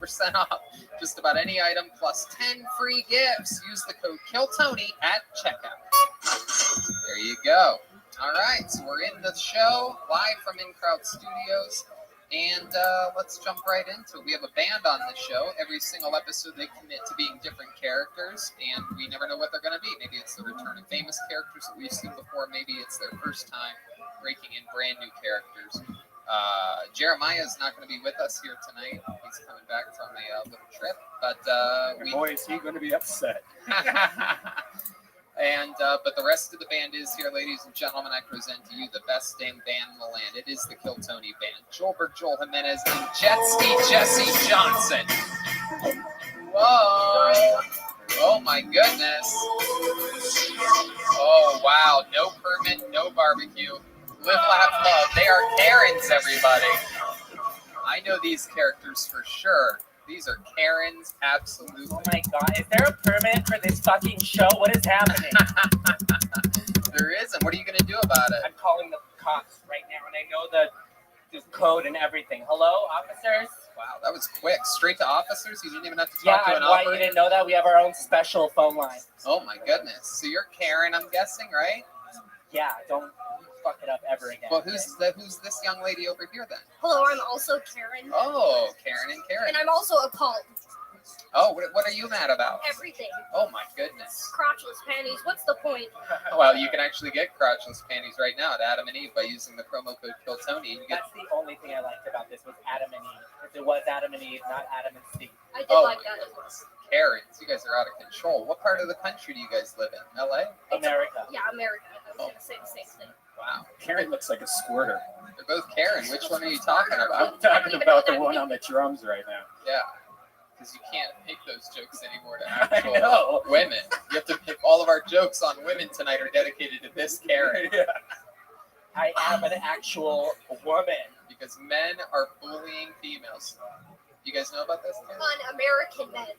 10% off just about any item plus 10 free gifts. Use the code KILLTONY at checkout. There you go. All right, so we're in the show live from In Crowd Studios, and let's jump right into it. We have a band on the show. Every single episode they commit to being different characters, and we never know what they're going to be. Maybe it's the return of famous characters that we've seen before. Maybe it's their first time breaking in brand new characters. Jeremiah is not going to be with us here tonight. He's coming back from a little trip, but boy, is he going to be upset. And but the rest of the band is here, ladies and gentlemen. I present to you the best damn band in the land. It is the Kill Tony Band. Joelberg, Joel Jimenez, and Jet Ski Jesse Johnson. Whoa! Oh my goodness! Oh wow! No permit, no barbecue. Live, laugh, love. They are Karens, everybody. I know these characters for sure. These are Karens, absolutely. Oh my god, is there a permit for this fucking show? What is happening? There isn't. What are you going to do about it? I'm calling the cops right now, and I know the code and everything. Hello, officers? Wow, that was quick. Straight to officers? You didn't even have to talk to an why operator? you didn't know that? We have our own special phone line. Oh my goodness. So you're Karen, I'm guessing, right? Yeah, don't fuck it up ever again. Well, who's this young lady over here then? Hello, I'm also Karen. Oh, Karen and Karen. And I'm also appalled. Oh, what are you mad about? Everything. Oh my goodness. Crotchless panties. What's the point? Well, you can actually get crotchless panties right now at Adam and Eve by using the promo code KILLTONY. And you get... That's the only thing I liked about this was Adam and Eve. If it was Adam and Eve, not Adam and Steve. I did like that as well. Karens, you guys are out of control. What part of the country do you guys live in? LA? America. Yeah, America. I was going to say the same thing. Wow. Karen looks like a squirter. They're both Karen. Which one are you talking I'm about? talking about the one on the drums right now. Yeah. Because you can't make those jokes anymore to actual I know. women. You have to make all of our jokes on women tonight are dedicated to this Karen. Yeah. I am an actual woman. Because men are bullying females. You guys know about this, Karen? On American men.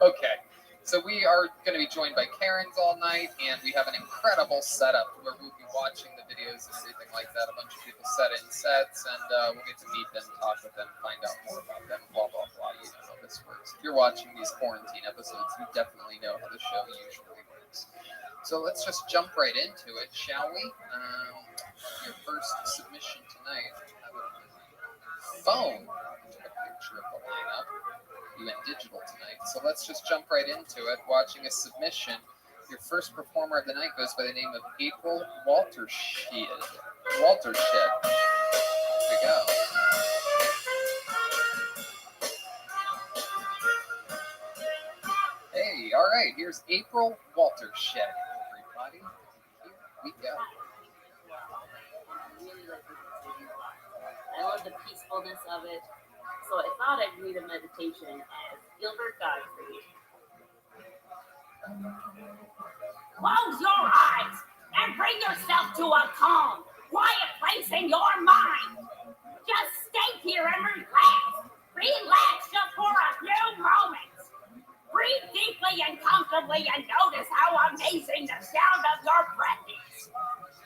Okay. So we are going to be joined by Karens all night, and we have an incredible setup where we'll be watching the videos and everything like that. A bunch of people set in sets, and we'll get to meet them, talk with them, find out more about them, blah, blah, blah. You know how this works. If you're watching these quarantine episodes, you definitely know how the show usually works. So let's just jump right into it, shall we? Your first submission tonight. Phone. I took a picture of the lineup. We went digital tonight, so let's just jump right into it. Watching a submission. Your first performer of the night goes by the name of April Watershed. Watershed. There we go. Hey, all right. Here's April Watershed. Everybody, here we go. I love the peacefulness of it. So I thought I'd read a meditation as Gilbert Gottfried. Close your eyes and bring yourself to a calm, quiet place in your mind. Just stay here and relax. Relax just for a few moments. Breathe deeply and comfortably and notice how amazing the sound of your breath is.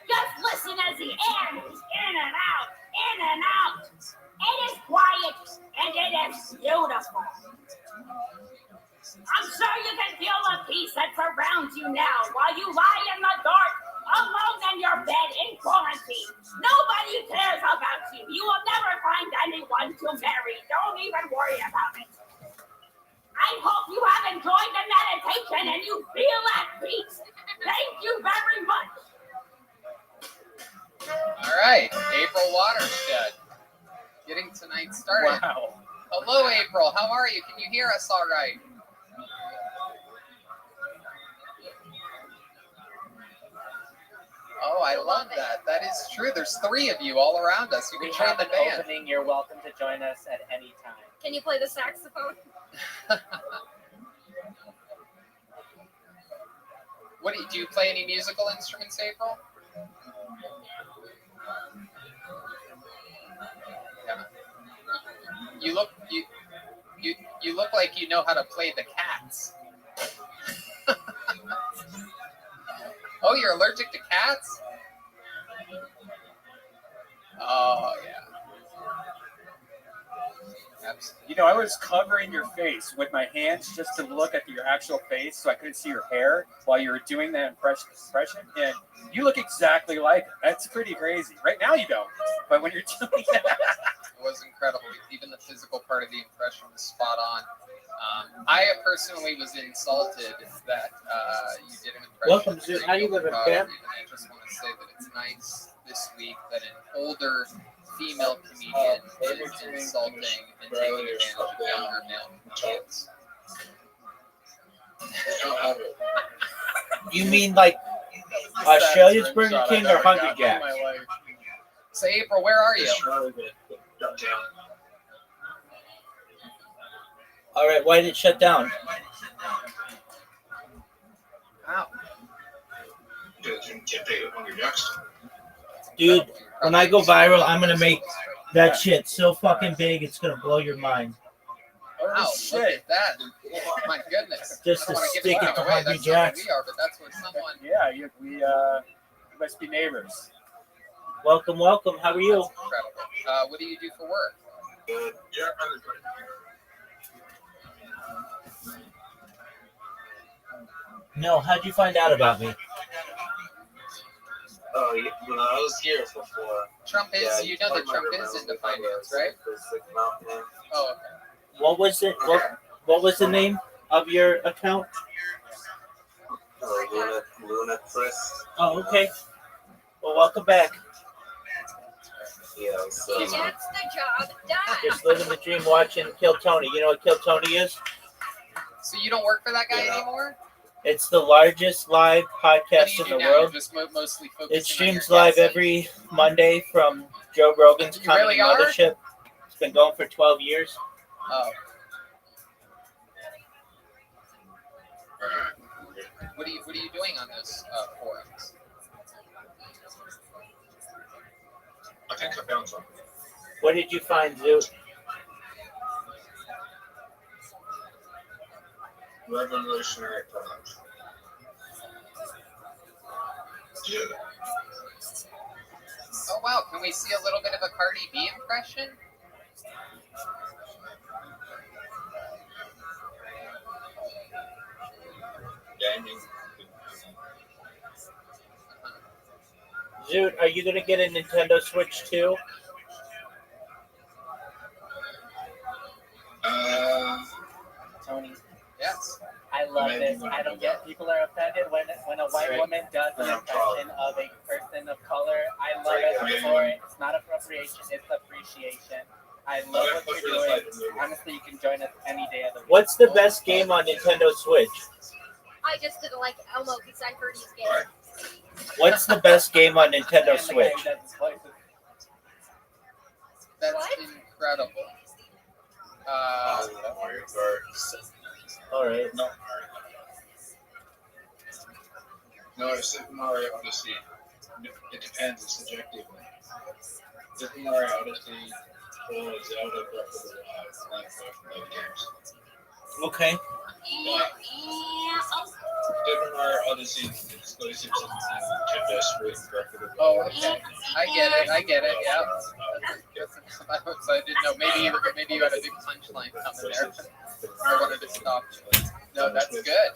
Just listen as the air moves in and out, in and out. It is quiet and it is beautiful. I'm sure you can feel the peace that surrounds you now while you lie in the dark, alone in your bed in quarantine. Nobody cares about you. You will never find anyone to marry. Don't even worry about it. I hope you have enjoyed the meditation and you feel at peace. Thank you very much. All right, April Watershed. Getting tonight started. Wow. Hello, April. How are you? Can you hear us all right? Oh, I love that. That is true. There's 3 of you all around us. You can We join have the an band. opening. You're welcome to join us at any time. Can you play the saxophone? What do you play any musical instruments, April? Yeah. You look like you know how to play the cats. Oh, you're allergic to cats? Oh, yeah. Absolutely. You know, I was covering your face with my hands just to look at your actual face so I couldn't see your hair while you were doing that impression. And you look exactly like it. That's pretty crazy. Right now you don't. But when you're doing that. It was incredible. Even the physical part of the impression was spot on. I personally was insulted that you did an impression. Welcome, Zoot. How you living, Pam? I just want to say that it's nice this week that an older female comedian is insulting and taking advantage of younger male comedians. You mean like Australia's Burger King or Hungry Jack's? So, April, where are you? All right, why did it shut down? Wow. Dude, when I go viral, I'm going to make that shit so fucking big, it's going to blow your mind. Wow, Oh, look shit. at that. Oh, my goodness. Just I to don't wanna give stick anything it to away. Hungry That's not where Jack's. we are, but that's where someone... Yeah, we must be neighbors. Welcome, welcome. How are you? Incredible. What do you do for work? Good. Yeah, No, how'd you find out about me? oh, I was here before. Trump is, Yeah, you know that Trump is into finance, right? Oh, okay. What was it? What was the name of your account? Luna Chris. Oh, okay. Well, welcome back. Yeah, so. He gets the job done. Just living the dream watching Kill Tony. You know what Kill Tony is? So you don't work for that guy anymore? It's the largest live What do podcast you in do the now? world. You're just mostly focusing It streams on your live guests? every Monday from Joe Rogan's You Comedy really are? Mothership. It's been going for 12 years. Oh. What are you doing on those forums? I think I found something. What did you find, Zoot? Revolutionary product. Yeah. Oh wow, can we see a little bit of a Cardi B impression? Gaming. Zoot, are you going to get a Nintendo Switch too? Tony, Yes. I love this. I don't get people are offended when a white woman does an impression of a person of color. I love it for it. It's not appropriation, it's appreciation. I love what you're doing. Honestly, you can join us any day of the week. What's the best game on Nintendo Switch? I just didn't like Elmo because I heard he's gay. What's the best game on Nintendo And the guy Switch? who does his voices. That's What? incredible. Mario Kart. All right, no. No, it's Super Mario Odyssey. It depends. It's subjective. Super Mario Odyssey or Zelda Breath of the Wild. Like games. Okay. Super Mario Odyssey exclusive to Nintendo Switch Breath of the Wild. Oh, okay. I get it. Yeah. So I didn't know. Maybe you had a big punchline coming there. I wanted to stop you. No, that's good.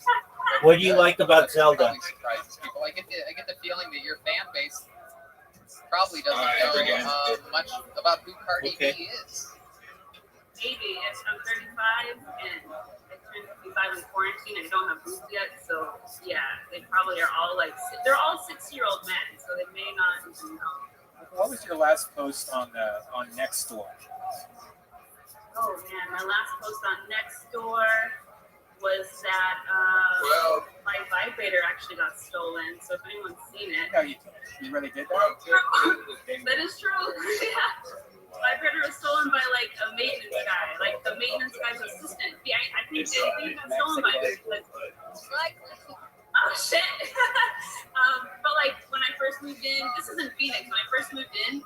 What do you like about Zelda? Probably surprises people. I get the feeling that your fan base probably doesn't Again. know much about who Cardi Okay. B is. Maybe I'm 35 and I turned 55 in quarantine and I don't have boobs yet, so yeah, they probably are all they're all 6-year-old men, so they may not even know. What was your last post on Nextdoor? Oh man, my last post on Nextdoor was that Well, my vibrator actually got stolen. So if anyone's seen it, No, you really did that? that is true. Yeah. Vibrator was stolen by a maintenance guy, the maintenance guy's assistant. Yeah, I think it got stolen by this. Oh shit. But when I first moved in, this is in Phoenix. When I first moved in,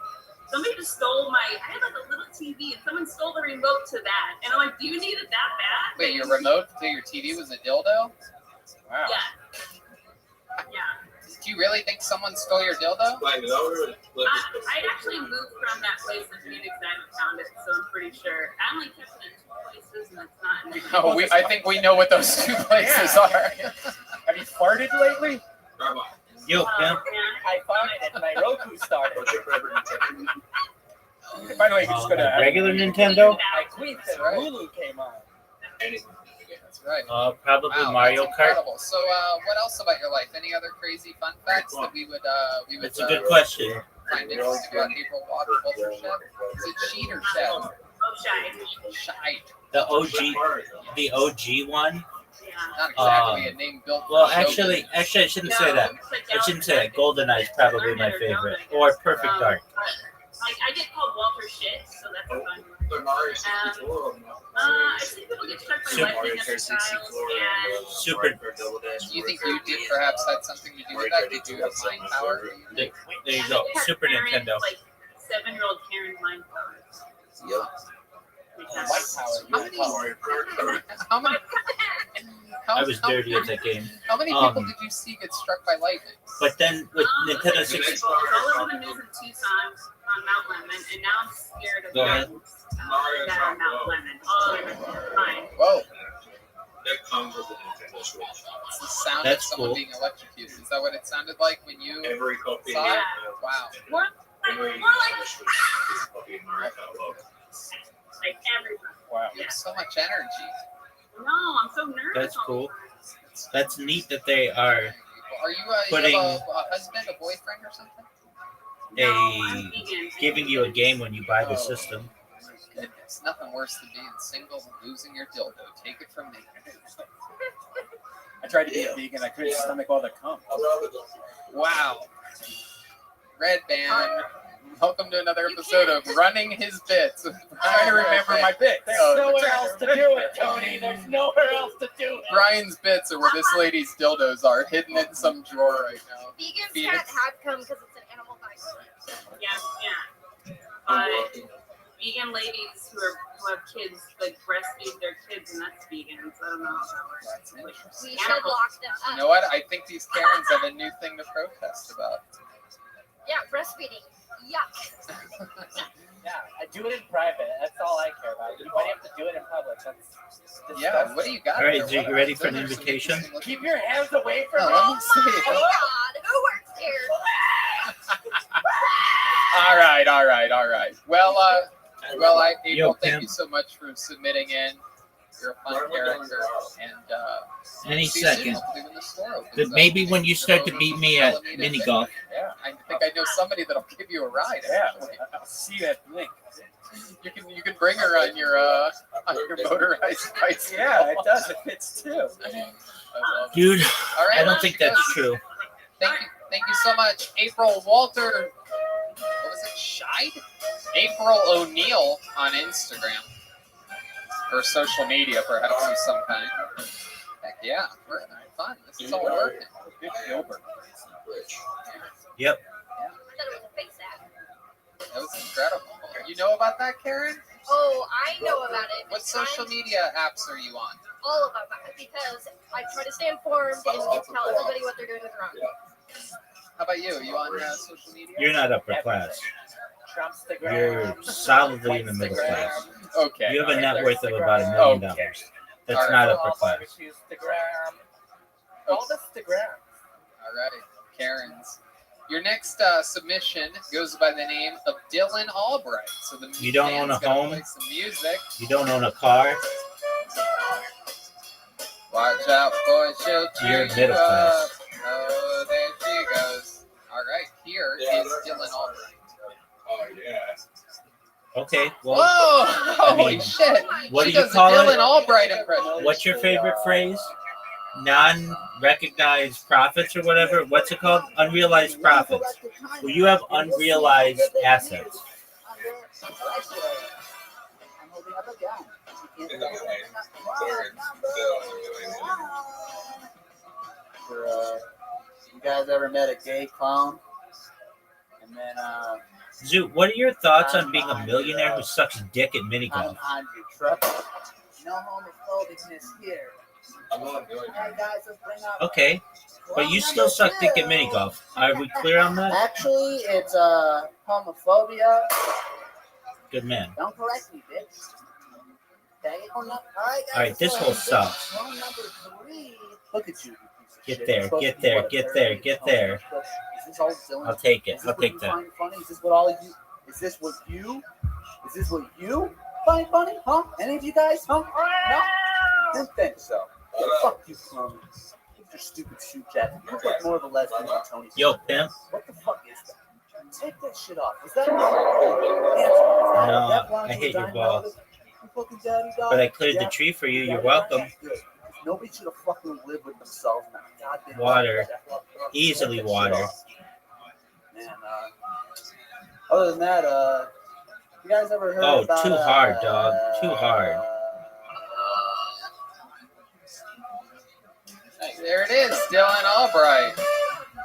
somebody just stole I had a little TV and someone stole the remote to that. And I'm like, do you need it that bad? Wait, your remote to your TV was a dildo? Wow. Yeah. Yeah. Do you really think someone stole your dildo? I actually moved from that place in Phoenix and I haven't found it, so I'm pretty sure. I only kept it Oh, I think we know what those two places are. Have you farted lately? Rabbi, Yo, Pimp. I farted and my Roku started. what's your favorite Nintendo? By the way, you can just go to Regular Nintendo? I quit and Hulu came on. Anything. That's right. Probably Wow, Mario that's Kart. incredible. So, what else about your life? Any other crazy fun facts that we would That's a good question. find interesting about April Walter Shed? Is it Sheet or Shed? Shite. The OG one. Not exactly a name built. for Well, showbiz. actually, I shouldn't say that. I shouldn't say that. GoldenEye is probably my favorite, or Perfect Dark. I get called Walter shit, so that's fun. The Mario 64. I see people get struck by Super lightning as a child, and Super. Do you think you did perhaps had something to do with that? Did you have mind power? There you go. Super Nintendo. like 7-year-old Karen mind power. White power. How many? I was dirty at that game. How many people did you see get struck by lightning? But then with Nintendo It's 64, all over the news in Tucson on Mount Lemon, and now I'm scared of Go ahead. mountains that are Mount Lemon. Oh, fine. Whoa! That comes with the Nintendo Switch. It's the sound That's of someone cool. being electrocuted. Is that what it sounded like when you Every copy. saw it? Wow. More Every like Nintendo Switch is a copy of Mario Kart logo. like everyone. Wow. You have so much energy. No, I'm so nervous. That's all the cool. time. That's neat that they are Are you Putting- have a husband, a boyfriend, or something? No, I'm a vegan. giving you a game when you buy the system. Goodness, nothing worse than being single and losing your dildo. Take it from me. I tried to be a vegan. I couldn't stomach all the cum. Wow. Red Band. Welcome to another episode of Running His Bits. I'm trying to remember my bit. There's Oh, nowhere else to do it, Tony. There's nowhere else to do it. Brian's bits are where this lady's dildos are, hidden in some drawer right now. Vegans Phoenix. can't have cum because it's an animal fiber. Yeah. But vegan ladies who have kids like breastfeed their kids, and that's vegan. So I don't know how that works. That's interesting. We should lock them up. You know what? I think these Karens have a new thing to protest about. Yeah, breastfeeding. Yuck. Yeah, I do it in private. That's all I care about. Why do you have to do it in public? That's disgusting. Yeah, what do you got? All right, there? so you What ready are- for an those are some invitation? interesting looking- Keep your hands away from Oh, me. let me Oh see. my god, who works here? All right. Well, April, Yo, thank Pam. you so much for submitting in. You're a fun character, and Any see you soon, second. hopefully when the store opens But up. maybe when you start to beat me at mini golf. Yeah, I think I know somebody that'll give you a ride. Yeah. Actually. I'll see you at Link. You can bring her on your motorized bicycle. Yeah, it does. It fits too. I love it. Dude, All right, I don't think that's true. Thank you so much, April Walter. What was it? Scheid? April O'Neil on Instagram or social media, perhaps of some kind. Heck yeah, we're having fun. This is all working. Good Gilbert. Yep. I thought it was a face ad. That was incredible. You know about that, Karen? Oh, I know about it. What social media apps are you on? All of them, because I try to stay informed and tell everybody what they're doing is wrong. How about you? Are you on social media? You're not upper class. Trumpstagram. You're solidly in the middle class. Okay. You have a all right. net worth of about $1 million. Okay. That's All not right. upper class. Instagram. All the Instagram. Alrighty, Karen's. Your next submission goes by the name of Dylan Albright. So the You don't man's own a gonna home? Play some music. You don't own a car. Watch out, boy, she'll cheer You're you middle up. class. Oh, there she goes. All right, here is Dylan Albright. Oh, yeah. Okay, well, Whoa! I Holy mean, shit! what She do you does call a Dylan it? Albright impression. What's your favorite phrase? Non-recognized profits or whatever? What's it called? Unrealized profits. Well, you have unrealized assets. You guys ever met a gay clown? And then Zoo, what are your thoughts on being a millionaire who sucks dick at mini golf? on your truck. No homophobicness here. I'm not doing Hey that. guys, let's bring up. Okay, but you still suck dick at mini golf. Are we clear on that? Actually, it's homophobia. Good man. Don't correct me, bitch. Okay? All right, this hole sucks. Clone number 3. Look at you. You piece of Get shit. there, You're supposed get to be, there, what, get 30? there, get there. Is this all Dylan? I'll take it. Is this I'll what take you that. find funny? Is this what all of you? Is this what you? Is this what you find funny? Huh? Any of you guys? Huh? No. Didn't think so. Yeah, fuck you, clone. With your stupid shoe jacket. You look like more of a lesbian than Tony. Yo, pimp. What the fuck is that? Take that shit off. Is that answer? No, I hate your balls. But I cleared the tree for you. You're welcome. Good. Nobody should have fucking lived with themselves now. Goddamn Water. Easily water. Man, other than that, you guys ever heard Oh, about, too hard, dog. Too hard. There it is, Dylan Albright.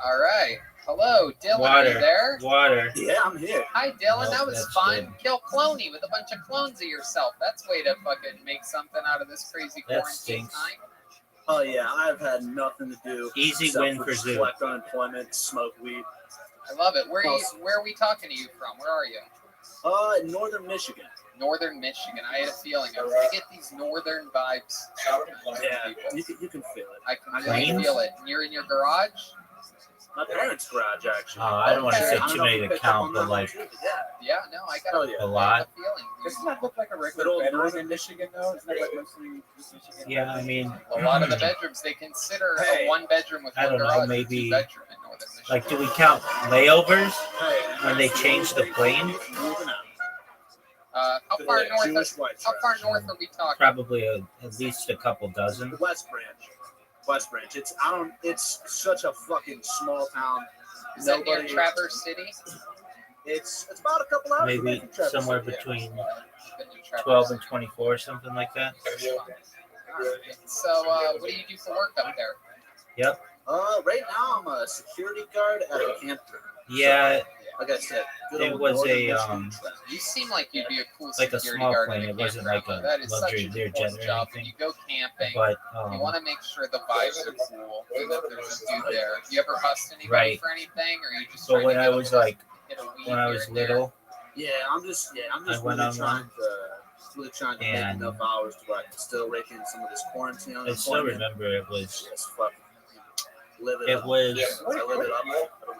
All right. Hello, Dylan. Are you Water. there? Water. Yeah, I'm here. Hi, Dylan. Oh, That was that's fun. good. Kill Cloney with a bunch of clones of yourself. That's way to fucking make something out of this crazy That quarantine stinks. time. Oh yeah, I've had nothing to do. Easy except win for Zoo. collect unemployment, smoke weed. I love it. Where are we talking to you from? Where are you? Northern Michigan. Northern Michigan. I had a feeling. I get these northern vibes. Yeah, you can feel it. I can Plains? really feel it. You're in your garage? My parents' garage, actually. I don't want to say Okay. I don't too know if many you to picked up count, on but that one, like too, Yeah, no, I got Oh, a yeah. a lot. feeling. Doesn't that look like a Good regular old bedroom Northern- in Michigan, though? Isn't that like mostly just Michigan? Yeah, I mean, A lot of the bedrooms they consider Hey. a one bedroom with I one don't know, garage, maybe- 2 bedroom in Northern Michigan. like, do we count layovers Hey, when they change the plane? Moving out. How far north? Jewish white How far trash. north are we talking? Probably at least a couple dozen. The West Branch. West Branch. It's such a fucking small town. Is that near Nobody- Traverse City? It's about a couple hours. away Maybe from Traverse somewhere City, yeah. between Been to Traverse 12 and 24, something like that. So, what do you do for work up there? Right now I'm a security guard at a campground. Yeah, Like I said, good It old was Northern a, Michigan trash. You seem like you'd be a cool like a security small guard plane. in a It wasn't campground. like a That is such luxury an Learjet important or job. When anything. you go camping, but you want to make sure the vibes are cool and that there's a dude there. You ever bust anybody Right. for anything, or you just? but trying when to I get a was little- like, hit a weed when I here was and there? little, I'm just I really went trying online to make and- enough hours to where I can still rake in some of this quarantine I still unemployment. remember it was, Just fucking live it it up. was, I live it up.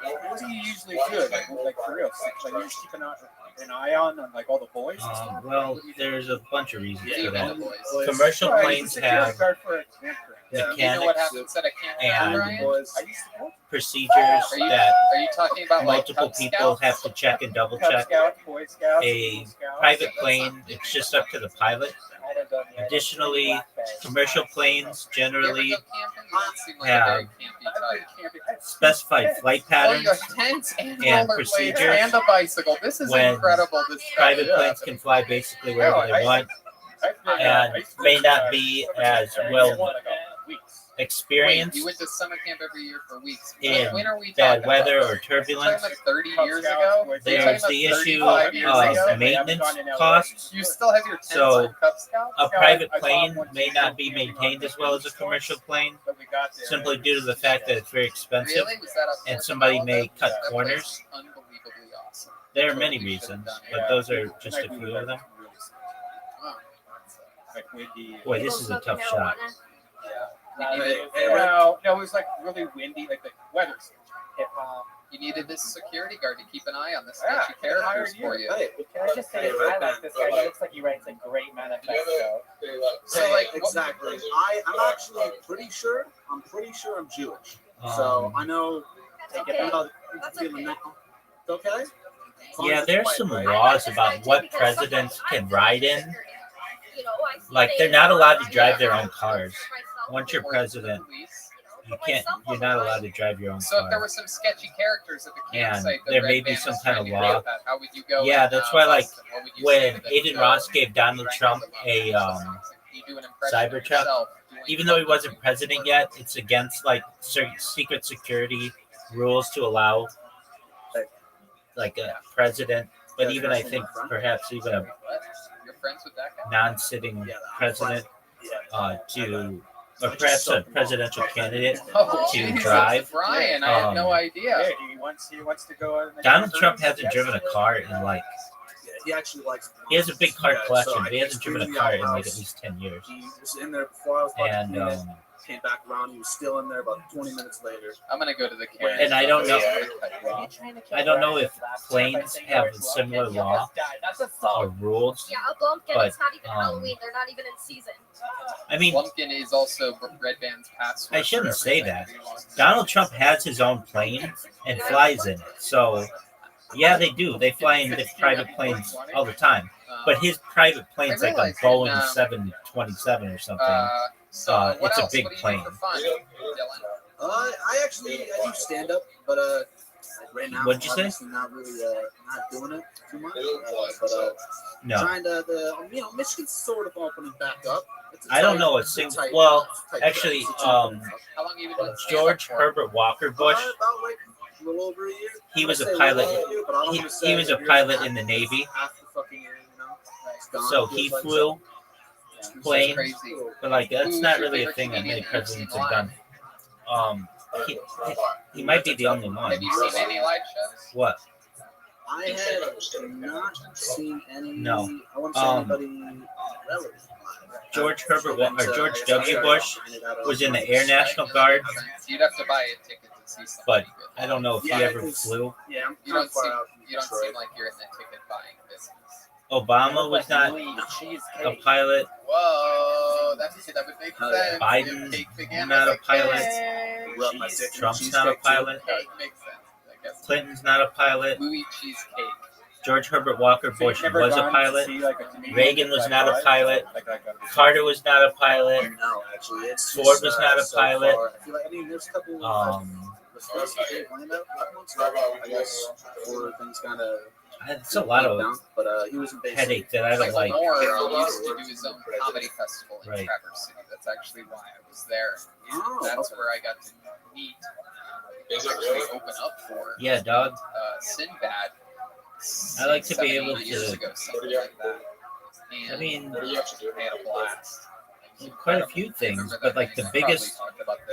What do you usually do? Like for real? Like you just keep an eye on like all the boys and stuff? well, there's a bunch of reasons What do for you that. do, boys? Commercial Right, planes he's a security have guard for a campground. You know what mechanics, happens at a campground, and Ryan? Boys. I used to work procedures Are you that Are you talking about like multiple Cub people Scouts? have to check and double Cub check. Scout, Boy Scouts, A Eagle Scouts. private plane, it's just up to the pilot. I haven't done yet. Additionally, Black Bay. commercial planes You ever generally go camping? You don't seem like have a very campy I've type. been camping. I have specified flight Oh, you patterns. have tents and and rollerblades procedures and a bicycle. This is when incredible. This Private stuff. planes can fly basically wherever No, they want, and may not be as well experienced Wait, you went to summer camp every year for weeks. in When are we bad talking weather about? or Are you turbulence. talking about 30 years ago? There's the issue of of maintenance costs. You still have your tents So, on Cub Scouts? A private plane may not be maintained as well as a commercial plane, simply due to the fact that it's very expensive. Really? Was that up and north somebody of may Alabama? cut That place corners. is Unbelievably awesome. There are many reasons, but those are just a few of them. Boy, this is a tough shot. No, it was like really windy, like the weather's hip hop. You needed this security guard to keep an eye on the Yeah, sketchy I hired characters for you. Hey, Can I just say, I like this guy. He looks like he writes a great manifesto. So, like, what- exactly. I'm actually pretty sure. I'm pretty sure I'm Jewish. So I know. That's I okay. know That's feeling okay. that. Okay. As long Yeah, as it's there's white, some right? laws about what presidents can ride in. You know, I see Like, they- they're not allowed to drive their own cars. Myself. Once you're Or president, police. you're not allowed to drive your own So if there car. were some sketchy characters at the And campsite, that there Red may be Band some was kind trying of to law. create that, how would you go? Yeah, and, that's why, like, bust them? What would you say When to them? Aiden Go Ross gave Donald wrangle Trump them up. a You do an impression of Cybertruck, yourself doing even though he something. wasn't president yet, it's against like secret security rules to allow like a president, but even I think perhaps even a What? You're friends with that guy? non-sitting Yeah, president Yeah. to, or perhaps a presidential candidate Oh, to Jesus, drive. Brian, I had no idea. Yeah, he wants to go. on the Donald Trump hasn't driven a car in like he actually likes. He has a big car Yeah, collection, so but he hasn't driven a cleaned car the in like house. at least 10 years. He was in there before I was about to And clean it. Came back around. He was still in there about 20 minutes later. I'm gonna go to the Karen. And I don't know. Are you trying to kill I don't know Brian if last year by planes saying have you're a a similar Blumpkin? You law almost died. That's or assault. rules. Yeah, a Blumpkin, But, it's not even um, Halloween. They're not even in season. I mean, Blumpkin is also Red Band's password. I shouldn't for say everything that. he wants. Donald Trump has his own plane and flies in it. So, yeah, they do. They fly in the private planes all the time. But his private plane's like a realized Boeing in, 727 or something. So what it's a else? big What do you plane. do for fun, Dylan? I do stand up, but right now What'd you say? obviously not really not doing it too much. No, Trying to Michigan's sort of opening back up. It's a I don't tight- know a it's single. tight- Well, tight actually, crowd. It's a How long have you been doing stand-up George for? Herbert Walker Bush, about like a little over a year. he was I'd a say pilot. little over a year, but I don't He, wanna say he was a year pilot and in the half. Navy. Half the fucking year, It's gone. So Feels he like flew, That's plane, crazy. but like that's Who's not your really a favorite thing that many comedian you've presidents seen have done. He, he might be the only one. Have you seen any live shows? What? I had not seen any. No. I wouldn't say anybody relevant. George Herbert or George W. Bush was in the Air National Guard, You'd have to buy a ticket to see but somebody. I don't know if he ever flew. Yeah, I'm You kind don't of far seem out. you don't seem like you're in the ticket buying business. Obama was not a pilot. Whoa, that would make sense. Biden, Cake began not as a pilot. Love my dick and Trump's not a cheesecake, too. pilot. Cake makes sense, I guess. Clinton's not a pilot. Louis cheesecake. George Herbert Walker So you've Bush never was a gone to pilot. see, like, a comedian Reagan was like not a live? pilot. Like Carter was not a pilot. No, actually, it's Ford just, was not a so pilot. far. I feel like there's a couple. Was Dave Lando a couple months ago, I guess, before things kind of. It's a lot of down, but he was in basic. headache that I don't like. Moore used to do his own comedy festival in Right. Traverse City. That's actually why I was there. Oh, That's okay. where I got to meet. Actually open up for Yeah, dog. Sinbad. I like to be 7, able 8 years to- ago, something like that. And I mean, I had a blast. quite a few things, but like the biggest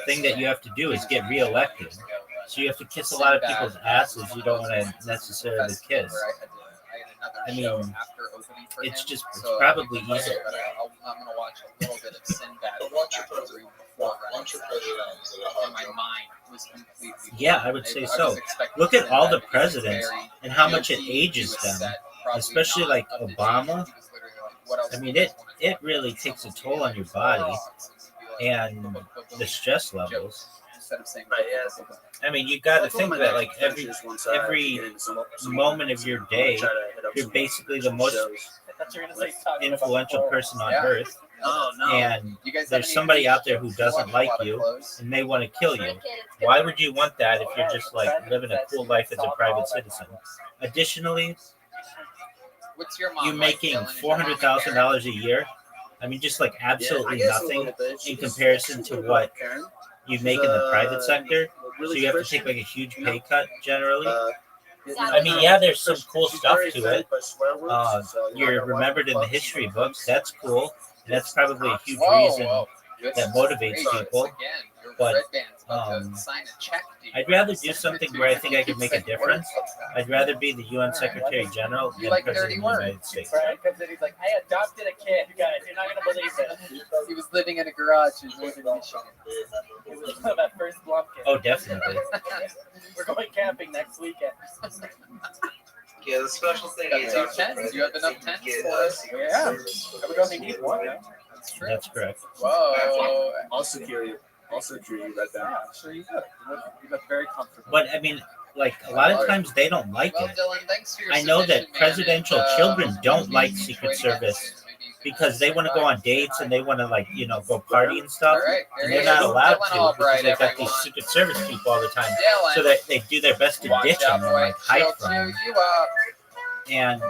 thing that you have to do is get reelected. So you have to kiss a lot of people's asses you don't want to necessarily kiss. I mean, it's just it's probably easier. I'm gonna watch a little bit of Sinbad before and my mind was completely. Yeah, I would say I so. was expecting Look at all the Sinbad to be presidents very and how much it jokey, ages he was them. set, probably Especially not like up to date. Obama. He was literally like, what else I mean, do you it guys wanna talk really about? takes a Something toll on your like body dogs, and and the stress levels. jokes instead of saying Right, yeah. I mean, you got to think that like every moment of your day, you're basically the most influential person on Yeah. earth, Oh no. and You guys have there's any somebody out there issues? who doesn't Watch a like lot of you clothes. and they want to kill you. Drink it, it's good. Why would you want that if you're just like living a cool life as a private citizen? Additionally, What's your mom you like, making Dylan? Is your mom $400,000 a year. I mean, just like absolutely nothing in comparison to what you make in the private sector. So you have to take like a huge pay cut generally. I mean, yeah, there's some cool stuff to it. You're remembered in the history books. That's cool. And that's probably a huge reason This that is motivates crazy. people. Again, your But, red band's about to sign a check deal. I'd rather do something where I think I could make a difference. I'd rather be the UN Secretary General You than like President dirty of the words. United States. Right? Because then he's like, I adopted a kid, guys. You're not gonna believe it. He was living in a garage in northern Michigan. It was that first Blumpkin. Oh, definitely. We're going camping next weekend. Yeah, the special thing is Two tens. You have enough tens for us. Yeah. I would only need one. Right? That's true. That's correct. Whoa. I'll secure you. I'll secure you right Yeah, there. I'm sure you do. You look very comfortable. But I mean, like a lot of times they don't like Well, it. Dylan, thanks for your I know that submission, man, presidential and, children don't like maybe Secret try to get Service to maybe you can because they want to go on dates and they want to like go party and All stuff, right, and there they're he not is. allowed Dylan to Albright, because they've got these everyone. Secret Service people all the time, Dylan, so that they do their best to watch ditch out, them and boy. like hide She'll from chew them. you up. And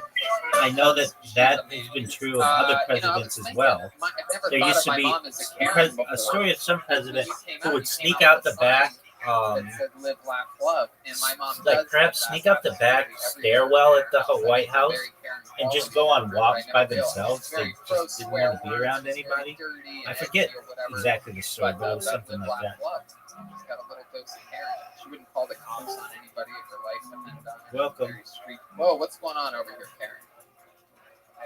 I know that has been true of other presidents as well. There used to be a story of some president who would sneak out the back, that said live, laugh, love, and my mom like does perhaps that. sneak out the back stairwell at the White House and just go on walks by themselves. They just didn't want to be around anybody. I forget exactly the story, but it was something like that. She's got a little dose of Karen. She wouldn't call the cops on anybody if her life had been done. Welcome. Very street. Whoa, what's going on over here, Karen?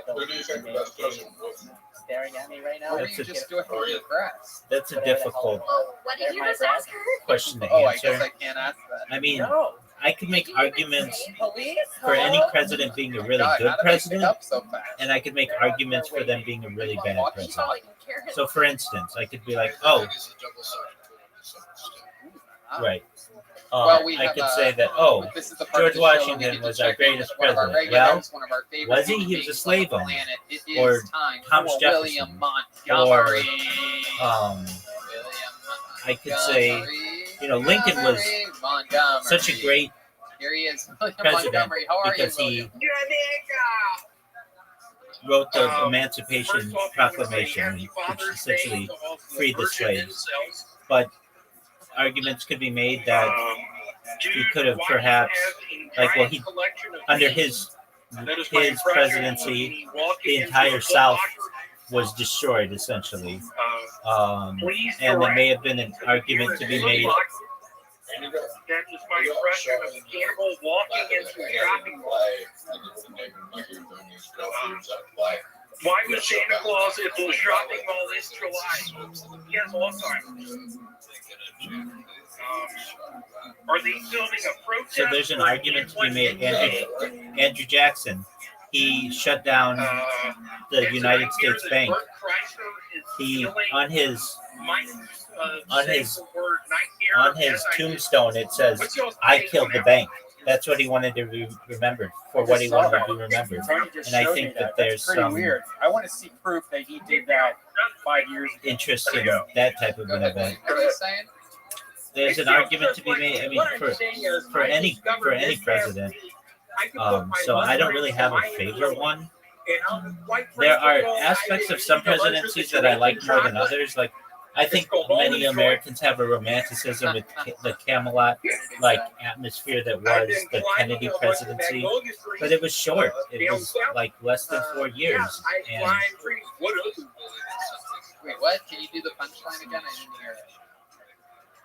don't What do you think the best person was? staring at me right now. What were That's you a- just doing with your breasts? That's a Whatever the hell. difficult Oh, what did you just ask her? question to Oh, I guess answer. I can't ask that. I mean, No. I could make arguments Police? for any Hello? president being a really God, good how did I pick president, up so fast? and I could make arguments for them being a really bad You president. probably can care. So, for instance, I could be like, I oh, think it's a double-sided coin to some extent. right. Well, we I have, could say that, oh, this is the part George of the show where we Washington get to was our check in greatest with one of our president. regulars, one of our favorite was he? human He was a beings slave on the owner. planet. It is Or time Thomas for Jefferson. William Montgomery. um, William I could say, Montgomery. you know, Lincoln was Montgomery. such a great Here he is, William president Montgomery. How are because you, he William? wrote the Emancipation Proclamation, which essentially freed the slaves. But arguments could be made that he could have perhaps, like, well, he under his presidency, the entire South was destroyed essentially, and there may have been an argument to be made. That is my impression of a cannibal walking into a shopping mall. Why was Santa Claus at the shopping mall this July? He has Alzheimer's. Are they filming a protest? So there's an argument to be made. Andrew Jackson, he shut down the United States Bank. He on his tombstone it says, "I killed the bank." That's what he wanted to be remembered for. What he wanted to be remembered. Tony just And I showed think me that That's there's pretty some weird. I want to see proof that he did that 5 years ago. interest in that type of Go an ahead, event. William. What are you saying? There's an argument to be made. I mean, for any president. So I don't really have a favorite one. There are aspects of some presidencies that I like more than others. Like, I think many Americans have a romanticism with the Camelot like atmosphere that was the Kennedy presidency, but it was short. It was like less than 4 years. And Wait, what? Can you do the punchline again? I didn't hear it.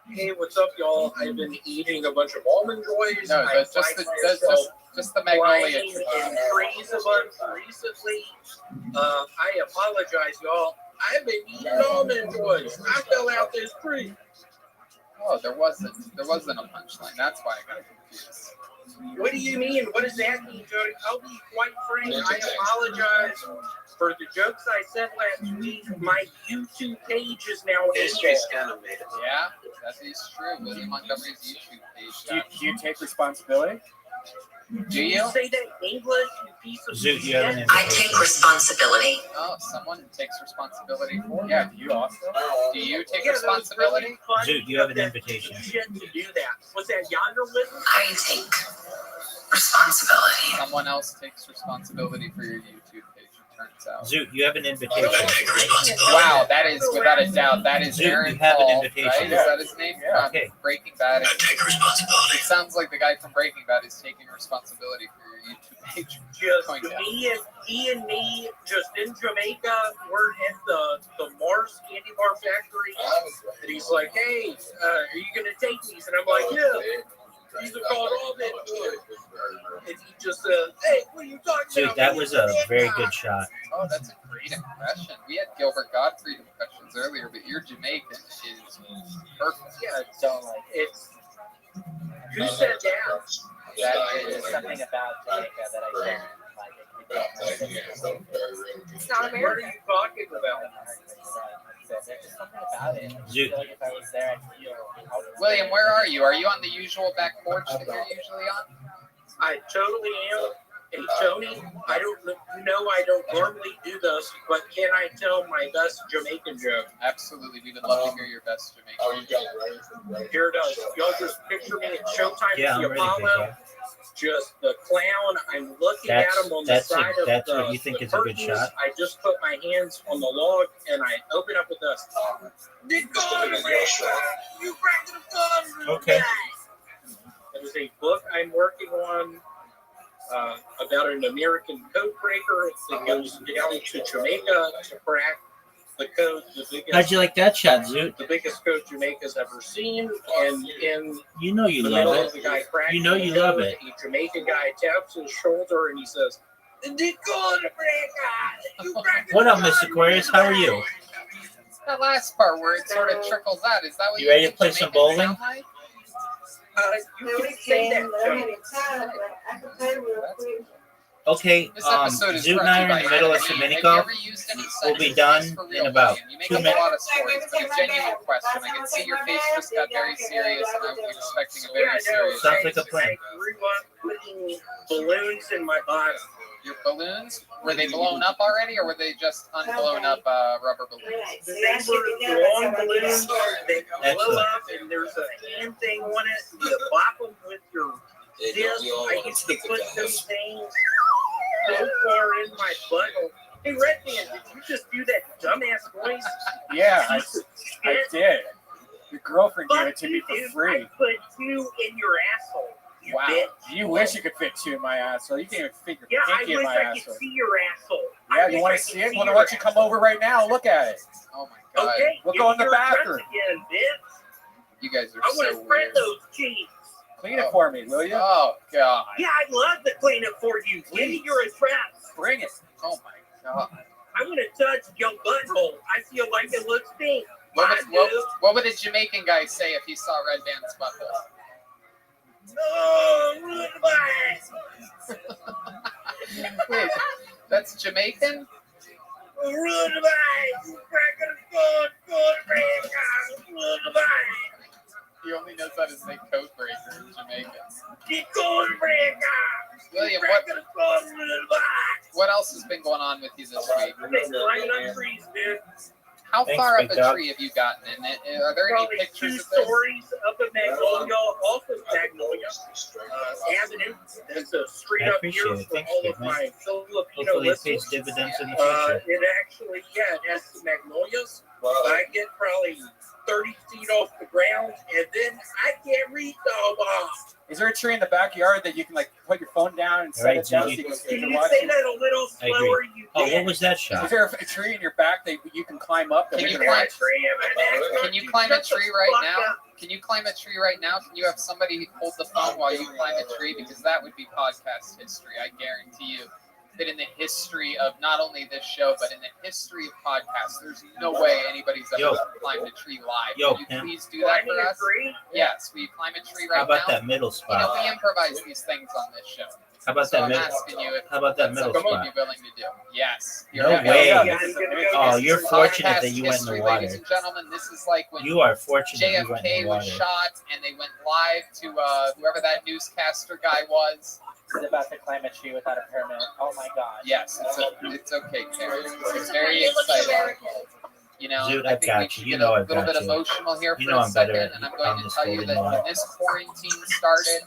Hey, what's up, y'all? I've been eating a bunch of almond joys. No, that's just the Magnolia and tree. trees a bunch recently. I apologize, y'all. I've been eating almond joys. I fell out this tree. Oh, there wasn't a punchline. That's why I got confused. What do you mean? What does that mean, Jody? I'll be quite frank. I apologize for the jokes I said last week. My YouTube page is now History's kind of made it. Yeah, that is true. William Montgomery's YouTube page. Do you take responsibility? Do you? say that in English, you piece of Zoot, you have an shit? I take responsibility. Oh, someone takes responsibility for Yeah, do you also? Do you take Yeah, that was responsibility? really fun. Zoot, you have an That invitation. shit to do that. Was that yonder with me? I take responsibility. Someone else takes responsibility for your YouTube page, it turns out. Zoot, you have an invitation. Wow, that is without a doubt, that is Zoot, Aaron you have an Paul, invitation. right? Is that his name? Yeah. From Okay. Breaking Bad. take responsibility. It sounds like the guy from Breaking Bad is taking responsibility for your YouTube page. Just Going down. he and me, just in Jamaica. We're at the Mars candy bar factory, and he's like, "Hey, are you gonna take these?" And I'm like, "Yeah." These are called almond joys. And he just said, "Hey, what are you talking Zoot, about?" that was a very good shot. Oh, that's a great impression. We had Gilbert Gottfried impressions earlier, but your Jamaican is perfect. Yeah, so like it's. Who said that? There's something about Jamaica that I don't like. It's not What are American. you talking about? There's just something about it. I Zoot. feel like if I was there, I'd feel. William, where are you? Are you on the usual back porch that you're usually on? I totally am. Hey, Tony, I don't normally do this, but can I tell my best Jamaican joke? Absolutely. We would love to hear your best Jamaican. Here it is. Y'all just picture me at Showtime Yeah, at I'm the ready, big Apollo. guy. Just the clown. I'm looking at him on the That's side of that's the what you think the is a good curtains. shot. I just put my hands on the log and I open up with this. The gun is you cracked the gun. Okay. It is a book I'm working on about an American code breaker that goes down to Jamaica to crack the code. How'd you like that shot, Zoot? The biggest code Jamaica's ever seen, and in You know you the love middle it. of the guy cracking You know you the love code, it. a Jamaican guy taps his shoulder and he says, What up, Miss Aquarius? How are you? That last part where it sort of trickles out, is that what You ready to think play some Jamaicans bowling? sound like? You can say that, Okay, This episode is Zoot and brought to I you are by in the middle of Anime. some Have mini you golf. ever used any We'll be sites? done Yes, for in real, about William. You make 2 up a minutes. lot of stories, but a genuine question. I can see your face just got very serious, and I'm expecting a very serious Sounds like a face. plan. I grew up putting balloons in my bottom. Your balloons, were they blown up already, or were they just unblown up rubber balloons? They were long balloons. They blow Excellent. up, and there's a hand thing on it. You bop them with your disc. I used to put those things so far in my butthole. Hey, Redman, did you just do that dumbass voice? Yeah, I did. Your girlfriend gave Fuck it to me you, for dude. free. I put two in your asshole. You Wow. bitch. You wish you could fit 2 in my asshole. You can't even fit your Yeah, I pinky in wish my I asshole. could see your asshole. Yeah, I you wish want I to could see it? see Well, your why don't you come asshole. over right now and look at it? Oh my god. Okay, We'll get go in the your address bathroom. again, bitch. You guys are I want so to spread weird. those cheeks. Clean it for me, will you? Oh god. Yeah, I'd love to clean it for you. Give me your address. Bring it. Oh my god. I want to touch your butthole. I feel like it looks pink. What would a Jamaican guy say if he saw Red Band's butthole? No, goodbye. Wait, that's Jamaican? Goodbye. Goodbye. He only knows how to say code breaker in Jamaican. William, what else has been going on with you this week? I've been climbing up trees, dude. How Thanks, far big up a dog. tree have you gotten? And are there any Probably pictures 2 of this? stories up in Magnolia, also Magnolia Avenue. That's a street I up appreciate here it. for Thanks, all big of man. my Filipino Hopefully it pays listeners. dividends in the future. It actually, it has the magnolias. I get probably 30 feet off the ground, and then I get reached off. Is there a tree in the backyard that you can like put your phone down and set Right, it down so you- you can Can you watch say it? that a little I agree. slower, you Oh, bitch? what was that Is shot? there a tree in your back that you can climb up? That Can we you can climb- watch? Can you climb a tree right now? Can you climb a tree right now? Can you have somebody hold the phone while you climb a tree? Because that would be podcast history. I guarantee you that in the history of not only this show, but in the history of podcasts, there's no way anybody's ever Yo. climbed a tree live. Yo, Can you Pim. please do that for Climbing a us? tree? Yes. Will you climb a tree right How about now? that middle You know, spot? we improvise these things on this show. How about So that I'm middle? asking you if How about that that's middle something you'd spot? be willing to do. Yes. No Here we go. way. Yeah, This I'm is gonna amazing. go Oh, get you're some fortunate Podcast that you went in the history, water. ladies and gentlemen. This is like when You are fortunate you went in JFK the was water. shot and they went live to whoever that newscaster guy was. He's about to climb a tree without a permit. Oh my god. Yes, it's okay, Karen. It's It's very okay, you look exciting. American. You know, Dude, I I've think got we you. should You get know a I've little got bit you. emotional here You for know a I'm better second, at and I'm going to this tell you holding that on. when this quarantine started,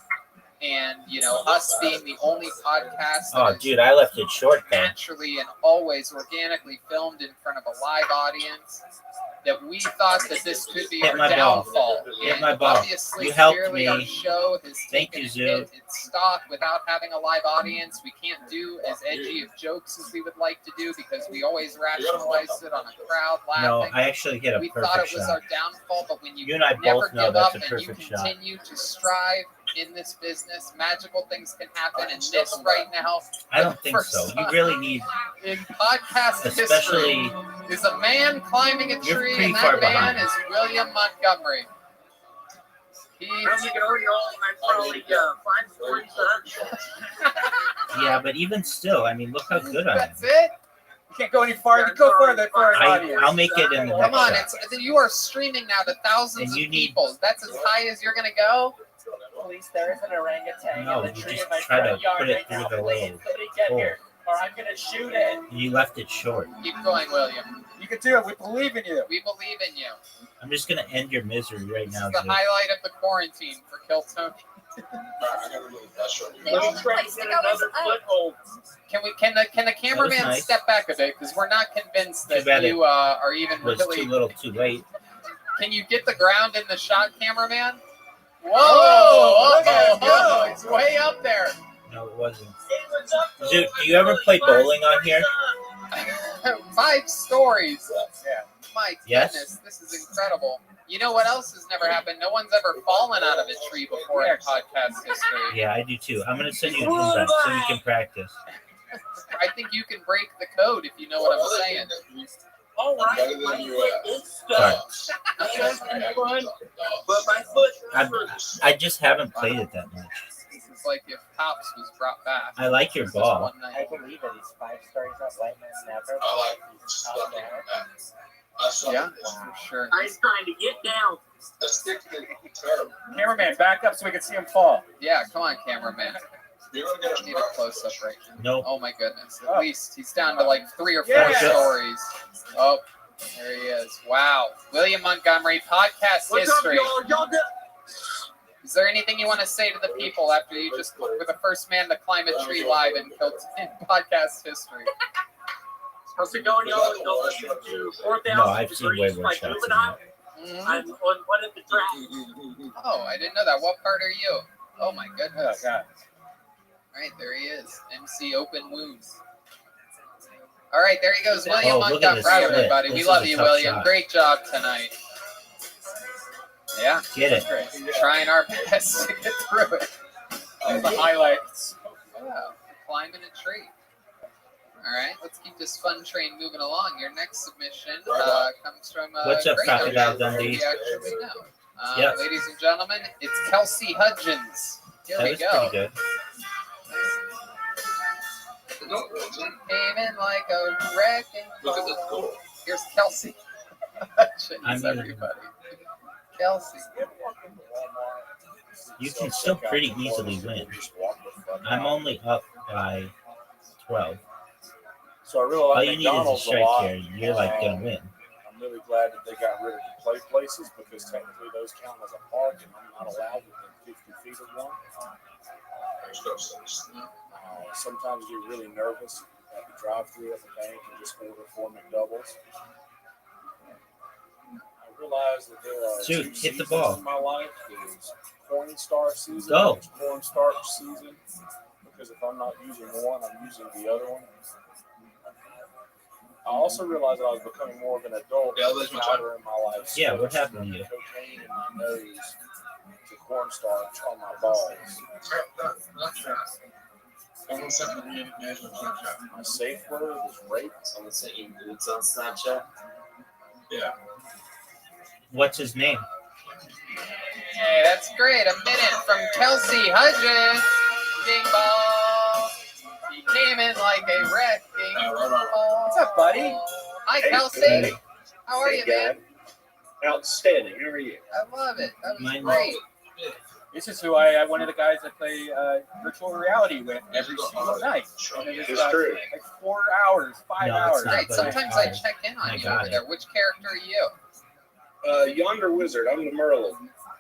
and you know, us being the only podcast Oh, that is dude, I left it short though. naturally and always organically filmed in front of a live audience, that we thought that this could be Hit our my ball. downfall. Hit And my ball. obviously, You helped clearly me. our show has Thank taken you, a hit Zoot. its stock without having a live audience. We can't do as edgy of jokes as we would like to do because we always rationalize it on a crowd No, laughing. I actually hit a We thought perfect it was shot. our downfall, but when You and I never both know give that's up a and you perfect shot. continue to strive in this business, magical things can happen. And this right now, I don't think so. You really need, in podcast especially. history, is a man climbing a You're tree, pretty and far that man behind. is William Montgomery. How's it going, y'all? I'm probably 5 stories up. Yeah, but even still, I mean, look how good I am. That's it. You can't go any farther. Go further for an audience. I'll make it in the Come next on, shot. you are streaming now to thousands And you of need- people. That's as high as you're gonna go. Police, there is an orangutan No, in the you tree just in my try to front yard put it right through now. the Please, little somebody get hole. here, or I'm gonna shoot it. You left it short. Keep going, William. You can do it. We believe in you. We believe in you. I'm just gonna end your misery right This now, is the Zoot. highlight of the quarantine for Kill Tony. The only Try to place to get go is another up. foothold. Can the cameraman nice. step back a bit because we're not convinced Too that bad you are even It was really. too little, too late. Can you get the ground in the shot, cameraman? Whoa! Whoa, look at him Oh, go. it's way up there. No, it wasn't. Zoot, do you ever play bowling on here? 5 stories. Yeah. My Yes. goodness, this is incredible. You know what else has never happened? No one's ever fallen out of a tree before in podcast history. Yeah, I do too. I'm gonna send you an invite so you can practice. I think you can break the code if you know what I'm saying. All right, Better my than you foot is stuck. It has been fun, but my foot hurts. I just haven't played it that much. It's like if Tops was brought back. I like your Just ball. one I night. believe it. He's 5 stories up. White man never. I like He's stuck out in there. that. I suck Yeah, at this. for sure. I'm trying to get down. The stick is terrible. Cameraman, back up so we can see him fall. Yeah, come on, cameraman. You're gonna get I need a close up right now. Nope. Oh my goodness. At Oh. least he's down to like 3 or 4 Yeah. stories. Oh, there he is. Wow. William Montgomery, podcast What's history. up, y'all? Y'all got Is there anything you want to say to the people after you just were the first man to climb a tree live in podcast history? how's it going, y'all? Y'all listen to 4,000 No, I've seen way Degrees worse by shots than Juvenile. Mhm. I'm on one of the tracks. Oh, I didn't know that. What part are you? Oh my Oh, goodness. God. All right, there he is. MC Open Wounds. All right, there he goes. William Oh, look at this Montgomery, split. everybody. This We is love a you, tough William. shot. Great job tonight. Yeah, Get it. great. Trying our best to get through it. The highlights. Wow, climbing a tree. All right, let's keep this fun train moving along. Your next submission comes from What's up, great Crocodile actor Dundee? we actually know. Yep. Ladies and gentlemen, it's Kelsey Hudgens. Here That we was go. pretty good. Came in like a wrecking Look at this ball. goal. Here's Kelsey Hudgens, I mean- everybody. Kelsey. You can still pretty easily win. I'm only up by 12. So I really All like you need is a McDonald's a strike lot. here. You're like gonna win. I'm really glad that they got rid of the play places because technically those count as a park and I'm not allowed within 50 feet of one. Sometimes you get really nervous at the drive-thru at the bank and just order 4 McDoubles. I realize that there are Shoot, two hit the seasons ball. in my life. There's corn star season. Go. There's corn starch season. Because if I'm not using one, I'm using the other one. I also realized that I was becoming more of an adult later in my life. Yeah, what happened to you? Cocaine in my nose to cornstarch on my balls. My safe word is rape. Someone sent you nudes on Snapchat. Yeah. What's his name? Hey, that's great. A minute from Kelsey Hudgens. Ding ball. He came in like a wrecking ball. What's up, buddy? Hi, Hey, Kelsey. hey. How are you, man? Outstanding. How are you? I love it. That was Mine- great. This is who I one of the guys I play virtual reality with every single night. And it It's is true. like 4 hours, 5 No, it's hours. not. Great. but Sometimes I I got it. check in on I you got over it. there. Which character are you? Yonder wizard. I'm the Merlin.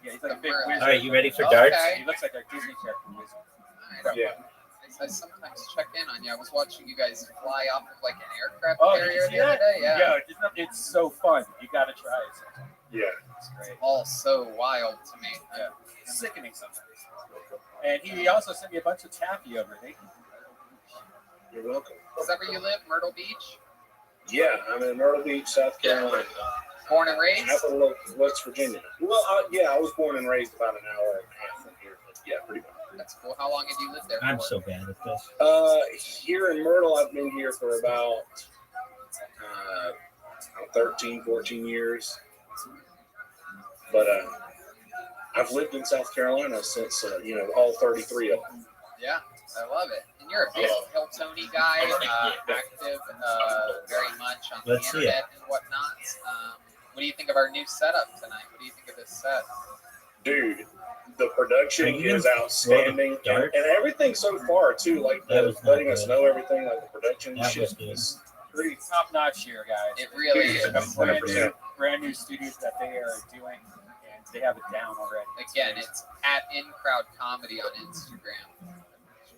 Yeah, he's like a big All wizard. All right, you ready for Okay. darts? He looks like a Disney character wizard. All right. Yeah. I sometimes check in on you. I was watching you guys fly off of like an aircraft Oh, did you carrier see the other that? day. Yeah. Yo, it's so fun. You gotta try it. sometime. Yeah. It's great. All so wild to me. Yeah. Sickening sometimes. And he also sent me a bunch of taffy over. Thank you. You're welcome. Is that where you live? Myrtle Beach? Yeah, I'm in Myrtle Beach, South Carolina. Born and raised? Apple, West Virginia. Well, yeah, I was born and raised about an hour and a half from here. But yeah, pretty much. That's cool. How long have you lived there I'm for? so bad at this. Here in Myrtle, I've been here for about 13, 14 years. But I've lived in South Carolina since, all 33 of them. Yeah, I love it. And you're a big Hiltoni guy, active very much on Let's the see internet and whatnot. What do you think of our new setup tonight? What do you think of this set? Dude, the production Are you is gonna outstanding. throw the And everything so far, too, like That was not letting us good. know everything, like the production That shit was good. is pretty Top notch here, guys. It really Dude, is. 100%. Brand new studios that they are doing, and they have it down already. Again, it's at In Crowd Comedy on Instagram.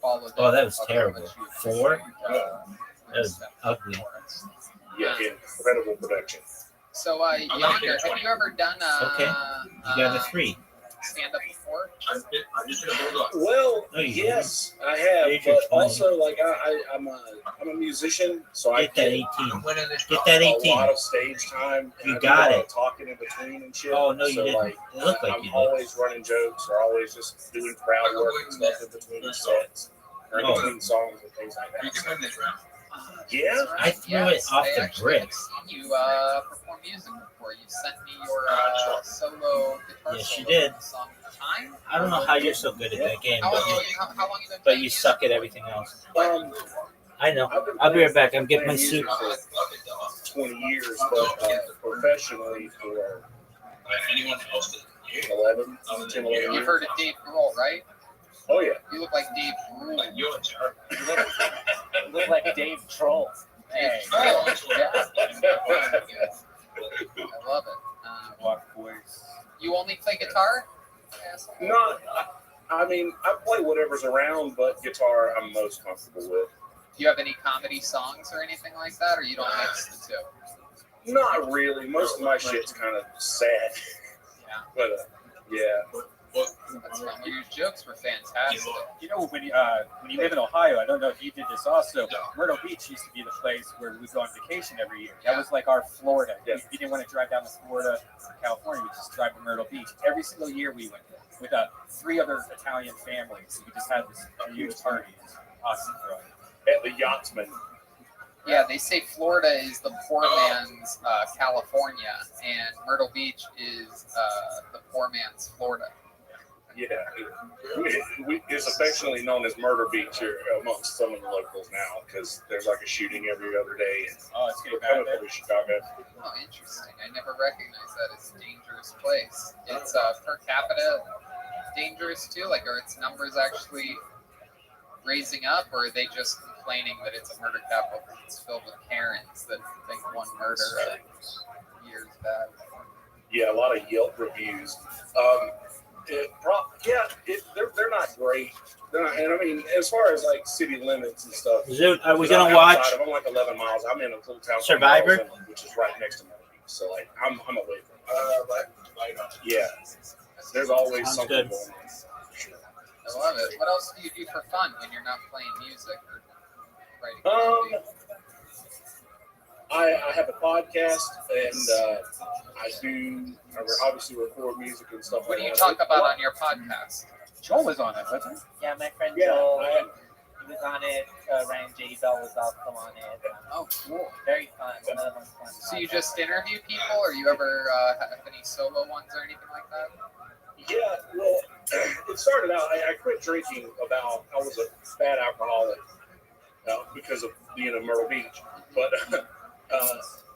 Follow them. Oh, that was I'll terrible. let you- 4? That was ugly. Yeah, incredible production. So, Yonder, have you ever done Okay. You got a 3. stand up before? I'm just gonna hold on. Well, No, you yes, I have, Here's your but 20. also like I'm a musician, so I Get that get 18. When in this Get that a 18. lot of stage time. And You I do got a lot it. of talking in between and shit. Oh, no, you so, didn't. Like, It looked like I'm you did. always running jokes or always just doing crowd work and stuff in between the sets. or in between songs and things like You that. can win this round. Yeah. I threw it off the bricks. I've seen you perform music before. You sent me your solo guitar Yes, you solo did. for the song Time. I don't know how you're so good at that game, How long, but you, how long you been but playing you music? suck at everything else. I know. I've been I'll be right back. I'm playing getting my suit. music for 20 years, but professionally for Anyone else that 11, 10, 11 You've years. heard of Dave Grohl, right? Oh, yeah. You look like Dave Grohl. like you and Jared? You look like Dave Troll. Hey, Oh, yeah, yeah. I love it. Walk voice. You only play guitar? Not, I mean, I play whatever's around, but guitar I'm most comfortable with. Do you have any comedy songs or anything like that, or you don't mix the two? Not really. Most of my shit's kind of sad. Yeah. But, yeah. That's fun. Well, your jokes were fantastic. You know, when you live in Ohio, I don't know if you did this also. Myrtle Beach used to be the place where we go on vacation every year. That was like our Florida. Yeah. You didn't want to drive down to Florida or California. You just drive to Myrtle Beach. Every single year we went with 3 other Italian families. We just had this huge party. It was awesome for us. At the Yachtsman. Yeah, they say Florida is the poor man's California, and Myrtle Beach is the poor man's Florida. Yeah. It's affectionately known as Murder Beach here amongst some of the locals now because there's like a shooting every other day. And Oh, it's we're getting coming bad. from Chicago. Oh, interesting. I never recognized that as a dangerous place. It's per capita dangerous too? Like, are its numbers actually raising up, or are they just complaining that it's a murder capital because it's filled with Karens that think one murder a year is bad? Yeah, a lot of Yelp reviews. They're not great. They're not, and I mean, as far as like city limits and stuff. Zoot, are we 'cause gonna I'm watch outside of- I'm like 11 miles. I'm in a little town called Survivor? Miles Inland, which is right next to Myrtle Beach. So like, I'm away from yeah. There's always Sounds something good. going on. I love it. What else do you do for fun when you're not playing music or writing? comedy? I have a podcast and I obviously record music and stuff What like do you that. talk about on your podcast? Joel was on it, wasn't he? Yeah, my friend Yeah, Joel, I- he was on it. Ryan J. Bell was also on it. Oh, cool. Very fun. One of the most fun. So you just interview people, or you ever have any solo ones or anything like that? Yeah, well, it started out, I quit drinking I was a bad alcoholic because of being in Myrtle Beach. But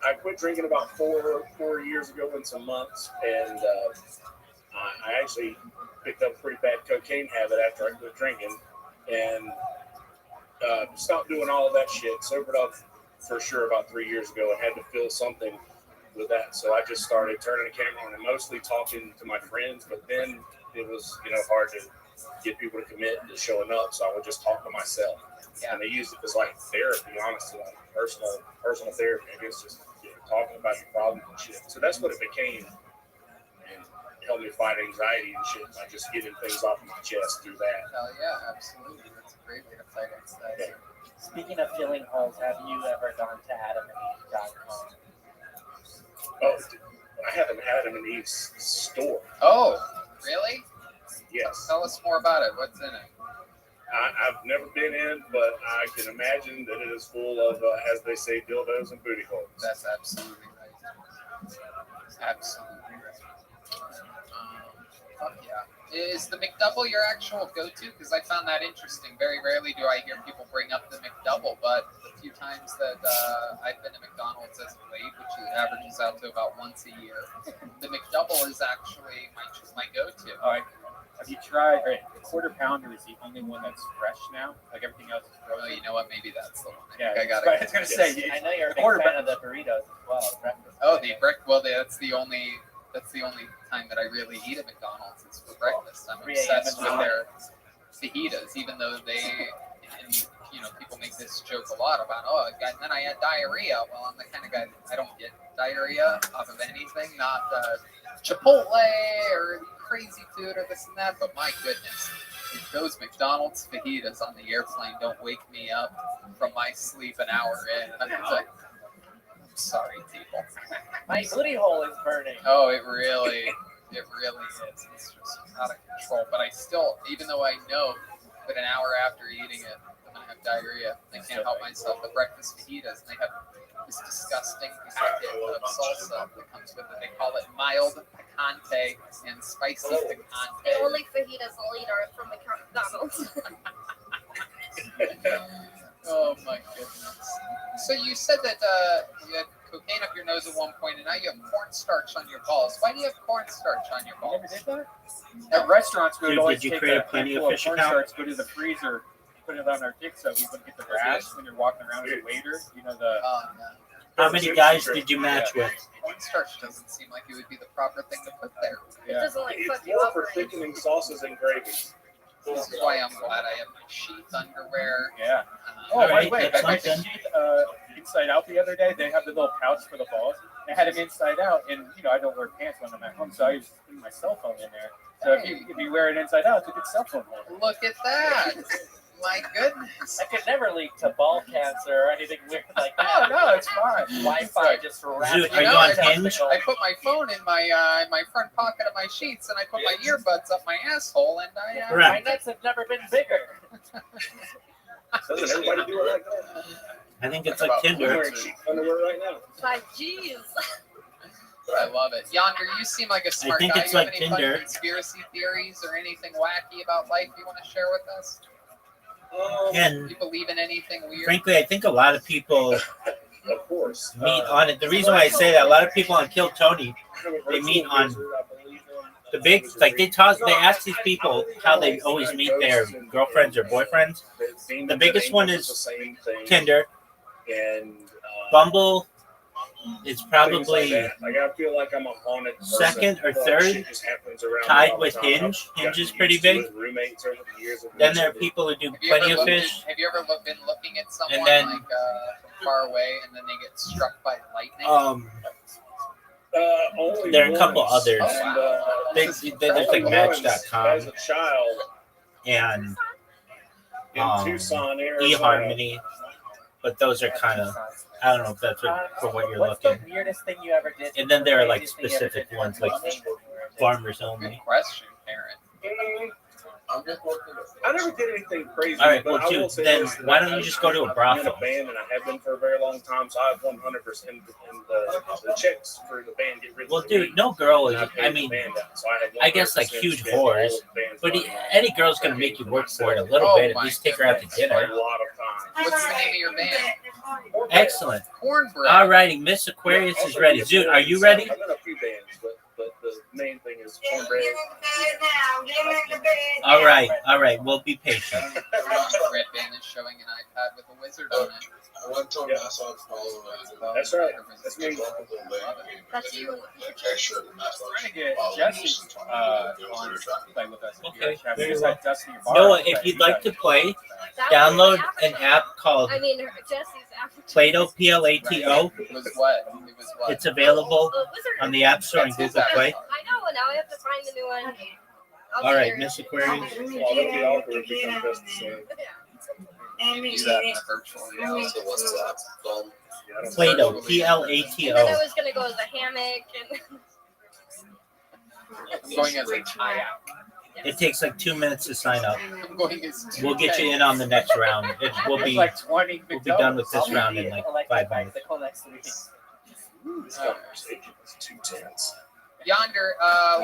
I quit drinking about four years ago in some months, and I actually picked up a pretty bad cocaine habit after I quit drinking, and stopped doing all of that shit. Sobered up for sure about 3 years ago and had to feel something with that. So I just started turning the camera on and mostly talking to my friends, but then it was, hard to get people to commit to showing up. So I would just talk to myself. Yeah. And they used it as like therapy, honestly, like personal therapy. I guess just talking about your problems and shit. So that's what it became. And it helped me fight anxiety and shit by just getting things off of my chest through that. Hell yeah, absolutely. That's a great way to fight anxiety. Speaking of filling holes, have you ever gone to AdamandEve.com? Oh, I have an Adam and Eve store. Oh, really? Yes. Tell us more about it. What's in it? I've never been in, but I can imagine that it is full of, as they say, dildos and booty holes. That's absolutely right. Absolutely right. Fuck yeah. Is the McDouble your actual go-to? Because I found that interesting. Very rarely do I hear people bring up the McDouble, but the few times that I've been to McDonald's as of late, which averages out to about once a year, the McDouble is actually my go-to. All right. Have you tried? All right, the quarter pounder is the only one that's fresh now. Like everything else is Oh, frozen. you know what? Maybe that's the one. Yeah, I got I was gonna say. I know you're a big Quarter fan of the burritos as well. Breakfast. Oh, the brick. Well, that's the only time that I really eat at McDonald's is for breakfast. I'm 3 a.m. obsessed with their fajitas, even though people make this joke a lot about, and then I had diarrhea. Well, I'm the kind of guy that I don't get diarrhea off of anything, not Chipotle or crazy food or this and that, but my goodness, if those McDonald's fajitas on the airplane don't wake me up from my sleep an hour in, I'm sorry, people. My booty hole is burning. Oh, it really is. It's just out of control. But I still, even though I know but an hour after eating it, I'm gonna have diarrhea. I can't help myself. The breakfast fajitas, and they have this disgusting packet of salsa that comes with it. They call it mild picante and spicy The picante. only fajitas I'll eat are from McDonald's. Oh my goodness. So you said that you had cocaine up your nose at one point, and now you have cornstarch on your balls. Why do you have cornstarch on your balls? At restaurants, we would Dude, always did you take create a a Plenty of handful of Fish account? cornstarch, go to the freezer, put it on our dick so we wouldn't get the rash when you're walking around as a waiter. You know the. Oh no. How many guys did you match with? Cornstarch doesn't seem like it would be the proper thing to put there. It doesn't like It's fuck you more up. for or anything. thickening sauces and gravies. This is why I'm glad I have my sheath underwear. Yeah. Oh, All by right, the way, I that's got the something. sheet inside out the other day. They have the little pouch for the balls. They had them inside out, and I don't wear pants when I'm at home, so I just put my cell phone in there. So if you wear it inside out, it's a good cell phone holder. Look at that. My goodness. I could never leak to ball cancer or anything weird like Oh that. no, it's fine. Wi-Fi just wrapped. Dude, are you on Hinge? I put my phone in my front pocket of my sheets, and I put my earbuds up my asshole, and I. Correct. My nuts have never been bigger. Doesn't everybody do it like that? I think it's About like I'm Tinder. wearing sheet underwear right now. 5Gs. I love it. Yonder, you seem like a smart think guy. it's You have like any fun Tinder. conspiracy theories or anything wacky about life you want to share with us? And You believe in anything weird? frankly, I think a lot of people Of course. meet on it. The reason why I say that, a lot of people on Kill Tony, they meet on the big, like they ask these people how they always meet their girlfriends or boyfriends. The biggest one is Tinder. And Bumble is things like probably that. Like I feel like I'm a haunted person. second or Well, third, shit just happens around me tied all the with time. Hinge. I've Hinge is gotten pretty used to big. it. Roommates over the years have Then there are mentioned it. people who do Have you Plenty ever of looked Fish. Have you ever been looking at someone then- like from far away, and then they get struck by lightning? Only There are a couple once. others. And, There's only like once Match.com as a child and in Tucson, Arizona. eHarmony, but those are kind of, I don't know if that's for what you're What's looking. the weirdest thing you ever did? And then there are like Craziest thing you ever specific did? ones, like farmers Good only. question, Karen. I never did anything crazy. All right, but well, I will dude, say then this, why don't you just go to a I'm in brothel? a band, and I have been for a very long time, so I have 100%. And the checks for the band get written. Well, to dude, me, no girl and is, pay I the mean, band out, so I have I guess like 100% huge spent all whores, of the band's but money. any girl's gonna make you work for it a little Oh bit. At my least take her out to goodness. A dinner. lot of time. What's the name of your band? Excellent. Cornbread. All righty, Miss Aquarius is ready. Zoot, are you ready? I've done a few bands, but the main thing is cornbread. All right. We'll be patient. Red band is showing an iPad with a wizard on it. That's right. That's me. That's you. Trying to get Jesse on play with us. Okay. We just had Dusty in your bar. Noah, if you'd like to play, That download was an app called I mean, Jesse's after. Plato, Plato. It was what? It was what? It's available Wizard. on the App Store and That's his Google Play. avatar. I know. Now I have to find the new one. I'll All be right, here. Miss Aquarius. Well, it'll be awkward if it comes to say. You do that in a virtual reality. Plato, And then I Plato. was gonna go as a hammock and. I'm going as a kayak. It takes like 2 minutes to sign up. I'm going as We'll get you in on the next round. We'll There's be like 20 we'll be done with this I'll round be in like electric 5 minutes. bicycle next week. This conversation is too tense. Yonder,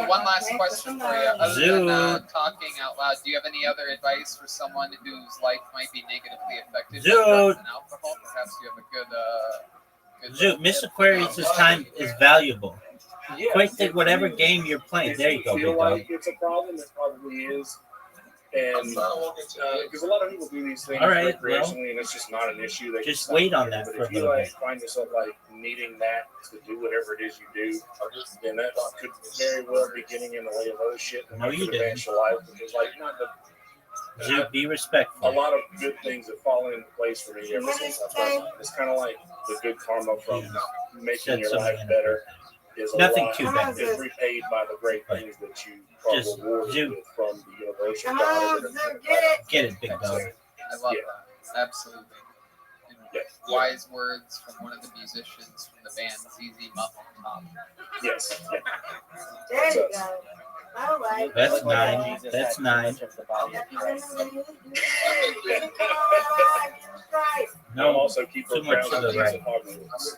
one last question for you. Other than talking out loud, do you have any other advice for someone whose life might be negatively affected by drugs and alcohol? Perhaps you have a good Zoot, Miss Aquarius' time is valuable. Quick, take whatever game you're playing. There you go, Feel big dog. like it's a problem. It probably is. And because a lot of people do these things All right, recreationally, and it's just not an issue. They Just can wait stop on that But for a if you little like bit. find yourself like needing that to do whatever it is you do, then that could very well be getting in the way of other shit that No, you could didn't. advance your life. Because like not the Zoot, be a respectful. lot of good things have fallen into place for me ever since I've done that. It's kind of like the good karma from making Said your something life better. Is a Nothing lot, too bad. is repaid by the great things that you are Just rewarded do- with from the universe. or God, Get it, big dog. I love that. Absolutely. And wise words from one of the musicians from the band ZZ Muff on Top. Yes. There you go. Oh That's 9. That's 9. I'm No, also keeper too of much Crown to the Keys right. of Hogwarts.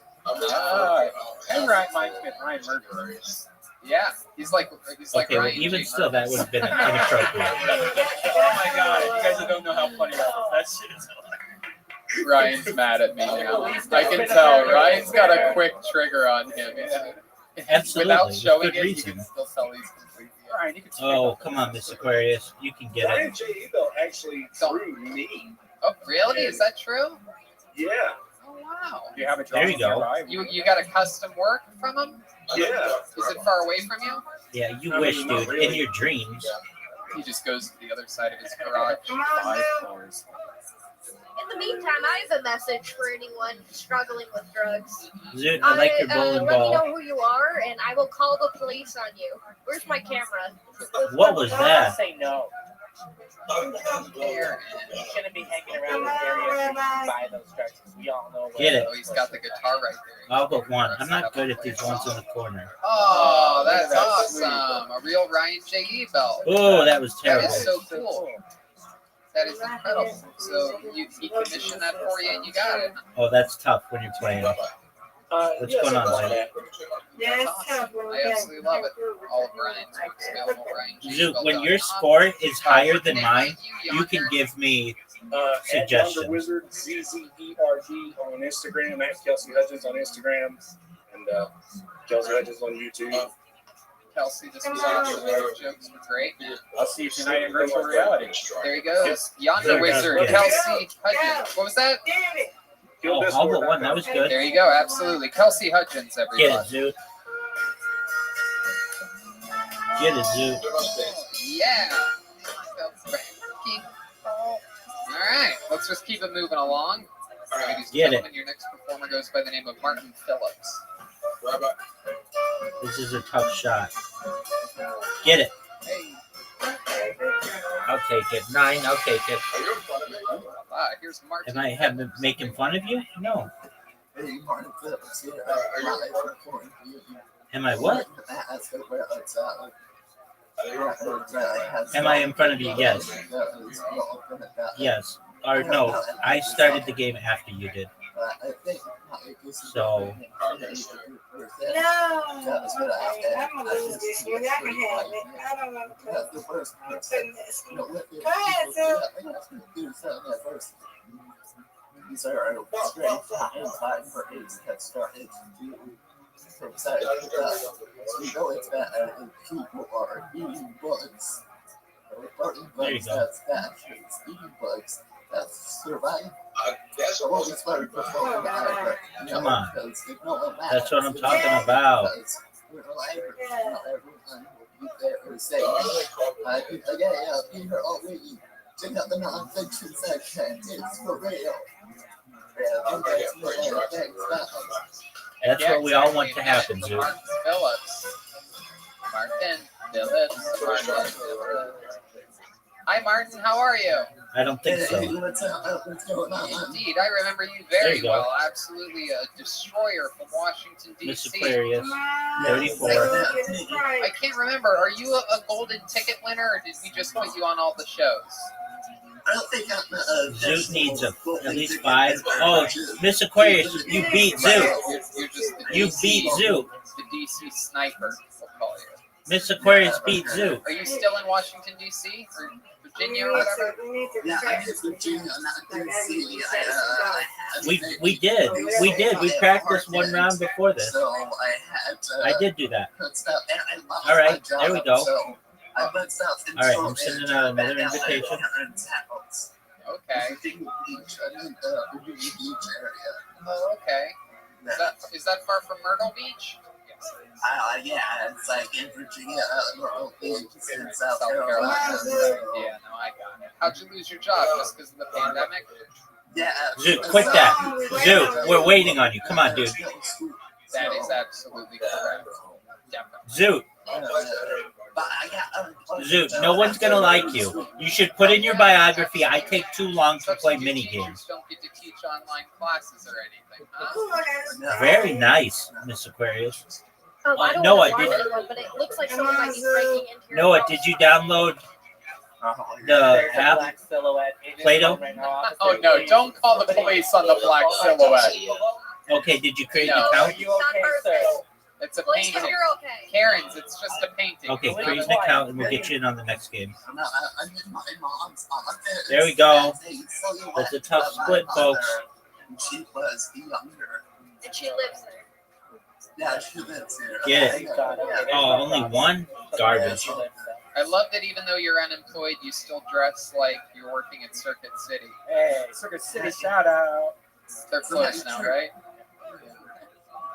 And Ryan might fit Ryan Murphy. Yeah, he's like Okay, well, Ryan even J. still, that would have been inappropriate. Oh my god, you guys don't know how funny that is. That shit is hilarious. Ryan's mad at me now. I can tell. Ryan's got a quick trigger on him. Absolutely. Without With showing good it, reason. you can still tell he's completely. Ryan, you can speak Oh, up. come on, Miss Aquarius. You can get Ryan it. J. Ebel actually drew me. Oh, really? Is that true? Yeah. Oh, wow. Do you have a There you drawing go. nearby? You got a custom work from him? Yeah. Is it far away from you? Yeah, you I wish, mean, not dude. really. In your dreams. He just goes to the other side of his garage. 5 floors. In the meantime, I have a message for anyone struggling with drugs. Zoot, I like your bowling Let me ball. know who you are, and I will call the police on you. Where's my camera? What was that? Say no. There. You shouldn't be hanging around this area if you buy those drugs. We all know where Get it. Oh, he's got the guitar right there. All but one. I'm not good at these ones in the corner. Oh, that's awesome. A real Ryan J. Ebel. Oh, that was That terrible. is so cool. That is incredible. So he commissioned that for you and you got it. Oh, that's tough when you're playing. What's going on, Zoot? That's awesome. I absolutely love it. All of Ryan's works available. Zoot, when your score is higher than mine, you can give me At suggestions. Yonder Wizard, ZZERD on Instagram, at Kelsey Hutchins on Instagram, and Kelsey Hutchins on YouTube. Kelsey, this was awesome. Your jokes were great. I'll see you tonight in virtual reality. There he goes. Yonder There Wizard, you go. Kelsey Hutchins. What was that? Kill Oh, this all one. but one. That was good. There you go. Absolutely. Kelsey Hutchins, Get everybody. it, Zoot. Get it, Zoot. Yeah. All right. Let's just keep it moving along. Ladies and Get it. gentlemen, your next performer goes by the name of Martin Phillips. Rabbi. This is a tough shot. Get it. Hey. I'll take it. 9. I'll take it. Are you in front of me? Here's Martin. Am I making fun of you? No. Hey, Martin Phillips here. Are you Live recording for you. Am I what? Am I in front of you? Yes. Yes. Or no, I started the game after you did. So, I'm gonna lose this one. I can have it. I don't know. I'm putting this one. Go ahead, Sue. These are straight time for AIDS that started from side to side. So you know it's bad and people are eating bugs. Eating There you bugs, go. that's bad. It's eating bugs. That's surviving. That's So what was better before the hour? Come on. That's what I'm talking about. We're alive. Not everyone will be there or say, yeah, be here all week. Check out the non-fiction section. It's for real. that's what we all want to happen, Zoot. Martin Phillips. Martin Phillips. Hi, Martin. How are you? I don't think so. What's going on? Indeed, I remember you There very you go. well. Absolutely a destroyer from Washington, Miss D.C. Aquarius, 34. I can't remember. Are you a golden ticket winner, or did we just put you on all the shows? I don't think I'm Zoot needs at least 5. Oh, Miss Aquarius, you beat Zoot. You're just the You DC beat Zoot. The D.C. sniper, we'll call you. Miss Aquarius beat Zoot. Are you still in Washington, D.C. or Virginia or whatever? Yeah, I'm in Virginia, not DC. We did. We practiced one round before this. So I had I did do that. All All right, there we go. So I went south and All right, I'm sending out another invitation. Okay. Virginia Beach, I'm in the Virginia Beach area. Oh, okay. Is that far from Myrtle Beach? Yeah, it's like in Virginia, Myrtle Beach, in South Carolina. Carolina. Yeah, no, I got it. How'd you lose your job? Just because of the pandemic? Yeah. Zoot, quit that. Zoot, we're waiting on you. Come on, dude. That is absolutely correct. Zoot. Zoot, no one's gonna like you. You should put in your biography, I take too long to play mini games. Don't get to teach online classes or anything, huh? Very nice, Miss Aquarius. I don't Noah, want to watch did- anyone, but it looks like someone might be breaking into your Noah, house. did you download the There's a app? black silhouette. It is Play-Doh? right now, opposite Oh no! me. Don't call the police on the black silhouette. Okay, did you create No. an Are account? you okay, sir? It's a Blake, if painting. you're okay. Karen's. It's just a painting. Okay, It's not create a- an account and we'll get you in on the next game. I'm in my mom's office. There we go. As a silhouette That's a tough of my split, mother. folks. She was younger. And she lives there. Yeah, she lives here. Get Thank God. Okay, there's Oh, no only problem. one? Garbage. She lives there. I love that even though you're unemployed, you still dress like you're working at Circuit City. Hey, Circuit City shout out. They're closed now, right?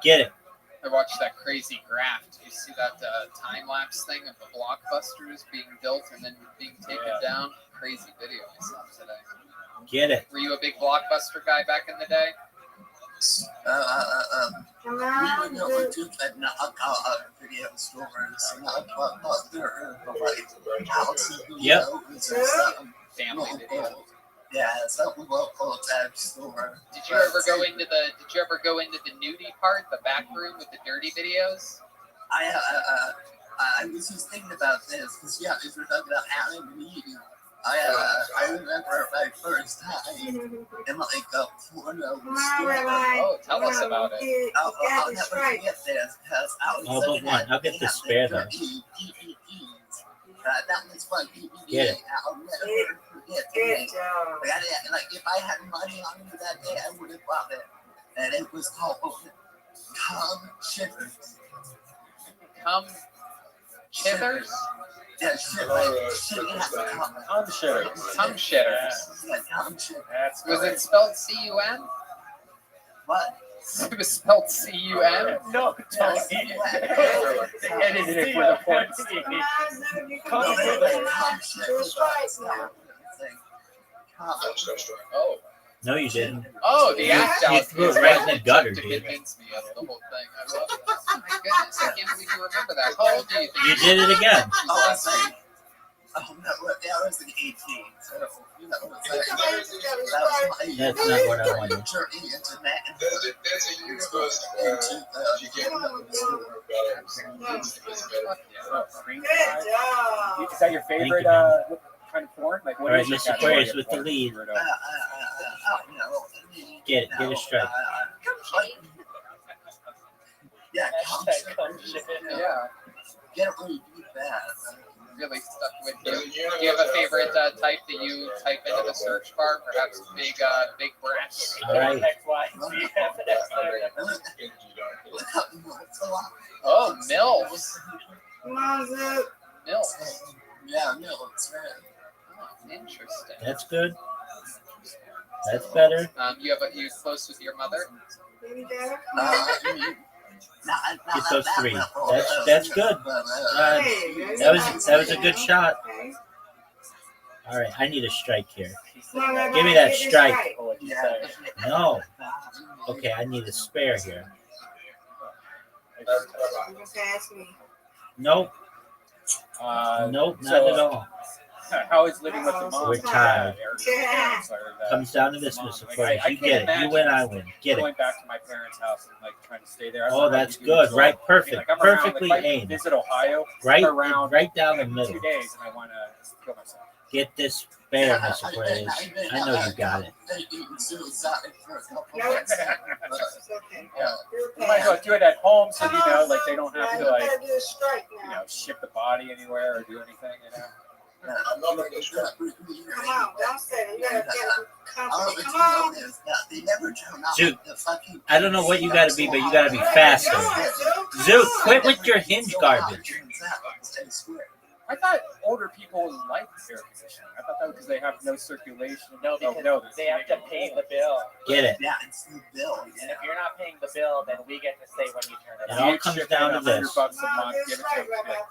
Get it. I watched that crazy graph. Did you see that time lapse thing of the blockbusters being built and then being taken down? Crazy video I saw today. Get it. Were you a big blockbuster guy back in the day? We would go to the knockout video stores, not like house Yep. videos or some Family video. local, yeah, some local type store. Did you ever go into the nudie part, the back room with the dirty videos? I was just thinking about this because yeah, if we're talking about anime, I remember my first time in like a porno store. Oh, tell us about it. I'll never forget this because I was All but looking one. at I'll get the spare though. DVDs. That was one DVD. Get it. I'll never forget it. Like if I had money on me that day, I would have bought it. And it was called Come Shivers. Come Chithers? Yeah, shit, like shit has to come. Tongue shitters. Tongue shitters. Yeah, Come Shivers. That's Was it spelled C-U-M? What? It was spelled C-U-M? No, don't. They edited it for the points. Come Shivers. Oh. No, you didn't. Oh, the act out. You threw it right in the gutter, to dude. convince me of the whole thing. I love it. Oh my goodness, I can't believe you remember that. How old do you think? You did it again. Oh, I say. Oh, no, I was like 18. So, you know, that was my That's not what I wanted. journey into that. That's a universe Into you can't Green pie. Is that your favorite what kind of porn? Like what All right, is your Mr. category Aquarius of with the porn? lead. Get it. Get a strike. Yeah, Hashtag come ship it. Yeah, get really deep bad. really stuck with you. Do you have a favorite type that you type into the search bar? Perhaps big breasts? All right. Oh, MILFs. MILFs. Yeah, no, it's right. Oh, interesting. That's good. That's better. You close with your mother? Get those three. That's good. That was a good shot. All right, I need a strike here. Give me that strike. No. Okay, I need a spare here. Nope. Nope, not at all. How is living with the mom? We're tired. Comes down to this, Mr. Aquarius. You get it. You win, I win. Get Going it. back to my parents' house and like trying to stay there. I Oh, don't know that's if you do good. as Right, well. perfect. Like, I'm around, Perfectly like, if I aimed. visit Ohio. Right, around right down the in middle. 2 days, and I want to kill myself. Get this spare, Mr. Aquarius. I know you got it. You might as well do it at home, so you know, like they don't have to like, ship the body anywhere or do anything, you know. I'm not going to Come on, don't say it. You gotta come on. Zoot, I don't know what you gotta be, but you gotta be faster. Zoot, quit with your hinge garbage. I thought older people liked air conditioning. I thought that was because they have no circulation. No, because they have to pay the bill. Get it. Yeah, it's the bill. And if you're not paying the bill, then we get to say when you turn it It on. all comes down to this. $100 a month, give it to them.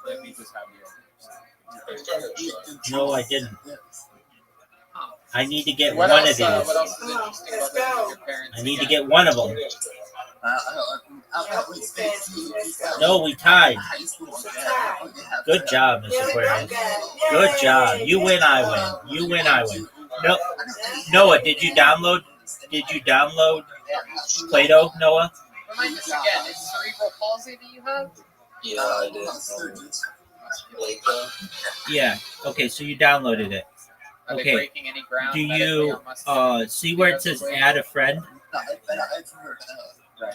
Let me just have the No, I didn't. I need to get What one else, of these. what else is interesting about living with your parents? I need to get one of them. No, No, we tied. Good job, Mr. Aquarius. Good job. You win, I win. You win, I win. No, Noah, did you download Play-Doh, Noah? Remind us again, it's cerebral palsy that you have? Yeah, I did. Yeah. Okay, so you downloaded it. Are they Okay. breaking any ground? Do medically you on Mustang? see where it says add a friend?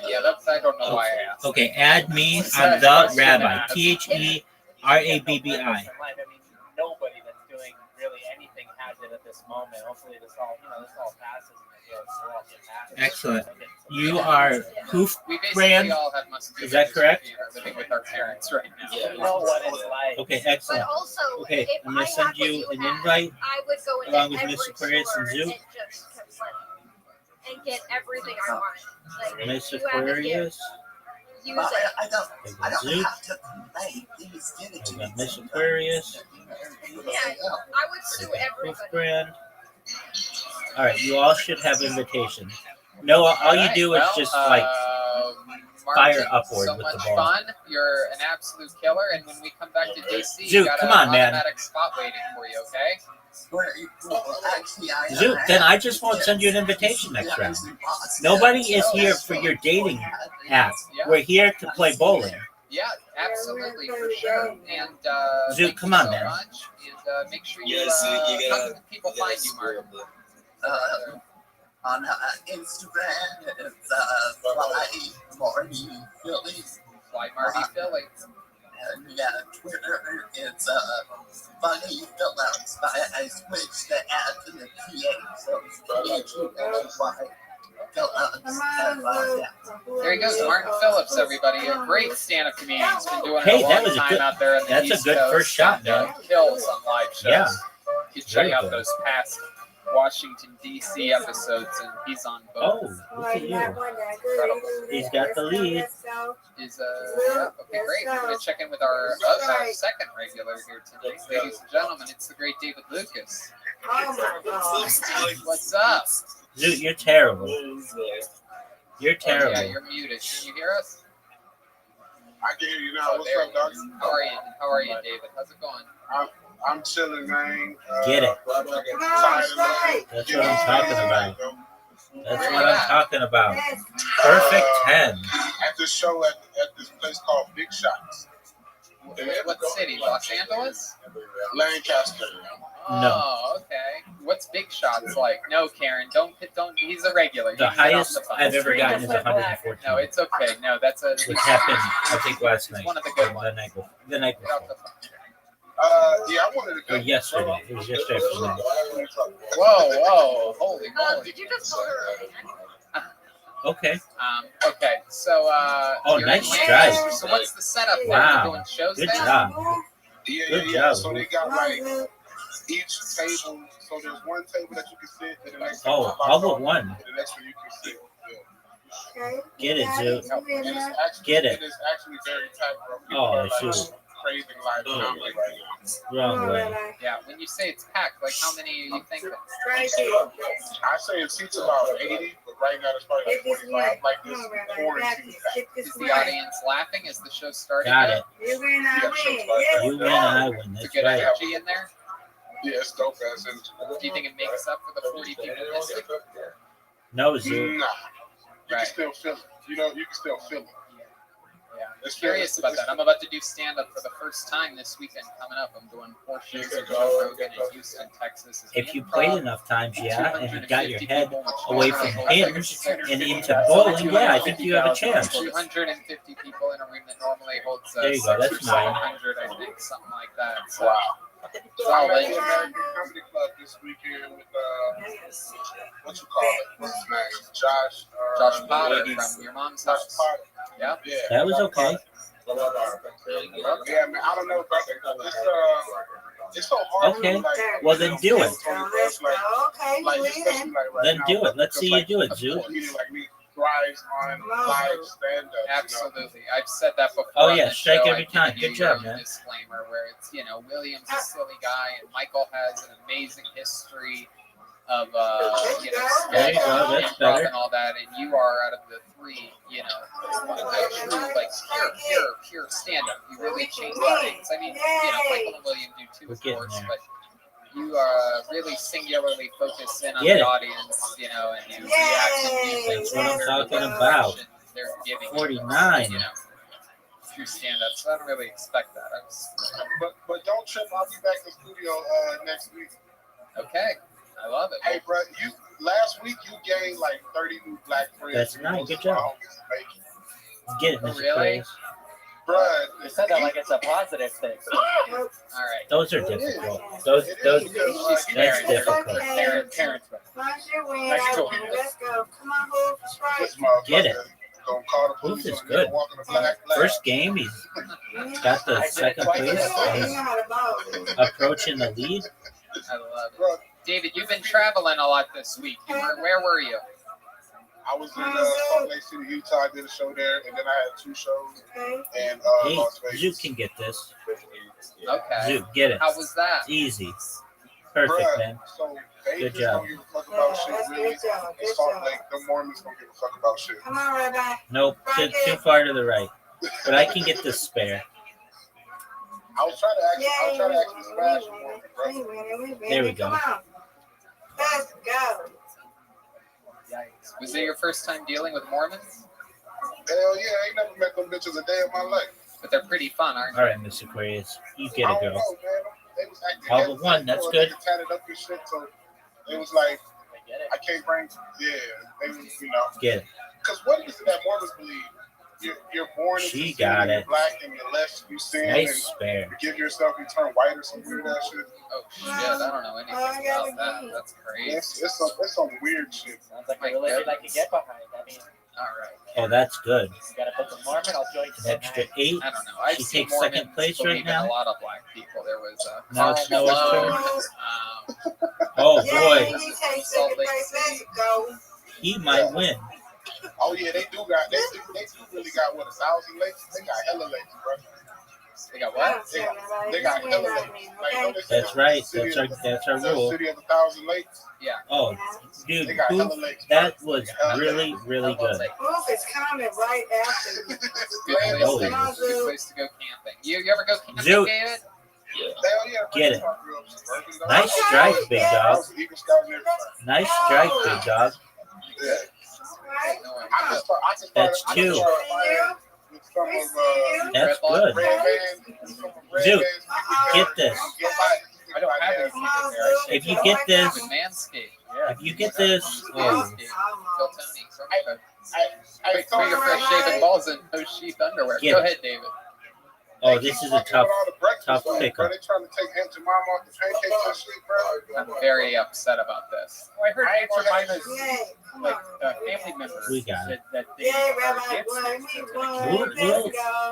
Yeah, that's, I don't know why I asked. Okay, add me. I'm the Rabbi. TheRabbi. I mean, nobody that's doing really anything has it at this moment. Hopefully, this all passes. And we'll all get past it. Excellent. You are Poof We basically Brand. all have Mustang. Is that correct? Living with our parents right now. You know what it's like. Okay, But excellent. also, Okay, if I'm gonna I send had what you an had, invite I would go into along with every Miss Aquarius store and Zoo. and just complain and get everything I want. Like, Miss you have it here. Aquarius. Use it. I got Zoo. I got Miss Aquarius. Yeah, I would sue Poof everybody. Brand. All right, you all should have invitations. No, all you do is just like fire upward so with much the ball. fun. You're an absolute killer, and when we come back to DC, Zoo, you got come an on, man. automatic spot waiting for you, okay? Zoo, then I just won't send you an invitation next round. Nobody is here for your dating app. We're here to play bowling. Yeah, absolutely, for sure. And Zoo, thank come you on, so man. much. And make sure you, Yes, you how gotta- can people find you, Mark? On Instagram, it's Fly Marty Philly. And yeah, Twitter, it's Funny Phillips. I switched the ad to the PA, so it's PHULY. There he goes, Martin Phillips, everybody. A great stand-up comedian. He's been doing it Hey, a that long was a time good- out there in the that's a East good Coast, first shot, and, man. kills on live shows. Yeah. You check Very out good. those past Washington, D.C. episodes, and he's on both. Oh, look at you. He's got the lead. He's yeah, okay, great. We're gonna check in with our second regular here tonight, ladies and gentlemen. It's the great David Lucas. What's up? Zoo, you're terrible. You're Oh, terrible. yeah, you're muted. Can you hear us? I can hear you now. Oh, What's there up, you Doc? go. How are you? How are you, David? How's it going? I'm chilling, man. Get it. Tired of That's what I'm talking about. That's Where what you I'm at? talking about. Perfect 10. At this show at this place called Big Shots. What city? Los Angeles? Lancaster. Oh, okay. What's Big Shots like? No, Karen, don't. He's a regular. The You can get highest off the phone. I've ever gotten is 114. No, it's okay. No, that's a. Which happened, I think, last night. One of the good Or ones. the night Get off before. the phone. Yeah, I wanted to Or go. yesterday. It was yesterday afternoon. Whoa, holy moly. Did you just call her a man? Okay. Okay, so Oh, you're nice in drive. Lancaster. So what's the setup there? Wow. You doing shows Good there? job. Yeah, Good yeah. job. So they got like each table. So there's one table that you can sit, and the next Oh, table all by but one. and the next one you can sit. Yeah. Get it, Zoo. And it's actually, Get it. It is actually very tight, bro. People Oh, are, like, shoot. craving live comedy right now. Wrong way. Yeah, when you say it's packed, like how many are you thinking? I say it seats about 80, but right now it's probably like 45. Like this quarantine pack. Is the audience laughing? Is the show starting? Got yet? it. Yeah, You win, I win. It's a That's good right. energy in there. Yeah, it's dope ass energy. Do you think it makes up for the 40 people missing? No, Zoo. Nah, you Right. can still feel it. You know, you can still feel it. Yeah, I'm It's curious about that. I'm about to do stand-up for the first time this weekend coming up. I'm doing 4 shows in Joe Rogan in Houston, Texas. It's If you Improv. played enough times, yeah, and you got your 250 head people, which away normally from holds him and into bowling, yeah, I think you have a chance. 250 people in a room that normally holds There you go, that's 600 or mine. 700, I think, something like that. So, Wow. so I'll I'm at let the you know. American Comedy Club this weekend with what you call it? What's his name? Josh. Josh Potter from your mom's Josh house. Potter. Yeah. Yeah. That was okay. Yeah, man. I don't know, bro. It's so hard. Okay. To, like, Well, then do it. Like, especially like right Then now, do it. Let's see you like, do it, Zoo. a comedian like me thrives on live stand-up. Absolutely. I've said that before. Oh, on yeah, the strike show. every I've given time. you Good your job, own man. Disclaimer where it's, William's a silly guy and Michael has an amazing history of, There you sketch go, and that's improv better. and all that. And you are out of the three, a true, like, pure stand-up. You really change things. I mean, Michael and William do too, We're of getting course, there. but you really singularly focus in on Get the it. audience, and you react to music. That's what I'm talking and about. They're giving 49. If 2 stand-ups, so I don't really expect that. But don't trip. I'll be back in the studio next week. Okay, I love it. Hey, bro, last week you gained like 30 new black friends. That's nice. Good job. Get it, Mr. Really? Aquarius. Bro, You said that like it's a positive thing. All right. Those are difficult. Those. That's difficult. Parents. Once you win, I win. Let's go. Come on, Hoof. That's right. Get it. Gonna call the Hoof police is on good. nigga walking the black flag. First game, he's got the second place. You He's know how to ball. approaching the lead. I love it. David, you've been traveling a lot this week. Where were you? I was in Salt Lake City, Utah. I did a show there, and then I had 2 shows in Hey, Las Vegas. Zook can get this. Okay. Zook, get it. How was that? It's easy. Perfect, Bruh, man. So Good Vegas job. don't give a fuck about shit, really. Good job. And Salt Lake, the Mormons don't give a fuck about shit. Come on, Rabbi. Nope, too far to the right. But I can get this spare. I was trying to actually smash Mormon, bro. We winning. There we go. Come on. Let's go. Yikes. Was it your first time dealing with Mormons? Hell yeah, I ain't never met them bitches a day in my life. But they're pretty fun, aren't All right, Mr. Aquarius. You get I it, don't girl. know, man. They was acting All heavy but one, that's before, good. They tatted up and shit, so it was like, I can't bring, they was, Get it. Because what is it that Mormons believe? You're born into She sin, got you're it. black, and you're less you sin, Nice and spare. you give yourself, you turn white or some weird ass shit. Oh shit, I don't know anything about that. That's crazy. It's some weird shit. Sounds like a religion I could get behind. I mean, all right. Oh, that's good. You got a book of Mormon. I'll join you. An extra 8. I don't know. I've She seen takes second Mormons place believe right in now. a lot of black people. There was Now Carl it's Noah's Malone. Oh Yeah, boy, he takes second place. Let's go. he might win. Oh yeah, they do really got what, 1,000 lakes? They got hella lakes, bro. They got what? They got hella lakes. Like, don't they say That's right. city That's our of- the rule. City of 1,000 lakes. Yeah. Oh, dude, They got who- hella lakes. that was really, really good. Wolf is coming right after you. Good place, Oh, good place to go camping. You ever go camping, Zoot. David? Hell yeah. Get it. I grew up suburban, though. Nice strike, big I dog. was an Eagle Scout and everything. Nice strike, big dog. Yeah. I just That's started 2. with some of That's good. Red Band. Some of Red Zoot, Band's- get this. I don't have any secret there. If you get this, With Manscaped. if you get this, oh, Manscaped. Phil Tony. Wait, for your fresh shaven balls and no sheath underwear. Get Go it. ahead, David. oh, this is a tough Bro, pickup. they trying to take Aunt Jemima off the pancakes and shit, bro. I'm very upset about this. Oh, I heard I ain't Aunt gonna have Jemima's Yay. Come like on. family members We got it. said that they Yay, are Rabbi. against Won. it. We So won. Woo, Let's woo. go.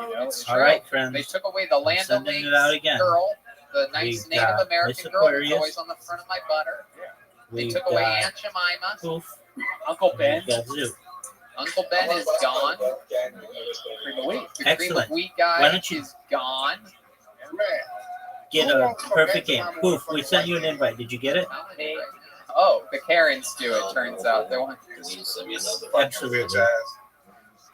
you know, it's It's All true. right, They friends. took away the Land Sending it out O'Lakes again. girl, the nice We Native got American Miss girl that's Aquarius. always on the front of my butter. They We took away got Aunt Jemima. Poof. Uncle We Ben. got Zoot. Uncle Ben is gone. Cream of wheat. The cream of Excellent. wheat guy Why don't you- is gone. Man, Get a perfect game. Poof, we sent you an invite. Did you get it? Oh, the Karens do it, turns out. They want Absolutely.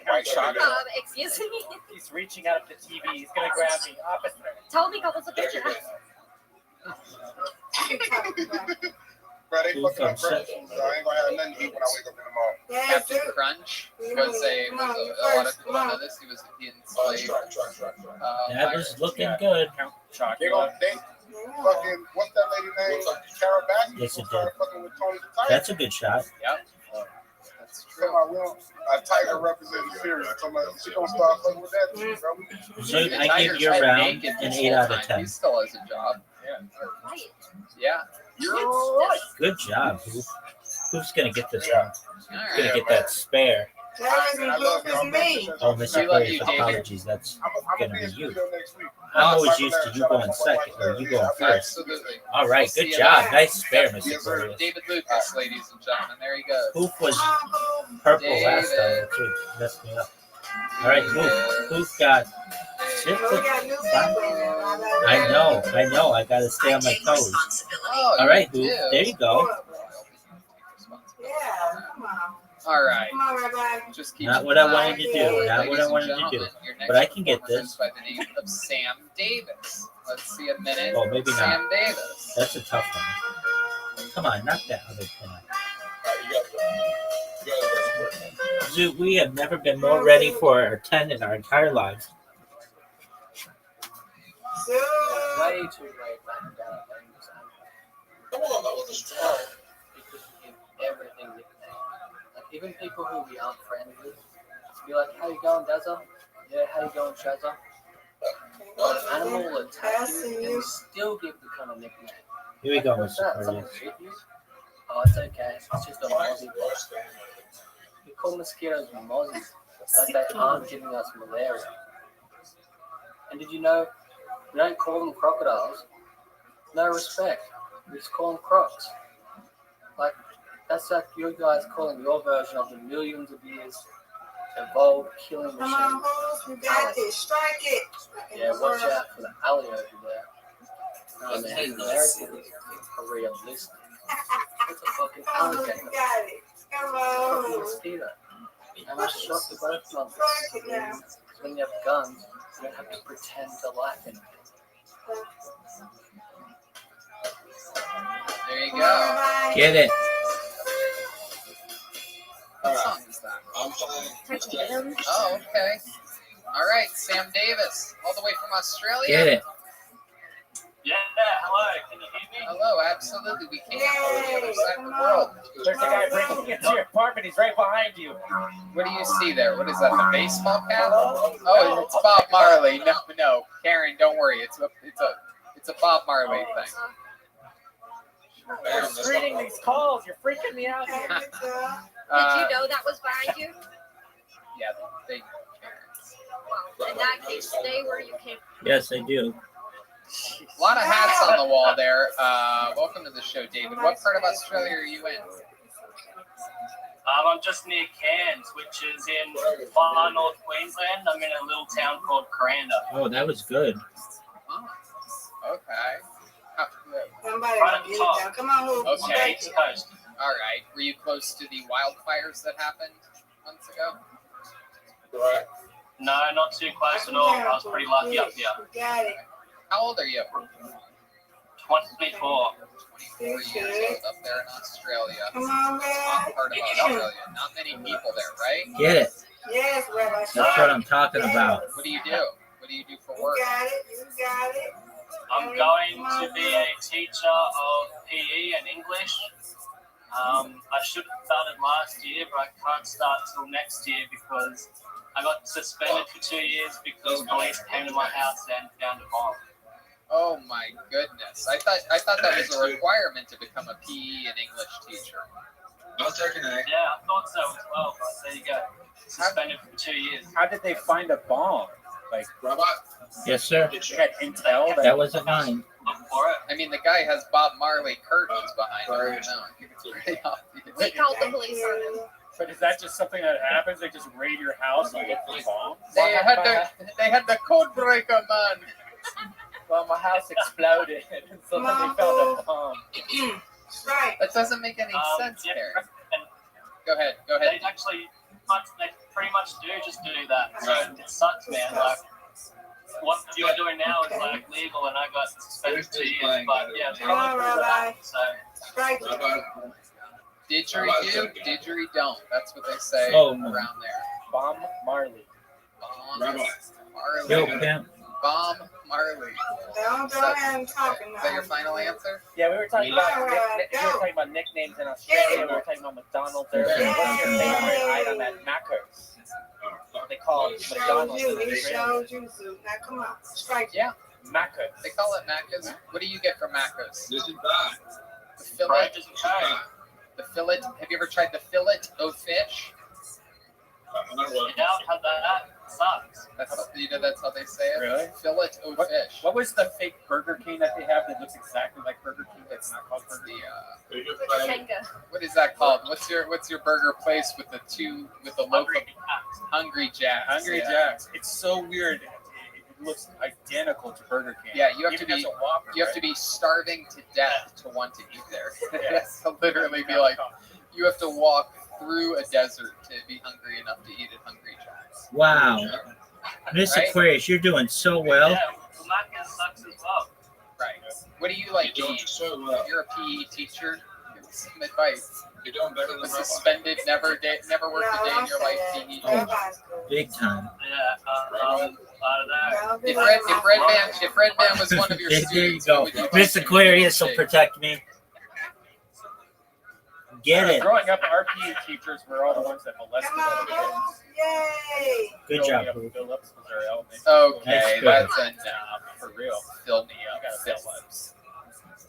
white chocolate. Excuse me. He's reaching out at the TV. He's gonna grab me. Opposite. Tell me, what's the picture? Bro, they Ooh, fucking up upset. breakfast, so I ain't gonna have nothing to eat when I wake up in the morning. Yeah, Captain Zoot. Crunch was a lot of people know this. He was the enslaved. That was looking good. They Chocolate. gonna fucking what's that lady name? Carol Baskin. Yes, it started did. fucking with Tony the Tiger. That's a good shot. Yep. That's Come true. on, we don't, a tiger representing the series. Come on, she gonna start fucking with that shit, bro. Zoot, The I give Tiger's your been round naked an this 8 whole out of time. 10. He still has a job. Right. Yeah. Good job, Poof. Poof's gonna get this Yeah. one. All Gonna right. get that spare. That isn't I love Wolf, y'all. it's me. Oh, Mr. We love Aquarius, you, David. apologies. That's I'm gonna gonna be be in you. studio next week. I'm always used to you going second or you going first. Absolutely. All right, We'll good see job. you Nice spare, Mr. Yes, sir. Aquarius. David Lucas, ladies and gentlemen. There he goes. Poof was Come on, Wolf. purple last time. David. That's what messed me up. All right, Poof. Poof got We got new people in there, Rabbi. I know. I gotta stay on my take toes. responsibility. Oh, All right, you Poof. do. There you go. Yeah, come on. All right. Come on, Rabbi. Just keep Not it what I in wanted mind, to do. Not what I ladies and wanted to do. gentlemen. Your next But I can get performer this. is by the name of Sam Davis. Let's see a minute. Oh, maybe not. Sam Davis. That's a tough one. Come on, knock that other thing. Zoot, we have never been more ready for our 10 in our entire lives. way too late laying down things. And because we give everything nicknames. Like even people who we aren't friends with, be like, how you going, Dazza? Yeah, how you going, Shazza? But an animal will attack you and you still give the kind of nickname. Here we go, What's Mr. that? Something Cornelius. hit you? Oh, it's okay. It's just a mozzie bug. We call mosquitoes mozzies. Like they aren't giving us malaria. And did you know we don't call them crocodiles? No respect. We just call them crocs. Like, that's like you guys calling your version of the millions of years evolved killing machine. Come on, Holmes, you got this. Strike it. Yeah, watch out for the alley over there. Oh man, American is realistic. It's a fucking Oh, alligator. you got it. Come Fucking on. mosquito. And I shot the both of them. Strike it now. When you have guns, you don't have to pretend to like anything. There you go. Get it. What song is that? Oh, okay. All right, Sam Davis, all the way from Australia. Get it. Yeah, hello. Can you hear me? Hello, absolutely. We can on the other side of the world. There's a guy breaking into your apartment. He's right behind you. What do you see there? What is that? The baseball cap? Oh, it's Bob Marley. No, Karen, don't worry. It's a Bob Marley thing. You're screening these calls. You're freaking me out here. Did you know that was behind you? Yeah, they. Well, in that case, stay where you came. Yes, I do. A lot of hats on the wall there. Welcome to the show, David. What part of Australia are you in? I'm just near Cairns, which is in far north Queensland. I'm in a little town called Coranda. Oh, that was good. Oh, okay. Somebody Right get it down. Come on, Holmes. Okay. East Coast. All right. Were you close to the wildfires that happened months ago? Right. No, not too close at all. I was pretty lucky up here. You got it. How old are you? 24. 24 years old up there in Australia. Come on, Top man. part of Australia. Not many people there, right? Get it. Yes, Rabbi. That's what I'm talking about. What do you do? What do you do for You work? got it. You got it. I'm going to be a teacher of PE and English. I should have started last year, but I can't start till next year because I got suspended for 2 years because police came to my house and found a bomb. Oh my goodness! I thought that was a requirement to become a PE and English teacher. No taking it. Yeah, I thought so as well, but there you go. Suspended for 2 years. How did they find a bomb? Like, Robot? Yes, sir. they had intel That wasn't mine. Look for it. I mean, the guy has Bob Marley curtains behind him. I think it's pretty obvious. We called the police on him. But is that just something that happens? They just raid your house and look for bombs? They had the code breaker, man. Well, my house exploded, and so then they found a bomb. Right. That doesn't make any sense, Yeah, Harry. and Go ahead. they actually, they pretty much do just do that. So it sucks, man. Like, what you're doing now is like legal, and I got suspended for 2 years. But yeah, it's probably through that. So Right. Didgeridoo, didgeridoo. That's what they say Oh, no. around there. Bomb Marley. Bomb Rabbi. Yo, Marley. pimp. Bomb Marley. Don't go ahead and talk Is that your now. final answer? Yeah, we were talking about All right, we were go. talking about nicknames in Australia. We were talking about McDonald's earlier. Yeah. What's your favorite item at Macca's? They call it He showed McDonald's you. in He Australia. showed you. So now come on. Strike. Yeah. Macca's. They call it Macca's. What do you get from Macca's? This is bad. The fillet. right doesn't pay. The fillet. Have you ever tried the fillet o' fish? Another one. Yeah, I've had that. Sucks. That's that's how they say it. Really? Fillet o' What, fish. what was the fake Burger King that they have that looks exactly like Burger King? That's not called Burger King. Tenga. What is that called? What's your burger place with the loaf Hungry of Jacks. Hungry Jacks? Hungry Yeah. Jacks. It's so weird. It looks identical to Burger King. Yeah, you have to Even be as a Whopper, you have to right? be starving to death to want to eat there. Yeah. It has to literally be like you have to walk through a desert to be hungry enough to eat at Hungry Jacks. Wow. Miss Right? Aquarius, you're doing so well. Yeah, well, Macca's sucks as well. Right. What do you like to You're doing eat? so well. You're a PE teacher. Give me some advice. You're doing better than Was Rabbi. suspended, never worked a day in your life. PE. Oh, big time. Yeah, I don't know. If Red Band was one of your There you students, go. what would you Miss think Aquarius will he would protect me. Get it. Growing up, our PE teachers were all the ones that molested other kids. Yay! Good Growing job, up Boo. in Phillips, Missouri Elementary take? School. Okay, That's that's enough. For real. Fill me You up. gotta Phillips.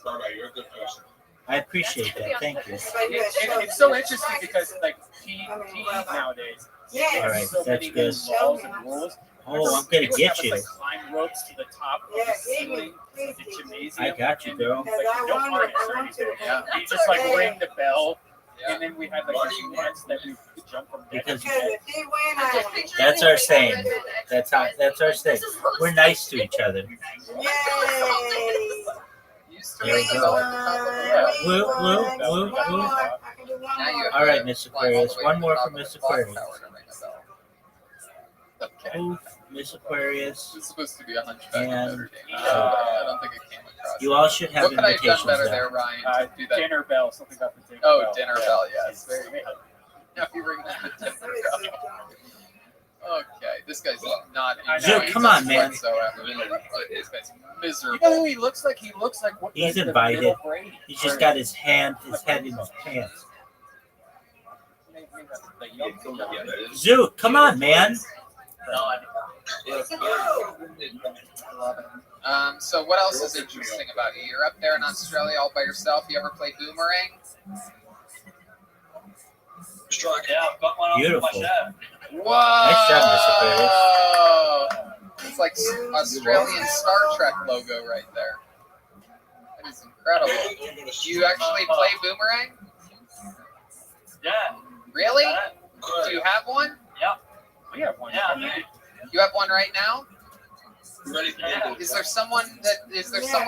All right, you're a good person. I appreciate that. Thank you. It's so interesting because like PE nowadays, Yeah. All right, so that's many good. laws and rules. Oh, I'm gonna They would get have us, you. like, climb ropes to the top of the ceiling of the gymnasium. I got you, girl. Like, no harness or anything. You just like ring the bell, and then we had like these nets that we could jump from deck to Because deck. that's our saying. That's our saying. We're nice to each other. Yay! There you go. Woo, woo, woo, woo. All right, Miss Aquarius. One more for Miss Aquarius. Okay. Oof, Miss Aquarius. It's supposed to be a hunchback And, of Notre Dame. I don't think it came across. You all should have What could I have done invitations better there. there, Ryan? To do that? Dinner bell, something about the dinner Oh, bell. dinner bell, yes. There you go. Now you ring the dinner bell. Okay, this guy's not Dude, come on, man. whatsoever. This guy's miserable. You know who he looks like? He looks like what? He's like the invited. middle Brady. He's just got his head in his pants. Zoot, come on, man. So what else is interesting about you? You're up there in Australia all by yourself. You ever play boomerang? Yeah, I've got one on Beautiful. my shirt. Whoa! Nice job, Mr. Aquarius. It's like Australian Star Trek logo right there. That is incredible. Do you actually play boomerang? Yeah. Really? Do you have one? Yep. We have one. Yeah, I do. You have one right now? Yeah. Is there someone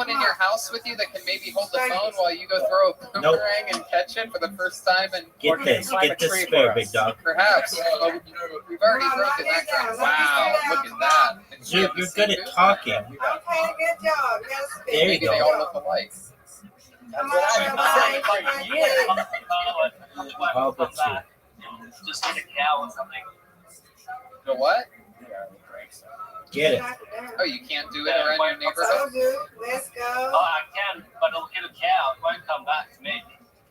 in your house with you that can maybe hold the phone while you go throw a boomerang and catch it for the first time? And Get this spare, big dog. perhaps we've already broken that ground. Wow, look at that. Zoot, you're good at talking. Okay, good job. There you Maybe they all go. look alike. All but two. Just get a cow or something. The what? Get it. Oh, you can't do it around your neighborhood? Let's go. Oh, I can, but it'll hit a cow. It won't come back to me.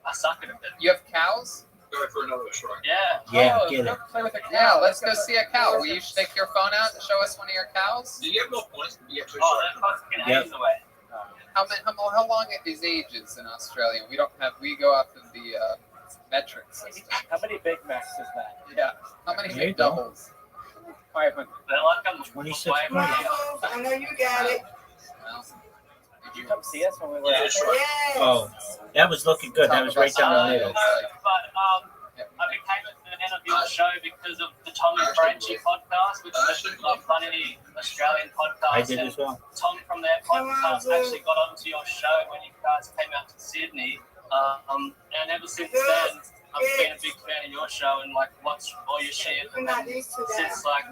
I suck at it. You have cows? Go for another shrine. Yeah. Yeah, Oh, get go it. play with a cow. Yeah, let's go see a cow. Will you take your phone out and show us one of your cows? Do you have no points? You have to Oh, that fucking Yep. hangs away. How long is ages in Australia? We go off of the metric system. How many Big Macs is that? Yeah. How many There you go. McDoubles? 500. They're like I'm 26 way points. I know you got it. Well, Did you come see us when we were out there? Yes. Oh, that was looking good. That was right down the middle. But I became a fan of your show because of the Tom and Frenchie podcast, which is a funny Australian podcast. I did as well. Tom from their podcast actually got onto your show when you guys came out to Sydney. And ever since then, I've been a big fan of your show and like watched all your shit. We're not used to that. Since like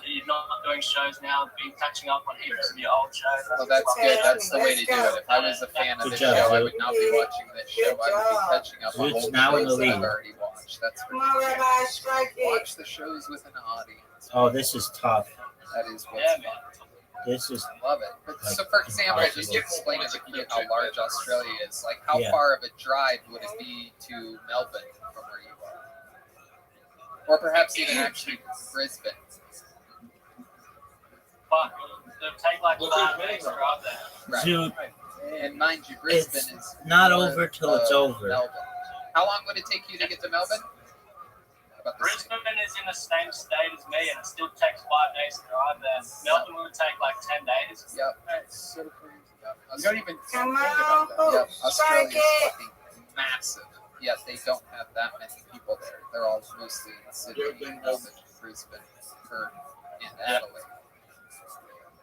you're not doing shows now, I've been catching up on heaps of your old shows. well, that's good. That's the way to do it. If I was a fan of Good this job, show, I Zoot. would not be watching this show. I would be catching up on Zoot's old now in the shows that I've lead. already watched. That's Come on, Rabbi, strike it. watch the shows with an audience. Oh, this is tough. That is what's Yeah, man. This is I love it. But, so, for example, just to explain to the kid how large Australia is, like how Yeah. far of a drive would it be to Melbourne from where you are? Or perhaps even actually Brisbane. Fuck, it'll take like 5 minutes to drive there. Right. Zoot. And mind you, Brisbane It's is not north over till it's of over. Melbourne. How long would it take you to get to Melbourne? About the same. Brisbane is in the same state as me, and it still takes 5 days to drive there. Melbourne would take like 10 days. Yep. That's so crazy. Yep. You don't even Come think on, about that. Yep. folks, strike Australia's it. fucking massive. Yet they don't have that many people there. They're all mostly in Sydney, Melbourne, Brisbane, Perth, and Adelaide.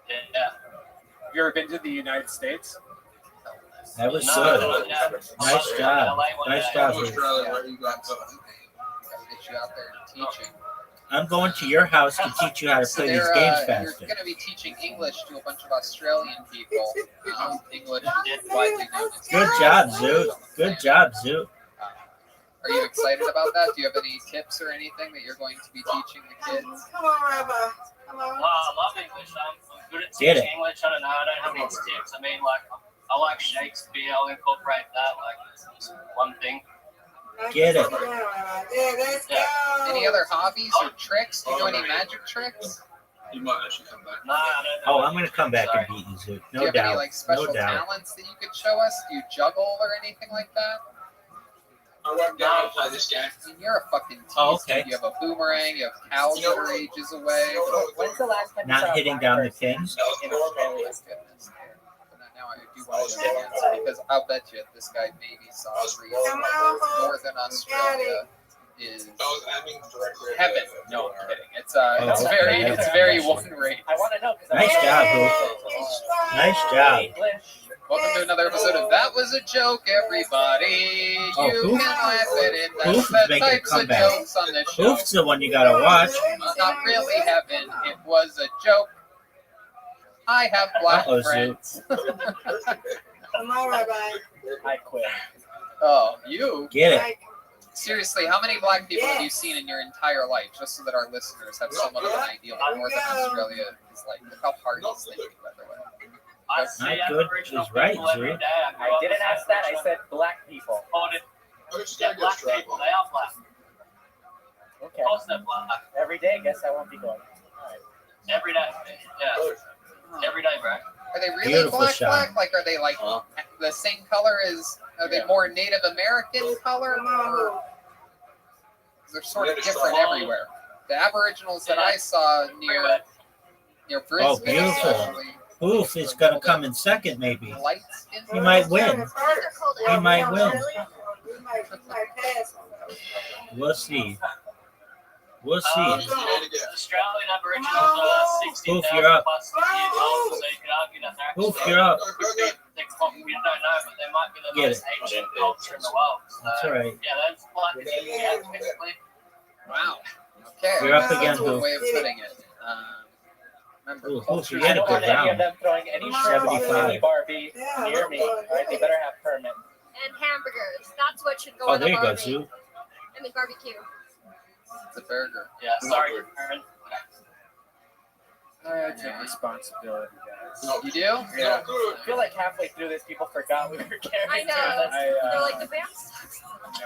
Yeah. Have you ever been to the United States? That was No, good. yeah. Nice job. Nice job. Zoot. Australia, where you got to. Gotta get you out there and teaching. I'm going to your house to teach you how to So play these games you're faster. going to be teaching English to a bunch of Australian people. English is widely known as Good job, Zoot. Good job, Zoot. Are you excited about that? Do you have any tips or anything that you're going to be teaching the kids? Come on, Rabbi. Come on. I love English. I'm good at Get teaching it. English. I don't know. I don't have any tips. I mean, like, I like Shakespeare. I'll incorporate that. Like, it's one thing. Get it. Yeah, let's go. Any other hobbies or tricks? Do you know any magic tricks? You might actually come back. No, I don't know. Oh, I'm gonna come back and beat you, Zoot. Do you No have any doubt. like special No doubt. talents that you could show us? Do you juggle or anything like that? I went down to play this game. I mean, you're a fucking tease. Oh, okay. Dude. You have a boomerang. You have cows that are ages away. When's the last time you Not saw a hitting black down the person pins. in Australia? Goodness. But now I do want to know the answer because I'll bet you this guy maybe saw three. Northern Australia is heaven. No, I'm kidding. It's okay. it's very one rate. I want to know because Nice job, Hoop. Nice job. Welcome to another episode of That Was a Joke, everybody. Oh, You Hoof? can laugh at it. Hoof is That's the making a types of comeback. jokes on this show. Hoof's the one you gotta watch. Not really heaven. It was a joke. I have black Uh-oh, friends. Come on, Rabbi. I quit. Oh, you? Get it. Seriously, how many black people have you seen in your entire life? Just so that our listeners have somewhat of an idea of what Northern Australia is like. Look how hard he's thinking, by the way. I Not see good. Aboriginal He's right, people every Zoot. day. I didn't ask that. I said black people. Yeah, black people. They are black. Okay. Of course they're black. Every day, guess I won't be going. Every day. Yeah. Every day, bro. Are they really Beautiful black, shot. black? Like, are they like the same color as? Are they more Native American color? They're sort of different everywhere. The Aboriginals that I saw near Brisbane, Oh, beautiful. especially, Hoof is gonna come in second, maybe. light skin. He might win. He might win. We might pass on those. We'll see. We'll see. Australian Aboriginals are 60,000 Hoof, you're up. plus years old, so you could argue that they're Hoof, actually you're up. we don't know, but they might be the Get most it. ancient culture in the world. So, That's all right. Yeah, that's black as you can get, basically. Wow. Okay. You're up That's again, a good Hoof. way of putting it. Remember, Ooh, Hoof, culture. you I had a don't good want any of round. them throwing any shrimp or 75. any Barbie near me. All right, they better have permit. And hamburgers. That's what should go Oh, in there the you go, Barbie. Zoo. I mean barbecue. It's a burger. Yeah, sorry, Aaron. I take responsibility, guys. You do? Yeah. I feel like halfway through this, people forgot we were I carrying. know. They're like the band.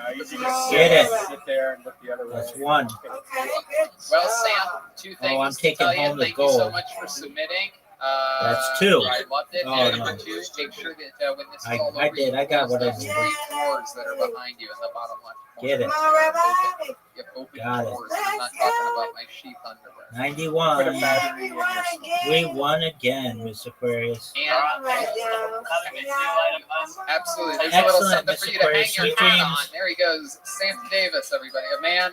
I usually just Get it. sit there and look the other way. That's one. Okay, good. Well, Sam, two things Oh, I'm to taking tell you. home the Thank you so gold. much for submitting. That's two. I loved it. Oh, and no. number two, make sure that when this is I all over, did. I got what I those needed. three doors that are behind you in the bottom left corner. Get it. Come on, Rabbi. You have open Got it. doors. I'm not talking about my sheath underwear. 91. Put a battery in your We won again, Miss Aquarius. And Right down. absolutely, there's a little Excellent, something for Mr. you to hang Aquarius. your Sweet hat on. dreams. There he goes, Sam Davis, everybody, a man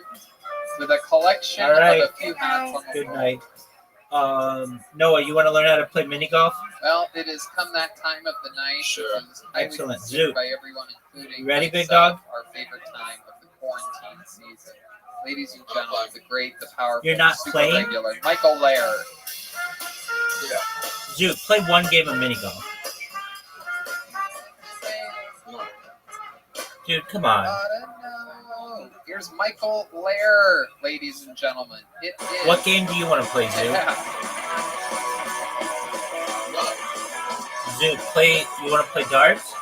with a collection All right. of a few hats on the Good wall. night. Noah, you want to learn how to play mini golf? Well, it has come that time of the night. Sure. Which is highly Excellent. considered Zoot. by everyone, including You ready, big myself, dog? our favorite time of the quarantine season. Ladies and gentlemen, the great, the powerful, You're not super playing? regular, Michael Lair. Zoot, play one game of mini golf. Dude, come on. Here's Michael Lair, ladies and gentlemen. It is. What game do you want to play, Zoot? Yeah. Zoot, play. You want to play darts?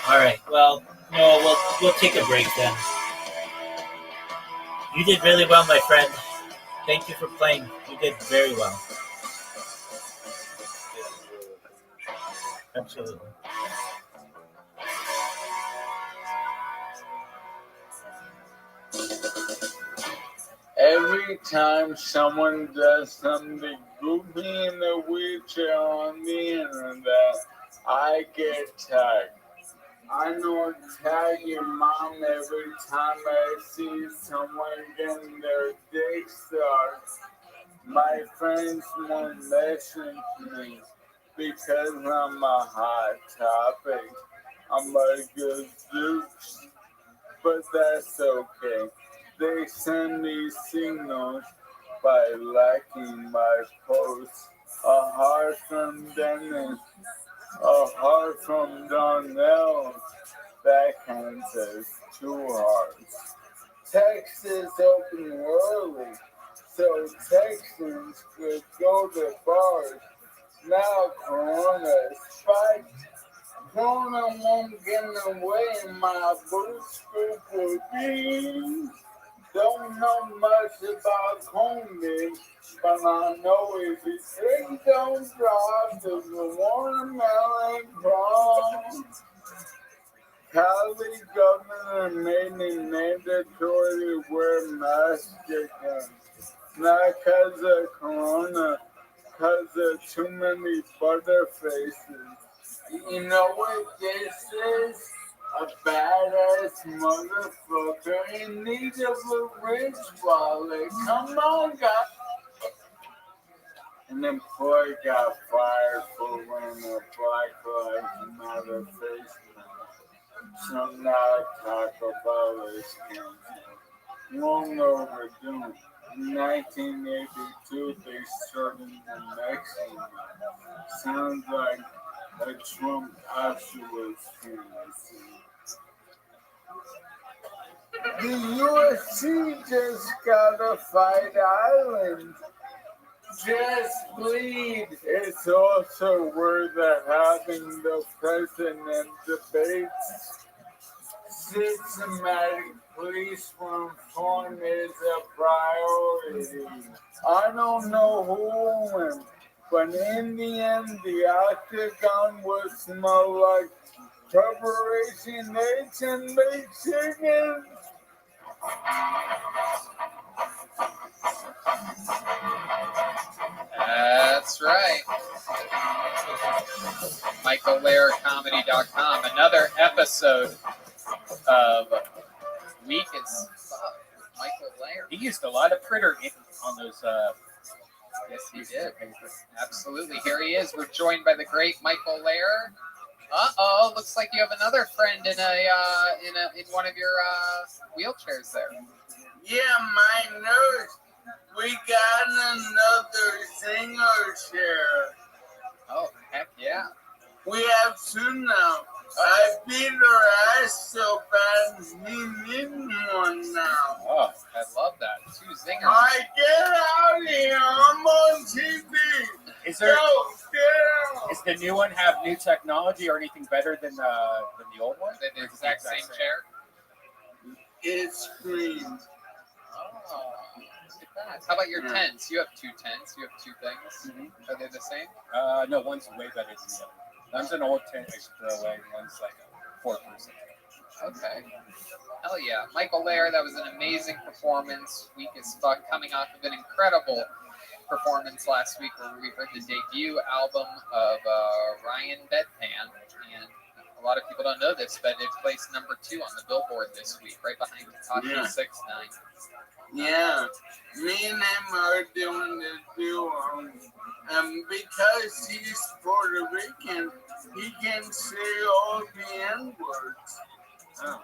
All right. Well, no, we'll take a break then. You did really well, my friend. Thank you for playing. You did very well. Absolutely. Every time someone does something goofy in the wheelchair on the internet, I get tagged. I know tag your mom every time I see someone getting their dick sucked. My friends won't listen to me because I'm a hot topic. I'm a good dukes, but that's okay. They send me signals by liking my posts a heart from Dennis, a heart from Donnell. That counts as 2 hearts. Text is open early, so Texans could go to bars. Now Corona spiked. Corona won't get away in my boots for beans. Don't know much about COVID, but I know if you drink, don't drive, there's a watermelon problem. Cali governor made it mandatory to wear masks again. Not because of Corona, because of too many butterfaces. You know what this is? A badass motherfucker in need of a rich wallet. Come on, guys. An employee got fired for wearing a Black Lives Matter face mask. So now talk about this cancer. Long overdue. In 1982, they started the Mexican. Sounds like a Trump Auschwitz fantasy. The UFC just got a fight island. Just bleed. It's also where they're having the president debates. Systematic police reform is a priority. I don't know who will win, but in the end, the octagon will smell like preparation eggs and baked chicken. That's right. MichaelLairComedy.com. Another episode of Week is Michael Lair. He used a lot of printer ink on those. Yes, he did. Absolutely. Here he is. We're joined by the great Michael Lair. Uh-oh, looks like you have another friend in in one of your wheelchairs there. Yeah, my nose. We got another singer chair. Oh, heck yeah. We have 2 now. I beat her ass so bad, he needs one now. Oh, I love that. 2 zingers. I get out of here. I'm on TV. Is there? Go, get out. Is the new one have new technology or anything better than the old one? The exact same chair? It's green. Oh, look at that. How about your tents? You have 2 tents. You have 2 things. Mm-hmm. Are they the same? No, one's way better than the other. One's an old tent I should throw away. One's like a 4-person. Okay. Hell yeah. Michael Lair, that was an amazing performance. Weak as fuck. Coming off of an incredible performance last week where we heard the debut album of Ryan Bedpan. And a lot of people don't know this, but it placed number 2 on the Billboard this week, right behind Takashi 6ix9ine. Yeah, me and him are doing the duo. Because he's Puerto Rican, he can say all the N-words. Oh.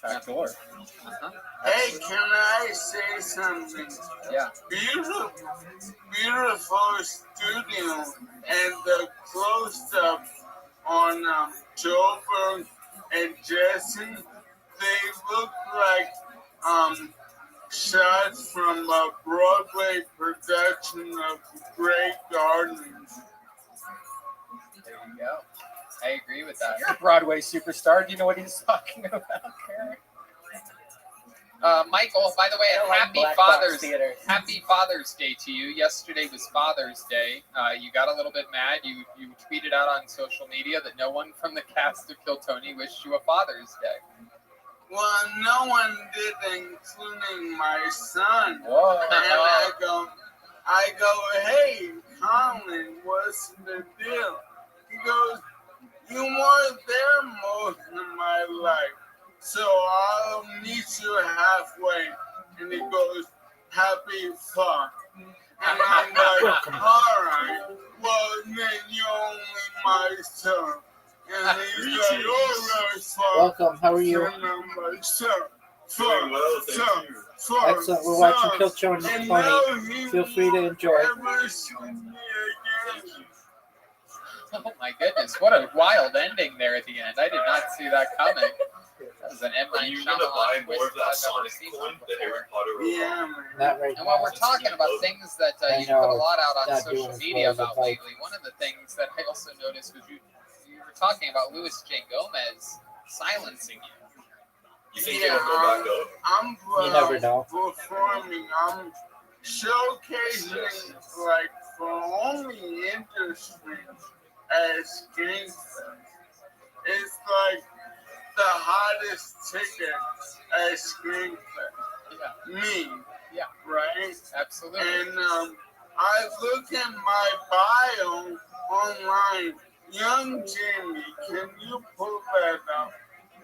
Backdoor. Hey, can I say something? Yeah. Beautiful studio, and the close-up on Joburg and Jesse, they look like shots from a Broadway production of Grey Gardens. There you go. I agree with that. You're a Broadway superstar. Do you know what he's talking about, Karen? Michael, by the way, happy Father's Day to you. Yesterday was Father's Day. You got a little bit mad. You tweeted out on social media that no one from the cast of Kill Tony wished you a Father's Day. Well, no one did, including my son. Whoa. And I go, hey, Colin, what's the deal? He goes, you weren't there most of my life, so I'll meet you halfway. And he goes, happy fuck. And I'm like, all right, well, then you're only my son. And he's like, all right, fuck. Welcome, how are you? And I'm like, son. Excellent, we're watching Kill Tony. Feel free to enjoy. Oh my goodness, what a wild ending there at the end. I did not see that coming. That was an M. Night Shyamalan twist I've ever seen one before. Yeah, Not right And while now. we're talking about things that I you know, put a lot out on not social doing as media well as about I'd like. lately, one of the things that I also noticed was you were talking about Louis J. Gomez silencing you. You think he'll go back up? I'm You never know. performing. I'm showcasing like for only industry as gangster. It's like the hottest ticket as gangster. Yeah. Me. Yeah. Right? Absolutely. And I look at my bio online. Young Jamie, can you pull that up?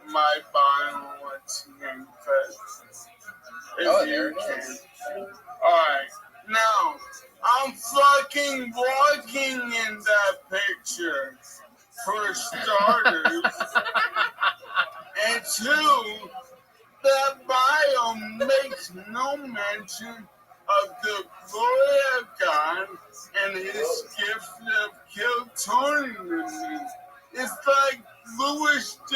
My bio once again, first. Oh, there it is. Alright. Now, I'm fucking walking in that picture, for starters. And two, that bio makes no mention of the glory of God and his gift of kill Tony to me. It's like Louis J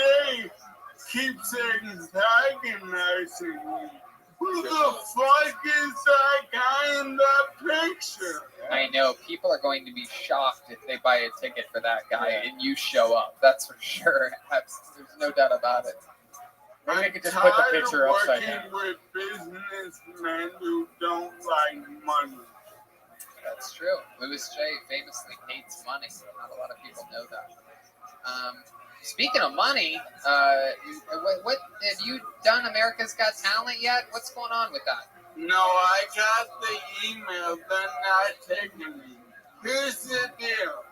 keeps antagonizing me. Who the fuck is that guy in that picture? I know people are going to be shocked if they buy a ticket for that guy and you show up. That's for sure. There's no doubt about it. Maybe we could just put the picture upside down. I'm tired of working with businessmen who don't like money. That's true. Louis J. famously hates money. Not a lot of people know that. Speaking of money, what have you done America's Got Talent yet? What's going on with that? No, I got the email. They're not taking me. Here's the deal.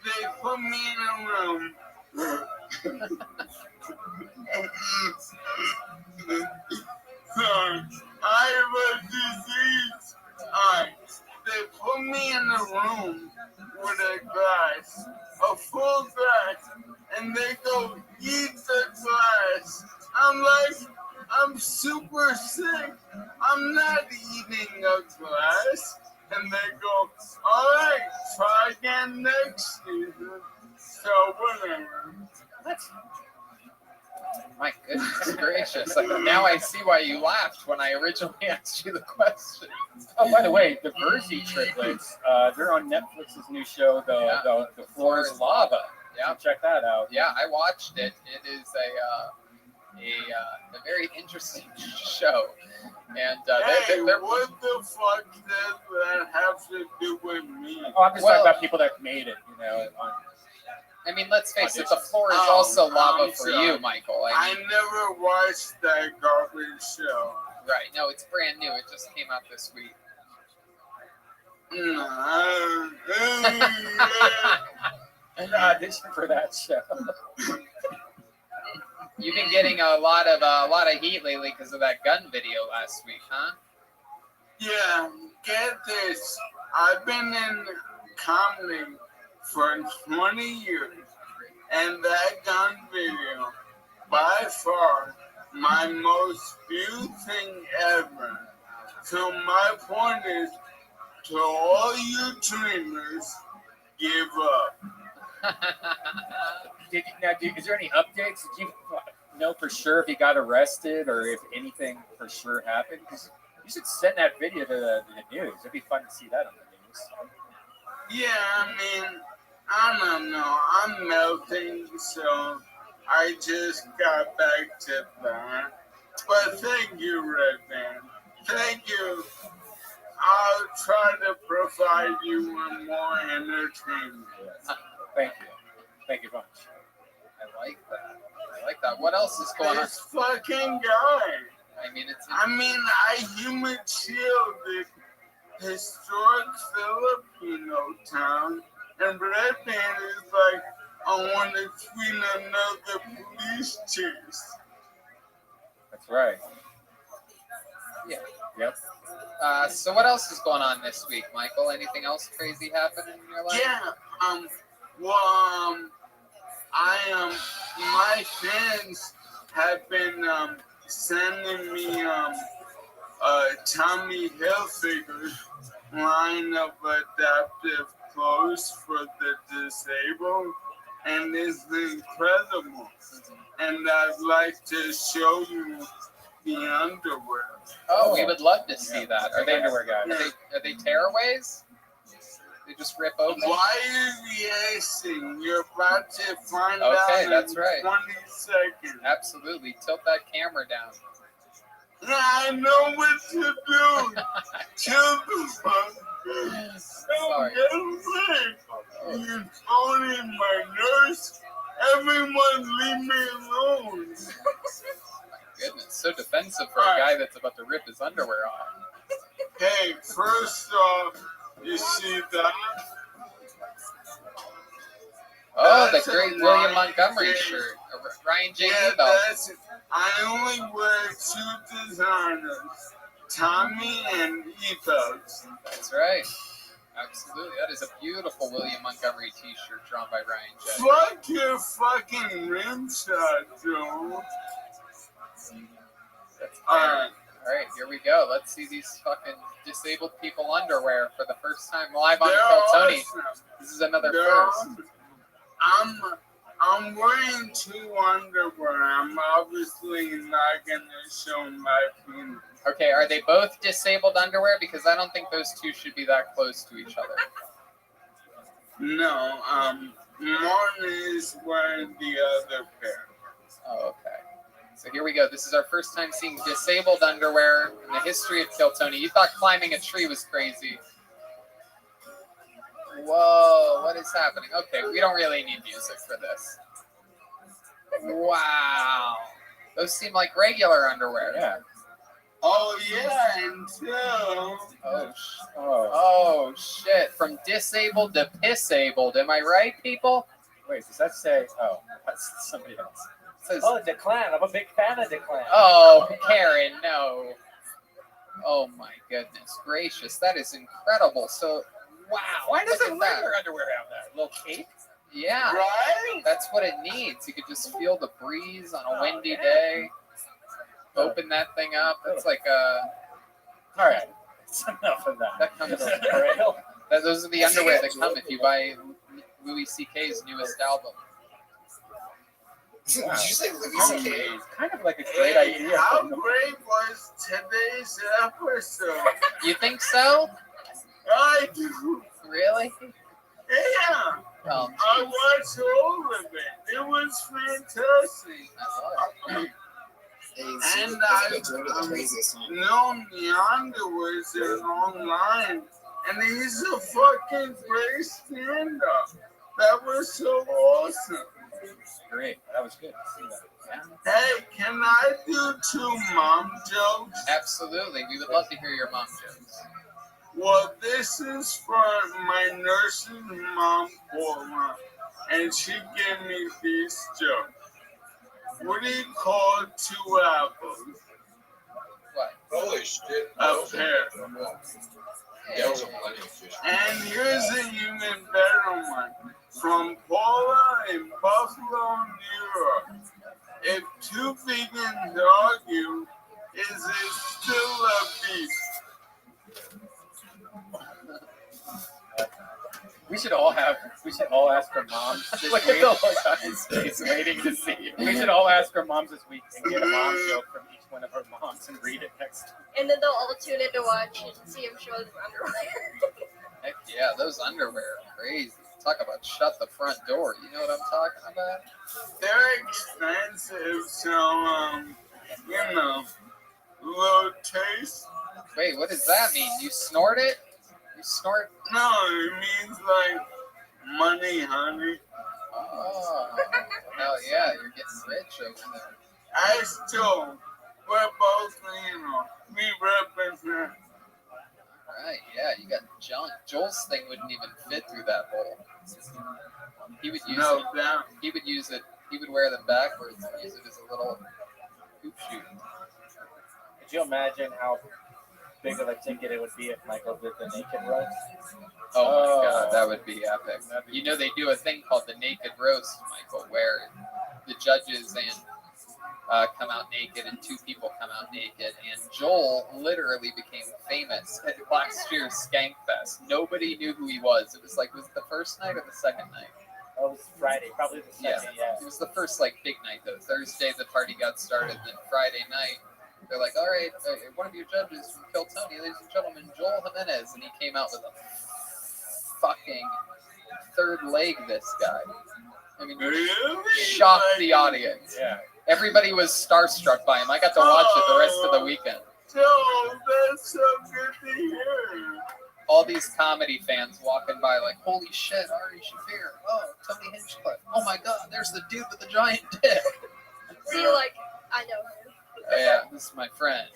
They put me in a room. Sorry, I have a disease. Alright, they put me in a room with a glass, a full glass, and they go eat the glass. I'm like, I'm super sick. I'm not eating a glass. And they go, alright, try again next season. So whatever. What? My goodness gracious. Now I see why you laughed when I originally asked you the question. Oh, by the way, the Verzi triplets, they're on Netflix's new show, The Floor is Lava. Yeah. Check that out. Yeah, I watched it. It is a very interesting show. And hey, they're what the fuck does that have to do with me? Oh, I'm just talking about people that made it, you know. I mean, let's face it, the floor is also lava for you, Michael. I never watched that garbage show. Right, no, it's brand new. It just came out this week. Audition for that show. You've been getting a lot of heat lately because of that gun video last week, huh? Yeah, get this. I've been in comedy for 20 years, and that gun video, by far, my most viewed thing ever. So my point is, to all you dreamers, give up. Is there any updates? Did you know for sure if he got arrested or if anything for sure happened? Because you should send that video to the news. It'd be fun to see that on the news. Yeah, I mean, I don't know. I'm melting, so I just got back to that. But thank you, Redman. Thank you. I'll try to provide you with more entertainment. Thank you. Thank you much. I like that. I like that. What else is going on? This fucking guy. I mean, I human shielded historic Filipino town, and Redman is like, I want to tweet another police chase. That's right. Yeah. Yep. So what else is going on this week, Michael? Anything else crazy happening in your life? Yeah. My fans have been sending me Tommy Hilfiger's line of adaptive clothes for the disabled, and it's incredible. And I'd like to show you the underwear. Oh, we would love to see that. Are they underwear guys? Are they tearaways? They just rip open. Why are you asking? You're about to find out. Okay, that's right. 20 seconds. Absolutely. Tilt that camera down. I know what to do. Tilt the fuck. Sorry. You're calling my nurse. Everyone leave me alone. Goodness, so defensive for a guy that's about to rip his underwear off. Hey, first off, you see that? Oh, That's the great a William Ryan Montgomery J. shirt. A Ryan J. Yeah, belt. I only wear two designers, Tommy and Ethos. That's right. Absolutely. That is a beautiful William Montgomery t-shirt drawn by Ryan J. Fuck your fucking rim shot, Joe. Alright. Alright, here we go. Let's see these fucking disabled people underwear for the first time live on They're Kill Tony. awesome. This is another They're first. awesome. I'm wearing two underwear. I'm obviously not gonna show my penis. Okay, are they both disabled underwear? Because I don't think those two should be that close to each other. No, Martin is wearing the other pair. Oh, okay. So here we go. This is our first time seeing disabled underwear in the history of Kill Tony. You thought climbing a tree was crazy. Whoa, what is happening? Okay, we don't really need music for this. Wow. Those seem like regular underwear. Yeah. Oh yeah, until Oh shit! From disabled to pisabled. Am I right, people? Wait, does that say? Oh, that's somebody else. It says, Oh, Declan. I'm a big fan of Declan. oh, Karen, no. Oh my goodness gracious, that is incredible. So, wow. Why look doesn't at that. regular underwear have that? A little cape? Yeah, right? that's what it needs. You could just feel the breeze on a windy day. Open that thing up. It's like a. All right, it's enough of that. That comes. Braille. Those are the underwear that come if you buy Louis C.K.'s newest album. Did you say Louis C.K.? Kind of like a great idea. How great was today's episode? You think so? I do. Really? Yeah. Well, I watched all of it. It was fantastic. And I've known the underwears are online, and he's a fucking great stand-up. That was so awesome. Great, that was good. Hey, can I do two mom jokes? absolutely. We would love to hear your mom jokes. Well, this is for my nurse's mom, Paula, and she gave me these jokes. What do you call two apples? What? Holy shit. A pear. That was a plenty of fish. And here's an even better one. From Paula in Buffalo, New York. If two vegans argue, is it still a beef? We should all ask our moms this week. Look at the look on his face, waiting to see. We should all ask our moms this week and get a mom joke from each one of our moms and read it next time. And then they'll all tune in to watch and see him show his underwear. Heck yeah, those underwear are crazy. Talk about shut the front door. You know what I'm talking about? They're expensive, so, low taste. Wait, what does that mean? You snort it? You snort? No, it means like money, honey. Oh, hell yeah, you're getting rich over there. I still, we're both, we represent. Right, yeah, you got junk. Joel's thing wouldn't even fit through that hole. He would use No it. doubt. He would use it. He would wear them backwards and use it as a little hoop shoot. Could you imagine how big of a ticket it would be if Michael did the naked roast? Oh my god, that would be epic. You know they do a thing called the naked roast, Michael, where the judges and come out naked and 2 people come out naked. And Joel literally became famous at last year's Skankfest. Nobody knew who he was. It was like, was it the first night or the second night? Oh, it was Friday, probably the second, yeah. It was the first like big night though. Thursday the party got started, then Friday night they're like, all right, one of your judges from Kill Tony, ladies and gentlemen, Joel Jimenez, and he came out with a fucking third leg. This guy, I mean, shocked the audience. Yeah. Everybody was starstruck by him. I got to watch it the rest of the weekend. Oh, that's so good to hear. All these comedy fans walking by like, holy shit, Ari Shaffir. Oh, Tony Hinchcliffe. Oh my God, there's the dude with the giant dick. So you're like, I know him. Yeah, this is my friend.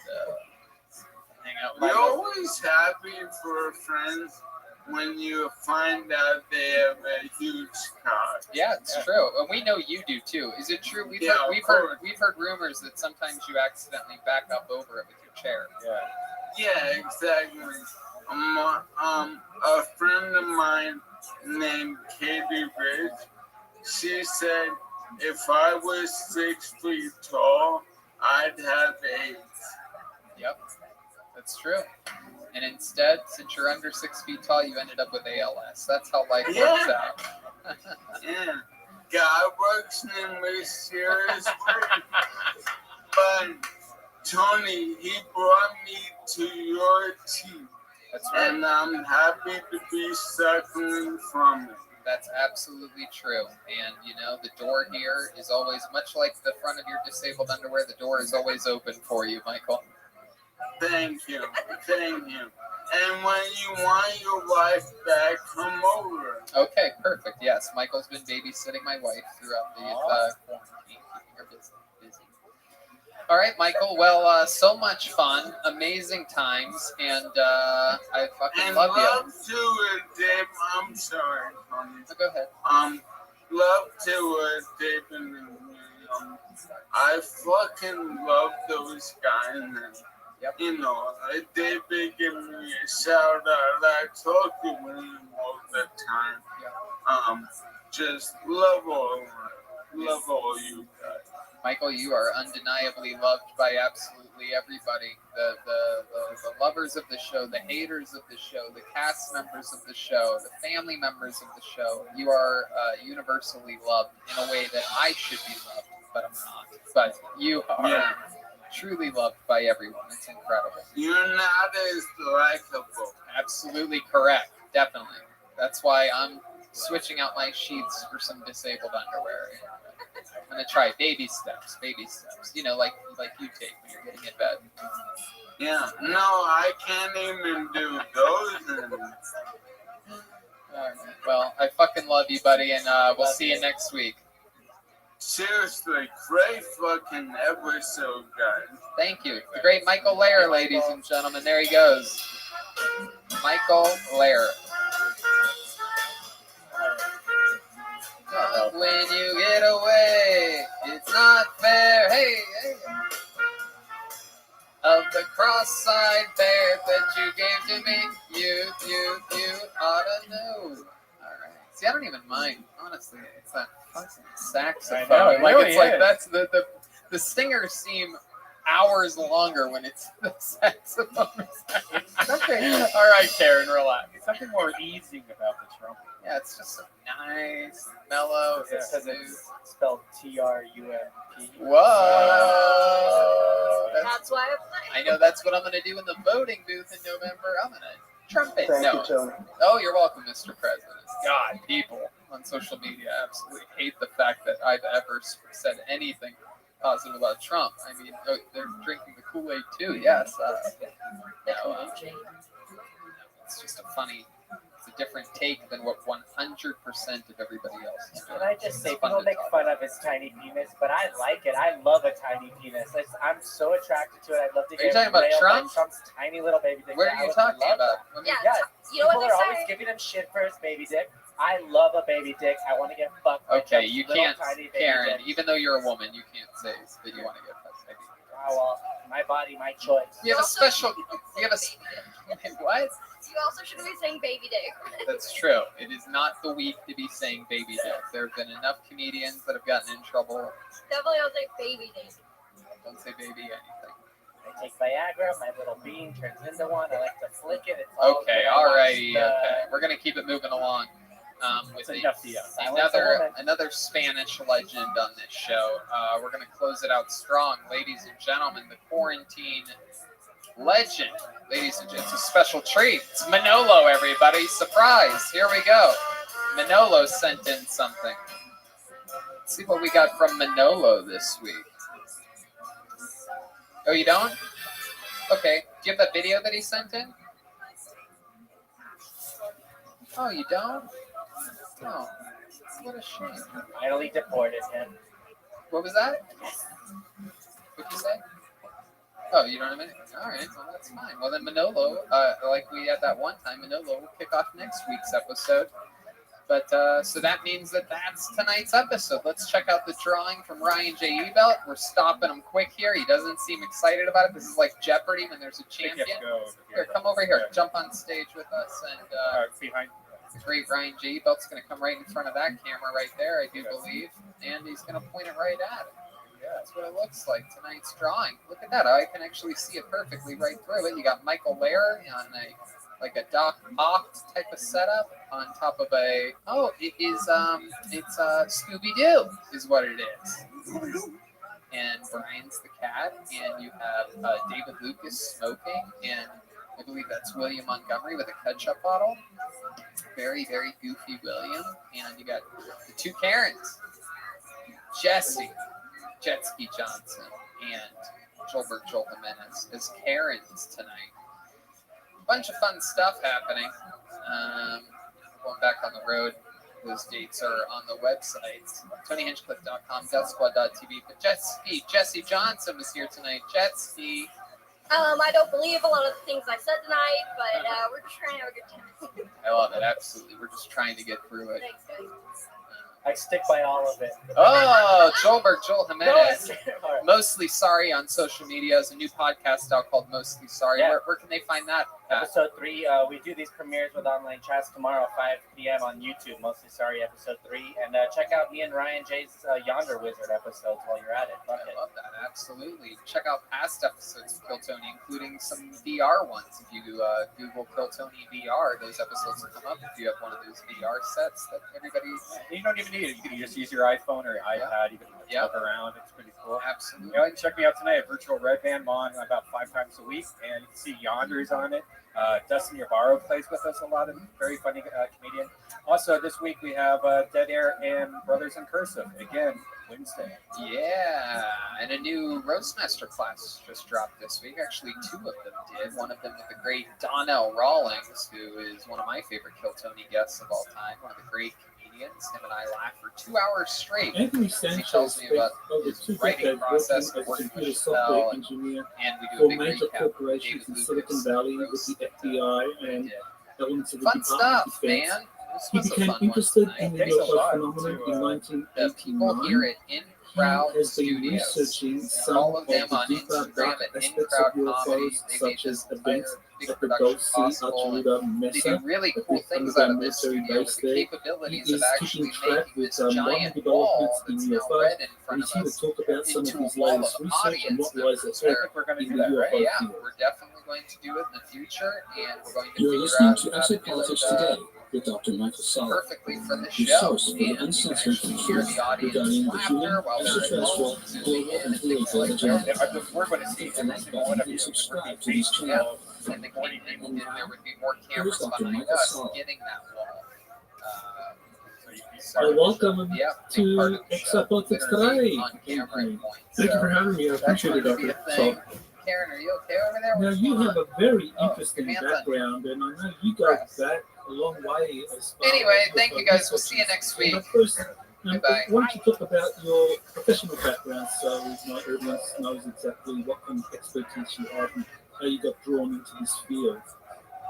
Hang out with You're my always happy for friends when you find out they have a huge cock. Yeah, it's true. And we know you do too. Is it true? We've heard rumors that sometimes you accidentally back up over it with your chair. Yeah, exactly. A friend of mine named Katie Ridge, she said if I was 6 feet tall, I'd have AIDS. Yep, that's true. And instead, since you're under 6 feet tall, you ended up with ALS. That's how life works out. Yeah. God works in mysterious ways. But Tony, he brought me to your team. That's right. And I'm happy to be suckling from it. That's absolutely true. And, you know, the door here is always, much like the front of your disabled underwear, the door is always open for you, Michael. Thank you. Thank you. And when you want your wife back, come over. Okay, perfect. Yes, Michael's been babysitting my wife throughout the quarantine, keeping her busy. All right, Michael. Well, so much fun, amazing times, and I fucking love you. Love to Dave. I'm sorry, Tony. Go ahead. Love to Dave and I fucking love those guys. And, you know, they've been giving me a shout out. I talk to them all the time. Just love all you guys. Michael, you are undeniably loved by absolutely everybody. The lovers of the show, the haters of the show, the cast members of the show, the family members of the show. You are universally loved in a way that I should be loved, but I'm not. But you are truly loved by everyone. It's incredible. You're not as likable. Absolutely correct. Definitely. That's why I'm switching out my sheets for some disabled underwear. I'm gonna try baby steps. You know, like you take when you're getting in bed. Yeah, no, I can't even do those. All right. Well, I fucking love you, buddy, and we'll see you next week. Seriously, great fucking episode, guys. Thank you. The great Michael Lair, ladies and gentlemen. There he goes. Michael Lair. When you get away, it's not fair. Hey, hey. Of the cross-eyed bear that you gave to me, you ought to know. All right. See, I don't even mind, honestly. It's that fucking saxophone. I know, like really it's like is. that's the singers seem hours longer when it's the saxophone. Something. All right, Karen, relax. Something more easing about the trumpet. Yeah, it's just so nice, mellow. It's because it's spelled TRUMP. Whoa! That's why I'm playing. I know that's what I'm going to do in the voting booth in November. I'm going to trumpet. Thank No. you, Tony. Oh, you're welcome, Mr. President. God, people on social media absolutely hate the fact that I've ever said anything positive about Trump. I mean, they're drinking the Kool-Aid too. Yes. It's just a funny. It's a different take than what 100% of everybody else is doing. Can I just say, It's fun people to make talk fun of his tiny penis, but I like it. I love a tiny penis. I'm so attracted to it. I'd love to Are you get talking about railed Trump? by Trump's tiny little baby dick. What Yeah, are I you would talking love about? that. Yeah, Yes. you know what People they are always say? giving him shit for his baby dick. I love a baby dick. I want to get fucked. by Okay, Trump's you little can't, tiny baby Karen. dick. Even though you're a woman, you can't say that you want to get fucked. Oh, well, my body, my choice. You have a special. You have a. What? You also shouldn't be saying baby dick. That's true. It is not the week to be saying baby dick. There have been enough comedians that have gotten in trouble. Definitely don't say baby dick. Don't say baby anything. I take Viagra, my little bean turns into one. I like to flick it. It's all Okay, good. I watch alrighty, the- okay. We're gonna keep it moving along. With Enough to silence a woman. another Spanish legend on this show. We're gonna close it out strong, ladies and gentlemen. The quarantine legend, ladies and gents, a special treat. It's Manolo, everybody. Surprise! Here we go. Manolo sent in something. Let's see what we got from Manolo this week. Oh, you don't? Okay. Do you have that video that he sent in? Oh, you don't? Oh, what a shame. Finally deported him. What was that? What'd you say? Oh, you don't have anything? All right, well, that's fine. Well, then Manolo, like we had that one time, Manolo will kick off next week's episode. But, so that means that that's tonight's episode. Let's check out the drawing from Ryan J. Ebelt. We're stopping him quick here. He doesn't seem excited about it. This is like Jeopardy when there's a champion. Here, come over here. Jump on stage with us. And behind. The great Ryan J. Ebelt's going to come right in front of that camera right there, I do believe. And he's going to point it right at it. Yeah, that's what it looks like, tonight's drawing. Look at that. I can actually see it perfectly right through it. You got Michael Lair on a Doc Ock type of setup on top of a... Oh, it is, it's Scooby-Doo is what it is. And Brian's the cat. And you have David Lucas smoking. And I believe that's William Montgomery with a ketchup bottle. Very, very goofy William. And you got the two Karens. Jesse, Jetski Johnson, and Joel Jimenez as Karens tonight. Bunch of fun stuff happening. Going back on the road. Those dates are on the website. TonyHinchcliffe.com, DeathSquad.tv. But Jesse Johnson was here tonight. Jetski. I don't believe a lot of the things I said tonight, but we're just trying to have a good time. I love it, absolutely. We're just trying to get through it. Thanks, guys. I stick by all of it. Oh, Joel Jimenez. All right. Mostly Sorry on social media. There's a new podcast out called Mostly Sorry. Yeah. Where can they find that? Episode 3, we do these premieres with online chats tomorrow, 5 p.m. on YouTube. Mostly Sorry, episode 3. And check out me and Ryan J's Yonder Wizard episodes while you're at it. I love that, absolutely. Check out past episodes of Kill Tony, including some VR ones. If you Google Kill Tony VR, those episodes will come up if you have one of those VR sets that everybody... You don't even need it. You can just use your iPhone or your iPad. You can look around. It's pretty cool. Absolutely. You know, check me out tonight at Virtual Red Band. I'm on about 5 times a week, and you can see Yonder's on it. Dustin Ybarro plays with us a lot, and very funny comedian. Also, this week we have Dead Air and Brothers in Cursive again Wednesday. Yeah, and a new Roastmaster class just dropped this week. Actually, 2 of them did. One of them with the great Donnell Rawlings, who is one of my favorite Kill Tony guests of all time. One of the great comedians. Him and I laughed for 2 hours straight. Anthony He Sanchez tells me about his writing process, working with Chappelle, and we do a big major recap. corporations in Silicon Valley with the FBI and elements of the Fun Department of stuff, Defense. man. This He was a became fun interested one in the tonight. UFO phenomenon in The people 1989. here at In Crowd He has been Studios, researching some all of of them the on deeper Instagram dark at aspects In-Crowd of UFOs, Comedy. They made such this as events entire big at the production Gulf Sea possible. Artilleriya They Mesa, do really at cool the things out of this military studio base with the there. He capabilities is of keeping actually track making with this modern giant developments wall in that's now UFOs, red in and front he's of here to us talk about some into of a his wall latest of research and audience what lies members. ahead We're going to in do the that, right? UFO Yeah, field. we're definitely going to do it in the future, and we're going to You're figure listening out to how Asset to do Politics it Today with Dr. Michael Sala, perfectly for the your show. source for the And you can uncensored actually hear truth the audience regarding the laughter human, while they're at extraterrestrial, home, zooming global, in, and and things political like agenda. that. We're going to see every single one of you. Subscribe to We're this going channel. And the came in, and there would be more Here's cameras Dr. behind Michael us Sala. getting that wall. I welcome Yeah, to big part of the show. Asset Politics Literally Today. on camera at points. Thank you for So having me. I that's appreciate it, going to be a Dr. thing. Sala. Karen, are you okay over there? Now, What's you going have on? a very Oh, interesting your man's on background, and I know you go back a long way. As far Anyway, as thank your you guys. We'll research see you is next concerned. week. But first, Goodbye. why don't you talk about your professional background so my audience knows exactly what kind of expertise you have and how you got drawn into this field?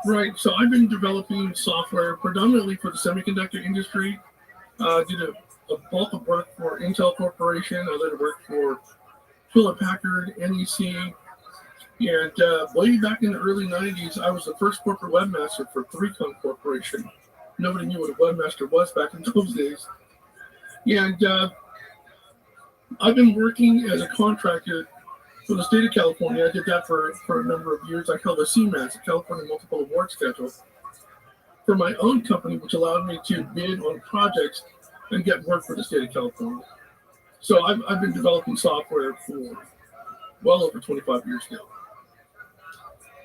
Right. So I've been developing software predominantly for the semiconductor industry. Did a bulk of work for Intel Corporation. I did work for Hewlett Packard, NEC. And way back in the early 90s, I was the first corporate webmaster for 3Com Corporation. Nobody knew what a webmaster was back in those days. And I've been working as a contractor for the state of California. I did that for a number of years. I held a CMAS, a California Multiple Award Schedule, for my own company, which allowed me to bid on projects and get work for the state of California. So I've been developing software for well over 25 years now.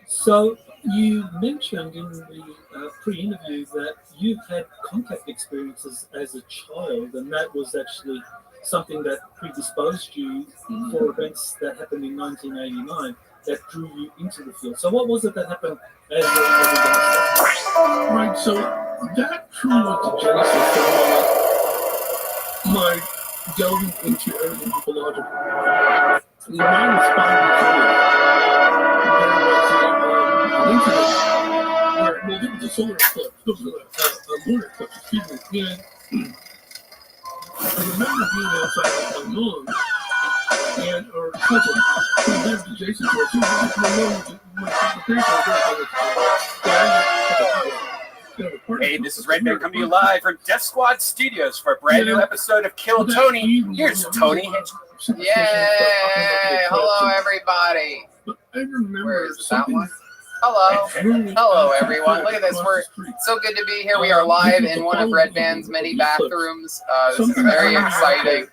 So you mentioned in the pre-interview that you had contact experiences as a child, and that was actually something that predisposed you for events that happened in 1989 that drew you into the field. So what was it that happened as a youngster? Right, so that truly was the genesis of my delving into everything ecological. When I was 5 years old, there was an incident where, well, there was a solar eclipse, there was a lunar eclipse, excuse me, and I remember being outside with my mom and our cousin who lived adjacent to us. She was my mom, my parents were there. Hey, this is Redman coming to you live from Death Squad Studios for a brand new episode of Kill Tony. Here's Tony. Yay! Hello, everybody. Where is that one? Hello. Hello, everyone. Look at this. We're so good to be here. We are live in one of Red Band's many bathrooms. This is very exciting.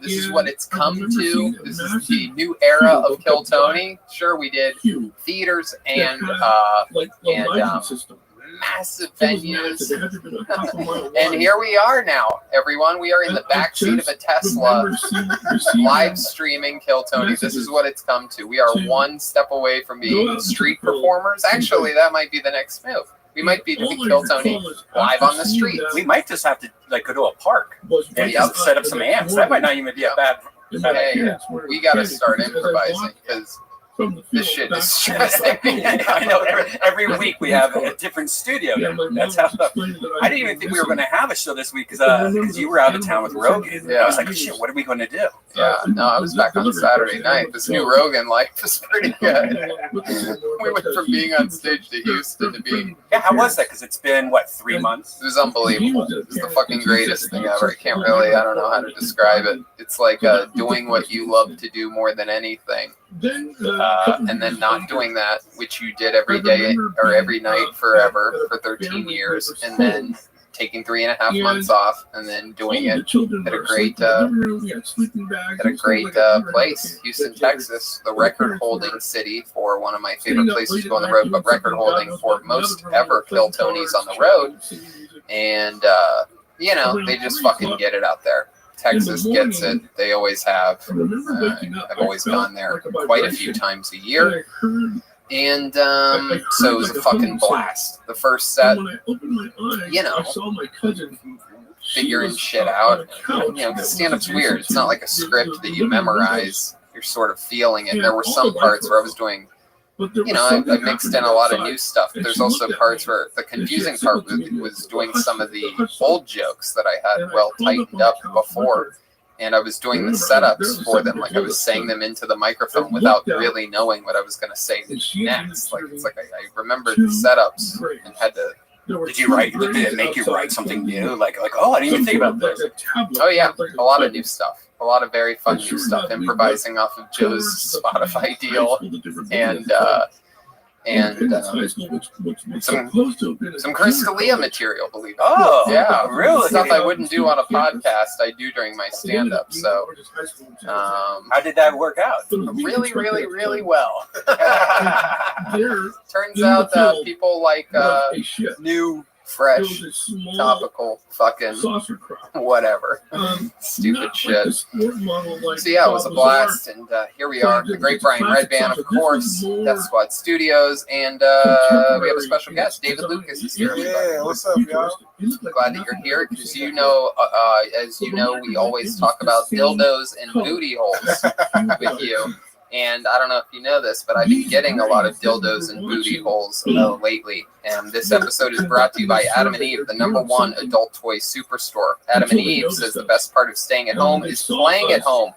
This is what it's come to. This is the new era of Kill Tony. Sure, we did theaters and massive venues. And here we are now, everyone. We are in the backseat of a Tesla live streaming Kill Tony. This is what it's come to. We are one step away from being street performers. Actually, that might be the next move. We might be doing Kill Tony live on the streets. We might just have to go to a park and set up some amps. That might not even be a bad idea. We got to start improvising because this shit is stressing me. I know. Every week we have a different studio. That's how. I didn't even think we were going to have a show this week because you were out of town with Rogan. Yeah. I was like, shit, what are we going to do? Yeah. No, I was back on Saturday night. This new Rogan life is pretty good. We went from being on stage to Houston to being. Yeah, how was that? Because it's been what, 3 months? It was unbelievable. It was the fucking greatest thing ever. I can't really. I don't know how to describe it. It's like doing what you love to do more than anything. And then not doing that, which you did every day or every night forever for 13 years, and then taking 3.5 months off, and then doing it at a great place, Houston, Texas, the record-holding city for one of my favorite places to go on the road, but record-holding for most ever Kill Tonys on the road, and they just fucking get it out there. Texas gets it. They always have. I've always gone there quite a few times a year. And so it was a fucking blast. The first set, figuring shit out. Because stand-up's weird. It's not like a script that you memorize. You're sort of feeling it. There were some parts where I was doing, I mixed in a lot of new stuff. There's also parts where the confusing part was doing some of the old jokes that I had well tightened up before. And I was doing the setups for them. Like I was saying them into the microphone without really knowing what I was going to say next. Like it's like I remembered the setups and had to. Did you write? Did it make you write something new? Like oh, I didn't even think about this. Oh yeah, a lot of new stuff. A lot of very fun new stuff. Improvising off of Joe's Spotify deal, and some Chris D'Elia material, believe it. Oh, yeah, really? Stuff I wouldn't do on a podcast, I do during my stand-up. So, how did that work out? Really, really, really well. Turns out people like new, fresh, topical, fucking whatever, stupid shit. So yeah, it was a blast, and here we are, the great Brian Redband, of course, Death Squad Studios, and we have a special guest, David Lucas is here. Yeah, what's up, y'all? Glad that you're here, because as you know, we always talk about dildos and booty holes with you. And I don't know if you know this, but I've been getting a lot of dildos and booty holes lately. And this episode is brought to you by Adam and Eve, the #1 adult toy superstore. Adam and Eve says the best part of staying at home is playing at home.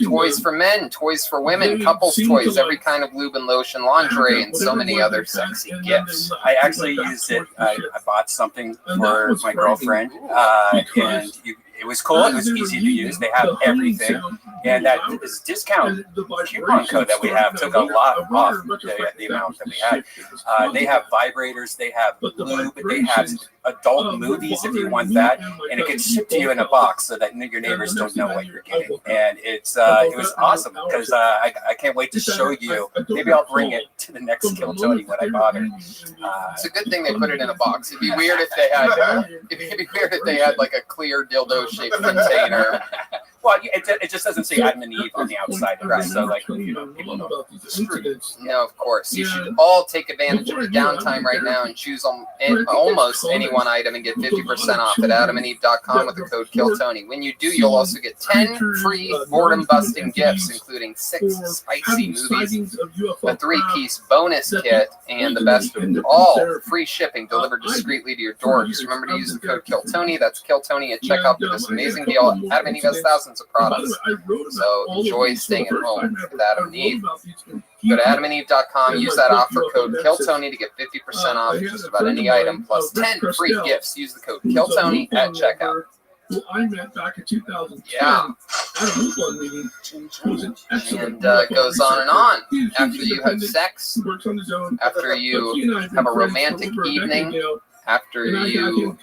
Toys for men, toys for women, couples toys, every kind of lube and lotion, lingerie, and so many other sexy gifts. I actually used it. I bought something for my girlfriend, and it was cool. It was easy to use. They have everything, and that this discount coupon code that we have took a lot off the amount that we had. They have vibrators, they have lube, they have adult movies if you want that, and it gets shipped to you in a box so that your neighbors don't know what you're getting. And it was awesome because I can't wait to show you. Maybe I'll bring it to the next Kill Tony when I bother. It's a good thing they put it in a box. It'd be weird if they had. It'd be weird if they had like a clear dildo-shaped container. Well, it just doesn't say Adam and Eve on the outside, right? So like, people don't. No, of course. You should all take advantage of the downtime right now and choose almost any one item and get 50% off at adamandeve.com with the code KillTony. When you do, you'll also get 10 free boredom-busting gifts, including 6 spicy movies, a 3-piece bonus kit, and the best of all, free shipping delivered discreetly to your door. Just remember to use the code KillTony. That's KillTony at checkout for this amazing deal. Adam and Eve has thousands of products, so enjoy staying at home with Adam and Eve. Go to adamandeve.com, use that offer code KillTony to get 50% off just about any item, plus 10 free gifts. Use the code KillTony at checkout. Who I met back in 2010 Yeah. at a Woodlawn meeting. Was an excellent And it goes on and on. After you have sex, works on his own. after you have a romantic evening, after you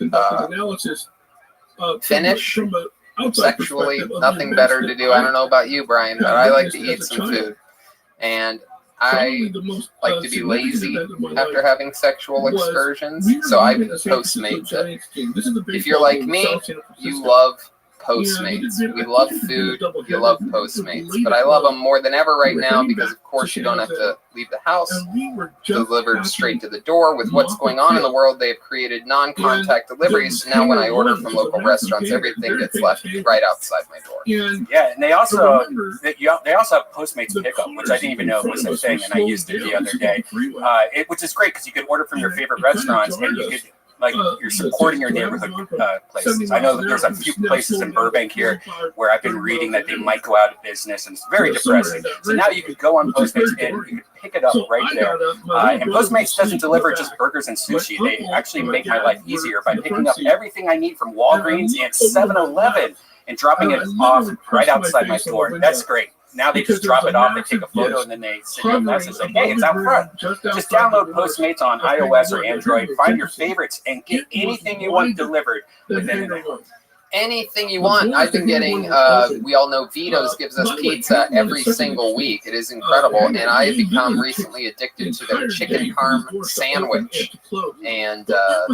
finish sexually, nothing better to do. I don't know about you, Brian, but I like to eat some food. And I like to be lazy after having sexual excursions, so I Postmates it. If you're like me, you love Postmates. We love food, you love Postmates. But I love them more than ever right now because, of course, you don't have to leave the house. Delivered straight to the door. With what's going on in the world, they've created non-contact deliveries. So now when I order from local restaurants, everything gets left right outside my door. Yeah, and they also have Postmates pickup, which I didn't even know was a thing, and I used it the other day. Which is great because you could order from your favorite restaurants, and you could. Like you're supporting your neighborhood places. I know that there's a few places in Burbank here where I've been reading that they might go out of business, and it's very depressing. So now you could go on Postmates and you could pick it up right there. And Postmates doesn't deliver just burgers and sushi. They actually make my life easier by picking up everything I need from Walgreens and 7-Eleven and dropping it off right outside my door. That's great. Now they just drop it off, they take a photo, and then they send you a message like, hey, it's out front. Just download Postmates on iOS or Android, find your favorites, and get anything you want delivered within an hour. Anything you want. I've been getting, we all know Vito's gives us pizza every single week. It is incredible. And I have become recently addicted to their chicken parm sandwich. And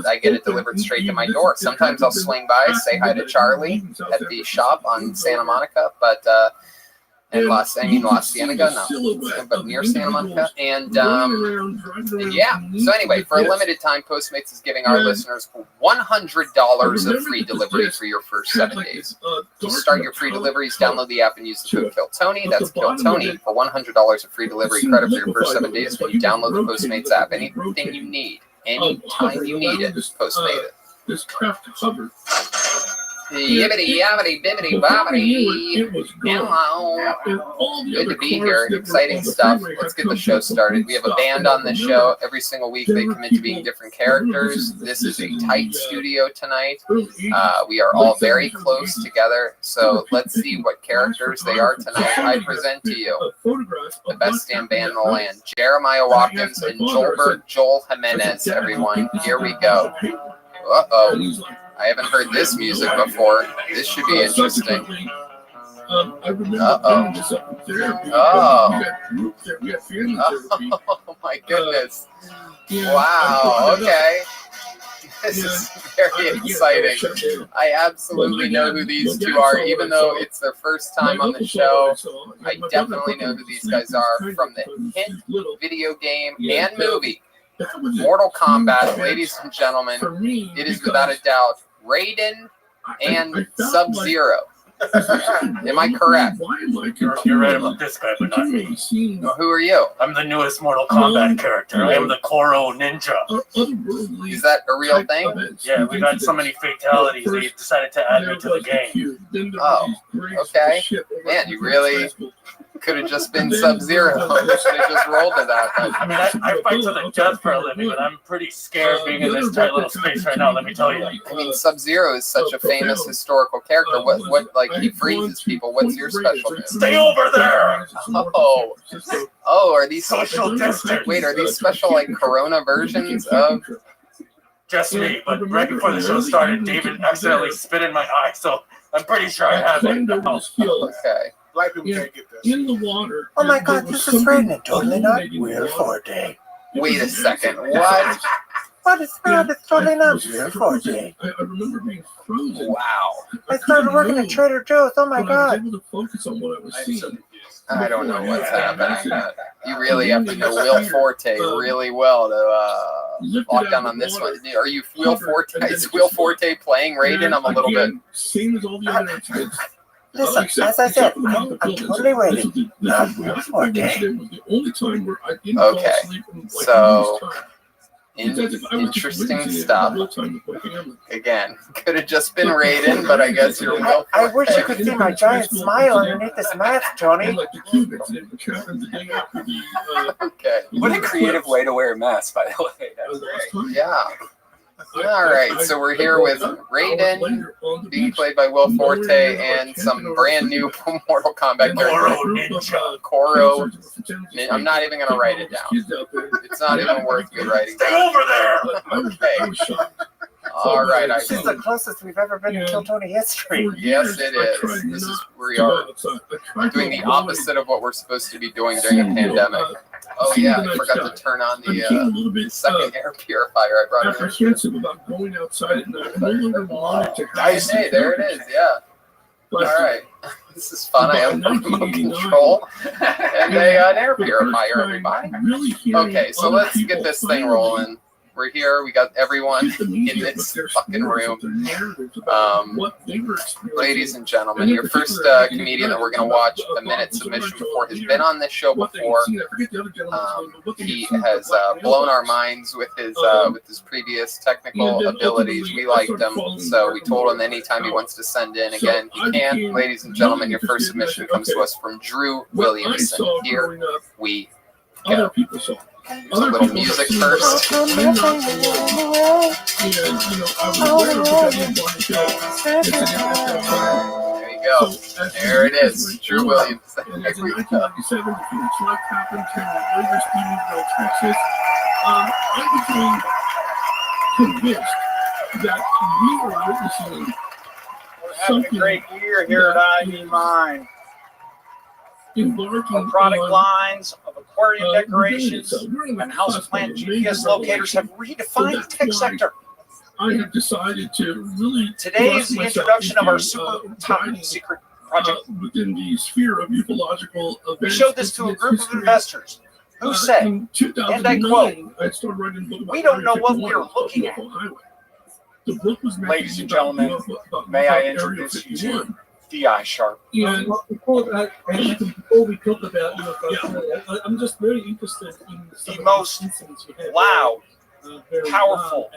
I get it delivered straight to my door. Sometimes I'll swing by, say hi to Charlie at the shop on Santa Monica, but and La Cienega, no, but near Santa Monica. And yeah, so anyway, for a limited time, Postmates is giving our listeners $100 of free delivery for your first 7 days. To start your free deliveries, download the app and use the code KillTony. That's KillTony for $100 of free delivery credit for your first 7 days when you download the Postmates app. Anything you need, anytime you need it, Postmate it. This craft cover. Yibbity yabbity bibbity bobbity. Hello. Good to be here. Exciting stuff. Let's get the show started. We have a band on the show. Every single week they commit to being different characters. This is a tight studio tonight. We are all very close together. So let's see what characters they are tonight. I present to you the best damn band in the land. Jeremiah Watkins and Joel Jimenez, everyone. Here we go. Uh-oh. I haven't heard this music before. This should be interesting. Uh-oh. Oh, my goodness. Wow, okay. This is very exciting. I absolutely know who these two are, even though it's their first time on the show. I definitely know who these guys are from the hit video game and movie. Mortal Kombat, ladies and gentlemen, it is without a doubt Raiden and Sub-Zero. Am I correct? You're right about this guy, but not me. Well, who are you? I'm the newest Mortal Kombat character. I am the Koro Ninja. Is that a real thing? Yeah, we got so many fatalities, they decided to add me to the game. Oh, okay. Man, you really Could have just been Sub-Zero. Should have just rolled to that. But I mean, I fight to the death for a living, but I'm pretty scared being in this tight little space right now, let me tell you. I mean, Sub-Zero is such a famous historical character. What like, he freezes people. What's your special move? Stay over there! Oh, are these social distance? Wait, are these special, like, Corona versions of... Just me, but right before the show started, David accidentally spit in my eye, so I'm pretty sure I have it now. Okay. Black people can't get this. In the water. Oh my God, this is pregnant. Totally not. We're 4-day. Wait a second. What? What is that? It's totally not. We're 4-day. I remember being frozen. Wow. I started working at Trader Joe's. Oh my But I was God. able to focus on what I was seeing. I don't know what's happening. You really have to know Will Forte really well to lock down on this one. Are you Will Forte? Is Will Forte playing Raiden? I'm a little bit. Same as all the other incidents. Listen, as I said, I'm totally waiting. Not Will Forte. The only time where I didn't fall Okay. asleep in, So, interesting interesting stuff. Again, could have just been Raiden, but I guess you're Will I Forte. wish you could see my giant smile underneath this mask, Tony. Okay. What a creative way to wear a mask, by the way. That's great. Yeah. All right, so we're here with Raiden, being played by Will Forte, and some brand new Mortal Kombat character, Koro. I'm not even going to write it down. It's not even worth me writing down. Stay over there! Okay. All right, This is the closest we've ever been in Kill Tony history. Yes, it is. This is we are doing the opposite of what we're supposed to be doing during a pandemic. Oh yeah, I forgot to turn on the second air purifier I brought in. Apprehensive about going outside at night. I no longer wanted to have Hey, there it is. Yeah. All right. This is fun. I have remote control and an air purifier, everybody. Okay, so let's get this thing rolling. We're here. We got everyone in this fucking room. Ladies and gentlemen, your first comedian that we're going to watch a minute submission for has been on this show before. He has blown our minds with his previous technical abilities. We liked him, so we told him anytime he wants to send in again, he can. Ladies and gentlemen, your first submission comes to us from Drew Williamson. Here we go. A little music first. There you go. There it is. Drew Williamson. There we go. I became convinced that we were witnessing Having a great year here at IE Mine. Embarking Our product on, lines of aquarium decorations and houseplant GPS locators have redefined the tech sector. I have decided to really Today is the introduction of our super top secret project. Within the sphere of ufological events. We showed this to a group of investors who said, and I quote, "We don't know what we are looking at." Ladies and gentlemen, may I introduce you to D.I. Sharp. And before we talk about UFO, I'm just very interested in the most loud, powerful,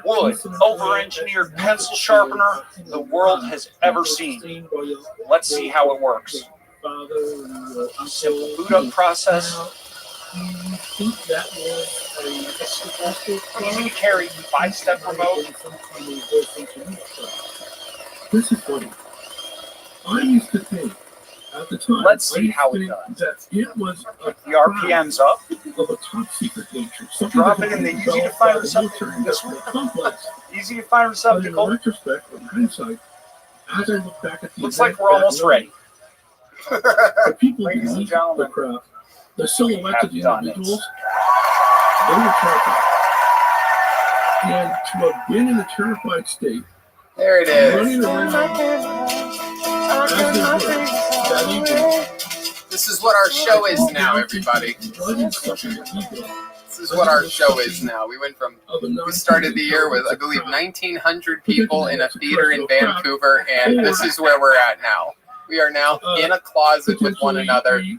wood, over-engineered pencil sharpener the world has ever seen. Let's see how it works. Simple boot up process. You need to carry 5-step remote. This is funny. I used to think at the time. Let's see how it does. That it was the RPM's up. Of a top secret nature. Drop it in the easy to find receptacle. This one. Easy to find receptacle. In retrospect, from hindsight, as I look back at the looks like we're almost ready. The people Ladies and beneath gentlemen, the craft, the silhouettes of the done individuals, they were terrified. And to have been in a terrified state, there it is. running around as they were that evening. This is what our show is now, everybody. This is what our show is now. We went from, we started the year with, I believe, 1,900 people in a theater in Vancouver, and this is where we're at now. We are now in a closet with one another. I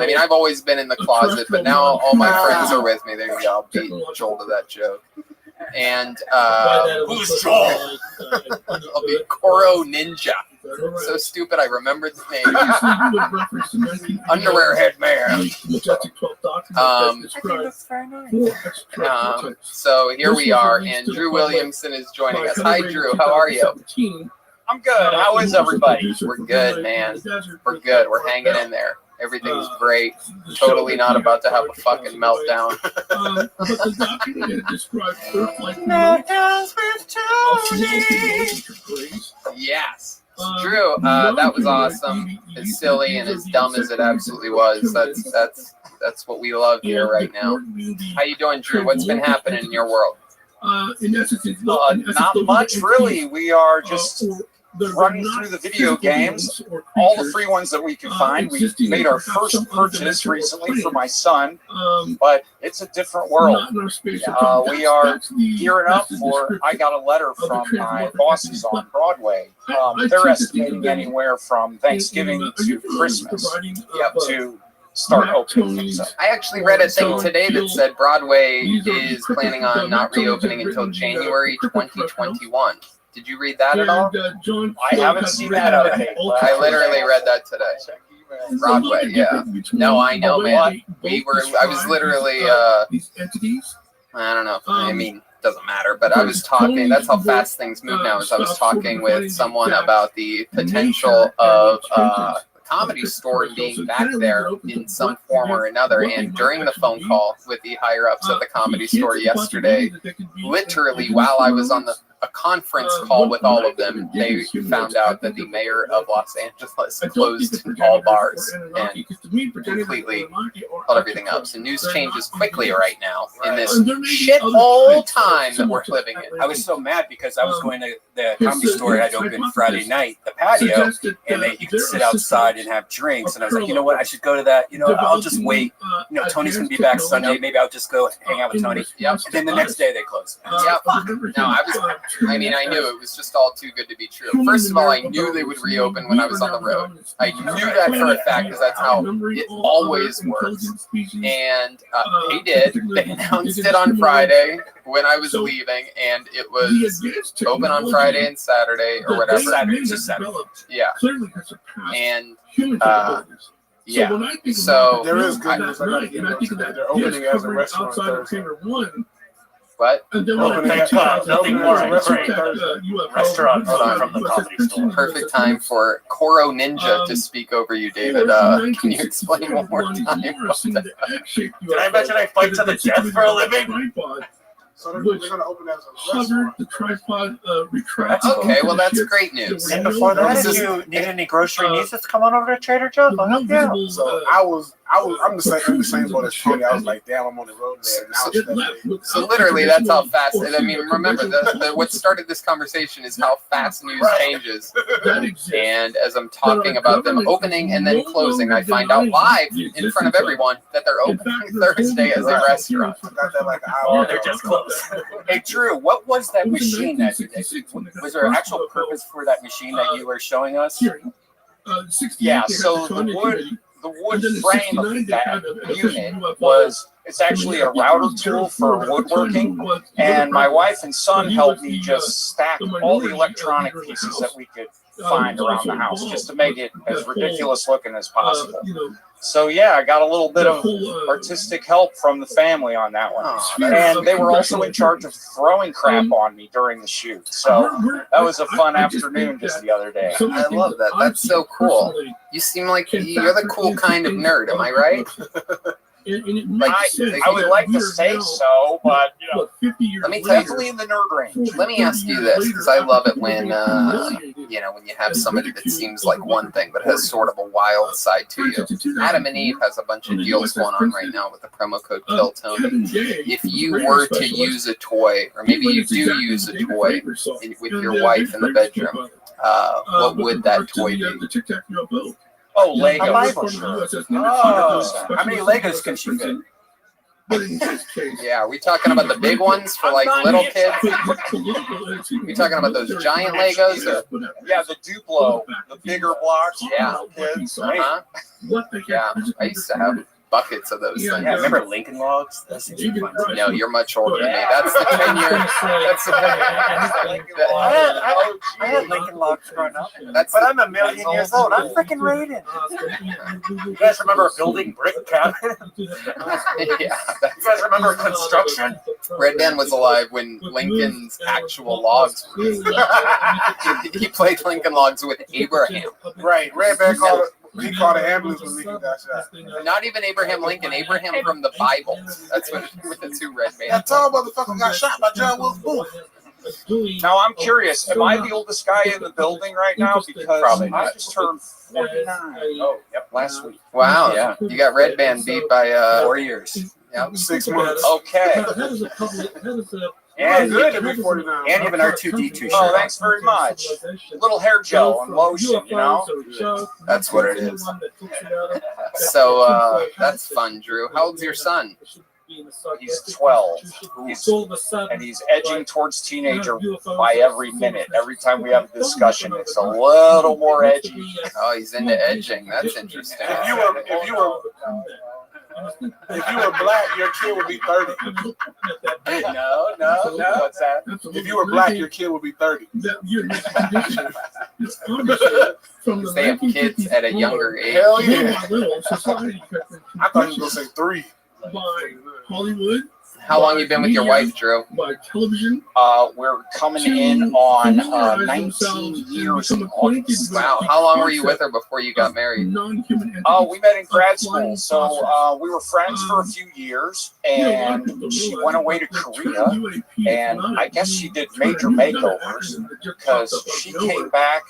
mean, I've always been in the closet, but now all my friends are with me. There you go. I'll beat Joel to that joke. And who's Joel? I'll be Koro Ninja. So stupid. I remembered the name. Previously, you would reference the 1989 Underwear head man. Majestic 12 document that described 4 extraterrestrial types. So here This we was are, released and to the Drew public Williamson is joining by us. Hi, Calibrated Drew. How are you? 2017. I'm good. How is everybody? We're good, man. We're good. We're hanging in there. Everything's great. Totally not about to have a fucking meltdown. But the document described Earth-like humanoids, Yes. Drew, that was awesome. It's silly and as dumb as it absolutely was. That's what we love here right now. How you doing, Drew? What's been happening in your world? In essence, Not much, really. We are just running through the video games, all the free ones that we can find. We made our first purchase recently for my son, but it's a different world. We are gearing up for, I got a letter from my bosses on Broadway. They're estimating anywhere from Thanksgiving to Christmas to start opening things up. I actually read a thing today that said Broadway is planning on not reopening until January 2021. Did you read that at all? I haven't seen that update. I literally read that today. Broadway, yeah. No, I know, man. I was literally, I don't know. I mean, doesn't matter, but I was talking, that's how fast things move now, is I was talking with someone about the potential of Comedy Store being back there in some form or another. And during the phone call with the higher ups at the Comedy Store yesterday, literally while I was on a conference call with all of them, they found out that the mayor of Los Angeles closed all bars and completely held everything up. So news changes quickly right now in this shithole time that we're living in. I was so mad because I was going to the Comedy Store and I'd open Friday night, the patio, and you could sit outside and have drinks. And I was like, you know what, I should go to that. You know, I'll just wait. You know, Tony's going to be back Sunday. Maybe I'll just go hang out with Tony. Yep. And then the next day they closed. Yep. No, I knew it was just all too good to be true. First of all, I knew they would reopen when I was on the road. I knew that for a fact because that's how it always works. And they did. They announced it on Friday when I was leaving, and it was open on Friday and Saturday or whatever. Saturday. Yeah. And yeah. So there is good news. They're opening as a restaurant Thursday. What? Nothing more. Restaurant from the Comedy Store. Perfect time for Koro Ninja to speak over you, David. Can you explain one more time? Did I mention I fight to the death for a living? So they're going to open as a restaurant. The tripod retracts. Okay, well that's great news. And before that, if you need any grocery needs, just come on over to Trader Joe's. I'll help you out. So I'm the same boat as Tony. I was like, damn, I'm on the road there. So literally, that's how fast. I mean, remember, what started this conversation is how fast news changes. And as I'm talking about them opening and then closing, I find out live in front of everyone that they're opening Thursday as a restaurant. They're just closed. Hey, Drew, what was that machine that was there an actual purpose for that machine that you were showing us? Yeah, so the wood frame of that unit it's actually a router tool for woodworking, and my wife and son helped me just stack all the electronic pieces that we could find around the house just to make it as ridiculous looking as possible. So yeah, I got a little bit of artistic help from the family on that one. And they were also in charge of throwing crap on me during the shoot. So that was a fun afternoon just the other day. I love that. That's so cool. You seem like you're the cool kind of nerd, am I right? I would like to say so, but you know, let me tell you, in the nerd range. Let me ask you this, because I love it when when you have somebody that seems like one thing but has sort of a wild side to you. Adam and Eve has a bunch of deals going on right now with the promo code KillTony. If you were to use a toy, or maybe you do use a toy with your wife in the bedroom, what would that toy be? Oh, Legos. Oh, how many Legos can she fit? Yeah, are we talking about the big ones for like little kids? We talking about those giant Legos? Or? Yeah, the Duplo, the bigger blocks. Yeah. Kids. Yeah, I used to have. buckets of those things. Yeah, remember Lincoln Logs? Those things were fun. No, you're much older than me. That's the 10-year. That's the 10-year. I had Lincoln Logs growing up. But I'm a million years old. I'm freaking rated. You guys remember building brick cabin? Yeah. You guys remember construction? Red Dan was alive when Lincoln's actual logs were he played Lincoln Logs with Abraham. Right. Red Dan called an ambulance when Lincoln got shot. Not even Abraham Lincoln, Abraham from the Bible. That's what the two red men. That tall motherfucker got shot by John Wilkes Booth. Now I'm curious, am I the oldest guy in the building right now? Because I just turned 49. Oh, yep, last week. Wow. Yeah. You got Red Band beat by 4 years. Yep. 6 months. Okay. And good to be 49. And even R2D2 shirt. Oh, thanks very much. Little hair gel and lotion, you know? That's what it is. So that's fun, Drew. How old's your son? He's 12. And he's edging towards teenager by every minute. Every time we have a discussion, it's a little more edgy. Oh, he's into edging. That's interesting. If you were black, your kid would be 30. No. What's that? If you were black, your kid would be 30. They have kids at a younger age. Hell yeah. I thought he was going to say 3. By Hollywood. How long you been with your wife, Drew? By television. We're coming in on 19 years in August. Wow. How long were you with her before you got married? Oh, we met in grad school. So we were friends for a few years, and she went away to Korea, and I guess she did major makeovers because she came back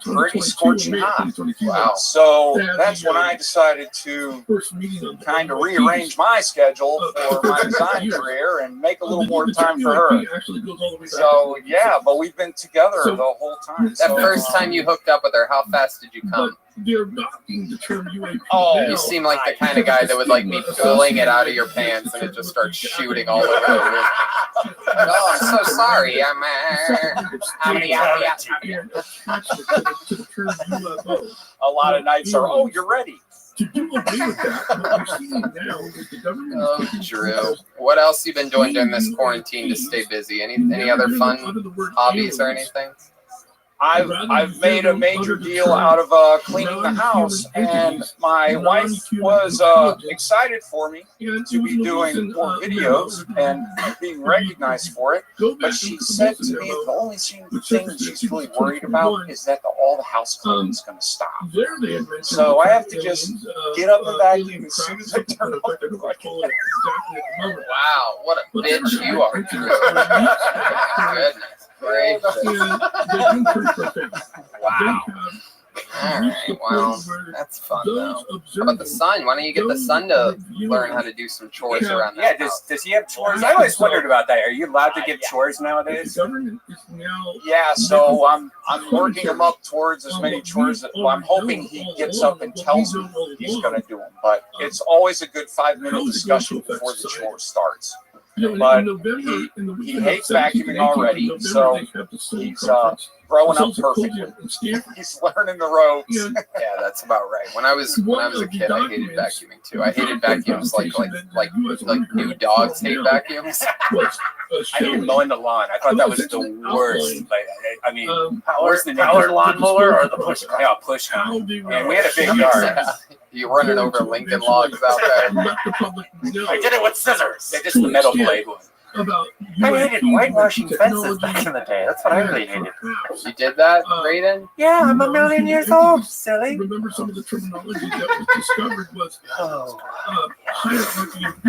pretty scorching hot. Wow. So that's when I decided to kind of rearrange my schedule for my design career and make a little more time for her. So yeah, but we've been together the whole time. That first time you hooked up with her, how fast did you come? Oh, you seem like the kind of guy that would like be pulling it out of your pants and it just starts shooting all over the room. Oh, I'm so sorry. A lot of nights are, oh, you're ready. To do away with that, what we're seeing now is the government. Oh, Drew. What else you been doing during this quarantine to stay busy? Any other fun hobbies or anything? I've made a major deal out of cleaning the house, and my wife was excited for me to be doing more videos and being recognized for it. But she said to me the only thing she's really worried about is that all the house cleaning is going to stop. So I have to just get up and vacuum as soon as I turn off the vacuum. Wow, what a bitch you are, Drew. Goodness. Great. Wow. All right. Well, that's fun though. How about the son? Why don't you get the son to learn how to do some chores around that house? Does he have chores? I always wondered about that. Are you allowed to give chores nowadays? Yeah. So I'm working him up towards as many chores. I'm hoping he gets up and tells me he's going to do them. But it's always a good 5-minute discussion before the chore starts. But he hates vacuuming already, so he's growing up perfectly. He's learning the ropes. Yeah, that's about right. When I was a kid, I hated vacuuming too. I hated vacuums like new dogs hate vacuums. I hated mowing the lawn. I thought that was the worst. Like, I mean, worse than power lawnmower or the push car? Yeah, push car. And we had a big yard. Yeah. You running over Lincoln Logs out there. I did it with scissors. They're just the metal blade one. I hated whitewashing fences back in the day. That's what I really hated. You did that, Brayden? Yeah, I'm a million years old, silly. Remember some of the terminology that was discovered was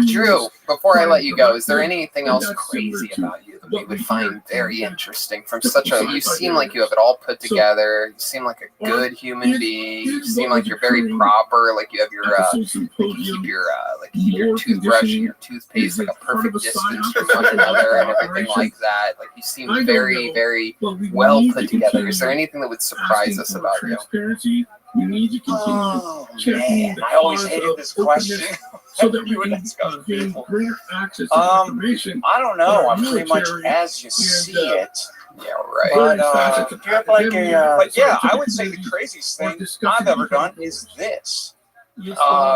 Drew, before I let you go, is there anything else crazy about you that we would find very interesting from such a, you seem like you have it all put together, you seem like a good human being, you seem like you're very proper, like you have your, you keep your toothbrush and your toothpaste like a perfect distance from one another and everything like that. Like you seem very, very well put together. Is there anything that would surprise us about you? We need to continue checking I always hated this question. So that we can gain greater access to information. I don't know. I'm pretty much as you see it. Yeah, right. But do you have like a? But yeah, I would say the craziest thing I've ever done is this.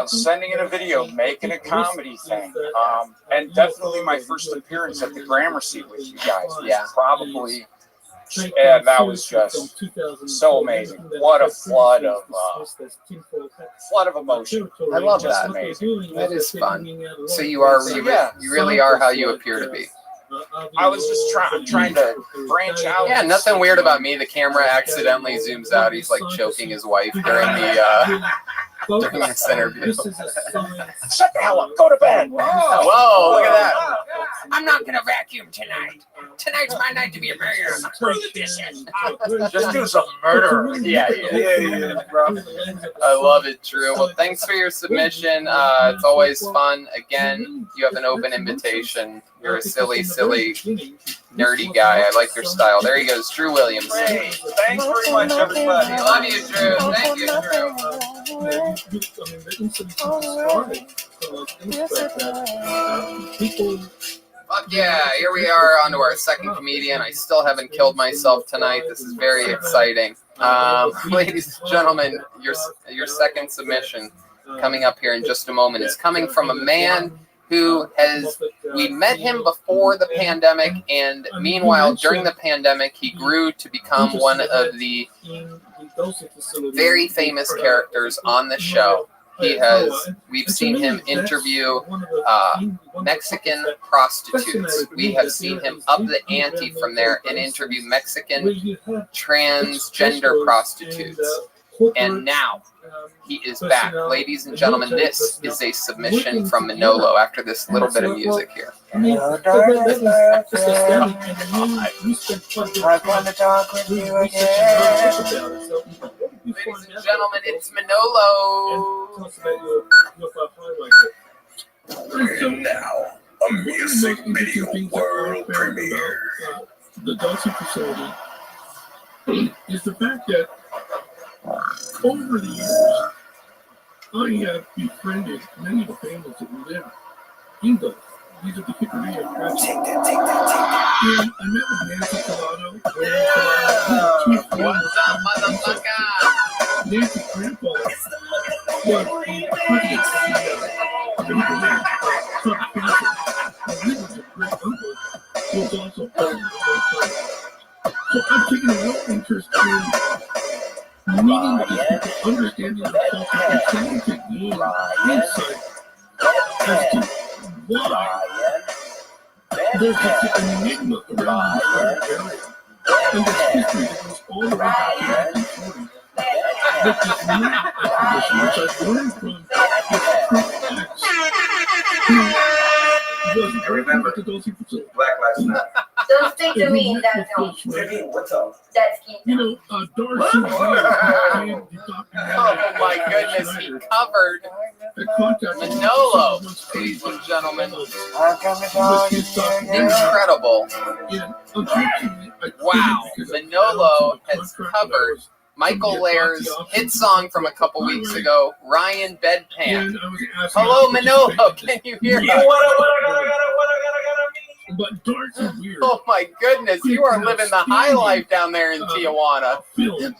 Sending in a video, making a comedy thing, and definitely my first appearance at the Gramercy with you guys. Yeah. Probably. And that was just so amazing. What a flood of emotion. I love Just that. amazing. That is fun. So you really are how you appear to be. I was just trying to branch out. Yeah, nothing weird about me. The camera accidentally zooms out. He's like choking his wife during this interview. Shut the hell up. Go to bed. Whoa, look at that. I'm not gonna vacuum tonight. Tonight's my night to be a murderer. Screw the dishes. Just do some murder. Yeah, bro. I love it, Drew. Well, thanks for your submission. It's always fun. Again, you have an open invitation. You're a silly, nerdy guy. I like your style. There he goes, Drew Williams. Hey, thanks very much, everybody. I love you, Drew. Thank you, Drew. Fuck yeah, here we are on to our second comedian. I still haven't killed myself tonight. This is very exciting. Ladies and gentlemen, your second submission coming up here in just a moment is coming from a man who we met him before the pandemic, and meanwhile, during the pandemic, he grew to become one of the very famous characters on the show. We've seen him interview Mexican prostitutes. We have seen him up the ante from there and interview Mexican transgender prostitutes. And now he is back. Ladies and gentlemen, this is a submission from Manolo after this little bit of music here. I want to talk with you again. Ladies and gentlemen, it's Manolo. And now, a music video world premiere. The Dulce facility is the fact that over the years, I have befriended many of the families that live in Dulce. These are the Hickory and Crescent. And I met with Nancy Collado. What's up, motherfucker? Nancy's grandpa was the president of the Trump council. And he was a great uncle who was also president of the So I've taken a real interest in meeting with these people, understanding the culture, and trying to gain insight as to why there's an enigma around the entire area. And there's history that goes all the way back to the 1940s. But this new acquisition, which I've learned from this Trump ex, who was working at the Dulce facility. Black Lives Matter. Don't speak to me in that tone. What's up? That's key. You know, Darcy. Oh my goodness, he covered Manolo, ladies and gentlemen. Incredible. Wow, Manolo has covered Michael Lair's hit song from a couple weeks ago, Ryan Bedpan. Hello, Manolo, can you hear me? But Dart's is weird. Oh my goodness, you are living the high life down there in Tijuana. Pull your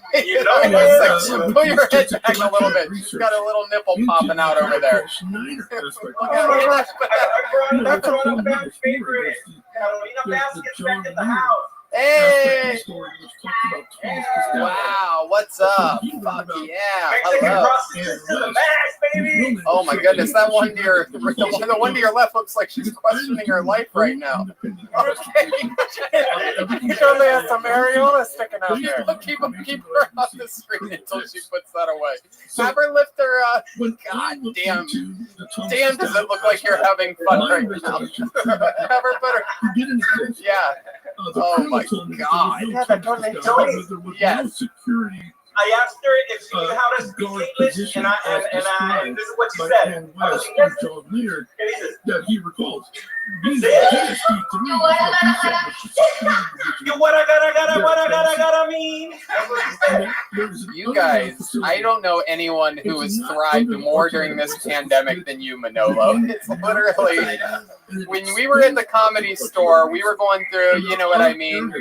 head back a little bit. She's got a little nipple popping out over there. That's one of my favorite Carolina baskets back at the house. Hey! Wow, what's up? Fuck yeah! Hello. Oh my goodness, that one to your the one to your left looks like she's questioning her life right now. Okay. He totally has some areola sticking out there. Keep her off the screen until she puts that away. Have her lift her. God damn! Damn, does it look like you're having fun right now? Have her put her. Yeah. Oh my God! Yeah, Yes. I asked her if she knew how to speak English, and this is what she said. That he recalls. You what I gotta mean. You guys, I don't know anyone who has thrived more during this pandemic than you, Manolo. It's literally when we were at the Comedy Store, we were going through, you know what I mean?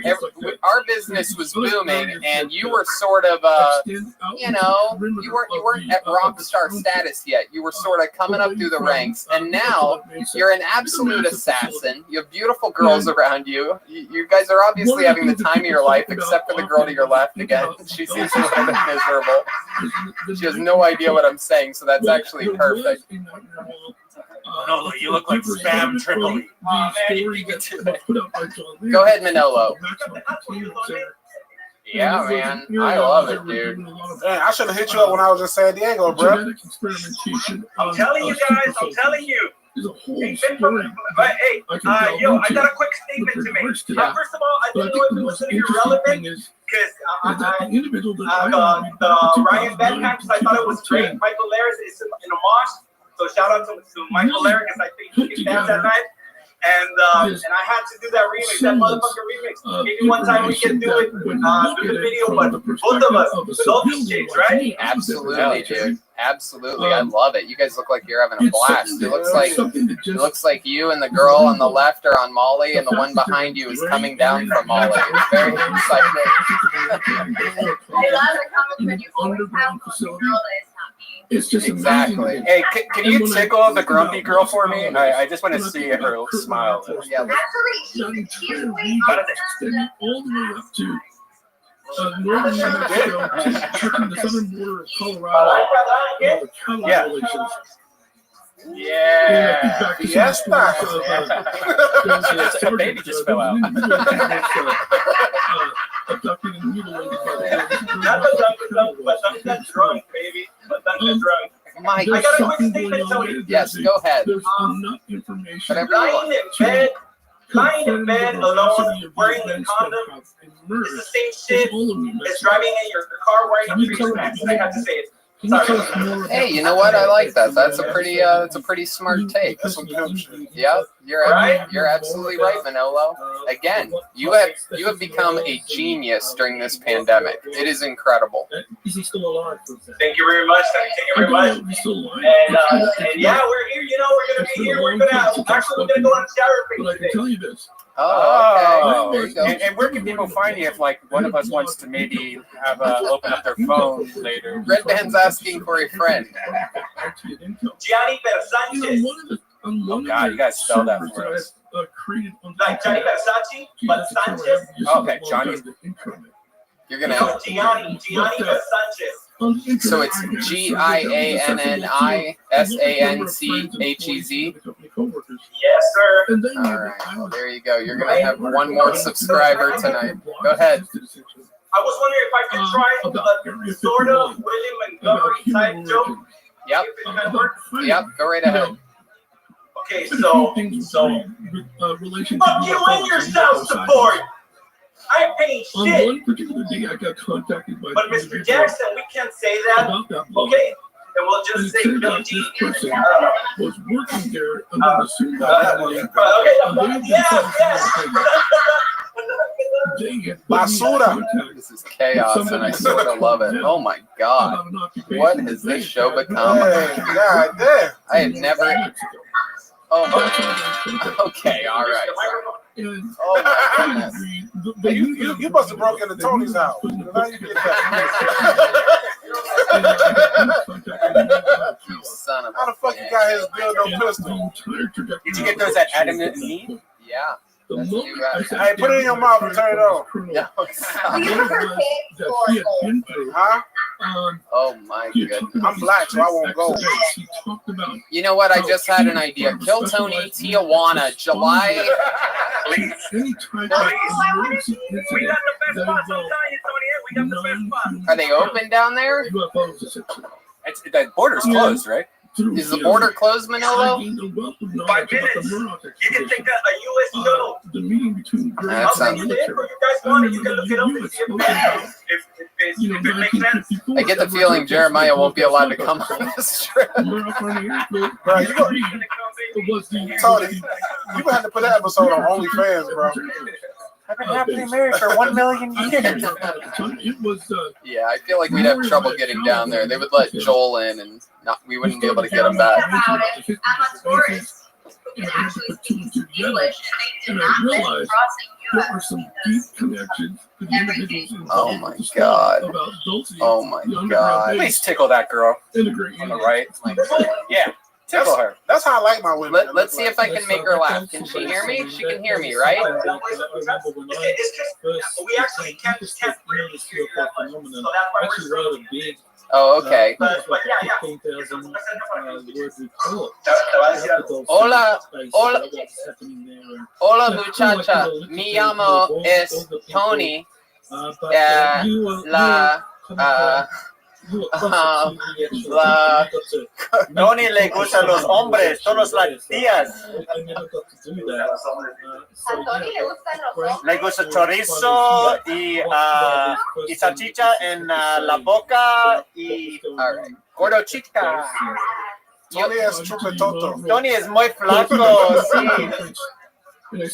Our business was booming, and you were sort of, you weren't at rock star status yet. You were sort of coming up through the ranks, and now you're an absolute assassin. You have beautiful girls around you. You guys are obviously having the time of your life, except for the girl to your left again. She seems a little bit miserable. She has no idea what I'm saying, so that's actually perfect. Manolo, you look like Spam Tripoli. Oh, man, you can do it. Go ahead, Manolo. Yeah, man. I love it, dude. Man, I should have hit you up when I was in San Diego, bro. I'm telling you guys, I'm telling you. Hey, I got a quick statement to make. First of all, I didn't know if it was going to be relevant because the Ryan Bedham, I thought it was great. Michael Laris is in a mosque, so shout out to Michael Laris because I think he can dance that night. And I had to do that remix, that motherfucking remix. Maybe one time we can do it, do the video, but both of us with all these chicks, right? Absolutely, dude. Absolutely, I love it. You guys look like you're having a blast. It looks like you and the girl on the left are on Molly, and the one behind you is coming down from Molly. It's very exciting. I love the comments when you always have a girl that is happy. It's just exactly. Hey, can you tickle the grumpy girl for me? I just want to see her smile. Yeah. all the way up to northern New Mexico, touching the southern border of Colorado, the Cadillac relations. Yeah. Yes, the baby just fell out. Abducted and mutilated by the but I'm not drunk, baby. But I'm not drunk. Mike, I got a quick statement, Tony. Yes, go ahead. There's enough information. Lying in bed alone, wearing a condom, is the same shit as driving in your car wearing a face mask. I have to say it. Hey, you know what? I like that. That's a pretty smart take. Yeah, you're absolutely right, Manolo. Again, you have become a genius during this pandemic. It is incredible. Is he still alive? Thank you very much. Thank you very much. And yeah, we're here. You know, we're gonna be here. We're gonna go on the shower But I can tell you this. Oh, okay. And where can people find you if, like, one of us wants to maybe have open up their phone later? Red Band's asking for a friend. Gianni Versace. Oh God, you guys spell that for us. Like Gianni Versace, but Sanchez. Okay, Johnny. You're gonna. No, Gianni Versace. So it's GIANNISANCHEZ. Yes, sir. All right, well, there you go. You're gonna have one more subscriber tonight. Go ahead. I was wondering if I could try a sort of William Montgomery type joke. Yep. Yep. Go right ahead. Okay, so fuck you and your self-support. I ain't paying On shit. one particular day, I got contacted by. But Mr. Jackson, we can't say that. Okay, and we'll just say Bill G. Was working there under the supervisor. Basura. This is chaos, and I sort of love it. Oh my God, what has this show become? God damn. I have never. Oh my. Okay, all right. Oh my goodness. You must have broke into Tony's house. How you get that? You son of a How the fuck you got his dildo pistol? Did you get those at Adam and Eve? Yeah. Hey, put it in your mouth and turn it on. No, Huh? oh my goodness. I'm black, so I won't go. You know what? I just had an idea. Kill Tony, Tijuana, July. Please. Any type of emergency incident that involves Are they open down there? UFOs, essentially. The border's closed, right? Is the border closed, Manolo? 5 minutes. You can take a U.S. shuttle. The meeting between That sounds. If you guys want it, you can look it up and see if it makes sense. I get the feeling Jeremiah won't be allowed to come on this trip. Bro, you gonna have to put that episode on OnlyFans, bro. I've been happily married for 1 million years. Yeah, I feel like we'd have trouble getting down there. They would let Joel in, and we wouldn't be able to get him back. I'm a tourist. and I had to put two and two together, and I realized there are some deep connections to the individuals involved. Oh my God. About Dulce, Oh my God. Please tickle that girl integrate on the right. Yeah, tickle her. That's how I like my women. Let's see if I can make her laugh. Can she hear me? She can hear me, right? We actually kept phenomenon. Actually wrote a big. Oh, okay. Hola, hola, hola muchacha. Mi llamo es Tony. Tony le gustan los hombres, todos las tías. Le gusta chorizo y salchicha en la boca y gordo chica. Tony es chupetoto. Tony es muy flaco, sí.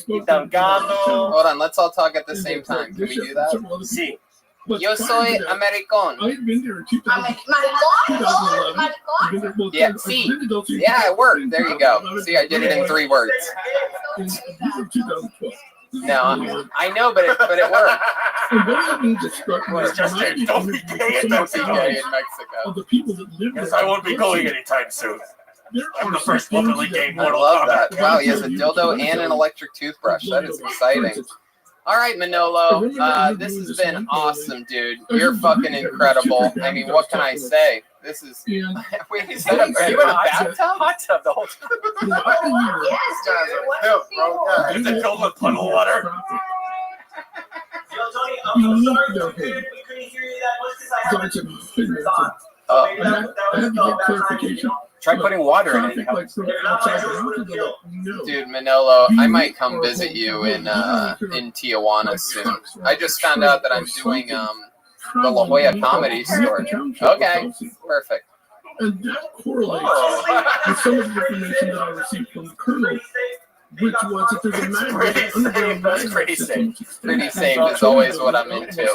Y delgado. Hold on, let's all talk at the same time. Can we do that? Sí. Yo soy americano. I've been there in 2011. Yeah, see, yeah, it worked. There you go. See, I did it in 3 words. No, I know, but it worked. And what that means is struck me as Don't be gay in Mexico. of the people that live there. Yes, I won't be going anytime soon. I'm the first openly gay I Mortal love Kombat. that. Wow, he has a dildo and an electric toothbrush. That is exciting. All right, Manolo, this has been awesome, dude. You're fucking incredible. I mean, what can I say? This is. Wait, is that are you in a bathtub? Hot tub the whole time. Yes, guys are pimp, bro. Yeah. Is it filled with puddle water? I have to get clarification. Try putting water in it. Dude, Manolo, I might come visit you in Tijuana soon. I just found out that I'm doing the La Jolla Comedy Store. Okay, perfect. And that correlates with some of the information that I received from the Colonel, which was that there's a magnet. Pretty safe. Pretty safe is always what I'm into.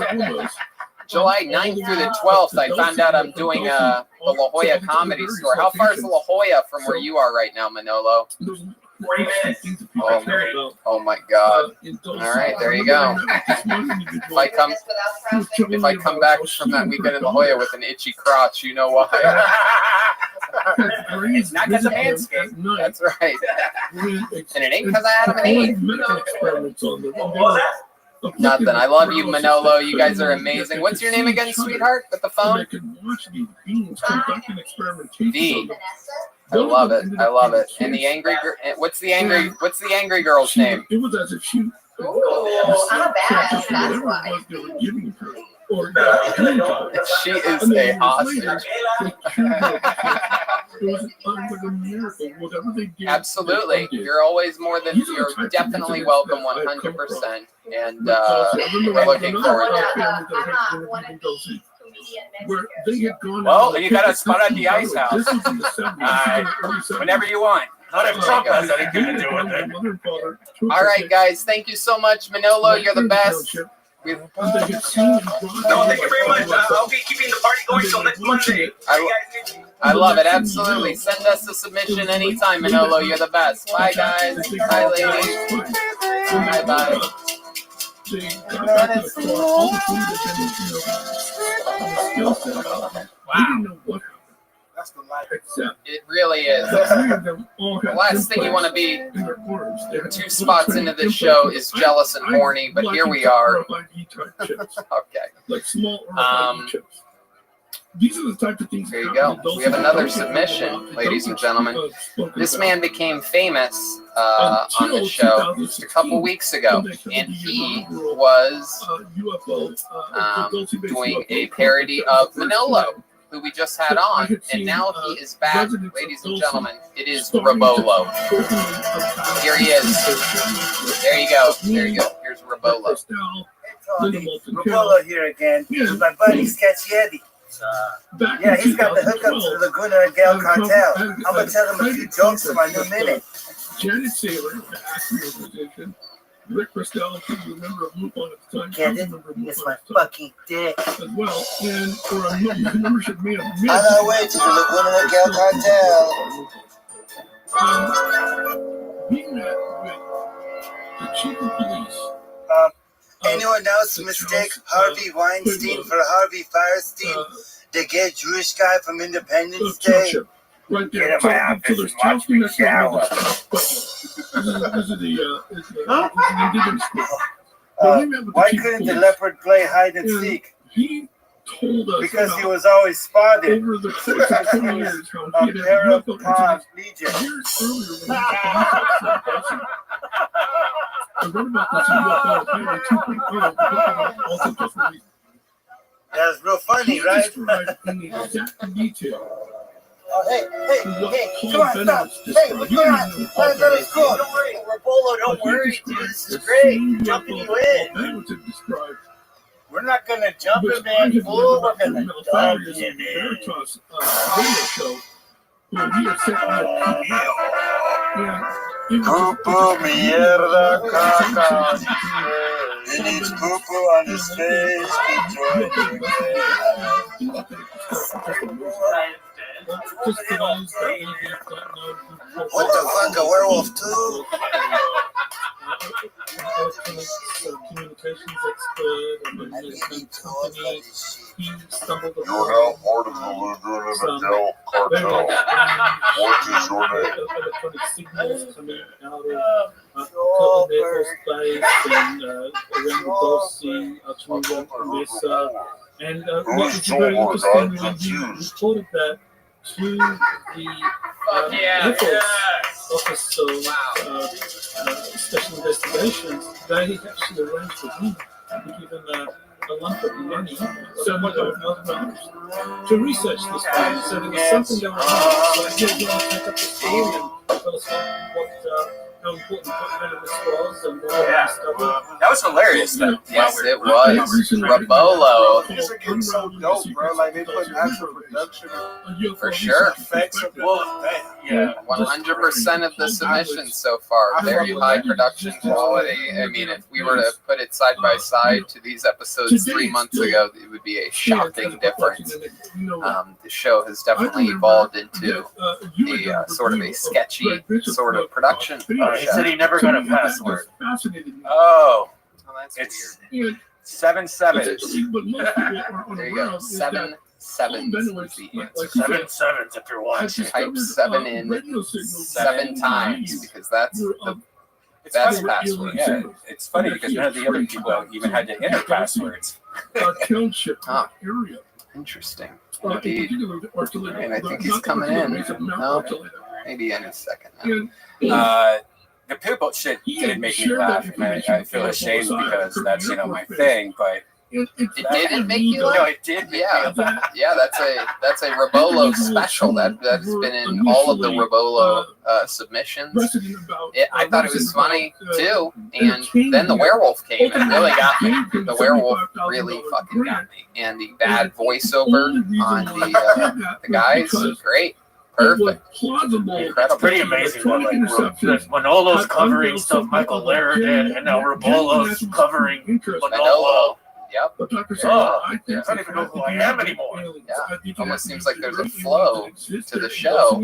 July 9th through the 12th, I found out I'm doing the La Jolla Comedy Store. How far is La Jolla from where you are right now, Manolo? Oh my God! All right, there you go. If I come back from that weekend in La Jolla with an itchy crotch, you know why. It's not because of Manscaped. That's right. And it ain't because I had an Nothing. I love you, Manolo. You guys are amazing. What's your name again, sweetheart? With the phone? V. I love it. I love it. And the angry girl. What's the angry girl's name? It was as if she. I'm bad. That's why. She is a hostage. Absolutely. You're always more than, you're definitely welcome 100%. And we're looking forward to it. Well, you got a spot at the ice house. Whenever you want. Not if Trump has anything to do with it. All right, guys. Thank you so much, Manolo. You're the best. No, thank you very much. I'll be keeping the party going till next Monday. I love it. Absolutely. Send us a submission anytime, Manolo. You're the best. Bye, guys. Bye, ladies. Bye-bye. Wow. That's the life. It really is. The last thing you want to be 2 spots into this show is jealous and horny, but here we are. Okay. Like small chips. These are the type of things. There you go. We have another submission, ladies and gentlemen. This man became famous on the show just a couple weeks ago, and he was doing a parody of Manolo, who we just had on, and now he is back, ladies and gentlemen. It is Rabolo. Here he is. There you go. There you go. Here's Rabolo. Rabolo here again with my buddy Sketchy. Yeah, he's got the hookup to the Laguna and Gale cartel. I'm gonna tell him a few jokes for my new minute. Janet Saylor, the acting musician. Rick Costello, who was a member of Lupon at the time. Can't miss my fucking dick. As well, and for a membership meal. On our way to the Laguna and Gale cartel. We met with the chief of police. Anyone else mistake Harvey Weinstein for Harvey Firestein, the gay Jewish guy from Independence Day? Right there. Get in my office there's and watch me shower. This is the indigenous group. Why couldn't the leopard play hide and seek? He told us because he was always spotted. Over the course of 2 years, how he had Paraplegic. years earlier when he was I read about this in UFO apparently 2.0. Also just released. That's real funny, He right? described in the exact detail. Oh, hey, come on, stop. Hey, what's going on? That is cool. Don't worry, Rapolo, don't worry, dude. This is great. Jumping you in. We're not going to jump him in, fool. We're going to dunk him in. Radio show where he had sent me a Poo-poo, mierda, caca. He needs poo-poo on his face. What the fuck, a werewolf too? Communications expert and management company. He stumbled upon You're now part of the Lagoon and Adele cartel. What is your name? Electronic signals coming out of Copenhagen space and around the Dulce, Altamira, Mesa. And what was very interesting when he reported that to the Office of Special Investigations, they actually arranged for him to be given a lump of money, $7,000 to research this place. So there was something going on. So here you want to take up the story and tell us how important this was and what we discovered. That was hilarious, though. Yes, it was. Rabolo. These are getting so dope, bro. Like, they put actual production For sure. effects of Yeah. 100% of the submissions so far. Very high production quality. I mean, if we were to put it side by side to these episodes 3 months ago, it would be a shocking difference. The show has definitely evolved into a sort of a sketchy sort of production. He said he never got a password. Oh, that's weird. 7 sevens. There you go. 7 sevens is the answer. 7 sevens if you're watching. Type 7 in 7 times because that's the best password. Yeah, it's funny because none of the other people even had to enter passwords. Interesting. Indeed. And I think he's coming in. No, maybe any second now. The poop shit did make me laugh, and I feel ashamed because that's my thing. But it didn't make you laugh. No, it did. Yeah, that's a Rabolo special that's been in all of the Rabolo submissions. I thought it was funny too, and then the werewolf came and really got me. The werewolf really fucking got me, and the bad voiceover on the guys was great. Perfect. Incredible. Pretty amazing. Manolo's covering stuff Michael Laird did, and now Rabolo's covering Manolo. Yep. I don't even know who I am anymore. Yeah. Almost seems like there's a flow to the show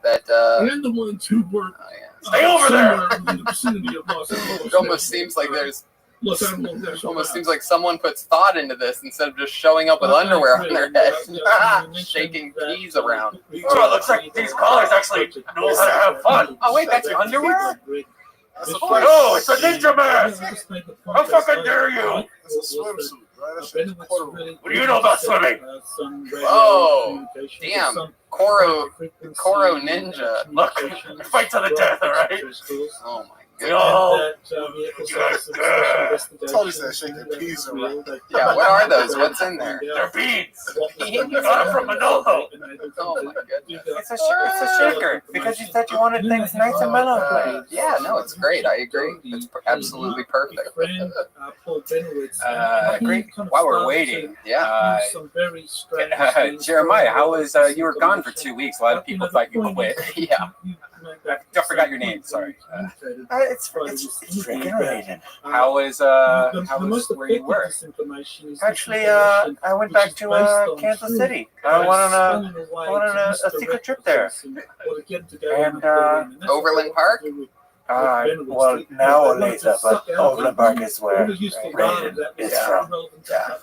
that and the ones who work stay over there. It almost seems like there's almost seems like someone puts thought into this instead of just showing up with underwear on their head, shaking peas around. Oh, it looks like these callers actually know how to have fun. Oh wait, that's your underwear? No, it's a ninja mask! How fucking dare you? It's a swimsuit, right? That's a What do you know about swimming? Oh, damn. Koro Ninja. Look, fight to the death, alright? Oh my No. Told us that shaking peas around. Yeah, what are those? What's in there? They're beans. Got them from Manolo. Oh my goodness. It's a shaker because you said you wanted things nice and mellow. Yeah, no, it's great. I agree. It's absolutely perfect. While we're waiting, Jeremiah, how was you were gone for 2 weeks? A lot of people thought you quit. Yeah. I forgot your name. Sorry. It's freaking Raiden. How was where you were? Actually, I went back to Kansas City. I went on a secret trip there. And Overland Park? Well, now Olathe, but Overland Park is where Raiden is from. Yeah.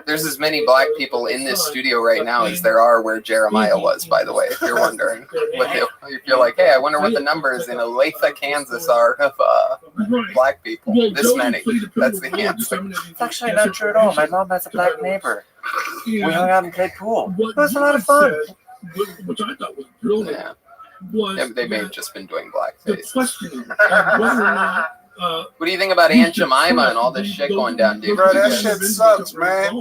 There's as many black people in this studio right now as there are where Jeremiah was, by the way, if you're wondering. If you're like, hey, I wonder what the numbers in Olathe, Kansas are of black people. This many. That's the answer. It's actually not true at all. My mom has a black neighbor. We hung out and played pool. It was a lot of fun. Which I thought was brilliant. Yeah. They may have just been doing blackface. What do you think about Aunt Jemima and all this shit going down, dude? Bro, that shit sucks, man.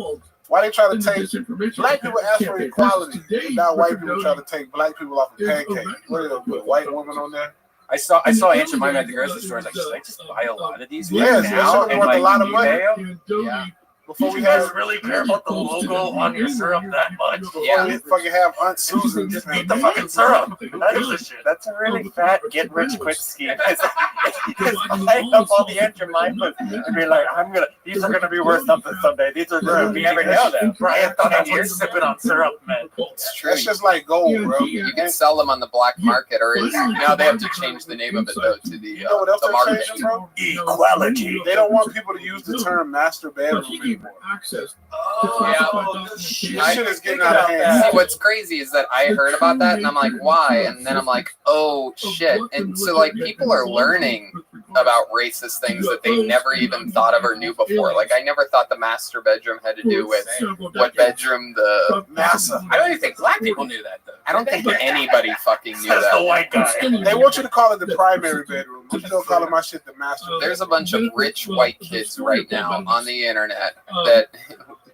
Why they try to take black people ask for equality? Now white people try to take black people off of pancakes. What are they put white woman on there? I saw Aunt Jemima at the grocery store. I was like, should I just buy a lot of these? Yes, now and like, a lot of money. Yeah. Before we guys really care about the logo on your syrup that much? Yeah, we fucking have Aunt Susan. Just eat the fucking syrup. That's a really fat get rich quick scheme. It's buying up all the Aunt Jemimas and be like, these are gonna be worth something someday. These are gonna be every now and then. Brian thought that's what sipping on syrup meant. It's true. That's just like gold, bro. You can sell them on the black market, or now they have to change the name of it though to the market. Equality. They don't want people to use the term master bedroom anymore. Access. This shit is getting out of hand. See, what's crazy is that I heard about that and I'm like, why? And then I'm like, oh shit. And so like people are learning about racist things that they never even thought of or knew before. Like I never thought the master bedroom had to do with what bedroom the massa. I don't even think black people knew that though. I don't think anybody fucking knew That's that. the white guy. They want you to call it the primary bedroom. You don't call it my shit the master bedroom. There's a bunch of rich white kids right now on the internet that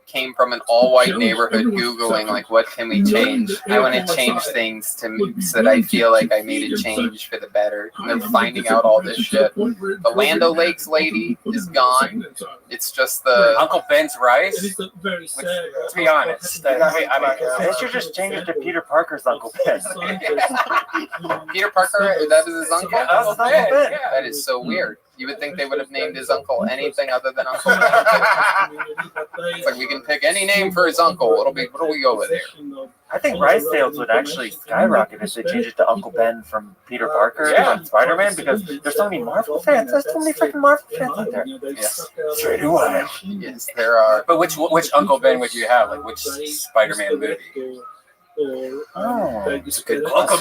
came from an all-white neighborhood Googling, like, what can we change? I want to change things so that I feel like I made a change for the better. And they're finding out all this shit. The Land O'Lakes lady is gone. It's just the Uncle Ben's rice. Which, to be honest, they should just change it to Peter Parker's Uncle Ben. Peter Parker, that is his uncle? That's his Uncle Ben. That is so weird. You would think they would have named his uncle anything other than Uncle Ben. It's like we can pick any name for his uncle. What do we go with here? I think rice sales would actually skyrocket if they changed it to Uncle Ben from Peter Parker and Spider-Man, because there's so many Marvel fans. There's so many freaking Marvel fans out there. Yes. So do I. Yes, there are. But which Uncle Ben would you have? Like which Spider-Man movie? Welcome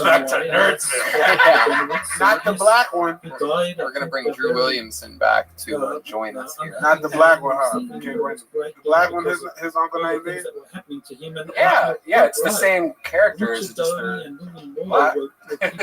back to Nerdsville. Yeah. Not the black one. We're gonna bring Drew Williamson back to join us here. Not the black one, huh? The black one, his uncle name is? Yeah, it's the same characters. What?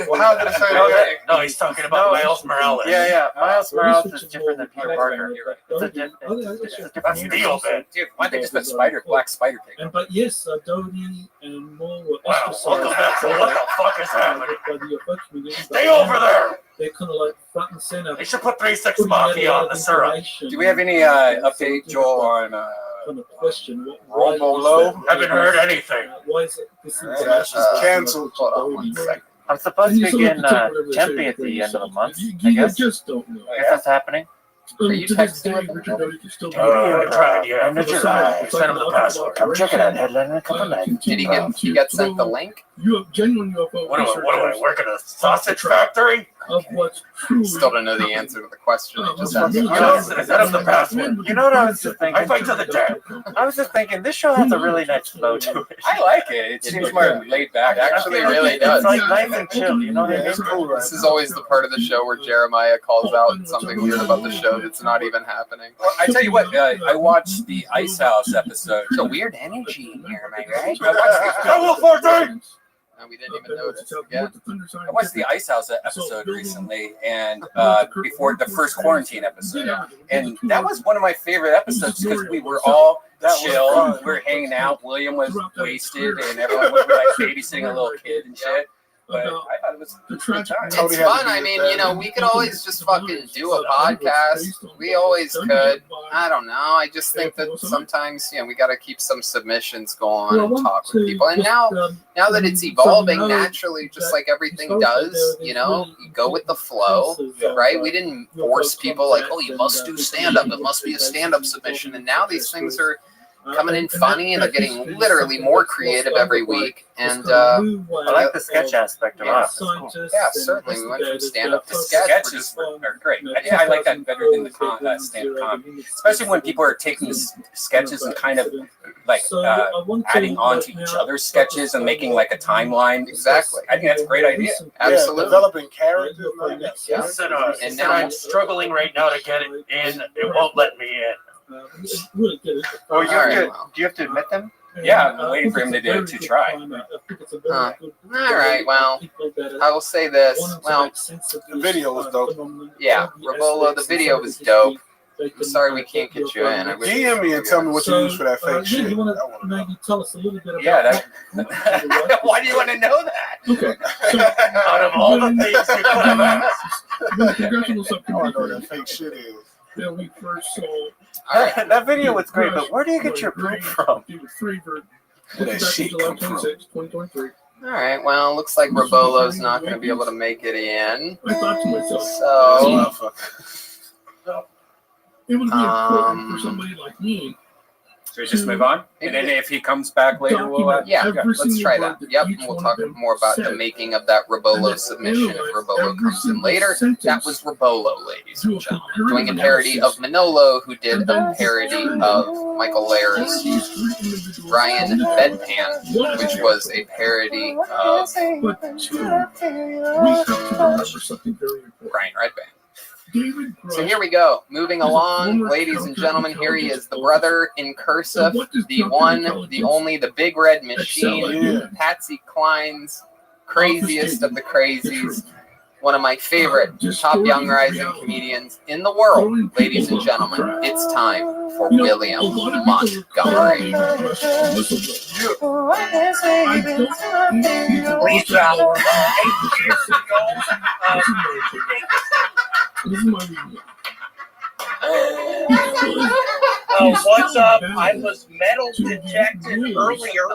Well, how did it say? No, he's talking about Miles Morales. Yeah. Miles Morales is different than Peter Parker. It's a different deal, man. Dude, why don't they just put Black Spider Pig? But yes, Dodie and more were wow, welcome back. So what the fuck is happening? Stay over there! They're kind of like front and center. They should put 3-6 Mafia on the syrup. Do we have any update, Joel, on kind of question Robo Low? Haven't heard anything. Why is it this is canceled? Hold on 1 second. I'm supposed to begin Tempe at the end of the month, I guess. Just don't know. If that's happening. Are you texting with them? I'm not sure. Send him the password. Come check it out, headline in a couple nights. Did he get sent the link? You have genuine UFO What do I work at a sausage factory? Of what's true. Still don't know the answer to the question. I just asked. Set up the password. You know what I was just thinking? I fight to the death. I was just thinking, this show has a really nice flow to it. I like it. It seems more laid back. It actually really does. It's like nice and chill. You know what I mean? This is always the part of the show where Jeremiah calls out something weird about the show that's not even happening. Well, I tell you what, I watched the Ice House episode. There's a weird energy in here, am I right? I watched the 14! No, we didn't even notice. Yeah. I watched the Ice House episode recently, and before the first quarantine episode, and that was one of my favorite episodes because we were all chill, we were hanging out. William was wasted, and everyone was like babysitting a little kid and shit. But I thought it was a good time. It's fun. I mean, we could always just fucking do a podcast. We always could. I don't know. I just think that sometimes, we got to keep some submissions going and talk with people. And now that it's evolving naturally, just like everything does, you go with the flow, right? We didn't force people like, oh, you must do stand-up. It must be a stand-up submission. And now these things are, coming in funny, and they're getting literally more creative every week. And I like the sketch aspect a lot. Cool. Yeah, certainly. We went from stand-up to sketch. Sketches are great. I like that better than the stand-up comedy, especially when people are taking sketches and kind of like adding on to each other's sketches and making like a timeline. Exactly. I think that's a great idea. Absolutely. Developing characters. Yeah. And I'm struggling right now to get it in. It won't let me in. Oh, do you have to admit them? Yeah, I'm waiting for him to try. Huh. All right, well, I will say this. Well, the video was dope. Yeah, Rabolo, the video was dope. I'm sorry we can't get you in. DM me and tell me what you use for that fake shit. You want to maybe tell us a little bit about that. Why do you want to know that? Okay. So, out of all the things you could have asked. Congratulations up I don't know what that fake shit is. that we first saw. That video was great, but where do you get your poop from? Where that shit come from? 2023. All right, well, looks like Rabolo's not going to be able to make it in. I thought to myself, so it would be important for somebody like me. So we just move on, and then if he comes back later, we'll let's try that. Yep, and we'll talk more about the making of that Rabolo submission. If Rabolo comes in later, that was Rabolo, ladies and gentlemen, doing a parody of Manolo, who did a parody of Michael Lair's Ryan Bedpan, which was a parody of Brian Redband. So here we go. Moving along, ladies and gentlemen, here he is, the brother in cursive, the one, the only, the big red machine, Patsy Cline's craziest of the crazies, one of my favorite top young rising comedians in the world, ladies and gentlemen. It's time for William Montgomery. What's up? I was metal detected earlier.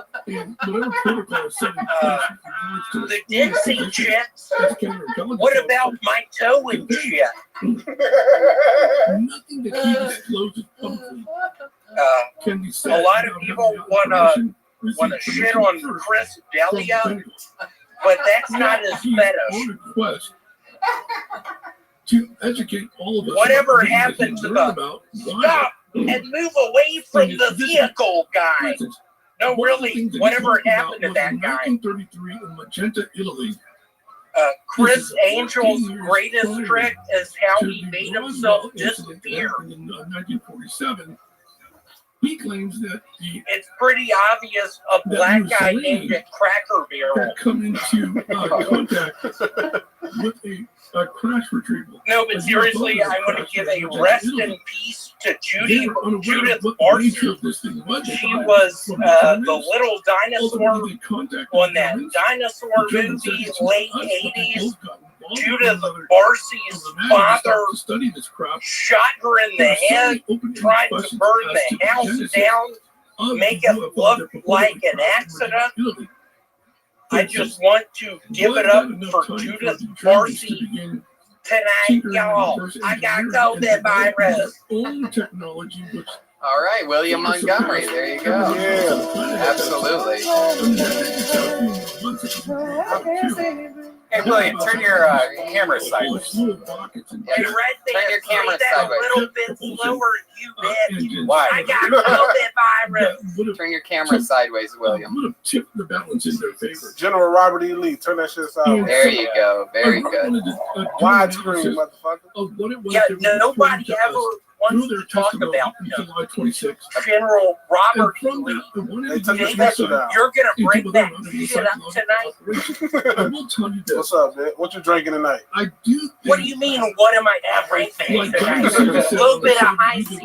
The Dixie Chicks. What about my towing shit? Nothing that he discloses publicly can be said. A lot of people want to shit on Chris D'Elia, but that's not his fetish. To educate all of us. Whatever happened to the stop and move away from the vehicle guy? No, really, whatever happened to that guy? 1933 in Magenta, Italy. Chris Angel's greatest trick is how he made himself disappear. In 1947, he claims that it's pretty obvious a black guy named Cracker Barrel had come into contact with a crash retrieval. No, but seriously, I want to give a rest in peace to Judith Barcy. She was the little dinosaur on that dinosaur movie, late 80s. Judith Barcy's father shot her in the head, tried to burn the house down, make it look like an accident. I just want to give it up for Judith Barcy tonight, y'all. I got COVID virus. All right, William Montgomery. There you go. Yeah, absolutely. Hey, William, turn your camera sideways. Hey, right there. Turn your camera sideways. A little bit slower, you bitch. Why? I got COVID virus. Turn your camera sideways, William. Tip the balance in their favor. General Robert E. Lee, turn that shit sideways. There you go. Very good. Widescreen, motherfucker. Yeah, nobody ever wants to talk about him. General Robert E. Lee. David, you're going to break that shit up tonight? I will tell you this. What's up, man? What you drinking tonight? I do. What do you mean, what am I everything tonight? A little bit of icy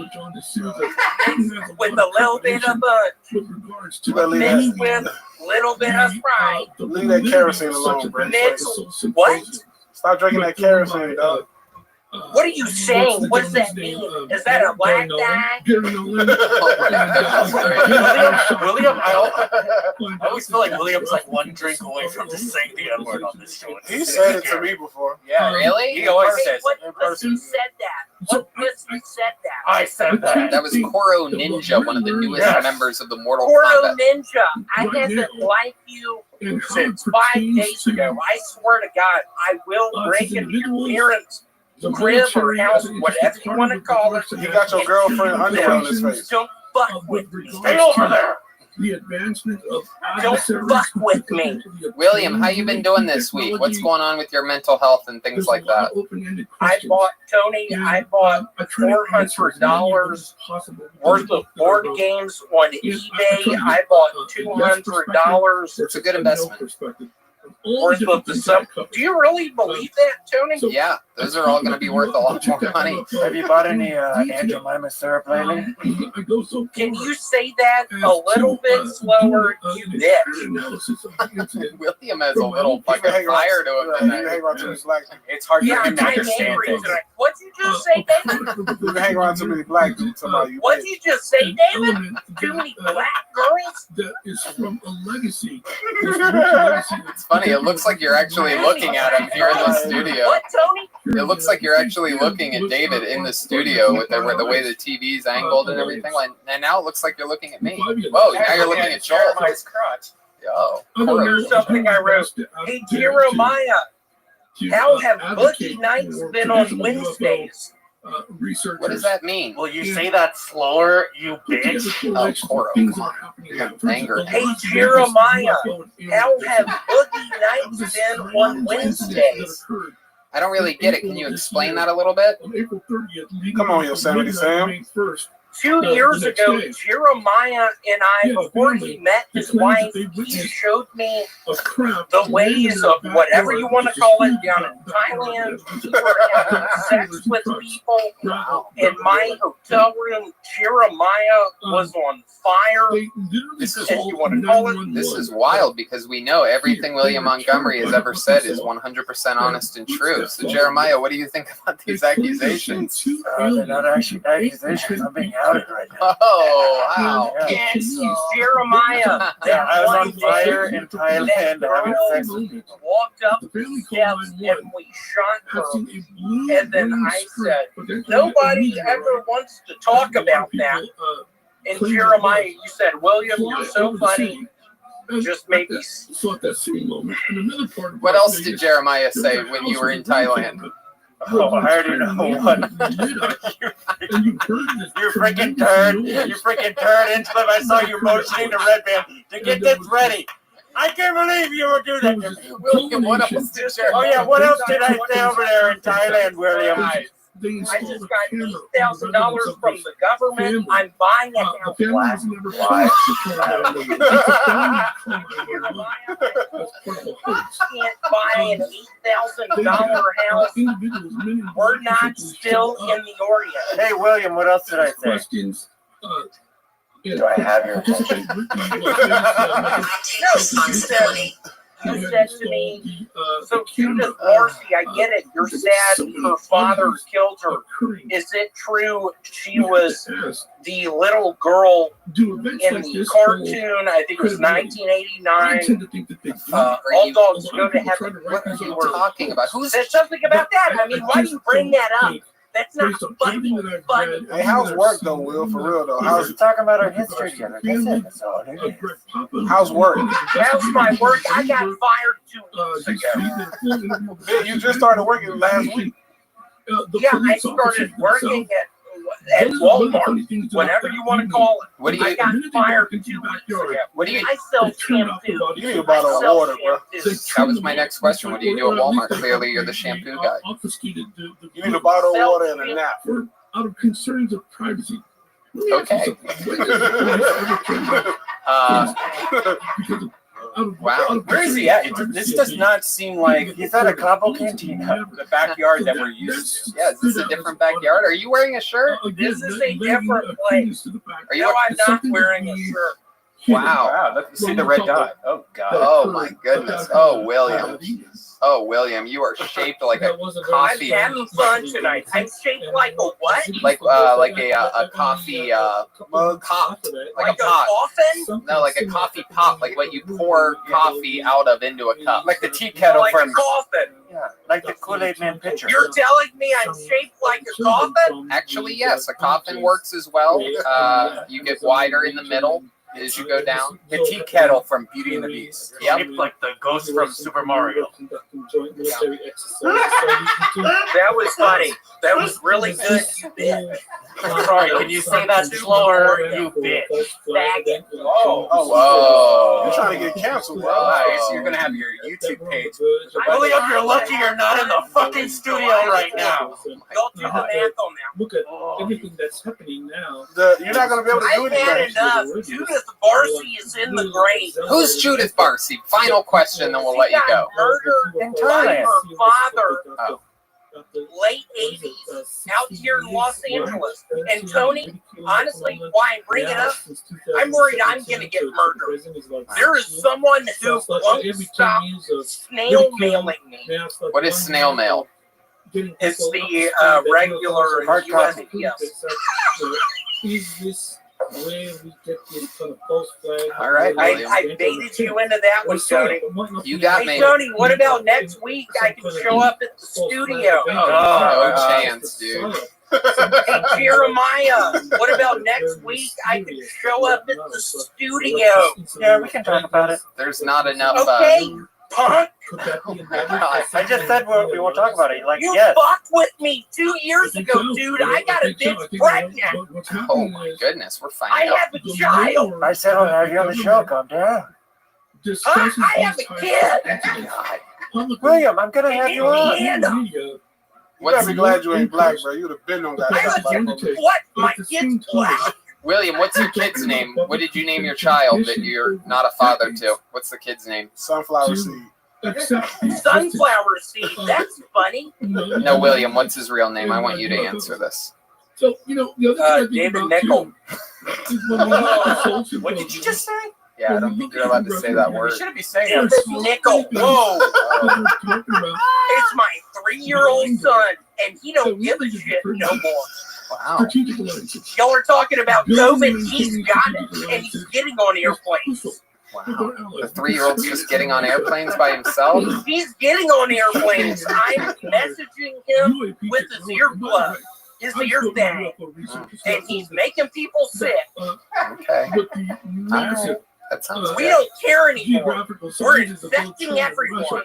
with a little bit of mixed with a little bit of Sprite. Leave that kerosene alone, bro. Mixed what? Stop drinking that kerosene, dog. What are you saying? What does that mean? Is that a black guy? William, I always feel like William's like one drink away from just saying the N-word on this show. He said it to me before. Yeah, really? He always says it. What person said that? What person said that? I said that. That was Koro Ninja, one of the newest members of the Mortal Koro Kombat. Ninja, I haven't liked you since 5 days ago. I swear to God, I will break into your parents' crib or house, whatever you want to call it. You got your girlfriend underwear on his face. Don't fuck with me. Stay over there. The advancement of Don't fuck with me. William, how you been doing this week? What's going on with your mental health and things like that? I bought $400 worth of board games on eBay. I bought $200 It's a good investment. worth of the sub. Do you really believe that, Tony? Yeah, those are all going to be worth a lot more money. Have you bought any Aunt Jemima syrup lately? Can you say that a little bit slower, you bitch? William has a little fucking fire to him. It's hard Yeah, to I'm kind of understand angry things. tonight. What'd you just say, David? You hang around too many black people. What'd you just say, David? Too many black girls? That is from a legacy. It's funny. It looks like you're actually looking at him here in the studio. What, Tony? It looks like you're actually looking at David in the studio with the way the TV's angled and everything. And now it looks like you're looking at me. Whoa, now you're looking at Joel. Jeremiah's crotch. Yo. Here's something I wrote. Hey, Jeremiah, how have boogie nights been on Wednesdays? What does that mean? Will you say that slower, you bitch? Oh, Koro, come on. You're angry. Hey, Jeremiah, how have boogie nights been on Wednesdays? I don't really get it. Can you explain that a little bit? Come on, Yosemite Sam. 2 years ago, Jeremiah and I, before he met his wife, he showed me the ways of whatever you want to call it down in Thailand. We were having sex with people in my hotel room. Jeremiah was on fire. This is if you want to call it. This is wild because we know everything William Montgomery has ever said is 100% honest and true. So Jeremiah, what do you think about these accusations? They're not actually accusations. I'm being outed right now. Oh, wow. Yes, Jeremiah. Yeah, I was on fire in Thailand having sex with people. Walked up the steps and we shot her. And then I said, nobody ever wants to talk about that. And Jeremiah, you said, William, you're so funny. Just make me. What else did Jeremiah say when you were in Thailand? Oh, I already know what. You freaking turd. You freaking turd into them. I saw you motioning to Red Band to get this ready. I can't believe you would do that to me. William, what else did Jeremiah? Oh, yeah, what else did I say over there in Thailand, William? I just got $8,000 from the government. I'm buying a house. Why? Can't buy an $8,000 house. We're not still in the Orient. Hey, William, what else did I say? Do I have your attention? You said to me, so Judith Marcy, I get it. You're sad her father killed her. Is it true she was the little girl in the cartoon? I think it was 1989. All dogs go to heaven. What are you talking about? Who's There's something about that. I mean, why do you bring that up? That's not funny. Hey, how's work though, Will? For real though, How's talking about our history together? That's it. How's work? How's my work? I got fired 2 weeks ago. You just started working last week. Yeah, I started working at Walmart, whatever you want to call it. What do you? I got fired 2 weeks ago. What do you? I sell shampoo. You need a bottle of water, bro. That was my next question. What do you do at Walmart? Clearly, you're the shampoo guy. You need a bottle of water and a nap. Out of concerns of privacy. Okay. Wow. Where is he at? This does not seem like he's at a Cabo Cantina, the backyard that we're used to. Yeah, is this a different backyard? Are you wearing a shirt? This is a different place. Are you? No, I'm not wearing a shirt. Wow. Let's see the red dot. Oh God. Oh my goodness. Oh William. Oh William, you are shaped like a coffee. I'm having fun tonight. I'm shaped like a what? Like a coffee mug, pot, like a pot. Coffin? No, like a coffee pot, like what you pour coffee out of into a cup. Like the tea kettle Like from a coffin. like the Kool-Aid Man pitcher. You're telling me I'm shaped like a coffin? Actually, yes, a coffin works as well. You get wider in the middle as you go down. The tea kettle from Beauty and the Beast. Yep. Shaped like the ghost from Super Mario. That was funny. That was really good, you bitch. Sorry, can you say that slower, you bitch? Faggot. Whoa. You're trying to get canceled, bro. Nice. You're gonna have your YouTube page. William, you're lucky you're not in the fucking studio right now. Don't do the math on that. Look at everything that's happening now. You're not going to be able to do I've had anything. enough. Judith Barcy is in the grave. Who's Judith Barcy? Final question, then we'll let you go. Murdered by her father. Late 80s, out here in Los Angeles. And Tony, honestly, why I bring it up, I'm worried I'm going to get murdered. There is someone who won't stop snail mailing me. What is snail mail? It's the regular hard copy. USPS. Is this where we get this kind of false flag? All right, William. I baited you into that one, Tony. You got me. Hey, Tony, what about next week? I can show up at the studio. No chance, dude. Hey, Jeremiah, what about next week? I can show up at the studio. Yeah, we can talk about it. There's not enough. Okay, punk. I just said we will talk about it. Like, You yes. fucked with me 2 years ago, dude. I got a bitch pregnant. Oh my goodness, we're I finding out. have a child. I said I'll have you on the show. Calm down. I have a kid. William, I'm gonna have you on. You gotta be glad you ain't black, bro. You'd have been on that. What? My kid's black. William, what's your kid's name? What did you name your child that you're not a father to? What's the kid's name? Sunflower seed. Sunflower seed. That's funny. No, William, what's his real name? I want you to answer this. So, the other thing David about Nickel. too, What did you just say? Yeah, I don't think you're allowed to say that word. You shouldn't be saying it. It's Nickel. Whoa. It's my 3-year-old son, and he don't give a shit no more. Wow. Y'all are talking about COVID. He's got it, and he's getting on airplanes. Wow. The 3-year-old's just getting on airplanes by himself? He's getting on airplanes. I'm messaging him with his earplug, his ear thing, and he's making people sick. Okay. Alright. That sounds We good. don't care anymore. We're infecting everyone.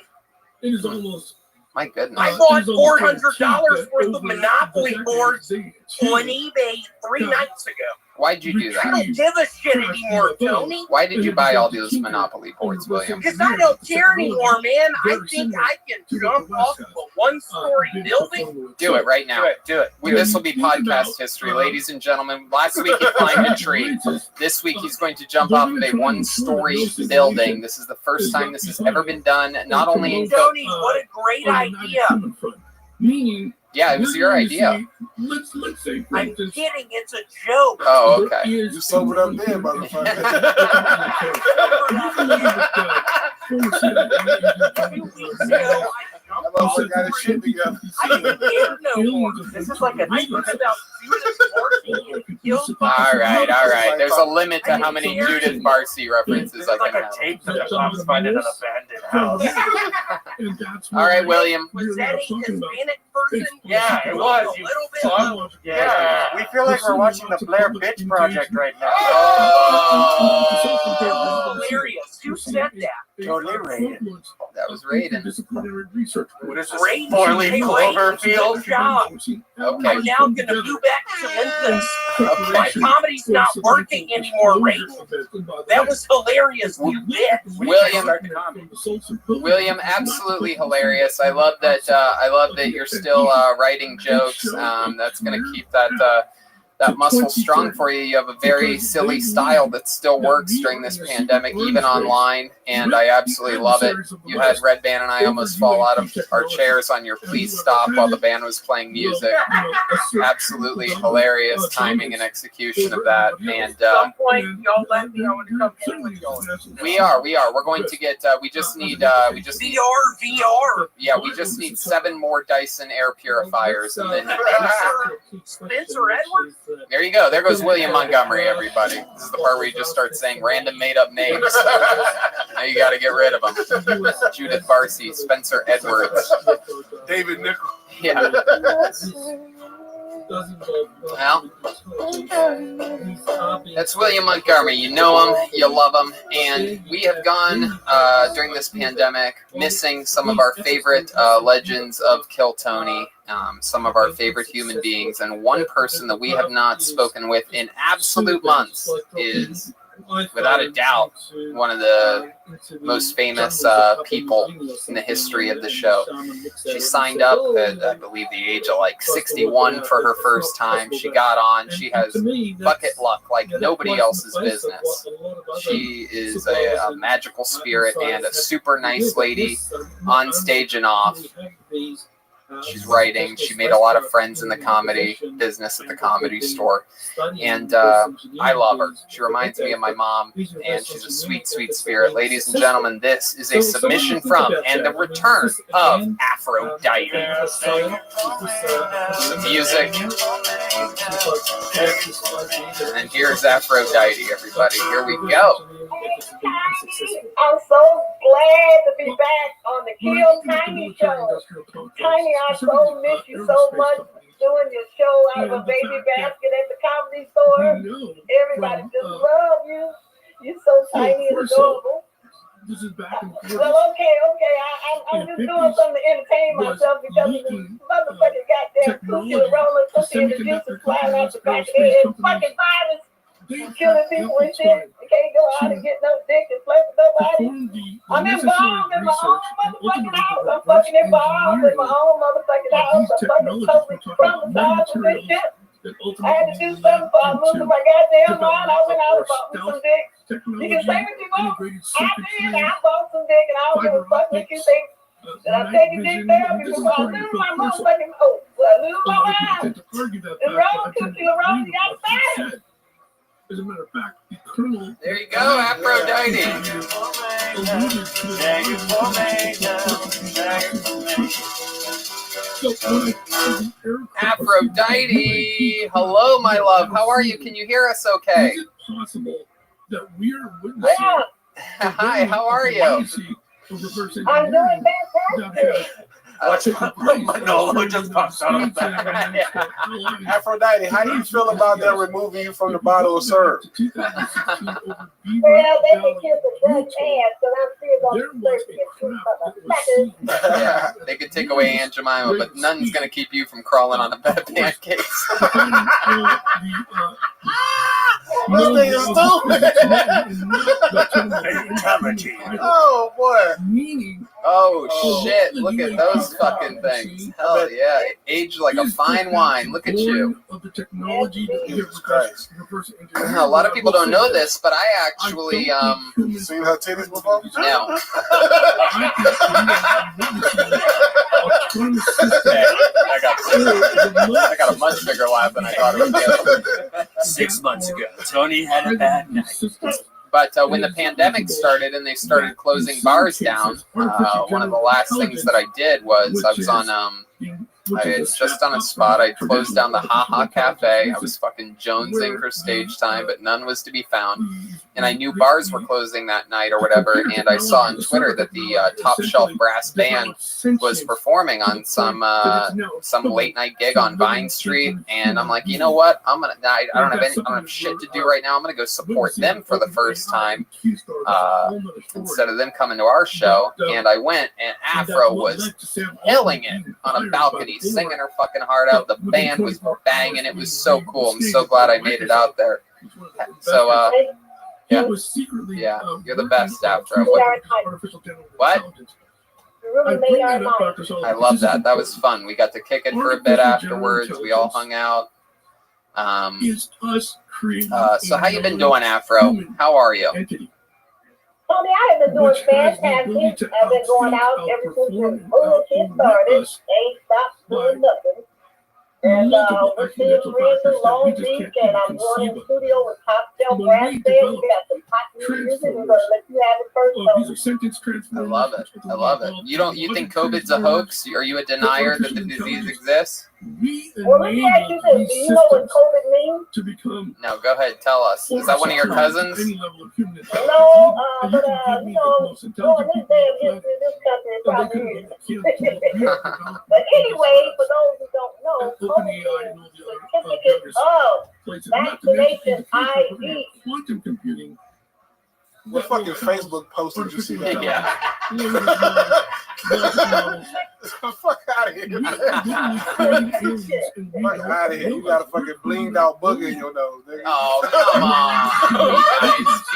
It is almost. My goodness. I bought $400 worth of Monopoly boards on eBay 3 nights ago. Why'd you do I don't that? give a shit anymore, Tony. Why did you buy all those Monopoly boards, William? Because I don't care anymore, man. I think I can jump off of a 1-story building. Do it right now. Do it. This will be podcast history, ladies and gentlemen. Last week he climbed a tree. This week he's going to jump off of a 1-story building. This is the first time this has ever been done. Not only in Tony, what a great idea. Meaning, yeah, it was your idea. Let's say, for I'm instance, kidding. It's a joke. Oh, okay. You sobered up there, motherfucker. 2 weeks ago, I jumped off got his shit together. I didn't care no more. This is like a I heard about Judith Barcy and killed All right. There's a limit to how many Judith Barcy references I like can a have. tape that the cops find in an abandoned house. All right, William. Was that a Hispanic person? Yeah, it was. A little bit. Yeah, we feel like we're watching the Blair Bitch Project right now. Oh, hilarious. Who said that? Totally rated. That was Raiden. Disciplinary research. What is this? Raiden, Four-leaf hey, Cloverfield? Good job. Okay. I'm now going to go back to Memphis. My comedy's not working anymore, Raiden. That was hilarious, you bitch. William, absolutely hilarious. I love that. You're still writing jokes. That's going to keep that that muscle strong for you. You have a very silly style that still works during this pandemic, even online, and I absolutely love it. You had Red Band and I almost fall out of our chairs on your Please Stop while the band was playing music. Absolutely hilarious timing and execution of that. And some point, y'all let me. I want to come in with y'all. we are. We're going to get. We just need. VR. Yeah, we just need 7 more Dyson air purifiers, and then Spencer Edwards. there you go. There goes William Montgomery. Everybody, this is the part where you just start saying random made-up names. Now you got to get rid of them. Judith Barcy, Spencer Edwards, David Nichols. Yeah. Well, that's William Montgomery. You know him, you love him, and we have gone during this pandemic missing some of our favorite legends of Kill Tony, some of our favorite human beings, and one person that we have not spoken with in absolute months is, without a doubt, one of the most famous people in the history of the show. She signed up at, I believe, the age of like 61 for her first time. She got on. She has bucket luck like nobody else's business. She is a magical spirit and a super nice lady on stage and off. She's writing. She made a lot of friends in the comedy business at the Comedy Store. And I love her. She reminds me of my mom, and she's a sweet, sweet spirit. Ladies and gentlemen, this is a submission from and the return of Aphrodite. The music. And here's Aphrodite, everybody. Here we go. I'm so glad to be back on the Kill Tiny show. Tiny, I so miss you so much doing your show out of a baby basket at the Comedy Store. Everybody just love you. You're so tiny and adorable. This is back and forth. Well, okay. I'm just doing something to entertain myself because of this motherfucking goddamn cookie roller cookie and the juice is flying out the back of their head. Fucking virus. Killing people and shit. You can't go out and get no dick and play with nobody. I'm involved in my own motherfucking house. I'm fucking involved in my own motherfucking house. I'm fucking totally traumatized with this shit. I had to do something before I moved to my goddamn mind. I went out and bought me some dick. You can say what you want. I did. I bought some dick and I don't give a fuck what you think. And I'm taking dick therapy before I lose my motherfucking hope. I lose my mind. The road cookie, the road, you gotta say it. As a matter of fact, the colonel. There you go, Aphrodite. Aphrodite, hello, my love. How are you? Can you hear us okay? Is it possible that we're witnessing? Hi, how are you? I'm doing fantastic. Manolo just pops out of that. Aphrodite, how do you feel about them removing you from the bottle of syrup? Well, they can kiss a Dutch ass, but I'm still going to Yeah, they could take away Aunt Jemima, but none's going to keep you from crawling on a bed of pancakes. This thing is stupid. Oh, boy. Oh, shit. Look at those fucking things. Hell yeah. Aged like a fine wine. Look at you. Jesus Christ. A lot of people don't know this, but I actually, seen her titties before? No. I got a much bigger laugh than I thought it would get. 6 months ago, Tony had a bad night. But when the pandemic started and they started closing bars down, one of the last things that I did was I was on, I had just done a spot. I closed down the Ha Ha Cafe. I was fucking jonesing for stage time, but none was to be found. And I knew bars were closing that night or whatever. And I saw on Twitter that the Top Shelf Brass Band was performing on some late night gig on Vine Street. And I'm like, you know what? I don't have shit to do right now. I'm gonna go support them for the first time instead of them coming to our show. And I went, and Afro was killing it on a balcony, singing her fucking heart out. The band was banging. It was so cool. I'm so glad I made it out there. So, yeah, you're the best, Afro. What? I love that. That was fun. We got to kick it for a bit afterwards. We all hung out. is us creating. So how you been doing, Afro? How are you? Entity. Tony, I have been doing fantastic. I've been going out ever since the bullshit started. Ain't stopped doing nothing. And we're seeing friends in Long Beach, and I'm going in the studio with Top Shelf Brass Band. We got some hot new music. We're going to let you have it first. These are sentence transformers. I love it. I love it. You think COVID's a hoax? Are you a denier that the disease exists? Well, let me ask you this. Do you know what COVID means? To become. No, go ahead. Tell us. Is that one of your cousins? No, but you know, during this day of history, this country is probably is. But anyway, for those who don't know, COVID is the certificate of vaccination ID. Quantum computing. What fucking Facebook post did you see that? Yeah. Fuck out of here. Fuck out of here. You got a fucking blinged out booger in your nose, nigga. Oh, come on.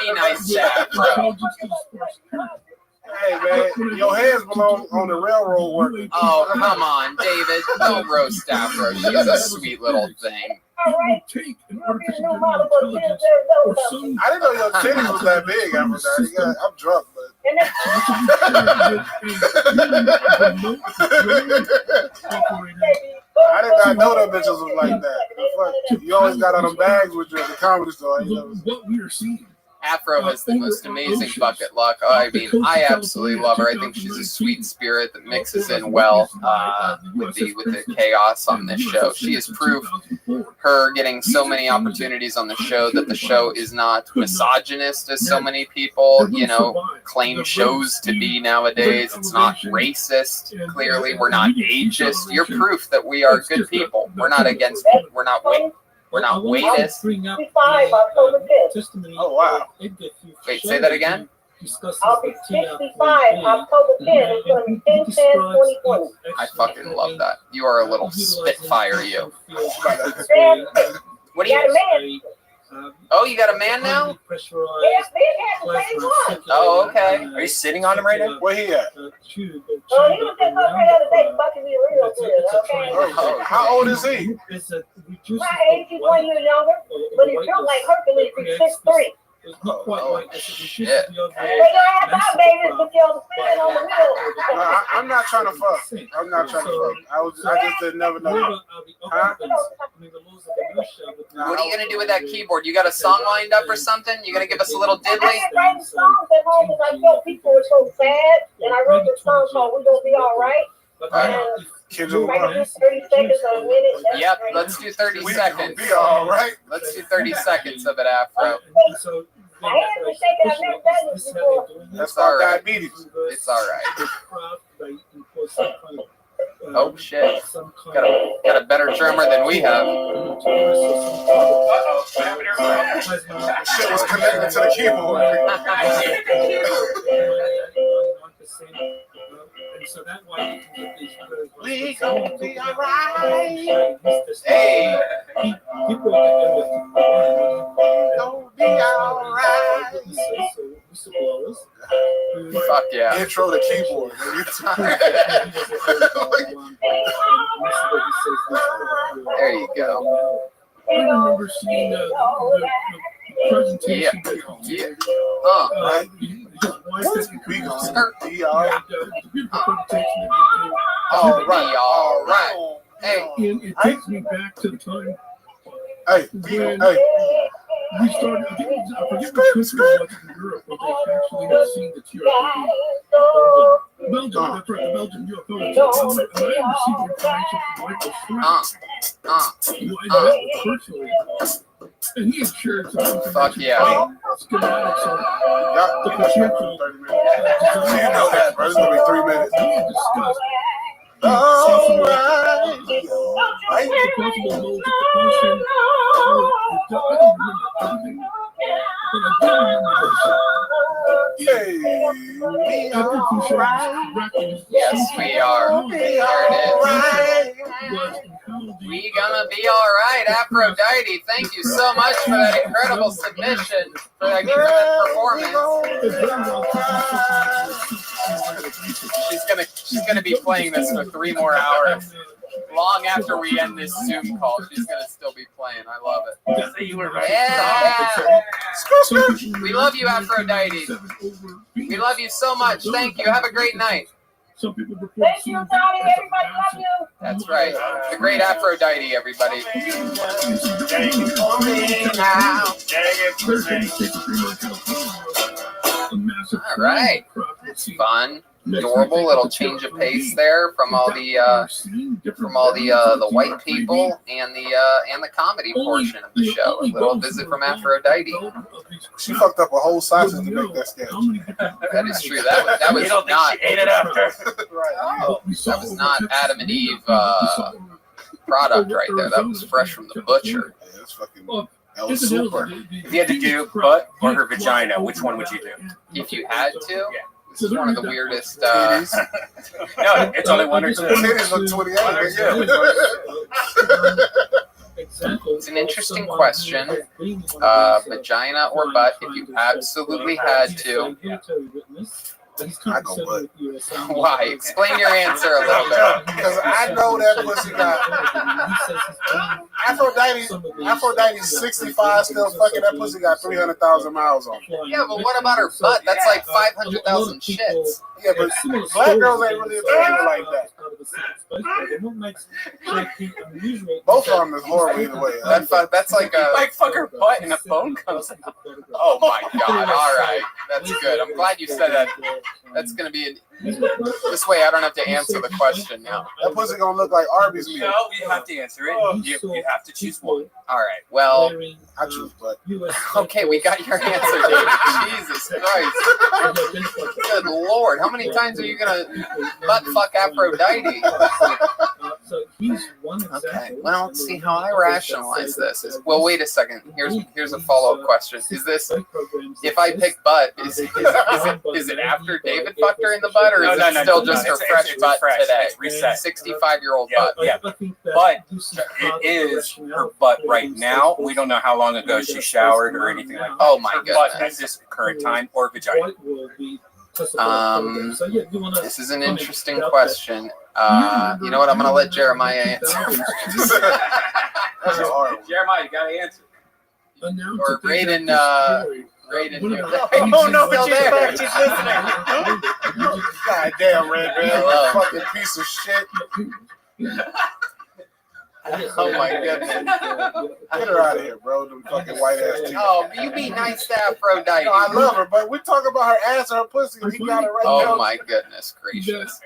Be nice, Chad, bro. Hey, man, your hands belong on the railroad work. Oh, come on, David. Don't roast Afro. She's a sweet little thing. It would take an artificial intelligence or some. I didn't know your titties was that big. I'm drunk, but. I did not know that bitches was like that. You always got on them bags with you at the comedy store. What we are seeing. Afro has the most amazing bucket luck. I mean, I absolutely love her. I think she's a sweet spirit that mixes in well with the chaos on this show. She is proof, her getting so many opportunities on the show, that the show is not misogynist as so many people, claim shows to be nowadays. It's not racist. Clearly, we're not ageist. You're proof that we are good people. We're not against people. We're not waitist. Oh, wow. Wait, say that again? I'll be 65 October 10th. It's going to be 10/10/2020. I fucking love that. You are a little spitfire, you. What do you? Oh, you got a man now? Yes, man has the same one. Oh, okay. Are you sitting on him right now? Where he at? Oh, he was just up there the other day fucking me real good, okay? How old is he? My age is 1 year younger, but he's built like Hercules. He's 6'3". Oh, shit. They gonna have our babies, but y'all spinning on the middle. I'm not trying to fuck. I'm not trying to fuck. I just didn't never know. Huh? What are you gonna do with that keyboard? You got a song lined up or something? You gonna give us a little diddly? I ain't writing songs at home because I felt people were so sad, and I wrote this song called "We Gonna Be All Right." Kids of the Right, 30 seconds or a minute. Yep, let's do 30 seconds. Be all right. Let's do 30 seconds of it, Afro. I ain't been thinking I've never done this before. That's called diabetes. It's all right. Oh shit! Got a better drummer than we have. Shit was connected to the keyboard. So that way you can get these We gonna be alright. Hey. He brought that in with Gonna be alright. Fuck yeah. Intro the keyboard. There you go. I remember seeing the presentation. Yeah. All right. Hey. And it takes me back to the time Hey. when we started. I forget what country it was in Europe where they actually had seen the TRP. Belgium, that's right, the Belgian UFO. And I received information from Michael Schreck, virtually. And he had shared some information. Fuck yeah. Schematics on the potential. You know that, bro. It's gonna be 3 minutes. He had discussed All right. the possible modes of propulsion. I don't remember everything, but I do remember this. Hey, After Khrushchev wrapping Yes, we are. There it is. We gonna be all right, Aphrodite. Thank you so much for that incredible submission, for that performance. She's gonna be playing this for 3 more hours. long after we end this Zoom call, she's gonna still be playing. I love it. You were right. Yeah. We love you, Aphrodite. We love you so much. Thank you. Have a great night. Some people report Thank you, Tony. Everybody love you. That's right. The great Aphrodite, everybody. All right. That's fun. Adorable little change of pace there from all the white people and the comedy portion of the show. A little visit from Aphrodite. She fucked up a whole sausage to make that sketch. That is true. That was not. She ate it after. Oh, that was not Adam and Eve product right there. That was fresh from the butcher. Yeah, that's fucking. That was super. If you had to do butt or her vagina, which one would you do? If you had to, Yeah. this is one of the weirdest. No, it's only one or two. Titties look 28. It's an interesting question. Vagina or butt? If you absolutely had to. I go butt. Why? Explain your answer a little bit. Because I know that pussy got Aphrodite's 65 still fucking. That pussy got 300,000 miles on it. Yeah, but what about her butt? That's like 500,000 shits. Yeah, but black girls ain't really attracted like that. Both of them is horrible either way. That's like a. Like fuck her butt and a bone comes out. Oh my god! All right, that's good. I'm glad you said that. That's gonna be this way. I don't have to answer the question now. That pussy gonna look like Arby's meat. No, you have to answer it. You have to choose one. All right. Well, I choose butt. okay, we got your answer, dude. Jesus Christ! Good Lord, how many times are you gonna butt fuck Aphrodite? Okay. Well, let's see how I rationalize this. Well, wait a second. Here's a follow-up question. Is this if I pick butt? Is it after David fucked her in the butt, or is it still just her fresh butt today? 65-year-old butt. Yeah, but it is her butt right now. We don't know how long ago she showered or anything like that. Oh my Butt goodness. at this current time or vagina. This is an interesting question. You know what? I'm gonna let Jeremiah answer. Jeremiah, you gotta answer. Or Raiden. Raiden. Oh no, but she's back. She's listening. God damn, Red Man, Hello. fucking piece of shit. Oh my goodness. Get her out of here, bro. Them fucking white ass teeth. Oh, you be nice to Aphrodite. No, I love her, but we talk about her ass and her pussy, and he got it right now. Oh my goodness gracious.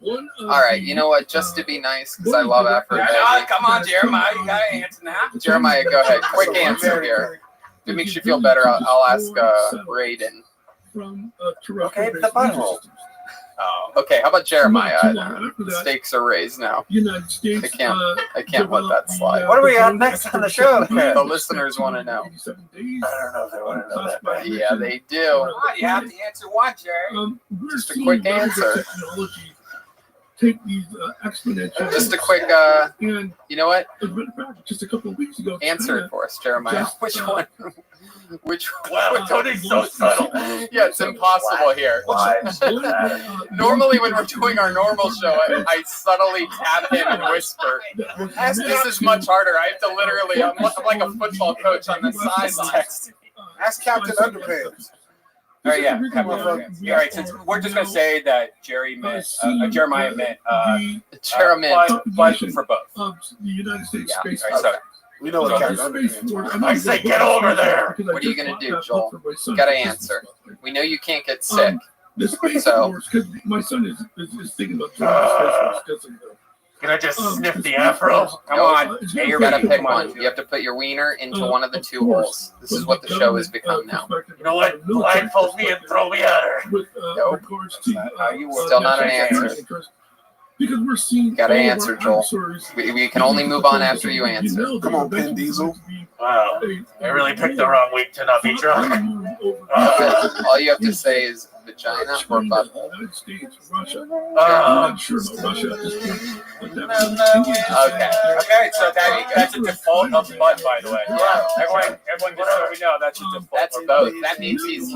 All right, you know what? Just to be nice, because I love Aphrodite. Come on, Jeremiah, you gotta answer now. Jeremiah, go ahead. Quick answer here. If it makes you feel better, I'll ask Raiden. Okay, the butthole. Oh, okay. How about Jeremiah? The stakes are raised now. United States. I can't let that slide. What do we have next on the show? The listeners want to know. I don't know if they want to know that. But Yeah, they do. You have to answer one, Jerry. Just a quick answer. Take these exponential. Just a quick. And You know what? as a matter of fact, just a couple of weeks ago. Answer it for us, Jeremiah. Which one? Which wow, Tony's so subtle. Yeah, it's impossible here. Normally, when we're doing our normal show, I subtly tap him and whisper. This is much harder. I have to literally. I'm like a football coach on the sidelines. Ask Captain Underpants. All right, yeah. All right, since we're just gonna say that Jeremiah meant but for both. The United States Yeah. Space All right, so We know what Captain Underpants is. I say get over there. What are you gonna do, Joel? You gotta answer. We know you can't get sick. The Space So- Force, because my son is thinking about joining the Space Force. Because of the- Can I just sniff the afro? Come on, Hey, you gotta pick one. You have to put your wiener into one of the two holes. This is what the show has become now. You know what? Blindfold me and throw me at her. With Nope. regards to Still not an answer. Because we're seeing Gotta all of answer, our Joel. answers. We can only move on after you answer. know Come on, Vin Diesel. Wow. I really picked the wrong week to not be drunk. All you have to say is vagina or butthole? United States, Russia. I'm Oh. not sure about Russia at this point. But that was Okay. Okay. So that's a default of butt, by the way. Yeah. Everyone, just so we know, that's a default. That's of both. butt. That means he's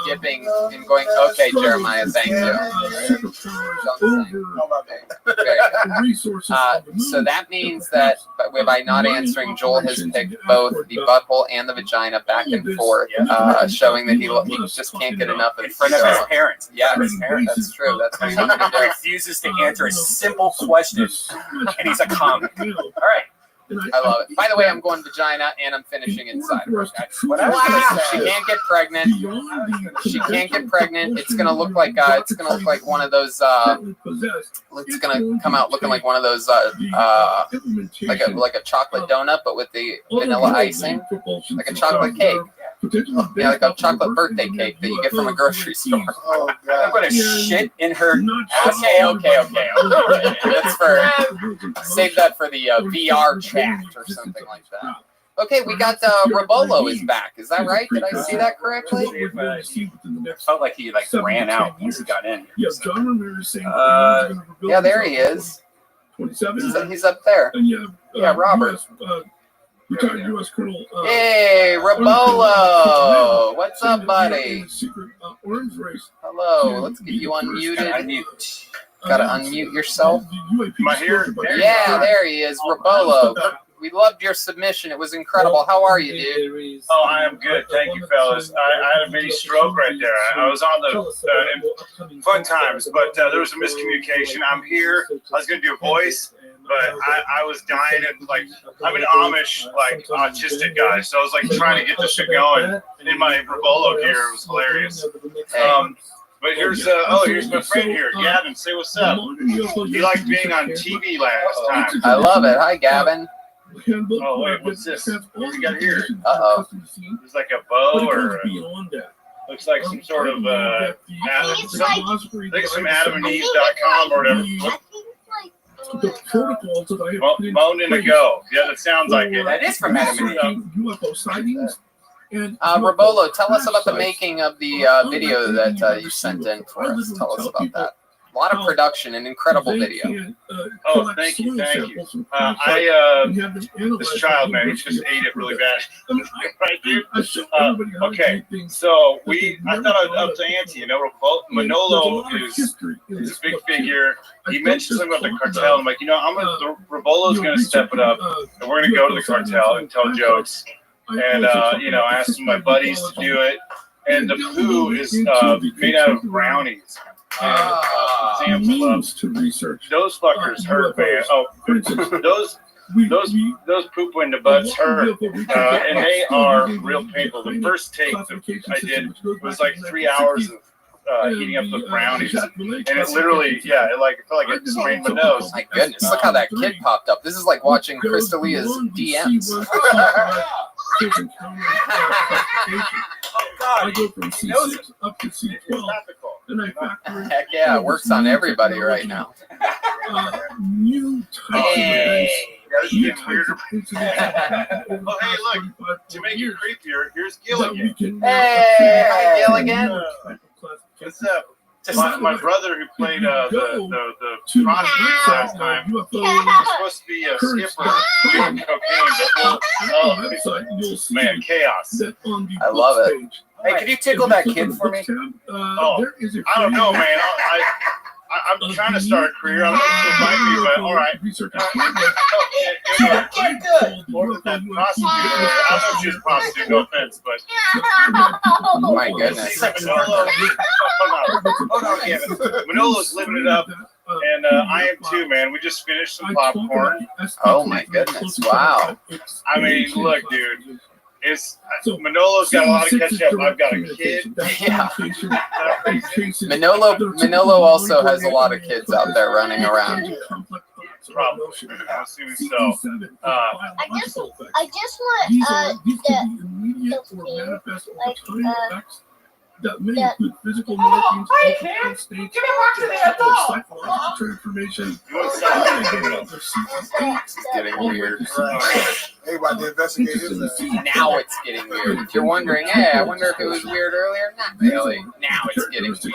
dipping and going. Okay, Jeremiah, thank you. So that means that by not answering, Joel has picked both the butthole and the vagina back and forth, showing that he just can't get enough In front of his parents. Yeah, that's true. That's what he wanted to do. He refuses to answer a simple question, and he's a comic. All right. I love it. By the way, I'm going vagina and I'm finishing inside. Okay. What I was gonna She say. can't get pregnant. She can't get pregnant. It's gonna look like one of those. It's gonna come out looking like one of those like a chocolate donut, but with the vanilla icing, like a chocolate cake. Yeah, like a chocolate birthday cake that you get from a grocery store. Oh, I'm gonna shit in her. Okay. That's for save that for the VR chat or something like that. Okay, we got Rabolo is back. Is that right? Did I see that correctly? Felt like he ran out once he got in. Yeah, John Ramirez saying. Yeah, there he is. 27. He's up there. And Yeah, Robert. Retired U.S. Colonel. Hey, Rabolo! What's up, buddy? Secret orange race. Hello. Let's get you unmuted. Gotta unmute yourself. Am I here? Yeah, there he is, Rabolo. We loved your submission. It was incredible. How are you, dude? Oh, I am good. Thank you, fellas. I had a mini stroke right there. I was on the fun times, but there was a miscommunication. I'm here. I was going to do a voice, but I was dying. And, I'm an Amish, autistic guy, so I was, trying to get this shit going in my Rabolo gear. It was hilarious. But here's my friend here, Gavin. Say what's up. He liked being on TV last time. I love it. Hi, Gavin. Oh, wait, what's this? What do we got here? Uh-oh. It's like a bow or looks like some sort of I think some AdamandEve.com or whatever. The protocols that I have put in Moan in a go. Yeah, that sounds like it. That is from Adam and Eve. UFO sightings. Rabolo, tell us about the making of the video that you sent in for us. Tell us about that. A lot of production and incredible video. Oh, thank you. This child, man, he just ate it really bad. Right, dude? Okay, so I thought I'd up to ante. Manolo is this big figure. He mentioned something about the cartel. I'm like, Rabolo's going to step it up, and we're going to go to the cartel and tell jokes. And, I asked some of my buddies to do it. And the poo is made out of brownies. Means to research. Those fuckers hurt, man. Oh, those poop window butts hurt, and they are real painful. The first take that I did was 3 hours of heating up the brownies, and it literally, it felt like it sprained my nose. My goodness, look how that kid popped up. This is like watching Crystalia's DMs. I go from C6 up to C12, and I factor in. Heck yeah, it works on everybody right now. New types of events. New types of incidents. Oh, hey, look, to make it creepier, here's Gilligan. Hey, hi, Gilligan. What's up? My brother who played the prostitute last time, he was supposed to be a skipper doing cocaine, but man, chaos. I love it. Hey, can you tickle that kid for me? Oh, I don't know, man. I'm trying to start a career. I don't know if it might be, but all right. That prostitute, I don't know if she was a prostitute, no offense, but. Oh my goodness. Manolo's living it up, and I am too, man. We just finished some popcorn. Oh my goodness! Wow. I mean, look, dude. Manolo's got a lot of catch up. I've got a kid. Yeah. Manolo also has a lot of kids out there running around. Probably. I'm assuming so. I just want that may include physical markings, mental states, psychological transformation. It's getting weird. Everybody investigate his Now it's getting weird. If you're wondering, hey, I wonder if it was weird earlier. Not really. Now it's getting weird.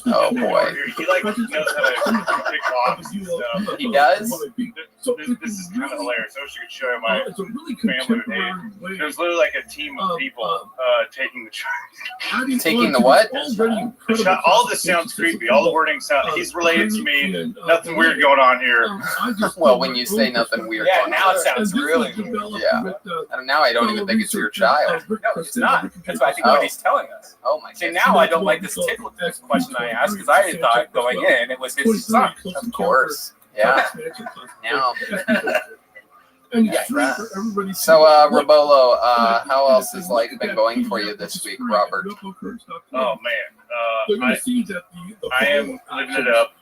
Oh boy. He like knows how to pick locks and stuff. He does? This is kind of hilarious. I wish you could show you my family today. There's literally like a team of people taking the charge. Taking the what? All this sounds creepy. All the wording sounds. He's related to me. Nothing weird going on here. Well, when you say nothing weird, Yeah, now it sounds really weird. Yeah. Now I don't even think it's your child. No, it's not. That's what I think what he's telling us. Oh my. See, now I don't like this tickle question I asked because I thought going in it was his son. Of course. Yeah. Now. So, Rabolo, how else has life been going for you this week, Robert? Oh man, I am living it up.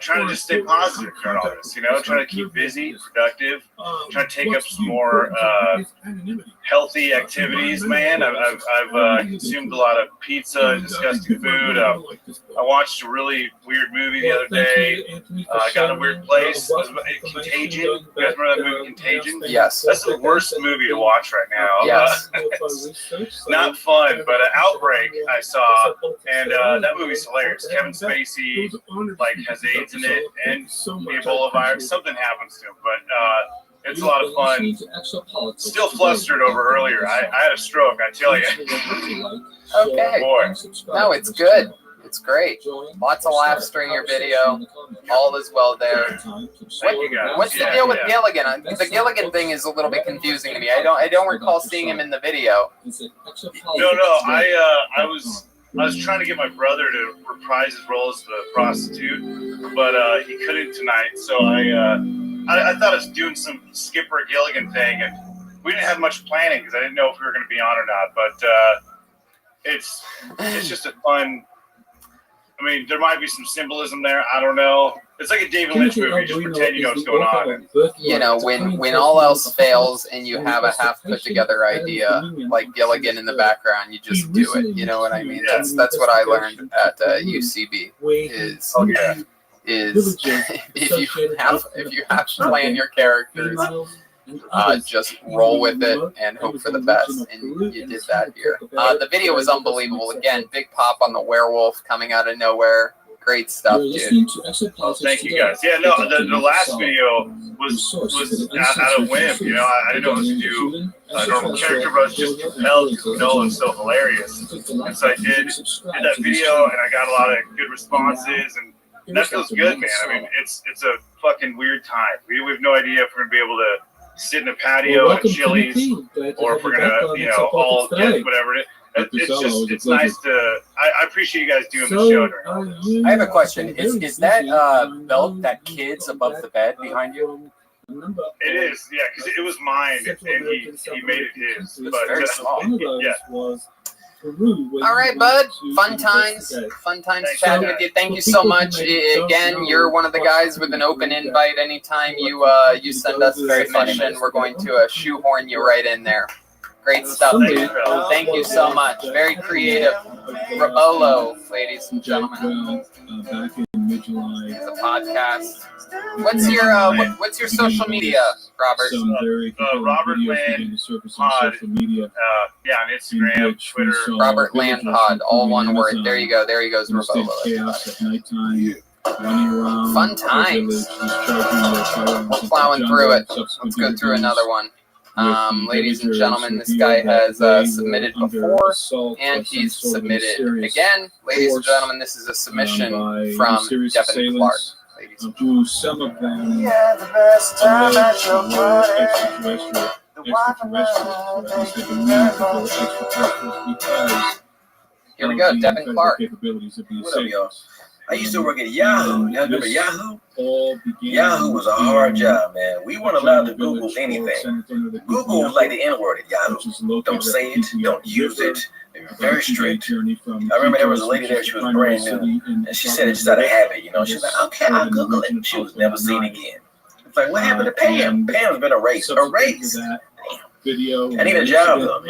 Trying to just stay positive during all this, trying to keep busy, productive, trying to take up some more healthy activities, man. I've consumed a lot of pizza and disgusting food. I watched a really weird movie the other day. I got in a weird place. Contagion. You guys remember that movie, Contagion? Yes. That's the worst movie to watch right now. Yes. Not fun, but Outbreak I saw, and that movie's hilarious. Kevin Spacey has AIDS in it, and the Ebola virus. Something happens to him, but it's a lot of fun. Still flustered over earlier. I had a stroke, I tell you. Okay. Boy. No, it's good. It's great. Lots of laughs during your video. All is well there. What's the deal with Gilligan? The Gilligan thing is a little bit confusing to me. I don't recall seeing him in the video. No. I was trying to get my brother to reprise his role as the prostitute, but he couldn't tonight. So I thought I was doing some Skipper Gilligan thing, and we didn't have much planning because I didn't know if we were going to be on or not. But it's just a fun. I mean, there might be some symbolism there. I don't know. It's like a David Lynch movie. You just pretend you know what's going on. When all else fails and you have a half put together idea like Gilligan in the background, you just do it. You know what I mean? That's what I learned at UCB. Is if you have to plan your characters, just roll with it and hope for the best, and you did that here. The video was unbelievable. Again, big pop on the werewolf coming out of nowhere. Great stuff, dude. Thank you guys. Yeah, no, the last video was out of whim. I didn't know what to do a normal character, but I was just compelled because Nolan's so hilarious. And so I did that video, and I got a lot of good responses, and that feels good, man. I mean, it's a fucking weird time. We have no idea if we're gonna be able to sit in a patio at Chili's, or if we're gonna, all get whatever it is. It's nice to. I appreciate you guys doing the show during all this. I have a question. Is that belt that kid's above the bed behind you? It is, yeah, because it was mine, and he made it his. It's But very small. yeah. All right, bud. Fun times chatting with you. Thank you so much. Again, you're one of the guys with an open invite. Anytime you send us a submission, we're going to shoehorn you right in there. Great stuff, dude. Thank you so much. Very creative. Rabolo, ladies and gentlemen. The podcast. What's your social media, Robert? Robert Land Pod. Yeah, on Instagram, Twitter. Robert Land Pod, all one word. There you go. There he goes, Rabolo. Fun times. Plowing through it. Let's go through another one. Ladies and gentlemen, this guy has submitted before, and he's submitted again. Ladies and gentlemen, this is a submission from Devin Clark. Do some of them. Yeah, the best time at your party. Here we go, Devin Clark. What up, y'all? I used to work at Yahoo. Y'all remember Yahoo? Yahoo was a hard job, man. We weren't allowed to Google anything. Google was like the N-word at Yahoo. Don't say it. Don't use it. They were very strict. I remember there was a lady there. She was brand new, and she said it just out of habit. She's like, okay, I'll Google it. She was never seen again. It's like, what happened to Pam? Pam's been erased. Erased. I need a job though.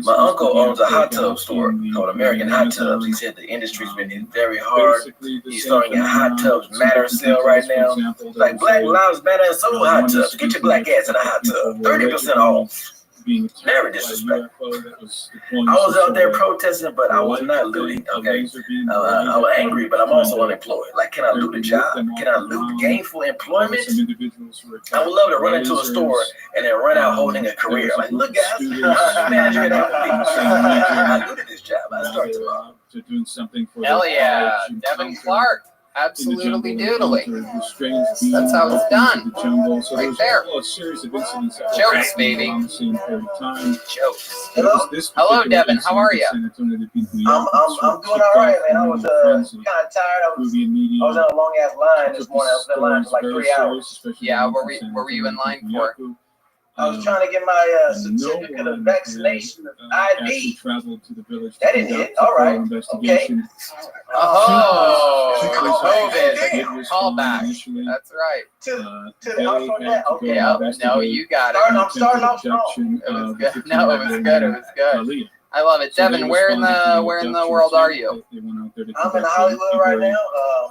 My uncle owns a hot tub store called American Hot Tubs. He said the industry's been hit very hard. He's starting a hot tubs matter sale right now. Like Black Lives Matter and so hot tubs. Get your black ass in a hot tub. 30% off. Never disrespectful. I was out there protesting, but I was not looting. Okay, I was angry, but I'm also unemployed. Like, can I loot a job? Can I loot gainful employment? I would love to run into a store and then run out holding a career. Like, look, guys, I'm manager at Applebee's. I looted this job. I started tomorrow. Hell yeah, Devin Clark. Absolutely doodly. That's how it's done. Right there. Jokes, baby. Jokes. Hello, Devin. How are you? I'm doing all right, man. I was kind of tired. I was in a long ass line this morning. I was in line for like 3 hours. Yeah, what were you in line for? I was trying to get my certificate of vaccination ID. That didn't hit. All right. Okay. Oh, COVID. Call back. That's right. Okay. No, you got it. I'm starting off strong. It was good. No, it was good. It was good. I love it. Devin, where in the world are you? I'm in Hollywood right now.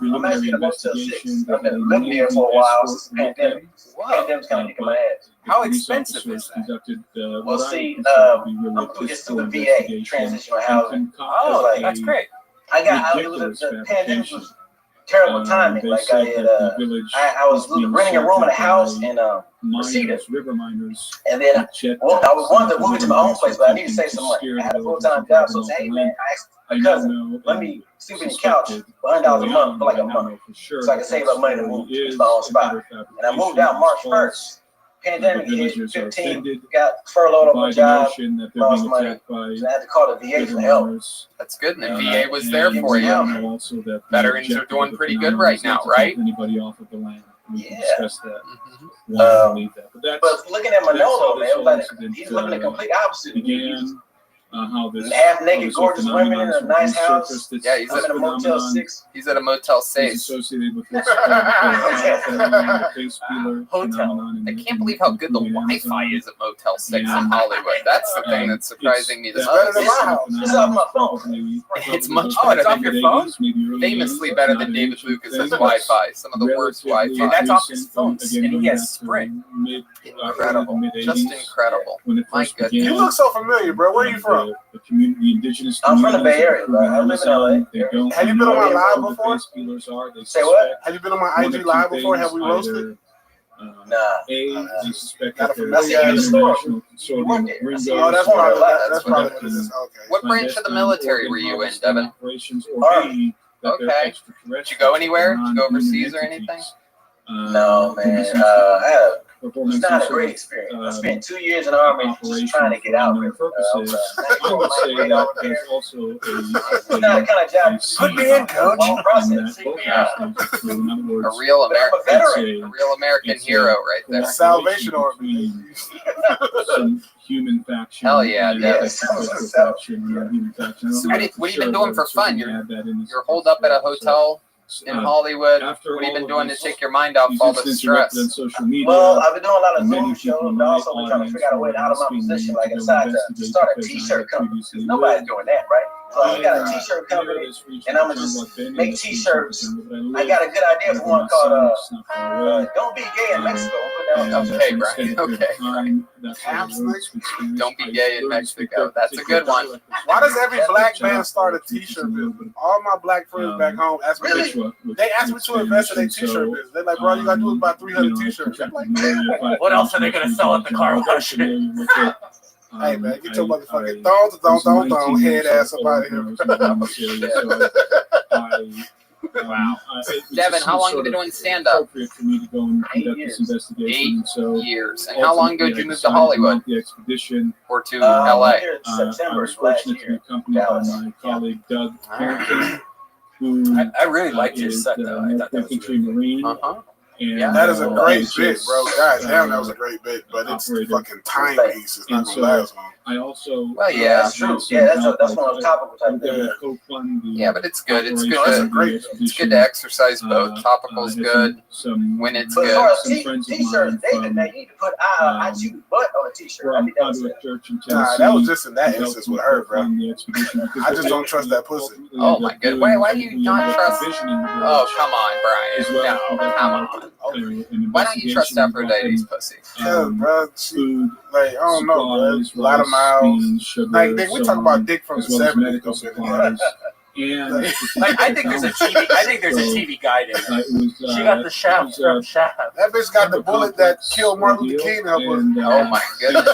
I'm actually in a Motel 6. I've been living here for a while since the pandemic. Pandemic's kind of kicking my ass. How expensive is that? Well, see, it's through the VA, transitional housing. Oh, that's great. The pandemic was terrible timing. Like I was renting a room in a house in Reseda, and then I was wanting to move into my own place, but I needed to save some money. I had a full-time job, so I said, hey man, I asked my cousin, let me sleep in the couch for $100 a month for like a month, so I can save up money to move to my own spot. And I moved out March 1st. Pandemic hit, 15, got furloughed off my job, lost money, so I had to call the VA for help. That's good, and the VA was there for you. Veterans are doing pretty good right now, right? Yeah. But looking at Manolo, man, it was like he's living the complete opposite of me. Half-naked, gorgeous women in a nice house. Yeah, he's at a Motel 6. He's at a Motel 6. Hotel. I can't believe how good the Wi-Fi is at Motel 6 in Hollywood. That's the thing that's surprising me the most. It's off my phone. It's much better. It's off your phone? Famously better than David Lucas's Wi-Fi. Some of the worst Wi-Fi. Dude, that's off his phone, and he has Sprint. Incredible. Just incredible. My goodness. You look so familiar, bro. Where are you from? I'm from the Bay Area, bro. I live in LA. Have you been on my live before? Say what? Have you been on my IG live before? Have we roasted? Nah. I see you in the store. Oh, that's probably what it is. Okay. What branch of the military were you in, Devin? Okay. Did you go anywhere? Did you go overseas or anything? No, man. It's not a great experience. I spent 2 years in the Army just trying to get out. It's not the kind of job. Put me in, coach. A real American. A real American hero right there. Salvation Army. Some human faction. Hell yeah, yes. So what have you been doing for fun? You're holed up at a hotel in Hollywood. What have you been doing to take your mind off all the stress? Well, I've been doing a lot of Zoom shows, but also been trying to figure out a way out of my position, like inside to start a t-shirt company. Nobody's doing that, right? So I got a t-shirt company, and I'm gonna just make t-shirts. I got a good idea for one called "Don't Be Gay in Mexico." Okay, Brian. Okay. Don't be gay in Mexico. That's a good one. Why does every black man start a t-shirt business? All my black friends back home ask me. They ask me to invest in a t-shirt business. They're like, bro, you gotta do about 300 t-shirts. I'm like, what else are they gonna sell at the car wash? Hey man, get your motherfucking thong head ass up out of here. Wow. Devin, how long have you been doing stand-up? 8 years. 8 years. And how long ago did you move to Hollywood? Or to LA? September last year. Dallas. I really liked your set though. I thought that was really Uh-huh. Yeah, that is a great bit, bro. God damn, that was a great bit, but it's fucking timepiece. It's not gonna last long. Well, yeah, that's true. Yeah, that's one of those topical type things. Yeah, but it's good. It's good. It's good to exercise both. Topical's good. When it's But as good. far as t-shirts, David, man, you need to put I choose butt on a t-shirt. I think that was it. Nah, that was just in that instance with her, bro. I just don't trust that pussy. Oh my god! Why do you not trust? Oh come on, Brian. No, come on. Why don't you trust Aphrodite's pussy? Cause, bro, she, like I don't know, bro. A lot of miles. Like we talk about dick from the 70s. And like, I think there's a TV guide in there. She got the shaft from Shaft. That bitch got the bullet that killed Martin Luther King. Oh my goodness!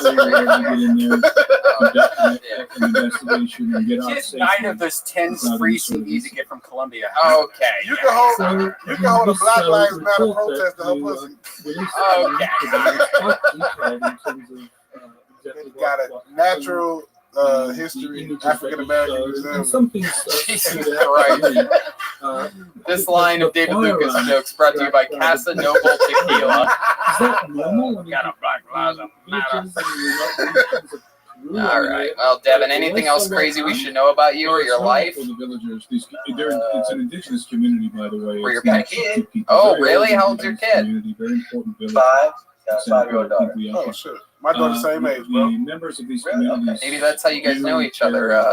She's 9 of those 10 free CDs to get from Columbia. Okay, you can hold a Black Lives Matter protest to her pussy. Okay. It got a natural history, African American museum. Some things. Jesus Christ. This line of David Lucas jokes brought to you by Casa Noble Tequila. Is that normal? Got a Black Lives Matter. All right. Well, Devin, anything else crazy we should know about you or your life? For the villagers, it's an indigenous community, by the way. Were your pet kid? Oh, really? How old's your kid? Very important village. 5. Got a 5-year-old daughter. Oh shit, my daughter's the same age, bro. The members of these communities. Maybe that's how you guys know each other.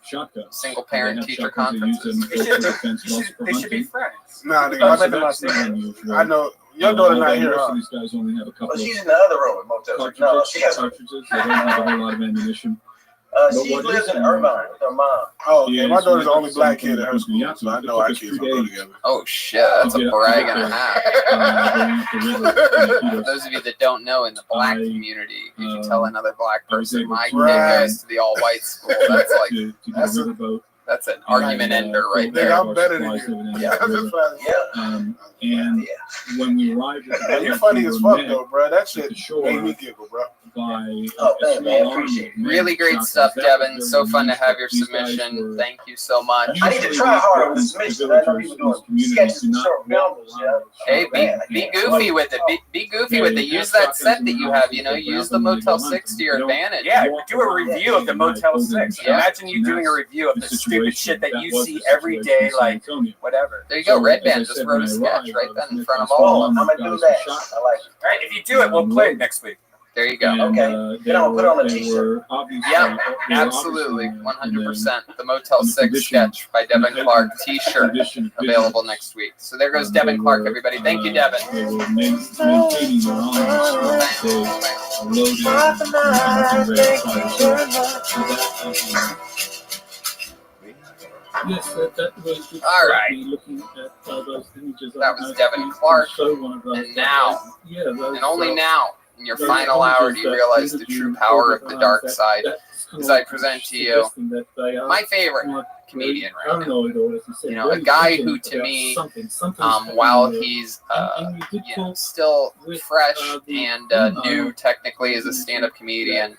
Shotguns. Single parent teacher conferences. They should be friends. Nah, nigga, I know your daughter's not here. Most of these guys only have a couple Well, she's in the other room at Motel 6. No, she has cartridges. They don't have a whole lot of ammunition. She lives in Irvine with her mom. Oh, okay. My daughter's the only black kid at her school, so I know our kids will go together. Oh shit, that's a brag and a half. For those of you that don't know, in the black community, if you tell another black person my kid goes to the all-white school, that's like that's an argument ender right there. I'm better than you. Yeah. And when we arrived at the you're funny as fuck though, bro. That shit made me giggle, bro. Really great stuff, Devin. So fun to have your submission. Thank you so much. I need to try harder with the submission. I know people doing sketches and short films. Hey, be goofy with it. Be goofy with it. Use that set that you have. You know, use the Motel 6 to your advantage. Yeah, do a review of the Motel 6. Yeah. Imagine you doing a review of the stupid shit that you see every day, like whatever. There you go. Red Band just wrote a sketch right then in front of all of them. I'm gonna do that. I like it. All right, if you do it, we'll play it next week. There you go. Okay. Then I'll put on a t-shirt. Yeah, absolutely. 100%. The Motel 6 sketch by Devin Clark t-shirt available next week. So there goes Devin Clark, everybody. Thank you, Devin. Yes, that was all right. Looking at those images. That was Devin Clark. And now, and only now, in your final hour, do you realize the true power of the dark side as I present to you my favorite comedian right now. You know, a guy who, to me, while he's you know, still fresh and new technically as a stand-up comedian,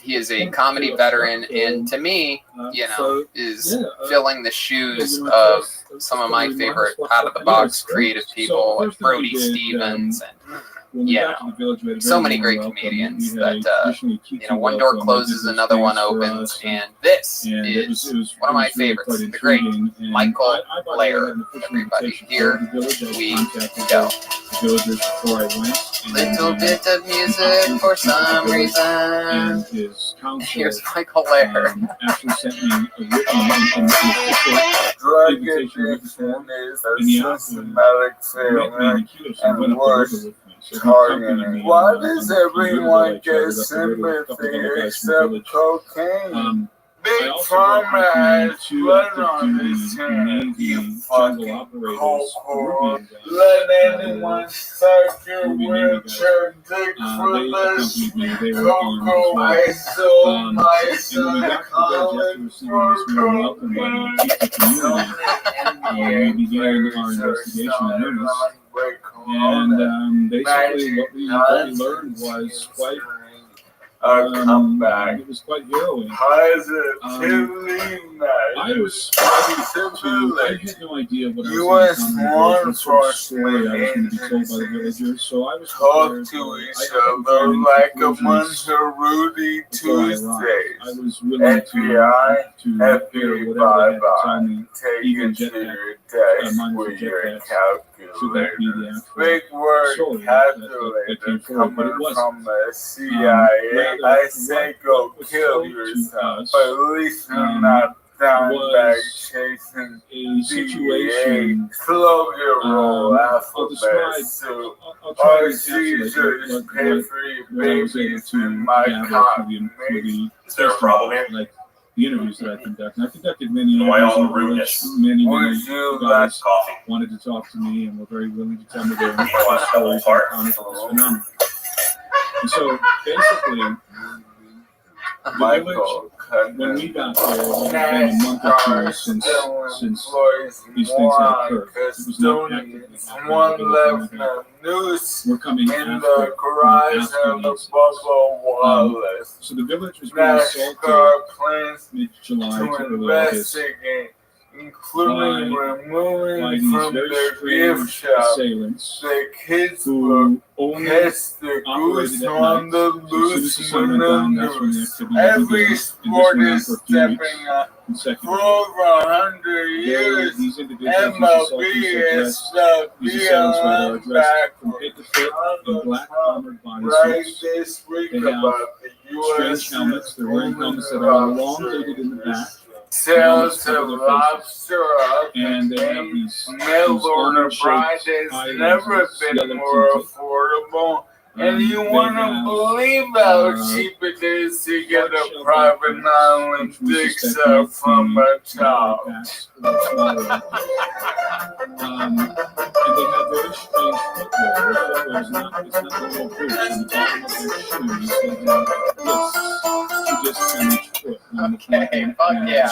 he is a comedy veteran, and to me, you know, is filling the shoes of some of my favorite out-of-the-box creative people, like Brody Stevens and so many great comedians that, you know, one door closes, another one opens, and this is one of my favorites, the great Michael Blair. Everybody, here we go. Little bit of music for some reason. Here's Michael Blair. Drug addiction is a systematic failure and worse. Why does everyone get sympathy except cocaine? Big Pharma has blood on his hands, you fucking coke. Let anyone suck your wheelchair dick for less cocoa. I sold my son Colin for cocaine. We began our investigation in earnest. And basically what we learned was quite comeback. It was quite harrowing. Positively nice. I had no idea what I was going to story I was going to be told by the villagers, so I was talk to each other like a bunch of Rudy Tuesdays. I was willing FBI, bye-bye. Take it to your desk with your calculator. Should that be the actual big word story calculator that came forward? But it coming wasn't. from the CIA. I say go what was kill told to yourself, us, but at least you're not down back was chasing a situation. Slow your roll I'll alphabet describe. soup. I'll try Our to encapsulate seizures pay for your what I was able babies to in my gather cotton. through the Is there a problem here? like the interviews that I conducted. I conducted many Why interviews all in the college. rudeness? Many Would you guys coffee? wanted to talk to me and were very willing to tell me their You want a double stories heart? and encounters with this phenomenon. And so basically, the village, when we got there, it had been a month or two since these things had occurred. It was not actively happening. We're coming in after, the garage after of the these Buffalo Wallace. So the village was being NASCAR assaulted plans mid-July to to early August investigate, including by removing these from very their strange gift shop assailants the kids' book, who only Catch the operated Goose at on night. the So as soon as the Loose sun went down, that's when the Noose. activity Every began. sport And is this went on for a few weeks stepping up. For consecutively. over 100 years, These individuals, MLB has the these assailants rather BLM addressed from backwards. head to foot in black armored Right bodysuits. this week They have about the strange U.S. helmets. They're wearing helmets that are elongated in the back. Sales of lobster up And they have these mail order almond-shaped bride has islands, never been yellow more tinted. affordable. And you They want to have, believe how cheap it is to get a private island dick suck from a child. And they have very strange footwear. Their footwear is not, it's not normal boots. On the bottom of their shoes, they have this 2 discs on each foot. Okay, fuck yeah.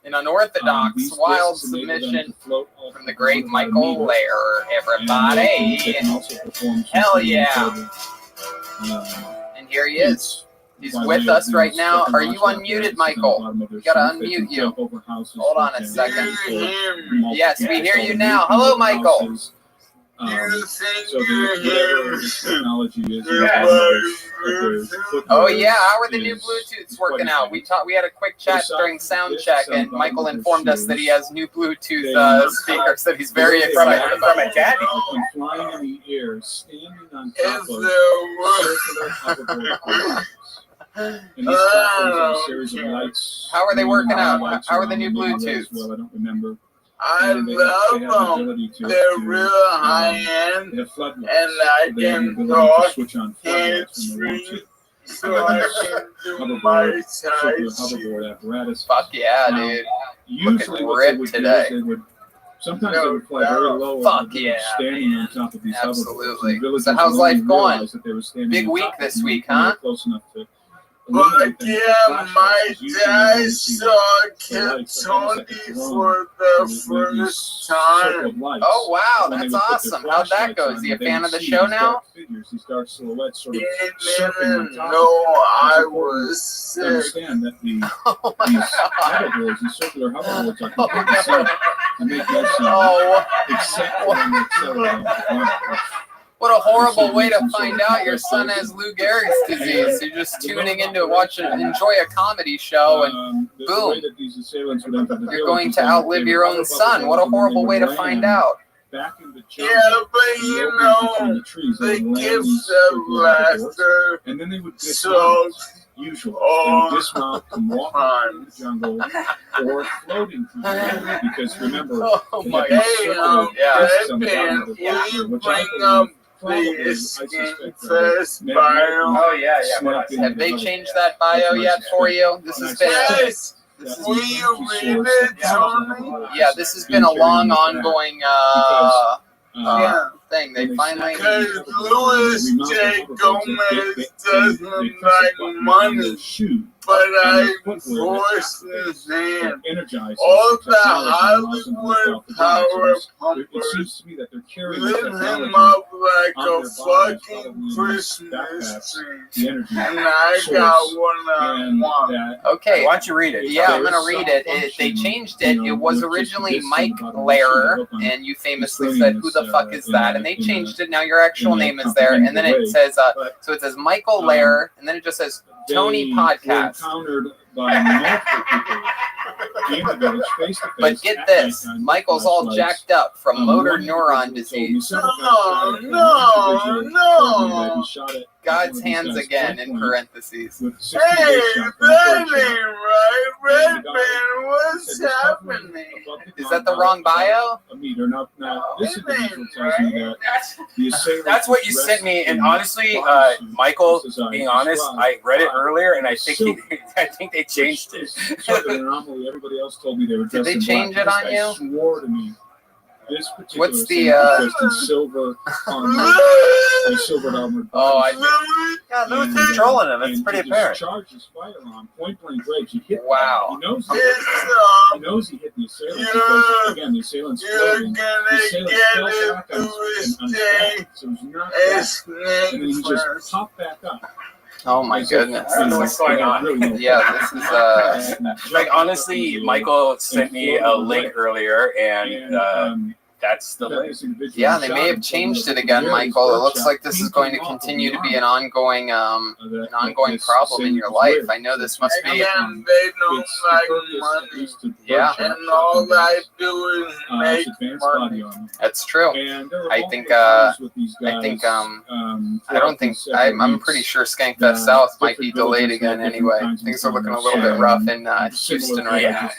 An unorthodox wild submission from the great Michael Lair, everybody. Hell yeah. And here he is. He's with us right now. Are you unmuted, Michael? You gotta unmute you. Hold on a second. Yes, we hear you now. Hello, Michael. So whatever this technology is, Oh yeah, how are the new Bluetooths working out? We had a quick chat during sound check, and Michael informed us that he has new Bluetooth speakers that he's very excited about. From a daddy. Flying in the air, standing on top of circular hoverboard. And these platforms have a series of lights. How are they working out? How are the new Bluetooths? Well, I don't remember. I love them. They're real high end, and I can talk hands-free, so I can do my side. Fuck yeah, dude. Usually Looking ripped today. Sometimes they would fly very low. Fuck yeah, standing on top of these absolutely. So how's life going? Big week this week, huh? Close enough to But yeah, my dad saw Kid Tony for the first time. Oh wow, that's awesome. How'd that go? Is he a fan of the show now? These dark silhouettes sort of Didn't know I was sick. Understand that these hoverboards, these circular hoverboards are completely safe and make no sound except when they accelerate. What a horrible way to find out your son has Lou Gehrig's disease. You're just tuning in to enjoy a comedy show, and boom, you're going to outlive your own son. What a horrible way to find out. Yeah, but you know, the gifts of laughter so usually all dismount and walk through the jungle or floating through the jungle, because remember, oh my God, you bring up the escape first bio. Oh yeah. Have they changed that bio yet for you? This has been. Yes. Will you read it, Tony? Yeah, this has been a long, ongoing thing. They finally. Because Louis J. Gomez doesn't like money, but I forced his hand. All the Hollywood power pumpers lit him up like a fucking Christmas tree. And I got what I want. Okay. Why don't you read it? Yeah, I'm going to read it. They changed it. It was originally Mike Lehrer, and you famously said, who the fuck is that? And they changed it. Now your actual name is there. And then it says, so it says Michael Lehrer, and then it just says Tony Podcast. Encountered by multiple people in the village face to face. But get this, Michael's all jacked up from motor neuron disease. No. God's hands again in parentheses. Hey, that ain't right, Red Man. What's happening? Is that the wrong bio? A meter. Now this individual tells me that the assailant. That's what you sent me, and honestly, Michael, being honest, I read it earlier, and I think they changed it. Sort of an anomaly. Everybody else told me they were dressed Did they in change black. it on This you? guy swore to me. This particular What's the dressed in silver armor, a silver armored body. Yeah, Louis trolling him. It's pretty apparent. Charged his firearm, point blank range. He hit. Wow. He knows he hit the assailant because again the assailant's floating. The assailant fell back on his back, so he's knocked back, and then he just popped back up. Oh my goodness. I don't know what's going on. Yeah, this is like honestly, Michael sent me a link earlier, and that's the link. Yeah, they may have changed it again, Michael. It looks like this is going to continue to be an ongoing problem in your life. I know this must be. They don't like money. Yeah. And all I do is make money. That's true. I'm pretty sure Skankfest South might be delayed again anyway. Things are looking a little bit rough in Houston right now.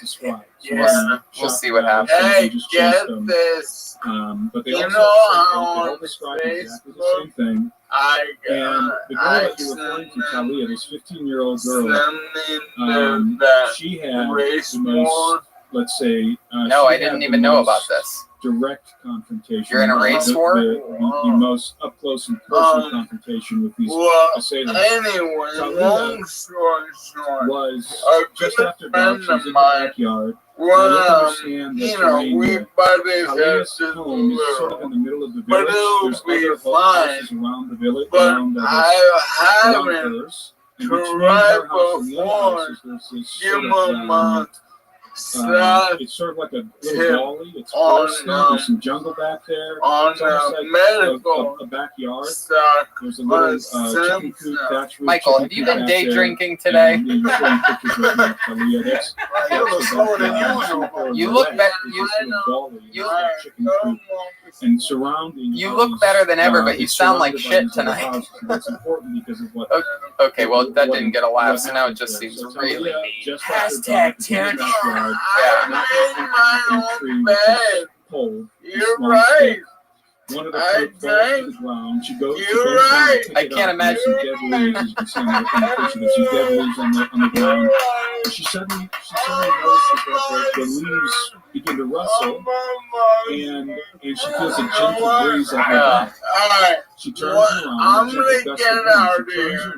We'll see what happens. Hey, get this. But they you also, know how they on describe exactly the same thing. And the girl that you're referring to, Talia, this 15-year-old girl, she had the most, let's say... no, I didn't even know about this. Direct confrontation. You're in a race war? The most up-close and personal confrontation with these assailants. Anyway, long story short, was a just good after dark, friend she was of in the mine, backyard. we butted Talia's heads home is sort of in the middle of the but village. it'll be There's other fine. houses around the village. But around the I around haven't hers. And between her house and the other houses, there's this sort of, it's sort of like a little gully. It's forested. There's some jungle back there. On it's almost like medical a backyard. There's a little chicken coop, thatch roof. Michael, have you been day drinking today? You look slower than usual. You look better. And surrounding. You look better than ever, but you sound like shit tonight. That's important because of what. Okay, well that didn't get a laugh, so now it just seems really mean. Hashtag tyranny. I made my own bed. You're right. One of the foot falls to the ground. She goes. You're right. I can't imagine. Some dead leaves, as you can see in the picture. There's some dead leaves on the ground. She suddenly notices that the leaves begin to rustle, and she feels a gentle breeze on her back. All right. She turns around. I'm gonna get out of here.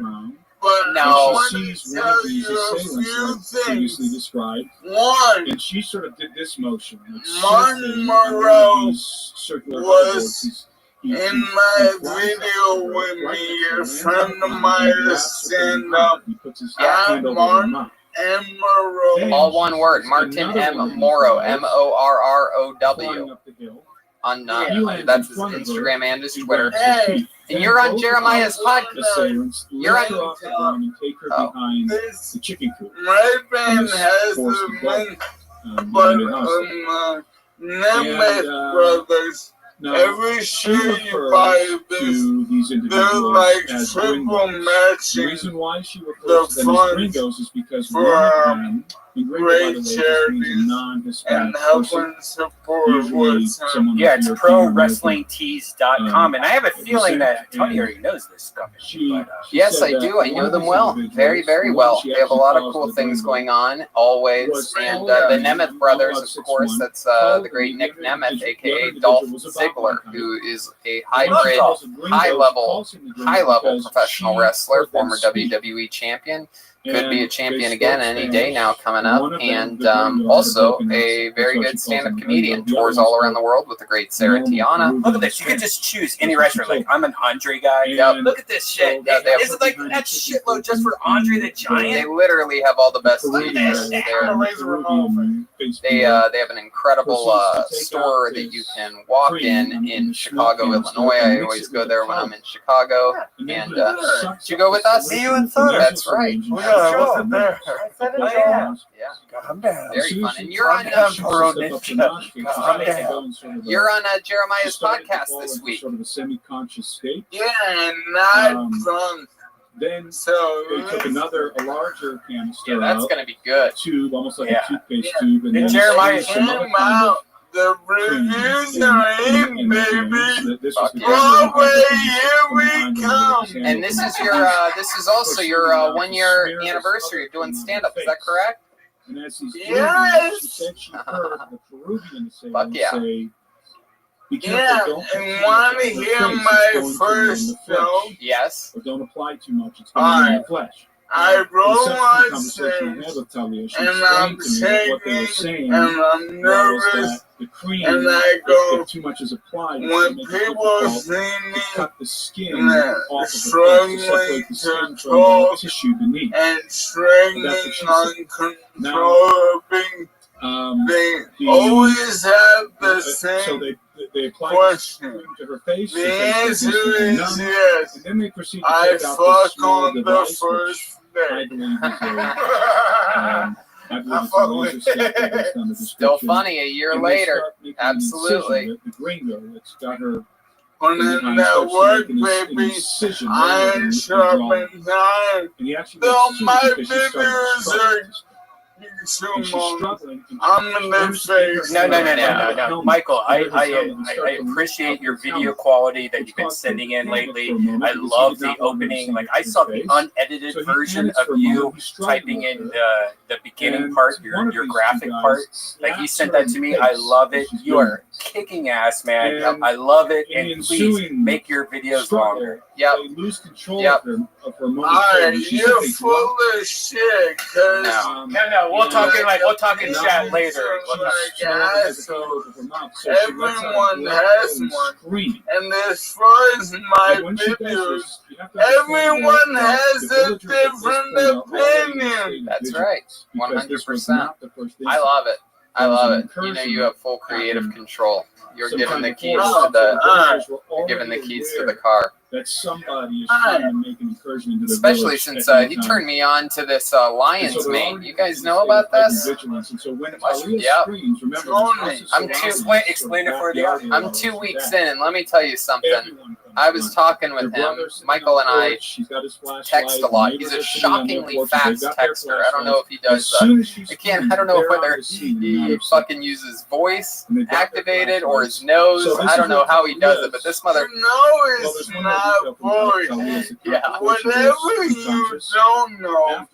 But no. She sees one of these assailants, like previously described. One. And she sort of did this motion. Monroe was in my video with me, a friend of mine stand up. I'm Martin M. Morrow. All one word, Martin M. Morrow, MORROW. On that's his Instagram and his Twitter. Hey, and you're on Jeremiah's podcast. You're on. The chicken coop. My band has the link, but Nemeth Brothers. Every year you buy this, they're like triple matching the funds for great charities and helping support what's happening. Yeah, it's ProWrestlingTees.com, and I have a feeling that Tony already knows this company. Yes, I do. I know them well. Very, very well. They have a lot of cool things going on, always. And the Nemeth brothers, of course, that's the great Nick Nemeth, a.k.a. Dolph Ziggler, who is a hybrid, high-level professional wrestler, former WWE champion. Could be a champion again any day now coming up, and also a very good stand-up comedian. Tours all around the world with the great Sarah Tiana. Look at this. You can just choose any wrestler. Like, I'm an Andre guy. Yep. Look at this shit. It's like that shitload just for Andre the Giant. They literally have all the best tees there. They have an incredible store that you can walk in Chicago, Illinois. I always go there when I'm in Chicago. And did you go with us? See you in Southern. That's right. Yeah, show. wasn't there. I said Oh, it yeah. Yeah. Calm down. Very fun. And you're on you're on Jeremiah's podcast this week. Sort of a semi-conscious state. Yeah, and not drunk. Then So they took a larger canister Yeah, that's out, gonna be good. tube, almost like Yeah. a toothpaste tube, and Did then Jeremiah some other came kind of out. The reviews are in, baby. This was the Broadway, here we come. And this is also your 1 year anniversary of doing stand up. Is that correct? And as he's Yes. she said she heard the Peruvian Fuck yeah. say, "Be Yeah, careful, don't and want to hear my first show? Yes. Or don't apply too much. It's going to be in the flesh." I The roll subsequent my conversation I had sins, with Talia, she and explained I'm to me that what they were shaking, saying and I'm was nervous, that the cream, and I go, if too much is applied, when it people difficult see me to cut the skin yeah, off of the flesh, to struggling separate the to skin from the talk tissue beneath. and But struggling that's what she said. uncontrollably, they always have the so same they applied question. the cream to her face. The her face answer became is numb, yes. And then they proceed to I take out this fuck small on the device, first I day. believe is a, I believe it's a laser step based on the Still description. funny a year And they later. start making an Absolutely. incision, the gringo that's got her When behind in that starts to work, make an baby, incision iron sharpens iron. and he actually Though makes two my because she started videos struggling. are And she's consumed, struggling. And I'm in the face. No. Michael, I appreciate your video quality that you've been sending in lately. I love the opening. Like I saw the unedited version of you typing in the beginning part, your graphic part. Like you sent that to me. I love it. You are kicking ass, man. I love it. And please make your videos longer. Yep. They lose control Yep. of her motor. Alright, you're full of shit, cause No. We'll talk in chat later. everyone has one. And as far as my videos, everyone has a different opinion. That's right. 100%. I love it. I love it. You know, you have full creative control. You're given the keys to the car. That somebody is trying to make an incursion into the Especially village since at he any turned me on to this Lion's Mane. You guys know about this? And so when Talia Yep. screams, remember, Explain it for the audience. I'm 2 weeks in, and let me tell you something. I was talking with him. Michael and I text a lot. He's a shockingly fast texter. I don't know if he does. Again, I don't know whether he fucking uses voice activated or his nose. I don't know how he does it, but this mother. No, it's not boring. Yeah. Whatever you don't know,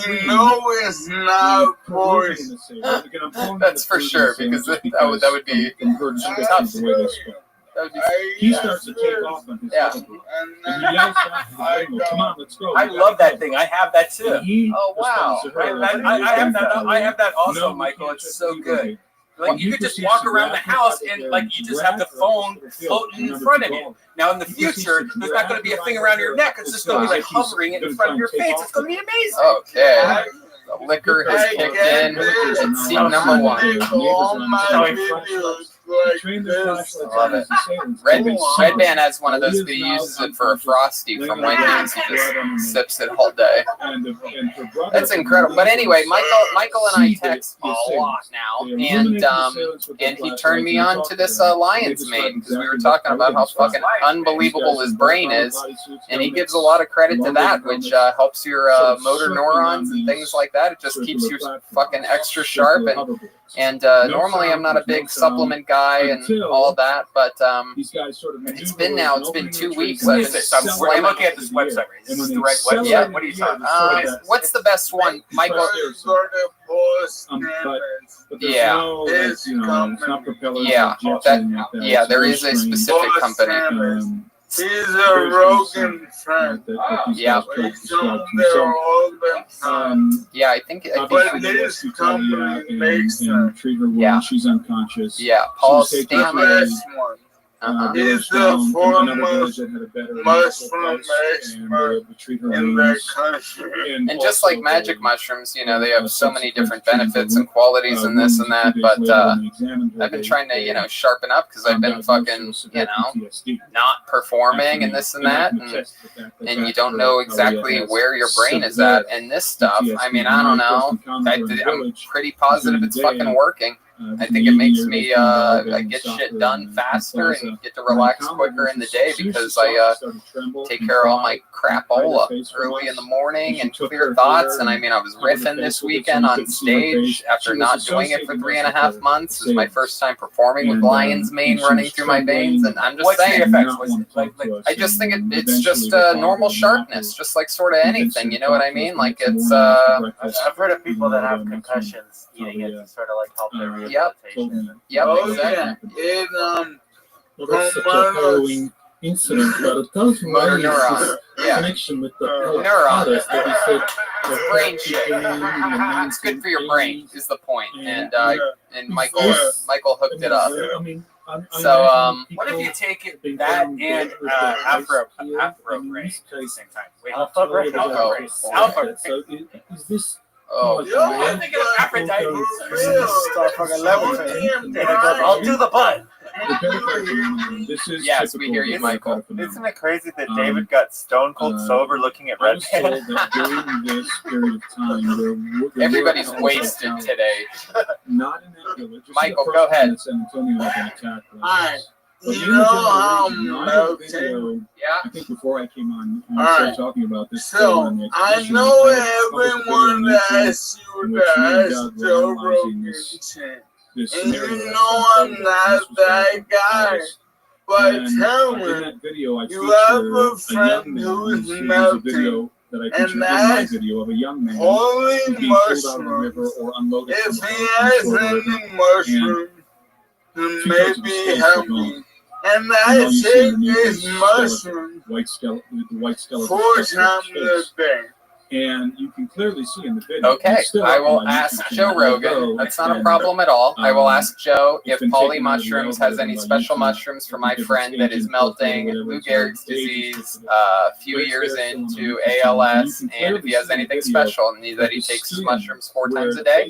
you know it's not boring. That's for sure, because that would be tough. He starts to take off on his elbow. And he yells back to the gringo, "Come on, let's go." I love that thing. I have that too. Oh wow! I have that also, Michael. It's so good. Like you could just walk around the house and like you just have the phone floating in front of you. Now in the future, there's not going to be a thing around your neck. It's just going to be like hovering in front of your face. It's going to be amazing. Okay. The liquor has kicked in. It's scene number 1. All my videos Love it. Red Band has one of those, but he uses it for a Frosty from Wendy's. He just sips it all day. That's incredible. But anyway, Michael and I text a lot now, and he turned me on to this Lion's Mane because we were talking about how fucking unbelievable his brain is, and he gives a lot of credit to that, which helps your motor neurons and things like that. It just keeps you fucking extra sharp and normally I'm not a big supplement guy and all that, but it's been 2 weeks. What is this? I'm looking at this website. Is this the right website? Yeah. What are you talking about? What's the best one, Michael? Yeah. Yeah, there is a specific company. He's a Rogan friend. Yeah. Yeah, I think but this company makes them. Treat her well. She's unconscious. Yeah, Paul Stanley. Is the foremost mushroom expert in the country. And just like magic mushrooms, you know, they have so many different benefits and qualities and this and that. But I've been trying to, you know, sharpen up because I've been fucking, you know, not performing and this and that. And you don't know exactly where your brain is at. And this stuff, I mean, I don't know. I'm pretty positive it's fucking working. I think it makes me get shit done faster and get to relax quicker in the day because I take care of all my crapola early in the morning and clear thoughts. And I mean, I was riffing this weekend on stage after not doing it for 3.5 months. It was my first time performing with lion's mane running through my veins. And I'm just saying, I just think it's just a normal sharpness, just like sort of anything. You know what I mean? Like it's. I've heard of people that have concussions eating it to sort of like help their rehabilitation. Yep, Oh, exactly. yeah. Well, that's such a harrowing incident, but it does Motor raise neuron. this Yeah. connection with the Neuron. that we said. It's brain shit. It's good for your brain, is the point. And Michael hooked it up. I mean, So what if you take it that and Afro brain at the same time? Wait, Alpha brain. Alpha. So is this? Oh, I'm thinking of Aphrodite. Start fucking levitating. I'll do the butt. Yes, we hear you, Michael. Isn't it crazy that David got stone cold sober looking at Red Band? During this period of time, Everybody's wasted today. Not in that village. Michael, go ahead. San Antonio had been attacked. Alright. But You know how melting. Yeah. I think before I came on, we Alright. started talking about this. So, I know everyone asks you to ask Joe Rogan shit. And you know I'm not that guy. But tell me, you have a friend who's melting. And that's holy mushroom. If he has any mushroom, then maybe help me. And I take this mushroom 4 times a day. And you can clearly see in the video. Okay, I will ask Joe Rogan. That's not a problem at all. I will ask Joe if Poly Mushrooms has any special mushrooms for my friend that is melting Lou Gehrig's disease a few years into ALS, and if he has anything special and that he takes his mushrooms 4 times a day,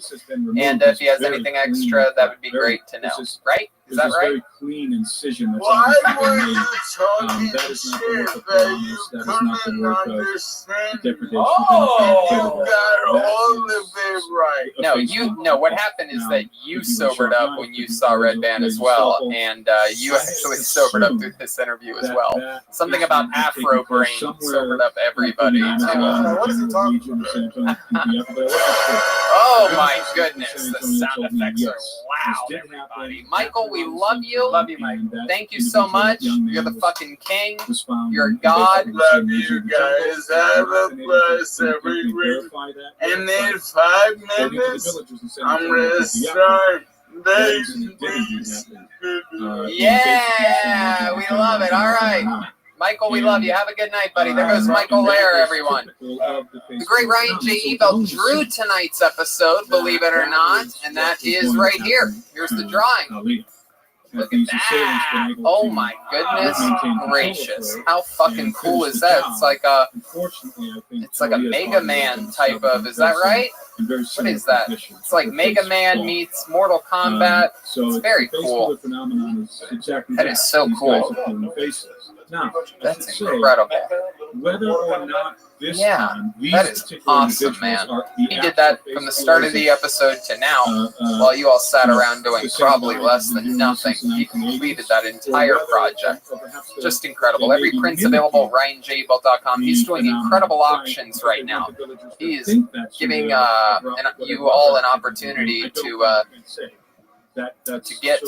and if he has anything extra, that would be great to know. Right? Is that right? Very clean incision. That's Why were made. you talking That is not the shit work of that you that is not the couldn't work of understand? depredation. You got all of it right. No, what happened is that you sobered up when you saw Red Band as well, and you actually sobered up through this interview as well. Something about Afro Brain sobered up everybody too. What is he talking about? Oh my goodness, the sound effects are loud, everybody. Michael, we love you. Love you, Mike. Thank you so much. You're the fucking king. You're a god. Love you guys. Have a blessed every week. And in 5 minutes, I'm gonna start. Yeah, we love it. All right. Michael, we love you. Have a good night, buddy. There goes Michael Lair, everyone. The great Ryan J. Ebel drew tonight's episode, believe it or not, and that is right here. Here's the drawing. Look at that. Oh my goodness gracious. How fucking cool is that? It's like a Mega Man type of, is that right? What is that? It's like Mega Man meets Mortal Kombat. It's very cool. That is so cool. That's incredible. Whether or not this time, that is awesome, man. He did that from the start of the episode to now, while you all sat around doing probably less than nothing. He completed that entire project. Just incredible. Every print's available at RyanJabel.com. He's doing incredible auctions right now. He is giving you all an opportunity to get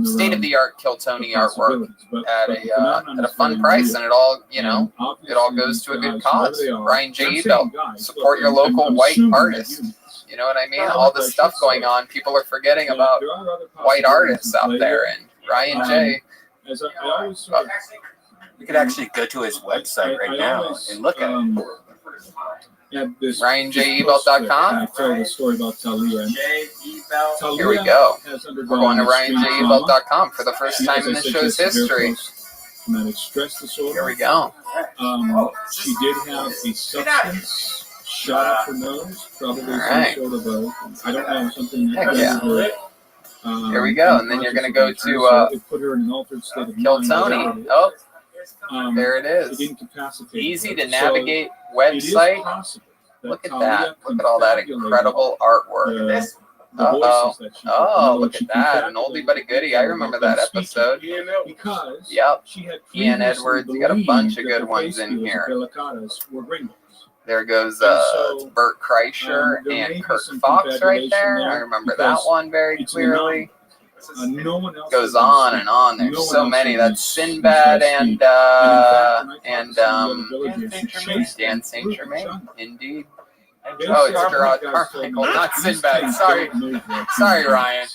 state-of-the-art Kill Tony artwork at a fun price, and it all goes to a good cause. Ryan J. Ebel, support your local white artist. You know what I mean? All the stuff going on, people are forgetting about white artists out there, and Ryan J. We could actually go to his website right now and look at it. at this. RyanJEbelt.com. I tell the story about Talia. Here we go. Has We're going to undergone extreme trauma. RyanJEbelt.com for the first She, time as in I the said, show's she has severe history. post-traumatic stress disorder. Here we go. She did have a substance shot up her nose, probably Alright. some sort of a, I don't know, something that Heck yeah. her, Here we go. And then you're going to go to it put her in an altered state of Kill mind, Tony. whatever it is. Oh, there it is. It incapacitated Easy to her. navigate So it is website. possible Look at Talia that. Look at all that confabulated incredible artwork. the voices that she Oh, did. look She at that. An oldie but a goodie. I remember that episode. Because Yep. she had Ian previously Edwards. You got a believed bunch of that good the ones face in healers here. of Delicatas were gringos. There goes And so, Bert Kreischer there may and be Kirk some Fox right confabulation there. there I remember that because one very it's clearly. No one else Goes has been on seen. and on. There's No one so else many. has That's been Sinbad seen. and In fact, when I talked to some of the other villagers who chased Dan them Saint through Germain. the jungle, Indeed. they Oh, said, it's Gerard "One guy told me, Carmichael, not "These Sinbad. things Sorry. don't move like Sorry, humans." Ryan.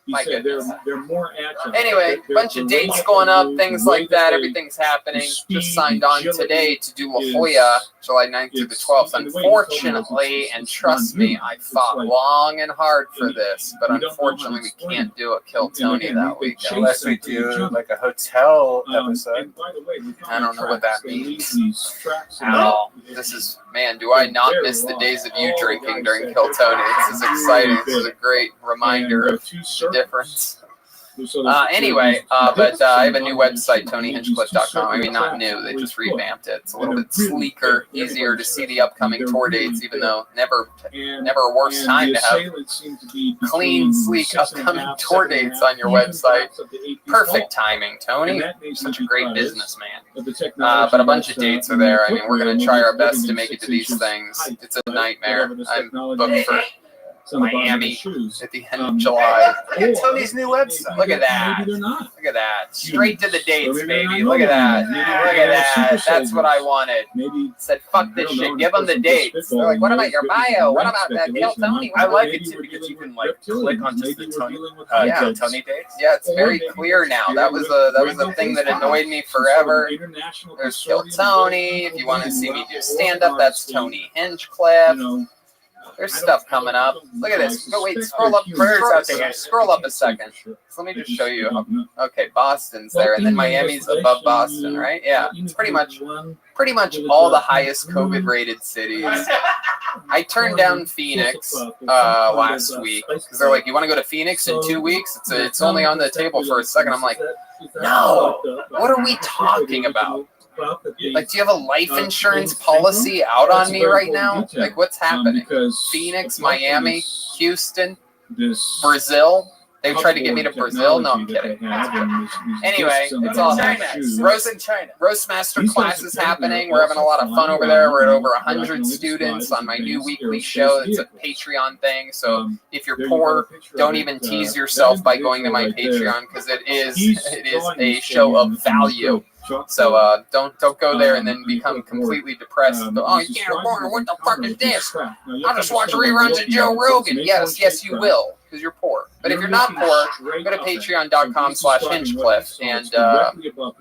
He My said goodness. they're more agile. Anyway, They're- bunch the of way dates that going they up, move, things the way like that. they- Everything's happening. the speed, Just signed on agility today to do La is- Jolla, July 9th through the it's- 12th. and the way you told me was Unfortunately, it's and trust me, non-human. I It's fought like- long and hard for and this, but we don't know how to unfortunately, we explain can't it. do a Kill And Tony again, that they week. chase Unless we them through the do jungle. like a hotel And episode. by the way, we I don't know what that They leave means these tracks in at all. the- This is, man, do I not miss the days of you drinking during Kill Tony? This is exciting. This is a great reminder of the difference. Anyway, but I have a new website, TonyHinchcliffe.com. I mean, not new, they just revamped it. It's a little bit sleeker, easier to see the upcoming tour dates, even though never a worse time to have clean, sleek, upcoming tour dates on your website. Perfect timing, Tony. You're such a great businessman. But a bunch of dates are there. I mean, we're going to try our best to make it to these things. It's a nightmare. I'm booked for Miami at the end of July. Look at Tony's new website. Look at that. Look at that. Straight to the dates, baby. Look at that. Look at that. That's what I wanted. Said, fuck this shit. Give them the dates. They're like, what about your bio? What about that Kill Tony? I like it too because you can like click on just the Tony, Kill Tony dates. Yeah, it's very clear now. That was a thing that annoyed me forever. There's Kill Tony. If you want to see me do stand-up, that's Tony Hinchcliffe. There's stuff coming up. Look at this. Go wait, scroll up. Scroll up a second. So let me just show you. Okay, Boston's there, and then Miami's above Boston, right? Yeah, it's pretty much all the highest COVID-rated cities. I turned down Phoenix last week because they're like, "You want to go to Phoenix in 2 weeks?" It's only on the table for a second. I'm like, "No, what are we talking about?" Like, do you have a life insurance policy out on me right now? Like, what's happening? Phoenix, Miami, Houston, Brazil. They tried to get me to Brazil. No, I'm kidding. Anyway, it's all Roast Master class is happening. We're having a lot of fun over there. We're at over 100 students on my new weekly show. It's a Patreon thing. So if you're poor, don't even tease yourself by going to my Patreon because it is a show of value. So don't go there and then become completely depressed. Oh, you can't afford it. What the fuck is this? I'll just watch reruns of Joe Rogan. Yes, you will, because you're poor. But if you're not poor, go to patreon.com/Hinchcliffe and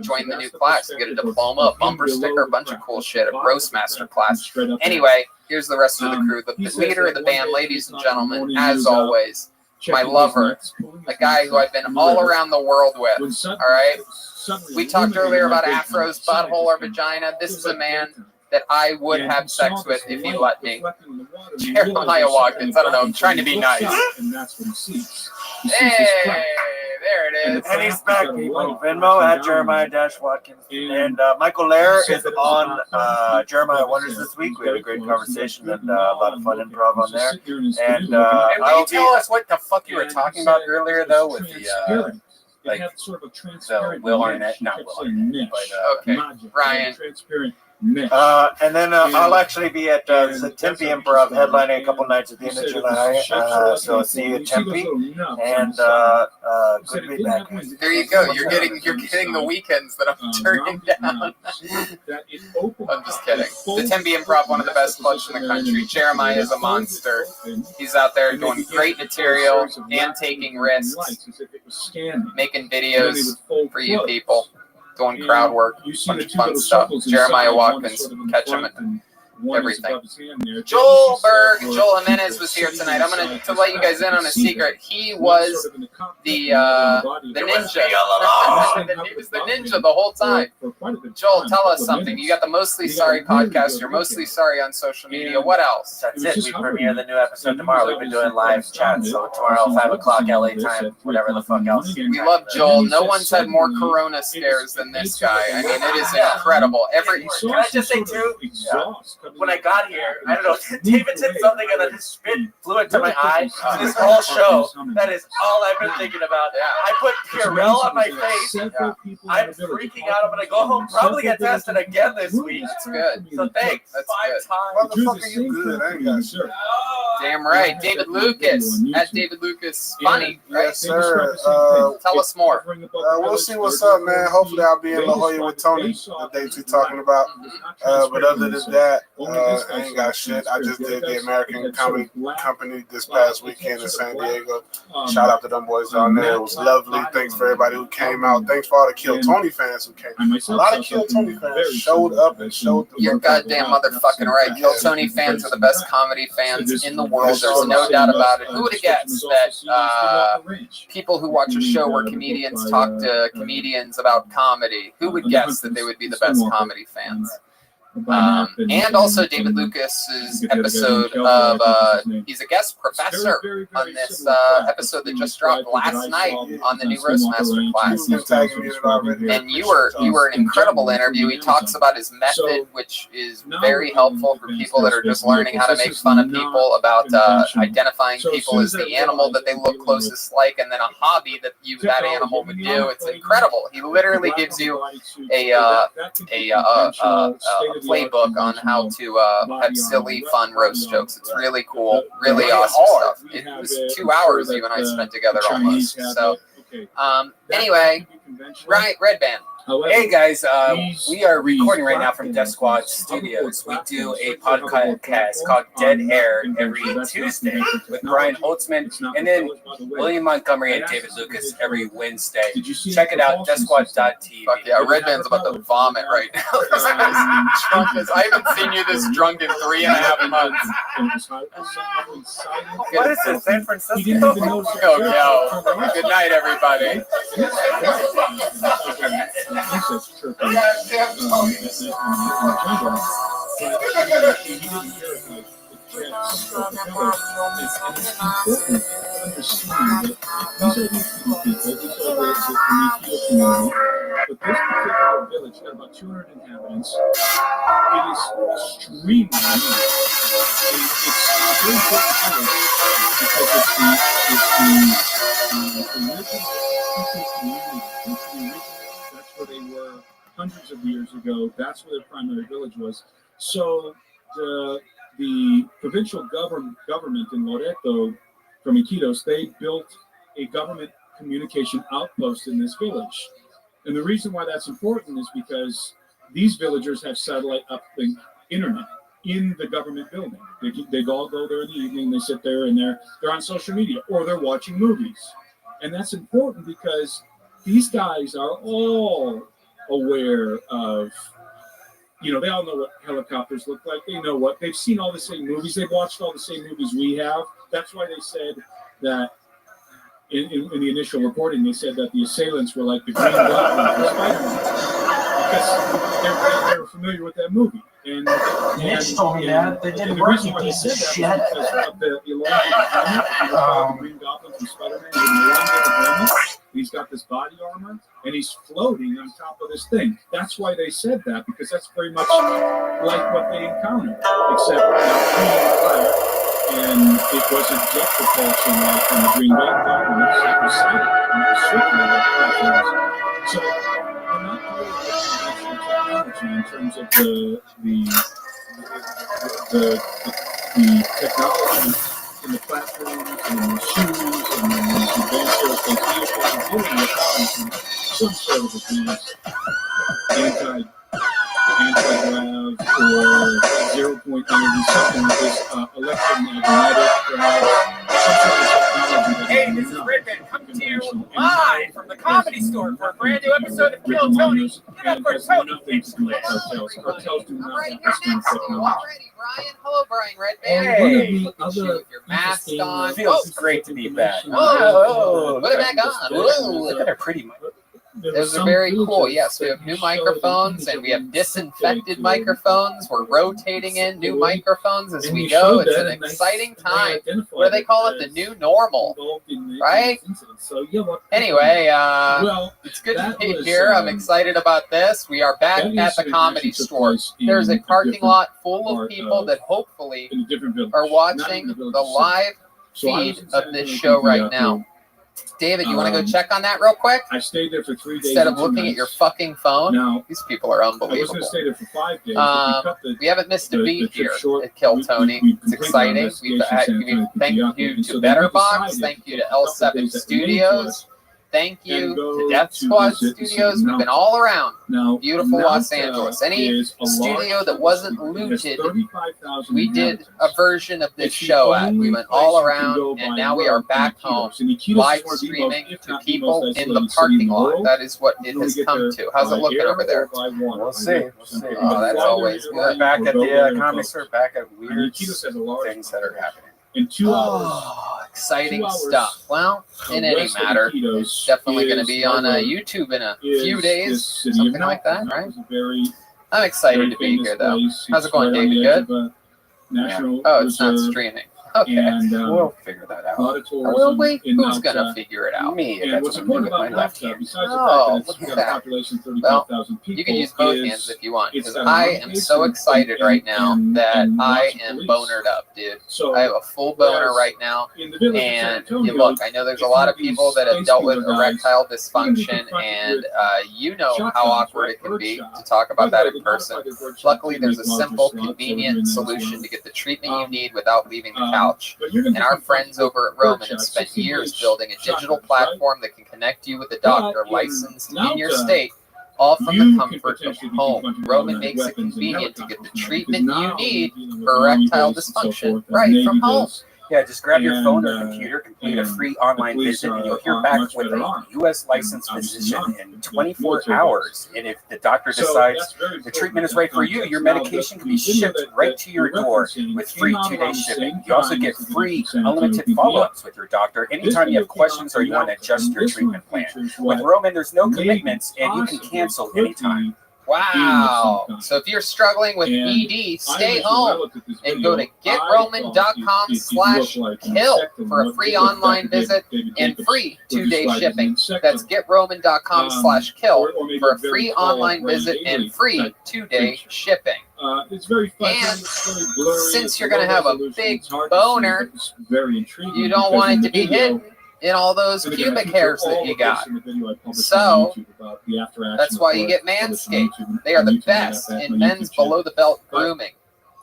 join the new class. You get a diploma, a bumper sticker, a bunch of cool shit, a Roast Master class. Anyway, here's the rest of the crew. The leader of the band, ladies and gentlemen, as always, my lover, a guy who I've been all around the world with, all right? We talked earlier about afros, butthole, or vagina. This is a man that I would have sex with if he let me. Jeremiah Watkins. I don't know. I'm trying to be nice. Hey, there it is. And he's back, people. Venmo at Jeremiah-Watkins. And Michael Lair is on Jeremiah Wonders this week. We had a great conversation and a lot of fun improv on there. And will you tell us what the fuck you were talking about earlier, though, with the like sort of a transparent Will Arnett, not Will Arnett, but okay, Ryan. And then I'll actually be at the Tempe Improv headlining a couple nights at the end of July. So I'll see you at Tempe. And good to be back. There you go. You're getting the weekends that I'm turning down. I'm just kidding. The Tempe Improv, one of the best clubs in the country. Jeremiah is a monster. He's out there doing great material and taking risks, making videos for you people. Doing crowd work, bunch of fun stuff. Jeremiah Watkins, catch him at everything. Joel Berg, Joel Jimenez was here tonight. I'm gonna to let you guys in on a secret. He was the ninja. He was the ninja the whole time. Joel, tell us something. You got the Mostly Sorry podcast. You're mostly sorry on social media. What else? That's it. We premiere the new episode tomorrow. We've been doing live chat, so tomorrow 5 o'clock LA time, whatever the fuck else. We love Joel. No one's had more Corona scares than this guy. I mean, it is incredible. Can I just say too? When I got here, I don't know, David said something and then his spit flew into my eye. This whole show, that is all I've been thinking about. I put Purell on my face. I'm freaking out. I'm gonna go home, probably get tested again this week. That's good. So thanks. That's 5 good. times. Motherfucker, you good. I ain't got shit. Damn right. David Lucas. At David Lucas. Funny, right? Yes, sir. Tell us more. We'll see what's up, man. Hopefully, I'll be in La Jolla with Tony the dates we're talking about. But other than that, I ain't got shit. I just did the American Comedy Company this past weekend in San Diego. Shout out to them boys down there. It was lovely. Thanks for everybody who came out. Thanks for all the Kill Tony fans who came. A lot of Kill Tony fans showed up and showed the You're goddamn motherfucking right. Kill Tony fans are the best comedy fans in the world. There's no doubt about it. Who would have guessed that people who watch a show where comedians talk to comedians about comedy, who would guess that they would be the best comedy fans? And also David Lucas's episode of he's a guest professor on this episode that just dropped last night on the new Roastmaster class. And you were an incredible interview. He talks about his method, which is very helpful for people that are just learning how to make fun of people, about identifying people as the animal that they look closest like, and then a hobby that that animal would do. It's incredible. He literally gives you a playbook on how to have silly, fun roast jokes. It's really cool, really awesome stuff. It was 2 hours you and I spent together almost. So, anyway, right, Red Band. Hey guys, we are recording right now from Death Squad Studios. We do a podcast called Dead Air every Tuesday with Brian Holtzman and then William Montgomery and David Lucas every Wednesday. Check it out, deathsquad.tv. Fuck yeah, Red Band's about to vomit right now. I haven't seen you this drunk in 3.5 months. What is this, San Francisco? Oh, no. Good night, everybody. But this particular village got about 200 inhabitants. It is extremely unique. It's a very important village because it's the original community. That's where they were hundreds of years ago. That's where their primary village was. So the provincial government in Loreto, from Iquitos, they built a government communication outpost in this village. And the reason why that's important is because these villagers have satellite uplink internet in the government building. They all go there in the evening, they sit there and they're on social media or they're watching movies. And that's important because these guys are all aware of, they all know what helicopters look like. They know they've seen all the same movies. They've watched all the same movies we have. That's why they said that in the initial reporting, they said that the assailants were like the Green Goblin or Spider-Man because they were familiar with that movie. And Mitch told me that. They didn't work, you piece of shit. Because of the elongated Green Goblin from Spider-Man. With an elongated helmet. He's got this body armor, and he's floating on top of this thing. That's why they said that, because that's very much like what they encountered, except fire. And it wasn't jet propulsion like from the Green Goblin. It was silent. It was circular like platforms. So we're not dealing with technology in terms of the technology in the platforms and in the shoes and in the advanced aerospace vehicles and dealing with some sort of advanced anti-grav or 0-point energy, something like this, electromagnetic technology. Hey, this is Red Band coming to you live from the Comedy Store for a brand new episode of Kill Tony. and has nothing to do with cartels. Cartels do not Right have here this kind of next to you technology. already, Brian. Hello, Brian Redband. And one of Hey, the look at other you with your mask interesting, on. Feels Whoa. great to be back. Whoa, put it back on. Whoa. Look at her pretty mic. Those are very cool. Yes, we have new microphones and we have disinfected microphones. We're rotating in new microphones as we go. It's an exciting time. What do they call it? The new normal, right? Anyway, it's good to be here. I'm excited about this. We are back at the Comedy Store. There's a parking lot full of people that hopefully are watching the live feed of this show right now. David, you want to go check on that real quick? I stayed there for 3 days. Instead of looking at your fucking phone? Now, these people are unbelievable. I was going to stay there for 5 days. We haven't missed a beat here at Kill Tony. It's exciting. Thank you to Better Box. Thank you to L7 Studios. Thank you to Death Squad Studios. We've been all around beautiful Los Angeles. Any studio that wasn't looted, we did a version of this show at. We went all around, and now we are back home, live streaming to people in the parking lot. That is what it has come to. How's it looking over there? We'll see. Oh, that's always good. Back at the Comedy Store, back at weird things that are happening. Oh, exciting stuff. Well, in any matter, it's definitely going to be on YouTube in a few days, something like that, right? I'm excited to be here, though. How's it going, David? Good? Yeah. Oh, it's not streaming. Okay, we'll figure that out. Will we? Who's going to figure it out? Me. And what's important about laptop, besides Oh, the fact look that at it's got a that. population of Well, 35,000 people, you can use both is hands if you want, it's because got a I high am pace so and- excited right now that and I lots of am police. bonered up, dude. So, I have a full boner whereas right now. in the village of San And Antonio, look, I know there's a if lot you of people have that have these dealt with space guys, erectile you're dysfunction, confronted and with you know how shotguns, awkward right? it can Bird be shot. to talk about By that the in way, person. they modified the bird shot Luckily, to there's a make larger simple, slots, so they're convenient doing that as solution well. to get the treatment you need without leaving the couch. But you're gonna And be our friends over at Roman have shots, spent 16 years gauge building a digital shotguns, right? platform that can connect you with a doctor But in licensed in your Nauta, state, all from you the can comfort of potentially be home. confronted with Roman automatic makes it weapons and convenient to get the helicopters now, treatment because you now need we're dealing with for army erectile bases and so dysfunction forth, right Navy from home. base. Yeah, just grab your phone or And, computer, complete a and free the online police visit, and you'll are hear back much with better a armed U.S. licensed obviously physician armed in than 24 military hours. And if the doctor So decides that's very the important treatment in is that right for you, context. your Now, medication the can be video shipped that- right that to your you're door referencing with came free out 2-day around the shipping. same You also time get as the free San Antonio unlimited PPO. follow-ups with your doctor This anytime you video have came out questions or you from want to Nauta, adjust and your this treatment one plan. features With what Roman, there's no maybe commitments, and you can possibly cancel could anytime. be Wow. So if you're struggling with And ED, stay I home looked at this and go to video. I thought it looked like an getroman.com/kill insect for a and free looked online like David visit Jacobs and free was 2-day described as an shipping. insect. That's getroman.com/kill or maybe for a very free tall, online gray visit and alien free type 2-day creature. shipping. It's very fuzzy, And it's very blurry, since it's you're going to low have a resolution, big it's hard to see, boner, but it's very intriguing you don't because want in it the to be video- hidden in all those and again, I pubic feature hairs all that of you this got. in the video I published So, on YouTube about the after action that's why you report get published on Manscaped. YouTube, They are on the YouTube, best and in my men's YouTube channel. below-the-belt But grooming.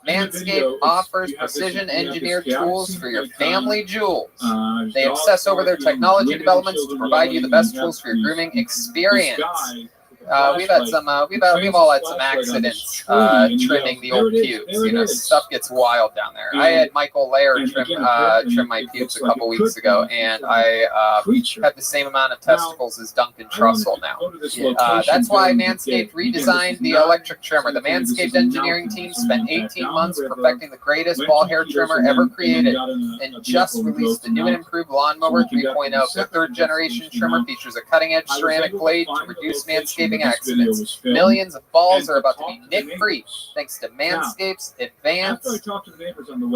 in the video, Manscaped offers you have this- precision you have this engineered galaxy tools for your icon. family jewels. They dogs obsess over their barking, technology women and developments to children provide you the yelling, best and you tools have for your these- grooming this experience. guy We've had some, we've all had some accidents trimming the old pubes. You know, stuff gets wild down there. I had Michael Lair trim my pubes a couple weeks ago, and I have the same amount of testicles as Duncan Trussell now. That's why Manscaped redesigned the electric trimmer. The Manscaped engineering team spent 18 months perfecting the greatest ball hair trimmer ever created, and just released the new and improved Lawnmower 3.0. The third generation trimmer features a cutting-edge ceramic blade to reduce manscaping accidents. Millions of balls are about to be nick-free thanks to Manscaped's advanced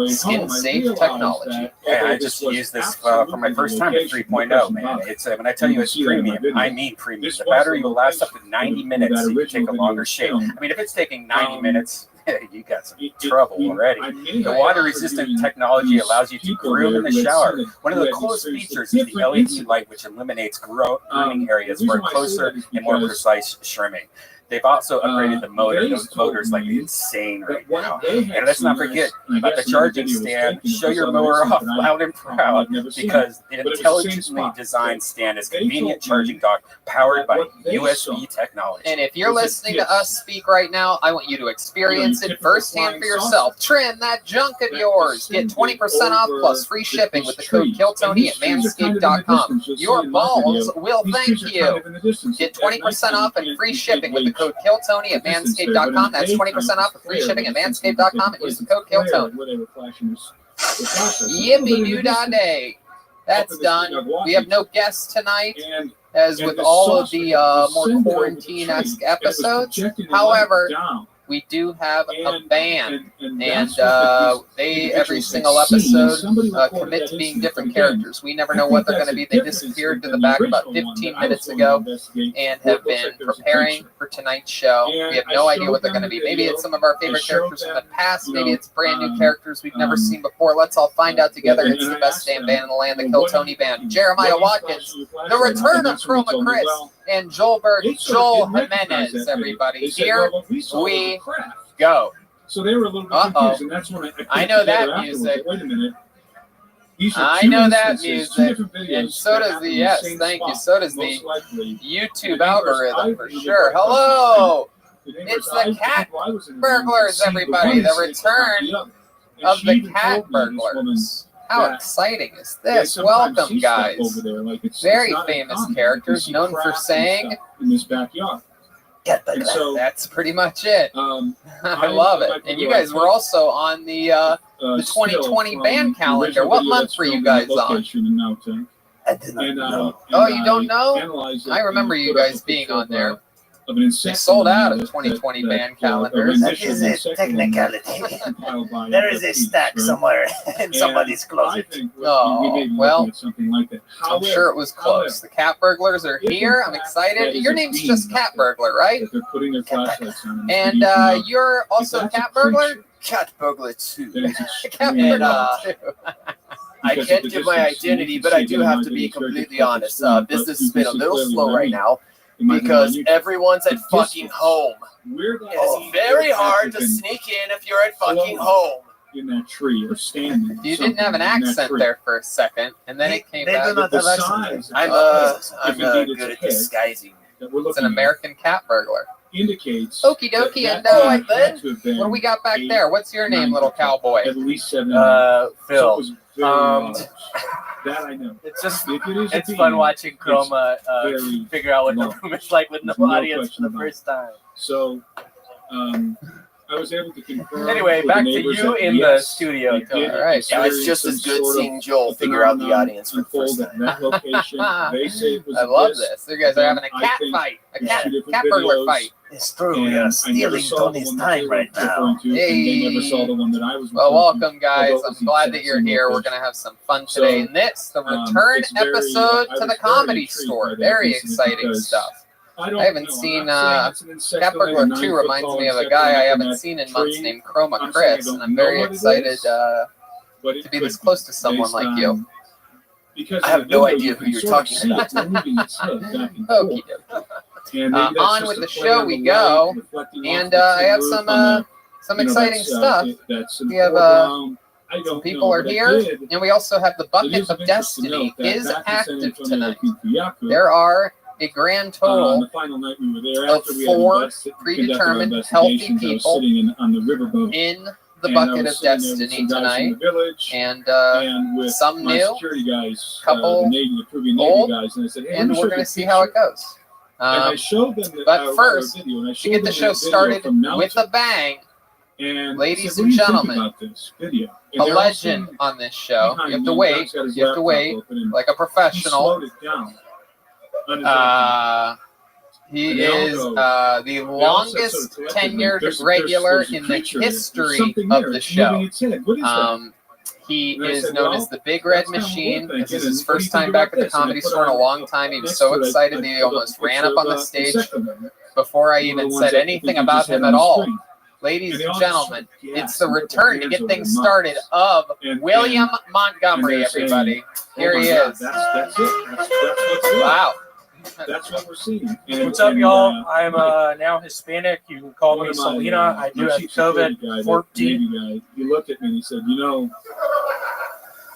skin-safe technology. Yeah, I just used this for my first time at 3.0, man. It's when I tell you it's premium, I mean premium. The battery will last up to 90 minutes, so you can take a longer shave. I mean, if it's taking 90 minutes, you got some trouble already. The water-resistant technology allows you to groom in the shower. One of the coolest features is the LED light, which eliminates grooming areas for closer and more precise trimming. They've also upgraded the motor. Those motors like insane right now. And let's not forget about the charging stand. Show your mower off loud and proud, because the intelligently designed stand is convenient charging dock powered by USB technology. And if you're listening to us speak right now, I want you to experience it firsthand for yourself. Trim that junk of yours. Get 20% off plus free shipping with the code KillTony at manscaped.com. Your balls will thank you. Get 20% off and free shipping with the code KillTony at manscaped.com. That's 20% off with free shipping at manscaped.com and use the code KillTony. Yippee doo dah day. That's done. We have no guests tonight, as with all of the more quarantine-esque episodes. However, we do have a band, and they, every single episode, commit to being different characters. We never know what they're going to be. They disappeared to the back about 15 minutes ago and have been preparing for tonight's show. We have no idea what they're going to be. Maybe it's some of our favorite characters from the past. Maybe it's brand new characters we've never seen before. Let's all find out together. It's the best damn band in the land, the Kill Tony Band. Jeremiah Watkins, the return of Chroma Chris, and Joel Jimenez, everybody. Here we go. So they were a little bit confused, and that's when I know that music. Wait a minute. I know that music, and so does the, yes, thank you, so does the YouTube algorithm for sure. Hello! It's the Cat Burglars, everybody, the return of the Cat Burglars. How exciting is this? Welcome, guys. Very famous characters known for saying, in this backyard. So that's pretty much it. I love it. And you guys were also on the 2020 band calendar. What month were you guys on? I did not know. Oh, you don't know? I remember you guys being on there. They sold out of 2020 band calendars. That is a technicality. There is a stack somewhere in somebody's closet. Oh, well, I'm sure it was close. The Cat Burglars are here. I'm excited. Your name's just Cat Burglar, right? And you're also Cat Burglar? Cat Burglar 2. Cat Burglar 2. I can't give my identity, but I do have to be completely honest. Business has been a little slow right now because everyone's at fucking home. It's very hard to sneak in if you're at fucking home. In that tree or standing. You didn't have an accent there for a second, and then it came back. They do not have accents. I'm good at disguising. It's an American cat burglar. Indicates. Okie dokie, and then what do we got back there? What's your name, little cowboy? At least 7. Phil. That I know. It's just it's fun watching Chroma figure out what the room is like with no audience for the first time. So, I was able to confirm. Anyway, back to you in the studio. All right. Yeah, it's just as good seeing Joel figure out the audience for the first time. That location, they say it was I love this. You guys are having a cat fight, a cat burglar fight. It's true. We are stealing Tony's time right now. Hey. Well, welcome, guys. I'm glad that you're here. We're going to have some fun today. And this, the return episode to the Comedy Store. Very exciting stuff. I haven't seen Cat Burglar 2 reminds me of a guy I haven't seen in months named Chroma Chris, and I'm very excited to be this close to someone like you. I have no idea who you're talking about. Okie dokie. On with the show we go, and I have some exciting stuff. We have some people are here, and we also have the Bucket of Destiny is active tonight. There are a grand total of 4 predetermined healthy people in the Bucket of Destiny tonight, and some new, couple old, and we're going to see how it goes. But first, to get the show started with a bang, ladies and gentlemen, a legend on this show. You have to wait. You have to wait like a professional. He is the longest tenured regular in the history of the show. He is known as the Big Red Machine. This is his first time back at the Comedy Store in a long time. He was so excited that he almost ran up on the stage before I even said anything about him at all. Ladies and gentlemen, it's the return to get things started of William Montgomery, everybody. Here he is. That's it. Wow. That's what we're seeing. What's up, y'all? I'm now Hispanic. You can call me Selena. I do have COVID-14. He looked at me and he said, you know,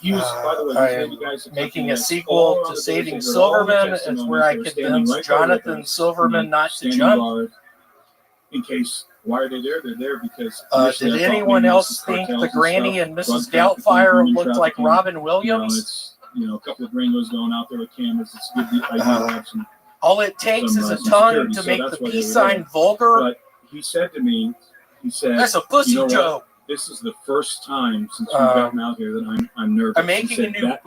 he was, by the way, I am making a sequel to Saving Silverman. It's where I convinced Jonathan Silverman not to jump. In case, why are they there? They're there because... did anyone else think the Granny and Mrs. Doubtfire looked like Robin Williams? You know, a couple of gringos going out there with cameras. It's good the idea to have some All it takes is a tongue to make the peace sign vulgar. But he said to me, he said, "That's a pussy joke." This is the first time since we've gotten out here that I'm nervous. I'm making a new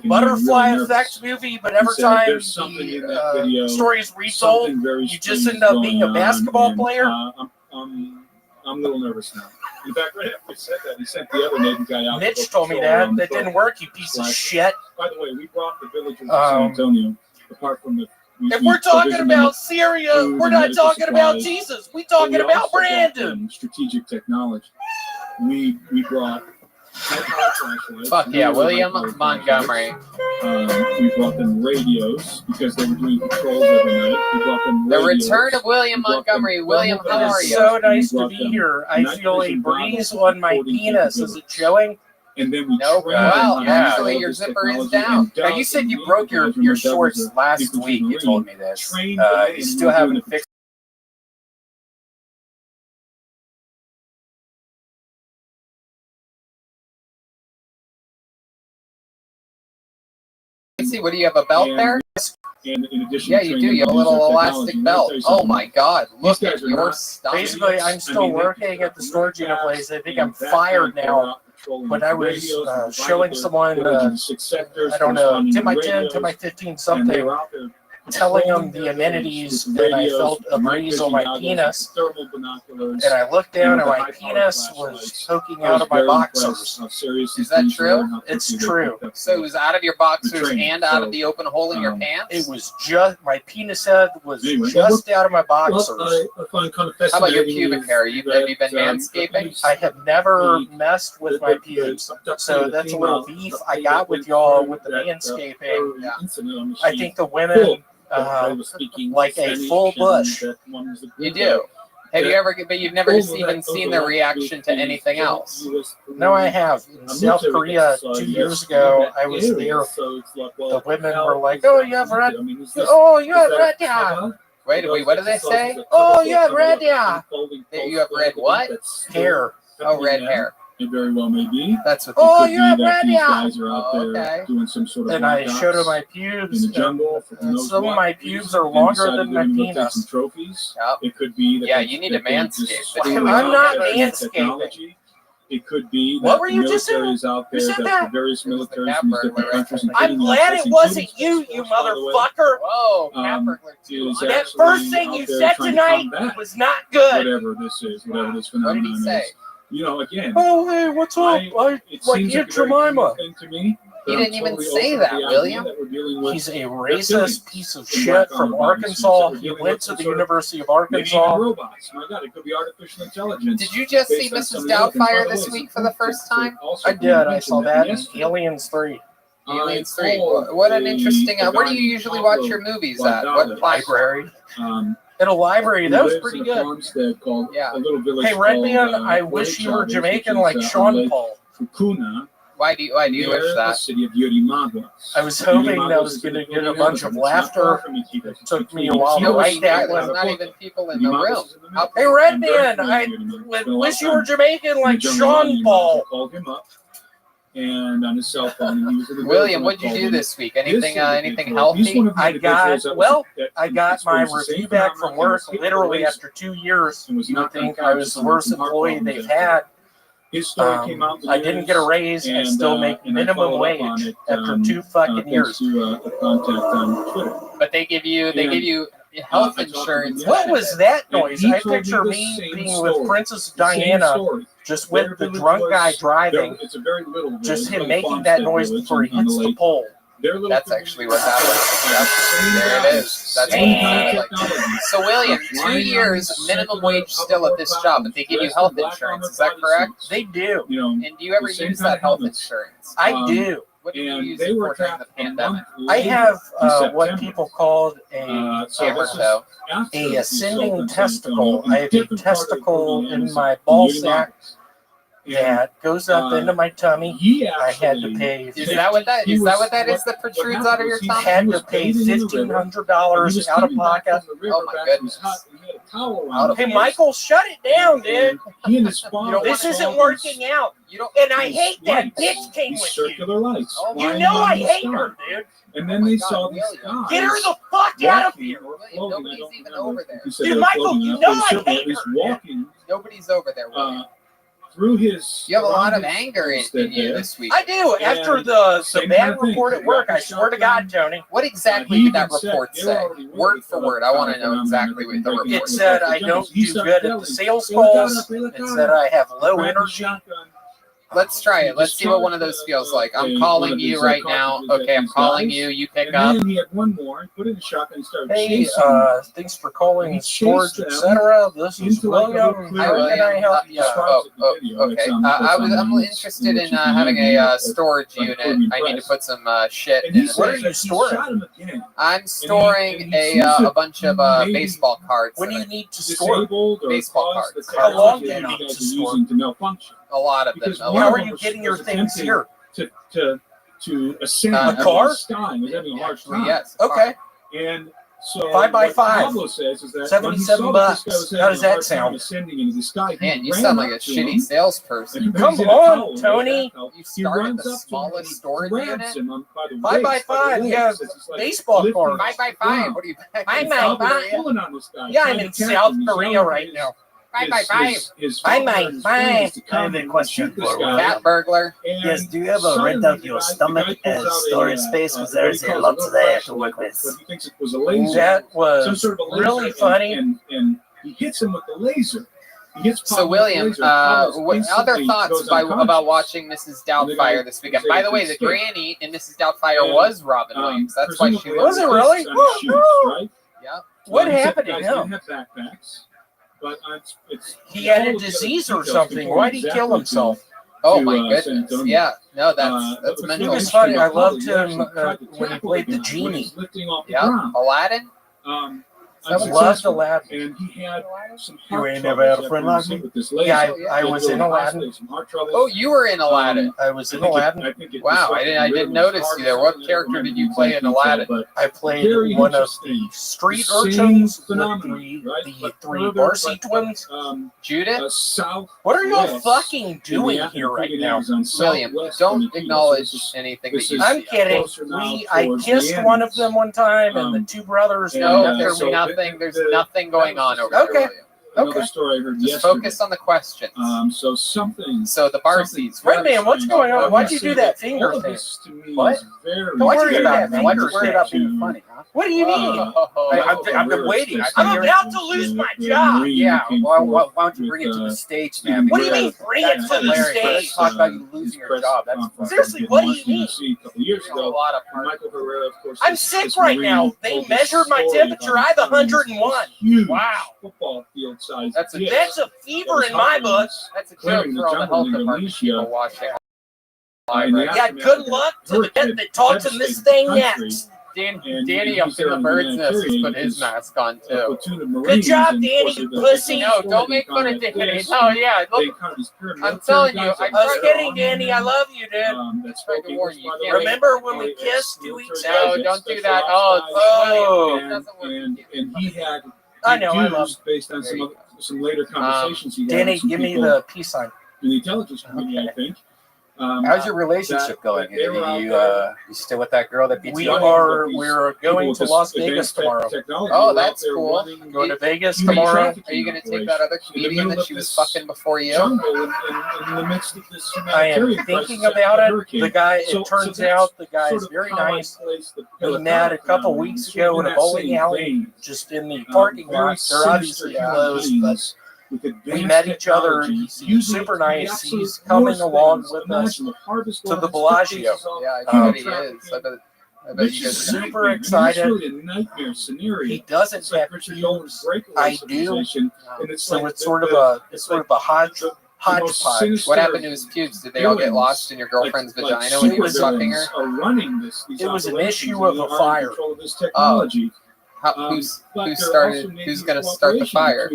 butterfly effect movie, but every time the story is retold, you just end up being a basketball player. I'm a little nervous now. In fact, right after he said that, he sent the other Navy guy out. Mitch told me that. That didn't work, you piece of shit. By the way, we brought the villagers of San Antonio, apart from the... If we're talking about Syria, we're not talking about Jesus. We're talking about Brandon. Strategic technology. We brought Fuck yeah, William Montgomery. We brought them radios because they were doing patrols every night. We brought them radios. The return of William Montgomery. William, how are you? So nice to be here. I feel a breeze on my penis. Is it showing? And then we well, actually, your zipper is down. Now, you said you broke your shorts last week. You told me this. You still haven't fixed. Let's see, what do you have, a belt there? And in addition, yeah, you do. You have a little elastic belt. Oh my God! Look at your stomach. Basically, I'm still working at the storage unit place. I think I'm fired now. But I was showing someone, I don't know, to my 10, to my 15 something, telling them the amenities, and I felt a breeze on my penis. And I looked down and my penis was poking out of my boxers. Is that true? It's true. So it was out of your boxers and out of the open hole in your pants? It was just, my penis head was just out of my boxers. I find kind of How about your pubic hair? Have you been manscaping? I have never messed with my pubes. So that's a little beef I got with y'all with the manscaping. Yeah. I think the women like a full bush. You do. Have you ever? But you've never even seen their reaction to anything else. No, I have. In South Korea 2 years ago, I was there. The women were like, "Oh, you have red. Oh, you have red hair." Wait. What did they say? Oh, you have red hair. You have red what? Hair. Oh, red hair. It very well may be. That's what. Oh, you have red hair. Guys are out there doing some sort of. And I showed her my pubes. In the jungle, some of my pubes are longer than my penis. Trophies. Yep. It could be. That yeah, you need to manscape. I'm not manscaping. It could be that what were you just saying? Out there that the various militaries from different countries. I'm glad it wasn't you, you motherfucker. Whoa, that first thing you said tonight was not good. Whatever this is, whatever this phenomenon is. What did he say? You know, again. Oh, hey, what's up? I like Aunt Jemima. To me, he didn't even say that, William. He's a racist piece of shit from Arkansas. He went to the University of Arkansas. Robots. My God, it could be artificial intelligence. Did you just see Mrs. Doubtfire this week for the first time? I did. I saw that in Aliens 3. Aliens 3. What an interesting. Where do you usually watch your movies at? What library? At a library. That was pretty good. Yeah. Hey, Redman, I wish you were Jamaican like Sean Paul. Why do you wish that? I was hoping that was going to get a bunch of laughter. It took me a while to write that one. There's not even people in the room. Hey, Redman, I wish you were Jamaican like Sean Paul. And on his cell phone, William, what'd you do this week? Anything healthy? I got my review back from work literally after 2 years. You would think I was the worst employee they've had. I didn't get a raise and still make minimum wage after 2 fucking years. But they give you health insurance. What was that noise? I picture me being with Princess Diana, just with the drunk guy driving, just him making that noise before he hits the pole. That's actually what happened. Yep. There it is. That's what it sounded like. So, William, 2 years minimum wage still at this job, but they give you health insurance. Is that correct? They do. And do you ever use that health insurance? I do. What do you use it for during the pandemic? I have what people called a ascending testicle. I have a testicle in my ball sack that goes up into my tummy. I had to pay. Is that what that is? That protrudes out of your tummy? I had to pay $1,500 out of pocket. Oh my goodness! Colorado. Hey, Michael, shut it down, dude. He and his father. This isn't working out. And I hate that bitch came with you. Circular lights. You know I hate her, dude. And then they saw these guys. Get her the fuck out of here. Nobody's even over there. Dude, Michael, you know I hate her. Walking. Nobody's over there. Through his. You have a lot of anger in you this week. I do. After the bad report at work, I swear to God, Tony. What exactly did that report say? Word for word. I want to know exactly what the report It said I don't do good at the sales calls. It said I have low energy. Let's try it. Let's see what one of those feels like. I'm calling you right now. Okay, I'm calling you. You pick up. And then he had one more. Put in the shotgun and started Hey, chasing. thanks for calling storage, etc. This is William. How can I help you? Okay. I'm interested in having a storage unit. I need to put some shit in it. What are you storing? I'm storing a bunch of baseball cards. What do you need to store? Baseball cards. How long do you need to store? A lot of them. How are you getting your things here? To ascend a car? Sky was having a hard time. Yes. Okay. And so 5 by 5. Pablo says is that 77 bucks. How does that sound? Ascending into the sky, man, you sound like a shitty salesperson. Come on, Tony. You started the smallest storage unit. 5 by 5. Yeah, baseball cards. 5 by 5. What are you? 5 by 5. Yeah, I'm in South Korea right now. 5 by 5. 5 by 5. I have a question for you. Cat burglar. Yes, do you ever rent out your stomach as storage space? Because there's a lot there to work with. That was really funny. And he hits him with the laser. So, William, what other thoughts about watching Mrs. Doubtfire this weekend? By the way, the granny in Mrs. Doubtfire was Robin Williams. That's why she was it really? Yeah. What happened to him? But he had a disease or something. Why did he kill himself? Oh my goodness! Yeah, no, that's mental. It was funny. I loved him when he played the genie. Yeah, Aladdin. I loved Aladdin. And he had some you ain't never had a friend like me? Yeah, I was in Aladdin. Oh, you were in Aladdin. I was in Aladdin. Wow, I didn't notice you there. What character did you play in Aladdin? I played one of the street urchins, the three Barcy twins. Judith? What are you fucking doing here right now? William, don't acknowledge anything that you see. I'm kidding. I kissed one of them one time, and the two brothers. No, there's nothing. There's nothing going on over there. Another story I heard Just yesterday. focus on the questions. So something. So the bar seats. Red Man, what's going on? Why'd you do that finger thing? What? Don't worry about it. Why'd you worry about being funny, huh? What do you mean? I've been waiting. I'm about to lose my job. Yeah. Well, why don't you bring it to the stage, man? What do you mean bring it to the stage? Let's talk about you losing your job. That's seriously. What do you mean? A couple years ago, a lot of Michael Herrera, of course. I'm sick right now. They measured my temperature. I have 101. Wow. Football field size. That's a fever in my book. That's a joke for all the health department people watching. Yeah, good luck to the kid that talks in this thing next. Danny up in the bird's nest has put his mask on too. Good job, Danny, you pussy. No, don't make fun of Danny. No, yeah, look, I'm telling you. I was kidding, Danny. I love you, dude. That's right to warn you. Remember when we kissed 2 weeks ago? No, don't do that. Oh, and he had. I know, I love based on some later conversations he had. Danny, give me the peace sign. In the intelligence community, I think. How's your relationship going? You still with that girl that beats you up? We're going to Las Vegas tomorrow. Oh, that's cool. Going to Vegas tomorrow. Are you going to take that other comedian that she was fucking before you? I am thinking about it. The guy, it turns out, the guy is very nice. We met a couple weeks ago in a bowling alley, just in the parking lot. They're obviously closed, but we met each other. He's super nice. He's coming along with us to the Bellagio. Yeah, I bet he is. I bet you guys are super excited. He doesn't have tubes. I do. So it's sort of a hodgepodge. What happened to his pubes? Did they all get lost in your girlfriend's vagina when he was fucking her? It was an issue of a fire. Oh. Who's going to start the fire?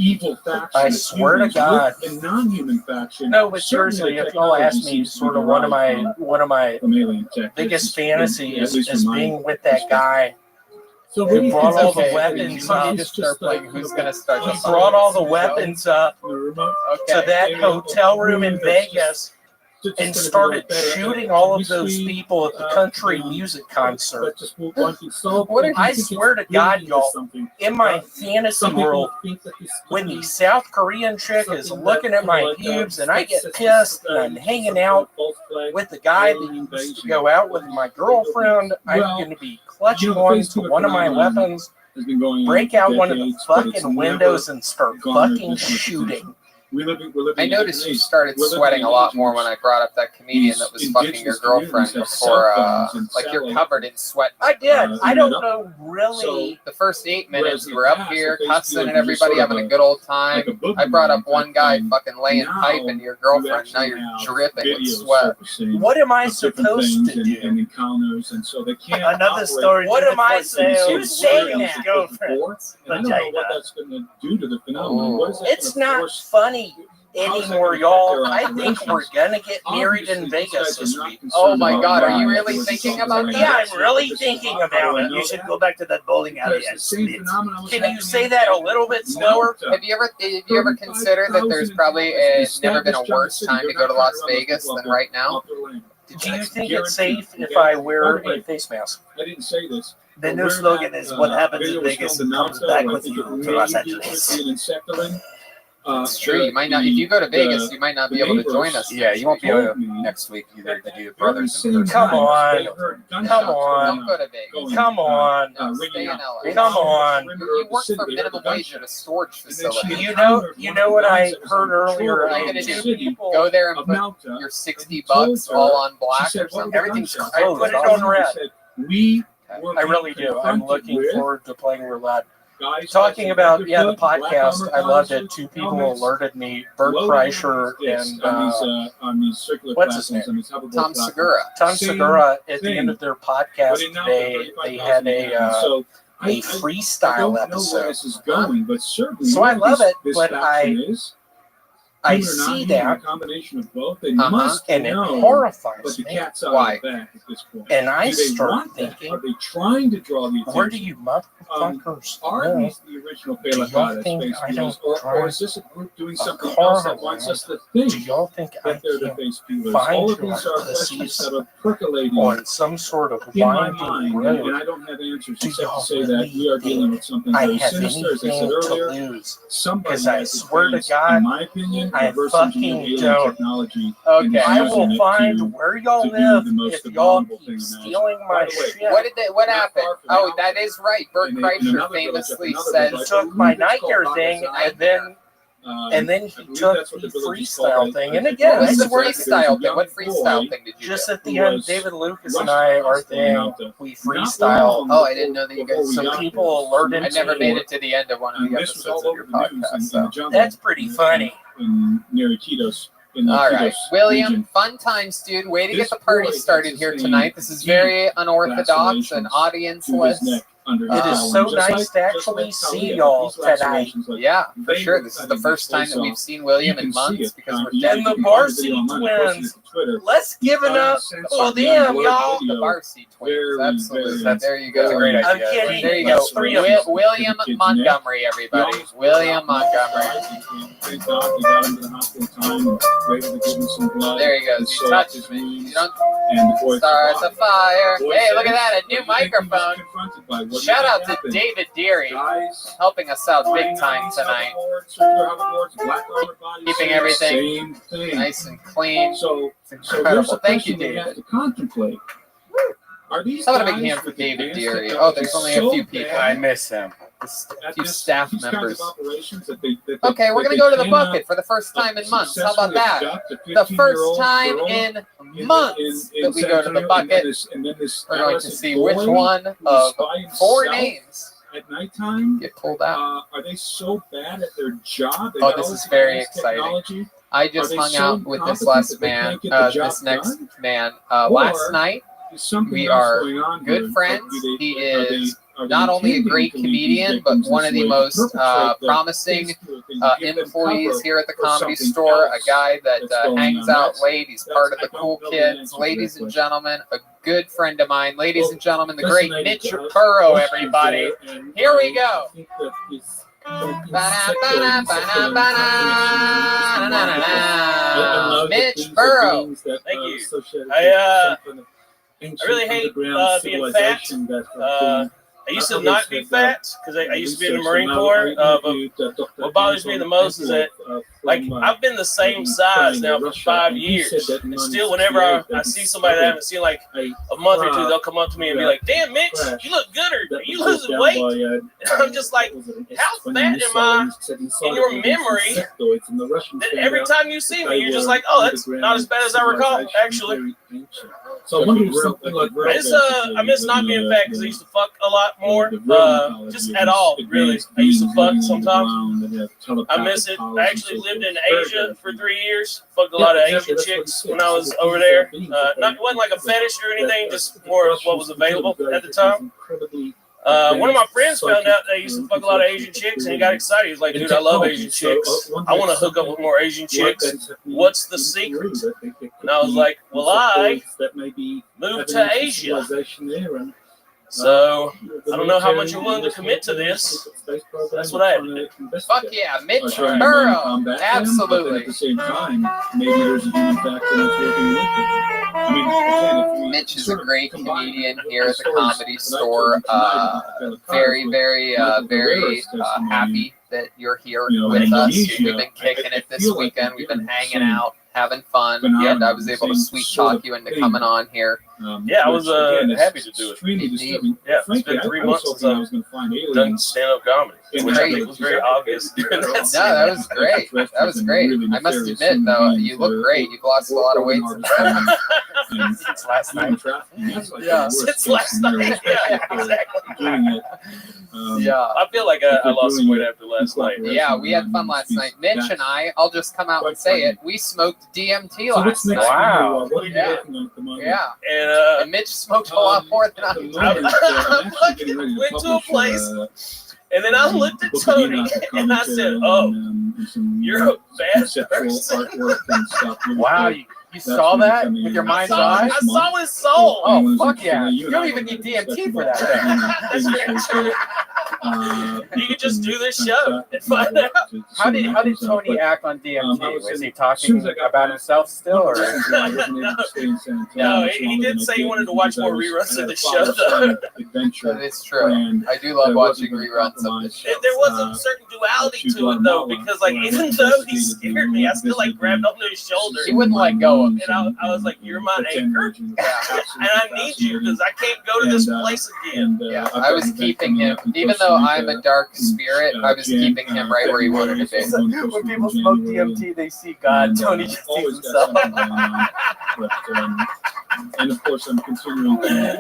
Evil faction. I swear to God. A non-human faction. No, but seriously, if you'll ask me, sort of one of my biggest fantasies is being with that guy So He brought all the Okay. weapons You up. just start playing Who's Gonna Start the He Fire? brought all the weapons up Okay. to that hotel room in Vegas and started shooting all of those people at the country music concert. I swear to God, y'all, in my fantasy world, when the South Korean chick is looking at my pubes and I get pissed and I'm hanging out with the guy that used to go out with my girlfriend, I'm going to be clutching on to one of my weapons, break out one of the fucking windows and start fucking shooting. I noticed you started sweating a lot more when I brought up that comedian that was fucking your girlfriend before, like you're covered in sweat. I did. I don't know really. The first 8 minutes you were up here cussing at everybody, having a good old time. I brought up one guy fucking laying pipe into your girlfriend. Now you're dripping with sweat. What am I supposed to do? Another story. What am I supposed to do? Who's saying that? It's not funny anymore, y'all. I think we're gonna get married in Vegas this week. Oh my God, are you really thinking about that? Yeah, I'm really thinking about it. You should go back to that bowling alley and split. Can you say that a little bit slower? Have you ever considered that there's probably never been a worse time to go to Las Vegas than right now? Do you think it's safe if I wear a face mask? I didn't say this. The new slogan is "What happens in Vegas comes back with you to Los Angeles." It's true. You might not. If you go to Vegas, you might not be able to join us. Yeah, you won't be able to next week either to do brothers. Come on. Come on. Don't go to Vegas. Come on. Stay in LA. Come on. You work for minimum wage at a storage facility. You know what I heard earlier? What are you gonna do? Go there and put your $60 all on black or something? Everything's closed. I put it on red. I really do. I'm looking forward to playing roulette. Talking about the podcast, I loved it. 2 people alerted me: Bert Kreischer and what's his name? Tom Segura. Tom Segura. At the end of their podcast today, they had a freestyle episode. So I love it, but I see that, and it horrifies me. Why? And I start thinking, are they trying to draw the attention? where do you motherfuckers Are know? these the original Do y'all Pelagadas think face I peelers, don't or is this a group doing something car else that wants us to think Do y'all think I that they're the can't face peelers? find All of your these are questions pussies that are percolating on some sort of in my winding mind, and I road? don't have answers Do except y'all to say that really we are dealing with something I very have sinister. As I anything said to earlier, lose? somebody Because I has to swear to face, God, in my opinion, I reverse fucking engineer alien don't. technology. Okay. I will find where y'all to do live the most if y'all abominable thing keep imaginable. stealing my By the way, shit. What happened? Oh, that is right. Bert Kreischer famously said He took my nightmare thing and then he took the freestyle thing. And again, What was I the swear, freestyle thing? What freestyle thing did you just do? at the end, David Lucas and I, our thing, we freestyle. Oh, I didn't know that you guys. Some people alerted I never me. made it to the end of one of the episodes of your podcast. So. That's pretty funny. Near Iquitos. All right, William, fun times, dude. Way to get the party started here tonight. This is very unorthodox and audience-less. It is so nice to actually see y'all tonight. Yeah, for sure. This is the first time that we've seen William in months because we're And the Varsity Twins. Let's give it up for them, y'all. The Varsity Twins. Absolutely. There you go. That's a great I'm idea. kidding. There you go. That's 3 of them. William Montgomery, everybody. William Montgomery. There he goes. You touched me. You don't start the fire. Hey, look at that. A new microphone. Shout out to David Deary helping us out big time tonight. Keeping everything nice and clean. It's incredible. Thank you, David. How about a big hand for David Deary? Oh, there's only a few people. I miss him. A few staff members. Okay, we're going to go to the bucket for the first time in months. How about that? The first time in months that we go to the bucket. We're going to see which one of 4 names at nighttime get pulled out. Are they so bad at their job? Oh, this is very exciting. I just hung out with this next man last night. We are good friends. He is not only a great comedian, but one of the most promising employees here at the Comedy Store, a guy that hangs out late. He's part of the cool kids. Ladies and gentlemen, a good friend of mine. Ladies and gentlemen, the great Mitch Burrow, everybody. Here we go. Mitch Burrow. Thank you. I really hate being fat. I used to not be fat because I used to be in the Marine Corps. But what bothers me the most is that, like, I've been the same size now for 5 years. And still, whenever I see somebody that I haven't seen like a month or two, they'll come up to me and be like, "Damn, Mitch, you look good. Are you losing weight?" And I'm just like, "How fat am I in your memory that every time you see me, you're just like, oh, that's not as bad as I recall, actually." So I wonder if something like I miss not being fat because I used to fuck a lot more. Just at all, really. I used to fuck sometimes. I miss it. I actually lived in Asia for 3 years. Fucked a lot of Asian chicks when I was over there. It wasn't like a fetish or anything, just more of what was available at the time. One of my friends found out that I used to fuck a lot of Asian chicks, and he got excited. He was like, "Dude, I love Asian chicks. I want to hook up with more Asian chicks. What's the secret?" And I was like, "Well, I moved to Asia. So I don't know how much you're willing to commit to this. That's what I had to do." Fuck yeah, Mitch Burrow. Absolutely. At the same time, maybe there's a human factor that's working with it. I mean, Mitch is a great comedian here at the Comedy Store. Very happy that you're here with us. We've been kicking it this weekend. We've been hanging out, having fun, and I was able to sweet talk you into coming on here. Yeah, I was happy to do it. Yeah, it's been 3 months since I've done stand-up comedy, which I think was very obvious during that scene. No, that was great. That was great. I must admit, though, you look great. You've lost a lot of weight since last night. Yeah, since last night. Yeah, exactly. Yeah, I feel like I lost some weight after last night. Yeah, we had fun last night. Mitch and I'll just come out and say it, we smoked DMT last night. Wow. Yeah. And Mitch smoked a lot more than I did. I fucking went to a place, and then I looked at Tony, and I said, "Oh, you're a bad person." Wow. You saw that with your mind's eye? I saw his soul. Oh, fuck yeah. You don't even need DMT for that. That's very true. You can just do this show and find out. How did Tony act on DMT? Was he talking about himself still? Or? No, he did say he wanted to watch more reruns of the show, though. That is true. I do love watching reruns of the show. There was a certain duality to it, though, because, like, even though he scared me, I still, like, grabbed onto his shoulder. He wouldn't let go. And I was like, "You're my anchor, and I need you because I can't go to this place again." Yeah, I was keeping him, even though I'm a dark spirit, I was keeping him right where he wanted to be. When people smoke DMT, they see God. Tony just sees himself. And of course, I'm continuing. There's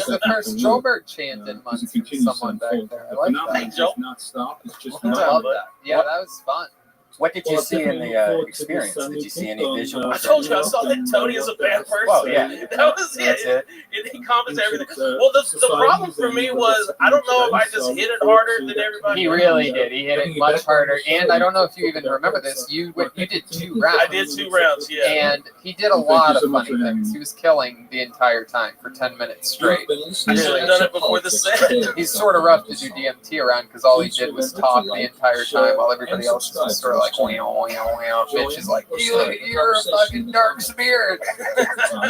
the first Joburg chant in months from someone back there. I like that. Not stop. It's just I love that. Yeah, that was fun. What did you see in the experience? Did you see any visual? I told you I saw that Tony is a bad person. Well, yeah. That was it. He comments everything. Well, the problem for me was I don't know if I just hit it harder than everybody. He really did. He hit it much harder. And I don't know if you even remember this. You did 2 rounds. I did 2 rounds, yeah. And he did a lot of funny things. He was killing the entire time for 10 minutes straight. I should have done it before the set. He's sort of rough to do DMT around because all he did was talk the entire time while everybody else was just sort of like, Mitch is like, you're a fucking dark spirit.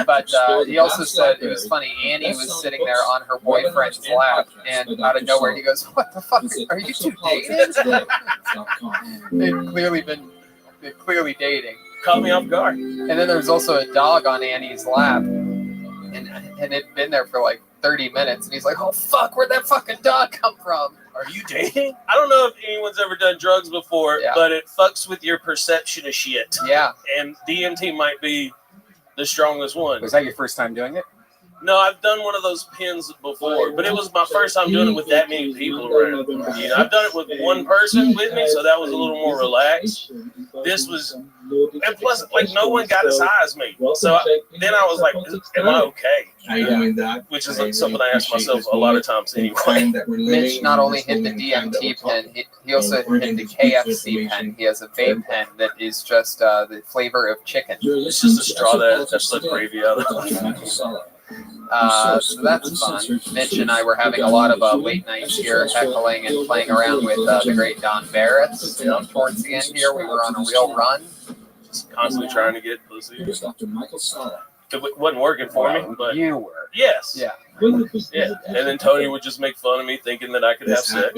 But he also said, it was funny, Annie was sitting there on her boyfriend's lap, and out of nowhere he goes, "What the fuck, are you two dating?" They've clearly dating. Caught me off guard. And then there's also a dog on Annie's lap, and it'd been there for like 30 minutes, and he's like, "Oh fuck, where'd that fucking dog come from?" Are you dating? I don't know if anyone's ever done drugs before, but it fucks with your perception of shit. Yeah. And DMT might be the strongest one. Was that your first time doing it? No, I've done one of those pins before, but it was my first time doing it with that many people around. You know, I've done it with one person with me, so that was a little more relaxed. This was, and plus, like, no one got as high as me. So then I was like, am I okay? Which is something I ask myself a lot of times anyway. Mitch not only hit the DMT pen, he also hit the KFC pen. He has a vape pen that is just the flavor of chicken. It's just a straw that slipped gravy out of. So that's fun. Mitch and I were having a lot of late nights here, heckling and playing around with the great Don Barrett. Towards the end here, we were on a real run. Just constantly trying to get pussy. It wasn't working for me, but you were. Yes. Yeah. Yeah. And then Tony would just make fun of me, thinking that I could have sex.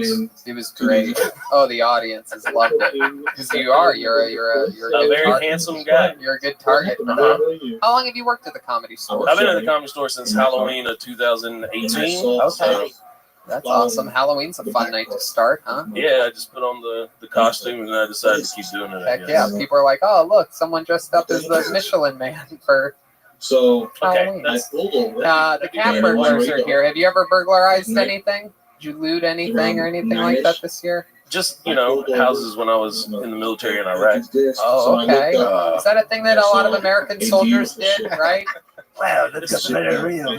It was great. Oh, the audience has loved it because you're a very handsome guy. You're a good target. How long have you worked at the Comedy Store? I've been at the Comedy Store since Halloween of 2018. Okay. That's awesome. Halloween's a fun night to start, huh? Yeah, I just put on the costume and I decided to keep doing it. Heck yeah. People are like, oh, look, someone dressed up as the Michelin Man for Halloween. The cat burglars are here. Have you ever burglarized anything? Did you loot anything or anything like that this year? Just, houses when I was in the military in Iraq. Oh, okay. Is that a thing that a lot of American soldiers did, right? Wow, that's very real.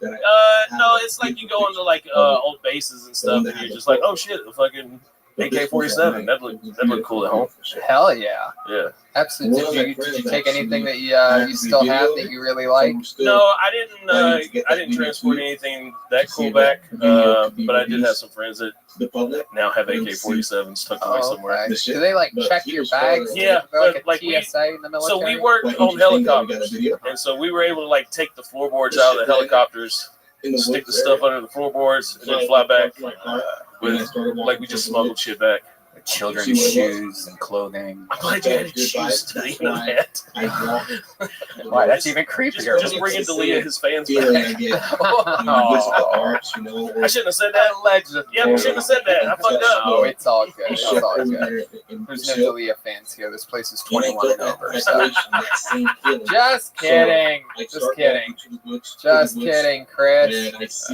No, it's like you go into like old bases and stuff, and you're just like, oh shit, a fucking AK-47. That looked cool at home. Hell yeah. Yeah. Absolutely. Did you take anything that you still have that you really like? No, I didn't transport anything that cool back. But I did have some friends that now have AK-47s tucked away somewhere. Okay. Do they like check your bags? Yeah, like a TSA in the military? So we worked on helicopters, and so we were able to like take the floorboards out of the helicopters, stick the stuff under the floorboards, and then fly back with like we just smuggled shit back. Children's shoes and clothing. I'm glad you added shoes to the internet. Why, that's even creepier. Just bringing D'Elia his fans back. I shouldn't have said that. Yeah, I shouldn't have said that. I fucked up. Oh, it's all good. It's all good. There's no D'Elia fans here. This place is 21 and over. So. Just kidding. Just kidding. Just kidding, Chris.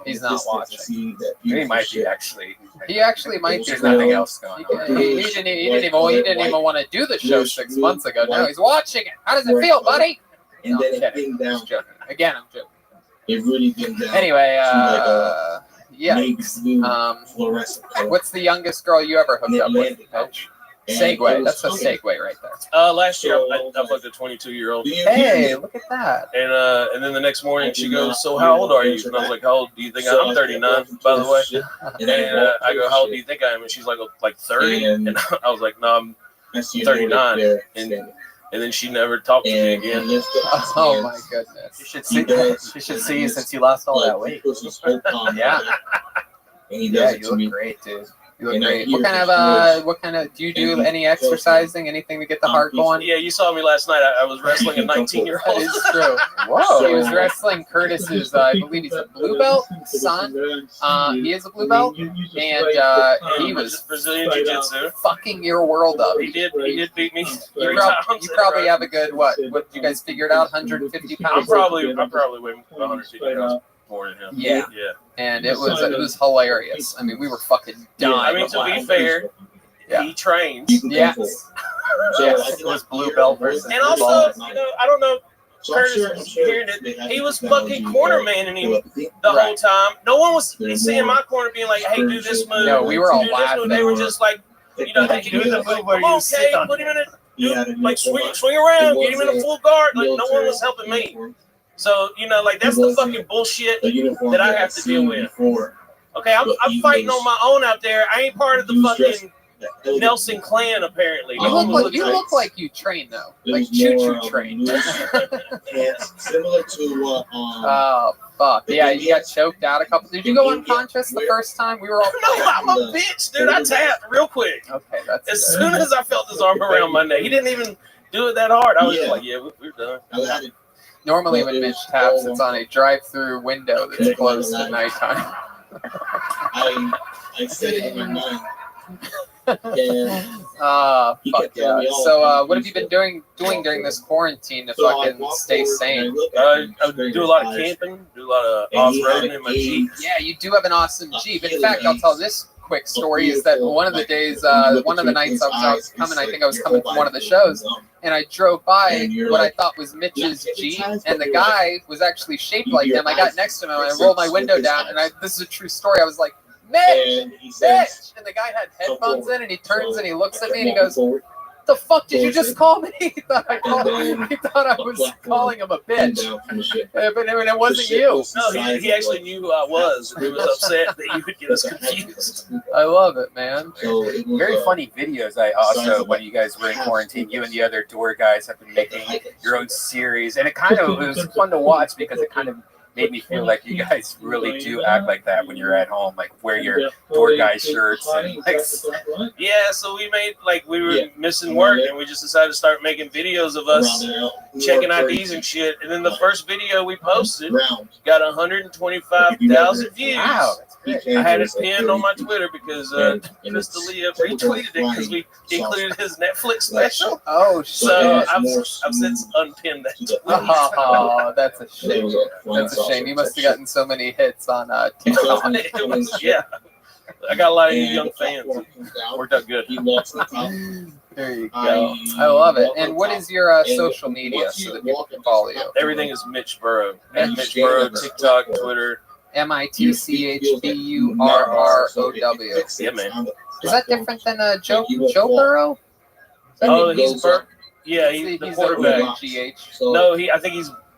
He's not watching. He might be actually. He actually might be. There's nothing else going on. He didn't even want to do the show 6 months ago. Now he's watching it. How does it feel, buddy? No, I'm kidding. Just joking. Again, I'm joking. Anyway, what's the youngest girl you ever hooked up with, Mitch? Segue. That's a segue right there. Last year I fucked a 22-year-old. Hey, look at that. And then the next morning she goes, "So how old are you?" And I was like, "How old do you think I am?" I'm 39, by the way. And I go, "How old do you think I am?" And she's like 30. And I was like, "No, I'm 39." And then she never talked to me again. Oh my goodness. You should see you since you lost all that weight. Yeah. Yeah, you look great, dude. You look great. What kind of, do you do any exercising, anything to get the heart going? Yeah, you saw me last night. I was wrestling a 19-year-old. That is true. Whoa. He was wrestling Curtis's, I believe he's a blue belt son. He is a blue belt. And he was Brazilian Jiu-Jitsu. Fucking your world up. He did beat me. You probably have a good, what you guys figured out, 150 pounds? I'm probably weighing 150 pounds. More than him. Yeah. And it was hilarious. I mean, we were fucking dying. I mean, to be fair, he trains. Yes. Yes. It was blue belt versus. And also, I don't know. Curtis hearing it. He was fucking corner manning him the whole time. No one was seeing my corner being like, "Hey, do this move." No, we were all laughing. They were just like, they can do the move where you sit on. Put him in it. Like swing around, get him in a full guard. Like no one was helping me. So, that's the fucking bullshit that I have to deal with. Okay, I'm fighting on my own out there. I ain't part of the fucking Nelson clan, apparently. You look like you train, though. Like choo-choo train. Similar to... Oh, fuck. Yeah, you got choked out a couple... Did you go unconscious the first time? We were all... No, I'm a bitch, dude. I tapped real quick. Okay, that's... As soon as I felt his arm around my neck, he didn't even do it that hard. I was just like, yeah, we're done. Normally when Mitch taps, it's on a drive-through window that's closed at nighttime. I said it in my mind. Fuck yeah. So, what have you been doing during this quarantine to fucking stay sane? I do a lot of camping, do a lot of off-roading in my Jeep. Yeah, you do have an awesome Jeep. In fact, I'll tell this quick story is that one of the days, one of the nights I was coming, I think I was coming from one of the shows, and I drove by what I thought was Mitch's Jeep, and the guy was actually shaped like him. I got next to him, and I rolled my window down, and this is a true story. I was like, Mitch! Mitch! And the guy had headphones in, and he turns and he looks at me, and he goes, the fuck did you just call me? He thought I was calling him a bitch. But it wasn't you. No, he actually knew who I was, and he was upset that you would get us confused. I love it, man. Very funny videos. I also, when you guys were in quarantine, you and the other door guys have been making your own series, and it was fun to watch because it kind of made me feel like you guys really do act like that when you're at home, like wear your door guy shirts and like. Yeah, so we made we were missing work, and we just decided to start making videos of us checking IDs and shit. And then the first video we posted got 125,000 views. Wow. I had it pinned on my Twitter because Crystal Leah retweeted it because we included his Netflix special. Oh, shit. So I've since unpinned that. Oh, that's a shame. That's a shame. You must have gotten so many hits on TikTok. Yeah. I got a lot of young fans. It worked out good. There you go. I love it. And what is your social media so that people can follow you? Everything is Mitch Burrow. At Mitch Burrow, TikTok, Twitter. MITCHBURROW. Yeah, man. Is that different than Joe Burrow? Oh, he's Burrow. Yeah, he's the quarterback. GH. No, I think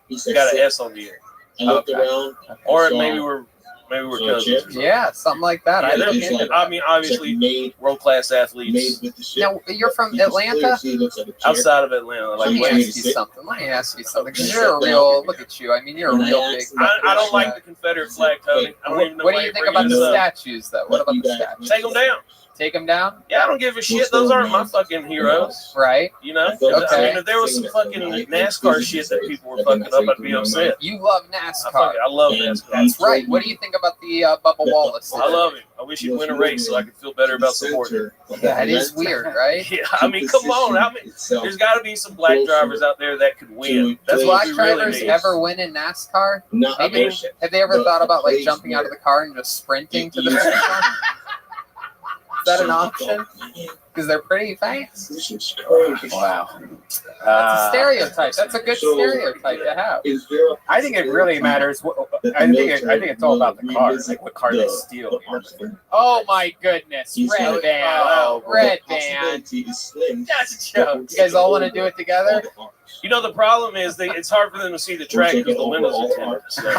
he's got an S on the end. Okay. Or maybe we're cousins. Yeah, something like that. Yeah, I mean, obviously, world-class athletes. Now, you're from Atlanta? Outside of Atlanta. Let me ask you something. Because you're a real, look at you. I mean, you're a real big. I don't like the Confederate flag, Tony. I don't even know what do you think about the statues, though? What about the statues? Take them down. Take them down? Yeah, I don't give a shit. Those aren't my fucking heroes. Right. You know? Okay. I mean, if there was some fucking NASCAR shit that people were fucking up, I'd be upset. You love NASCAR. I love NASCAR. That's right. What do you think about the Bubba Wallace? I love him. I wish he'd win a race so I could feel better about supporting him. That is weird, right? Yeah, I mean, come on. There's got to be some black drivers out there that could win. That's what black drivers ever win in NASCAR? Maybe, have they ever thought about jumping out of the car and just sprinting to the finish line? Is that an option? Because they're pretty fast. Wow. That's a stereotype. That's a good stereotype to have. I think it really matters. I think it's all about the car. Like what car they steal. Oh my goodness. Red band. Red band. That's a joke. You guys all want to do it together? You know, the problem is it's hard for them to see the track because the windows are tinted. So.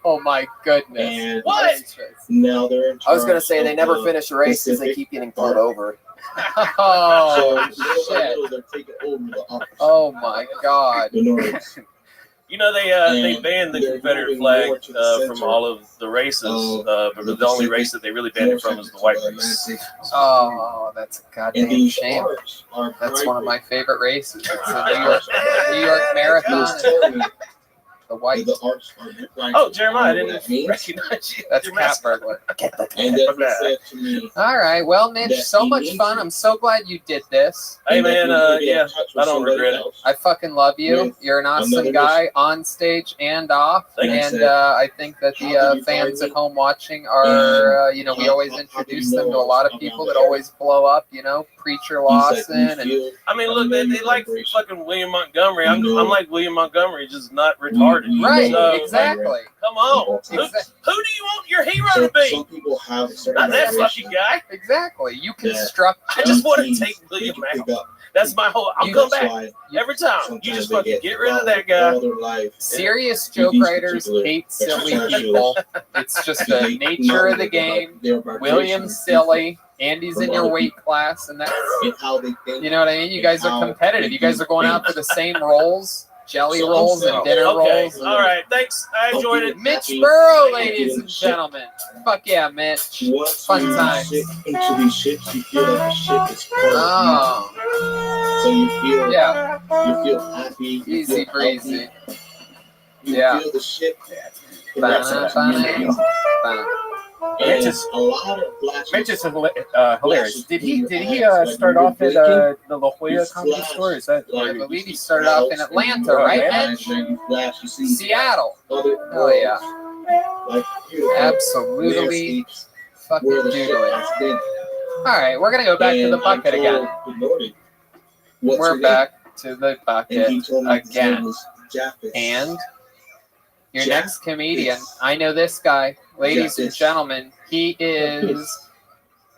Oh my goodness. What? I was going to say they never finish a race because they keep getting pulled over. Oh, shit. Oh my God. You know, they banned the Confederate flag from all of the races, but the only race that they really banned it from is the white race. Oh, that's a goddamn shame. That's one of my favorite races. It's the New York Marathon. The white. Oh, Jeremiah, I didn't recognize you. That's Cat Burglar. All right. Well, Mitch, so much fun. I'm so glad you did this. Hey, man, yeah, I don't regret it. I fucking love you. You're an awesome guy on stage and off. And I think that the fans at home watching are, we always introduce them to a lot of people that always blow up, Preacher Lawson. And I mean, look, they like fucking William Montgomery. I'm like William Montgomery, just not retarded. Right, so, exactly. Come on. Who do you want your hero to be? Not that fucking guy. Exactly. You construct. I just want to take William out. That's my whole. I'll come back every time. You just fucking get rid of that guy. Serious joke writers hate silly people. It's just the nature of the game. William's silly. Andy's in your weight class, and that's you know what I mean. You guys are competitive. You guys are going out for the same roles. Jelly rolls and dinner rolls. All right, thanks. I enjoyed it. Mitch Burrow, ladies and gentlemen. Fuck yeah, Mitch. Fun times. Oh. So you feel, yeah. You feel happy. Easy breezy. Yeah. You feel the shit. Mitch is hilarious. Did he start off at the La Jolla Comedy Store? Is that? I believe he started off in Atlanta, right, Mitch? Seattle. Oh yeah. Absolutely fucking doodling. All right, we're gonna go back to the bucket again. We're back into the bucket again. And your next comedian, I know this guy. Ladies and gentlemen, he is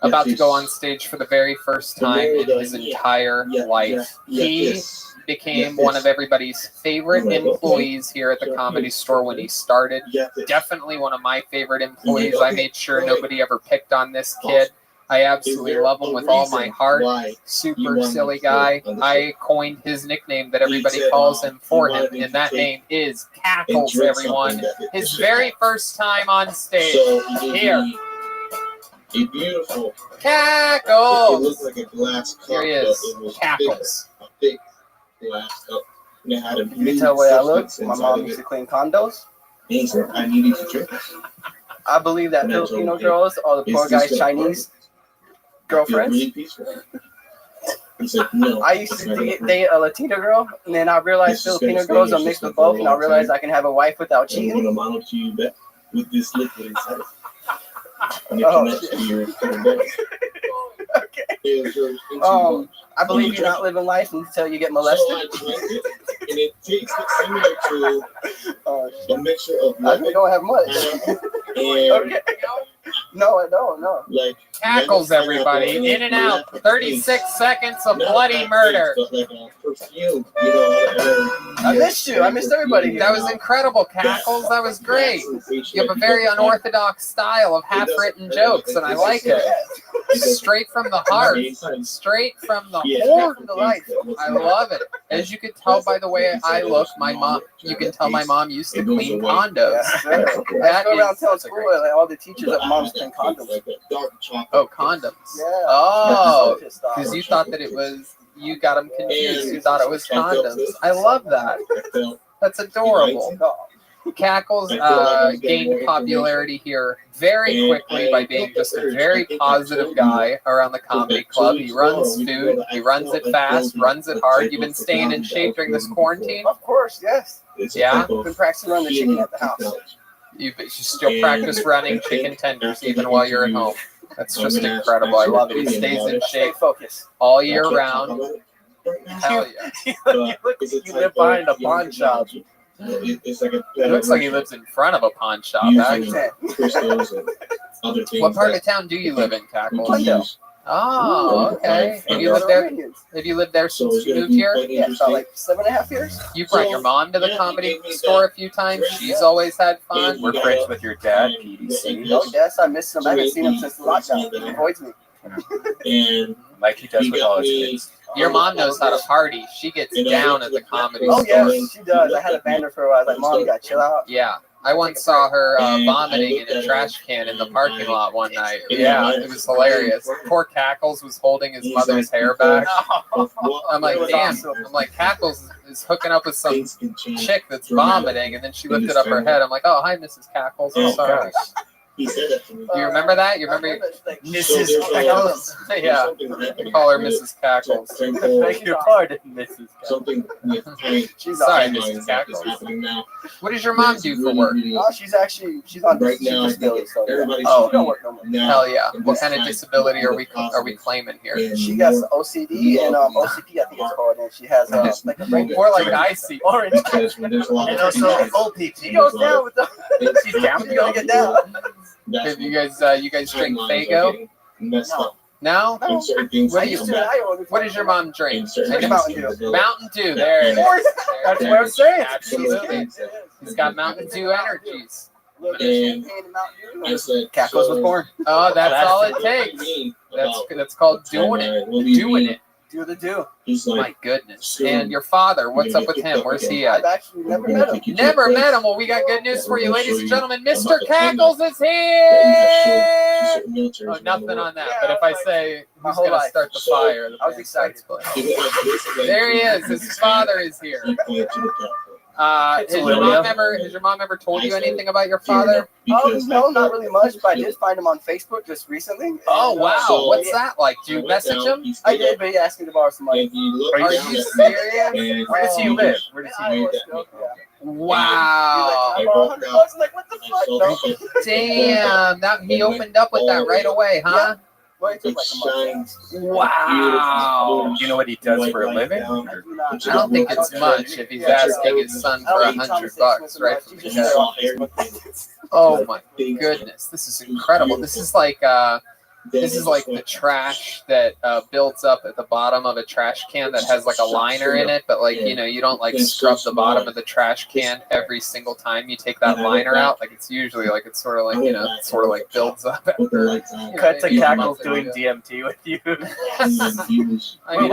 about to go on stage for the very first time in his entire life. He became one of everybody's favorite employees here at the Comedy Store when he started. Definitely one of my favorite employees. I made sure nobody ever picked on this kid. I absolutely love him with all my heart. Super silly guy. I coined his nickname that everybody calls him for him, and that name is Cackles, everyone. His very first time on stage. Here. A beautiful Cackles. It looks like a glass cup. Here he is. Cackles. A big glass cup. And it had a You can tell the way I look. My mom used to clean condos. I needed to drink. I believe that Filipino girls are the poor guy's Chinese girlfriends. I used to date a Latina girl, and then I realized Filipino girls are mixed with both, and I realized I can have a wife without cheating. With this liquid inside. Oh, okay. I believe you're not living life until you get molested. So I drank it, and it tastes similar to a mixture of I don't have much. and Okay. No, I don't. No. Like Cackles, everybody. In and out. 36 seconds of bloody murder. I missed you. I missed everybody. That was incredible, Cackles. That was great. You have a very unorthodox style of half-written jokes, and I like it. Straight from the heart. Straight from the heart. I love it. As you could tell by the way I look, you can tell my mom used to clean condos. I go around telling school like all the teachers that moms clean condoms. Oh, condoms. Yeah. Oh, because you thought that it was, you got them confused. You thought it was condoms. I love that. That's adorable. Cackles gained popularity here very quickly by being just a very positive guy around the comedy club. He runs food, he runs it fast, runs it hard. You've been staying in shape during this quarantine? Of course, yes. Yeah? Been practicing running the chicken at the house. You still practice running chicken tenders even while you're at home. That's just incredible. I love it. He stays in shape all year round. Hell yeah. You look like you live behind a pawn shop. It looks like he lives in front of a pawn shop. What part of town do you live in, Cackles? Oh, okay. Have you lived there? Have you lived there since you moved here? Yeah, about like 7.5 years. You brought your mom to the comedy store a few times. She's always had fun. We're friends with your dad, PDC. Oh, yes, I miss him. I haven't seen him since the lockdown. He avoids me. And like he does with all his kids. Your mom knows how to party. She gets down at the comedy store. Oh, yes, she does. I had a banner for her. I was like, Mom, you got to chill out. Yeah. I once saw her vomiting in a trash can in the parking lot one night. Yeah, it was hilarious. Poor Cackles was holding his mother's hair back. I'm like, damn. I'm like, Cackles is hooking up with some chick that's vomiting, and then she lifted up her head. I'm like, oh, hi, Mrs. Cackles. I'm sorry. He said that to me. Do you remember that? You remember Mrs. Cackles? Yeah. We call her Mrs. Cackles. Beg your pardon, Mrs. Something with Sorry, Mrs. Cackles. What does your mom do for work? Oh, she's on right now. disability. So Oh, don't work no more. Hell yeah. What kind of disability are we claiming here? She got OCD and OCP, I think it's called, and she has like a brain. More like I see orange. And also OPT. She goes down with the. She's down. You gotta get down. Have you guys drink Faygo? No? What does your mom drink? Mountain Dew. Mountain Dew. There it is. That's what I'm saying. Absolutely. He's got Mountain Dew energies. Cackles was born. Oh, that's all it takes. That's called doing it. Doing it. Do the do. My goodness. And your father, what's up with him? Where's he at? I've actually never met him. Never met him. Well, we got good news for you, ladies and gentlemen. Mr. Cackles is here. Oh, nothing on that. But if I say who's going to start the fire, I was excited. There he is. His father is here. Has your mom ever told you anything about your father? No, not really much, but I did find him on Facebook just recently. Oh, wow. What's that like? Do you message him? I did, but he asked me to borrow some money. Are you serious? Where does he live? Where does he live? Wow. I borrowed $100. I'm like, what the fuck? No. Damn. He opened up with that right away, huh? Well, it took like a month. Wow. You know what he does for a living? I don't think it's much if he's asking his son for $100, right? From the get. Oh my goodness, this is incredible. This is like the trash that builds up at the bottom of a trash can that has like a liner in it, but like you don't like scrub the bottom of the trash can every single time you take that liner out. Like it's usually like it's sort of like sort of like builds up. Cut to Cackles doing DMT with you. I mean,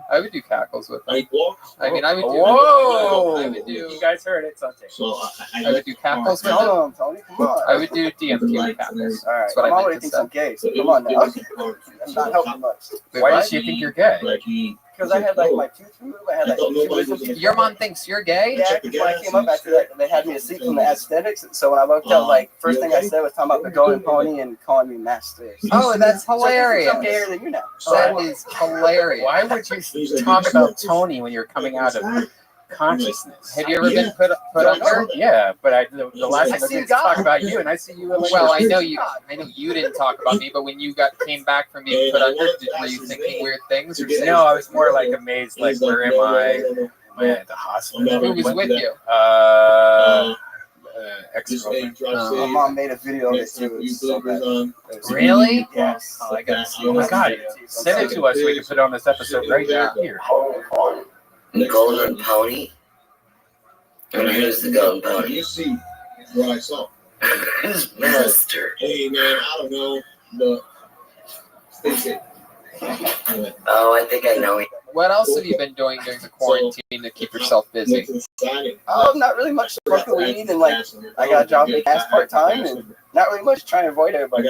I would do Cackles with him. I mean, I would do. Whoa! I would do. You guys heard it, Sunday. I would do Cackles with him. Tony, come on. I would do DMT with Cackles. All right. That's what Mom I already meant to thinks say. I'm gay, so come on now. That's not helping much. Wait, Why what? does she think you're gay? Because I had like my tooth removed. I had like two wisdom teeth. Your mom thinks you're gay? Yeah, because when I came up after that, they had me asleep from the aesthetics. So when I woke up, like first thing I said was talking about the golden pony and calling me master. Oh, that's hilarious. I'm gayer than you now. That is hilarious. Why would you talk about Tony when you're coming out of consciousness? Have you ever been put under? Yeah, but the last time I did talk about you, and I see you. Well, I know you didn't talk about me, but when you came back from being put under, were you thinking weird things? Or No, I was more like amazed. Like, where am I? Am I at the hospital? Who was with you? Ex-girlfriend. My mom made a video of it too. It was so bad. Really? Yes. Oh, I gotta see. Oh my god! Send it to us so we can put it on this episode right now. Here. The golden pony? And here's the golden pony. You see what I saw. Who's master? Hey man, I don't know, but Oh, I think I know it. What else have you been doing during the quarantine to keep yourself busy? Not really much smoking weed, and like I got a job at gas part time, and not really much trying to avoid everybody.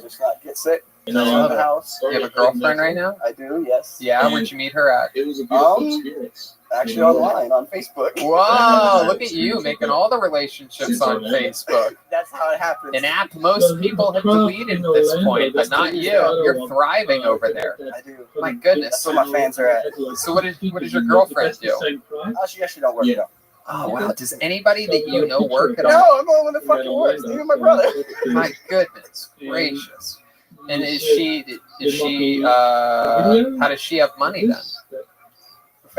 Just not get sick. You have the house. You have a girlfriend right now? I do, yes. Yeah, where'd you meet her at? It was a beautiful experience. Actually, online on Facebook. Wow, look at you making all the relationships on Facebook. That's how it happens. An app most people have deleted at this point, but not you. You're thriving over there. I do. My goodness. That's where my fans are at. So what does your girlfriend do? Oh, she actually don't work though. Oh wow! Does anybody that you know work at all? No, I'm the one that fucking works. You and my brother. My goodness gracious! And is she? How does she have money then?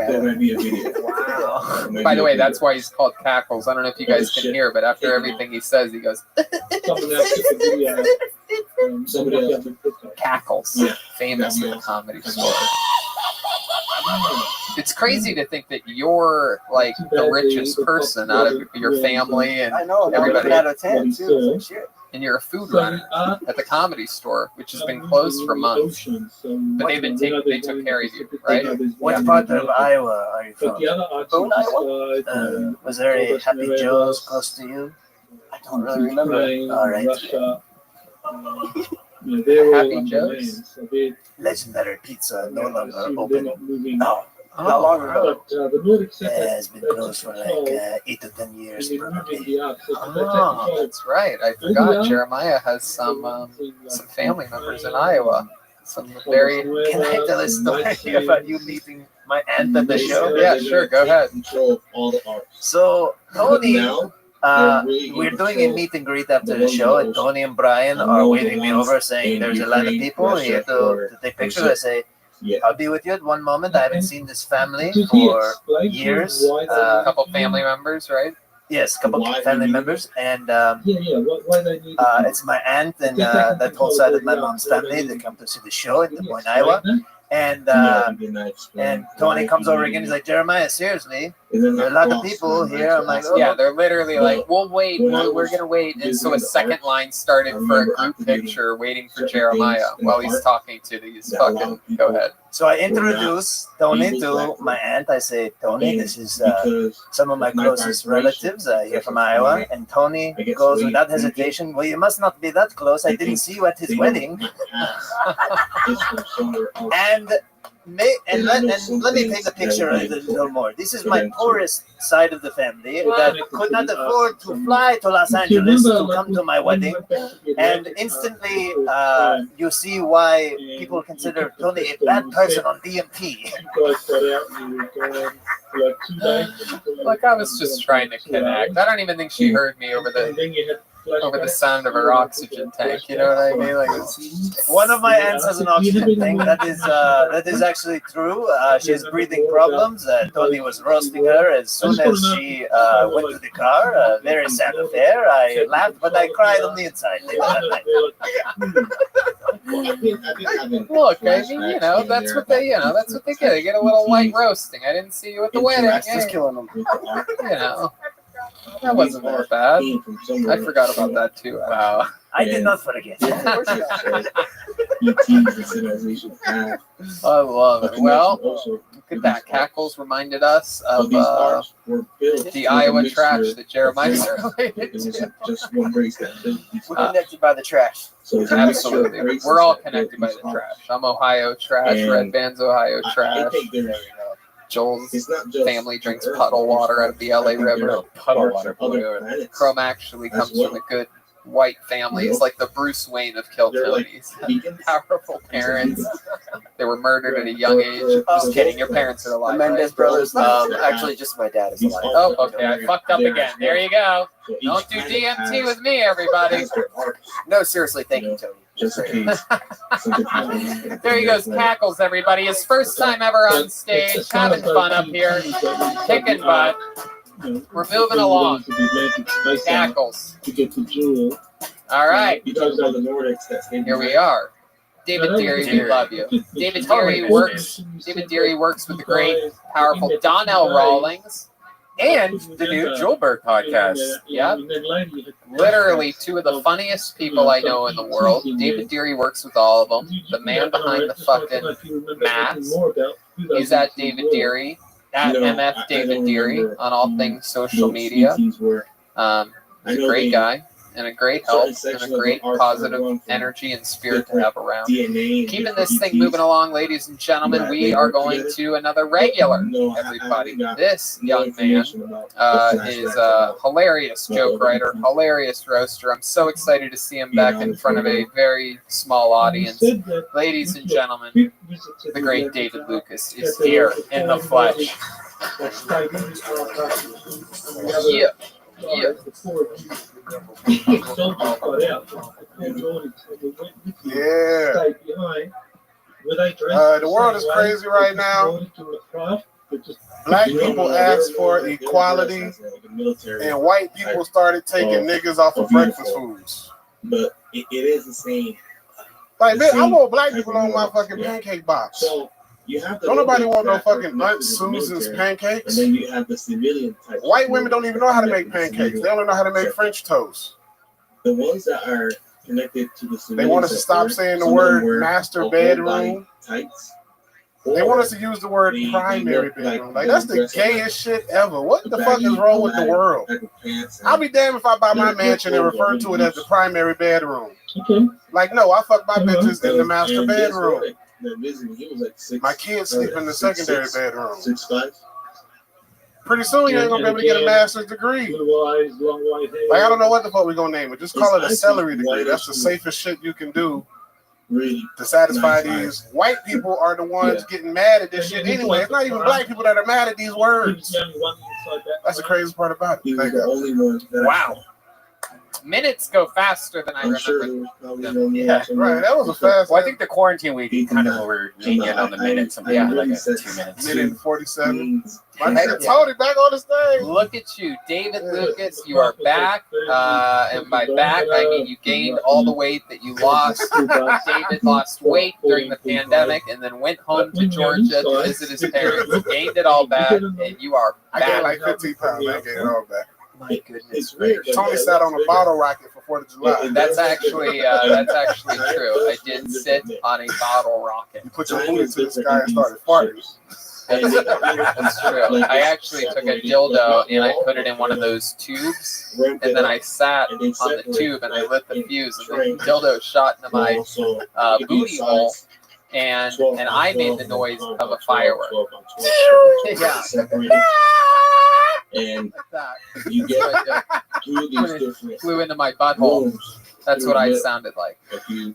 Wow. By the way, that's why he's called Cackles. I don't know if you guys can hear, but after everything he says, he goes Cackles. Famous at the Comedy Store. It's crazy to think that you're like the richest person out of your family and I know, everybody. Out of 10 too. Shit. And you're a food runner at the Comedy Store, which has been closed for months. But they took care of you, right? What part of Iowa are you from? Boone, Iowa? Was there a Happy Joe's close to you? I don't really remember. All right. Happy Joe's? Legendary Pizza no longer open. No. How long ago? It's been closed for like 8 to 10 years. Probably. Oh, that's right. I forgot. Jeremiah has some family members in Iowa. Some very. Can I tell a story about you meeting my aunt at the show? Yeah, sure. Go ahead. So Tony, we're doing a meet and greet after the show, and Tony and Brian are waving me over, saying there's a lot of people here to take pictures. I say, I'll be with you at one moment. I haven't seen this family for years. A couple family members, right? Yes, a couple of family members, and it's my aunt and that whole side of my mom's family. They come to see the show in Des Moines, Iowa. And Tony comes over again. He's like, Jeremiah, seriously, there are a lot of people here. I'm like, oh. Yeah, they're literally like, we'll wait. We're gonna wait. And so a second line started for a group picture, waiting for Jeremiah while he's talking to these fucking. Go ahead. So I introduce Tony to my aunt. I say, Tony, this is some of my closest relatives here from Iowa. And Tony goes without hesitation, well, you must not be that close. I didn't see you at his wedding. And let me paint the picture a little more. This is my poorest side of the family that could not afford to fly to Los Angeles to come to my wedding. And instantly, you see why people consider Tony a bad person on DMT. Like I was just trying to connect. I don't even think she heard me over the over the sound of her oxygen tank. You know what I mean? Like One of my aunts has an oxygen tank. That is actually true. She has breathing problems. Tony was roasting her as soon as she went to the car. Very sad affair. I laughed, but I cried on the inside. Look, I mean, you know, that's what they get. They get a little light roasting. I didn't see you at the wedding. Just killing them. You know, that wasn't that bad. I forgot about that too. Wow. I did not forget. I love it. Well, look at that. Cackles reminded us of the Iowa trash that Jeremiah's related to. We're connected by the trash. Absolutely. We're all connected by the trash. I'm Ohio trash. Red Band's Ohio trash. Joel's family drinks puddle water out of the LA River. Puddle water. Chrome actually comes from a good white family. It's like the Bruce Wayne of Kiltonies. Powerful parents. They were murdered at a young age. Just kidding. Your parents are alive. The Mendez right? brothers. Actually, just my dad is alive. Oh, okay. I fucked up again. There you go. Don't do DMT with me, everybody. No, seriously. Thank you, Tony. There he goes, Cackles, everybody. His first time ever on stage, having fun up here, kicking butt. We're moving along. Cackles. All right. Here we are. David Deary, we love you. David Deary works with the great, powerful Donnell Rawlings. And the new Joelberg podcast. Yep. Literally two of the funniest people I know in the world. David Deary works with all of them. The man behind the fucking mask is at David Deary, at MF David Deary on all things social media. He's a great guy and a great help and a great positive energy and spirit to have around. Keeping this thing moving along, ladies and gentlemen, we are going to another regular, everybody. This young man is a hilarious joke writer, hilarious roaster. I'm so excited to see him back in front of a very small audience. Ladies and gentlemen, the great David Lucas is here in the flesh. Yeah. Yeah. The world is crazy right now. Black people asked for equality, and white people started taking niggas off of breakfast foods. But it is the same. Like, man, I want black people on my fucking pancake box. You have don't nobody want no fucking Aunt Susan's pancakes. And then you have the civilian type. White women don't even know how to make pancakes. They only know how to make French toast. The ones that are connected to the civilian. They want us to stop saying the word master bedroom. They want us to use the word primary bedroom. Like, that's the gayest shit ever. What the fuck is wrong with the world? I'll be damned if I buy my mansion and refer to it as the primary bedroom. Like, no, I fuck my bitches in the master bedroom. My kids sleep in the secondary bedroom. 6'5". Pretty soon you ain't gonna be able to get a master's degree. Like, I don't know what the fuck we're gonna name it. Just call it a celery degree. That's the safest shit you can do to satisfy these. White people are the ones getting mad at this shit anyway. It's not even black people that are mad at these words. That's the craziest part about it. Wow. Minutes go faster than I remember. Yeah, right. That was a fast. Well, I think the quarantine week kind of over lenient on the minutes. Something like 2 minutes. Minute 47. My nigga Tony back on the stage. Look at you, David Lucas. You are back, and by back I mean you gained all the weight that you lost. David lost weight during the pandemic and then went home to Georgia to visit his parents. Gained it all back, and you are back. I gained like 15 pounds. I gained it all back. My goodness. Tony sat on a bottle rocket for 4th of July. That's actually true. I did sit on a bottle rocket. You put your booty to the sky and started farting. That's true. I actually took a dildo and I put it in one of those tubes, and then I sat on the tube and I lit the fuse, and the dildo shot into my booty hole, and I made the noise of a firework. Yeah. And you get through these different flew into my butthole. That's what I sounded like. And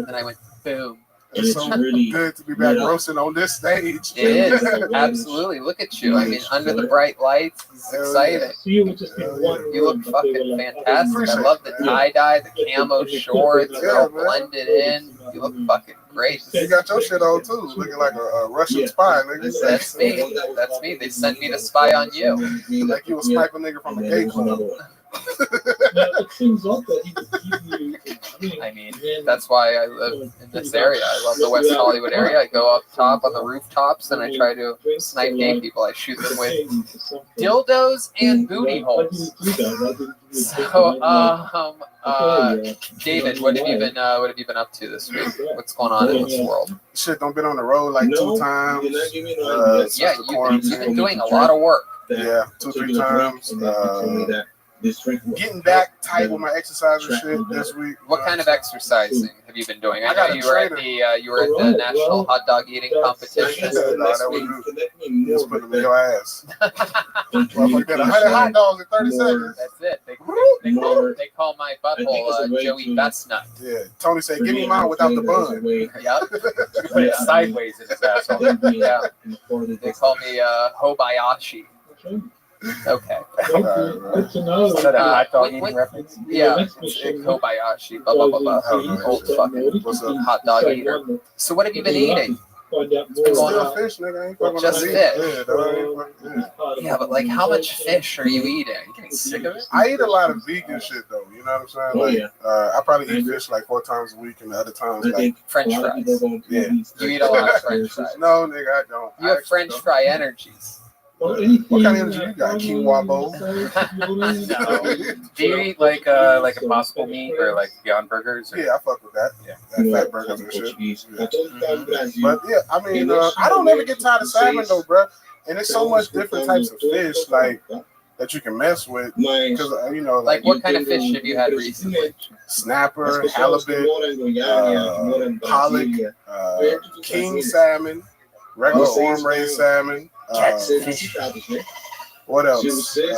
then I went boom. It's so good to be back roasting on this stage. It is. Absolutely. Look at you. I mean, under the bright lights, it's exciting. You look fucking fantastic. I love the tie-dye, the camo shorts, they're all blended in. You look fucking great. You got your shit on too, looking like a Russian spy, nigga. That's me. That's me. They sent me to spy on you. Like you a sniper nigga from a gay club. I mean, that's why I live in this area. I love the West Hollywood area. I go up top on the rooftops and I try to snipe gay people. I shoot them with dildos and booty holes. So, David, what have you been up to this week? What's going on in this world? Shit, don't been on the road like 2 times. Yeah, you've been doing a lot of work. Yeah, 2-3 times. Getting back tight with my exercise and shit this week. What kind of exercising have you been doing? I know you were at the National Hot Dog Eating Competition this week. Just put them in your ass. Well, get 100 hot dogs in 30 seconds. That's it. They call my butthole Joey Bestnut. Yeah. Tony said, "Give me mine without the bun." Yep. Put it sideways in his asshole. Yeah. They call me Hobayashi. Okay. Good to know. Is that a hot dog eating reference? Yeah, it's Kobayashi. Blah, blah, blah, blah. Old fucking hot dog eater. So what have you been eating? Still fish, nigga. Just fish. Yeah, but like, how much fish are you eating? Are you getting sick of it? I eat a lot of vegan shit though. You know what I'm saying? Like, I probably eat fish like 4 times a week, and the other times like French fries. Yeah. You eat a lot of French fries. No, nigga, I don't. You have French fry energies. What kind of energy you got? Quinoa bowl? No. Do you eat like a possible meat or like Beyond Burgers? Or? Yeah, I fuck with that. Yeah, fat burgers and shit. Yeah. But yeah, I mean, I don't ever get tired of salmon though, bro. And there's so much different types of fish like that you can mess with. Because you know, like what kind of fish have you had recently? Snapper, halibut, pollock, king salmon, regular farm raised salmon. What else? Sea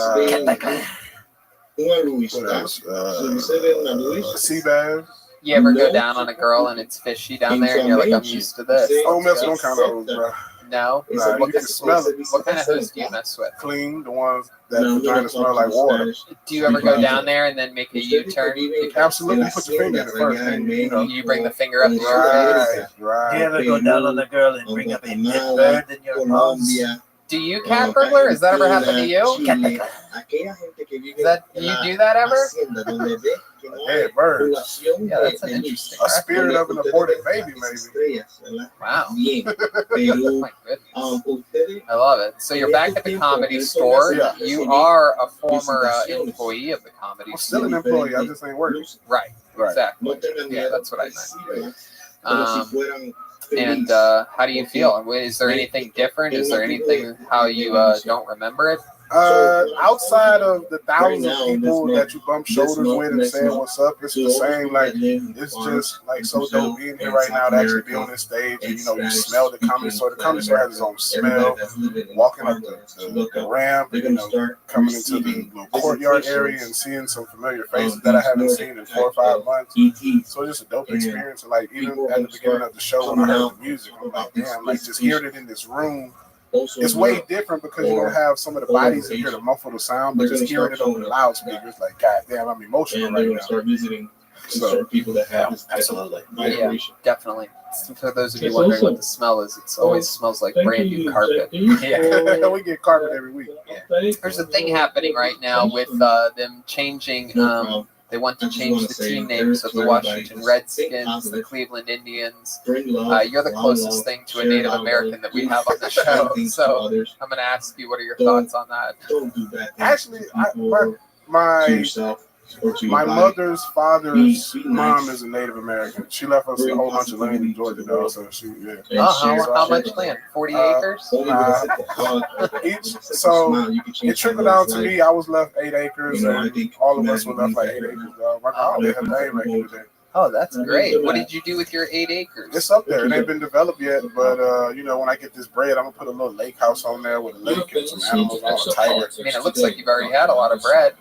bass. You ever go down on a girl and it's fishy down there and you're like, I'm used to this? I don't mess with them kind of hoes, bro. No? You can smell it. What kind of hose do you mess with? Clean, the ones that vagina smell like water. Do you ever go down there and then make a U-turn? Absolutely. Put your finger in it first. Then, you bring the finger up your face. Right. Do you ever go down on a girl and bring up a pet bird in your mouth? Do you cat burglar? Has that ever happened to you? Cat burglar. You do that ever? Yeah, bird. Yeah, that's an interesting. A spirit of an aborted baby, maybe. Wow. Oh my goodness. I love it. So you're back at the Comedy Store. Yeah. You are a former employee of the Comedy I'm Store. still an employee. I just ain't working. Right. Exactly. Yeah, that's what I meant. And how do you feel? Is there anything different? Is there anything how you don't remember it? Outside of the thousands of people that you bump shoulders with and saying what's up, it's the same. Like, it's just like so dope being here right now to actually be on this stage. And, you know, you smell the Comedy Store. The Comedy Store has its own smell. Walking up the ramp, and, you know, coming into the little courtyard area and seeing some familiar faces that I haven't seen in 4 or 5 months. So it's just a dope experience. And like, even at the beginning of the show when I heard the music, I'm like, damn, like just hearing it in this room. It's way different because you don't have some of the bodies in here to muffle the sound, but just hearing it over the loudspeakers, like, God damn, I'm emotional right now. Start visiting So people that have yeah, absolutely. Yeah, definitely. For those of you wondering what the smell is, it always smells like brand new carpet. Yeah, we get carpet every week. Yeah. There's a thing happening right now with them changing. They want to change the team names of the Washington Redskins, the Cleveland Indians. You're the closest thing to a Native American that we have on the show, so I'm going to ask you, what are your thoughts on that? Actually, my mother's father's mom is a Native American. She left us a whole bunch of land in Georgia, though. So she, yeah. How much land? 40 acres? Each. So it trickled down to me. I was left 8 acres, and all of us were left like 8 acres. My mom had her name right here. Oh, that's great. What did you do with your 8 acres? It's up there. It ain't been developed yet, but you know, when I get this bread, I'm gonna put a little lake house on there with a lake and some animals on a tiger. I mean, it looks like you've already had a lot of bread.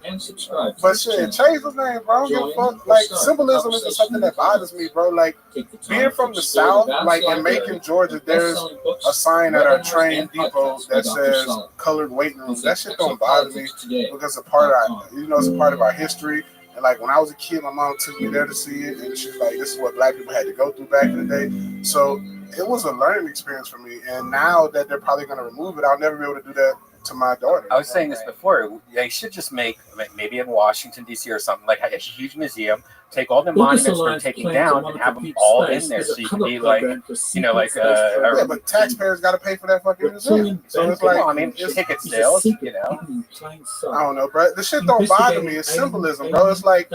and subscribe. But shit, change the name, bro. I don't give a fuck. Like, symbolism isn't something that bothers me, bro. Like, being from the South, like in Macon, Georgia, there's a sign at our train depot that says colored waiting rooms. That shit don't bother me because it's a part of our history. And like when I was a kid, my mom took me there to see it, and she's like, "This is what Black people had to go through back in the day." So it was a learning experience for me. And now that they're probably going to remove it, I'll never be able to do that to my daughter. I was saying this before. They should just make, maybe in Washington D.C. or something, like a huge museum. Take all the monuments we're taking down and have them all in there, so you can be like, yeah, but taxpayers got to pay for that fucking museum. So it's like, well, I mean, ticket sales, I don't know, bro. The shit don't bother me. It's symbolism, bro. It's like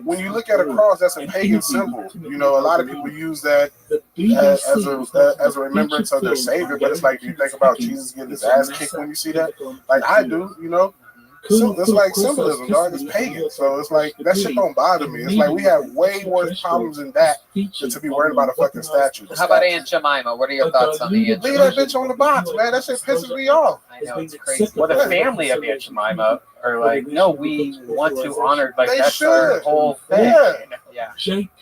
when you look at a cross, that's a pagan symbol. You know, a lot of people use that as a remembrance of their savior. But it's like, do you think about Jesus getting his ass kicked when you see that? Like I do, you know. So it's like symbolism, dog. It's pagan. So it's like that shit don't bother me. It's like we have way worse problems than that than to be worried about a fucking statue. How about Aunt Jemima? What are your thoughts on the Aunt Leave Jemima? that bitch on the box, man. That shit pisses me off. I know, it's crazy. Well, the family of Aunt Jemima are like, no, we want to honor, like, They that's our should. whole thing. Yeah. Yeah.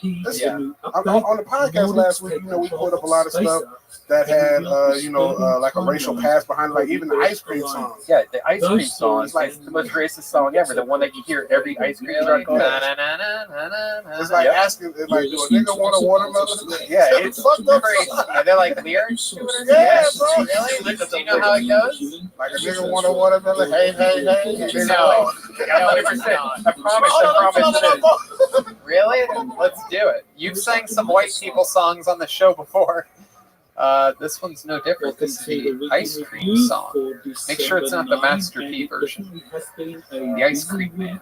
Listen, on the podcast last week, you know, we pulled up a lot of stuff that had, like a racial past behind it, like even the ice cream song. Yeah, the ice cream song is like the most racist song ever. The one that you hear every ice cream truck on. It's like asking, it's like, do a nigga want a watermelon? Yeah, it's fucked up. Crazy. Are there like lyrics? Yeah, bro. Really? Do you know how it goes? Like a nigga want a watermelon? Hey, hey, hey. No. 100%. I promise it is. Really? Let's do it. You've sang some white people songs on the show before. This one's no different. This is the ice cream song. Make sure it's not the Master P version. The Ice Cream Man.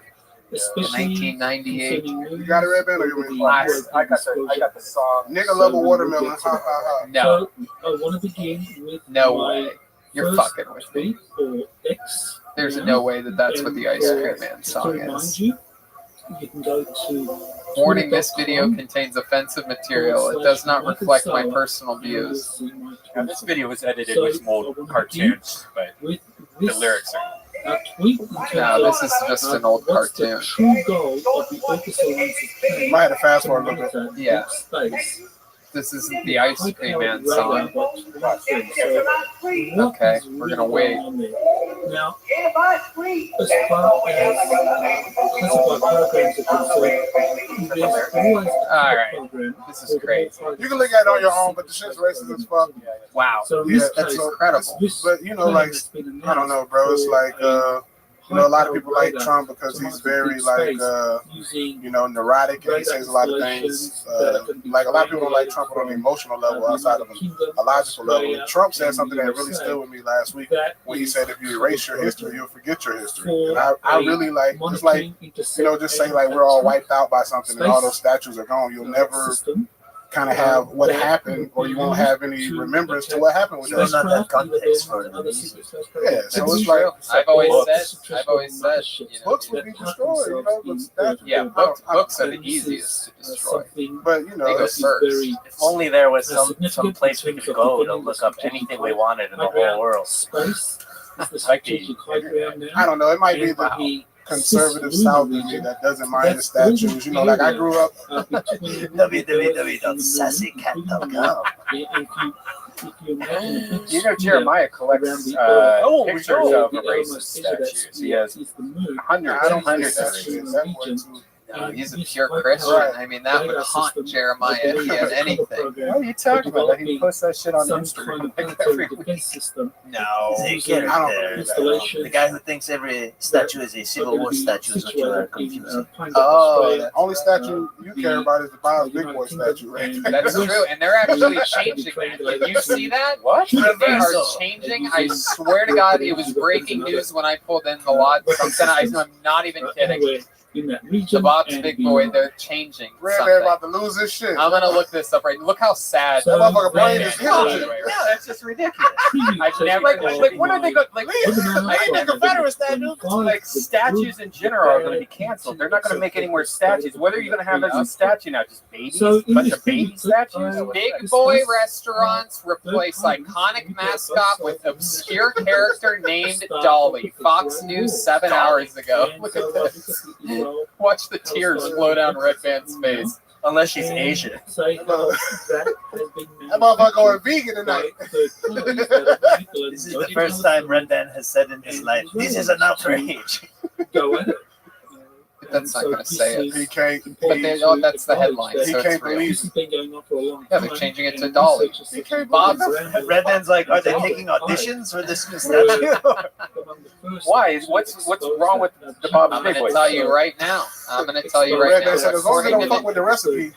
1998. You got a red band or you mean? I got the song. Nigga love a watermelon. Ha ha ha. No. I want to begin with No way. You're fucking with me. There's no way that that's what the Ice Cream Man song is. You can go to Warning, this video contains offensive material. It does not reflect my personal views. Now, this video was edited with some old cartoons, but the lyrics are... No, this is just an old cartoon. Might have to fast forward a little bit. Yeah. This isn't the Ice Cream Man song. Okay, we're gonna wait. Now, as far as classified programs are concerned, there's always All right, this is crazy. You can look at it on your own, but the shit's racist as fuck. Wow, Yeah, that's incredible. But you know, like, I don't know, bro. It's like, you know, a lot of people like Trump because he's very, like, you know, neurotic and he says a lot of things. Like, a lot of people don't like Trump on an emotional level outside of a logical level. And Trump said something that really stood with me last week when he said, if you erase your history, you'll forget your history. And I really like, it's like, you know, just say, like, we're all wiped out by something and all those statues are gone. You'll never kind of have what happened, or you won't have any remembrance to what happened with There's that. not that context for it. Yeah, so it's like I've always said, you know, books would be destroyed, you know, but statues, yeah, books are the easiest to destroy. But you know, They go it's first. If only there was some place we could go to look up anything we wanted in the whole world. Like I don't know. It might be the conservative South in me that doesn't mind the statues. You know, like I grew up. www.sassycat.com. You know, Jeremiah collects pictures of racist statues. He has hundreds of statues. He's a pure Christian. I mean, that would haunt Jeremiah if he had anything. What are you talking about? He posts that shit on Instagram every week. No, I don't the guy who thinks every statue is a Civil War statue is what you are confusing. Oh, the only statue you care about is the Bob's Big Boy statue, right? That's true, and they're actually changing that. Did you see that? What? They are changing. I swear to God, it was breaking news when I pulled in the lot. I'm not even kidding. in that region. The Bob's and Big beyond. Boy, they're changing Red something. Man about to lose his shit. I'm gonna look this up right now. Look how sad That motherfucker Red brain Man is by healthy. the way, right? Yeah, that's just ridiculous. I've never like when are they going? Like, I think the Confederates that like statues in general are going to be canceled. They're not going to make any more statues. What are you going to have as a statue now? Just babies? So A bunch of baby statues? Big Boy restaurants replace iconic mascot with obscure character named Dolly. Fox News 7 hours ago. Look at this. Watch the tears flow down Red Man's face. Unless she's Asian. That motherfucker going vegan tonight. This is the first time Red Man has said in his life, "This is an outrage." Go ahead. That's not gonna say it. He can't. But they, that's the headline. He So it's can't real. believe This has been going on for a long Yeah, time. they're changing it to Dolly. Bob's Red Man's like, are they taking auditions for this new statue? Why? What's wrong with the Bob's I'm Big gonna Boy? tell you right now. I'm gonna tell you right Red now. Man said as long as they don't fuck with the recipe.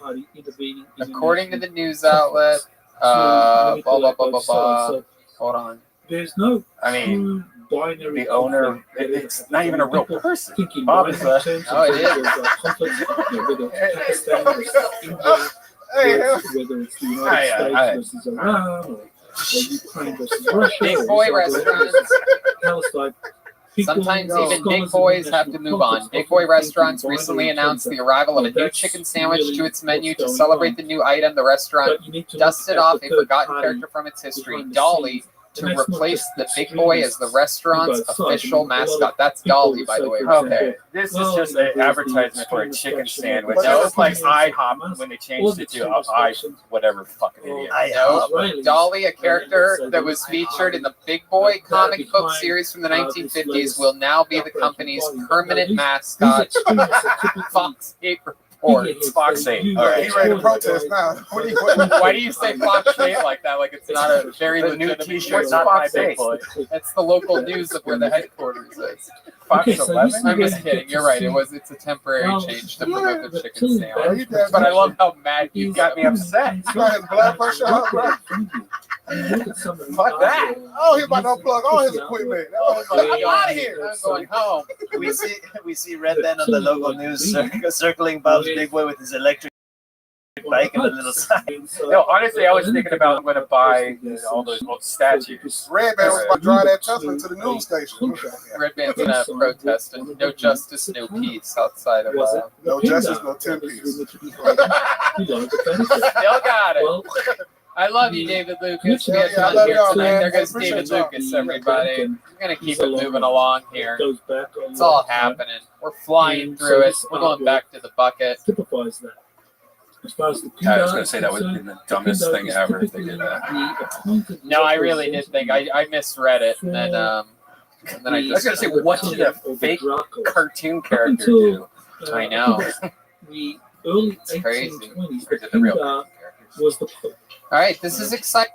According to the news outlet, blah blah blah blah blah. Hold on. There's no I mean, true binary the owner, conflict. it's not even a real person. Thinking Bob binary is a- terms Oh, it in terms of conflict, whether it's Pakistan versus India, Hey, whether it's the United States versus Iran, or Ukraine versus Russia. Big Boy or restaurants. Palestine. People, Sometimes scholars even big in boys have to international move on. context Big often Boy think Restaurants in recently binary announced terms the arrival of a of, new that's chicken sandwich really to its menu what's to going celebrate on. the new item. The restaurant But you need to dusted look at off the a third forgotten party character from its history, behind the Dolly, scenes. to And that's not replace just the Big Boy as the restaurant's extremists on both sides. official I mean, a lot of mascot. That's people Dolly, by say, the way. for Right? example, Okay, this is well, just you know, an there's the advertisement for a extreme chicken reflection sandwich. of That was like Palestinians, IHOP when they or changed the it to extreme I reflection whatever fucking idiot. No, Israelis. Dolly, a character So that was featured in the Big Boy comic book series from the 1950s, will now be the company's permanent mascot. Fox 8 reports. Fox 8. All right. He ready to protest now. Why do you say Fox 8 like that? Like it's not a very The new legitimate T-shirt, news. not my Big Boy. That's the local news of where the headquarters is. Fox Okay, so 11. I'm just Yeah. kidding. You're right. It's a temporary Well, change to promote the yeah, chicken but sandwich. too bad. But I love how mad you got me upset. You got his blood pressure up, bro. Fuck that. Oh, he about to unplug all his equipment. I'm out of here. I'm going home. We see Red Man on the local news circling Bob's Big Boy with his electric bike and a little sign. No, honestly, I was thinking about I'm going to buy all those old statues. Red Man was about to drive that Tesla to the news station. Red Man's gonna protest and no justice, no peace outside of No justice, no 10 piece. Still got it. I love you, David Lucas. We had Yeah, I fun love here y'all, tonight. man. There goes Appreciate David y'all. Lucas, everybody. We're gonna keep it moving along here. It's all happening. We're flying through it. We're going back to the bucket. Typifies that. As far as the I was going to say that would have been the dumbest thing ever if they did that. No, I really did think I misread it, and then I I was just going to say, what should a fake cartoon character do? I know. The early It's crazy. 1820s, Or did the real Pindar was the Pope. All right, this is exciting.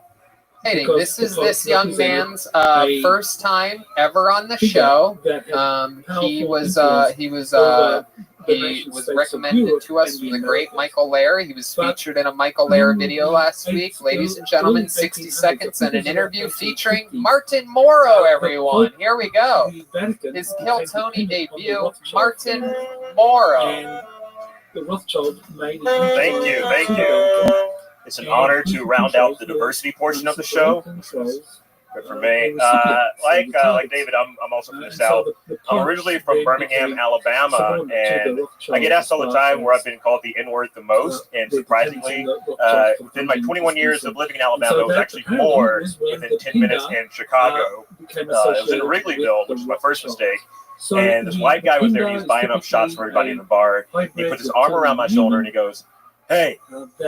This is this young man's a first time ever on the figure show. that had He was over he was recommended to us from the great Michael Lair. He was featured in a Michael Lair video last week. Ladies and gentlemen, 60 seconds and an interview featuring Martin Morrow, everyone. Here we go. His Kill Tony debut, Martin Morrow. And the Rothschild made Thank you. It's an honor to round out the diversity portion of the show. Good for me. Like David, I'm also from the South. I'm originally from Birmingham, Alabama, and I get asked all the time where I've been called the N-word the most. And surprisingly, within my 21 years of living in Alabama, it was actually more within 10 minutes in Chicago. It was in Wrigleyville, which was my first mistake. And this white guy was there. He was buying up shots for everybody in the bar. He puts his arm around my shoulder and he goes, "Hey,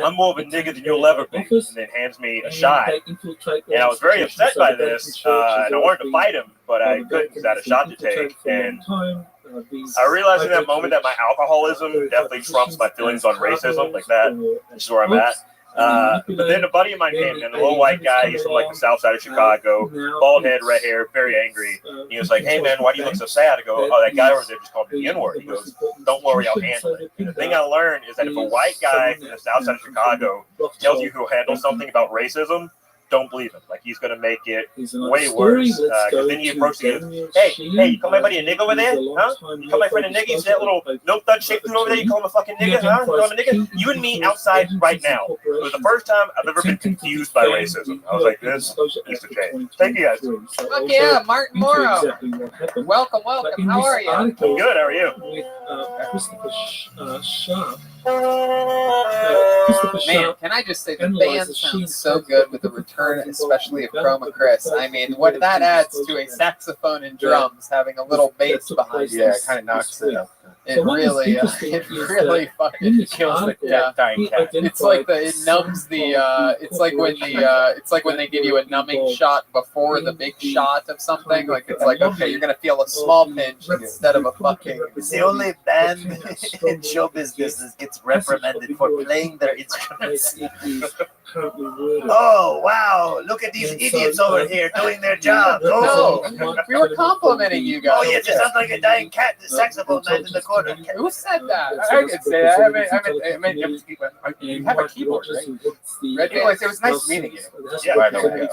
I'm more of a nigga than you'll ever be," and then hands me a shot. And I was very upset by this, and I wanted to fight him, but I couldn't because I had a shot to take. And I realized in that moment that my alcoholism definitely trumps my feelings on racism, like that. This is where I'm at. But then a buddy of mine came in, a little white guy. He's from like the south side of Chicago, bald head, red hair, very angry. He was like, "Hey man, why do you look so sad?" I go, "Oh, that guy over there just called me the N-word." He goes, "Don't worry, I'll handle it." And the thing I learned is that if a white guy from the south side of Chicago tells you he'll handle something about racism, don't believe him. Like he's gonna make it another way story. worse. Let's Because go then he to approached me. Daniel Hey, Sheen. hey, you call my buddy a nigga over there? He's a Huh? long-time You call my friend a nigga? You see that little milk dud shaped dude over there? You call him a fucking nigga? Huh? You call him a nigga? You and me outside right now. It was the first time I've ever been confused by racism. I was like, this needs to change. Thank you guys. Fuck yeah, Martin Morrow. Welcome, welcome. How are you? I'm good. How are you? With Christopher Sharp. Man, can I just say the band sounds so good with the return, especially of Chroma Chris. I mean, what that adds to a saxophone and drums having a little bass behind it. Yeah, it kind of knocks it up. It really fucking kills the dying cat. It's like it numbs the. It's like when they give you a numbing shot before the big shot of something. Like it's like, okay, you're gonna feel a small pinch instead of a fucking. It's the only band in show business that gets reprimanded for playing their instruments. Oh wow! Look at these idiots over here doing their job. No, we were complimenting you guys. Oh yeah, just sounds like a dying cat. The saxophone man in the corner. Who said that? I could say that. You have a keyboard, right? Red Anyways, it was nice meeting you. Yeah, By the way.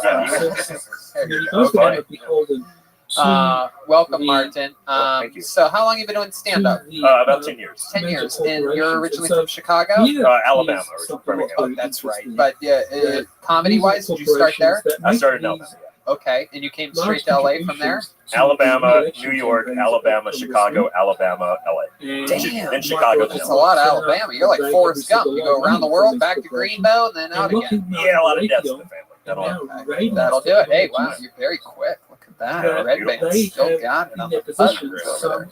Welcome, Martin. Thank you. So, how long have you been doing stand-up? About 10 years. 10 years. And you're originally from Chicago? Alabama. Or Birmingham. Oh, that's right. But yeah, comedy-wise, did you start there? I started in Alabama. Okay, and you came straight to LA from there? Alabama, New York, Alabama, Chicago, Alabama, LA. Damn. And Chicago. That's a lot of Alabama. You're like Forrest Gump. You go around the world, back to Greenbow, and then out again. Yeah, a lot of deaths in the family. That'll do it. Hey, wow, you're very quick. Look at that. Red Band still got it on the button.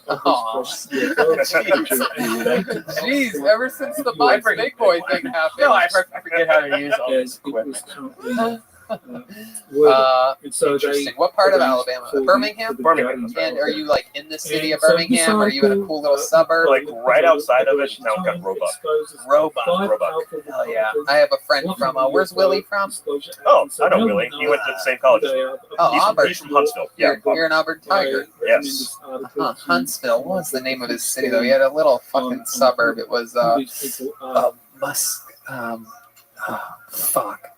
Oh, jeez. Ever since the Mike's Big Boy thing happened. No, I forget how to use all this equipment. Interesting. What part of Alabama? Birmingham? Birmingham. And are you like in the city of Birmingham? Or are you in a cool little suburb? Like right outside of it, now we've got Roebuck. Roebuck. Hell yeah. I have a friend from, where's Willie from? Oh, I know Willie. He went to the same college as me. Oh, Auburn. He's from Huntsville. Yeah, you're an Auburn Tiger. Yes. Huntsville. What was the name of his city though? He had a little fucking suburb. It was fuck.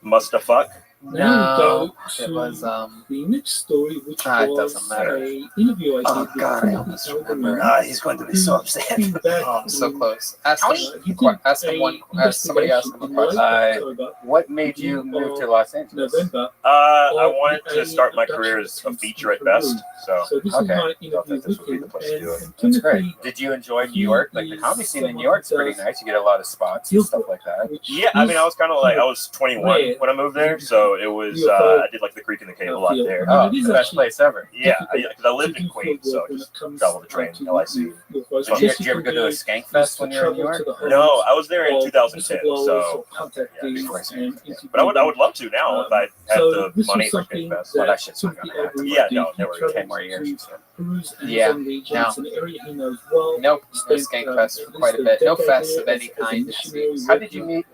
Musta fuck? No, it was the next story, which it doesn't matter. a interview I did. Oh god, I almost remember. He's going to be so upset. Oh, I'm so close. Ask him one. Somebody ask him a question. What made you move to Los Angeles? I wanted to start my career as a feature at best. So this is my interview with him. That's great. Did you enjoy New York? Like the comedy scene in New York's pretty nice. You get a lot of spots and stuff like that. Yeah, I mean, I was kind of like, I was 21 when I moved there, so it was, I did like the Creek and the Cave a lot there. Oh, the best place ever. Yeah, because I lived in Queens, so I just traveled the train, LIC. Did you ever go to a Skank Fest when you were in New York? No, I was there in 2010, so but I would love to now if I had the money for Skank Fest. Well, that shit's not gonna happen. Yeah, no, never 10 more years. Yeah, no. Nope, no Skank Fest for quite a bit. No fest of any kind. How did you meet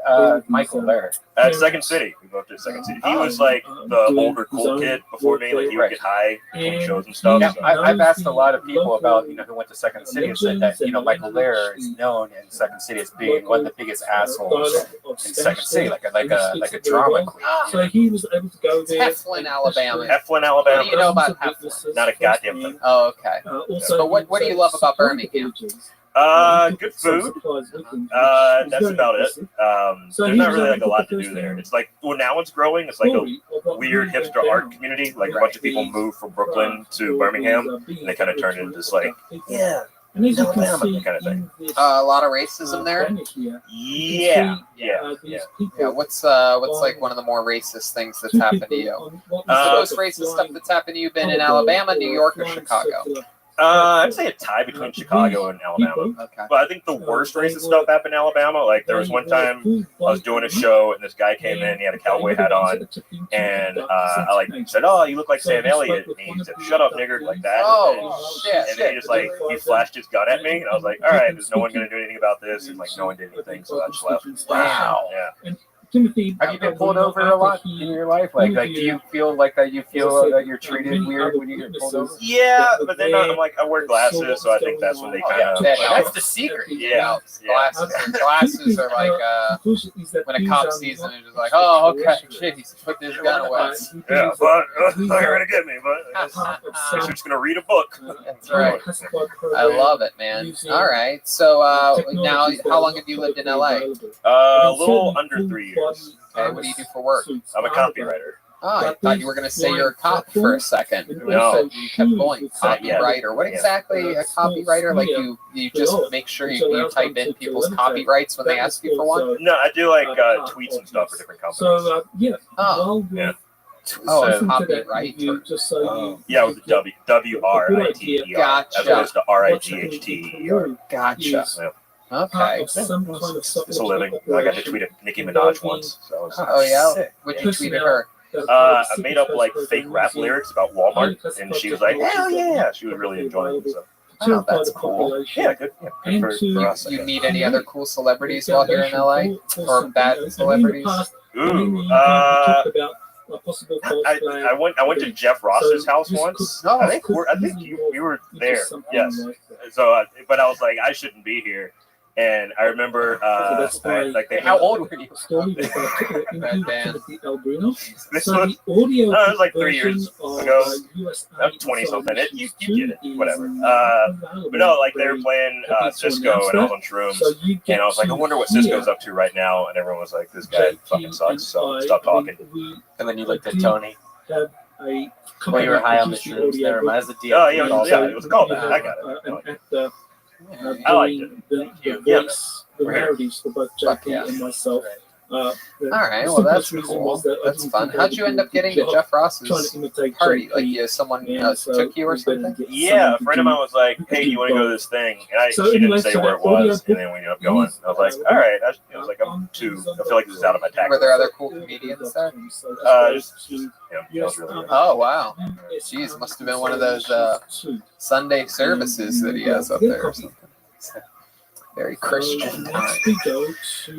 Michael there? At Second City. We both did Second City. He was like the older cool kid before me. Like he would get high between shows and stuff. Yeah, I've asked a lot of people about who went to Second City and said that Michael Lehrer is known in Second City as being one of the biggest assholes in Second City, like a drama queen. So he was able to go there. Heflin, Alabama. Heflin, Alabama. What do you know about Heflin? Not a goddamn thing. Oh, okay. So what do you love about Birmingham? Good food. That's about it. There's not really like a lot to do there. It's like, well, now it's growing. It's like a weird hipster art community. Like a bunch of people moved from Brooklyn to Birmingham, and they kind of turned into this like, Alabama kind of thing. A lot of racism there. Yeah. What's like one of the more racist things that's happened to you? What's the most racist stuff that's happened to you? Been in Alabama, New York, or Chicago? I'd say a tie between Chicago and Alabama. Okay. But I think the worst racist stuff happened in Alabama. Like there was one time I was doing a show and this guy came in, he had a cowboy hat on, and I like said, "Oh, you look like Sam Elliott." And he said, "Shut up, nigger," like that. Oh shit! And then he just he flashed his gun at me, and I was like, "All right, there's no one gonna do anything about this," and like no one did anything, so I just left. Wow. Yeah. Timothy, Have you been pulled over a lot in your life? Like do you feel like that you're treated weird when you get pulled over? Yeah, but then I'm like, I wear glasses, so I think that's when they kind of. That's the secret. Yeah. Glasses are like when a cop sees them, they're just like, oh, okay, jeez, put this gun away. Yeah, but you're gonna get me, but you're just gonna read a book. That's right. I love it, man. All right, so now, how long have you lived in LA? A little under 3 years. Okay, what do you do for work? I'm a copywriter. Oh, I thought you were going to say you're a cop for a second. No. You kept going. Copywriter. What exactly a copywriter? Like you just make sure you type in people's copyrights when they ask you for one? No, I do like tweets and stuff for different companies. So yeah. Oh. Yeah. Oh, a copywriter. Yeah, with the WRITER. Gotcha. As opposed to RIGHTER. Gotcha. Yeah. Okay. It's a living. I got to tweet at Nicki Minaj once. So oh yeah. Would you tweet at her? I made up like fake rap lyrics about Walmart, and she was like, "Hell yeah!" She was really enjoying it. So. Oh, that's cool. Yeah, good. Yeah, good for us. You meet any other cool celebrities while here in LA, or bad celebrities? Ooh, I went to Jeff Ross's house once. No, I think we were there. Yes. So, but I was like, I shouldn't be here. And I remember, like, how old were you? This was like 3 years ago. I'm 20 something. You get it, whatever. But no, like they were playing Cisco and I was on shrooms, and I was like, I wonder what Cisco's up to right now. And everyone was like, this guy fucking sucks. So stop talking. And then you looked at Tony. When you were high on the shrooms, never mind. That's the deal. Oh yeah, it was called that. I got it. I liked it. The narratives for both Jackie and myself. All right, well that's cool. That's fun. How'd you end up getting to Jeff Ross's party? Like someone took you or something? Yeah, a friend of mine was like, "Hey, do you want to go to this thing?" And she didn't say where it was, and then we ended up going. I was like, "All right." I was like, "I'm too. I feel like this is out of my tax." Were there other cool comedians there? Oh wow! Jeez, must have been one of those Sunday services that he has up there or something. Very Christian time.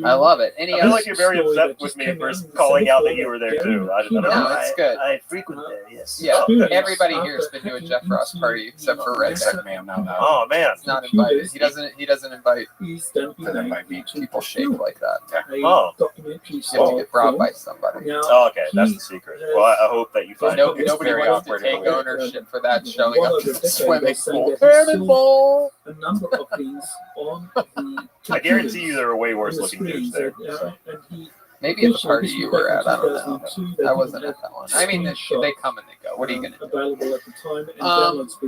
I love it. I feel like you're very upset with me for calling out that you were there too. I don't know. No, it's good. I frequent there, yes. Yeah, everybody here has been to a Jeff Ross party except for Red. Oh man, he's not invited. He doesn't invite people shaped like that. Oh, you have to get brought by somebody. Oh, okay, that's the secret. Well, I hope that you find nobody wants to take ownership for that showing up to the swimming pool. Cannonball. A number of things on the I guarantee you there are way worse looking dudes there. Maybe at the party you were at, I don't know. I wasn't at that one. I mean, they come and they go. What are you going to do? Available at the time.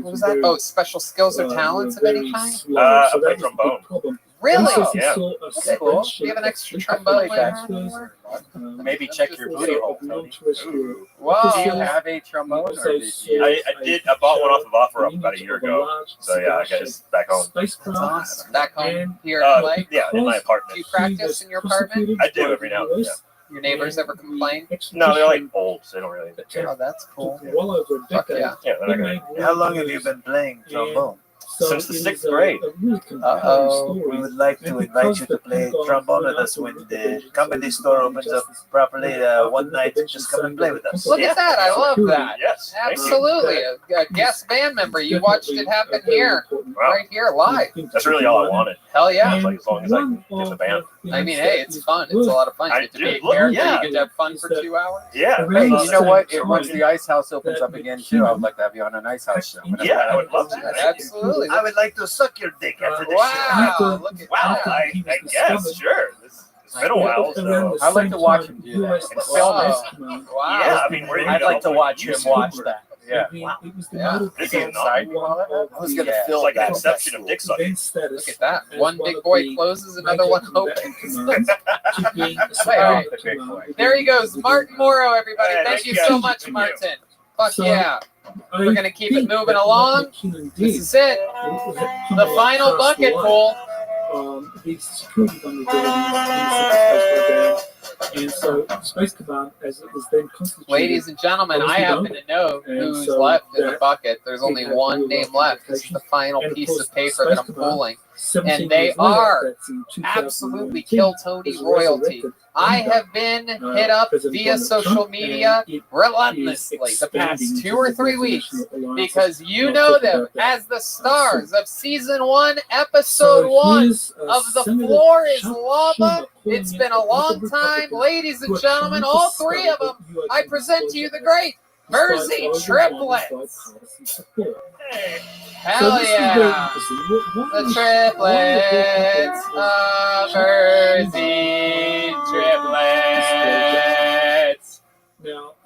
What was that? Oh, special skills or talents of any kind? I play trombone. Really? Yeah. That's cool. Do you have an extra trombone player? Maybe check your booty hole, Tony. Whoa. Do you have a trombone? Or did you? I bought one off of OfferUp about a year ago. So yeah, I got it back home. That's awesome. Back home here in LA? Yeah, in my apartment. Do you practice in your apartment? I do every now and then. Yeah. Your neighbors ever complain? No, they're like old, so they don't really care. Oh, that's cool. Well over a decade. Yeah. How long have you been playing trombone? Since the 6th grade. We would like to invite you to play trombone with us when the comedy store opens up properly one night. Just come and play with us. Look at that. I love that. Yes. Absolutely. A guest band member. You watched it happen here. Right here, live. That's really all I wanted. Hell yeah. Like, as long as I can get the band. I mean, hey, it's fun. It's a lot of fun. You get to be a character. You get to have fun for 2 hours. Yeah. Hey, you know what? Once the Ice House opens up again, too, I would like to have you on an Ice House show. Yeah, I would love to. Absolutely. I would like to suck your dick after this show. Look at wow, I guess, sure. It's been a while, so I'd like to watch him do that. And film it. Wow. Yeah, I mean, I'd like to watch him watch that. Yeah. Yeah. Is he inside? Who's going to fill like that? an exception of dick sucking. Look at that. One big boy closes, another one opens. There he goes. Martin Morrow, everybody. Thank you so much, Martin. Fuck yeah. We're going to keep it moving along. This is it. The final bucket pool. The security on the door And so Space Command, as it was then constituted... Ladies and gentlemen, I happen to know who's left in the bucket. There's only one name left. This is the final piece of paper that I'm pulling. And they are absolutely Kill Tony royalty. I have been hit up via social media relentlessly the past 2 or 3 weeks because you know them as the stars of Season 1, Episode 1 of The Floor is Lava. It's been a long time. Ladies and gentlemen, all 3 of them, I present to you the great Mersey Triplets. Hell yeah! The triplets of Mersey Triplets.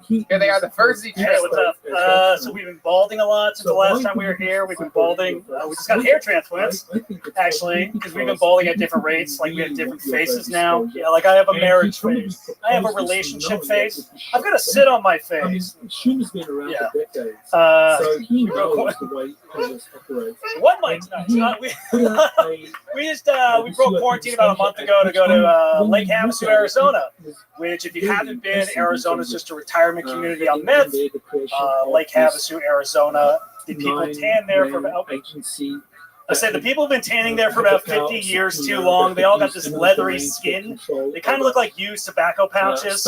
Here they are, the Mersey Hey, Triplets. what's up? So we've been balding a lot since the last time we were here. We've been balding. We just got hair transplants, actually, because we've been balding at different rates. Like, we have different faces now. Yeah, like I have a marriage face. I have a relationship face. I've got to sit on my face. Yeah. We broke one mic tonight. We broke quarantine about a month ago to go to Lake Havasu, Arizona, which, if you haven't been, Arizona is just a retirement community on meth. Lake Havasu, Arizona. The people tan there for about... I said the people have been tanning there for about 50 years too long. They all got this leathery skin. They kind of look like used tobacco pouches.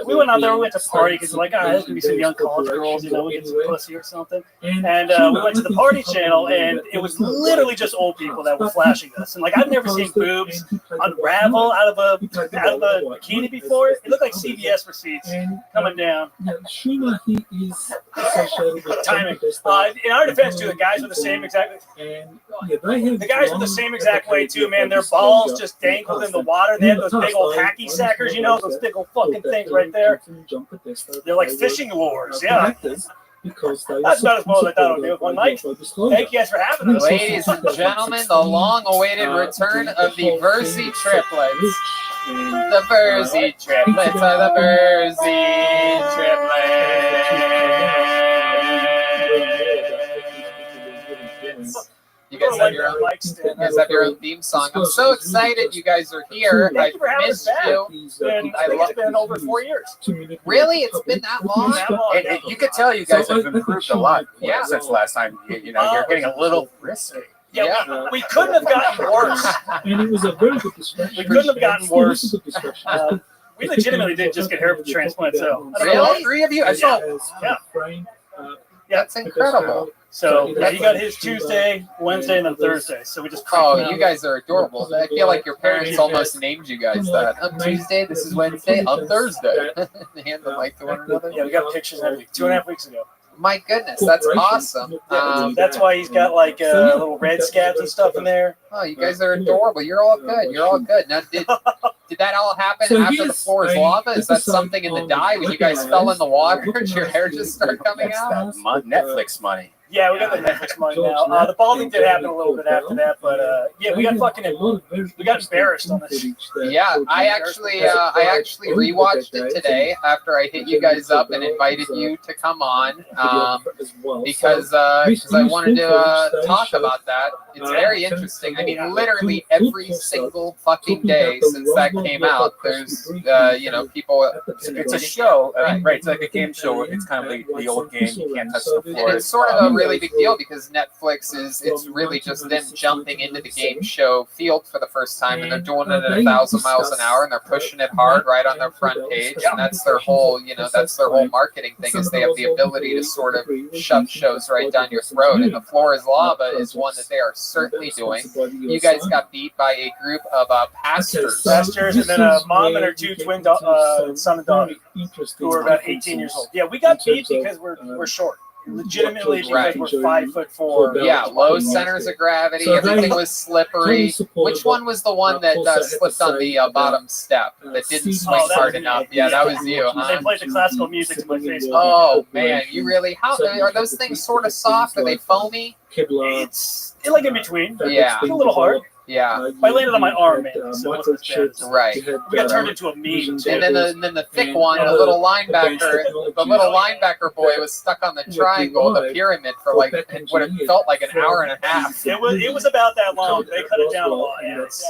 We went out there, we went to party because we're like, there's going to be some young college girls, you know, we get some pussy or something. And we went to the party channel, and it was literally just old people that were flashing us. And like, I've never seen boobs unravel out of a bikini before. It looked like CVS receipts coming down. Timing. In our defense, too, the guys were the same exactly. The guys were the same exact way too, man. Their balls just dangled in the water. They had those big old hacky sackers, you know, those big old fucking things right there. They're like fishing lures, yeah. That's not as well as I thought it would be with one night. Thank you guys for having us. Ladies and gentlemen, the long-awaited return of the Mersey Triplets. The Mersey Triplets are the Mersey Triplets. You guys have your own mics. You guys have your own theme song. I'm so excited you guys are here. I missed you. It's been over 4 years. Really? It's been that long? And you could tell you guys have improved a lot since last time. You know, you're getting a little risky. Yeah, we couldn't have gotten worse. And it was a very good distraction. We couldn't have gotten worse. We legitimately did just get hair transplants, so. Really? All 3 of you? I saw. Yeah. That's incredible. So he got his Tuesday, Wednesday, and then Thursday. So we just. Oh, you guys are adorable. I feel like your parents almost named you guys that. On Tuesday, this is Wednesday. On Thursday. They hand the mic to one another. Yeah, we got pictures and everything. 2.5 weeks ago. My goodness, that's awesome. That's why he's got like little red scabs and stuff in there. Oh, you guys are adorable. You're all good. You're all good. Now, did that all happen after the floor is lava? Is that something in the dye when you guys fell in the water? Did your hair just start coming out? Netflix money. Yeah, we got the Netflix money now. The balding did happen a little bit after that, but yeah, we got embarrassed on this. Yeah, I actually rewatched it today after I hit you guys up and invited you to come on because I wanted to talk about that. It's very interesting. I mean, literally every single fucking day since that came out, there's people. It's a show, right? It's like a game show. It's kind of like the old game. You can't touch the floor. And it's sort of a really big deal because Netflix it's really just them jumping into the game show field for the first time, and they're doing it at 1,000 miles an hour, and they're pushing it hard right on their front page, and that's their whole marketing thing is they have the ability to sort of shove shows right down your throat, and The Floor is Lava is one that they are certainly doing. You guys got beat by a group of pastors, and then a mom and her 2 twin son and daughter who were about 18 years old. Yeah, we got beat because we're short. Legitimately because we're 5'4". Yeah, low centers of gravity. Everything was slippery. Which one was the one that slipped on the bottom step that didn't swing hard enough? Yeah, that was you. They played the classical music to my face. Oh man, you really? How are those things sort of soft? Are they foamy? It's like in between. Yeah, it's a little hard. Yeah. I landed on my arm, man. So it wasn't as bad as- Right. We got turned into a meme. And then the thick one, the little linebacker boy was stuck on the triangle, the pyramid, for like what it felt like an hour and a half. It was about that long. They cut it down a lot. Yeah, it's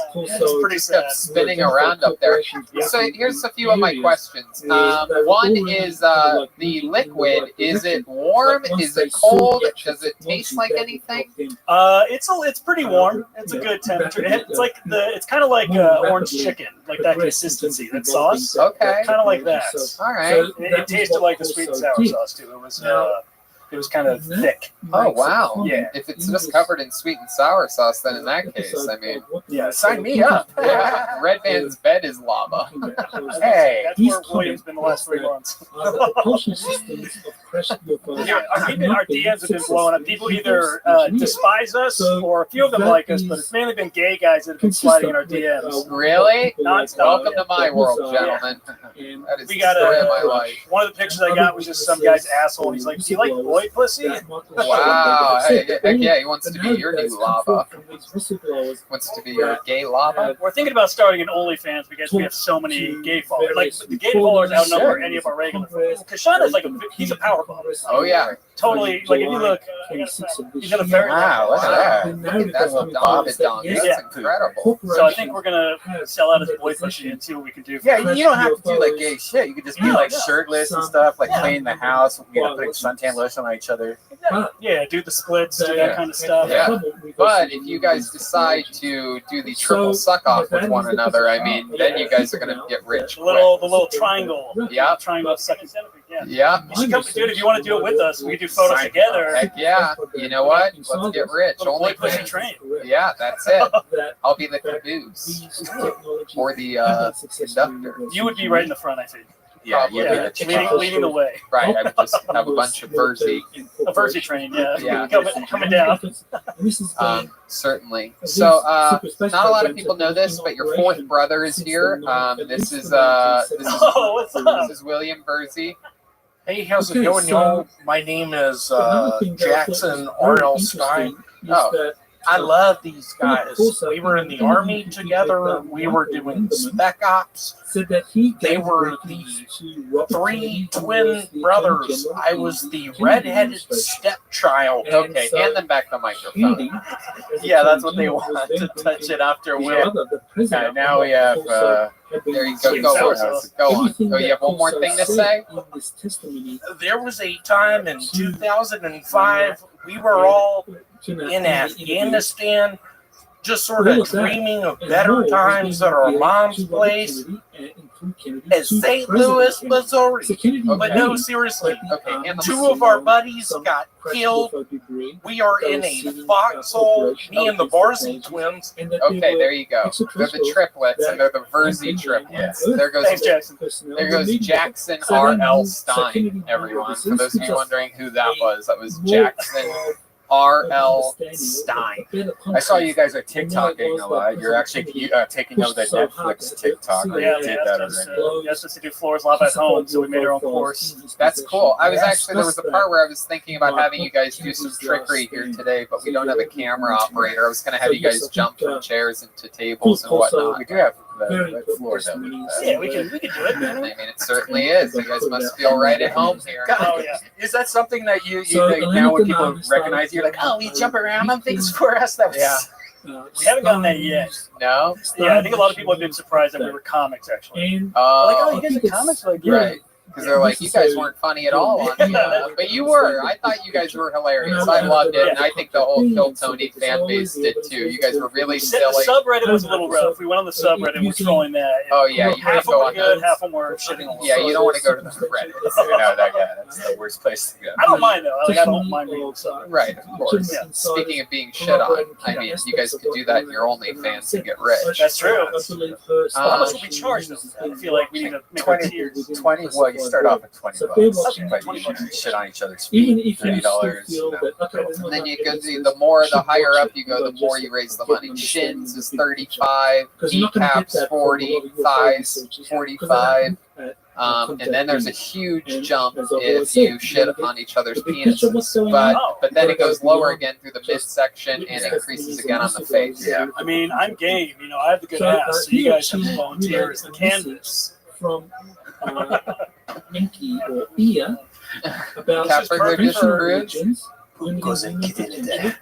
pretty Just kept spinning around up there. So here's a few of my questions. One is the liquid. Is it warm? Is it cold? Does it taste like anything? It's pretty warm. It's a good temperature. It's kind of like orange chicken, like that consistency, that sauce. Okay. Kind of like that. All right. It tasted like the sweet and sour sauce too. It was kind of thick. Oh wow! Yeah. If it's just covered in sweet and sour sauce, then in that case, I mean, yeah, sign me up. Yeah. Red Man's bed is lava. Hey, that's where William's been the last 3 months. Yeah, our DMs have been blowing up. People either despise us, or a few of them like us, but it's mainly been gay guys that have been sliding in our DMs. Really? Non-stop. Welcome to my world, gentlemen. That is We got the story of my life. one of the pictures I got was just some guy's asshole, and he's like, "Do you like boy pussy?" Wow. Hey, heck yeah, he wants to be your new lava. Wants to be your gay lava. We're thinking about starting an OnlyFans because we have so many gay followers. Like the gay followers outnumber any of our regular followers. Kashana's like he's a power bottom. Oh yeah. Totally. Like if you look, he's got a very wow. Look at that. That's a David dong. That's incredible. So I think we're gonna sell out his boy pussy and see what we can do. Yeah, you don't have to do like gay shit. You could just be like shirtless and stuff, like clean the house, putting suntan lotion on each other. Yeah, do the splits, do that kind of stuff. Yeah. But if you guys decide to do the triple suck off with one another, I mean, then you guys are gonna get rich. The little triangle. Yeah. Triangle second. Yeah. Yeah. You should come, dude. If you want to do it with us, we can do photos together. Heck yeah. You know what? Let's get rich. Only pussy train. Yeah, that's it. I'll be the caboose or the conductor. You would be right in the front, I think. Yeah, you'd be the leading the way. Right, I would just have a bunch of Verzi. A Verzi train, yeah. Yeah. Coming down. Certainly. So, not a lot of people know this, but your fourth brother is here. This is William Verzi. Hey, how's it going, y'all? My name is Jackson R.L. Stein. Oh. I love these guys. We were in the Army together. We were doing spec ops. They were the 3 twin brothers. I was the redheaded stepchild. Okay, hand them back the microphone. Yeah, that's what they want, to touch it after Will. Okay, now we have... there you go. Go on. Oh, you have one more thing to say? There was a time in 2005, we were all in Afghanistan, just sort of dreaming of better times at our mom's place at St. Louis, Missouri. But no, seriously, 2 of our buddies got killed. We are in a foxhole, me and the Barzi twins. Okay, there you go. They're the triplets, and they're the Verzi triplets. There goes Jackson R.L. Stein, everyone. For those of you wondering who that was Jackson R.L. Stein. I saw you guys are TikToking a lot. You're actually taking over the Netflix TikTok. Yeah, You did that already. Yes, to do Floors Live at home, so we made our own course. That's cool. There was a part where I was thinking about having you guys do some trickery here today, but we don't have a camera operator. I was going to have you guys jump from chairs into tables and whatnot. We do have the floor that we Yeah, we can do it, man. I mean, it certainly is. You guys must feel right at home here. Oh, yeah. Is that something that you think now when people recognize you, like, oh, you jump around on things for us? That was... We haven't gotten that yet. No? Yeah, I think a lot of people have been surprised that we were comics, actually. Like, oh, you guys are comics? Like, yeah. Right. Because they're like, you guys weren't funny at all on the, but you were. I thought you guys were hilarious. I loved it, and I think the whole Kill Tony fan base did too. You guys were really silly. The subreddit was a little rough. We went on the subreddit, we're trolling that. Oh yeah, you half of them were good, half of them were shitting on. Yeah, you don't want to go to the Reddit. That's the worst place to go. I don't mind though. Like, I don't mind reading stuff. Right, of course. Yeah. Speaking of being shit on, I mean, you guys could do that in your OnlyFans and get rich. That's true. How much would we charge them? I feel like we need to make 20. Well, you start off at 20 bucks, but you shit on each other's feet. $30. And then you go the higher up you go, the more you raise the money. Shins is 35, kneecaps 40, thighs 45. And then there's a huge jump if you shit on each other's penises. But then it goes lower again through the midsection and increases again on the face. Yeah. I mean, I'm game. You know, I have the good ass, so you guys have to volunteer as the canvas. From Enki or Ia about religions. Who goes and get into that?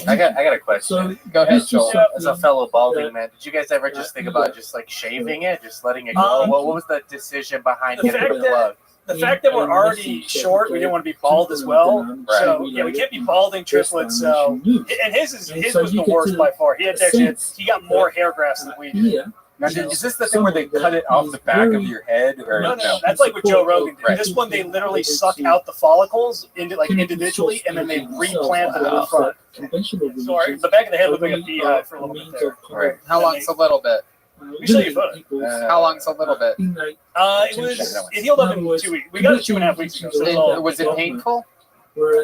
I got a question. So, go ahead, Joel. As a fellow balding man, did you guys ever just think about just like shaving it, just letting it go? What was the decision behind getting the plug? The fact that we're already short, we didn't want to be bald as well. Right. So yeah, we can't be balding triplets. So and his was the worst by far. He got more hair grafts than we did. Now, is this the thing where they cut it off the back of your head? Or no, that's like what Joe Rogan did. Right. This one, they literally suck out the follicles individually, and then they replant them in the front. Sorry, the back of the head looked like a beehive for a little bit there. Right. How long's a little bit? We show you photo. How long's a little bit? It healed up in 2 weeks. We got it 2.5 weeks ago. Was it painful?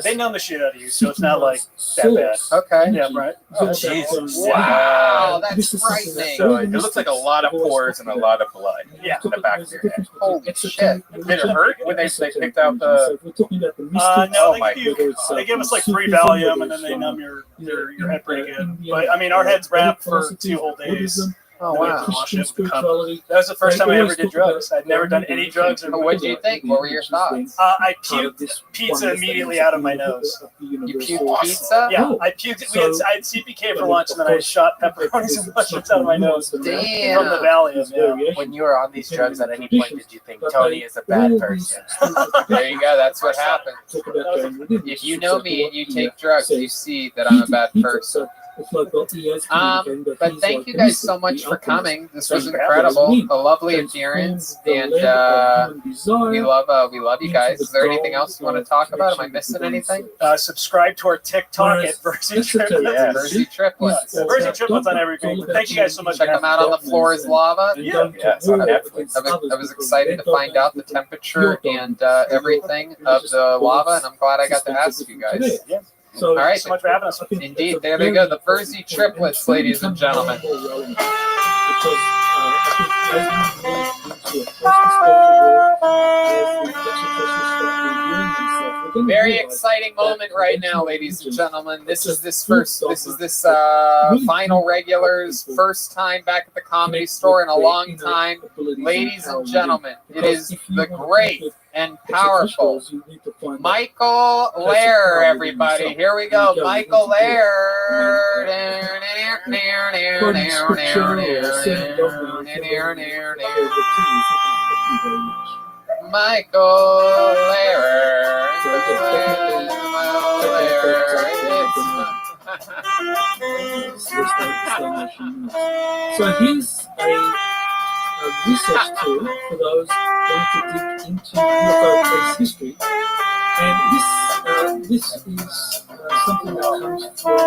They numb the shit out of you, so it's not like that bad. Okay. Yeah, right. Oh, Jesus. Wow, that's frightening. So it looks like a lot of pores and a lot of blood in the back of your head. Holy shit. Did it hurt when they picked out the... No, they give us like 3 Valium, and then they numb your head pretty good. But, I mean, our head's wrapped for 2 whole days. Oh, wow. That was the first time I ever did drugs. I'd never done any drugs. What did you think? What were your thoughts? I puked pizza immediately out of my nose. You puked pizza? Yeah, I puked. I had CPK for lunch, and then I shot pepperonis and mushrooms out of my nose. Damn. From the Valium, yeah. When you were on these drugs, at any point did you think Tony is a bad person? There you go. That's what happens. If you know me and you take drugs, you see that I'm a bad person. But thank you guys so much for coming. This was incredible. A lovely appearance, and we love you guys. Is there anything else you want to talk about? Am I missing anything? Subscribe to our TikTok at Versi Triplets. Yeah, Versi Triplets. Versi Triplets on everything. Thank you guys so much. Check them out on The Floor is Lava. Yeah, it's on Netflix. I was excited to find out the temperature and everything of the lava, and I'm glad I got to ask you guys. Yeah. All right, so much for having us. Indeed, there they go, the Versi Triplets, ladies and gentlemen. Very exciting moment right now, ladies and gentlemen. This is this final regulars first time back at the Comedy Store in a long time. Ladies and gentlemen, it is the great and powerful Michael Lair, everybody. Here we go, Michael Lair. Michael Lair. So here's a research tool for those going to dig into UFO case history, and this is something that comes from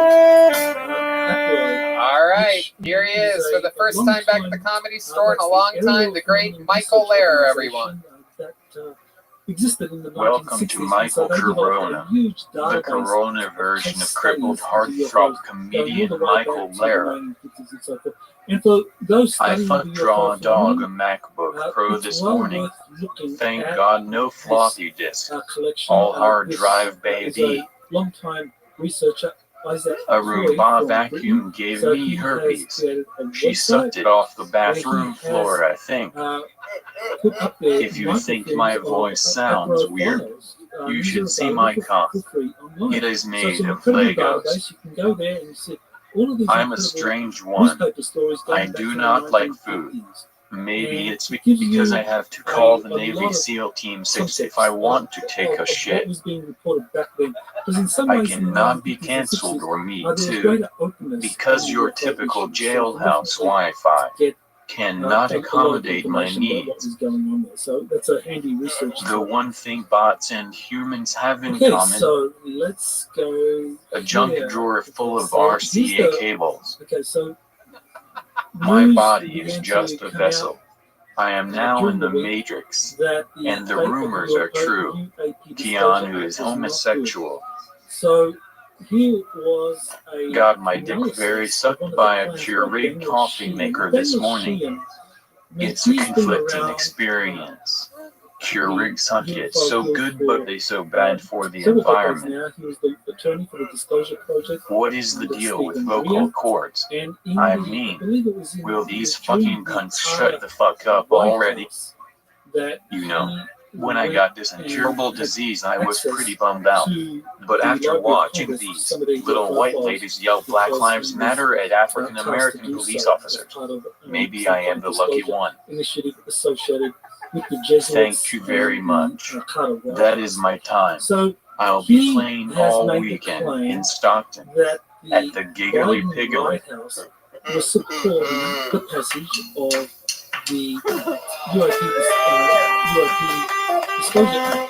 All right, here he is for the first time back at the Comedy Store in a long time, the great Michael Lair, everyone. Existed in the Welcome to Michael Corona, the Corona version of crippled heartthrob comedian Michael Lair. I fucked Draw Dog a MacBook Pro this morning. Thank God no floppy disk. All hard drive, baby. Long-time researcher A Roomba vacuum gave me herpes. She sucked it off the bathroom floor, I think. If you think my voice sounds weird, you should see my cock. It is made of Legos. I'm a strange one. I do not like food. Maybe it's because I have to call the Navy SEAL Team 6 if I want to take a shit. I cannot be cancelled or me too, because your typical jailhouse Wi-Fi cannot accommodate my needs. The one thing bots and humans have in common, so let's go a junk drawer full of RCA cables. So my body is just a vessel. I am now in the Matrix, and the rumors are true. Keanu is homosexual. So he was got my dick very sucked by a pureed coffee maker this morning. It's a conflicting experience. Keurigs hunted it so good, but they so bad for the environment. Now, he was the attorney for the Disclosure Project. What is the deal with vocal cords? I mean, will these fucking cunts shut the fuck up already? You know, when I got this incurable disease, I was pretty bummed out. But after watching these little white ladies yell Black Lives Matter at African American police officers, maybe I am the lucky one. Initiative associated with the Jesuits. Thank you very much. That is my time. I'll be playing all weekend in Stockton at the Giggly Piggly. Was supporting the passage of the UIP Disclosure Act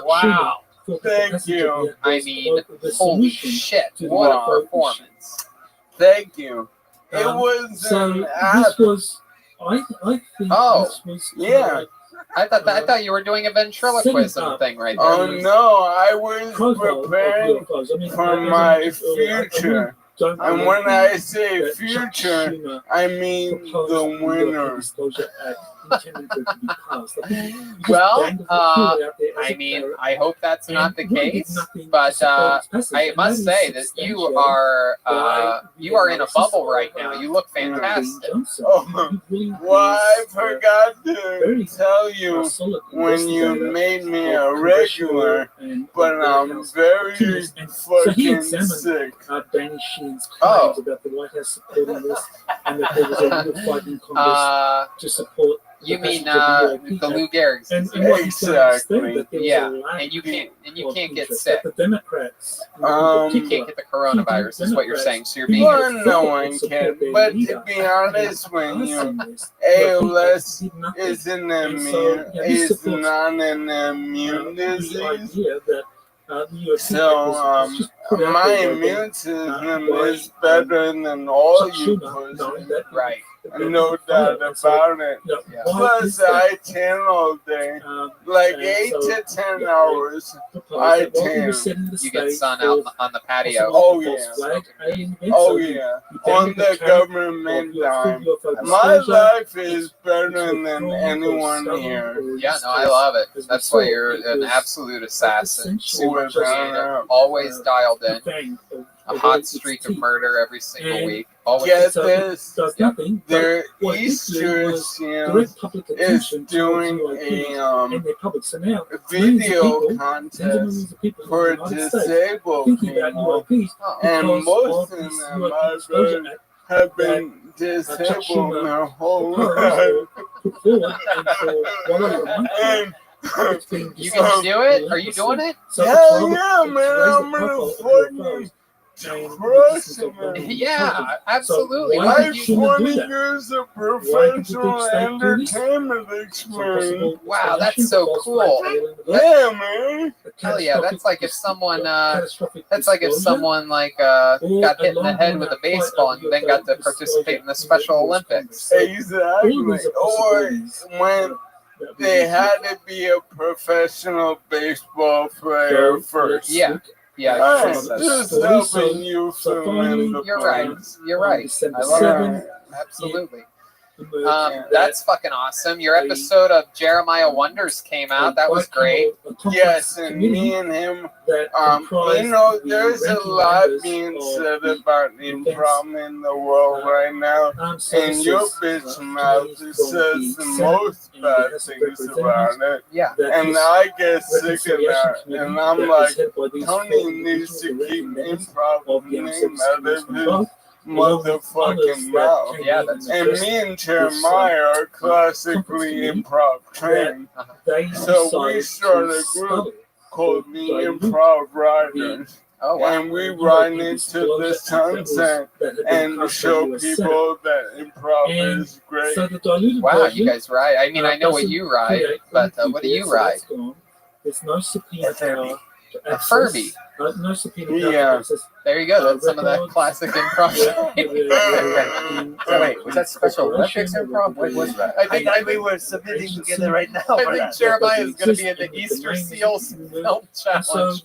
Wow. Thank you. I mean, holy shit. What a performance. Thank you. It was this was I think this was yeah. I thought you were doing a ventriloquism thing right there. Oh no, I was preparing for my future. And when I say future, I mean the winner. Well, I mean, I hope that's not the case, but I must say that you are in a bubble right now. You look fantastic. Oh, well, I forgot to tell you when you made me a regular, but I'm very fucking sick. Danny Sheen's claims about the White House supporting this, and that there was a real fight in Congress to support. You mean the Lou Gehrig's? Exactly. Yeah, and you can't get sick. The Democrats, you can't get the coronavirus, is what you're saying. So you're being. Well, no one can. But to be honest, when you ALS is not an immune disease. So, my immune system is better than all you pussies. Right. No doubt about it. Plus, I tan all day. Like 8 to 10 hours. I tan. You get sun out on the patio. Oh, yeah. Oh, yeah. On the government dime. My life is better than anyone here. Yeah, no, I love it. That's why you're an absolute assassin. Super creative. Always dialed in. A hot streak of murder every single week. Always. Get this. Their Easter is doing a video contest for disabled people. And most of them have been disabled their whole life. And you can do it? Are you doing it? Hell yeah, man. I'm gonna fucking crush it, man. Yeah, absolutely. I 20 years of professional entertainment experience. Wow, that's so cool. Yeah, man. Hell yeah, that's like if someone got hit in the head with a baseball and then got to participate in the Special Olympics. Exactly. Or when they had to be a professional baseball player first. Yeah. Yeah, just helping you fill in the You're right. You're right. I love it. Absolutely. That's fucking awesome. Your episode of Jeremiah Wonders came out. That was great. Yes, and me and him, you know, there's a lot being said about the problem in the world right now, and your bitch mouth says the most bad things about it. Yeah. And I get sick of that, and I'm like, Tony needs to keep improv name out of his motherfucking mouth. Yeah, that's and me and Jeremiah are classically improv trained. So we started a group called the Improv Riders. Oh, wow. And we ride into the sunset and show people that improv is great. Wow, you guys ride. I mean, I know what you ride, but what do you ride? There's no subpoena power. A Furby. No subpoena power. There you go. That's some of that classic improv. So wait, was that Special Olympics improv? What was that? I think we were submitting together right now. I think Jeremiah is going to be in the Easter Seals film challenge.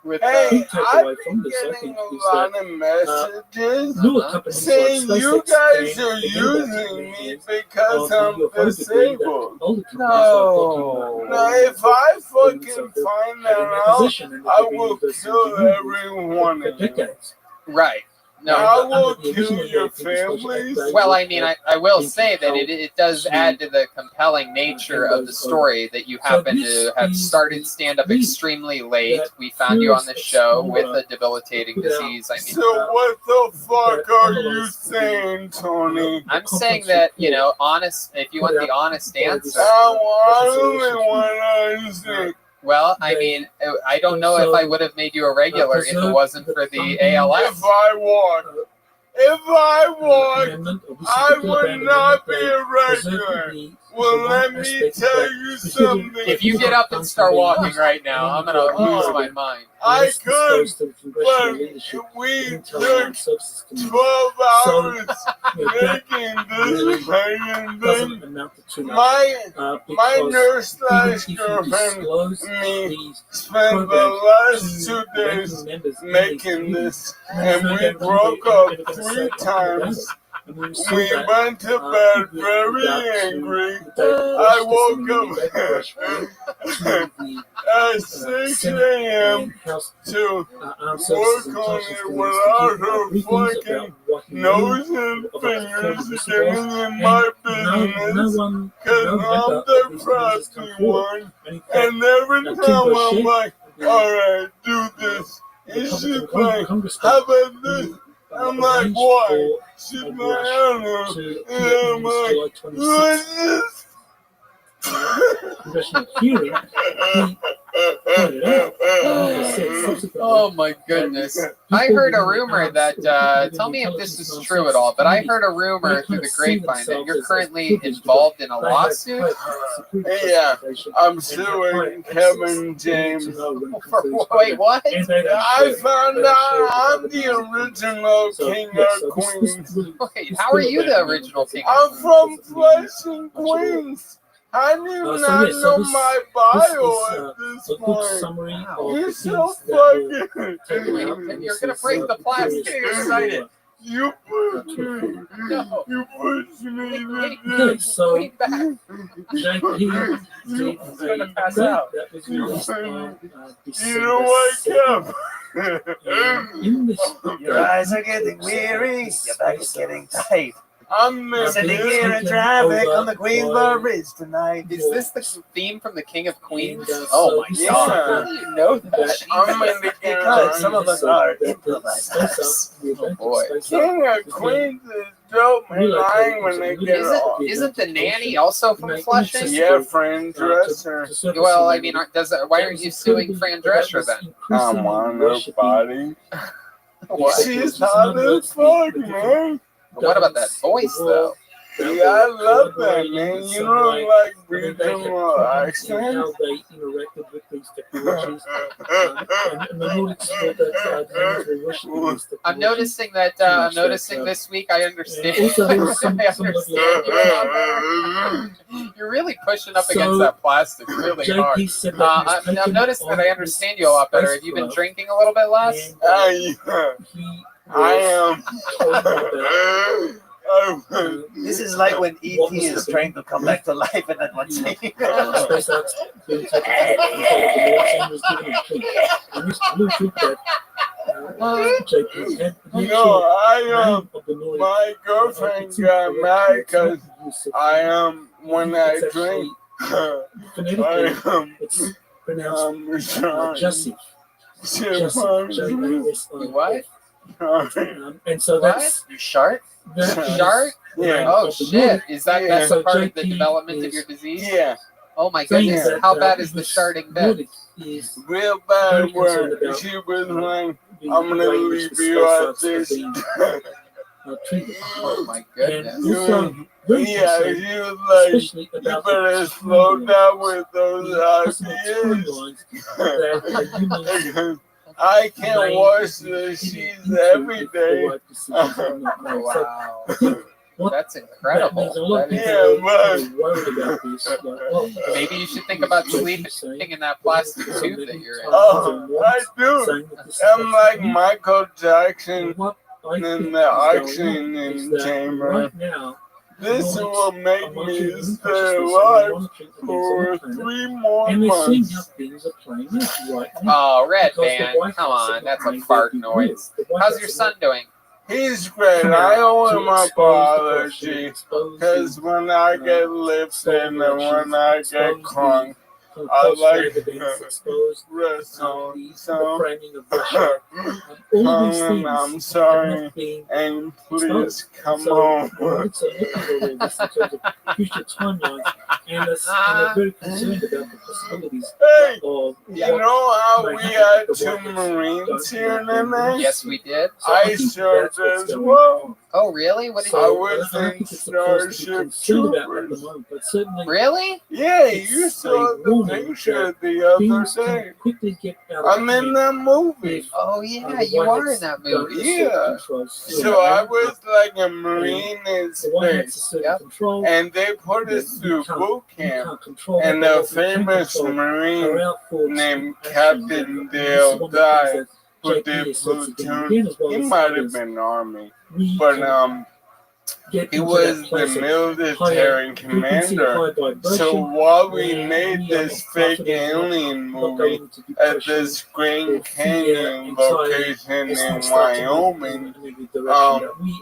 With Hey, take I've away been from this, I getting think, a is lot that, of messages newer companies saying like you SpaceX guys came, are forget about using me technologies because of I'm the UFO debris that disabled. older companies No. Now, if I fucking find that having a out, position in the I debris will investing kill community every one for of you. decades. Right. No. I And will under the kill original your European Special families. Act, Well, they I mean, would I will have say that been it does to add to the compelling nature of the story that you happen to have started stand-up extremely late. We found you on the show with a debilitating disease. I mean, So what the fuck are you saying, Tony? I'm saying that, you know, honest. If you want the honest answer, I only want to. well, I mean, I don't know if I would have made you a regular if it wasn't for the ALS. If I walk, I would not be a regular. Well, let me tell you something. If you get up and start walking right now, I'm gonna lose my mind. I could, but we took 12 hours making this fucking thing. My nurse slash girlfriend and me spent the last 2 days making this, and we broke up 3 times. We went to bed very angry. I woke up at 6 a.m. to work on it without her fucking nose and fingers getting in my business, because I'm the crafty one. And every time I'm like, alright, do this. And she's like, how about this? I'm like, why? She's like, I don't know. And I'm like, what's this? Oh my goodness. I heard a rumor that, tell me if this is true at all, but I heard a rumor through the grapevine that you're currently involved in a lawsuit. Yeah, I'm suing Kevin James. Wait, what? I found out I'm the original King of Queens. Wait, how are you the original King of I'm from Flushing, Queens. I do not know my bio at this point. You're so fucking. You're gonna break the plastic. You're excited. You pushed me. No. You pushed me. Okay, so Lean back. JP He's gonna pass out. You know what, Kev? Your eyes are getting weary. Your back is getting tight. I'm sitting here in traffic on the Queensboro Bridge tonight. Is this the theme from the King of Queens? Oh my Yeah. God! How do you know that? I'm in the Because some of us are improvisers. Oh boy. King of Queens is dope, man. Lying when they get off. Isn't the nanny also from Flushing? Yeah, Fran Dresser. Well, I mean, why aren't you suing Fran Drescher then? Come on, nobody. What? She's hot as fuck, man. What about that voice, though? Yeah, I love that, man. You know, like regional accent. How they interacted with these technologies. And the Nordics thought that military Russia used these technologies. I'm noticing that. I'm noticing this week. I understand. Also, there was some I understand you out there. You're really pushing up against that plastic really hard. I'm noticing that I understand you a lot better. Have you been drinking a little bit less? I am. This is like when E.T. is trying to come back to life and then one thing. My girlfriend got mad because when I drink, Jesse. What? And so that's you shart? Shart? Yeah. Oh shit! Is that's So part of the JP development of your disease? Yeah. Oh my goodness! How bad is the sharding been? Real bad word. She was like, I'm gonna leave you at this. Oh my goodness. Yeah, she was like, you better slow down with those ideas. I can't wash the sheets every day. Wow. That's incredible. That is- Maybe you should think about sleeping in that plastic tube that you're in. Oh, I do. I'm like Michael Jackson in the oxygen chamber. This will make me stay alive for 3 more months. Oh, Red Band, come on, that's a fart noise. How's your son doing? He's great. I owe him my apology because when I get lifted and when I get crunk, I like rest on. So, Colin, I'm sorry, and please come home. Hey, you know how we had 2 Marines here tonight? Yes, we did. I served as well. Oh, really? What did you I was in Starship Troopers. Really? Yeah, you saw the picture the other day. I'm in that movie. Oh, yeah, you are in that movie. Yeah. So I was like a Marine in space. And they put us through boot camp. And a famous Marine named Captain Dale Dye put their platoon. He might have been Army. But he was the military commander. So while we made this fake alien movie at this Grand Canyon location in Wyoming,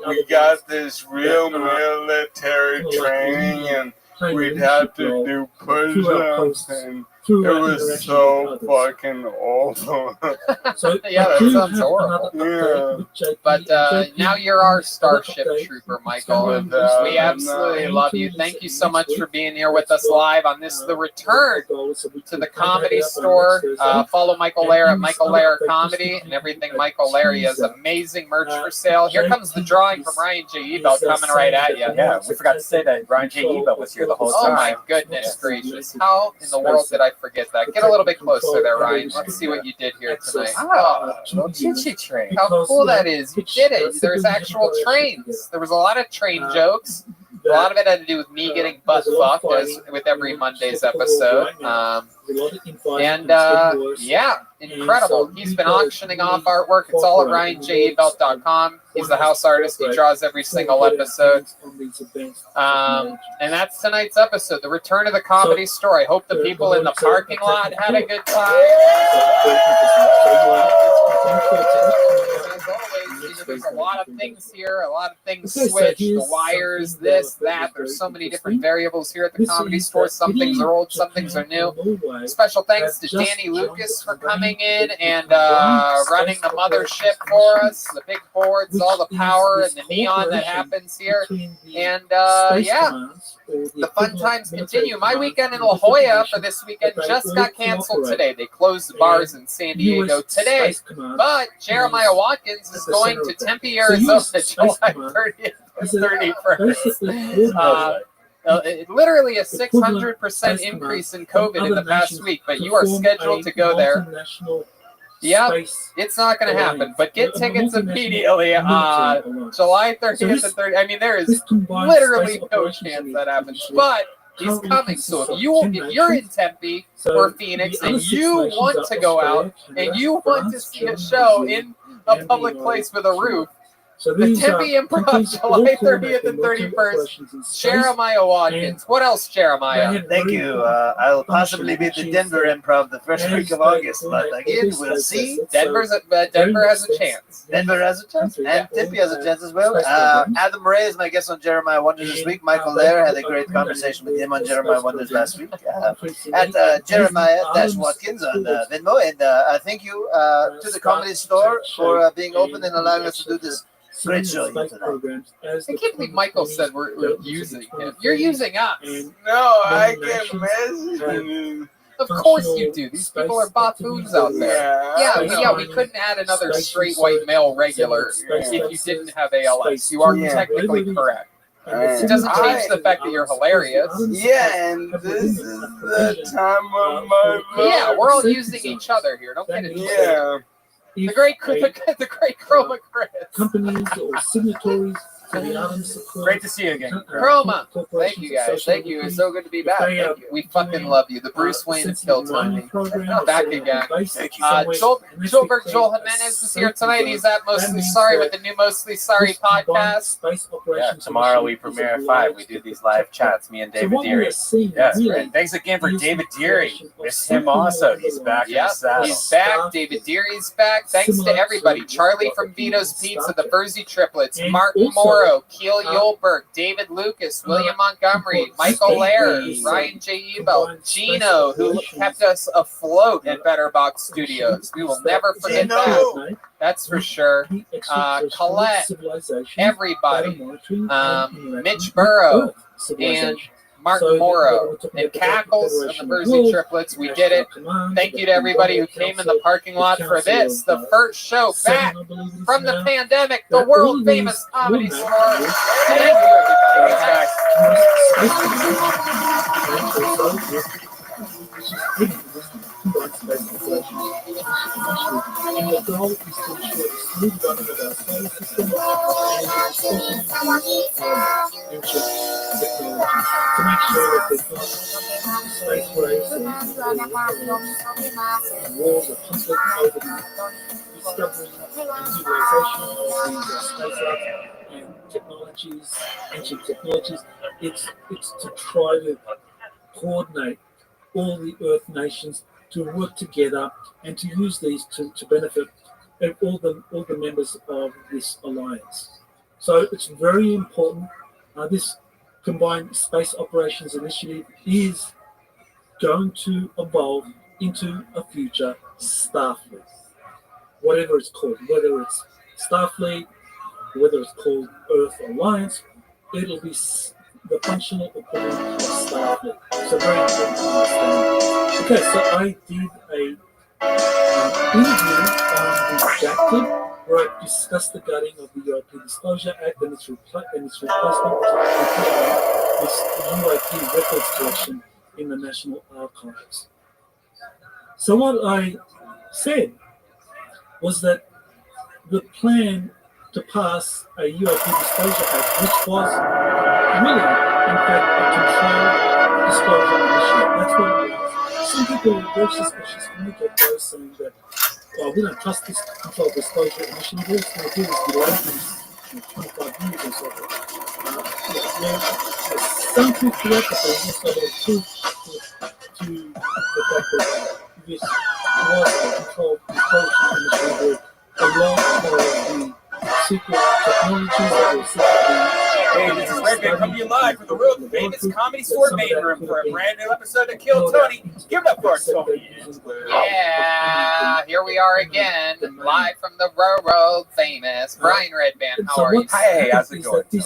we got this real military training, and we'd have to do push-ups, and it was so fucking awful. Yeah, that sounds horrible. Yeah. But now you're our Starship Trooper, Michael. We absolutely love you. Thank you so much for being here with us live on this, the return to the Comedy Store. Follow Michael Lair at Michael Lair Comedy and everything Michael Lair. He has amazing merch for sale. Here comes the drawing from Ryan J. Ebelt coming right at you. Yeah, we forgot to say that Ryan J. Ebelt was here the whole time. Oh my goodness gracious. How in the world did I forget that? Get a little bit closer there, Ryan. Let's see what you did here tonight. Oh, little choo-choo train. how cool that is. You did it. There's actual trains. There was a lot of train jokes. A lot of it had to do with me getting butt fucked, as with every Monday's episode. Yeah, incredible. He's been auctioning off artwork. It's all at RyanJEbelt.com. He's the house artist. He draws every single episode. And that's tonight's episode, the return of the Comedy Store. I hope the people in the parking lot had a good time. As always, there's a lot of things here, a lot of things switched, the wires, this, that. There's so many different variables here at the Comedy Store. Some things are old, some things are new. Special thanks to Danny Lucas for coming in and running the mothership for us, the big boards, all the power and the neon that happens here. And yeah, the fun times continue. My weekend in La Jolla for this weekend just got canceled today. They closed the bars in San Diego today. But Jeremiah Watkins is going to Tempe, Arizona, July 30th and 31st. Literally a 600% increase in COVID in the past week, but you are scheduled to go there. Yep, it's not going to happen, but get tickets immediately. July 30th and 30th. I mean, there is literally no chance that happens, but he's coming. So if you're in Tempe or Phoenix and you want to go out and you want to see a show in a public place with a roof, the Tempe Improv, July 30th and 31st. Jeremiah Watkins. What else, Jeremiah? Thank you. I'll possibly be at the Denver Improv the first week of August, but again, we'll see. Denver has a chance. Denver has a chance, and Tempe has a chance as well. Adam Ray is my guest on Jeremiah Wonders this week. Michael Lair had a great conversation with him on Jeremiah Wonders last week. At Jeremiah-Watkins on Venmo, and thank you to the Comedy Store for being open and allowing us to do this great show here tonight. I can't believe Michael said we're using him. You're using us. No, I get messages. Of course you do. These people are buffoons out there. Yeah, we couldn't add another straight white male regular if you didn't have ALS. You are technically correct. It doesn't change the fact that you're hilarious. Yeah, and this is the time of my life. Yeah, we're all using each other here. Don't get it twisted. The great Chroma Chris. Companies or signatories Great to see you again. Chroma, thank you guys. Thank you. It's so good to be back. Thank you. We fucking love you. The Bruce Wayne of Kill Tony. Back again. Joel Jimenez is here tonight. He's at Mostly Sorry with the new Mostly Sorry podcast. Yeah, tomorrow we premiere at 5. We do these live chats, me and David Deary. Yeah, great. Thanks again for David Deary. Miss him also. He's back in the saddle. He's back. David Deary's back. Thanks to everybody. Charlie from Vito's Pizza, the Verzi triplets, Martin Morrow, Keel Yolberg, David Lucas, William Montgomery, Michael Lair, Ryan J. Ebel, Gino, who kept us afloat at Better Box Studios. We will never forget that. That's for sure. Colette, everybody, Mitch Burrow, and Martin Morrow, and Cackles and the Verzi triplets. We did it. Thank you to everybody who came in the parking lot for this, the first show back from the pandemic, the world famous Comedy Store. Thank you, everybody. And the goal is to ensure the smooth running of our solar system and especially ancient technology to make sure that there's not space race and wars of conflict over the discovery and utilization of these space arts and technologies, ancient technologies. It's to try to coordinate all the Earth nations to work together and to use these to benefit all the members of this alliance. So it's very important. This Combined Space Operations Initiative is going to evolve into a future Starfleet, whatever it's called, whether it's Starfleet, whether it's called Earth Alliance, it'll be the functional equivalent of Starfleet. So very important to understand. Okay, so I did a interview on Redacted where I discussed the gutting of the UAP Disclosure Act and its replacement with this UAP records collection in the National Archives. So what I said was that the plan to pass a UAP Disclosure Act, which was really, in fact, a controlled disclosure initiative. That's what it was. Some people were very suspicious when we get those saying that, well, we don't trust this controlled disclosure initiative. All it's going to do is delay things 25 years or so. Some truth to that, but there's also truth to the fact that this was a controlled disclosure initiative where a lot of the secret technologies that were secretly. Hey, this is Rabbi coming to you live from the world famous Comedy Store main room for a brand new episode of Kill Tony. Give it up for us, Tony. Yeah, here we are again, live from the world famous Brian Redband. How are you? Hey, how's it going? Good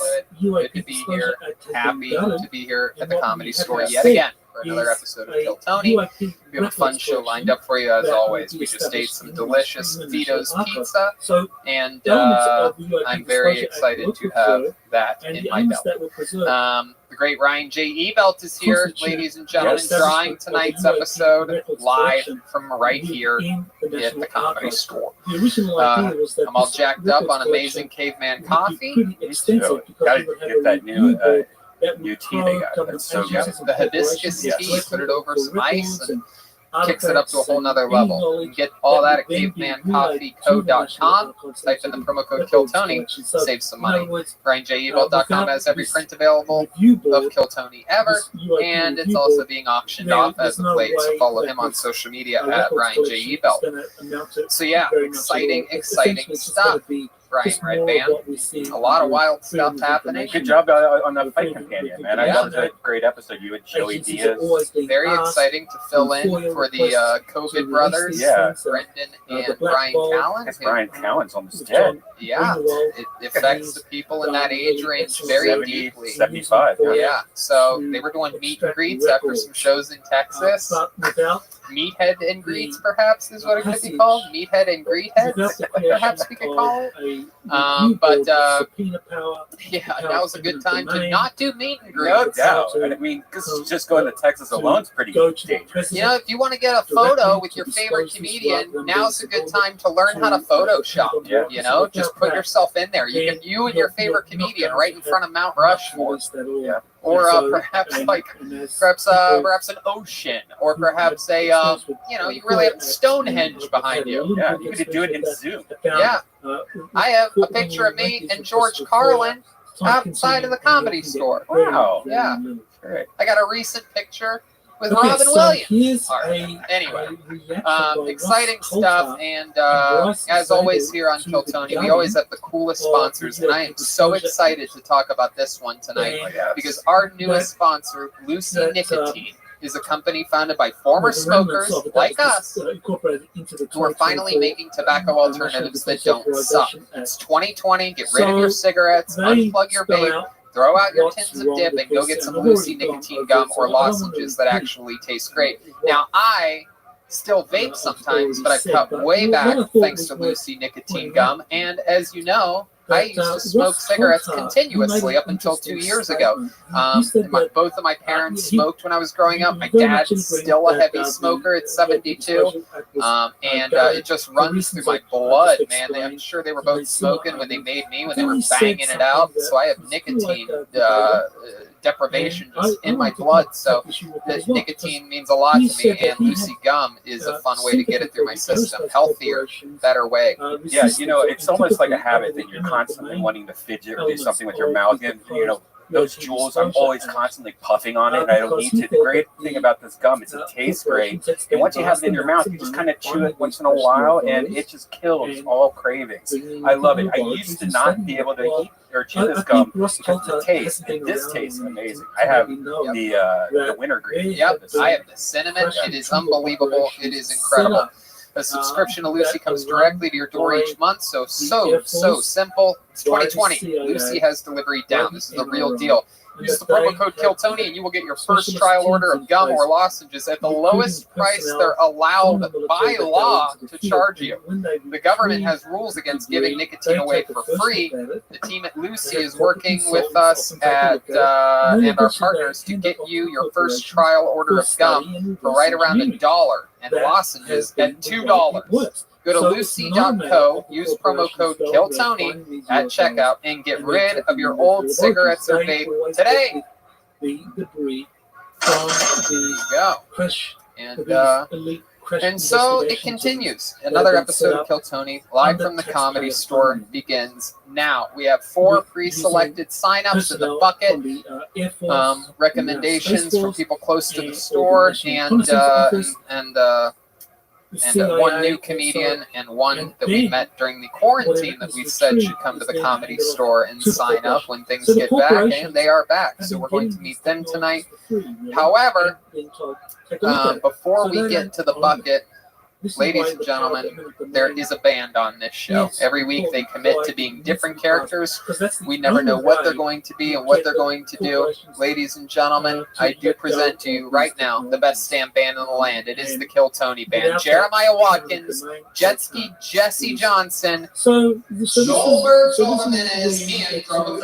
to be here. Happy to be here at the Comedy Store yet again for another episode of Kill Tony. We have a fun show lined up for you as always. We just ate some delicious Vito's pizza, and I'm very excited to have that in my belt. The great Ryan J. Ebelt is here, ladies and gentlemen, drawing tonight's episode live from right here at the Comedy Store. I'm all jacked up on amazing caveman coffee. Gotta get that new tea they got. That's so good. The hibiscus tea, put it over some ice and kicks it up to a whole nother level. You can get all that at cavemancoffeeco.com. Type in the promo code KillTony, save some money. BrianJEvil.com has every print available of Kill Tony ever, and it's also being auctioned off as of late. So follow him on social media at BrianJEvil. So yeah, exciting stuff. Brian Redband. A lot of wild stuff happening. Good job on the Fight Companion, man. I thought it was a great episode. You and Joey Diaz. Very exciting to fill in for the COVID brothers, Brendan and Brian Callen. Brian Callen's almost dead. Yeah, it affects the people in that age range very deeply. 75. Yeah, so they were doing meet and greets after some shows in Texas. meathead and greets, perhaps, is what it could be called. Meathead and greet heads, perhaps we could call it. Yeah, now's a good time to not do meet and greets. No doubt. I mean, just going to Texas alone is pretty dangerous. You know, if you want to get a photo with your favorite comedian, now's a good time to learn how to Photoshop. Yeah. You know, just put yourself in there. You and your favorite comedian right in front of Mount Rushmore. Yeah. Or perhaps an ocean, or perhaps a you really have Stonehenge behind you. Yeah, you could do it in Zoom. Yeah, I have a picture of me and George Carlin outside of the Comedy Store. Wow. Yeah, Great. I got a recent picture with Robin Williams. All right. Anyway, exciting stuff, and as always here on Kill Tony, we always have the coolest sponsors, and I am so excited to talk about this one tonight because our newest sponsor, Lucy Nicotine, is a company founded by former smokers like us who are finally making tobacco alternatives that don't suck. It's 2020. Get rid of your cigarettes, unplug your vape, throw out your tins of dip, and go get some Lucy nicotine gum or lozenges that actually taste great. Now, I still vape sometimes, but I've cut way back thanks to Lucy nicotine gum. And as you know, I used to smoke cigarettes continuously up until 2 years ago. Both of my parents smoked when I was growing up. My dad's still a heavy smoker at 72. And it just runs through my blood, man. I'm sure they were both smoking when they made me, when they were banging it out. So I have nicotine deprivation just in my blood. So the nicotine means a lot to me, and Lucy gum is a fun way to get it through my system. Healthier, better way. Yeah, you know, it's almost like a habit that you're constantly wanting to fidget or do something with your mouth. And, you know, those jewels, I'm always constantly puffing on it, and I don't need to. The great thing about this gum is it tastes great. And once you have it in your mouth, you just kind of chew it once in a while, and it just kills all cravings. I love it. I used to not be able to eat or chew this gum because of the taste, and this tastes amazing. I have the wintergreen. Yep, I have the cinnamon. It is unbelievable. It is incredible. A subscription to Lucy comes directly to your door each month, so simple. It's 2020. Lucy has delivery down. This is the real deal. Use the promo code KILLTONY and you will get your first trial order of gum or lozenges at the lowest price they're allowed by law to charge you. The government has rules against giving nicotine away for free. The team at Lucy is working with us and our partners to get you your first trial order of gum for right around $1 and lozenges at $2. Go to lucy.co, use promo code KILLTONY at checkout, and get rid of your old cigarettes or vape today. The debris from the And so it continues. Another episode of Kill Tony, live from the Comedy Store, begins now. We have 4 pre-selected sign-ups in the bucket, recommendations from people close to the store, and one new comedian and one that we met during the quarantine that we said should come to the Comedy Store and sign up when things get back, and they are back. So we're going to meet them tonight. However, before we get to the bucket, ladies and gentlemen, there is a band on this show. Every week they commit to being different characters. We never know what they're going to be and what they're going to do. Ladies and gentlemen, I do present to you right now the best stand band in the land. It is the Kill Tony Band. Jeremiah Watkins, Jet Ski Jesse Johnson, Shoulder Jimenez, and Pro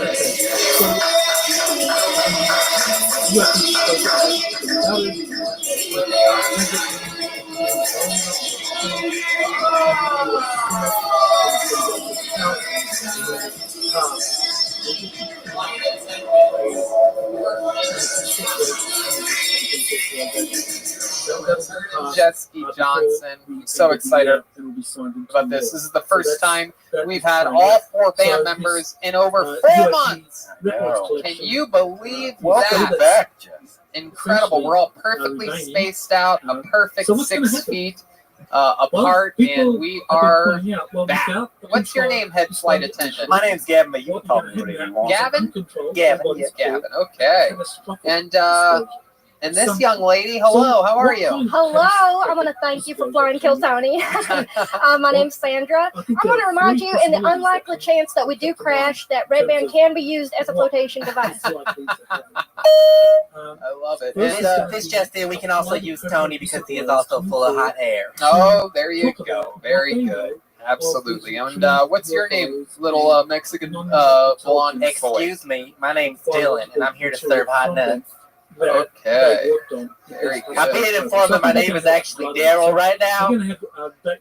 Jesky Johnson. I'm so excited about this. This is the first time we've had all 4 band members in over 4 months. Can you believe that? Welcome back, Jess. Incredible. We're all perfectly spaced out, a perfect 6 feet apart, and we are back. What's your name, head flight attendant? My name's Gavin, but you can call me whatever you want. Gavin? Gavin, yeah. Gavin, okay. And And this young lady, hello, how are you? Hello, I want to thank you for flying Kill Tony. My name's Sandra. I want to remind you, in the unlikely chance that we do crash, that red band can be used as a flotation device. I love it. This just in, we can also use Tony because he is also full of hot air. Oh, there you go. Very good. Absolutely. And what's your name, little Mexican blonde boy? Excuse me, my name's Dylan, and I'm here to serve hot nuts. Okay. Very good. I'm being informed that my name is actually Daryl right now,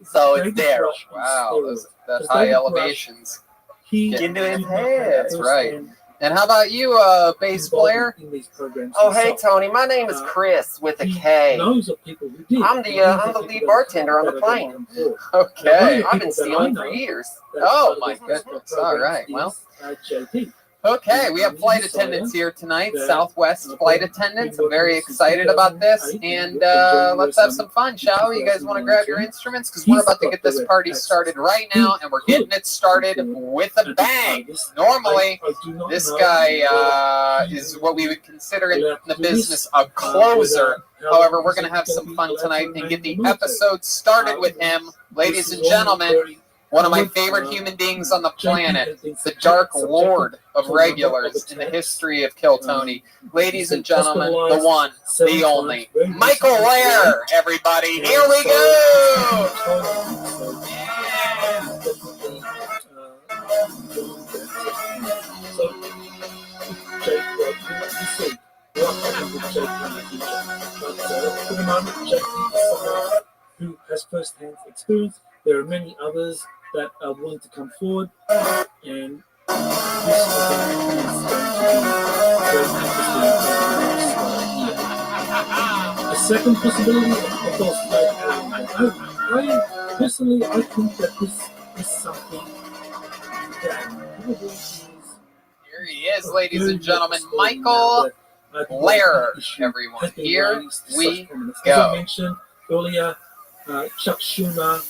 so it's Daryl. Wow, that's high elevations. Into his head. That's right. And how about you, bass player? Oh, hey, Tony. My name is Chris with a K. I'm the lead bartender on the plane. Okay. I've been stealing for years. Oh, my goodness. All right. Well. Okay, we have flight attendants here tonight, Southwest flight attendants. I'm very excited about this, and let's have some fun, shall we? You guys want to grab your instruments? Because we're about to get this party started right now, and we're getting it started with a bang. Normally, this guy is what we would consider in the business a closer. However, we're going to have some fun tonight and get the episode started with him. Ladies and gentlemen, one of my favorite human beings on the planet, the Dark Lord of regulars in the history of Kill Tony. Ladies and gentlemen, the one, the only, Michael Lair, everybody. Here we go! Who has first-hand experience. There are many others that are willing to come forward, and this event is going to be very interesting. A second possibility, of course, I personally, I think that this is something that probably is. Here he is, ladies and gentlemen, Michael Lair, everyone. Here we go. As I mentioned earlier, Chuck Schumer,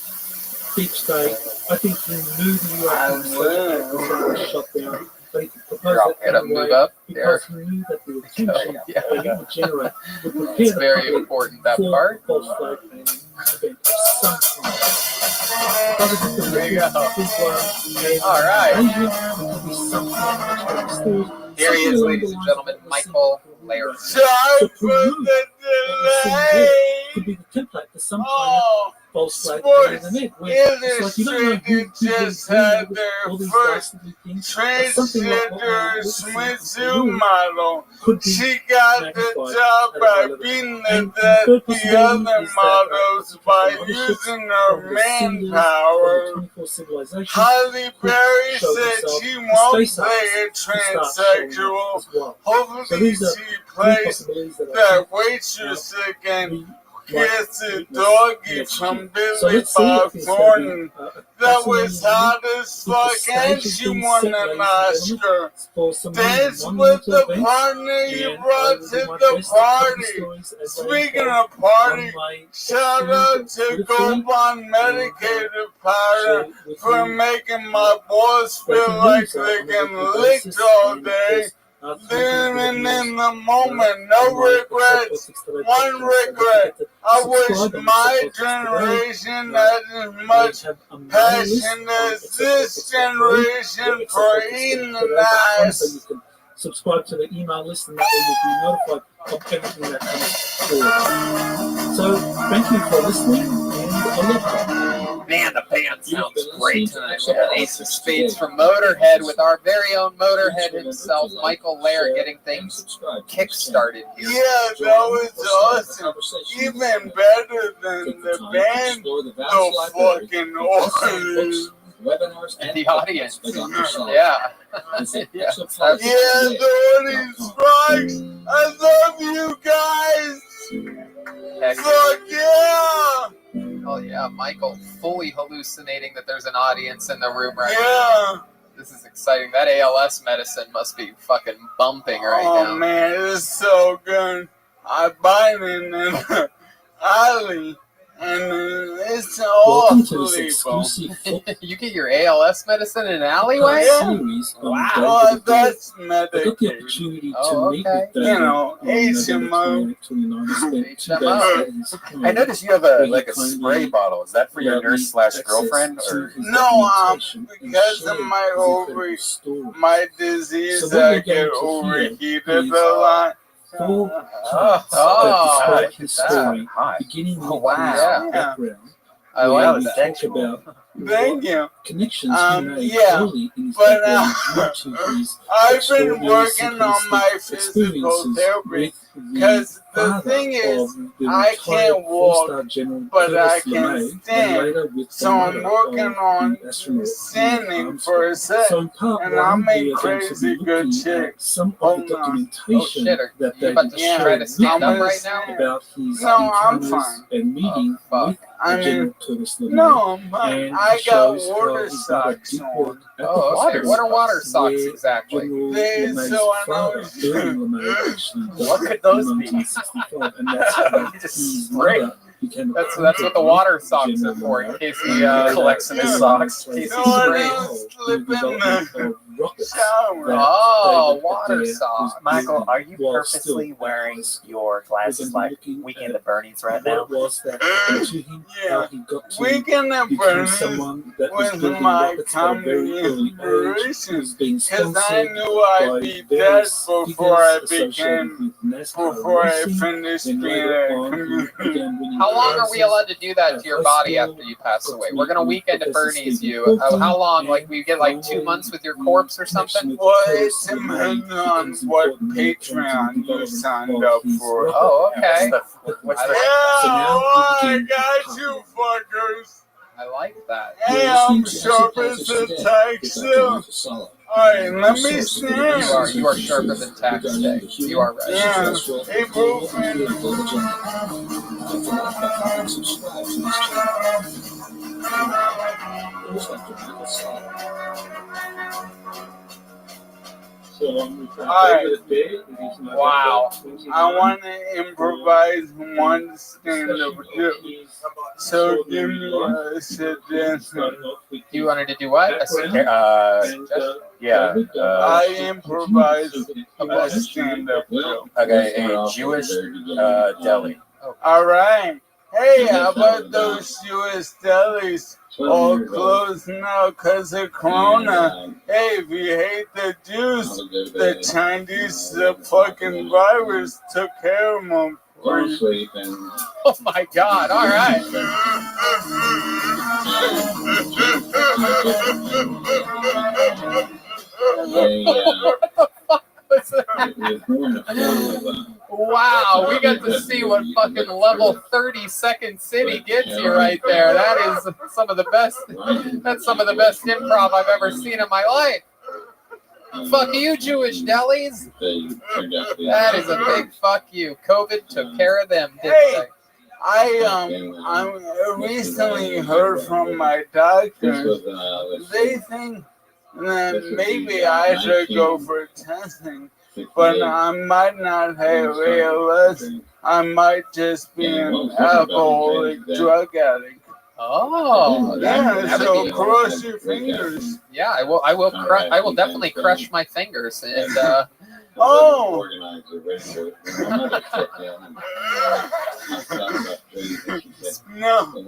Deep State, I think he knew the U.S. shut down, but he proposed it anyway because he knew that the attention that it would generate would prepare it's very important, that part. False flag banning event of some kind. There you go. All right. Here he is, ladies and gentlemen, Michael Lair. Sorry for the delay. Could be the template for some kind of false flag banning event. It's like you don't know who just had their first transgender swimsuit model. She got the job by beating the other models by using her manpower. Holly Berry said she won't play a transsexual. Hopefully she plays that waitress again. Here's the doggy from Billy Bob Thornton. That was hot as fuck, and she won an Oscar. Dance with the partner you brought to the party. Speaking of party, shout out to Gobon Medicated Powder for making my boys feel like they can lick all day. Living in the moment, no regrets. One regret. I wish my generation had as much passion as this generation for eating the ice. Subscribe to the email list, and that way you'll be notified of everything that comes forward. So, thank you for listening, and I love you. Man, the band sounds great tonight. We have Ace of Spades from Motorhead with our very own Motorhead himself, Michael Lair, getting things kick-started here. Yeah, that was awesome. Even better than the band, the fucking audience. Webinars and the audience. Yeah. Yeah, the audience rocks. I love you guys. Fuck yeah. Oh yeah, Michael fully hallucinating that there's an audience in the room right now. This is exciting. That ALS medicine must be fucking bumping right now. Oh man, it's so good. I buy it in Ali. and it's Welcome to this awfully exclusive You get your ALS medicine in an alleyway? series on Wow, David the Dead. that's I got the medication. opportunity to Oh, meet okay. with David You know, on November HMO. 29. I spent 2 days HMO. at his home. I noticed you have where a he like a kindly spray bottle. Is that for your allowed me nurse slash access girlfriend to or? his No, documentation and because of shared my his incredible ovary, story. my disease, So what I you're get going to hear overheated is a lot. 4 parts that Oh, describe his story, Hi. beginning with Wow. his Yeah. background. I where like we that. talk about Thank you. connections he made Yeah, early in his but background due to his I've been extraordinary working on my synchronistic physical experiences therapy with because the the father thing is, of the I retired can't walk, 4-star General but I Curtis can LeMay, and stand. later with the So I'm mother working of on the astronaut standing Armstrong. for a sec, So in part and 1, I we make are going to crazy be good looking shit. at some of Hold the on. documentation Oh, shit. Are that you about David to try to shared stand with up me right now? about his No, I'm encounters fine. and meeting fuck. with I General mean, Curtis LeMay. no, I'm fine. And I it got shows how water his mother socks did on. work at the Oh, okay. hospital What are water socks where exactly? General They LeMay's so I father, know. Irving LeMay, actually What died could those in be? 1965, and that's when You just his spray. mother became That's acquainted what the with water socks General are for, in LeMay. case And he later, collects in his General socks. LeMay played He's a No, I spraying. pivotal don't role in slip the in development the of rockets shower. that Oh, David water Adair was socks. Michael, building are you while purposely still at wearing hospital. your We're glasses going like to be looking Weekend at at Bernie's right what now? it was that happened to him, how Yeah, he got to Weekend at become Bernie's someone that was was building my rockets at a very comedy early age, inspiration was being because I sponsored knew I'd by be dead various before I figures associated became, with NASCAR before I racing. finished Then being later a on, he comedian. began winning How long are we prizes allowed to do that at to your high body school. after you pass Got away? to We're meet gonna with weekend at Professor Bernie's Stephen you. How Hawking, long? Like and we get like 2 finally months with your the corpse or connection something? with Well, Curtis it LeMay depends on becomes what important when it comes to the Patreon you development signed of up his for. rocket. Oh, okay. What's I the like Yeah, So now well, we I begin got part you one. fuckers. I like that. Hey, I'm sharp as a tack still. Alright, let me stand. You are sharper than tax day. You are right. Yeah, hey, Brooklyn. Alright, wow. I want to improvise one stand-up joke. So give me a suggestion. You wanted to do what? Yeah. I improvise a stand-up joke. Okay, a Jewish deli. Alright. Hey, how about those Jewish delis all closed now because of Corona? Hey, if you hate the Jews, the Chinese, the fucking virus took care of them for you. Oh my God! All right. Wow, we got to see what fucking level 30-second city gets you right there. That is some of the best. That's some of the best improv I've ever seen in my life. Fuck you, Jewish delis. That is a big fuck you. COVID took care of them, didn't they? I recently heard from my doctors. They think that maybe I should go for testing, but I might not have ALS. I might just be an alcoholic drug addict. Oh, yeah. So cross your fingers. Yeah, I will. I will definitely crush my fingers and. Oh! No.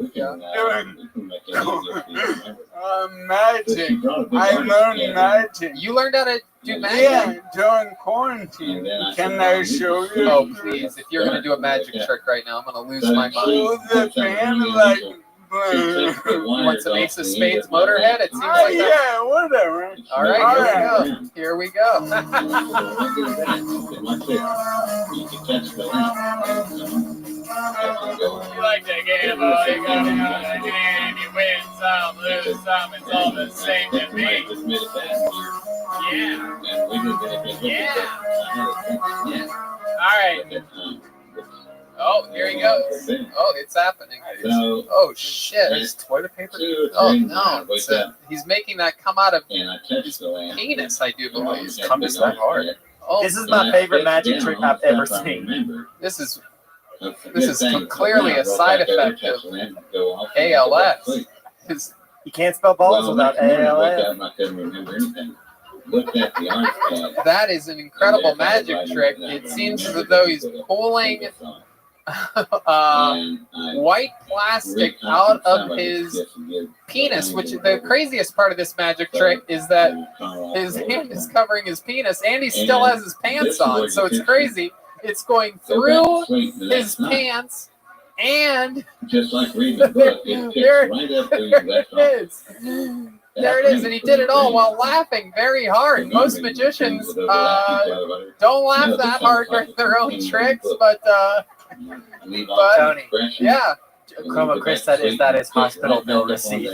Magic. I learned magic. You learned how to do magic? Yeah, during quarantine. Can I show you? Oh, please. If you're going to do a magic trick right now, I'm going to lose my mind. The fan, like... You want some Ace of Spades Motorhead? It seems like yeah, whatever. All right, here we go. You like to game, oh, you gotta go to the game. You win some, lose some, it's all the same to me. Yeah. Yeah. All right. Oh, here he goes. Oh, it's happening. Oh, shit. There's toilet paper? Oh, no. He's making that come out of his penis, I do believe. Come is that hard. Oh, This is my favorite magic trick I've ever seen. This is... This is clearly a side effect of ALS. You can't spell balls without ALS. That is an incredible magic trick. It seems as though he's pulling white plastic out of his penis, which the craziest part of this magic trick is that his hand is covering his penis and he still has his pants on. So it's crazy. It's going through his pants and just like reading a book, it kicks right up where you left off. There it is, and he did it all while laughing very hard. Most magicians don't laugh that hard during their own tricks, but Tony, yeah. Chroma Chris said, "Is that his hospital bill receipt?"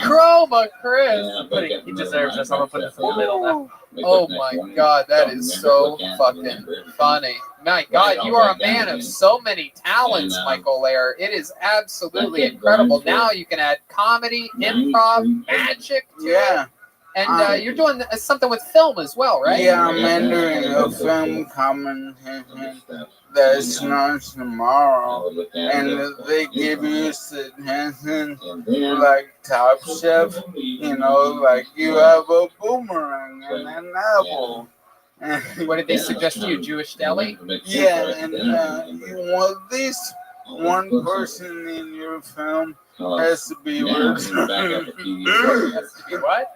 Chroma Chris. He deserves this. I'm gonna put this in the middle now. Oh my God, that is so fucking funny. My God, you are a man of so many talents, Michael Lair. It is absolutely incredible. Now you can add comedy, improv, magic to it. And you're doing something with film as well, right? Yeah, I'm entering a film coming that's not tomorrow, and they give you suggestions like Top Chef, you know, like you have a boomerang and an apple. What did they suggest to you, Jewish deli? Yeah, and you want at least one person in your film has to be Has to be what?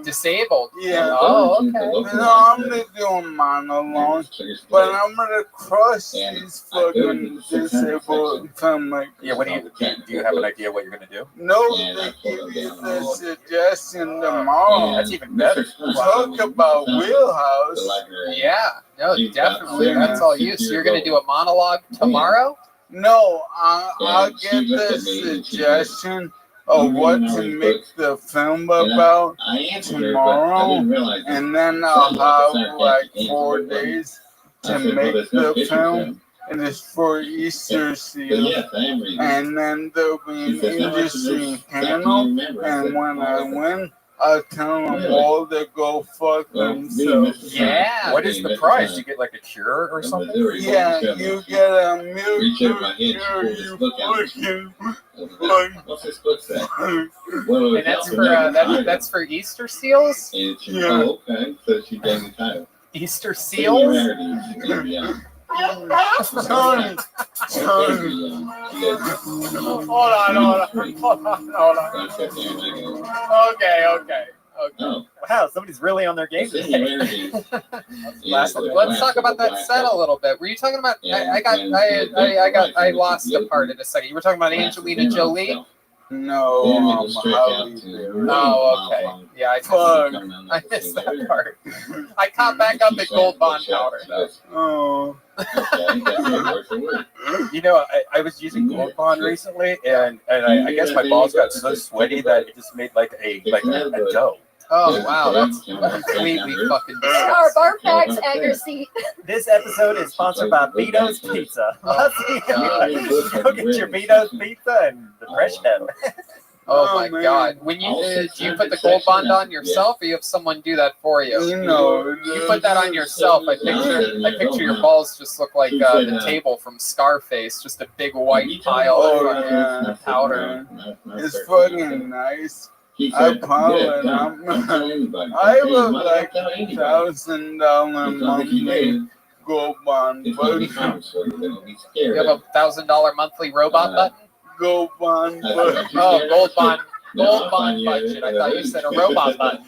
Disabled. Yeah. Oh, okay. No, I'm not doing mine alone, but I'm gonna crush these fucking disabled filmmakers. Yeah, what do you have an idea what you're gonna do? No, they give you the suggestion tomorrow. That's even better. Talk about Wheelhouse. Yeah, no, definitely. That's all you. So you're gonna do a monologue tomorrow? No, I'll get the suggestion of what to make the film about tomorrow, and then I'll have like 4 days to make the film. And it's for Easter seal, and then there'll be an industry panel, and when I win, I'll tell them all to go fuck themselves. Yeah. What is the prize? You get like a cure or something? Yeah, you get a mutual cure, you fucking And that's for Easter seals? Yeah. Okay, so she gave the title. Easter seals? Tony. Hold on. Okay. Wow, somebody's really on their game today. Let's talk about that set a little bit. Were you talking about? I lost a part in a second. You were talking about Angelina Jolie. No, Oh, okay. Yeah, I missed that part. I caught back up at Gold Bond powder, though. Oh. You know, I was using Gold Bond recently, and I guess my balls got so sweaty that it just made like a dough. Oh, wow. That's completely fucking Our disgusting. bar packs at your seat. This episode is sponsored by Vito's Pizza. Go get your Vito's Pizza and the fresh dough. Oh my God! When you do you put the Gold Bond on yourself, or you have someone do that for you? You put that on yourself. I picture your balls just look like the table from Scarface, just a big white pile of powder. It's fucking nice. I probably I look like $1,000 monthly Gold Bond. You have a $1,000 monthly robot button? Gold Bond. Oh, Gold Bond budget. I thought you said a robot button.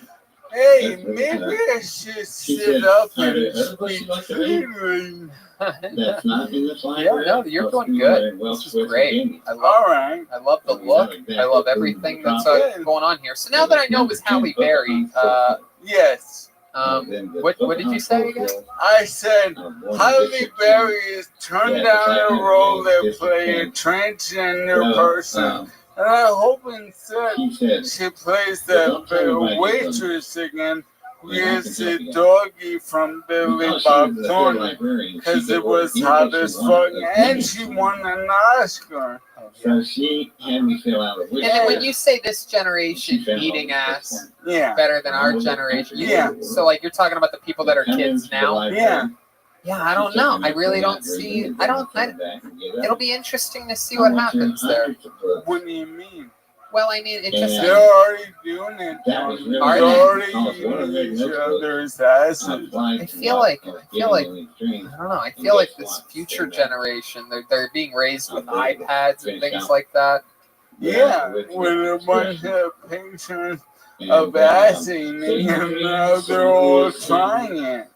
Hey, maybe I should sit up and speak freely. Yeah, no, you're doing good. This is great. I love the look. I love everything that's going on here. So now that I know it was Halle Berry, yes. What did you say again? I said Halle Berry is turned down a role that play a transgender person. And I hope instead she plays that waitress again, who is the doggy from Billy Bob Thornton, because it was hot as fuck, and she won an Oscar. So she had me fill out a And then when you say this generation eating ass better than our generation, so like you're talking about the people that are kids now. Yeah, I don't know. I really don't see. It'll be interesting to see what happens there. What do you mean? Well, I mean, it just they're already doing it. They're already eating each other's asses. I feel like I don't know. I feel like this future generation, they're being raised with iPads and things like that. Yeah, with a bunch of pictures of ass eating, and now they're all trying it.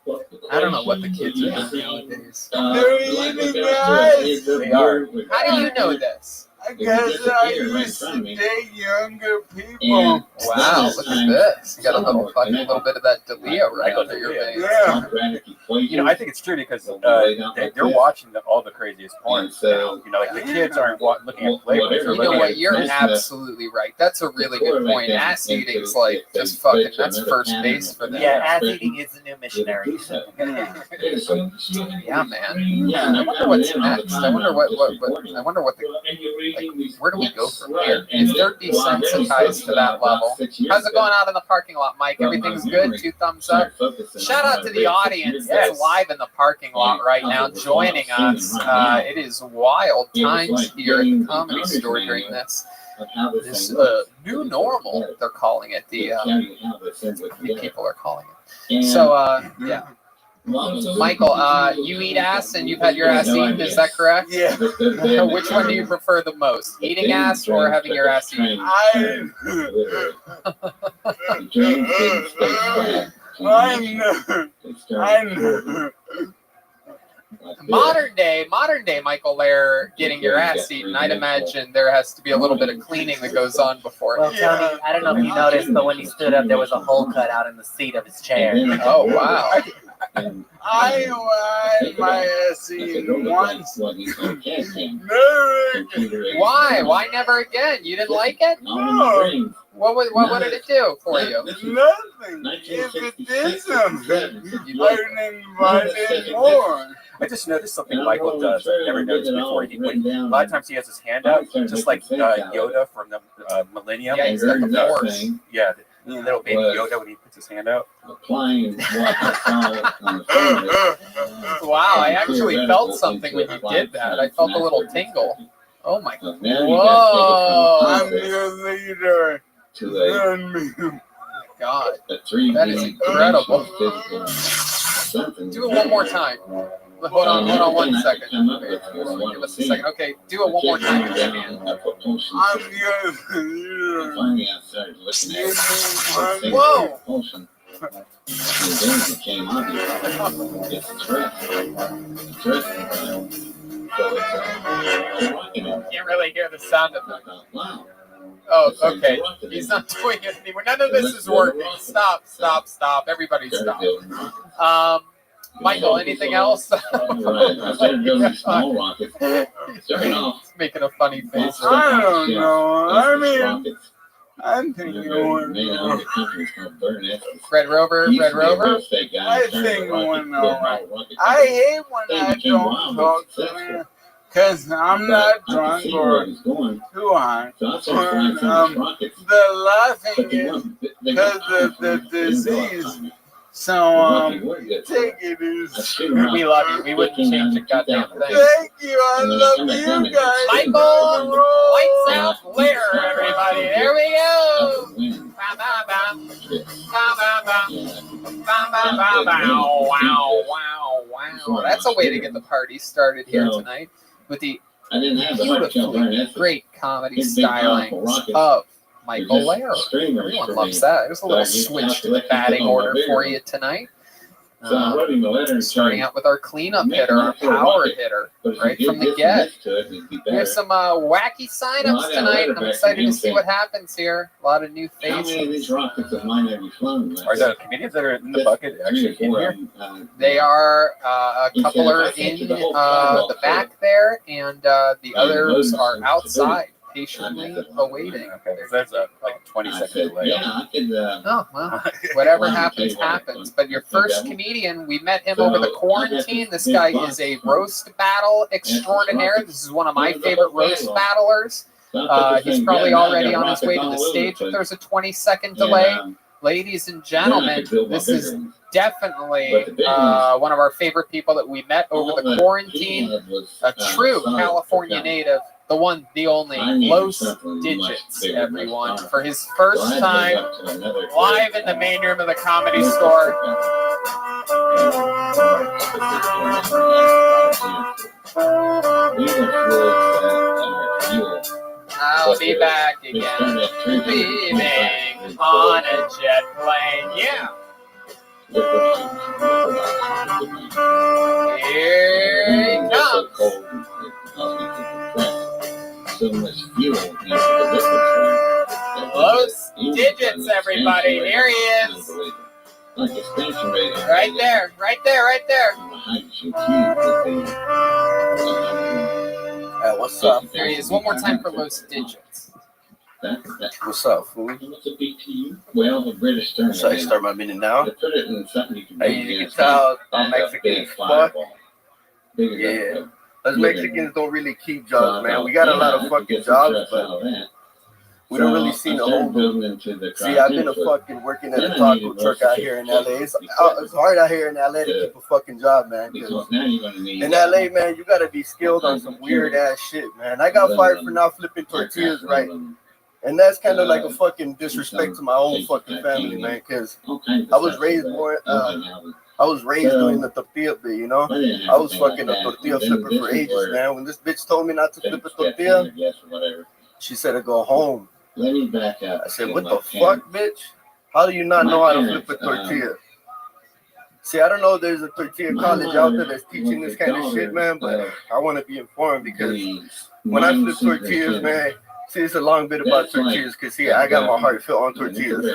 I don't know what the kids are doing nowadays. They're eating ass. They are. How do you know this? I guess I used to date younger people. Wow, look at this. You got a little bit of that Delio right under your veins. Yeah. You know, I think it's true because they're watching all the craziest porn. So, you know, like the kids aren't looking at Playboy. You know what? You're absolutely right. That's a really good point. Ass eating's like just fucking. That's first base for them. Yeah, ass eating is the new missionary. Yeah, man. I wonder what's next. I wonder what the. Like, where do we go from here? If they're desensitized to that level, how's it going out in the parking lot, Mike? Everything's good? 2 thumbs up. Shout out to the audience that's live in the parking lot right now, joining us. It is wild times here at the Comedy Store during this new normal. They're calling it. The people are calling it. So yeah. Michael, you eat ass and you've had your ass eaten, is that correct? Yeah. Which one do you prefer the most? Eating ass or having your ass eaten? I know. Modern day Michael Lair getting your ass eaten, I'd imagine there has to be a little bit of cleaning that goes on before. Well, Tony, I don't know if you noticed, but when he stood up, there was a hole cut out in the seat of his chair. Oh, wow. I had my ass eaten once. Why? Why never again? You didn't like it? No. What did it do for you? Nothing. If it did something, I'd invite it more. I just noticed something Michael does. I've never noticed before. A lot of times he has his hand out, just like Yoda from the Millennium. Yeah, he's got the Force. Yeah, the little baby Yoda when he puts his hand out. Applying Wow, I actually felt something when you did that. I felt a little tingle. Oh my God. Whoa. I'm your leader. God, that is incredible. Do it one more time. Hold on 1 second. Give us a second. Okay, do it one more time. I'm your leader. Whoa. Became obvious. It's Can't really hear the sound of it. Oh, okay. He's not doing it anymore. None of this is working. Stop. Everybody stop. Michael, anything else? He's making a funny face. I don't know. I mean, I think it went Red Rover. I think it went alright. I hate when I don't talk to him. Because I'm not drunk or too high. The laughing is because of the disease. So, take it easy. We love you. We wouldn't change a goddamn thing. Thank you. I love you guys. Michael, lights out, Lair, everybody. There we go. Wow. That's a way to get the party started here tonight with the beautifully great comedy stylings of Michael Lair. Everyone loves that. There's a little switch to the batting order for you tonight. Starting out with our cleanup hitter, our power hitter, right from the get. We have some wacky signups tonight. I'm excited to see what happens here. A lot of new faces. Are the comedians that are in the bucket actually in here? They are. A couple are in the back there, and the others are outside. patiently awaiting. Okay, so that's like a 20-second delay. Yeah, I could. Oh, well, whatever happens, happens. But your first comedian, we met him over the quarantine. This guy is a roast battle extraordinaire. This is one of my favorite roast battlers. He's probably already on his way to the stage if there's a 20-second delay. Ladies and gentlemen, this is definitely one of our favorite people that we met over the quarantine. A true California native, the one, the only, Los Digits, everyone, for his first time live in the main room of the Comedy Store. I'll be back again, leaving on a jet plane. Yeah. Here he comes. Los Digits, everybody. Here he is. Right there, right there, right there. What's up? There he is. One more time for Los Digits. What's up, fool? Well, the British term. Should I start my minute now? To put it in something you can Hey, you can tell Mexicans fuck. Yeah. Us Mexicans don't really keep jobs, man. We got a lot of fucking jobs, but we don't really see the whole. See, I've been fucking working at a taco truck out here in LA. It's hard out here in LA to keep a fucking job, man. In LA, man, you gotta be skilled on some weird ass shit, man. I got fired for not flipping tortillas right. And that's kind of like a fucking disrespect to my own fucking family, man, because I was raised more, I was raised doing the tortilla bit, you know? I was fucking a tortilla flipper for ages, man. When this bitch told me not to flip a tortilla, she said to go home. I said, what the fuck, bitch? How do you not know how to flip a tortilla? See, I don't know if there's a tortilla college out there that's teaching this kind of shit, man, but I want to be informed because when I flip tortillas, man, see, it's a long bit about tortillas because, see, I got my heart filled on tortillas.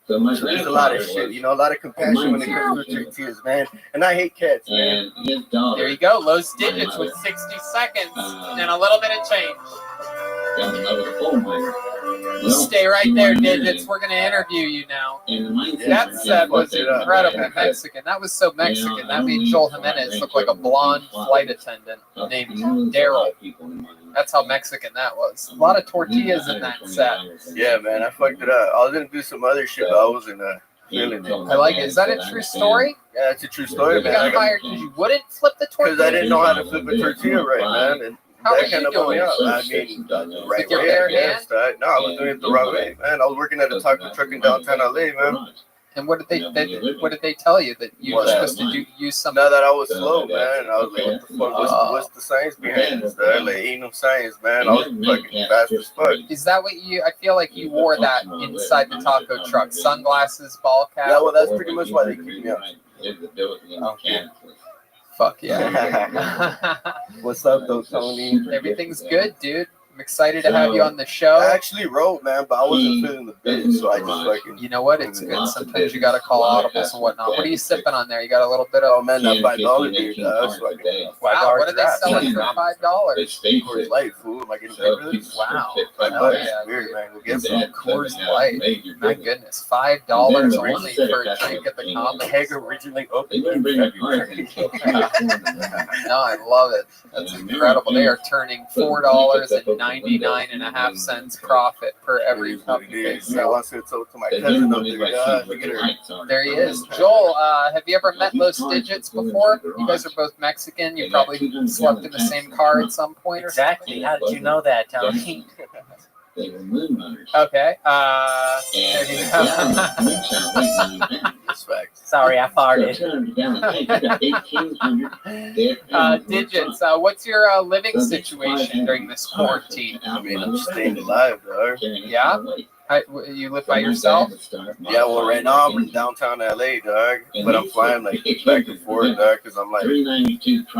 So there's a lot of shit, you know, a lot of compassion when it comes to tortillas, man. And I hate cats, man. There you go, Los Digits with 60 seconds and a little bit of change. Stay right there, Digits. We're going to interview you now. That set was incredibly Mexican. That was so Mexican. That made Joel Jimenez look like a blonde flight attendant named Daryl. That's how Mexican that was. A lot of tortillas in that set. Yeah, man, I fucked it up. I was going to do some other shit, but I wasn't feeling it. I like it. Is that a true story? Yeah, it's a true story, You man. got hired because you wouldn't flip the tortilla? Because I didn't know how to flip a tortilla right, man. And How that were kind you of put me doing? up. I mean, the right With your way, bare I guess. No, I was doing it the right way, man. I was working at a taco truck in downtown LA, man. And what did they tell you that you were supposed to use something? Now that I was slow, man, I was like, what the fuck? What's the science behind this? Like, ain't no science, man. I was fucking fast as fuck. Is that what you? I feel like you wore that inside the taco truck. Sunglasses, ball cap. Yeah, well, that's pretty much why they keep me up. Okay. Fuck yeah. What's up, though, Tony? Everything's good, dude. I'm excited to have you on the show. I actually wrote, man, but I wasn't feeling the bit, so I just fucking. You know what? It's good. Sometimes you gotta call audibles and whatnot. What are you sipping on there? You got a little bit of. Oh man, that $5 dude. Wow, what are they selling for $5? Coors Light, fool. Am I getting paid for this? Wow. $5. Weird, man. We'll get some. Coors Light. My goodness, $5 only for a drink at the Comedy. Keg originally opened in February. No, I love it. That's incredible. They are turning $4.99.5 profit per every cup. I want to talk to my cousin up there. There he is. Joel, have you ever met Los Digits before? You guys are both Mexican. You probably slept in the same car at some point or something. Exactly. How did you know that, Tony? Okay. There you go. Sorry, I farted. Digits, what's your living situation during this quarantine? I mean, I'm staying alive, dog. Yeah? You live by yourself? Yeah, well, right now I'm in downtown LA, dog. But I'm flying like back and forth, dog, because I'm like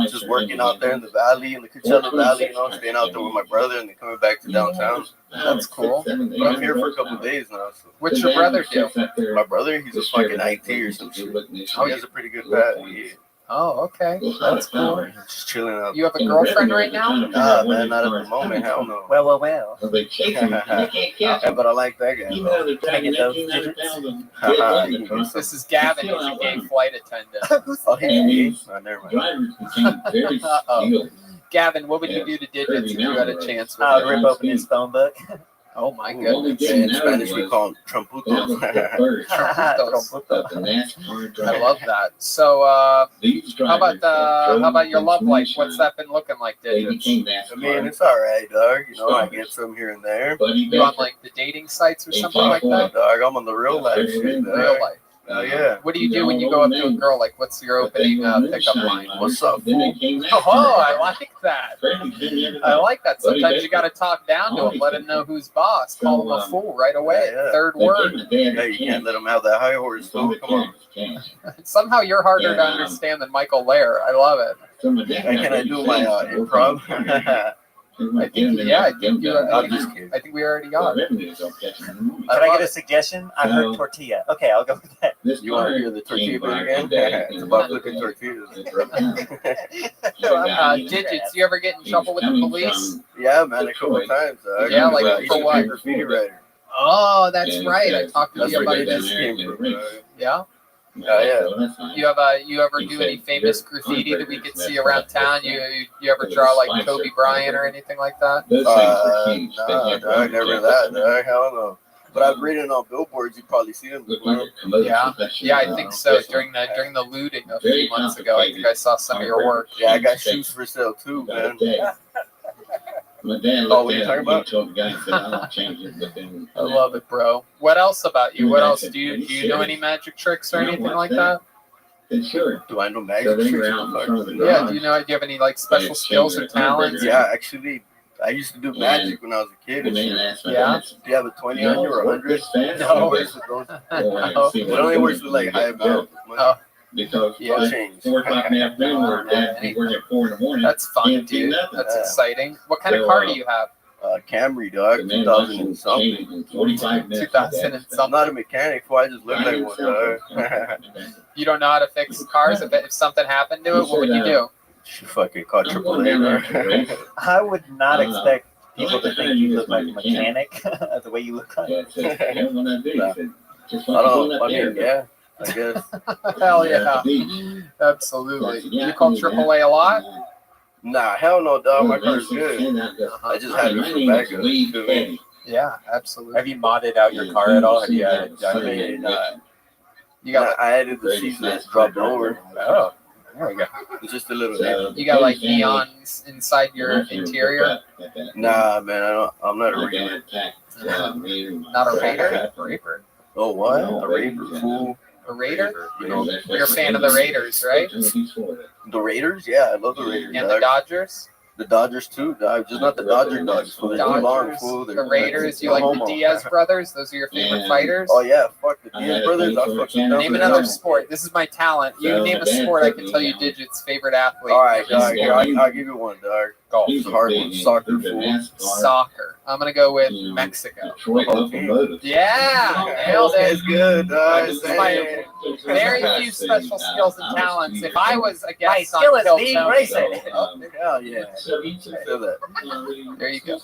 just working out there in the valley, in the Coachella Valley, you know, staying out there with my brother and then coming back to downtown. That's cool. But I'm here for a couple of days now. So. What's your brother do? My brother, he's a fucking IT or some shit. He has a pretty good pad. Yeah. Oh, okay. That's cool. Just chilling out. You have a girlfriend right now? Nah, man, not at the moment. Hell no. Well. Yeah, but I like that guy. Can I get those digits? This is Gavin. He's a gay flight attendant. Oh, he's gay? Oh, never mind. Uh-oh. Gavin, what would you do to digits if you had a chance with him? Rip open his phone book. Oh my goodness. Yeah, in Spanish we call him tromputos. I love that. So, how about your love life? What's that been looking like, digits? I mean, it's all right, dog. You know, I get some here and there. You on like the dating sites or something like that? Dog, I'm on the real life shit, dog. Real life. Oh yeah. What do you do when you go up to a girl? Like, what's your opening pickup line? What's up, fool? Oh, I like that. I like that. Sometimes you got to talk down to him, let him know who's boss. Call him a fool right away. Yeah. Third word. Yeah, you can't let him have that high horse, fool. Come on. Somehow you're harder to understand than Michael Lair. I love it. Hey, can I do my improv? I think we already are. Can I get a suggestion? I heard tortilla. Okay, I'll go with that. You want to hear the tortilla bit again? It's about flipping tortillas. Digits, you ever get in trouble with the police? Yeah, man, a couple times. Yeah, like for what? Graffiti writer. Oh, that's right. I talked to you about this. Yeah. Yeah. You ever do any famous graffiti that we could see around town? You ever draw like Kobe Bryant or anything like that? No, dog, never that. Dog, hell no. But I've written on billboards. You probably see them before. Yeah, I think so. During the looting a few months ago, I think I saw some of your work. Yeah, I got shoes for sale too, man. Oh, what are you talking about? I love it, bro. What else about you? What else? Do you know any magic tricks or anything like that? Do I know magic tricks? Yeah, do you have any like special skills or talents? Yeah, actually, I used to do magic when I was a kid. And shit. Yeah? Do you have a 20 on you or 100? No. It only works with like high amount of money. Because change. 4 o'clock in the afternoon, we're at 4 in the morning. That's fun, dude. That's exciting. What kind of car do you have? Camry, dog. 2000 and something. 2000 and something. I'm not a mechanic, so I just look like one, dog. You don't know how to fix cars? If something happened to it, what would you do? You fucking call AAA. I would not expect people to think you look like a mechanic the way you look like. Yeah. I guess. Hell yeah. Absolutely. You call AAA a lot? Nah, hell no, dog. My car's good. I just had it for backup. Yeah, absolutely. Have you modded out your car at all? Have you added? I added the season that's dropped lower. Oh, there we go. It's just a little. You got like neons inside your interior? Nah, man, I'm not a raver. Not a raider? Raver. Oh, what? A raver, fool. A Raider? You're a fan of the Raiders, right? The Raiders? Yeah, I love the Raiders. And the Dodgers? The Dodgers too, dog. Just not the Dodgers. The Dodgers, the Raiders. You like the Diaz brothers? Those are your favorite fighters? Oh yeah, fuck the Diaz brothers. I fucking name another sport. This is my talent. You name a sport, I can tell you Digits' favorite athlete. All right, dog. I'll give you one, dog. Golf. It's a hard one. Soccer, fool. Soccer. I'm gonna go with Mexico. Yeah, nailed it. That's good, dog. This is my very few special skills and talents. If I was a guest, my skill is being Hell yeah. There you go.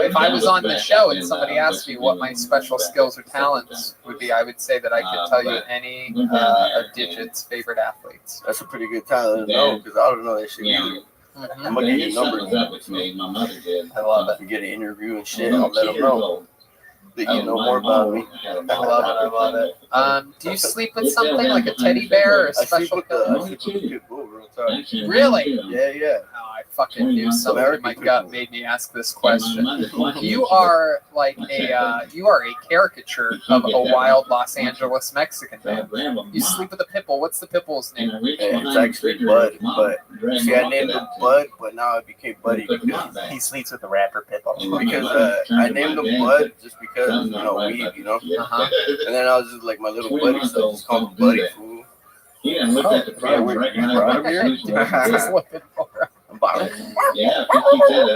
If I was on the show and somebody asked me what my special skills or talents would be, I would say that I could tell you any of Digits' favorite athletes. That's a pretty good talent to know because I don't know that shit either. I'm gonna get your numbers. I love it. You get an interview and shit. I'll let them know that you know more about me. I love it. Do you sleep with something like a teddy bear or a special pillow? Really? Yeah. Oh, I fucking knew something in my gut made me ask this question. You are like you are a caricature of a wild Los Angeles Mexican man. You sleep with a pitbull. What's the pitbull's name? It's actually Bud, but see, I named him Bud, but now it became Buddy because he sleeps with the rapper pitbull. Because I named him Bud just because weed, and then I was just like my little buddy, so I just called him Buddy, fool. I'm bark. Yeah,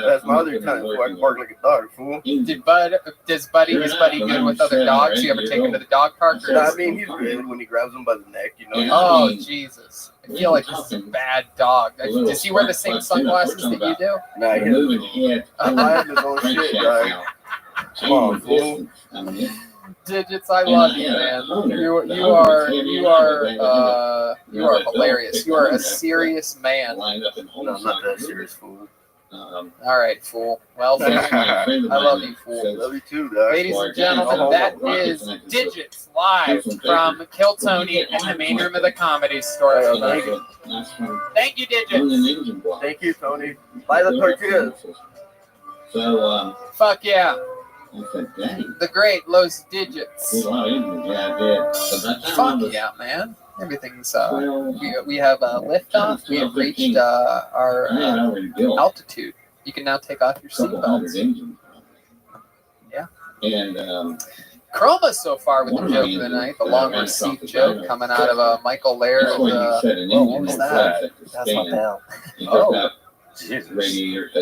That's my other time, fool. I can bark like a dog, fool. Is Buddy good with other dogs? You ever take him to the dog park? Or I mean, he's good when he grabs him by the neck, you know. Oh, Jesus. I feel like this is a bad dog. Does he wear the same sunglasses that you do? Nah, he doesn't. I'm lying his own shit, dog. Come on, fool. Digits, I love you, man. You are hilarious. You are a serious man. No, I'm not that serious, fool. All right, fool. Well, I love you, fool. Love you too, dog. Ladies and gentlemen, that is Digits live from Kill Tony in the main room of the Comedy Store. Thank you, Digits. Thank you, Tony. Buy the tortillas. So, fuck yeah. I said, dang. The great Los Digits. Yeah, I did. So fuck yeah, man. Everything's we have liftoff. We have reached our altitude. You can now take off your seatbelts. Yeah. And Chroma so far with the joke of the night, the long received joke coming out of Michael Laird. What was that? That's my bell. Oh. Jesus.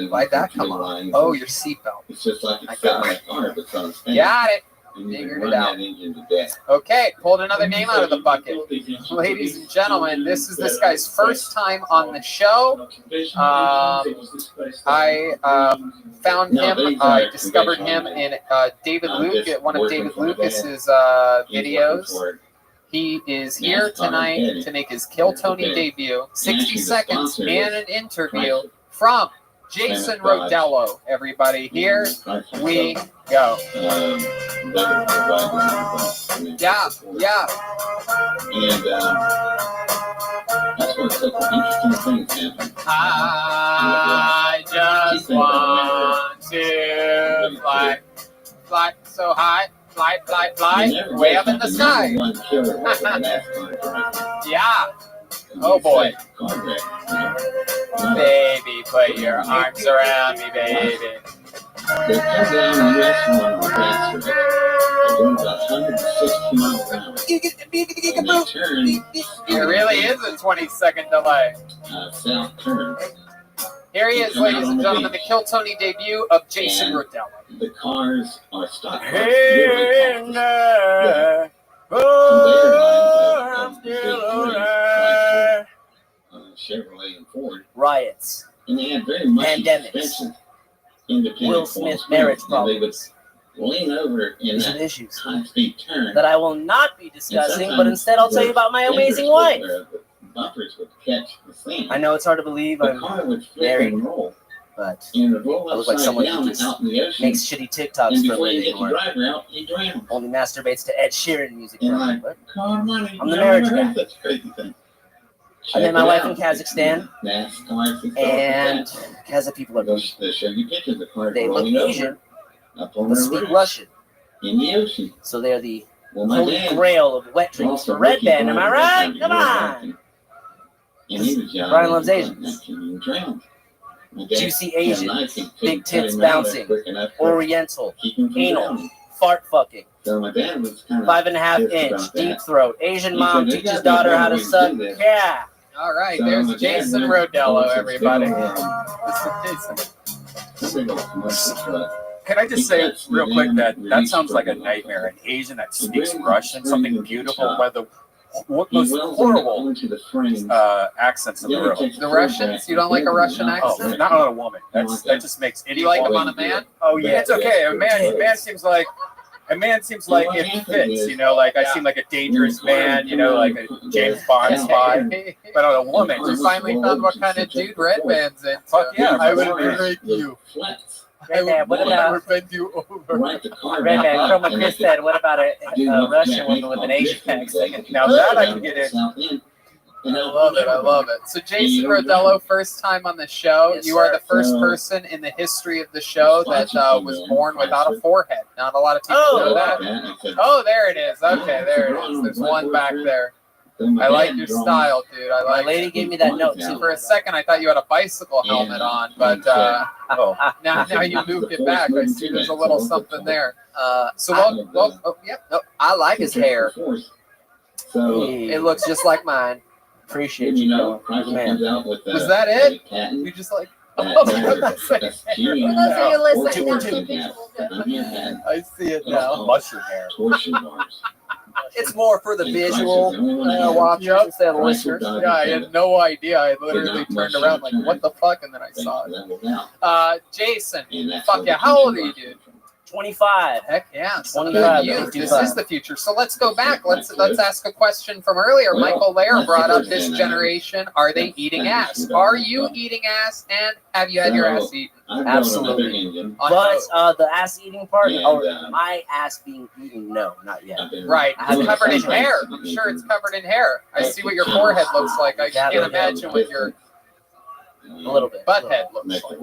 Why'd that come on? Oh, your seatbelt. It's just like it's got my car, but it's on stand. Got it. Figured it out. Okay, pulled another name out of the bucket. Ladies and gentlemen, this is this guy's first time on the show. I found him, I discovered him in one of David Lucas's videos. He is here tonight to make his Kill Tony debut. 60 seconds and an interview from Jason Rodello. Everybody, here we go. Yeah. And that's where such interesting things happen. I just want to fly so high. Fly, way up in the sky. Yeah. Oh boy. Baby, put your arms around me, baby. They come down US 1 faster. They're doing about 160 miles an hour. And they turn. There really is a 20-second delay. South turn. Here he is, ladies and gentlemen, the Kill Tony debut of Jason Rodello. The cars are stopped. Chevrolet and Ford. Riots. And they had very much pandemics. Will Smith marriage problems. Lean over in These are that issues high-speed turn that I will not be discussing, but instead I'll tell you about my amazing wife. Bumpers would catch the sand. I know it's hard to believe I'm married, but I look like someone who just makes shitty TikToks for a living or only masturbates to Ed Sheeran music. But I'm the marriage guy. I met my wife in Kazakhstan, and Kazakh people are beautiful. They look Asian, but speak Russian. So they're the holy grail of wet drinks for Red Band. Am I right? Come on! Brian loves Asians. Juicy Asians, big tits bouncing, Oriental, anal, fart fucking, 5.5 inch, deep throat, Asian mom teaches daughter how to suck. Yeah. All right, there's Jason Rodello, everybody. Can I just say real quick that sounds like a nightmare? An Asian that speaks Russian, something beautiful, one of the most horrible accents in the world. The Russians? You don't like a Russian accent? Oh, not on a woman. That just makes any. Do you like them on a man? Oh yeah, it's okay. A man seems like it fits. You know, like I seem like a dangerous man. You know, like a James Bond spy. But on a woman, you finally found what kind of dude Red Band's in. Fuck yeah, I would break you. Red Band, what about bend you over? Red Band, Chroma Chris said, what about a Russian woman with an Asian accent? Now that I can get in. I love it. So Jason Rodello, first time on the show. Yes, you are the first person in the history of the show that was born without a forehead. Not a lot of people know that. Oh, there it is. Okay, there it is. There's one back there. I like your style, dude. My lady gave me that note too. For a second, I thought you had a bicycle helmet on, but now you moved it back. I see there's a little something there. I like his hair. It looks just like mine. Appreciate you, man. Was that it? You just like, oh, That's I see it now. Mushroom hair. It's more for the visual watchers instead of listeners. Yeah, I had no idea. I literally turned around like, what the fuck? And then I saw it. Jason, fuck yeah. How old are you, dude? 25. Heck yeah. 25. This is the future. So let's go back. Let's ask a question from earlier. Michael Lair brought up this generation. Are they eating ass? Are you eating ass? And have you had your ass eaten? Absolutely. But the ass eating part, or my ass being eaten, no, not yet. Right. It's covered in hair. I'm sure it's covered in hair. I see what your forehead looks like. I can't imagine what your butt head looks like.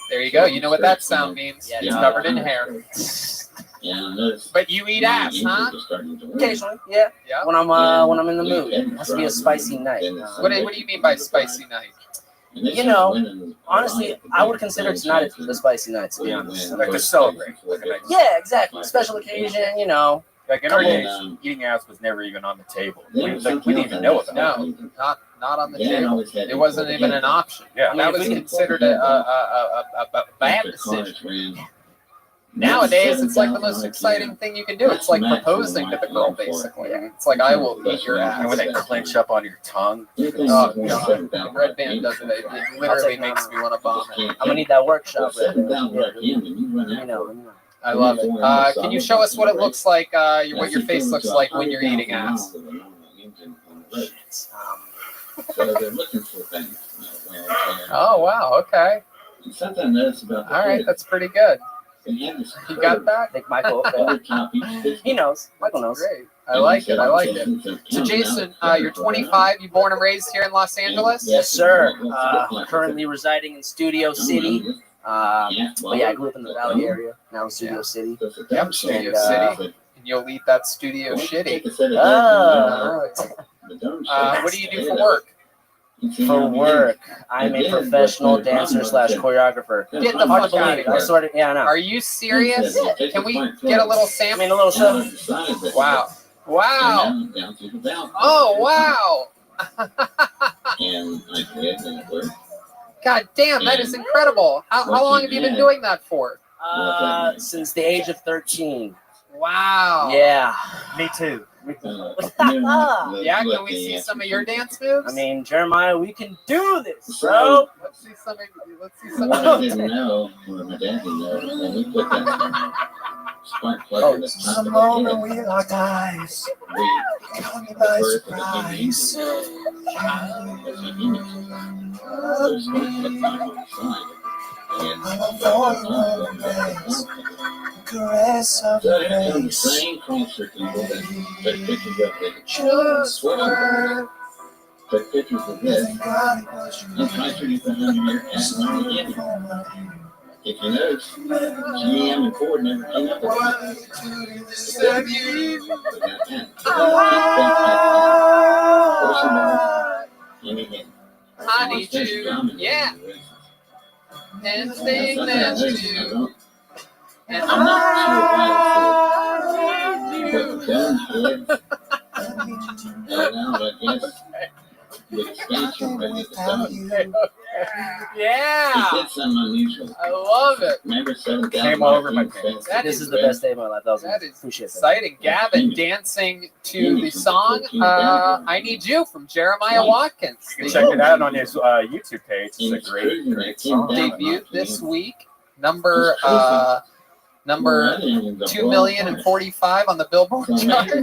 There you go. You know what that sound means. It's covered in hair. But you eat ass, huh? Occasionally, yeah. When I'm in the mood. It has to be a spicy night. What do you mean by spicy night? You know, honestly, I would consider tonight the spicy night, to be honest. Like to celebrate. Yeah, exactly. Special occasion, you know. Like in our days, eating ass was never even on the table. We didn't even know about it. No, not on the table. It wasn't even an option. Yeah, that was considered a bad decision. Nowadays, it's like the most exciting thing you can do. It's like proposing to the girl, basically. It's like, I will eat your ass. And when they clench up on your tongue. Oh, God. Red Band does it. It literally makes me want to vomit. I'm going to need that workshop. You know. I love it. Can you show us what it looks like, what your face looks like when you're eating ass? Oh, wow. Okay. All right. That's pretty good. You got that? I think Michael. He knows. Michael knows. Great. I like it. So, Jason, you're 25. You born and raised here in Los Angeles? Yes, sir. Currently residing in Studio City. But yeah, I grew up in the Valley area. Now in Studio City. Yep, Studio City. And you'll eat that studio shitty. What do you do for work? For work, I'm a professional dancer / choreographer. Get the fuck out of here. I sort of, yeah, I know. Are you serious? Can we get a little sample? I mean, a little something. Wow. Wow. Oh, wow. God damn, that is incredible. How long have you been doing that for? Since the age of 13. Wow. Yeah. Me too. Yeah, can we see some of your dance moves? I mean, Jeremiah, we can do this, bro. Let's see some of The moment we locked eyes, caught me by surprise. I'm a vulnerable place, caress of your face. Just work. Take pictures of this and try to use the under ass on the beginning. If you notice, GM and Ford never came up with it. I need you, yeah. Anything that you do. And I'm not sure why it's yeah, I love it. Came all over my pants. This is the best day of my life. That is exciting. Gavin dancing to the song I Need You from Jeremiah Watkins. You can check it out on his YouTube page. It's a great song. Debuted this week. Number 2,045,000 on the Billboard charts.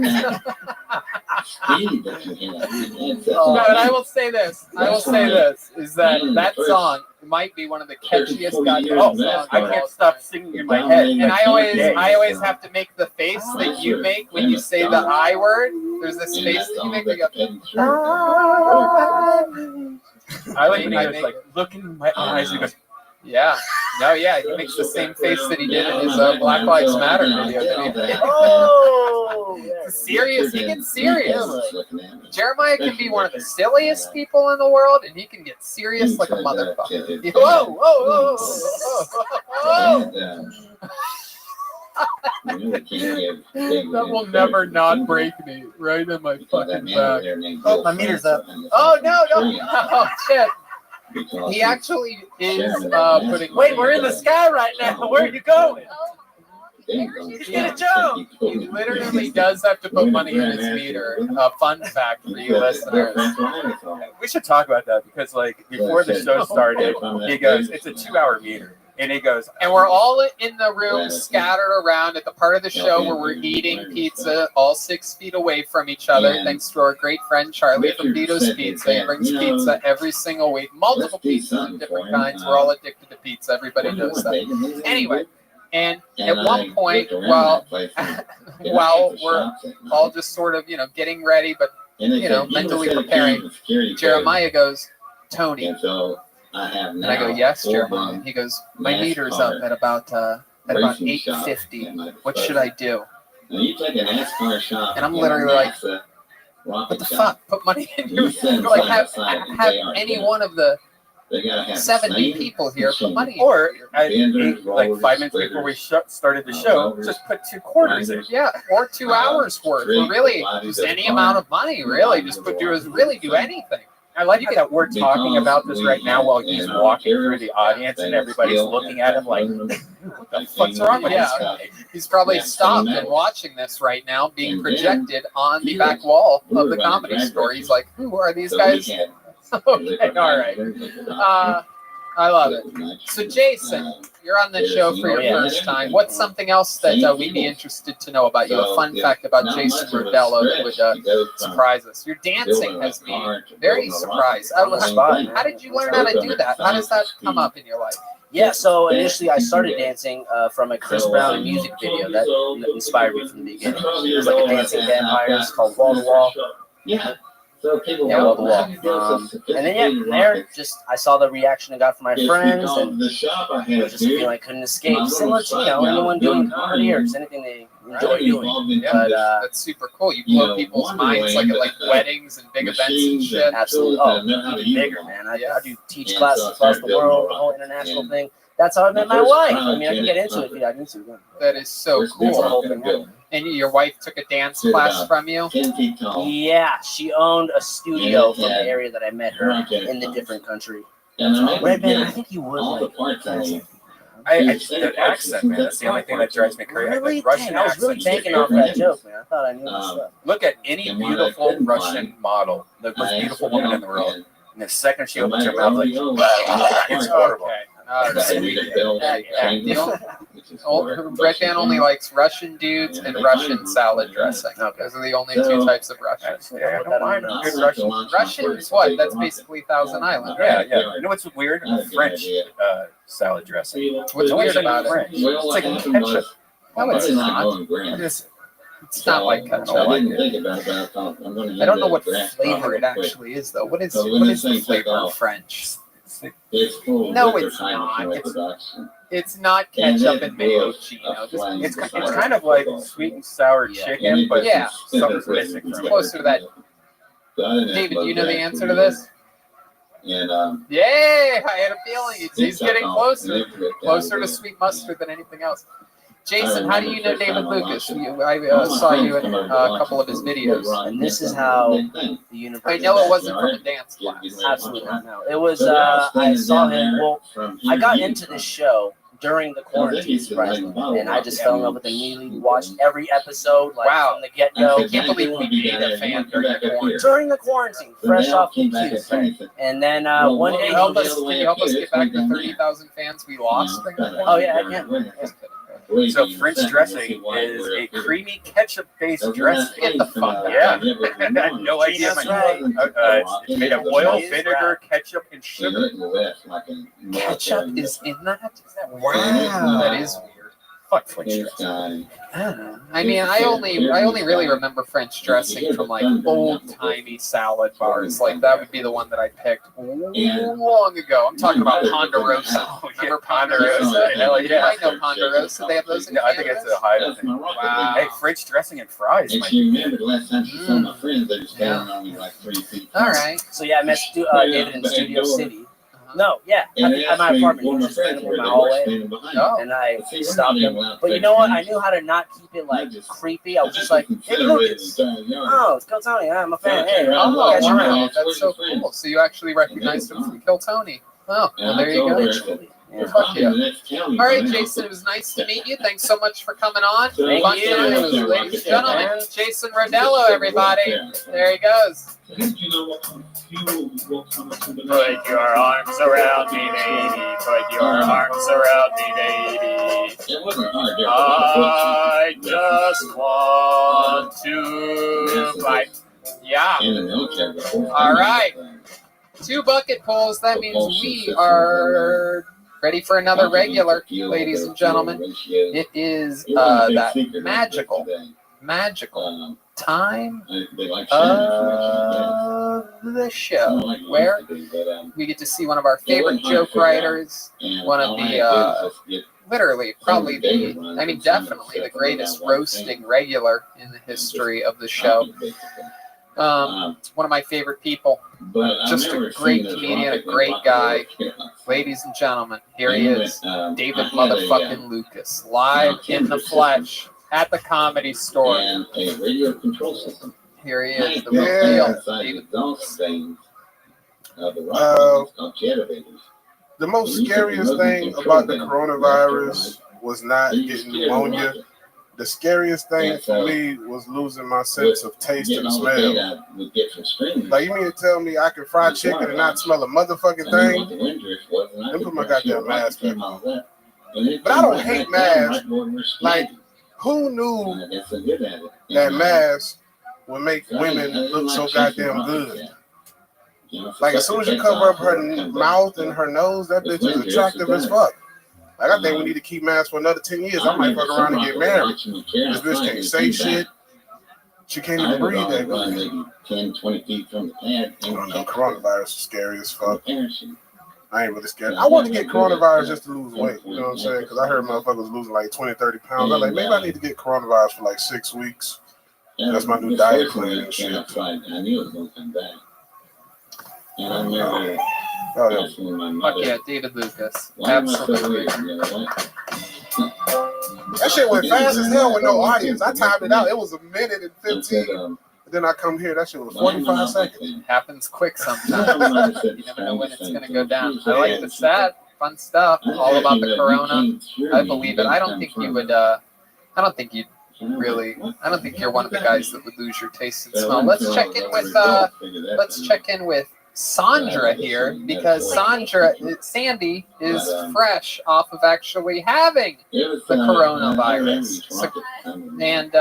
But I will say this. Is that song might be one of the catchiest goddamn songs. I can't stop singing in my head. And I always have to make the face that you make when you say the I word. There's this face that you make where you go, I like when he goes like, look in my eyes. He goes, yeah. No, yeah, he makes the same face that he did in his Black Lives Matter video. Oh! Serious, he gets serious. Jeremiah can be one of the silliest people in the world, and he can get serious like a motherfucker. Whoa, whoa, whoa, whoa, whoa. That will never not break me right in my fucking back. Oh, my meter's up. Oh no, don't! Oh shit! He actually is putting. Wait, we're in the sky right now. Where are you going? He's gonna jump. He literally does have to put money in his meter. Fun fact for you listeners. We should talk about that because, like, before the show started, he goes, "It's a 2-hour meter," and he goes, and we're all in the room, scattered around at the part of the show where we're eating pizza, all 6 feet away from each other. Thanks to our great friend Charlie from Vito's Pizza. He brings pizza every single week, multiple pizzas of different kinds. We're all addicted to pizza. Everybody knows that. Anyway. And at one point, while we're all just sort of, getting ready, but, mentally preparing, Jeremiah goes, Tony. And I go, yes, Jeremiah. He goes, my meter's up at about 850. What should I do? And I'm literally like, what the fuck? Put money in your like have any one of the 70 people here put money. Or like 5 minutes before we started the show, just put 2 quarters in. Yeah, or 2 hours worth. Or really, just any amount of money. Really, just really do anything. I like that we're talking about this right now while he's walking through the audience and everybody's looking at him like, what the fuck's wrong with this guy? He's probably stopped and watching this right now, being projected on the back wall of the Comedy Store. He's like, who are these guys? Okay, all right. I love it. So, Jason, you're on the show for your first time. What's something else that we'd be interested to know about you? A fun fact about Jason Rodello that would surprise us. Your dancing has me very surprised. How did you learn how to do that? How does that come up in your life? Yeah, so initially I started dancing from a Chris Brown music video that inspired me from the beginning. It was like a dancing vampires called Wall to Wall. Yeah. Wall to Wall. And then from there, I saw the reaction I got from my friends, and it was just a feeling I couldn't escape. Similar to anyone doing comedy or just anything they enjoy doing. But that's super cool. You blow people's minds like at weddings and big events and shit. Absolutely. Oh, even bigger, man. I do teach classes across the world, the whole international thing. That's how I met my wife. I mean, I can get into it if I need to. That is so cool. And your wife took a dance class from you? Yeah, she owned a studio from the area that I met her in the different country. Redman, I think you would like that accent, man. That's the only thing that drives me crazy. Really? Russian I was really banking off that joke, man. I thought I knew this stuff. Look at any beautiful Russian model, the most beautiful woman in the world. And the second she opens her mouth, like, it's horrible. Redman only likes Russian dudes and Russian salad dressing. Those are the only 2 types of Russians. Yeah, I don't mind good Russian. Russian is what? That's basically Thousand Island. Yeah. You know what's weird? French salad dressing. What's weird about it? It's like ketchup. No, it's not. It's not like ketchup. I don't know what flavor it actually is, though. What is the flavor of French? No, it's not. It's not ketchup and mayo Chino. It's kind of like sweet and sour chicken, but something's missing from it. Closer to that. David, do you know the answer to this? Yeah, I had a feeling he's getting closer to sweet mustard than anything else. Jason, how do you know David Lucas? I saw you in a couple of his videos. And this is how the universe. I know it wasn't from a dance class. Absolutely no. It was. I saw him. Well, I got into this show during the quarantine, surprisingly, and I just fell in love with him immediately. Watched every episode, from the get-go. I can't believe we became a fan during the quarantine. During the quarantine, fresh off the queue. And then one day, can you help us get back to 30,000 fans we lost? Oh yeah, I can. So French dressing is a creamy ketchup-based dressing. Get the fuck out. Yeah. I had no idea. It's made of oil, vinegar, ketchup, and sugar. Ketchup is in that? Wow. That is weird. Fuck French dressing. I mean, I only really remember French dressing from old-timey salad bars. That would be the one that I picked long ago. I'm talking about Ponderosa. Remember Ponderosa? Hell yeah. You might know Ponderosa. They have those in I think it's a high thing. Wow. Hey, French dressing and fries. And she remembered the last time she saw my friends, they were standing on me 3 feet. All right. So yeah, I met David in Studio City. No, yeah, at my apartment. Just ran over my hallway, and I stopped him. But you know what? I knew how to not keep it like creepy. I was just like, "Hey, Lucas, oh, it's Kill Tony. I'm a fan. Hey, catch you around." That's so cool. So you actually recognized him from Kill Tony. Oh, well, there you go. Yeah. Fuck yeah. All right, Jason, it was nice to meet you. Thanks so much for coming on. Thank Fun you. time. It was, ladies and gentlemen, Jason Rodello, everybody. There he goes. Put your arms around me, baby. Put your arms around me, baby. I just want to fight. Yeah. All right. 2 bucket pulls. That means we are ready for another regular, ladies and gentlemen. It is that magical time of the show where we get to see one of our favorite joke writers, one of the literally, probably definitely the greatest roasting regular in the history of the show. One of my favorite people. Just a great comedian, a great guy. Ladies and gentlemen, here he is, David motherfucking Lucas, live in the flesh at the Comedy Store. And a radio control system. Here he is, the real David. The most scariest thing about the coronavirus was not getting pneumonia. The scariest thing for me was losing my sense of taste and smell. Like, you mean to tell me I can fry chicken and not smell a motherfucking thing? Let me put my goddamn mask back on. But I don't hate masks. Like, who knew that masks would make women look so goddamn good? Like, as soon as you cover up her mouth and her nose, that bitch is attractive as fuck. Like, I think we need to keep masks for another 10 years. I might fuck around and get married. This bitch can't say shit. She can't even breathe that good. 10, 20 feet from the pad. I don't know, coronavirus is scary as fuck. I ain't really scared. I want to get coronavirus just to lose weight. You know what I'm saying? Because I heard motherfuckers losing like 20, 30 pounds. I'm like, maybe I need to get coronavirus for like 6 weeks. That's my new diet plan and shit. I knew it was going to come back. And I remember... Fuck yeah, David Lucas. Absolutely. That shit went fast as hell with no audience. I timed it out. It was 1 minute and 15. Then I come here, that shit was 45 seconds. Happens quick sometimes. You never know when it's gonna go down. I like the set, fun stuff, all about the corona. I believe it. I don't think you would. I don't think you're one of the guys that would lose your taste and smell. Let's check in with Sandra here, because Sandy is fresh off of actually having the coronavirus. And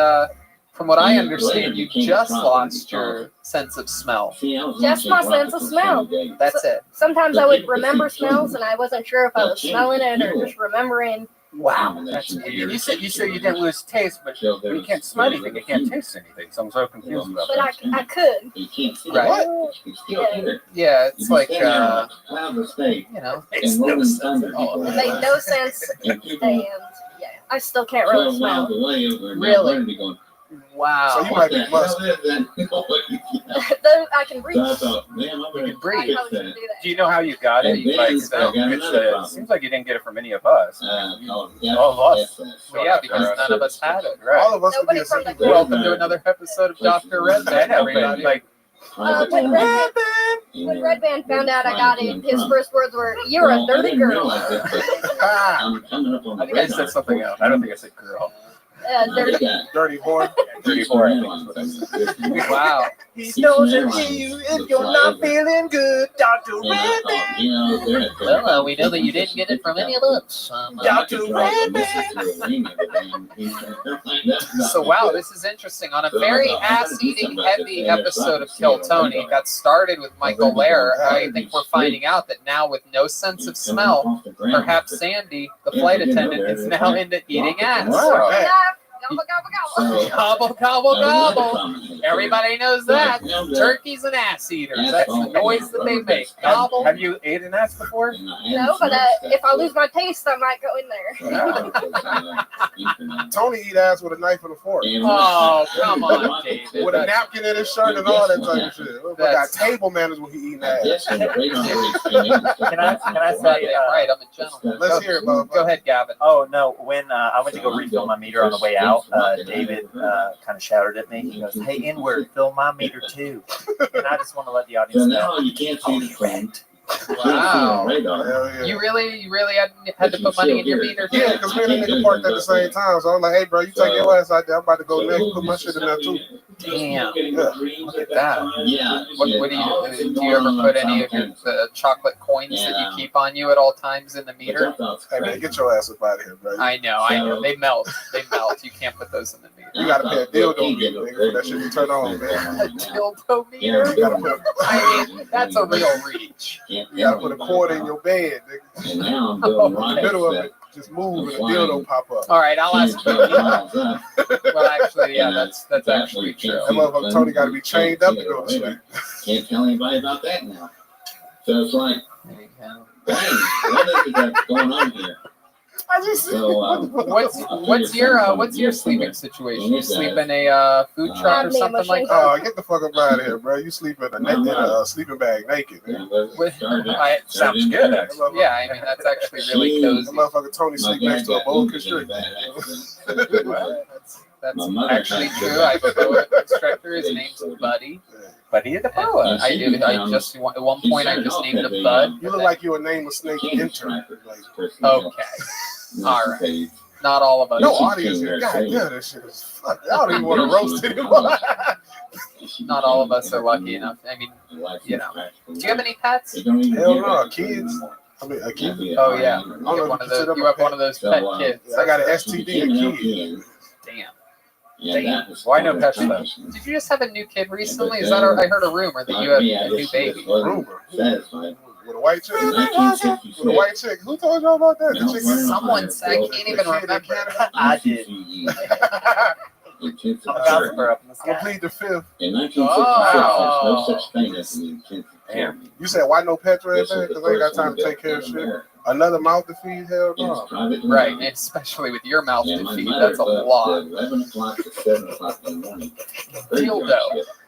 from what I understand, you just lost your sense of smell. Just my sense of smell. That's it. Sometimes I would remember smells, and I wasn't sure if I was smelling it or just remembering. Wow, that's weird. You said you didn't lose taste, but you can't smell anything. You can't taste anything. So I'm so confused about but that. I could. Right. Yeah, it's like, you know, makes no sense. Made no sense, and yeah, I still can't really smell. Really? Wow. So you might be must. I can breathe. You can breathe. Do you know how you got it? It seems like you didn't get it from any of us. All of us. Well, yeah, because none of us had it. Right. All of us would be Welcome to another episode of Dr. Redman, everybody. When Red Band found out I got it, his first words were, "You're a dirty girl." I think I said something else. I don't think I said girl. Dirty whore. Dirty whore. Wow. He's dosing you if you're not feeling good, Dr. Redman. Well, we know that you didn't get it from any of us. Dr. Redman. So, wow, this is interesting. On a very ass-eating heavy episode of Kill Tony, it got started with Michael Lair. I think we're finding out that now with no sense of smell, perhaps Sandy, the flight attendant, is now into eating ass. Wow. Gobble, gobble, So, Gobble, gobble, another gobble. comment. Everybody knows that. Now that- Turkey's an ass eater. That's the noise that they make. Gobble. Have you ate an ass before? No, but if I lose my taste, I might go in there. Tony eat ass with a knife and a fork. Oh, come on, David. With a napkin in his shirt and all that type of shit. We got table manners when he eating ass. Can I say, right, I'm a gentleman. Let's hear it, Bob. Go ahead, Gavin. Oh no! When I went to go refill my meter on the way out, David kind of shouted at me. He goes, "Hey, inward, fill my meter too." And I just want to let the audience So know. now you can't see the front. Wow. Radar. You really had to put money in your meter? Yeah, because me and the nigga parked at the same time. So I'm like, hey, bro, you take your ass out there. I'm about to go next. Put my shit in there, too. Damn. Yeah. Look at that. Yeah. What do you ever put any of your the chocolate coins that you keep on you at all times in the meter? Hey, man, get your ass up out of here, bro. I know. They melt. You can't put those in the meter. You got to pay a dildo meter, nigga, for that shit to turn on, man. A dildo meter? You got to put I mean, that's a real reach. You got to put a quarter in your bed, nigga. And now I'm doing In the middle of it, just move and a dildo pop up. All right, I'll ask you. Well, actually, yeah, that's actually true. That motherfucker Tony got to be chained up to go to sleep. Can't tell anybody about that now. So it's like, There you go. dang, what is that going on here? I just So, What's your sleeping situation? You sleep in a food truck or something like that? Oh, get the fuck up out of here, bro. You sleep in a sleeping bag naked, man. Sounds good, actually. Yeah, I mean, that's actually really cozy. That motherfucker Tony sleep next to a boa constrictor. That's actually true. I have a boa constrictor. His name's Buddy. Buddy the boa. I just at one point I just named him Bud. You look like you would name a snake intern. Okay. All right. Not all of us. No audience here. God damn, this shit is fuck. I don't even want to roast anymore. Not all of us are lucky enough. I mean, you know. Do you have any pets? Hell no, kids. I mean, a kid. Oh yeah. You have one of those pet kids. I got an STD and kid. Damn. Why no pets though? Did you just have a new kid recently? Is that I heard a rumor that you have a new baby? Rumor. With a white chick? With a white chick. Who told you about that? The chick Someone said, I can't even remember. I did. I plead the fifth. In 1965, no such thing as an intensive care. You said why no pets or anything? Because I ain't got time to take care of shit. Another mouth to feed? Hell no. Right, and especially with your mouth to feed, that's a lot. 11 o'clock to 7 o'clock in the morning.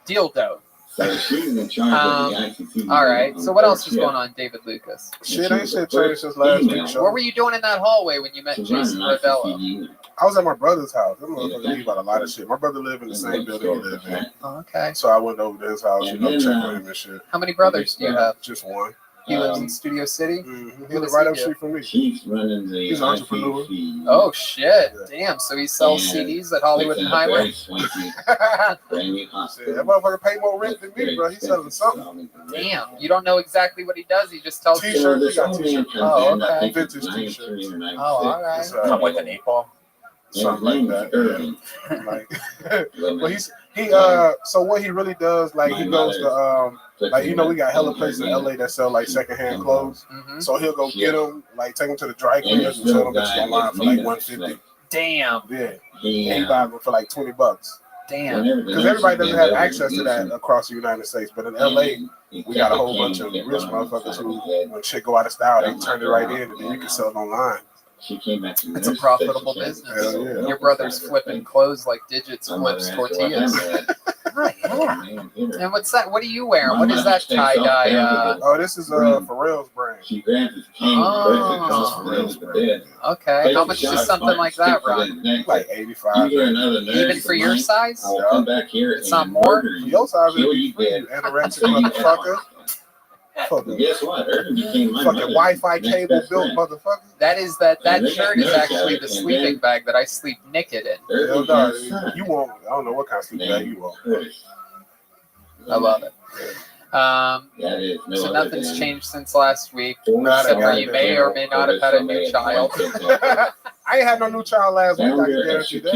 Dildo. So she's in charge of the ICT. All right. So what else is going on, David Lucas? Shit ain't shit changed since last week's show. What were you doing in that hallway when you met Jason Ravello? I was at my brother's house. Them motherfuckers leave out a lot of shit. My brother lived in the same building he lived in. Oh, okay. So I went over to his house, check with him and shit. How many brothers do you have? Just one. He lives in Studio City? He lives right up the street from me. She's running the He's an entrepreneur. Oh, shit. Damn. So he sells CDs at Hollywood and Highway? That motherfucker pay more rent than me, bro. He's selling something. Damn. You don't know exactly what he does. He just tells T-shirts. He got t-shirts. Oh, okay. Vintage t-shirts. Oh, all right. Come with an 8-ball. Something like that. So what he really does, like he goes to like we got hella places in LA that sell like secondhand clothes. So he'll go get them, like take them to the dry cleaners and sell them online for like $150. Damn. Yeah. He buys them for like $20. Damn. Because everybody doesn't have access to that across the United States, but in LA we got a whole bunch of rich motherfuckers who, when shit go out of style, they turn it right in and then you can sell it online. It's a profitable business. Yeah. Your brother's flipping clothes like Digits flips tortillas. Right, yeah. And what's that? What are you wearing? What is that tie-dye? Oh, this is Pharrell's brand. Okay. How much does something like that run? Like $85. Even for your size? It's not more? For your size, it'd be free, you anorexic motherfucker. Guess what? Fucking Wi-Fi cable built motherfucker. That shirt is actually the sleeping bag that I sleep naked in. Hell no, you won't. I don't know what kind of sleeping bag you want. I love it. So nothing's changed since last week, except for you may or may not have had a new child. I ain't had no new child last week. I can guarantee that.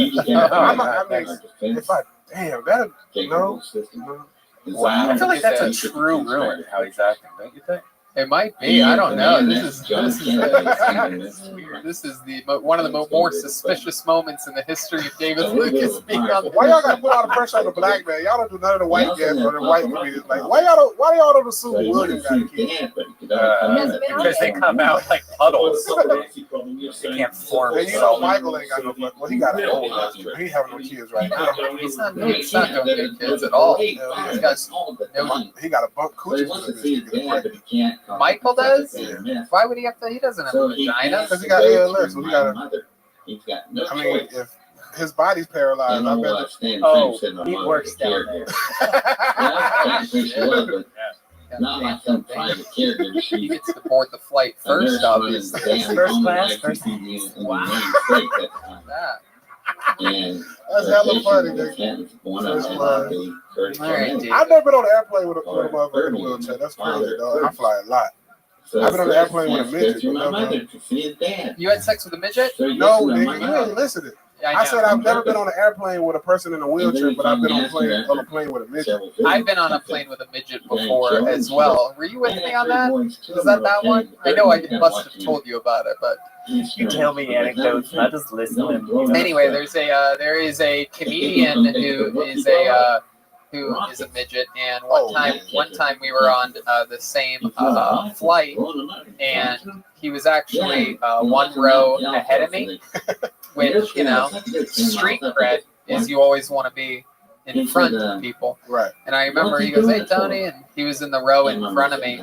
Wow. I feel like that's a true ruin how he's acting, don't you think? It might be. I don't know. This is one of the more suspicious moments in the history of David Lucas being on. Why y'all got to put all the pressure on the black man? Y'all don't do none of the white guys or the white comedians. Like, why y'all don't assume William got a kid? Because they come out like puddles. They can't form. And you know Michael ain't got no blood. Well, he got an old husband. He having no kids right now. He's not doing good kids at all. He got a bump coochie. Michael does? Why would he have to? He doesn't have a vagina. Because he got ALS. So he got I mean, if his body's paralyzed, I bet. He works down there. Not like some private character. He gets to board the flight first, obviously. First class. Wow. And that's hella funny. I've never been on an airplane with a motherfucker in a wheelchair. That's crazy, dog. I fly a lot. I've been on an airplane with a midget. You had sex with a midget? No, nigga, you ain't listening. I said I've never been on an airplane with a person in a wheelchair, but I've been on a plane with a midget. I've been on a plane with a midget before as well. Were you with me on that? Is that one? I know I must have told you about it, but you tell me anecdotes, not just listen. Anyway, there is a comedian who is a midget, and one time we were on the same flight, and he was actually one row ahead of me. Which, street cred is you always want to be in front of people. Right. And I remember he goes, "Hey, Tony," and he was in the row in front of me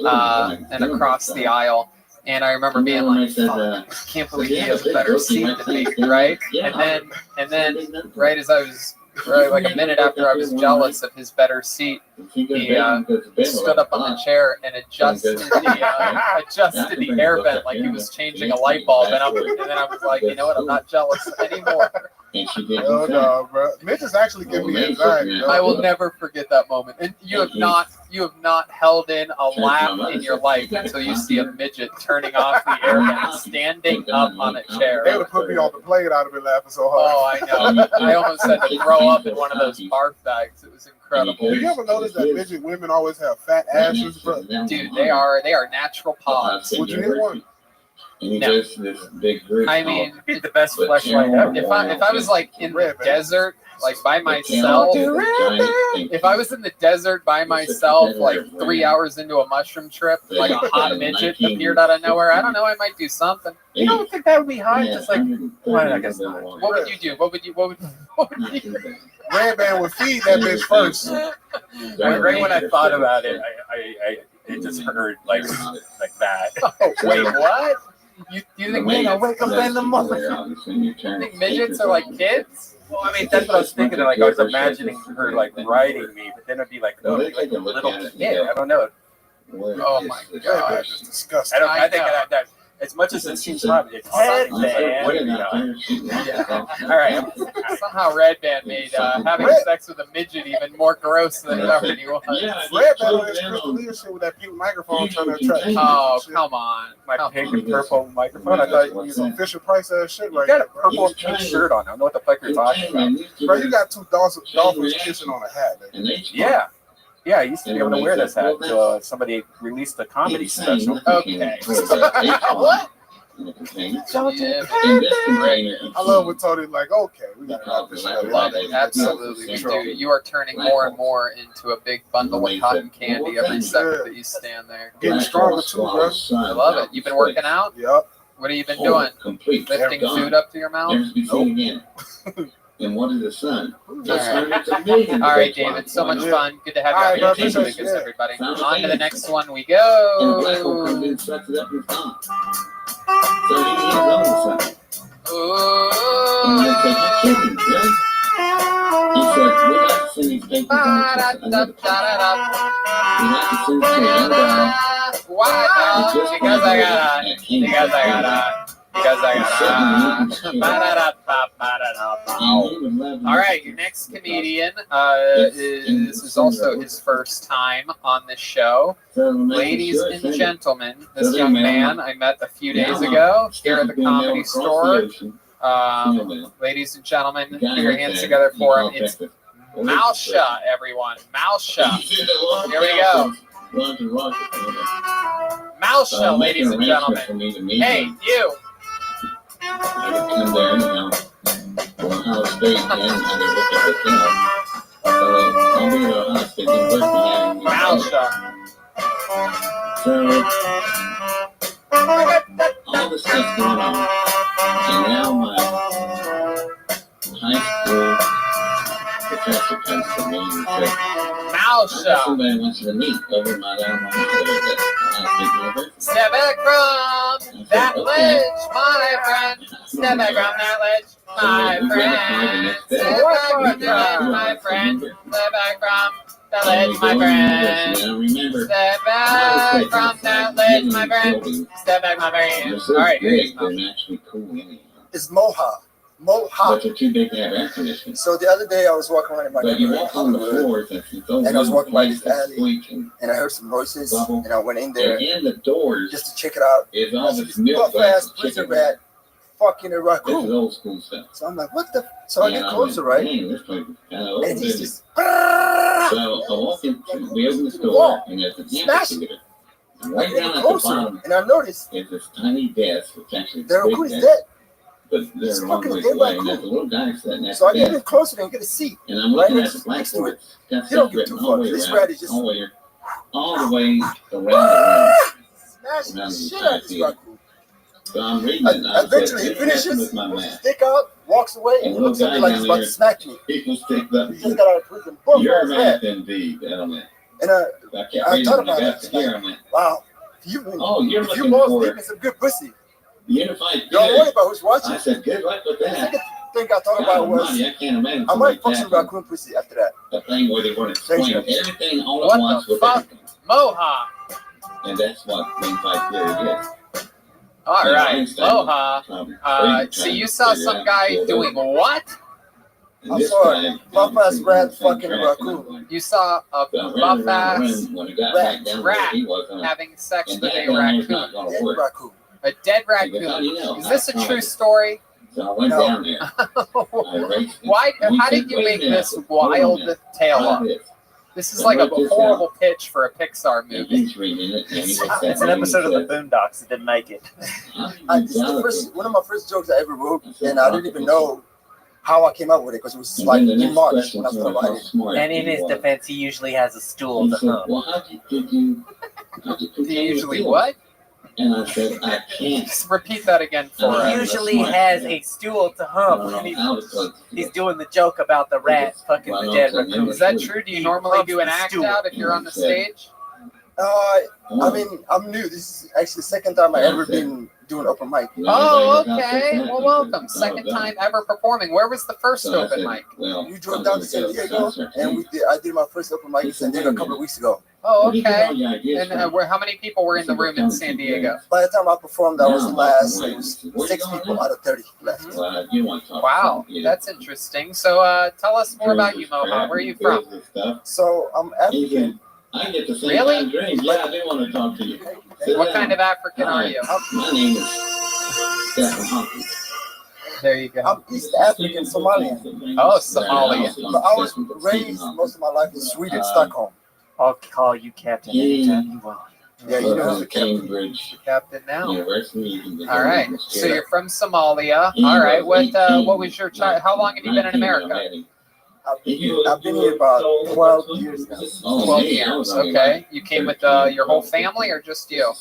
and across the aisle. And I remember being like, "Fuck, I can't believe he has a better seat than me," right? And then right as I was like a minute after I was jealous of his better seat, he stood up on the chair and adjusted the air vent like he was changing a light bulb. And then I was like, you know what? I'm not jealous anymore. Oh no, bro! Midgets actually give me anxiety. I will never forget that moment. And you have not held in a laugh in your life until you see a midget turning off the air vent, standing up on a chair. They would have put me on the plane. I'd have been laughing so hard. Oh, I know. I almost had to throw up in one of those barf bags. It was incredible. Do you ever notice that midget women always have fat asses, bro? Dude, they are natural pods. Would you hit one? No. I mean, the best fleshlight ever. If I was like in the desert, like by myself, if I was in the desert by myself, like 3 hours into a mushroom trip, like a hot midget appeared out of nowhere, I don't know, I might do something. You don't think that would be hot? Just like, well, I guess not. What would you do? What would you do? Red Band would feed that bitch first. Right when I thought about it, it just heard like that. Oh, wait, what? You think I wake up in the morning? You think midgets are like kids? Well, I mean, that's what I was thinking. Like, I was imagining her like riding me, but then it'd be like, oh, like a little kid. I don't know. Oh my god, it's disgusting. I think that as much as it seems hot, it's yeah. All right. Somehow Red Band made having sex with a midget even more gross than it already was. Red Band on his crystal leadership with that pink microphone trying to attract. Oh, come on. My pink and purple microphone. I thought you were some Fisher Price ass shit right there. You got a purple and pink shirt on. I don't know what the fuck you're talking about. Bro, you got two dolphins kissing on a hat. Yeah. Yeah, I used to be able to wear this hat until somebody released a comedy special. Okay. What? I love when Tony's like, okay, we gotta have this shit. I love it. Absolutely. Dude, you are turning more and more into a big bundle of cotton candy every second that you stand there. Getting stronger too, bro. I love it. You've been working out? Yep. What have you been doing? Lifting food up to your mouth? Nope. And what is the sun? All right, David. So much fun. Good to have you on David Lucas, everybody. On to the next one we go. Why not? Because I All right, your next comedian this is also his first time on this show. Ladies and gentlemen, this young man I met a few days ago here at the Comedy Store. Ladies and gentlemen, put your hands together for him. It's Malsha, everyone. Malsha. Here we go. Mouse show, ladies and gentlemen. Hey, you. I would come there, Ohio State, and I would look at the film. So I'll be at Ohio State University. Mouse show. So all this stuff's going on, and now my high school professor comes to me and says, Mouse show. Somebody wants you to meet over my alma mater. Step back from that ledge, my friend. Step back from that ledge, my friend. Step back from that ledge, my friend. Step back from that ledge, my friend. Step back from that ledge, my friend. Step back, my friend. All right, here it is. It's Moha. But they're too big to have air conditioning. So the other day I was walking around in my But you walk on the floors and I was walking by this alley and I heard some noises and I went in there and the doors just to check it out. Is all this buff ass prison rat fucking a raccoon. This is old school stuff. So I'm like, what the? So I get closer, right? This place is kind of old. And he's just. So I walk into, we open the door and there's a amphitheater. And right down at the bottom, and I noticed is this tiny desk, which actually the raccoon is dead. But there's a long ways away, and there's a little guy sitting next So I to get him. in closer and get a seat. And I'm looking right at the blackboard. You don't get too far. This rat is just all the way around the room. smashing the shit out of this raccoon. So I'm reading it now. Eventually he finishes, puts his stick out, walks away, and looks at me like he's about to smack me. He just got out of prison. Boom, You're a his man head. indeed, gentleman. And I thought about it. Like, wow, you're looking more for sleeping some good pussy. Unified. Don't worry about who's watching. I said, good luck with The that. second thing I thought about was I can't imagine. I might fuck some raccoon pussy after that. The thing where they want to explain everything all What at once the with fuck? everything. Moha. And that's what unified theory is. All right, Moha. So you saw some guy doing what? I saw a buff ass rat fucking a raccoon. You saw a buff ass rat having sex with a raccoon. A dead raccoon. Is this a true story? So I went down there. Why? How did you make this wild tale up? This is like a horrible pitch for a Pixar movie. It's an episode of the Boondocks that didn't make it. This is one of my first jokes I ever wrote, and I didn't even know how I came up with it because it was like in March when I started writing. And in his defense, he usually has a stool to hump. Well, how did you Usually what? And I said, I can't. Just repeat that again for us. He usually has a stool to hump, and he's doing the joke about the rat fucking the dead raccoon. Is that true? Do you normally do an act out if you're on the stage? I mean, I'm new. This is actually the second time I ever been doing open mic. Oh, okay. Well, welcome. Second time ever performing. Where was the first open mic? You drove down to San Diego, and I did my first open mic in San Diego a couple of weeks ago. Oh, okay. And how many people were in the room in San Diego? By the time I performed, I was last. It was 6 people out of 30 left. Wow, that's interesting. So tell us more about you, Moha. Where are you from? So I'm African. I get the same Really? dream. Yeah, I do want to talk to you. What kind of African are you? My name is Stephen Hopkins. There you go. I'm East African Somalian. Oh, Somalian. But I was raised most of my life in Sweden, Stockholm. I'll call you captain anytime you want. Yeah, you know the Cambridge Captain now. University. All right. So you're from Somalia. All right. What was your how long have you been in America? I've been here about 12 years now. 12 years. Okay. You came with your whole family or just you?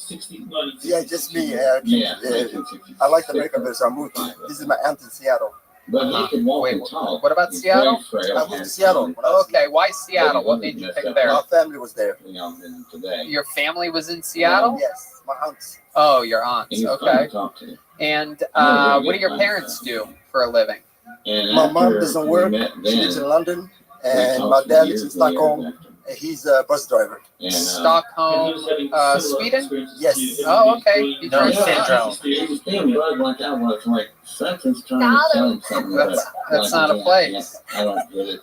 Yeah, just me. I like America better, so I moved. This is my aunt in Seattle. Wait, what about Seattle? I moved to Seattle. Okay, why Seattle? What made you pick there? My family was there. Your family was in Seattle? Yes, my aunts. Oh, your aunts. Okay. And what do your parents do for a living? My mom doesn't work. She lives in London. And my dad lives in Stockholm. And he's a bus driver. Stockholm, Sweden? Yes. Oh, okay. You No syndrome. That's not a place. I don't get it.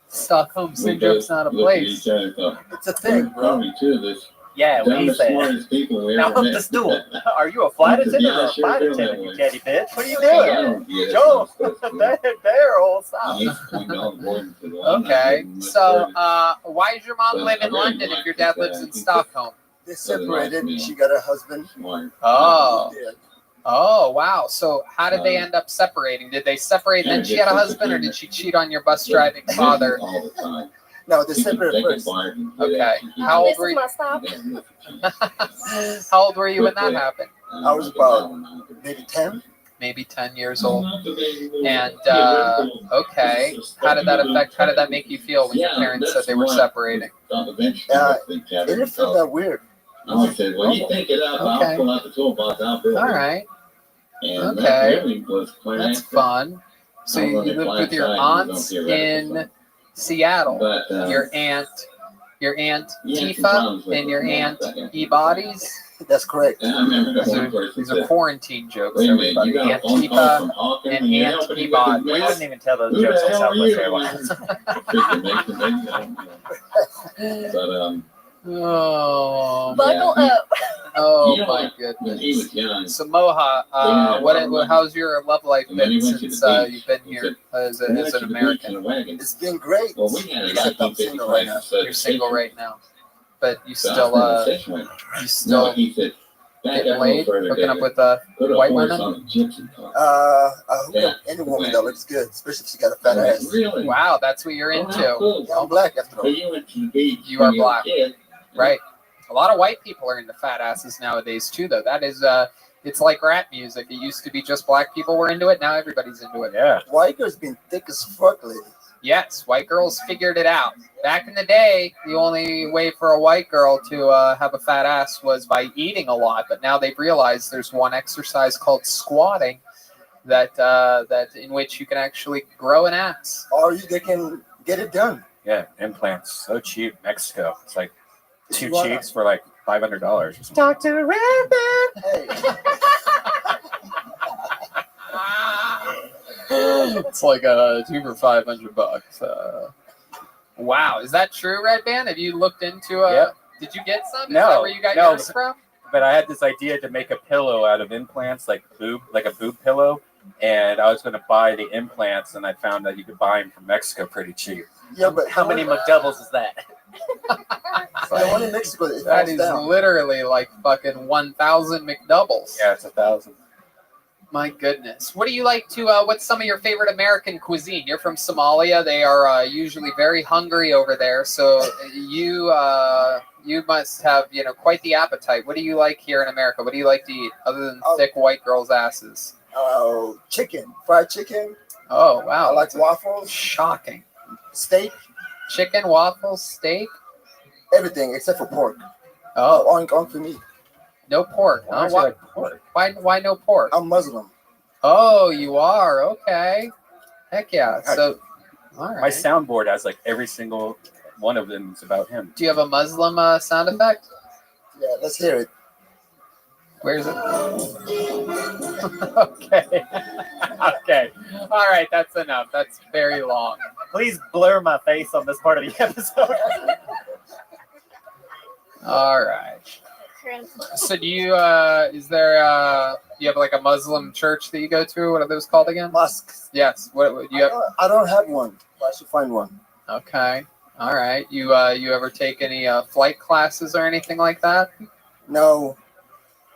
Stockholm syndrome's not a place. It's a thing, bro. Probably too. This Yeah, what They're he the said. smartest people we Now ever up met. the stool. Are you a flight attendant Yeah, or a I sure flight feel attendant, that you way. catty bitch? What are you I doing? don't get it. Joe, I'm so cool. there, old stop. I hate to point out Gordon to the I'm not Okay. giving much So, credit. why does your mom But live I in really London like if your this dad guy. lives in He's Stockholm? Southern They separated. Nice She man. got a husband. Smart. Oh. Yeah. Oh, wow. So, how did they end up separating? Did they separate and then she had a husband, or did she cheat on your bus driving father? All the time. No, they He can separated take a first. bite and get Okay. at you. How old This were is you? my stop. How old were you when that happened? I was about maybe 10. Maybe 10 years old. And okay, how did that make you feel when your parents said they were separating? It didn't feel that weird. I said, well, you take it out, Okay. I'll pull out the toolbox, I'll build it. All right, And Okay. that really was quite that's accurate. fun. So I'm you gonna lived with your fly aunts side, you don't get ready for in something. Seattle. But, Your aunt yeah, some Tifa problems with and your the aunt math, I guess. Ebodies. That's correct. And I remember that These one are, person these are said, quarantine jokes, wait a minute, everybody. you got a Aunt phone call Tifa from Hawkins and you're Aunt helping him with Ebodies. his We math? wouldn't even tell those Who jokes the on hell are Southwest you? Airlines. Freaking makes it, but Oh, Buckle man. up. Oh you know my what? When he goodness. was young, So Moha, how's your love life and then he been went to since the beach. you've been He here said, as, we as went an to the beach American? in a wagon. It's been great. Well, we had a Except I'm single right now. 1950 You're single right now, but you So I still was in a session. you No, still he said, back getting up a little laid, further, hooking up David. with Put a white horse women? on a gypsy car. I hook Yeah. up any woman that looks good, especially if she got a fat ass. Really? Wow, that's what you're Oh, how into. cool. Yeah, I'm black after So all. you went to the beach You when are you were a black. kid. Right. A lot of white people are into fat asses nowadays too, though. That is it's like rap music. It used to be just black people were into it. Now everybody's into it. Yeah. White girls been thick as fuck lately. Yes, white girls figured it out. Back in the day, the only way for a white girl to have a fat ass was by eating a lot. But now they've realized there's one exercise called squatting that in which you can actually grow an ass. Or they can get it done. Yeah, implants so cheap. Mexico, it's like two Why not? cheeks for like $500 or something. Dr. Rabbit. Hey, It's like a 2 for $500. Wow, is that true, Red Band? Have you looked into Yep. Did you get some? Is No, that where you got no. yours from? But I had this idea to make a pillow out of implants, like a boob pillow, and I was going to buy the implants, and I found that you could buy them from Mexico pretty cheap. yeah, but How many McDoubles is that? the one in Mexico, it That falls is down. literally like fucking 1,000 McDoubles. Yeah, it's 1,000. My goodness. What do you like to, what's some of your favorite American cuisine? You're from Somalia. They are usually very hungry over there. So you must have, quite the appetite. What do you like here in America? What do you like to eat other than thick white girls' asses? Chicken, fried chicken. Oh, wow. I like waffles. Shocking. Steak. Chicken, waffles, steak? Everything except for pork. Oh. On for me. No pork. Why Huh? do you like pork? Why no pork? I'm Muslim. Oh, you are? Okay. Heck yeah. So, all right. My soundboard has like every single one of them is about him. Do you have a Muslim sound effect? Yeah, let's hear it. Where is it? Okay. Okay. All right. That's enough. That's very long. Please blur my face on this part of the episode. All right. So do you, you have like a Muslim church that you go to? What are those called again? Mosques. Yes. What do you have? I don't have one, but I should find one. Okay. All right. You ever take any flight classes or anything like that? No.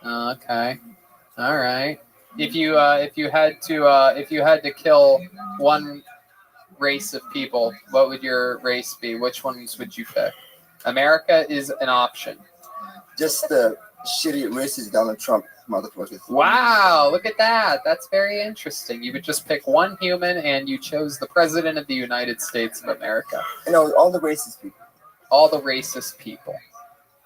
Okay. All right. If you had to kill one race of people, what would your race be? Which ones would you pick? America is an option. Just the shitty racist Donald Trump motherfuckers. Wow, look at that. That's very interesting. You would just pick one human and you chose the president of the United States of America. All the racist people. All the racist people.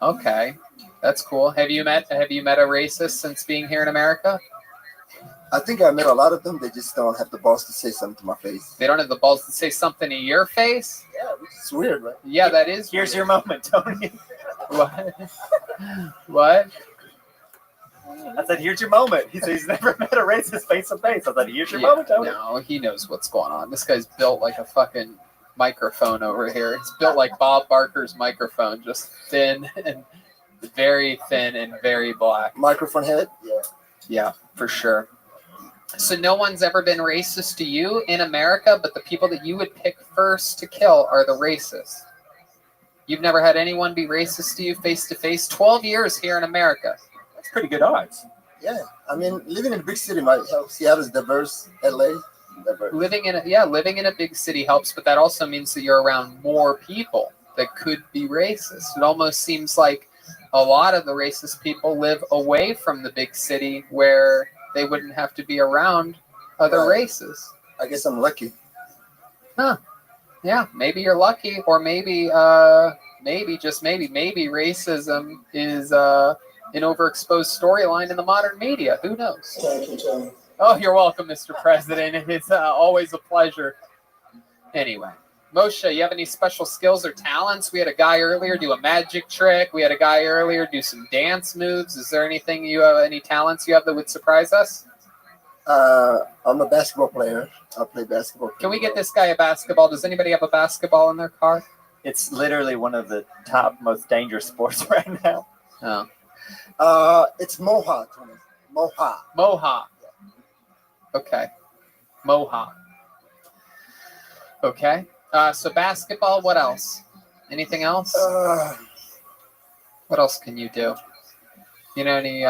Okay. That's cool. Have you met a racist since being here in America? I think I met a lot of them. They just don't have the balls to say something to my face. They don't have the balls to say something to your face? Yeah, which is weird, right? Yeah, that is Here's weird. your moment, Tony. What? What? I said, here's your moment. He said he's never met a racist face to face. I said, here's your moment, Tony. No, he knows what's going on. This guy's built like a fucking microphone over here. It's built like Bob Barker's microphone, just thin and Very thin and very black. Microphone head? Yeah. Yeah, for sure. So no one's ever been racist to you in America, but the people that you would pick first to kill are the racists. You've never had anyone be racist to you face to face? 12 years here in America. That's pretty good odds. Yeah, I mean, living in a big city might help. Seattle's diverse. LA, diverse. Living in a big city helps, but that also means that you're around more people that could be racist. It almost seems like a lot of the racist people live away from the big city where they wouldn't have to be around other races. I guess I'm lucky. Huh. Yeah, maybe you're lucky, or maybe racism is an overexposed storyline in the modern media. Who knows? Thank you, Tom. Oh, you're welcome, Mr. President. It's always a pleasure. Anyway, Moshe, you have any special skills or talents? We had a guy earlier do a magic trick. We had a guy earlier do some dance moves. Is there anything you have, any talents you have that would surprise us? I'm a basketball player. I play basketball. Can we get this guy a basketball? Does anybody have a basketball in their car? It's literally one of the top most dangerous sports right now. Oh. It's Moha, Tony. Moha. Moha. Okay. Moha. Okay. So basketball, what else? Anything else? What else can you do? You know any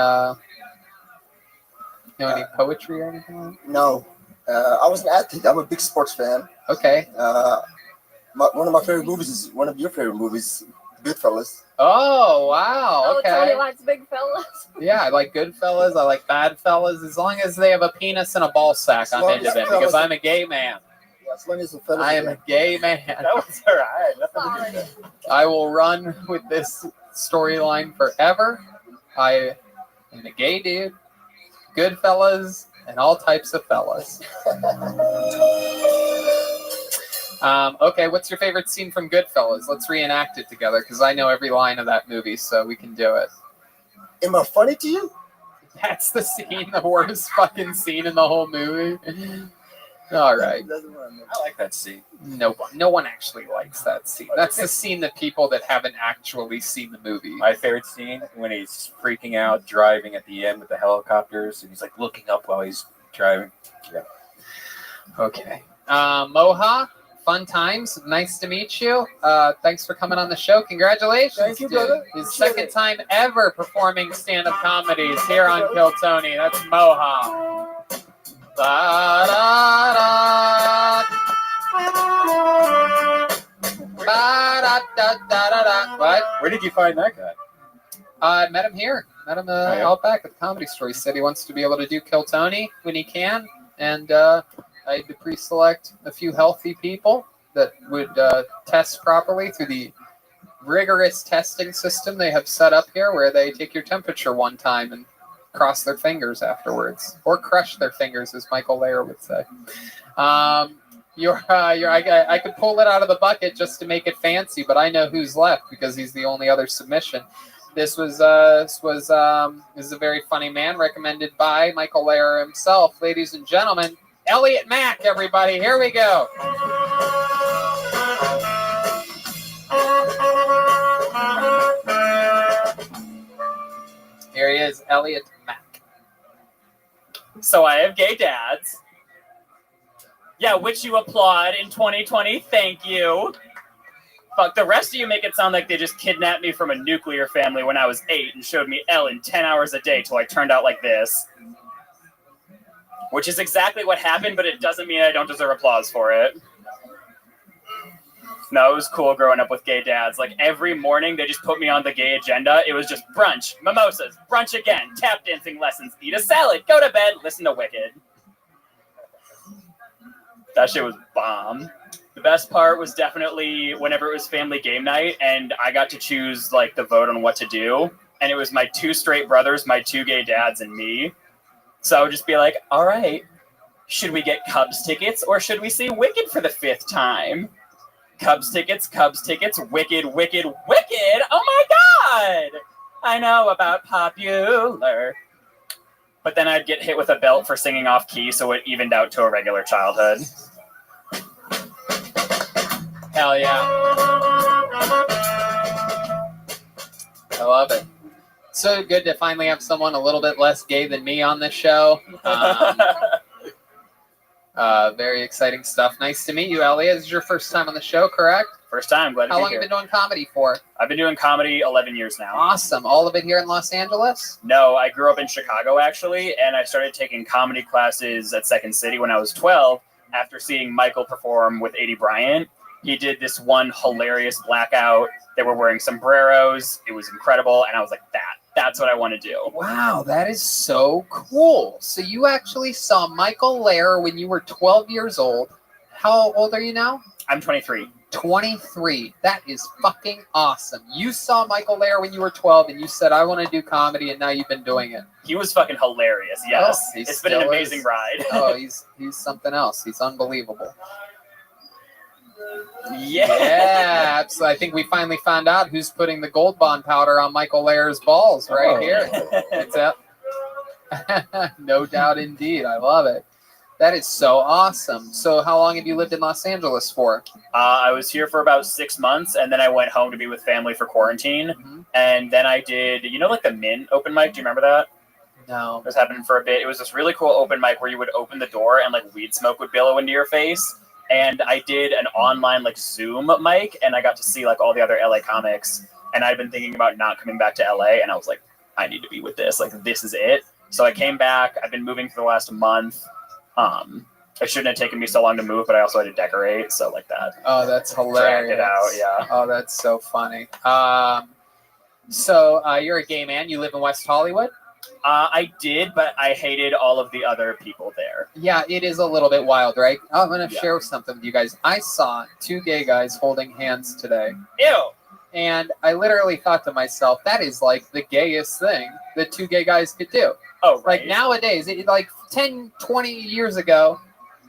any poetry or anything like that? No. I was an athlete. I'm a big sports fan. Okay. One of my favorite movies is one of your favorite movies, Goodfellas. Oh, wow. Okay. Tony likes big fellas. Yeah, I like Goodfellas. I like Bad Fellas. As long as they have a penis and a ball sack, I'm into them because I'm a gay man. Yeah, as long as the fellas I am a gay man. That was all right. I will run with this storyline forever. I am a gay dude, Goodfellas, and all types of fellas. Okay, what's your favorite scene from Goodfellas? Let's reenact it together because I know every line of that movie, so we can do it. Am I funny to you? That's the scene, the worst fucking scene in the whole movie. All right. I like that scene. No one actually likes that scene. That's the scene that people that haven't actually seen the movie. My favorite scene when he's freaking out driving at the end with the helicopters and he's like looking up while he's driving. Yeah. Okay. Moha, fun times. Nice to meet you. Thanks for coming on the show. Congratulations. Thank you, brother. His second time ever performing stand-up comedies here on Kill Tony. That's Moha. What? Where did you find that guy? I met him here. Met him out back at the Comedy Store. He said he wants to be able to do Kill Tony when he can. And I had to pre-select a few healthy people that would test properly through the rigorous testing system they have set up here where they take your temperature one time and cross their fingers afterwards, or crush their fingers, as Michael Lair would say. I could pull it out of the bucket just to make it fancy, but I know who's left because he's the only other submission. This is a very funny man, recommended by Michael Lair himself. Ladies and gentlemen, Elliot Mack, everybody. Here we go. Here he is, Elliot Mack. So I have gay dads. Yeah, which you applaud in 2020. Thank you. Fuck, the rest of you make it sound like they just kidnapped me from a nuclear family when I was 8 and showed me Ellen 10 hours a day till I turned out like this. Which is exactly what happened, but it doesn't mean I don't deserve applause for it. No, it was cool growing up with gay dads. Like, every morning, they just put me on the gay agenda. It was just brunch, mimosas, brunch again, tap dancing lessons, eat a salad, go to bed, listen to Wicked. That shit was bomb. The best part was definitely whenever it was family game night, and I got to choose, like, the vote on what to do. And it was my 2 straight brothers, my 2 gay dads, and me. So I would just be like, all right, should we get Cubs tickets, or should we see Wicked for the 5th time? Cubs tickets, Wicked, Wicked, Wicked! Oh my god! I know about popular. But then I'd get hit with a belt for singing off key, so it evened out to a regular childhood. Hell yeah. I love it. So good to finally have someone a little bit less gay than me on this show. Very exciting stuff. Nice to meet you, Elliot. This is your first time on the show, correct? First time. Glad to be How long here. have you been doing comedy for? I've been doing comedy 11 years now. Awesome. All of it here in Los Angeles? No, I grew up in Chicago, actually, and I started taking comedy classes at Second City when I was 12 after seeing Michael perform with A.D. Bryant. He did this one hilarious blackout. They were wearing sombreros. It was incredible, and I was like, that's what I want to do. Wow, that is so cool. So you actually saw Michael Lair when you were 12 years old. How old are you now? I'm 23. 23. That is fucking awesome. You saw Michael Lair when you were 12 and you said, I want to do comedy, and now you've been doing it. He was fucking hilarious, yes. Oh, it's been an amazing ride. Oh, he's something else. He's unbelievable. Yeah. So I think we finally found out who's putting the Gold Bond powder on Michael Lair's balls right here. It's up. No doubt indeed. I love it. That is so awesome. So how long have you lived in Los Angeles for? I was here for about 6 months, and then I went home to be with family for quarantine. And then I did, like the Mint open mic? Do you remember that? No. It was happening for a bit. It was this really cool open mic where you would open the door and like weed smoke would billow into your face. And I did an online like Zoom mic, and I got to see like all the other LA comics. And I'd been thinking about not coming back to LA, and I was like, I need to be with this. Like, this is it. So I came back. I've been moving for the last month. It shouldn't have taken me so long to move, but I also had to decorate, so like that. Oh, that's hilarious. Dragged it out, yeah. Oh, that's so funny. So you're a gay man. You live in West Hollywood? I did, but I hated all of the other people there. Yeah, it is a little bit wild, right? Oh, I'm going to share something with you guys. I saw 2 gay guys holding hands today. Ew! And I literally thought to myself, that is like the gayest thing that 2 gay guys could do. Oh, right. Like nowadays, like 10, 20 years ago,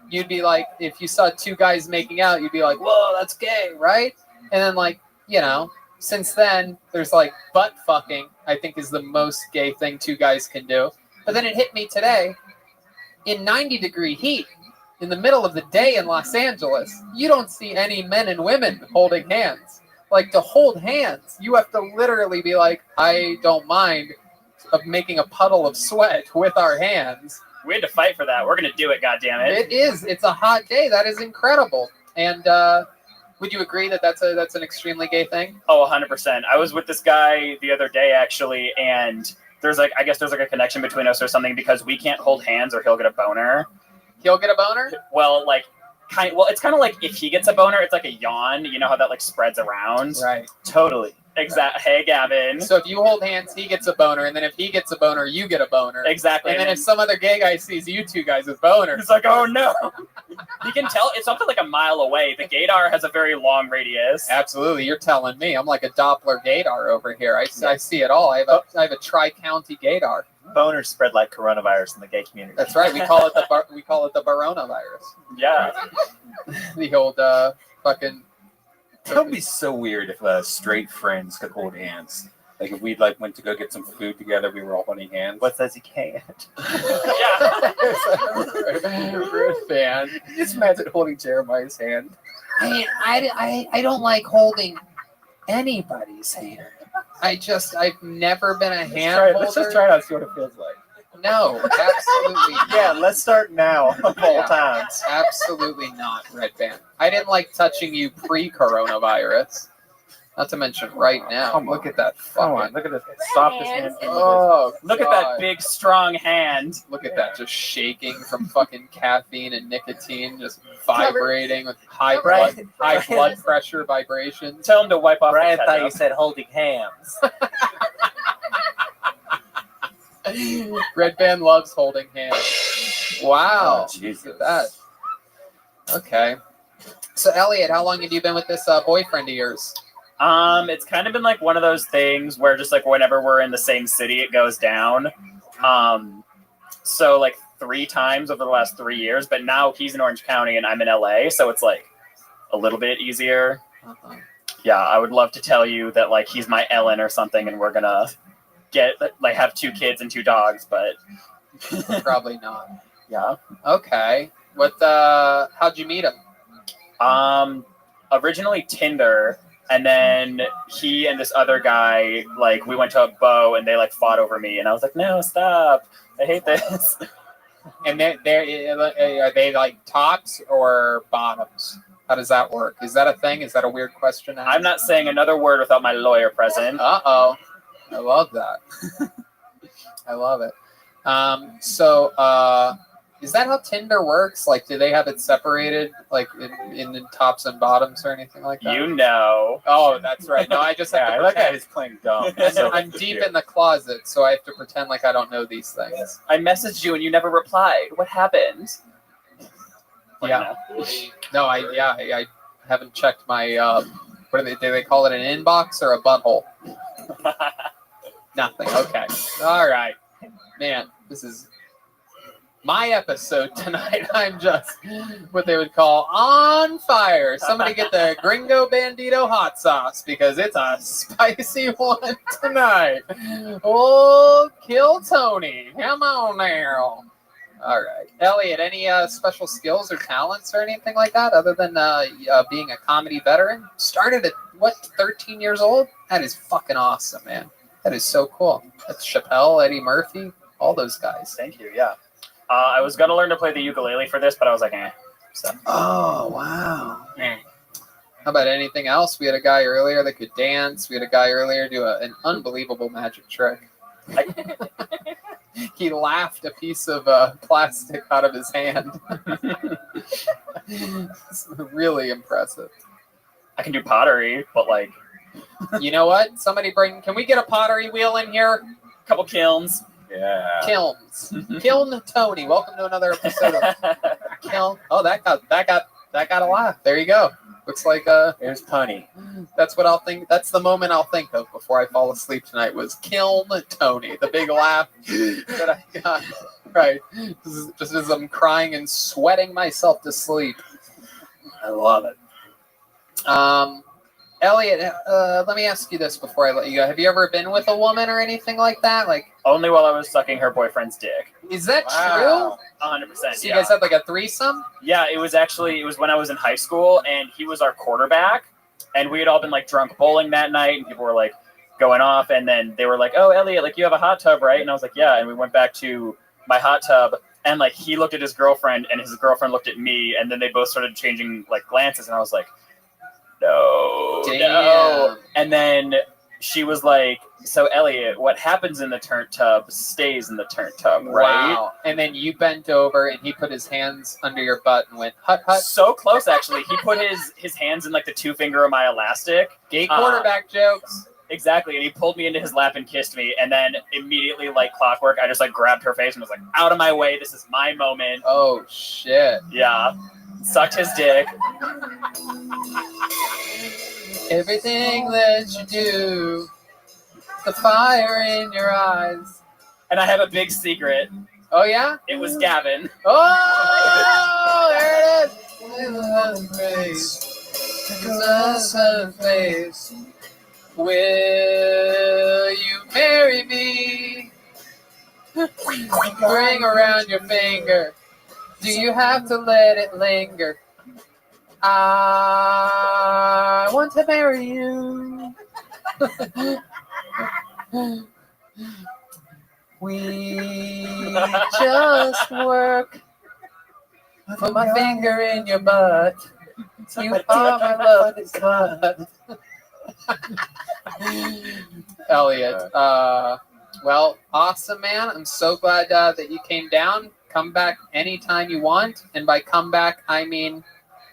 you'd be like, if you saw 2 guys making out, you'd be like, whoa, that's gay, right? And then like, since then, there's like butt fucking, I think is the most gay thing 2 guys can do. But then it hit me today, in 90-degree heat, in the middle of the day in Los Angeles, you don't see any men and women holding hands. Like, to hold hands, you have to literally be like, I don't mind of making a puddle of sweat with our hands. We had to fight for that. We're going to do it, goddammit. It is. It's a hot day. That is incredible. And would you agree that that's an extremely gay thing? Oh, 100%. I was with this guy the other day, actually, and I guess there's a connection between us or something because we can't hold hands or he'll get a boner. He'll get a boner? Well, it's kind of like if he gets a boner, it's like a yawn. You know how that like spreads around? Right. Totally. Exactly. Hey, Gavin. So if you hold hands, he gets a boner, and then if he gets a boner, you get a boner. Exactly. And then if some other gay guy sees you 2 guys with boners, he's like, oh no. You can tell it's up to like a mile away. The gaydar has a very long radius. Absolutely. You're telling me. I'm like a Doppler gaydar over here. I see it all. I have a tri-county gaydar. Boners spread like coronavirus in the gay community. That's right. We call it the Baronavirus. Yeah. The old fucking. That would be so weird if straight friends could hold hands. Like if we went to go get some food together, we were all holding hands. What says you can't? Yeah. Fan. Just imagine holding Jeremiah's hand. I don't like holding anybody's hand. I've never been a hand holder. Let's just try it out and see what it feels like. No, absolutely not. Yeah, let's start now of all times. Absolutely not, Red Band. I didn't like touching you pre-coronavirus. Not to mention right now. Look at that. Look at this softest hand. Oh, look at that big, strong hand. Look at that, just shaking from fucking caffeine and nicotine, just vibrating with high blood pressure vibrations. Tell him to wipe off. Brian thought you said holding hands. Red Band loves holding hands. Wow. Oh, Jesus. Look at that. Okay. So, Elliot, how long have you been with this boyfriend of yours? It's kind of been like one of those things where just like whenever we're in the same city, it goes down. So like 3 times over the last 3 years, but now he's in Orange County and I'm in LA, so it's like a little bit easier. Yeah, I would love to tell you that like he's my Ellen or something, and we're gonna have 2 kids and 2 dogs, but probably not. Yeah. Okay. How'd you meet him? Originally Tinder, And then he and this other guy, like, we went to a bow and they like fought over me, and I was like, no, stop! I hate this. And are they like tops or bottoms? How does that work? Is that a thing? Is that a weird question? I'm not saying another word without my lawyer present. Uh-oh. I love that. I love it. Is that how Tinder works? Like, do they have it separated, like in the tops and bottoms or anything like that? You know. Oh, that's right. No, I just have to I look pretend. at his playing dumb. I'm deep in the closet, so I have to pretend like I don't know these things. I messaged you and you never replied. What happened? Yeah. No, I haven't checked my, what do they call it, an inbox or a butthole? Nothing. Okay. All right. Man, this is my episode tonight. I'm just what they would call on fire. Somebody get the Gringo Bandito hot sauce because it's a spicy one tonight. Oh, Kill Tony. Come on now. All right. Elliot, any special skills or talents or anything like that other than being a comedy veteran? Started at, 13 years old? That is fucking awesome, man. That is so cool. That's Chappelle, Eddie Murphy, all those guys. Thank you, yeah. I was going to learn to play the ukulele for this, but I was like, eh. So. Oh, wow. How about anything else? We had a guy earlier that could dance. We had a guy earlier do an unbelievable magic trick. He laughed a piece of plastic out of his hand. It's really impressive. I can do pottery, but like... You know what? Can we get a pottery wheel in here? A couple kilns. Yeah. Kilns. Kiln Tony. Welcome to another episode of Kiln. Oh, that got a laugh. There you go. Looks like there's punny. That's what I'll think. That's the moment I'll think of before I fall asleep tonight was Kiln Tony. The big laugh that I got. Right. Just as I'm crying and sweating myself to sleep. I love it. Elliot, let me ask you this before I let you go. Have you ever been with a woman or anything like that? Like, only while I was sucking her boyfriend's dick. Is that true? 100%. So you guys had like a threesome? Yeah, it was when I was in high school, and he was our quarterback, and we had all been like drunk bowling that night, and people were like going off, and then they were like, "Oh, Elliot, like you have a hot tub, right?" And I was like, "Yeah," and we went back to my hot tub, and like he looked at his girlfriend, and his girlfriend looked at me, and then they both started changing like glances, and I was like, No. And then she was like, so Elliot, what happens in the turnt tub stays in the turnt tub, right? Wow. And then you bent over and he put his hands under your butt and went, hut, hut. So close, actually. He put his hands in like the 2-finger of my elastic. Gay quarterback jokes. Exactly. And he pulled me into his lap and kissed me. And then immediately, like clockwork, I just like grabbed her face and was like, out of my way. This is my moment. Oh, shit. Yeah. Sucked his dick. Everything that you do, the fire in your eyes. And I have a big secret. Oh, yeah? It was Gavin. Oh, there it is. Face. Will you marry me? Ring around your finger. Do you have to let it linger? I want to marry you. We just work. Put my finger in your butt. You are my love's slut. Elliot, well, awesome, man. I'm so glad that you came down. Come back anytime you want. And by come back, I mean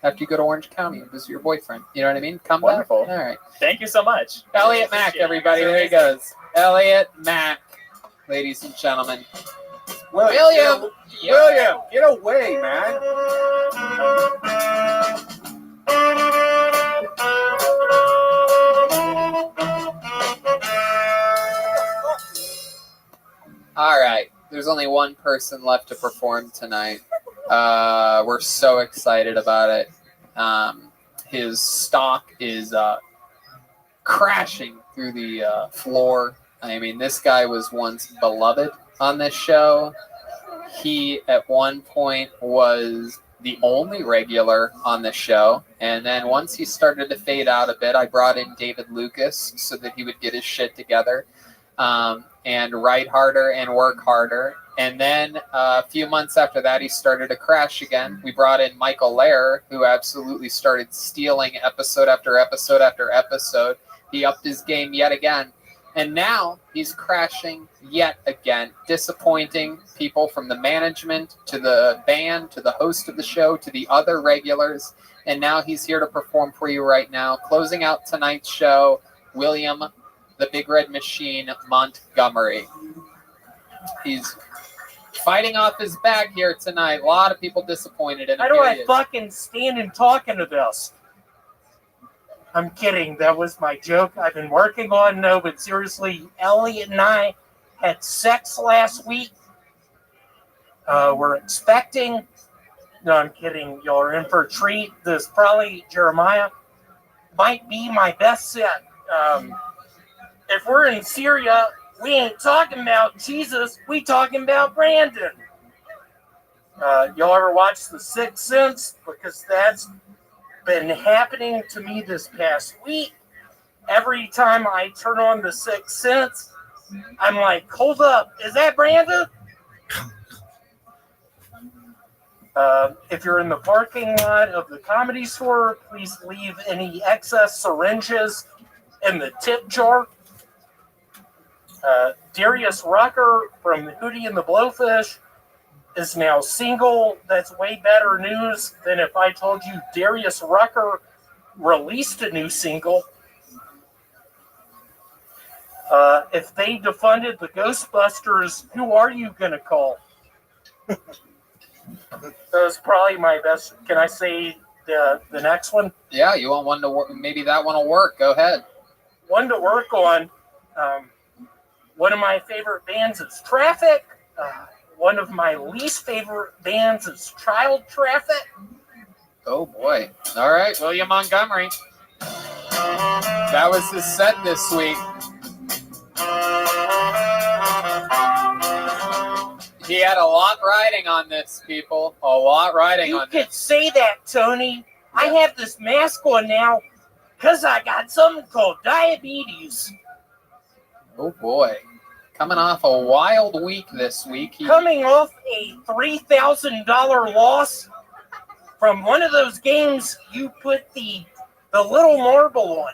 after you go to Orange County and visit your boyfriend. You know what I mean? Come Wonderful. back. All right. Thank you so much. Elliot Mack, everybody. There he goes. Elliot Mack, ladies and gentlemen. William, get away, man. All right. There's only one person left to perform tonight. We're so excited about it. His stock is crashing through the floor. I mean, this guy was once beloved on this show. He, at one point, was the only regular on the show. And then once he started to fade out a bit, I brought in David Lucas so that he would get his shit together and write harder and work harder. And then a few months after that, he started to crash again. We brought in Michael Lair, who absolutely started stealing episode after episode after episode. He upped his game yet again. And now he's crashing yet again, disappointing people from the management to the band to the host of the show to the other regulars. And now he's here to perform for you right now. Closing out tonight's show, William, the Big Red Machine Montgomery. He's fighting off his back here tonight. A lot of people disappointed in him. How do I fucking stand and talk into this? I'm kidding. That was my joke. I've been working on no, but seriously, Elliot and I had sex last week. We're expecting. No, I'm kidding. Y'all are in for a treat. This probably Jeremiah might be my best set. If we're in Syria, we ain't talking about Jesus. We talking about Brandon. Y'all ever watch The Sixth Sense? Because that's been happening to me this past week. Every time I turn on The Sixth Sense, I'm like, hold up, is that Brandon? If you're in the parking lot of the Comedy Store, please leave any excess syringes in the tip jar. Darius Rucker from Hootie and the Blowfish is now single. That's way better news than if I told you Darius Rucker released a new single. If they defunded the Ghostbusters, who are you going to call? That's probably my best. Can I say the next one? Yeah, you want one to work? Maybe that one will work. Go ahead. One to work on. One of my favorite bands is Traffic. One of my least favorite bands is Child Traffic. Oh, boy. All right, William Montgomery. That was his set this week. He had a lot riding on this, people. A lot riding on this. You could say that, Tony. I have this mask on now because I got something called diabetes. Oh, boy. Coming off a wild week this week. Coming off a $3,000 loss from one of those games you put the little marble on.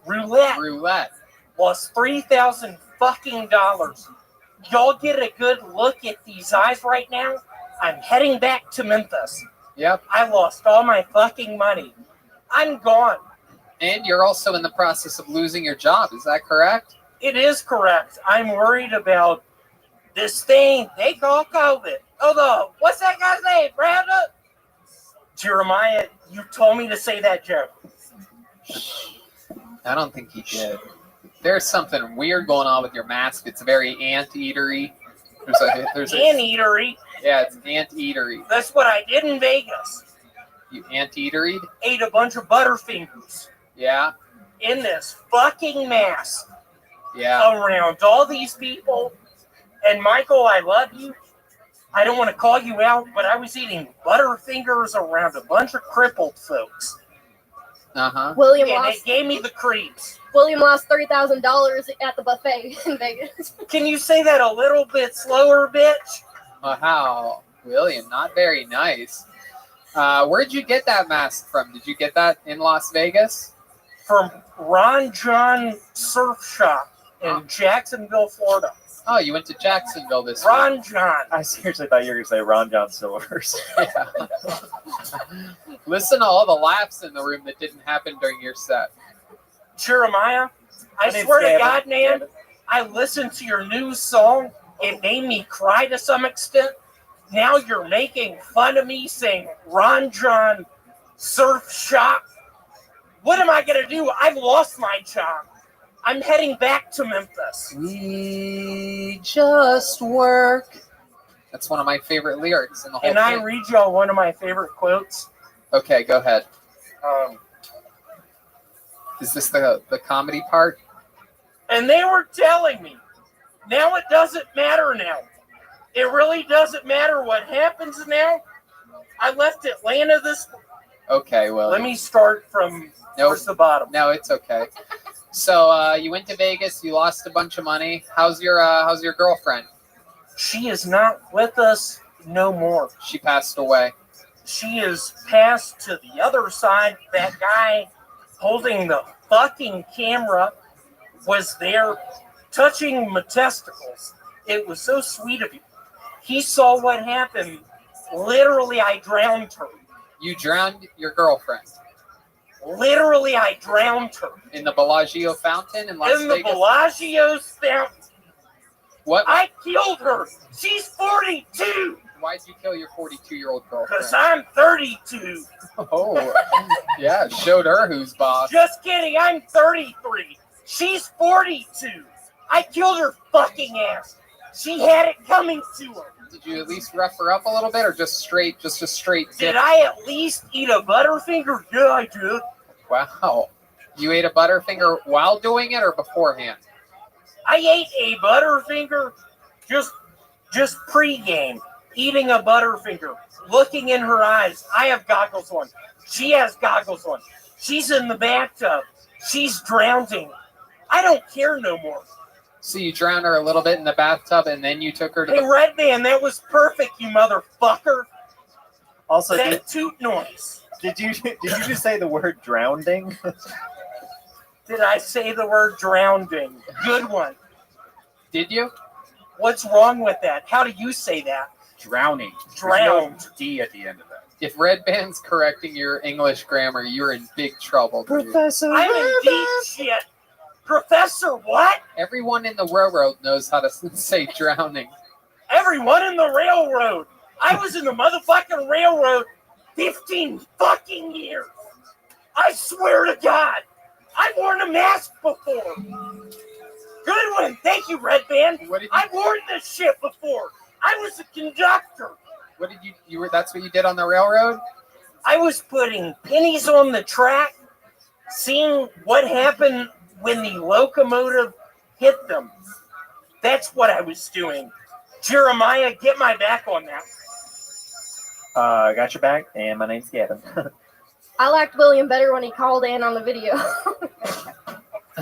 Roulette. Lost $3,000 fucking dollars. Y'all get a good look at these eyes right now? I'm heading back to Memphis. Yep. I lost all my fucking money. I'm gone. And you're also in the process of losing your job. Is that correct? It is correct. I'm worried about this thing they call COVID. Although, what's that guy's name? Brandon? Jeremiah, you told me to say that joke. I don't think he did. There's something weird going on with your mask. It's very anteatery. There's Anteatery? Yeah, it's anteatery. That's what I did in Vegas. You anteateried? Ate a bunch of Butterfingers. Yeah. In this fucking mask. Yeah. Around all these people. And Michael, I love you. I don't want to call you out, but I was eating Butterfingers around a bunch of crippled folks. Uh-huh. William and lost. They gave me the creeps. William lost $30,000 at the buffet in Vegas. Can you say that a little bit slower, bitch? Wow, William, not very nice. Where'd you get that mask from? Did you get that in Las Vegas? From Ron John Surf Shop in Jacksonville, Florida. Oh, you went to Jacksonville this Ron week. John. I seriously thought you were going to say Ron John Silvers. Yeah. Listen to all the laughs in the room that didn't happen during your set. Jeremiah, I swear to God, man, I listened to your new song. It made me cry to some extent. Now you're making fun of me saying Ron John Surf Shop. What am I going to do? I've lost my job. I'm heading back to Memphis. We just work. That's one of my favorite lyrics in the whole thing. Can I read y'all one of my favorite quotes? Okay, go ahead. Is this the comedy part? And they were telling me, now it doesn't matter now. It really doesn't matter what happens now. I left Atlanta this. Okay, well. Let me start from towards the bottom. No, it's okay. So you went to Vegas. You lost a bunch of money. How's your girlfriend? She is not with us no more. She passed away. She is passed to the other side. That guy holding the fucking camera was there touching my testicles. It was so sweet of you. He saw what happened. Literally, I drowned her. You drowned your girlfriend? Literally, I drowned her. In the Bellagio fountain in Las Vegas? In the Bellagio fountain. What? I killed her. She's 42. Why'd you kill your 42-year-old girlfriend? Because I'm 32. Oh, yeah, showed her who's boss. Just kidding, I'm 33. She's 42. I killed her fucking ass. She had it coming to her. Did you at least rough her up a little bit, or just a straight dip? Did I at least eat a Butterfinger? Yeah, I did. Wow. You ate a Butterfinger while doing it or beforehand? I ate a Butterfinger just pre-game. Eating a Butterfinger. Looking in her eyes. I have goggles on. She has goggles on. She's in the bathtub. She's drowning. I don't care no more. So you drowned her a little bit in the bathtub, and then you took her to Hey, Red Man, that was perfect, you motherfucker. Also, that toot noise. Did you just say the word drowning? Did I say the word drowning? Good one. Did you? What's wrong with that? How do you say that? Drowning. Drowned. There's no D at the end of that. If Red Band's correcting your English grammar, you're in big trouble, dude. Professor I'm in deep shit. Professor what? Everyone in the railroad knows how to say drowning. Everyone in the railroad. I was in the motherfucking railroad 15 fucking years. I swear to God. I've worn a mask before. Good one. Thank you, Red Band. I've worn this shit before. I was a conductor. What did that's what you did on the railroad? I was putting pennies on the track, seeing what happened when the locomotive hit them. That's what I was doing. Jeremiah, get my back on that. Got your back, and my name's Gavin. I liked William better when he called in on the video.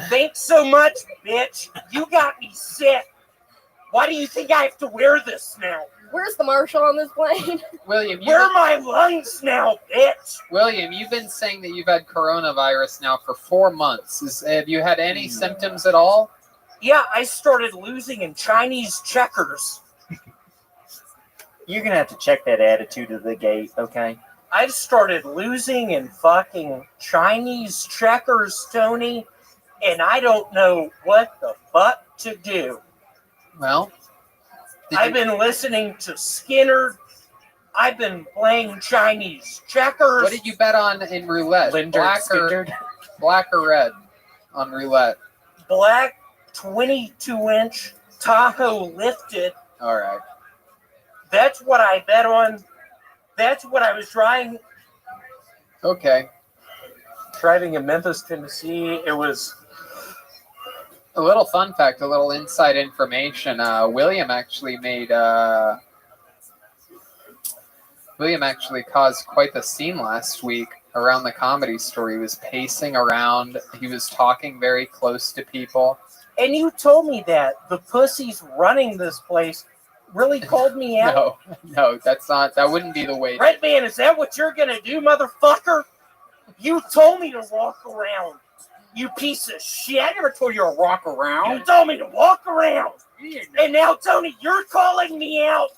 Thanks so much, bitch. You got me sick. Why do you think I have to wear this now? Where's the marshal on this plane? William, where are my lungs now, bitch? William, you've been saying that you've had coronavirus now for 4 months. Have you had any symptoms at all? Yeah, I started losing in Chinese checkers. You're going to have to check that attitude of the gate, okay? I started losing in fucking Chinese checkers, Tony, and I don't know what the fuck to do. Well, I've been listening to Skinner. I've been playing Chinese checkers. What did you bet on in roulette? Black or red on roulette? Black 22-inch Tahoe lifted. All right. That's what I bet on. That's what I was trying. Okay. Driving in Memphis, Tennessee. It was a little fun fact, a little inside information. William actually caused quite the scene last week around the Comedy Store. He was pacing around. He was talking very close to people. And you told me that the pussies running this place really called me out. No, that wouldn't be the way. Red Man, is that what you're gonna do, motherfucker? You told me to walk around. You piece of shit. I never told you to walk around. You told me to walk around. And now, Tony, you're calling me out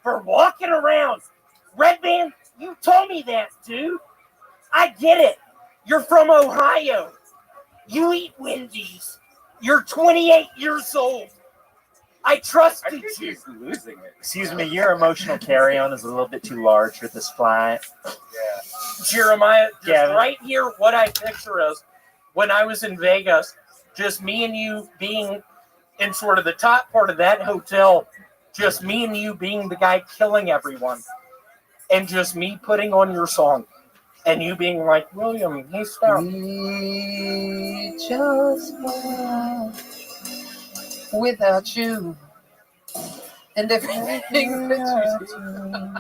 for walking around. Red Man, you told me that, dude. I get it. You're from Ohio. You eat Wendy's. You're 28 years old. I trusted you. He's losing it. Excuse me, your emotional carry-on is a little bit too large for this flight. Yeah. Jeremiah, just right here, what I picture is when I was in Vegas, just me and you being in sort of the top part of that hotel, just me and you being the guy killing everyone, and just me putting on your song, and you being like, William, hey, stop. We just walk without you, and different things that you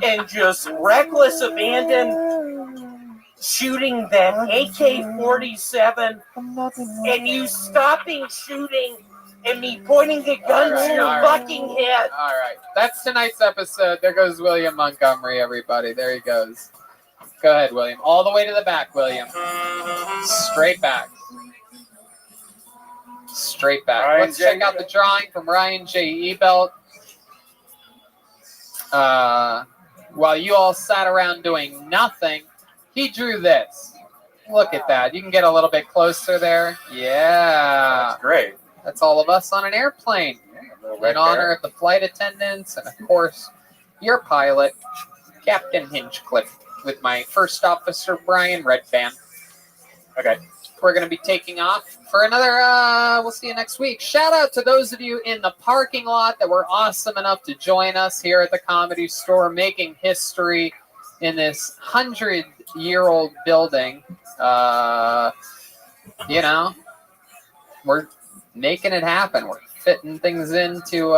do. And just reckless abandon shooting that AK-47 and you stopping shooting and me pointing the gun to your fucking head. All right. That's tonight's episode. There goes William Montgomery, everybody. There he goes. Go ahead, William. All the way to the back, William. Straight back. Straight back. Ryan Let's check out the drawing from Ryan J. Ebelt. While you all sat around doing nothing, he drew this. Look at that. You can get a little bit closer there. Yeah. That's great. That's all of us on an airplane. In honor of the flight attendants and, of course, your pilot, Captain Hinchcliffe, with my first officer, Brian Redband. Okay. We're going to be taking off for another, we'll see you next week. Shout out to those of you in the parking lot that were awesome enough to join us here at the Comedy Store, making history in this 100-year-old building. You know, we're making it happen. We're fitting things into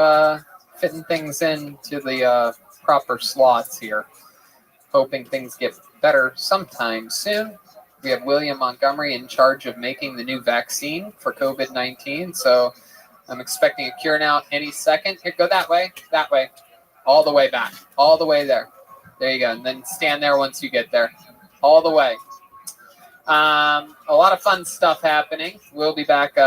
the proper slots here. Hoping things get better sometime soon. We have William Montgomery in charge of making the new vaccine for COVID-19. So I'm expecting a cure now any second. Here, go that way, all the way back, all the way there. There you go. And then stand there once you get there, all the way. A lot of fun stuff happening. We'll be back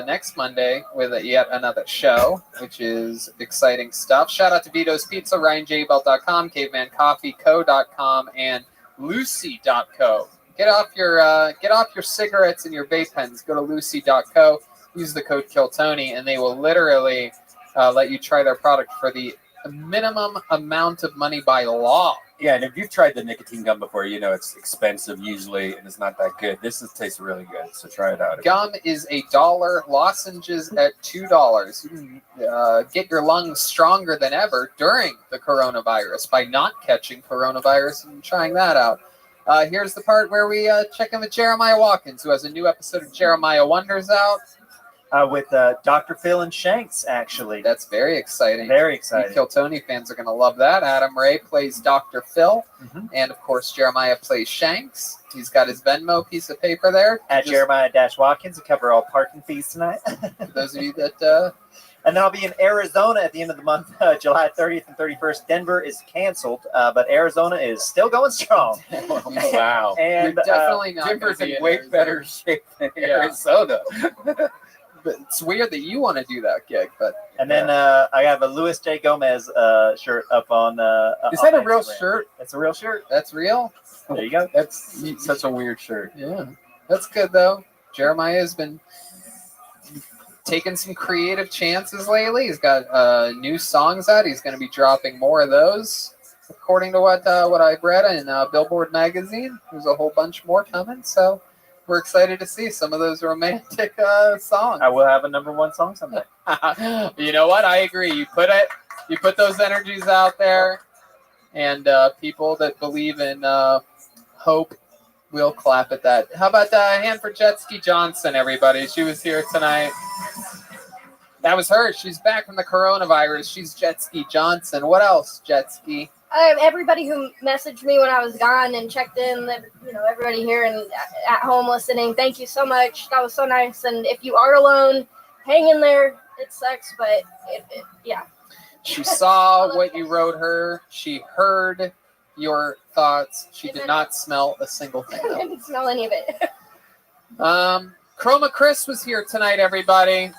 next Monday with yet another show, which is exciting stuff. Shout out to Vito's Pizza, RyanJBelt.com, CavemanCoffeeCo.com, and Lucy.co. Get off your cigarettes and your vape pens. Go to Lucy.co. Use the code KillTony, and they will literally let you try their product for the minimum amount of money by law. Yeah, and if you've tried the nicotine gum before, you know it's expensive usually, and it's not that good. This tastes really good, so try it out. Gum is $1. Lozenges at $2. You can get your lungs stronger than ever during the coronavirus by not catching coronavirus and trying that out. Here's the part where we check in with Jeremiah Watkins, who has a new episode of Jeremiah Wonders out. With Dr. Phil and Shanks, actually. That's very exciting. Very exciting. You Kill Tony fans are going to love that. Adam Ray plays Dr. Phil, and of course Jeremiah plays Shanks. He's got his Venmo piece of paper there. At Jeremiah-Watkins to cover all parking fees tonight. For those of you that... And then I'll be in Arizona at the end of the month, July 30th and 31st. Denver is canceled, but Arizona is still going strong. Wow. And you're definitely not Denver's in way better shape than Arizona. But it's weird that you want to do that gig, but and then I have a Luis J. Gomez shirt up on. Is that a real shirt? It's a real shirt. That's real. There you go. That's such a weird shirt. Yeah, that's good though. Jeremiah has been taking some creative chances lately. He's got new songs out. He's going to be dropping more of those, according to what I've read in Billboard magazine. There's a whole bunch more coming. So. We're excited to see some of those romantic songs. I will have a #1 song someday. You know what? I agree. You put those energies out there, and people that believe in hope will clap at that. How about a hand for Jetski Johnson, everybody? She was here tonight. That was her. She's back from the coronavirus. She's Jetski Johnson. What else, Jetski? Everybody who messaged me when I was gone and checked in, everybody here and at home listening, thank you so much. That was so nice. And if you are alone, hang in there. It sucks, but yeah. She saw what you wrote her. She heard your thoughts. She did not smell a single thing. I didn't smell any of it. Chroma Chris was here tonight, everybody.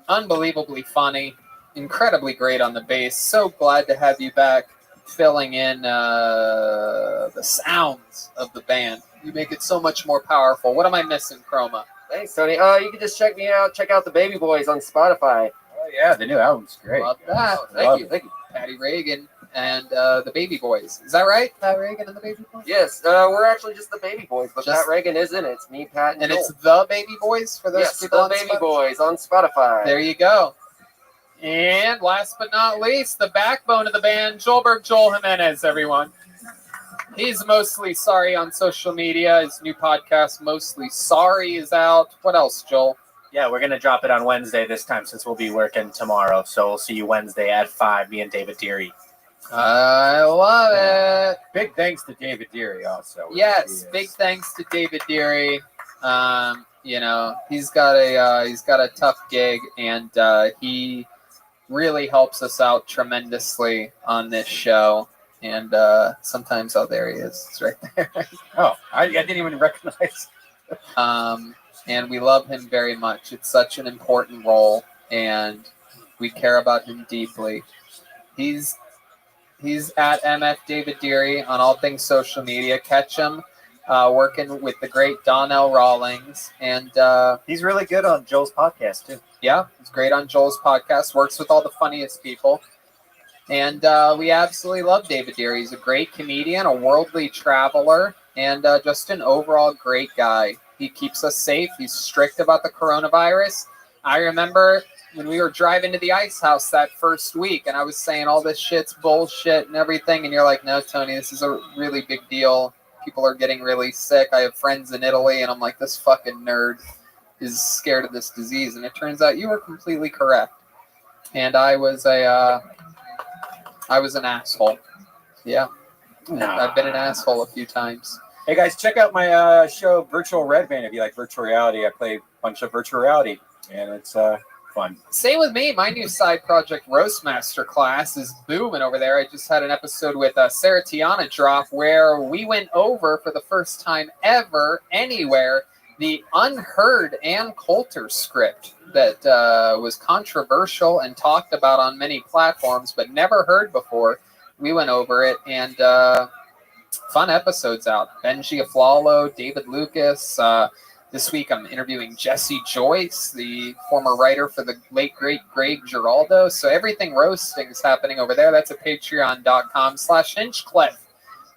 Unbelievably funny. Incredibly great on the bass. So glad to have you back filling in the sounds of the band. You make it so much more powerful. What am I missing, Chroma? Thanks, Tony. You can just check me out. Check out the Baby Boys on Spotify. Oh, yeah, the new album's great. Love that. Thank you. Patty Reagan and the Baby Boys. Is that right? Pat Reagan and the Baby Boys? Yes, we're actually just the Baby Boys, but Pat Reagan is in it. It's me, Pat, and Joel. It's the Baby Boys for those people the Baby Boys on Spotify. There you go. And last but not least, the backbone of the band, Joelberg Joel Jimenez, everyone. He's mostly sorry on social media. His new podcast, Mostly Sorry, is out. What else, Joel? Yeah, we're going to drop it on Wednesday this time since we'll be working tomorrow. So we'll see you Wednesday at 5, me and David Deary. I love it. Big thanks to David Deary also. Yes, big thanks to David Deary. You know, he's got a tough gig, and he really helps us out tremendously on this show. And sometimes, oh, there he is. It's right there. Oh, I didn't even recognize. And we love him very much. It's such an important role, and we care about him deeply. He's at MF David Deary on all things social media. Catch him working with the great Donnell Rawlings, and he's really good on Joel's podcast too. Yeah, he's great on Joel's podcast. Works with all the funniest people. And we absolutely love David Deary. He's a great comedian, a worldly traveler, and just an overall great guy. He keeps us safe. He's strict about the coronavirus. I remember when we were driving to the ice house that first week, and I was saying all this shit's bullshit and everything, and you're like, no, Tony, this is a really big deal. People are getting really sick. I have friends in Italy, and I'm like, this fucking nerd is scared of this disease. And it turns out you were completely correct. And I was an asshole. Yeah. I've been an asshole a few times. Hey guys, check out my show Virtual Red Band if you like virtual reality. I play a bunch of virtual reality, and it's fun. Same with me. My new side project, Roast Master Class, is booming over there. I just had an episode with Sarah Tiana drop where we went over for the first time ever anywhere the unheard Ann Coulter script that was controversial and talked about on many platforms but never heard before. We went over it, and fun episodes out. Benji Aflalo, David Lucas. This week I'm interviewing Jesse Joyce, the former writer for the late, great Greg Giraldo. So everything roasting is happening over there. That's at patreon.com/Hinchcliffe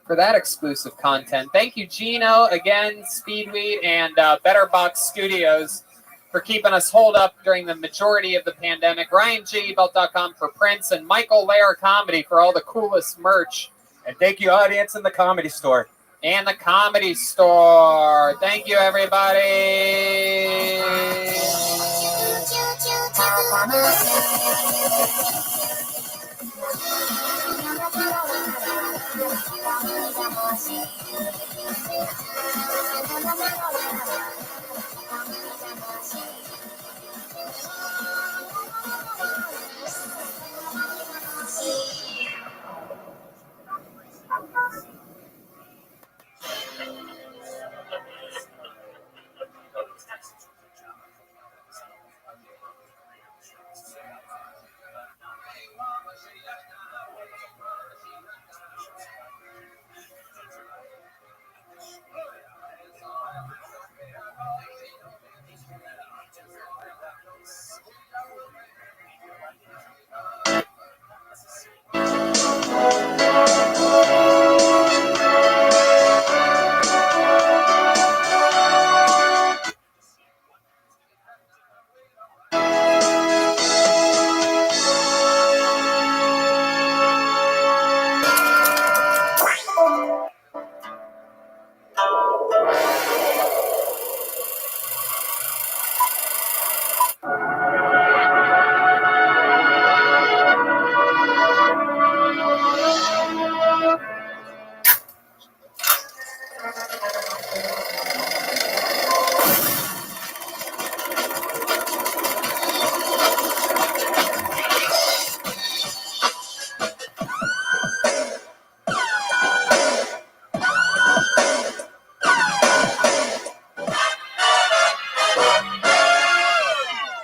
for that exclusive content. Thank you, Gino, again, Speedweed, and Betterbox Studios for keeping us holed up during the majority of the pandemic. RyanJBelt.com for prints, and Michael Lair Comedy for all the coolest merch. And thank you, audience, in the Comedy Store. And the Comedy Store. Thank you, everybody.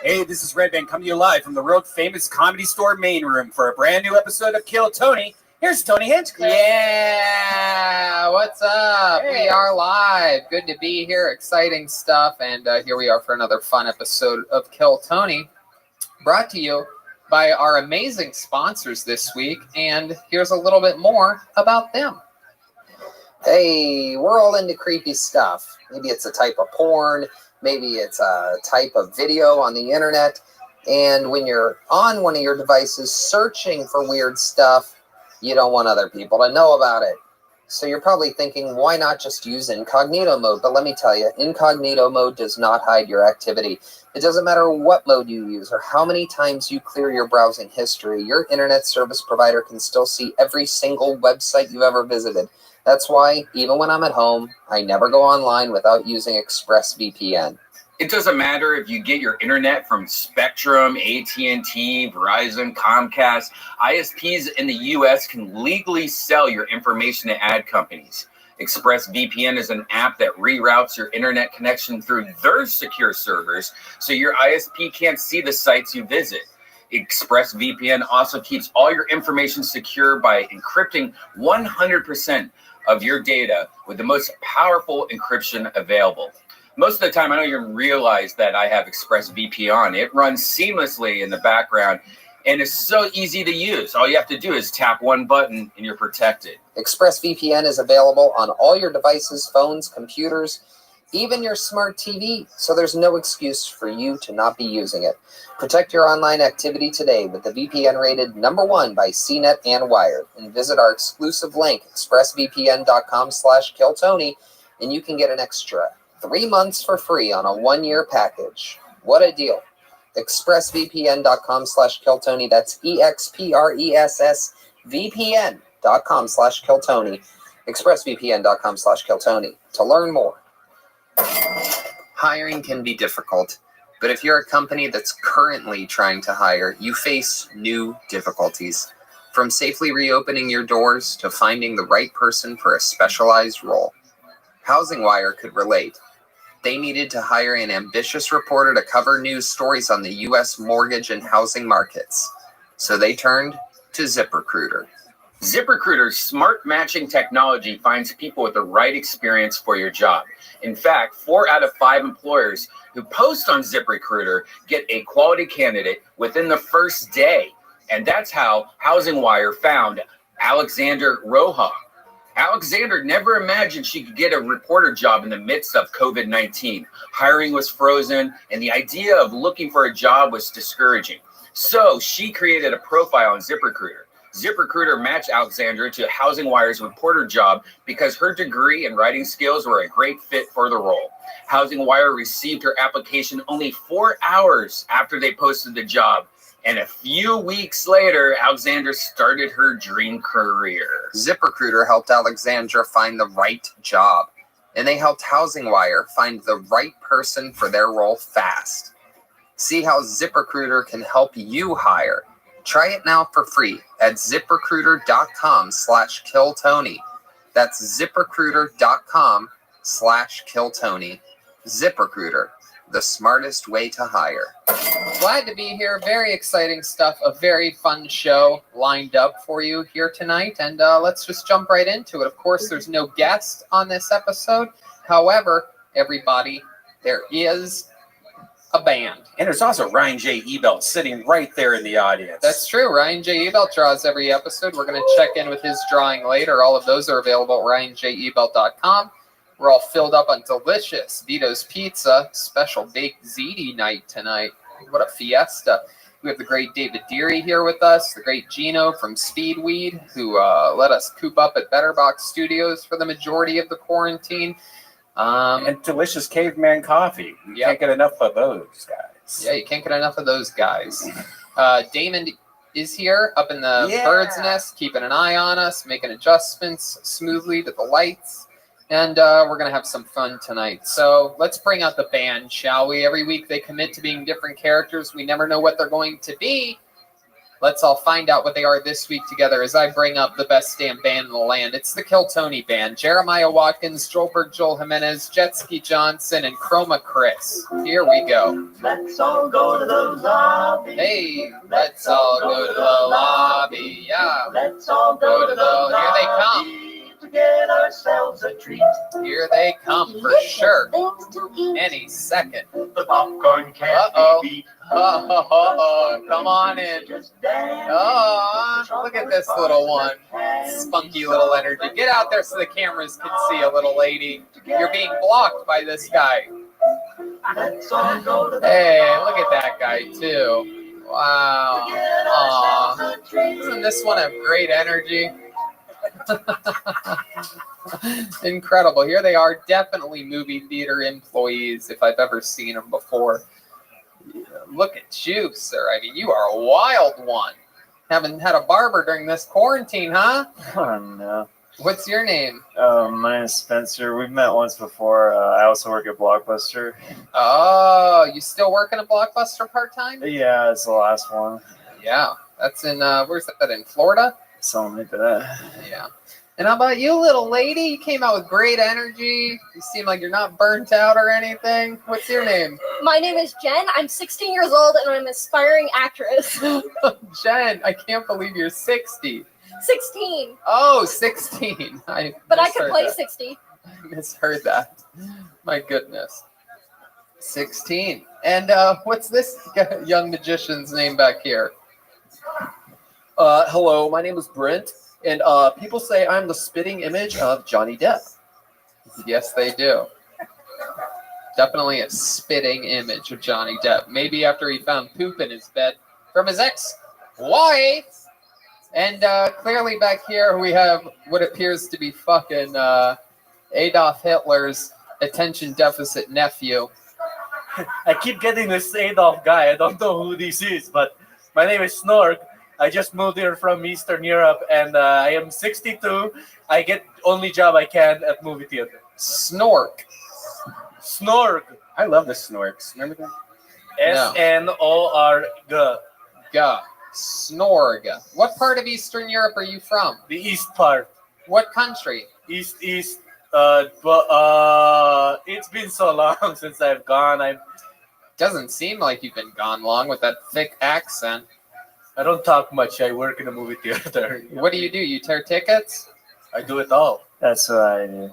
Hey, this is Red Band coming to you live from the world famous Comedy Store main room for a brand new episode of Kill Tony. Here's Tony Hinchcliffe. Yeah, what's up? Hey. We are live. Good to be here. Exciting stuff. And here we are for another fun episode of Kill Tony, brought to you by our amazing sponsors this week. And here's a little bit more about them. Hey, we're all into creepy stuff. Maybe it's a type of porn. Maybe it's a type of video on the internet. And when you're on one of your devices searching for weird stuff, you don't want other people to know about it. So you're probably thinking, why not just use incognito mode? But let me tell you, incognito mode does not hide your activity. It doesn't matter what mode you use or how many times you clear your browsing history. Your internet service provider can still see every single website you've ever visited. That's why, even when I'm at home, I never go online without using ExpressVPN. It doesn't matter if you get your internet from Spectrum, AT&T, Verizon, Comcast. ISPs in the U.S. can legally sell your information to ad companies. ExpressVPN is an app that reroutes your internet connection through their secure servers, so your ISP can't see the sites you visit. ExpressVPN also keeps all your information secure by encrypting 100% of your data with the most powerful encryption available. Most of the time, I don't even realize that I have ExpressVPN on. It runs seamlessly in the background, and it's so easy to use. All you have to do is tap one button, and you're protected. ExpressVPN is available on all your devices, phones, computers, even your smart TV, so there's no excuse for you to not be using it. Protect your online activity today with the VPN rated #1 by CNET and Wired, and visit our exclusive link, expressvpn.com/KillTony, and you can get an extra 3 months for free on a 1-year package. What a deal. expressvpn.com/KillTony. That's expressvpn.com/KillTony. expressvpn.com/KillTony to learn more. Hiring can be difficult, but if you're a company that's currently trying to hire, you face new difficulties. From safely reopening your doors to finding the right person for a specialized role. Housing Wire could relate. They needed to hire an ambitious reporter to cover news stories on the U.S. mortgage and housing markets. So they turned to ZipRecruiter. ZipRecruiter's smart matching technology finds people with the right experience for your job. In fact, 4 out of 5 employers who post on ZipRecruiter get a quality candidate within the first day. And that's how Housing Wire found Alexander Roja. Alexander never imagined she could get a reporter job in the midst of COVID-19. Hiring was frozen, and the idea of looking for a job was discouraging. So she created a profile on ZipRecruiter. ZipRecruiter matched Alexandra to Housing Wire's reporter job because her degree and writing skills were a great fit for the role. Housing Wire received her application only 4 hours after they posted the job. And a few weeks later, Alexandra started her dream career. ZipRecruiter helped Alexandra find the right job, and they helped Housing Wire find the right person for their role fast. See how ZipRecruiter can help you hire. Try it now for free at ZipRecruiter.com/KillTony. That's ZipRecruiter.com/KillTony. ZipRecruiter, the smartest way to hire. Glad to be here. Very exciting stuff. A very fun show lined up for you here tonight. And let's just jump right into it. Of course, there's no guest on this episode. However, everybody, there is a band. And there's also Ryan J. Ebelt sitting right there in the audience. That's true. Ryan J. Ebelt draws every episode. We're going to check in with his drawing later. All of those are available at ryanjebelt.com. We're all filled up on delicious Vito's Pizza, special baked ziti night tonight. What a fiesta. We have the great David Deary here with us, the great Gino from Speedweed, who let us coop up at Betterbox Studios for the majority of the quarantine. And delicious caveman coffee. You can't get enough of those guys. Yeah, you can't get enough of those guys. Damon is here up in the bird's nest, keeping an eye on us, making adjustments smoothly to the lights. And we're going to have some fun tonight. So let's bring out the band, shall we? Every week they commit to being different characters. We never know what they're going to be. Let's all find out what they are this week together as I bring up the best damn band in the land. It's the Kill Tony Band. Jeremiah Watkins, Joelberg Joel Jimenez, Jetski Johnson, and Chroma Chris. Here we go. Let's all go to the lobby. Hey, let's all go to the lobby. Yeah. Let's all go to the lobby. Here they come. To get ourselves a treat. Here they come for sure. Any second. The popcorn can't be beat. Come on in. Oh, look at this little one. Spunky little energy. Get out there so the cameras can see a little lady. You're being blocked by this guy. Hey, look at that guy too. Wow. Aw. Doesn't this one have great energy? Incredible. Here they are, definitely movie theater employees if I've ever seen them before. Yeah, look at you, sir. I mean, you are a wild one. Haven't had a barber during this quarantine, huh? Oh, no. What's your name? My name is Spencer. We've met once before. I also work at Blockbuster. Oh, you still working at Blockbuster part-time? Yeah, it's the last one. Yeah, that's in, where's that, in Florida? Something like that. Yeah. And how about you, little lady? You came out with great energy. You seem like you're not burnt out or anything. What's your name? My name is Jen. I'm 16 years old and I'm an aspiring actress. Jen, I can't believe you're 60. 16. Oh, 16. But I could play that. 60. I misheard that. My goodness. 16. And what's this young magician's name back here? Hello, my name is Brent, and people say I'm the spitting image of Johnny Depp. Yes, they do. Definitely a spitting image of Johnny Depp. Maybe after he found poop in his bed from his ex-wife. And clearly back here we have what appears to be fucking Adolf Hitler's attention deficit nephew. I keep getting this Adolf guy. I don't know who this is, but my name is Snork. I just moved here from Eastern Europe, and I am 62. I get only job I can at movie theater. Snork. Snork. I love the Snorks. Remember that? S-N-O-R-G. G. Snorg. What part of Eastern Europe are you from? The east part. What country? East. It's been so long since I've gone. Doesn't seem like you've been gone long with that thick accent. I don't talk much. I work in a movie theater. What do? You tear tickets? I do it all. That's what I do.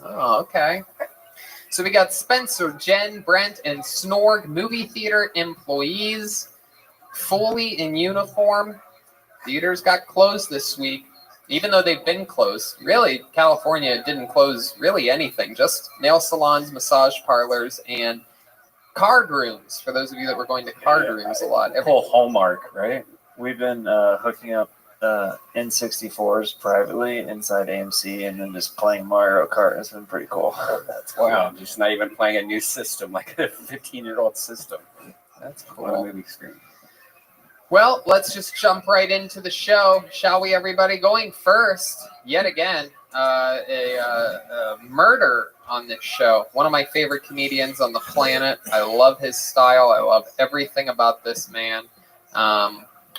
Oh, okay. So we got Spencer, Jen, Brent, and Snorg, movie theater employees, fully in uniform. Theaters got closed this week, even though they've been closed. Really, California didn't close really anything, just nail salons, massage parlors, and card rooms, for those of you that were going to card rooms a lot. Whole Hallmark, right? We've been hooking up N64s privately inside AMC and then just playing Mario Kart. It's been pretty cool. That's cool. Wow, just not even playing a new system, like a 15-year-old system. That's cool. On a movie screen. Well, let's just jump right into the show, shall we, everybody? Going first, yet again, a murder on this show. One of my favorite comedians on the planet. I love his style. I love everything about this man.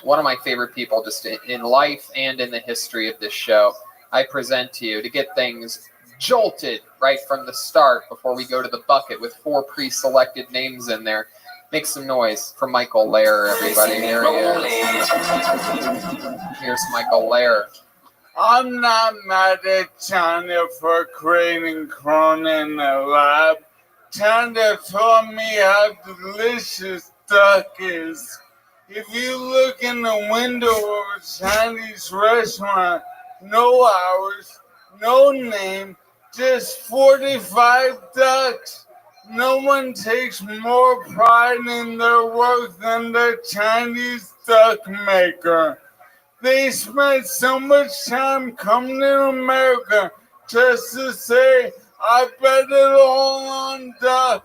One of my favorite people just in life and in the history of this show. I present to you to get things jolted right from the start before we go to the bucket with 4 pre-selected names in there. Make some noise for Michael Lair, everybody. There he is. Here's Michael Lair. I'm not mad at China for creating Corona in the lab. China taught me how delicious duck is. If you look in the window of a Chinese restaurant, no hours, no name, just 45 ducks. No one takes more pride in their work than the Chinese duck maker. They spent so much time coming to America just to say, I bet it all on duck.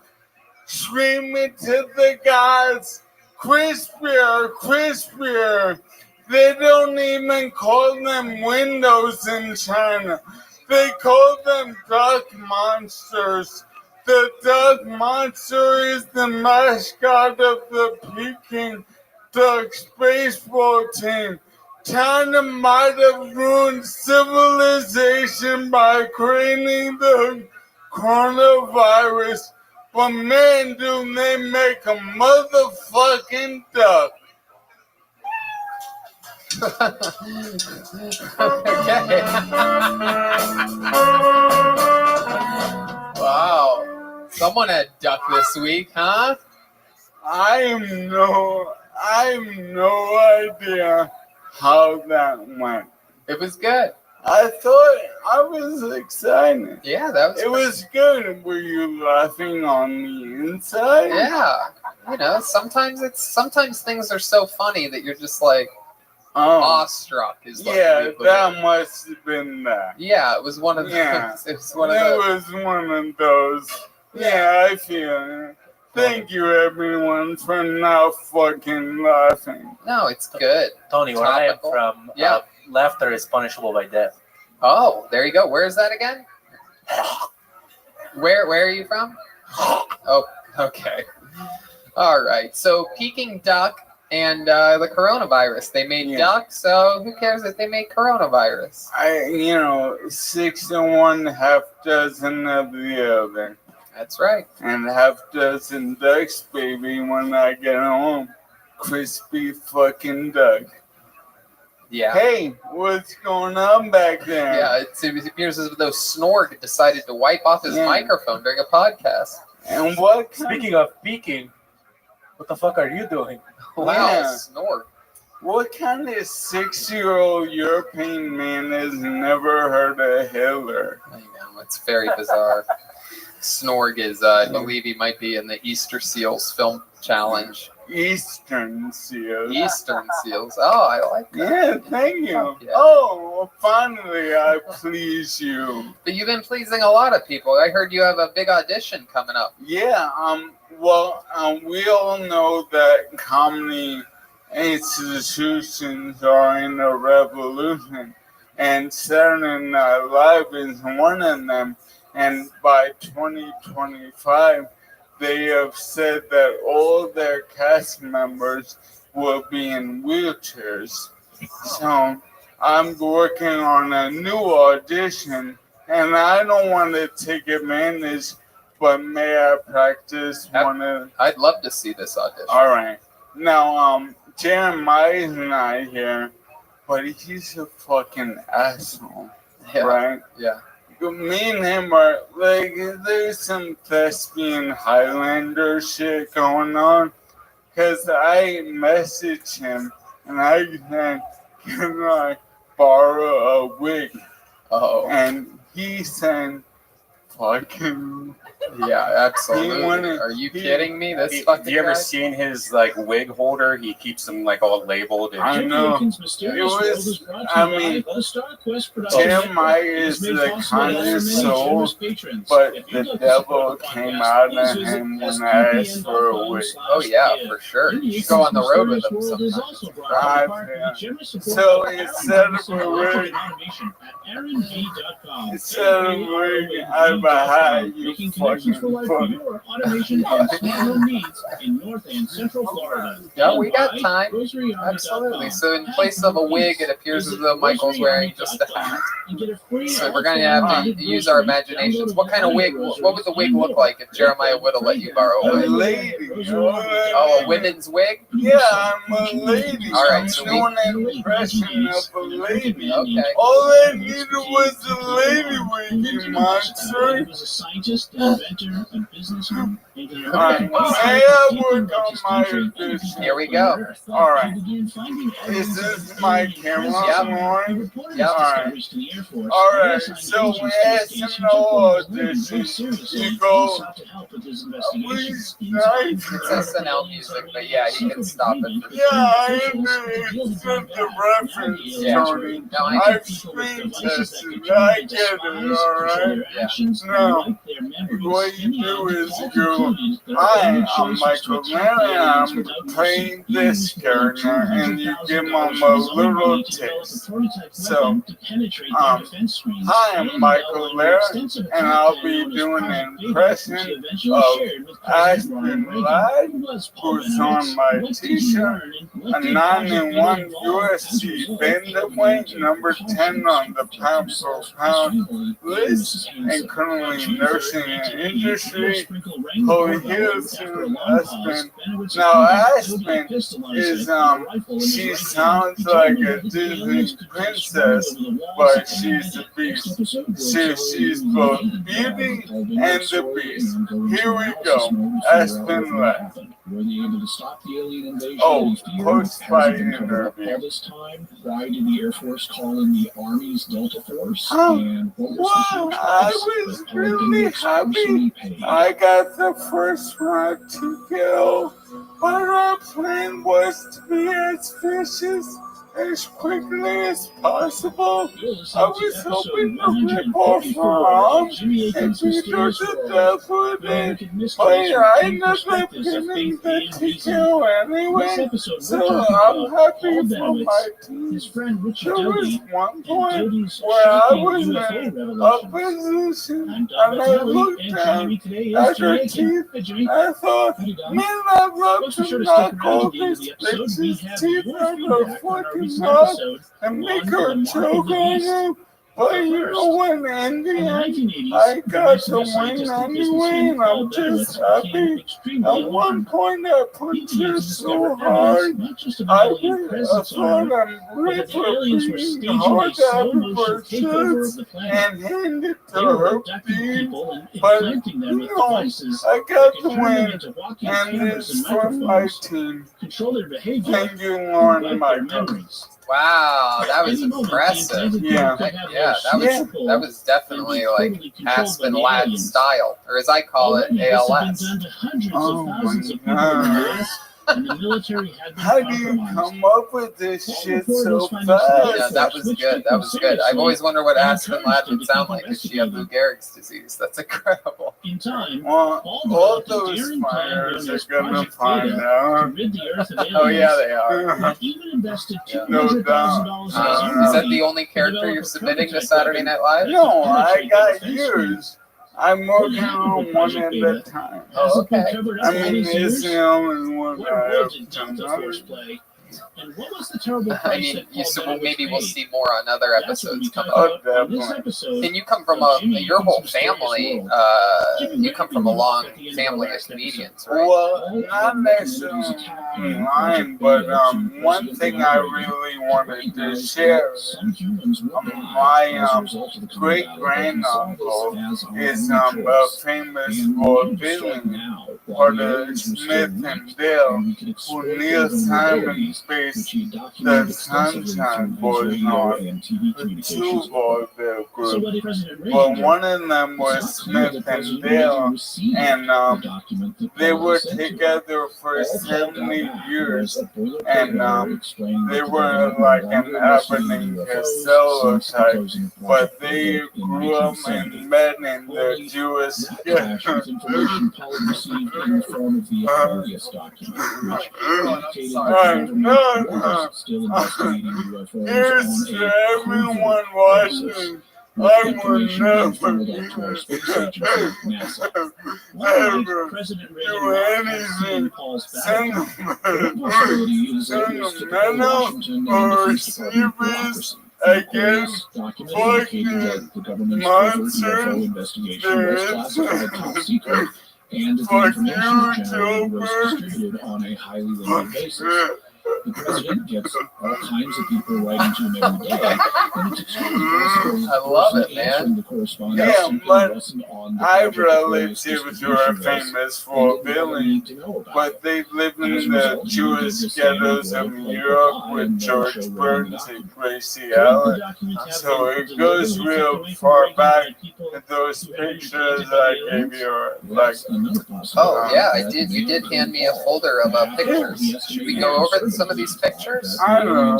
Screaming to the gods, crispier, crispier. They don't even call them windows in China. They call them duck monsters. The duck monster is the mascot of the Peking Ducks baseball team. China might have ruined civilization by creating the coronavirus, but man, do they make a motherfucking duck. Wow. Someone had duck this week, huh? I have no idea how that went. It was good. I thought I was excited. Yeah, that was. It was good. Were you laughing on the inside? Yeah. You know, sometimes things are so funny that you're just like, Awestruck is what Yeah, we put that in. must have been that. Yeah, it was one of Yeah, those. It was one of it those. was one of those. Yeah, I feel it. Thank you, everyone, for not fucking laughing. No, it's good. Tony, where I am Topical. from, Yeah. laughter is punishable by death. Oh, there you go. Where is that again? Where are you from? Oh, okay. All right. So Peking duck and the coronavirus. They made duck, so who cares if they made coronavirus? 6 to 1, half dozen of the other. That's right. And half dozen ducks, baby, when I get home. Crispy fucking duck. Yeah. Hey, what's going on back there? Yeah, it appears as though Snorg decided to wipe off his microphone during a podcast. And what? Speaking of peeking, what the fuck are you doing? Wow, Snorg. What kind of 6-year-old European man has never heard of Hitler? I know, it's very bizarre. Snorg is, I believe he might be in the Easter Seals film challenge. Eastern Seals. Eastern Seals. Oh, I like that. Yeah, thank you. Yeah. Oh, well, finally I please you. But you've been pleasing a lot of people. I heard you have a big audition coming up. Yeah, we all know that comedy institutions are in a revolution, and Saturday Night Live is one of them. And by 2025, they have said that all their cast members will be in wheelchairs. So I'm working on a new audition, and I don't want to take advantage, but may I practice one of... I'd love to see this audition. All right. Now, Jeremiah's not here, but he's a fucking asshole, right? Yeah. Me and him are like, there's some thespian Highlander shit going on. Cause I messaged him and I said, can I borrow a wig? Oh. And he said, fucking. Yeah, absolutely. Are you kidding me? This fucking Have you ever guy? seen his wig holder? He keeps them all labeled. And I know. It was, Jeremiah is the kindest soul, but the devil came out of him when I asked for a wig. Oh yeah, for sure. You should go on the road with him sometimes. So instead of a wig, I have a hat, you fucking Yeah, we got time. Absolutely. So in place of a wig, it appears as though Michael's wearing just a hat. So we're going to have to use our imaginations. What kind of wig? What would the wig look like if Jeremiah would have let you borrow a wig? A lady. Oh, a women's wig? Yeah, I'm a lady. All right, so I'm doing an impression of a lady. Okay. All I needed was a lady wig, you monster. He was a scientist, an inventor, a businessman. Alright, may I work on my audition? Here we go. Alright. Is this my camera on? Yep. Alright, so as an audition, you go, please, It's SNL music, but yeah, you can stop it. yeah, I understood the reference, Yeah. Tony. No, I I've screen tested, I get it, alright? Now, what you do is you go, hi, I'm Michael Mann, I'm playing this character, and you give them a little taste. So, hi, I'm Michael Lara, and I'll be doing an impression of Ashton Ladd, who's on my t-shirt, a 9-1 UFC bantamweight, number 10 on the pound for pound list, and currently nursing an industry who heals her husband. Now, Aspen is, she sounds like a Disney princess, but she's a beast. She's both beauty and the beast. Here we go. Aspen Ladd. Were they able to stop the alien invasion? Oh, post-fight interview. All this time, why did the Air Force call in the Army's Delta Force? And what Well, I was really happy I got the first one to kill, but our plan was to be as vicious as quickly as possible. I was hoping to rip off my arm and be to death with it, but I ended up getting the TKO anyway, so I'm happy for my team. There was one point where I was in a position and I looked down at her teeth. I thought, man, I'd love to knock all this bitch's teeth out of her fucking mouth and make her choke on him. But you know what, Andy? I got to win anyway, and I'm just happy. At one point, I punched her so hard, I thought I'm ready for being hard out of her chest and hand it to her beam. But, you know, I got to win, and it's for my team. Thank you, Lauren Michael. Wow, that was impressive. Yeah. That was definitely like Aspen Lad style, or as I call it, ALS. Oh my God. How do you come up with this shit so fast? Yeah, that was good. That was good. I've always wondered what Aspen Lad would sound like if she had Lou Gehrig's disease. That's incredible. Well, all those fires are gonna find out. Oh yeah, they are. No doubt. Is that the only character you're submitting to Saturday Night Live? No, I got yours. I'm working on one at a time. Oh, okay. I mean, it's the only one I have done. I mean, maybe we'll see more on other episodes coming up. And you come from your whole family, you come from a long family of comedians, right? Well, not necessarily mine, but one thing I really wanted to share is my great-granduncle is famous for villain for the Smith and Dale, who Neil Simon based the Sunshine Boys on, the two vaudeville groups. But one of them was Smith and Dale, and they were together for 70 years, and they were like an Abilene Costello type, but they grew up and met in the Jewish Here's to everyone watching. I will never do anything sentimental or serious against fucking monsters. Fuck you, Joker. The president gets all kinds of people writing to him every day. I love it, man. Yeah, but I relatives who are famous for billing, but they live in the Jewish ghettos of New York with George Burns and Gracie Allen. So it goes real far back. Those pictures I gave you are like. Oh yeah, I did. You did hand me a folder of pictures. Should we go over some of these pictures? I don't know.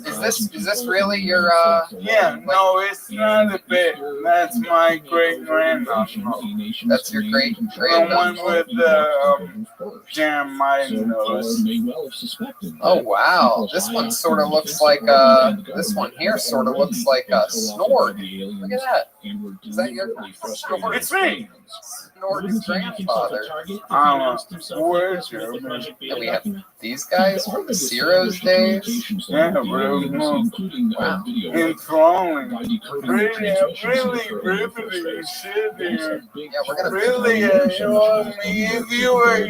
Is this really your? Yeah, no, it's not a bit. That's my great granduncle. That's your great The one with the Jeremiah nose. Oh wow, this one sort of looks like this one here sort of looks like a Snort. Look at that. Is that your Snort? It's me. Snort's grandfather. Where's your? And we have these guys from the Ciro's days. Yeah, really, wow. Enthralling. Really riveting shit here. Yeah, we're gonna really if you were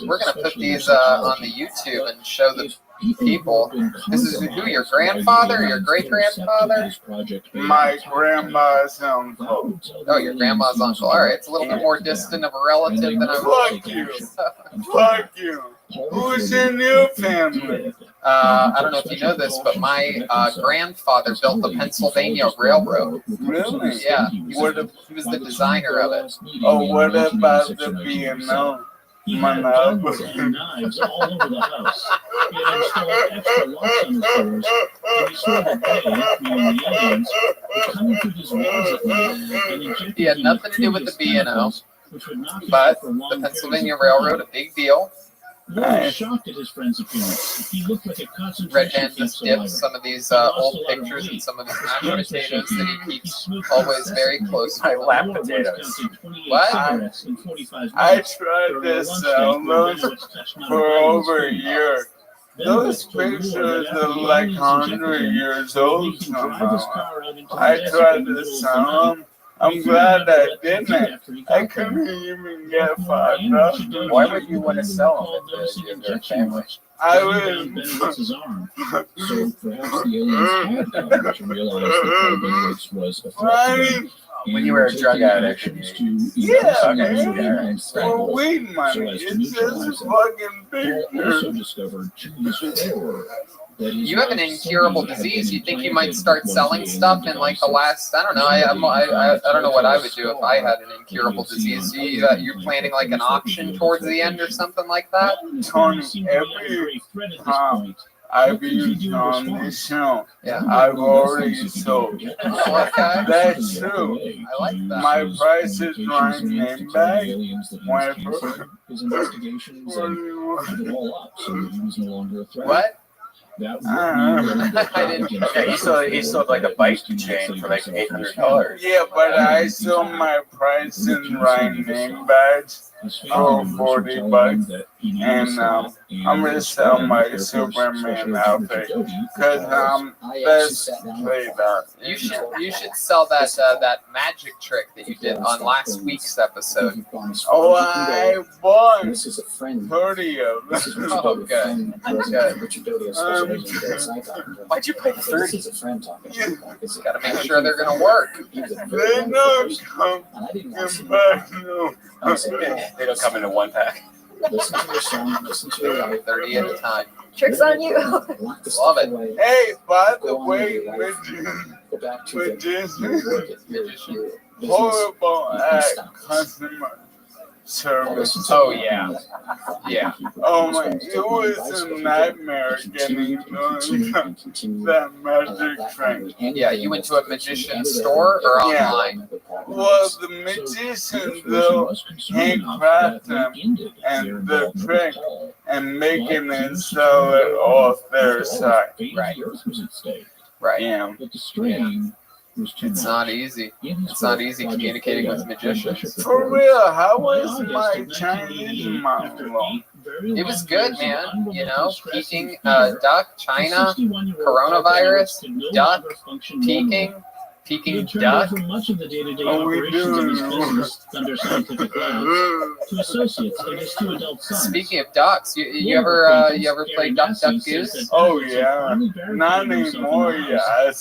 we're gonna put these on the YouTube and show the people. This is who, your grandfather or your great grandfather? My grandma's uncle. Oh, your grandma's uncle. All right, it's a little bit more distant of a relative than I was. Fuck you. Fuck you. Who's in your family? I don't know if you know this, but my grandfather built the Pennsylvania Railroad. Really? Yeah. He was the designer of it. Oh, what about the B&O? He had guns and knives all over the house. He had installed extra locks on his doors, and he swore that they, meaning the aliens, were coming through his walls at night and injecting He had nothing to do with the B&O, but the Pennsylvania Railroad, a big deal. Lloyd was shocked at his friend's appearance. He looked like a Red concentration Man camp just dipped survivor. some of these old pictures and some of his mashed potatoes that he keeps always very close to. Lap potatoes. What? I tried to sell those for over a year. Those pictures are like 100 years old somehow. I tried to sell them. I'm glad I didn't. I couldn't even get $5. Why would you want to sell them if they're family? I was. So perhaps the aliens had come to realize that Benedict was a threat. When you were a drug addict. Yeah, for weed money. It's just fucking picture. You have an incurable disease. You think you might start selling stuff in like the last? I don't know. I don't know what I would do if I had an incurable disease. You're planning like an auction towards the end or something like that. Tony, every time I've been on this show, I've already sold. Okay. That's true. I like that. My price is right name bag. His investigations and it all up, so he was no longer a threat. What? I didn't. Yeah, he sold like a bike chain for like $800. Yeah, but I sold my price in right name badge for $40, and I'm gonna sell my Superman outfit because let's play that. You should sell that magic trick that you did on last week's episode. Oh, I bought 30 of them. Oh, good. Why'd you pay 30? Gotta make sure they're gonna work. They don't come in back, no. They don't come in a one pack. Listen to your song, listen to your life. 30 at a time. Tricks on you. Love it. Hey, by the way, horrible at customer service. Oh yeah, yeah. Oh my! It was a nightmare getting that magic trick. Yeah, you went to a magician's store or online? Well, the magician they'll handcraft them and the trick and making it sell it off their site. Right. Right. Yeah. But the string was too It's much. not easy. It's not easy communicating with magicians. For real, how was my Chinese monologue? It was good, man. You know, Peking duck, China, coronavirus, duck, Peking duck. Much of the day-to-day Are we operations of his doing? business under scientific labs to associates and his two adult sons. Speaking of ducks, you ever play Duck Duck Goose? Oh yeah, not anymore. Yeah,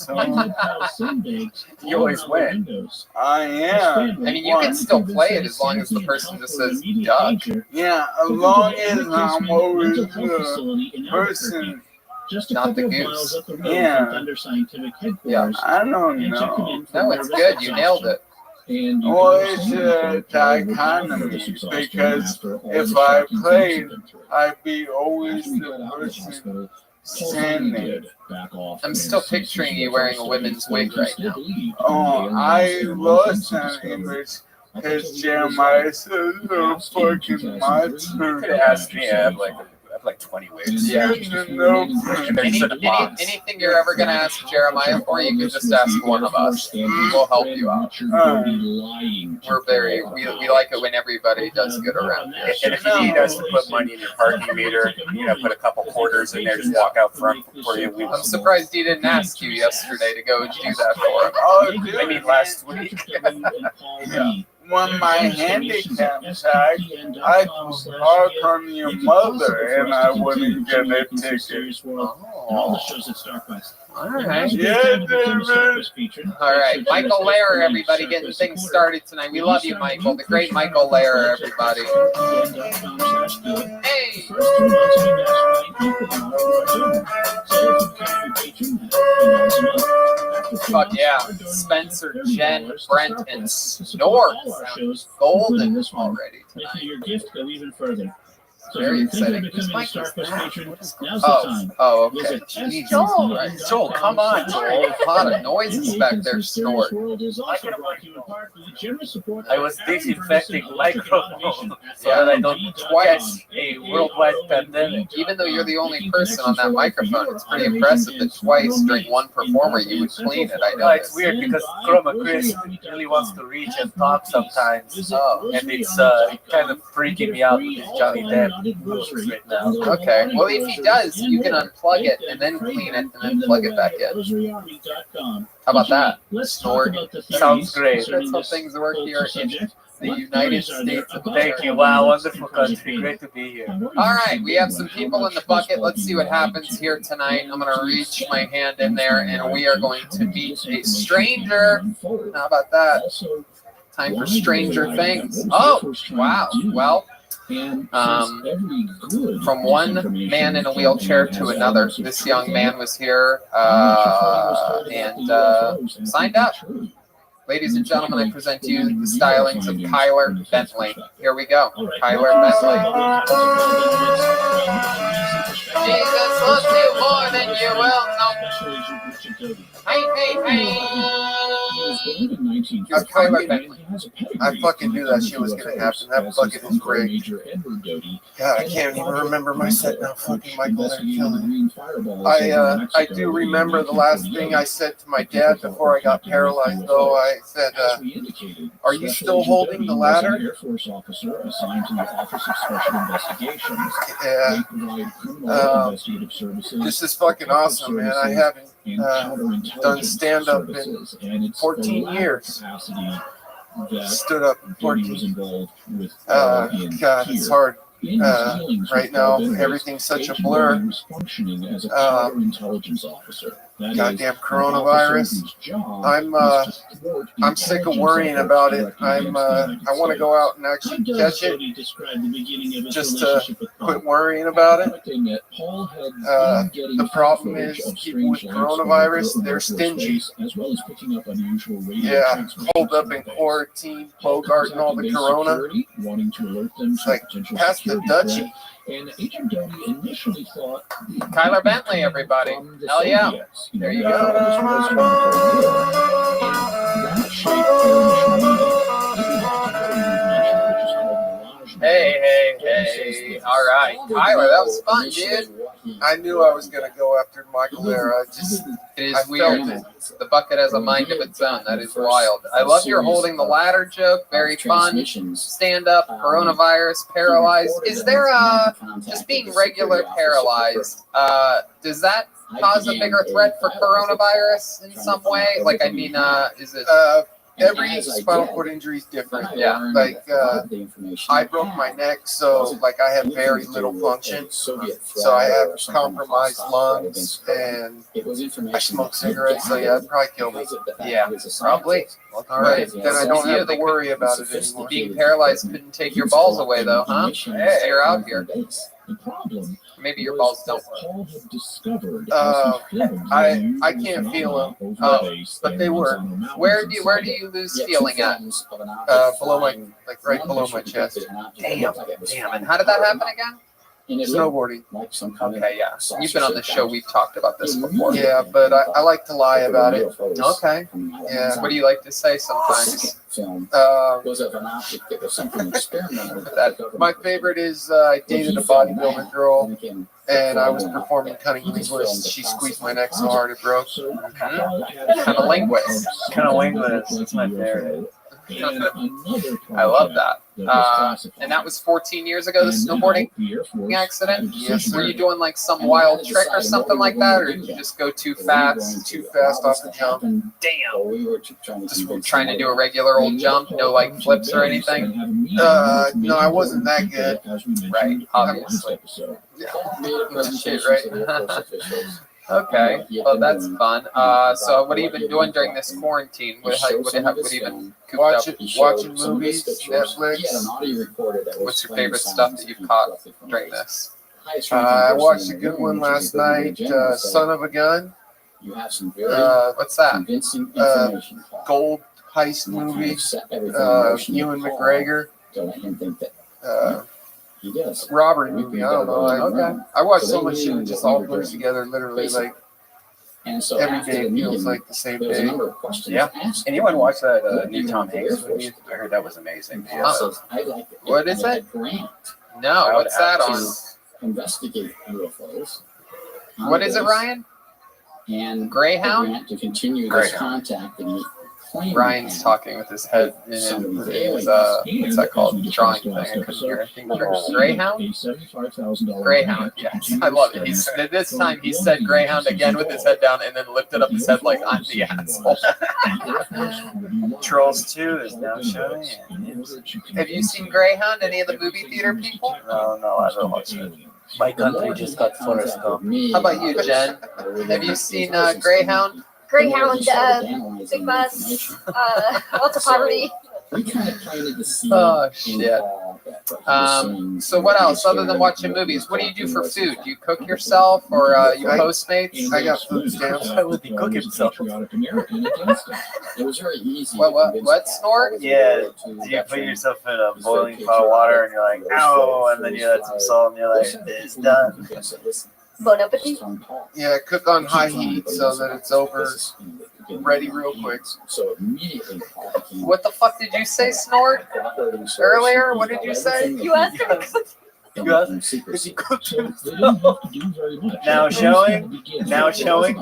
You always win. I am. I mean, you can still play it as long as the person just says duck. Yeah, as long as I'm always the person. Just a Not couple the of miles goose. up the road Yeah. from Thunder Scientific Yeah, headquarters. I don't and checking know. in for no, my it's wrist good. You nailed exhaustion. it. And you Well, can it's also a dichotomy because if I played, I'd be always the person standing. I'm still picturing you wearing a women's wig right now. Oh, I lost an image because Jeremiah says so fucking much. You could have asked me. I have like 20 wigs. Yeah. No. Anything you're ever gonna ask Jeremiah for, you can just ask one of us. We'll help you out. We like it when everybody does good around here. And if you need us to put money in your parking meter, put a couple quarters in there, just walk out front for you. I'm surprised he didn't ask you yesterday to go and do that for him. Oh, dude. I mean, last week. Yeah. When my handicap tag, I could park on your mother and I wouldn't get a ticket. Oh. All right. All right. Michael Lehrer, everybody, getting things started tonight. We love you, Michael. The great Michael Lehrer, everybody. Hey. Fuck yeah. Spencer, Jen, Brent, and Snort. Golden already tonight. Your gift go even further. Very exciting. Who's Michael? Okay. Jesus. Joel, come on, Joel. A lot of noises back there, Snort. I was disinfecting microphones so that I don't catch a worldwide pandemic. Even though you're the only person on that microphone, it's pretty impressive that twice during one performer you would clean it. I know. It's weird because Chroma Chris really wants to reach and talk sometimes, and it's kind of freaking me out with his Johnny Depp moves right now. Okay, well if he does, you can unplug it and then clean it and then plug it back in. How about that? Snort. Sounds great. That's how things work here in the United States of America. Thank you. Wow, wonderful country. Great to be here. All right, we have some people in the bucket. Let's see what happens here tonight. I'm going to reach my hand in there, and we are going to meet a stranger. How about that? Time for Stranger Things. Oh, wow. Well, from one man in a wheelchair to another, this young man was here and signed up. Ladies and gentlemen, I present to you the stylings of Kyler Bentley. Here we go. Kyler Bentley. Jesus loves you more than you will know. Hey, hey, hey. Kyler Bentley. I fucking knew that shit was gonna happen. That bucket is great. God, I can't even remember my set now. Fucking Michael, they're killing. I do remember the last thing I said to my dad before I got paralyzed. Though I said, "Are you still holding the ladder?" Yeah. This is fucking awesome, man. I haven't done stand up in 14 years. Stood up in 14. God, it's hard. Right now, everything's such a blur. Goddamn coronavirus. I'm sick of worrying about it. I want to go out and actually catch it, just to quit worrying about it. The problem is people with coronavirus, they're stingy. Yeah, holed up in quarantine, bogarting all the corona. It's like, pass the Dutchie. And Agent Doty initially thought Kyler Bentley, everybody. Hell yeah. There you go. Hey. All right. Kyler, that was fun, dude. I knew I was going to go after Michael there. It is weird. The bucket has a mind of its own. That is wild. I love your holding the ladder joke. Very fun. Stand up, coronavirus, paralyzed. Is there just being regular paralyzed, does that cause a bigger threat for coronavirus in some way? Like, I mean, is it... Every spinal cord injury is different. Yeah. Like, I broke my neck, so, like, I have very little function. So I have compromised lungs, and I smoke cigarettes, so yeah, it'd probably kill me. Yeah, probably. All right, then I don't have to worry about it anymore. Being paralyzed couldn't take your balls away, though, huh? Hey, you're out here. Maybe your balls don't work. I can't feel them, but they work. Where do you lose feeling at? Below my, like right below my chest. Damn. And how did that happen again? Snowboarding. Okay, yeah. You've been on the show. We've talked about this before. Yeah, but I like to lie about it. Okay. Yeah. What do you like to say sometimes? My favorite is I dated a bodybuilder girl, and I was performing cunnilingus. She squeezed my neck so hard it broke. Cunnilingus. That's my favorite. I love that. And that was 14 years ago, the snowboarding accident? Yes, Were you doing like some wild trick or something like that, or did you just go too fast? Too fast off the jump. Damn. Just trying to do a regular old jump, no like flips or anything? No, I wasn't that good. Right, obviously. Yeah, shit, right? Okay, well that's fun. So what have you been doing during this quarantine? What have you been cooped up? Watching movies, Netflix. What's your favorite stuff that you've caught during this? I watched a good one last night, Son of a Gun. What's that? Gold heist movie. Ewan McGregor. Robbery movie. I don't know. I watch so much shit that just all blurs together literally like every day feels like the same day. Yeah. Anyone watch that new Tom Hanks movie? I heard that was amazing. Yeah. What is it? No, what's that on? Investigate UFOs. What is it, Ryan? And Greyhound? to continue this contact that he Ryan's talking with his head in his what's that called? Drawing thing. I couldn't hear. I think Greyhound? Greyhound, yes. I love it. This time he said Greyhound again with his head down and then lifted up his head like I'm the asshole. Trolls 2 is now showing. Have you seen Greyhound? Any of the movie theater people? No, I don't watch it. My country just got Forrest Gump. How about you, Jen? Have you seen Greyhound? Greyhound, Big Bus, lots of poverty. Oh shit. So what else other than watching movies? What do you do for food? Do you cook yourself or you Postmates? I got food stamps. Why would he cook himself? What Snort? Yeah, you put yourself in a boiling pot of water and you're like, ow, and then you add some salt and you're like, it's done. Bon appetit. Yeah, cook on high heat so that it's over, ready real quick. What the fuck did you say, Snort? Earlier? What did you say? You asked him to cook. If he cooked himself. Now showing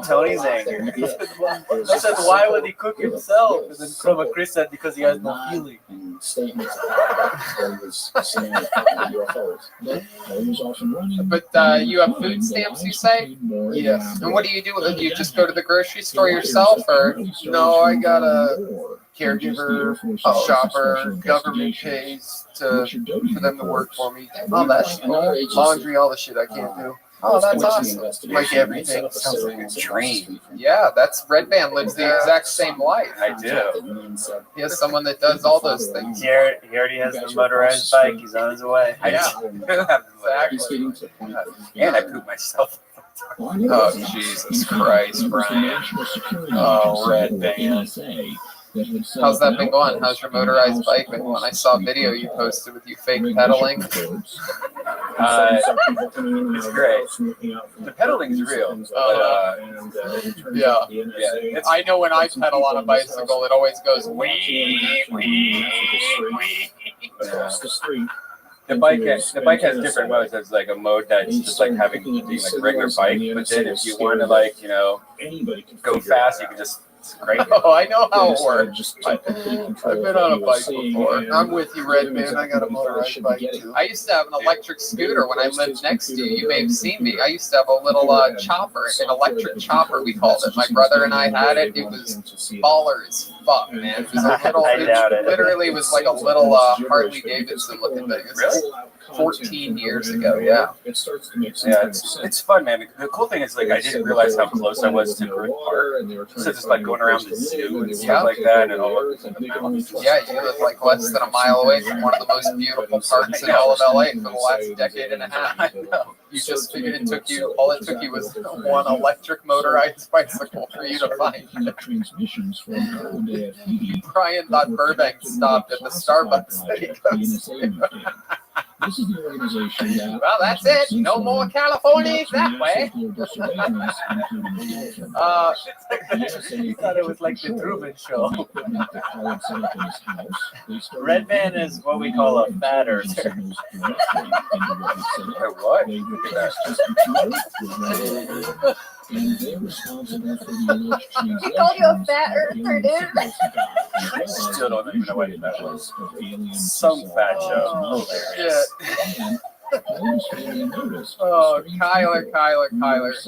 Tony's anger. I said, why would he cook himself? And then Chroma Chris said, because he has no feeling. But you have food stamps, you say? Yes. And what do? You just go to the grocery store yourself, or? No, I got a caregiver, a shopper, government pays for them to work for me. Oh, that's cool. Laundry, all the shit I can't do. Oh, that's awesome. Like everything. Sounds like a dream. Yeah, that's Red Band lives the exact same life. I do. He has someone that does all those things. He already has the motorized bike. He's on his way. Yeah, exactly. And I poop myself. Oh, Jesus Christ, Brian. Oh, Red Band. How's that been going? How's your motorized bike been going? I saw a video you posted with you fake pedaling. It's great. The pedaling's real. But, yeah. I know when I pedal on a bicycle, it always goes wee, wee, wee. The bike has different modes. There's like a mode that's just like having being like a regular bike, but then if you want to go fast, you can just crank it. Oh, I know how it works. I've been on a bike before. I'm with you, Red Man. I got a motorized bike too. I used to have an electric scooter when I lived next to you. You may have seen me. I used to have a little chopper, an electric chopper, we called it. My brother and I had it. It was baller as fuck, man. It was a little, it literally was like a little Harley Davidson looking thing. Really? 14 years ago, yeah. Yeah, it's fun, man. The cool thing is, like, I didn't realize how close I was to Green Park. So just like going around the zoo and stuff like that, and all of the mountains. Yeah, you live like less than a mile away from one of the most beautiful parks in all of LA for the last decade and a half. I know. You just figured it took you, all it took you was one electric motorized bicycle for you to find it. Brian thought Burbank stopped at the Starbucks that he goes to. This is the organization that well, that's it. No more Californians that way. You thought it was like the Truman Show. Red Man is what we call a fat earther. What? He called you a fat earther, dude. I still don't even know what that was. Some fat show. Yeah. Oh, Kyler.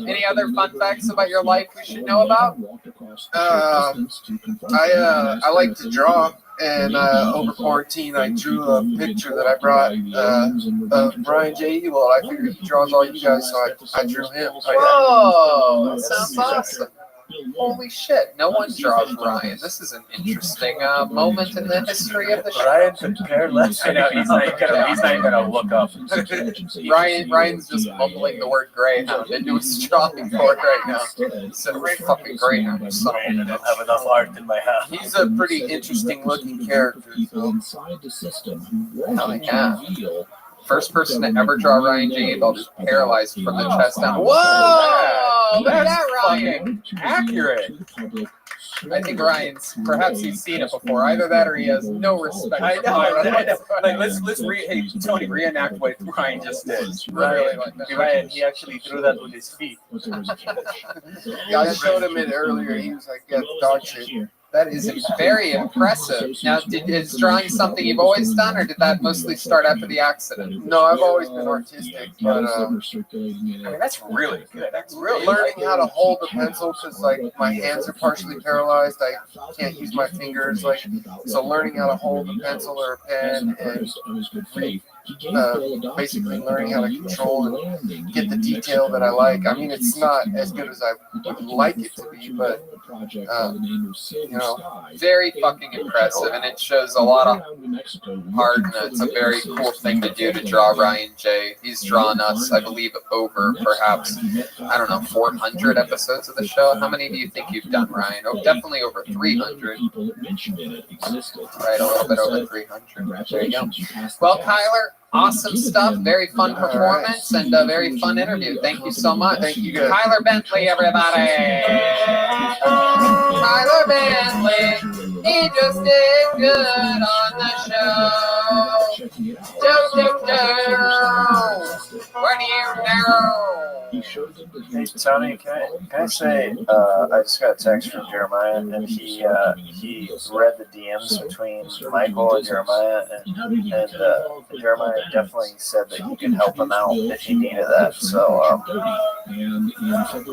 Any other fun facts about your life we should know about? I like to draw. And over quarantine, I drew a picture that I brought of Ryan J. Evil. I figured he draws all you guys, so I drew him. Whoa, that sounds awesome. Holy shit, no one draws Ryan. This is an interesting moment in the history of the show. Ryan could care less. I know, he's not even gonna look up. Ryan's just mumbling the word Greyhound into his drawing board right now. Instead of fucking Greyhound. I don't have enough art in my house. He's a pretty interesting looking character. Oh, yeah. First person to ever draw Ryan J. Evil is paralyzed from the chest down. Whoa! Look at that, Ryan! Accurate. I think Ryan's, perhaps he's seen it before. Either that or he has no respect. I know. Like, hey, Tony, reenact what Ryan just did. Ryan, he actually drew that with his feet. Yeah, I showed him it earlier. He was like, yeah, dog shit. That is very impressive. Now, is drawing something you've always done, or did that mostly start after the accident? No, I've always been artistic, but I mean, that's really good. That's really learning how to hold the pencil, because like my hands are partially paralyzed. I can't use my fingers, like, so learning how to hold a pencil or a pen and basically learning how to control and get the detail that I like. I mean, it's not as good as I would like it to be, but you know, very fucking impressive, and it shows a lot of heart, and it's a very cool thing to do to draw Ryan J. He's drawn us, I believe, over perhaps, I don't know, 400 episodes of the show. How many do you think you've done, Ryan? Oh, definitely over 300. Right, a little bit over 300. There you go. Well, Kyler, awesome stuff. Very fun performance and a very fun interview. Thank you so much. Thank you, guys. Kyler Bentley, everybody. Kyler Bentley, he just did good on the show. What do you know? Hey, Tony, can I say, I just got a text from Jeremiah, and he read the DMs between Michael and Jeremiah, and Jeremiah definitely said that you could help him out if he needed that. So,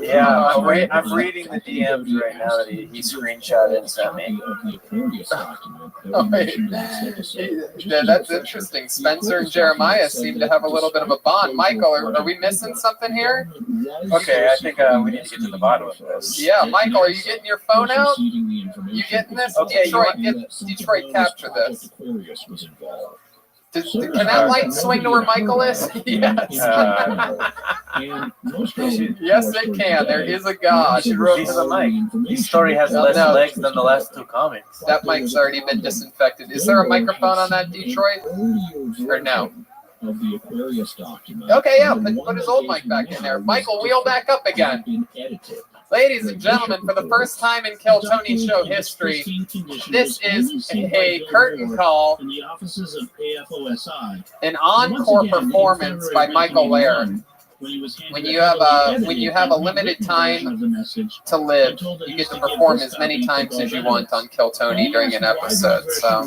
yeah, I'm reading the DMs right now that he screenshotted and sent me. Oh, wait. Yeah, that's interesting. Spencer and Jeremiah seem to have a little bit of a bond. Michael, are we missing something here? Okay, I think we need to get to the bottom of this. Yeah, Michael, are you getting your phone out? You getting this? Okay, Detroit, capture this. Can that light swing to where Michael is? Yes. Yes, it can. There is a God. She wrote to the mic. This story has less legs than the last two comics. That mic's already been disinfected. Is there a microphone on that, Detroit? Or no? Of the Aquarius document. Okay, yeah, put his old mic back in there. Michael, wheel back up again. Ladies and gentlemen, for the first time in Kill Tony Show history, this is a curtain call, an encore performance by Michael Laird. When you have a limited time to live, you get to perform as many times as you want on Kill Tony during an episode. So.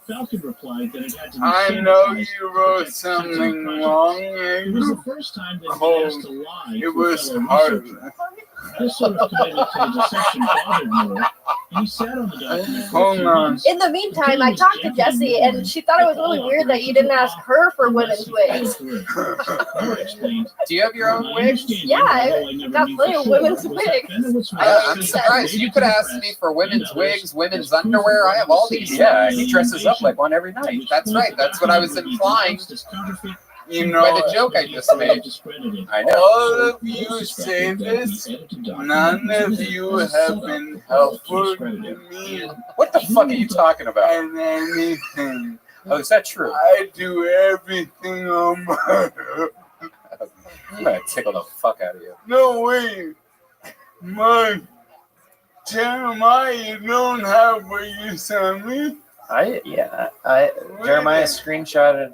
Falcon replied that it had to be I know you wrote something wrong. It was the first time that he asked to lie. It was hard. This sort of commitment to deception bothered Moore, and he sat on the document. Hold on. In the meantime, I talked to Jessie, and she thought it was really weird that you didn't ask her for women's wigs. Do you have your own wigs? Yeah, I got plenty of women's wigs. I'm surprised. You could ask me for women's wigs, women's underwear. I have all these. Yeah, he dresses up like one every night. That's right. That's what I was implying. You know, by the joke I just made. I know. All of you say this. None of you have been helpful to me. What the fuck are you talking about? And anything. Oh, is that true? I do everything on my I'm gonna tickle the fuck out of you. No way. Jeremiah, you don't have what you sent me? Jeremiah screenshotted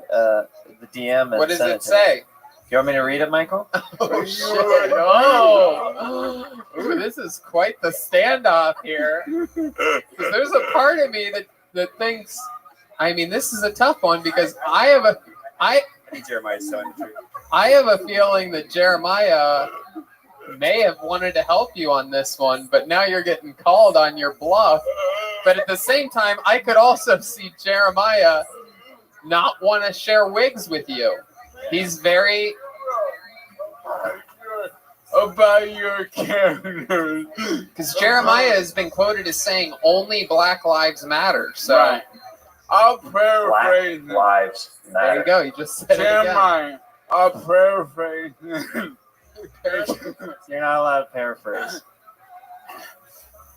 the DM. And what does it say? You want me to read it, Michael? Oh, shit. Oh. Ooh, this is quite the standoff here. There's a part of me that thinks, I mean, this is a tough one because Jeremiah's telling the truth. I have a feeling that Jeremiah may have wanted to help you on this one, but now you're getting called on your bluff. But at the same time, I could also see Jeremiah not want to share wigs with you. He's very about your characters. Because Jeremiah has been quoted as saying only Black Lives Matter. So Right. I'll paraphrase. Black lives matter. There you go. You just said Jeremiah, it I'll paraphrase. You're not allowed to paraphrase.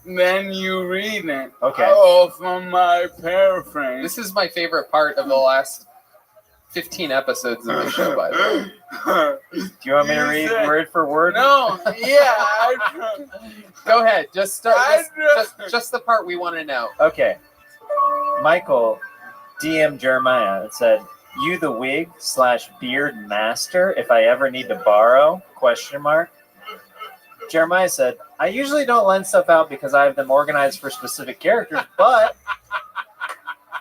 Then you read it. Okay. Oh, from my paraphrase. This is my favorite part of the last 15 episodes of the show, by the way. Do you want me to read word for word? No, yeah. Go ahead. Just the part we want to know. Okay. Michael DM Jeremiah and said, "You the wig / beard master if I ever need to borrow?" ? Jeremiah said, "I usually don't lend stuff out because I have them organized for specific characters, but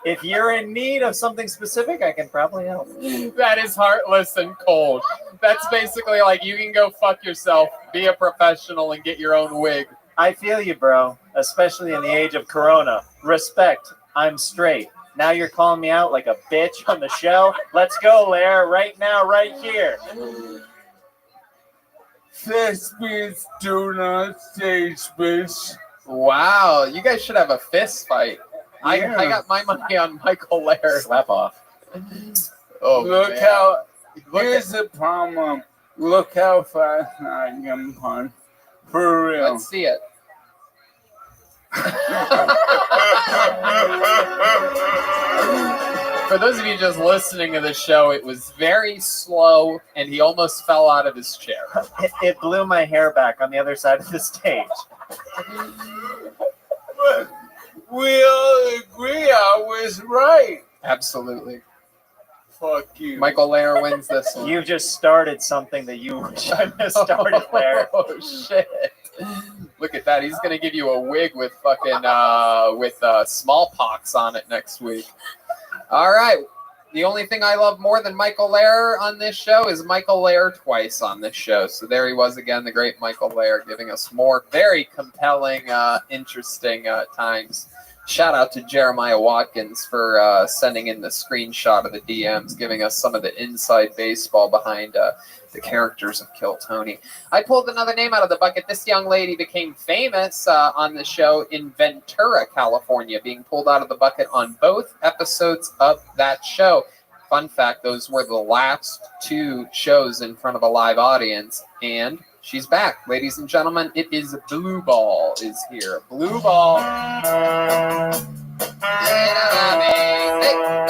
if you're in need of something specific, I can probably help." That is heartless and cold. That's basically like you can go fuck yourself, be a professional, and get your own wig. I feel you, bro, especially in the age of Corona. Respect. I'm straight. Now you're calling me out like a bitch on the show? Let's go, Lair, right now, right here. Thespians do not stage, bitch. Wow, you guys should have a fist fight. Yeah. I got my money on Michael Lair. Slap off. Oh, Look man. how. Here's the problem. Look how fast I can punch. For real. Let's see it. For those of you just listening to the show, it was very slow, and he almost fell out of his chair. It blew my hair back on the other side of the stage. We all agree I was right. Absolutely. Fuck you. Michael Lair wins this one. You just started something that you shouldn't have started, Lair. Oh, shit. Look at that. He's going to give you a wig with fucking smallpox on it next week. All right. The only thing I love more than Michael Lair on this show is Michael Lair twice on this show. So there he was again, the great Michael Lair, giving us more very compelling, interesting times. Shout out to Jeremiah Watkins for sending in the screenshot of the DMs, giving us some of the inside baseball behind the characters of Kill Tony. I pulled another name out of the bucket. This young lady became famous on the show in Ventura, California, being pulled out of the bucket on both episodes of that show. Fun fact, those were the last two shows in front of a live audience, and she's back. Ladies and gentlemen, it is Blue Ball is here. Blue Ball.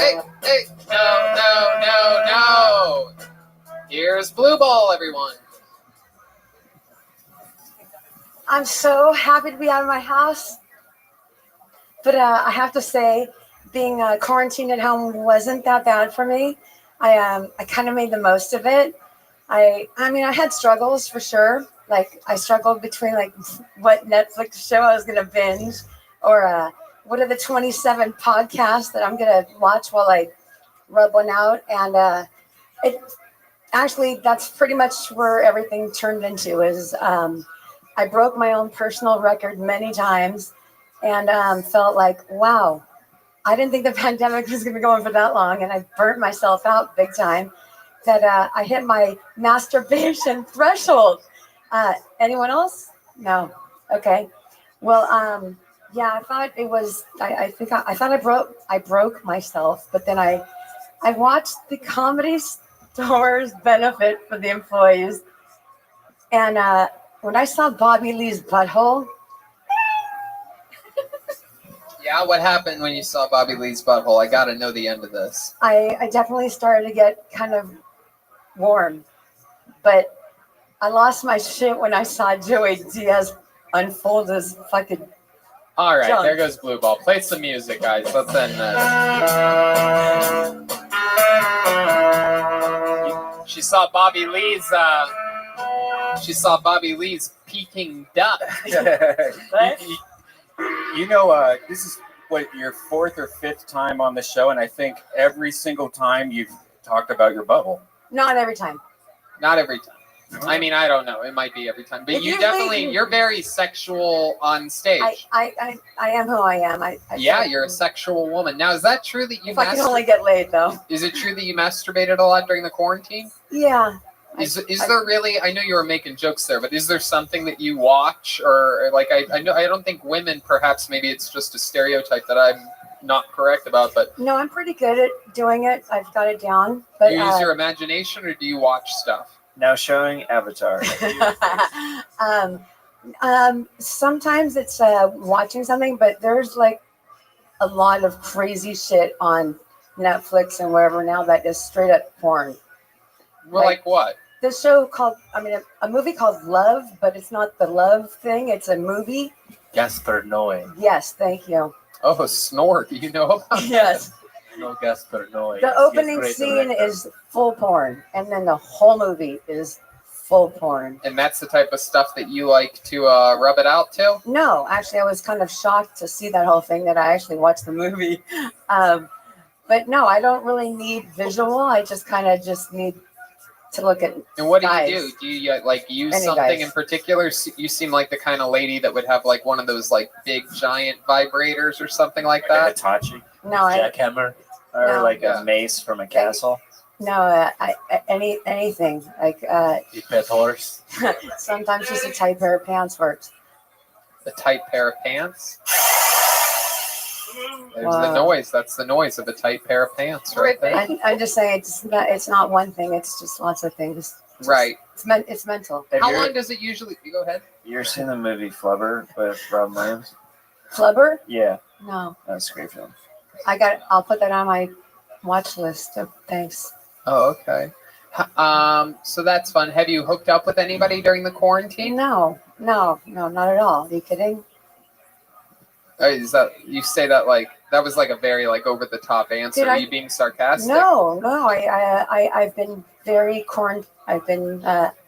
Hey, no. Here's Blue Ball, everyone. I'm so happy to be out of my house. But I have to say, being quarantined at home wasn't that bad for me. I kind of made the most of it. I mean, I had struggles for sure. Like, I struggled between, like, what Netflix show I was going to binge or what are the 27 podcasts that I'm going to watch while I rub one out. And actually, that's pretty much where everything turned into is I broke my own personal record many times and felt like, wow, I didn't think the pandemic was going to be going for that long. And I burnt myself out big time. That I hit my masturbation threshold. Anyone else? No. Okay. Well, yeah, I thought it was. I thought I broke myself, but then I watched the Comedy Stores benefit for the employees, and when I saw Bobby Lee's butthole. Yeah, what happened when you saw Bobby Lee's butthole? I got to know the end of this. I definitely started to get kind of warm, but I lost my shit when I saw Joey Diaz unfold his fucking All right, junk. there goes Blue Ball. Play some music, guys. Let's end this. She saw Bobby Lee's Peking duck. You know, this is what your fourth or fifth time on the show, and I think every single time you've talked about your butthole. Not every time. Not every time. I mean, I don't know. It might be every time, but If you you're definitely making- you're very sexual on stage. I am who I am. Yeah, you're a sexual woman. Now, is that true that you? If I can only get laid, though. Is it true that you masturbated a lot during the quarantine? Yeah. Is there really? I know you were making jokes there, but is there something that you watch or like? I know I don't think women. Perhaps maybe it's just a stereotype that I'm not correct about. But No, I'm pretty good at doing it. I've got it down. But do you use your imagination or do you watch stuff? Now showing Avatar. Sometimes it's watching something, but there's like a lot of crazy shit on Netflix and wherever now that is straight up porn. Well, like what? This show called, a movie called Love, but it's not the love thing. It's a movie. Gaspernoy. Yes, thank you. Oh, Snork. You know about Yes. No Gaspernoy. The opening scene is full porn, and then the whole movie is full porn. And that's the type of stuff that you like to rub it out to? No, actually, I was kind of shocked to see that whole thing that I actually watched the movie. But no, I don't really need visual. I just kind of just need to look at And what do guys. you do? Do you like use Any something guys. in particular? You seem like the kind of lady that would have like one of those like big giant vibrators or something like that. Hitachi. No, Jackhammer. Or No. like a mace from a castle. No, anything like You pet horse. sometimes just a tight pair of pants works. A tight pair of pants. There's the Wow. noise. That's the noise of a tight pair of pants, right there. I'm just saying it's not one thing. It's just lots of things. Right. It's mental. How long does it usually? You go ahead. You ever seen the movie Flubber with Robin Williams? Flubber? Yeah, No, that's a great film. I'll put that on my watch list. Thanks. Oh, okay. So that's fun. Have you hooked up with anybody during the quarantine? No, not at all. Are you kidding? Is that you say that like that was like a very like over the top answer? Dude, Are you being sarcastic? No. I've been very I've been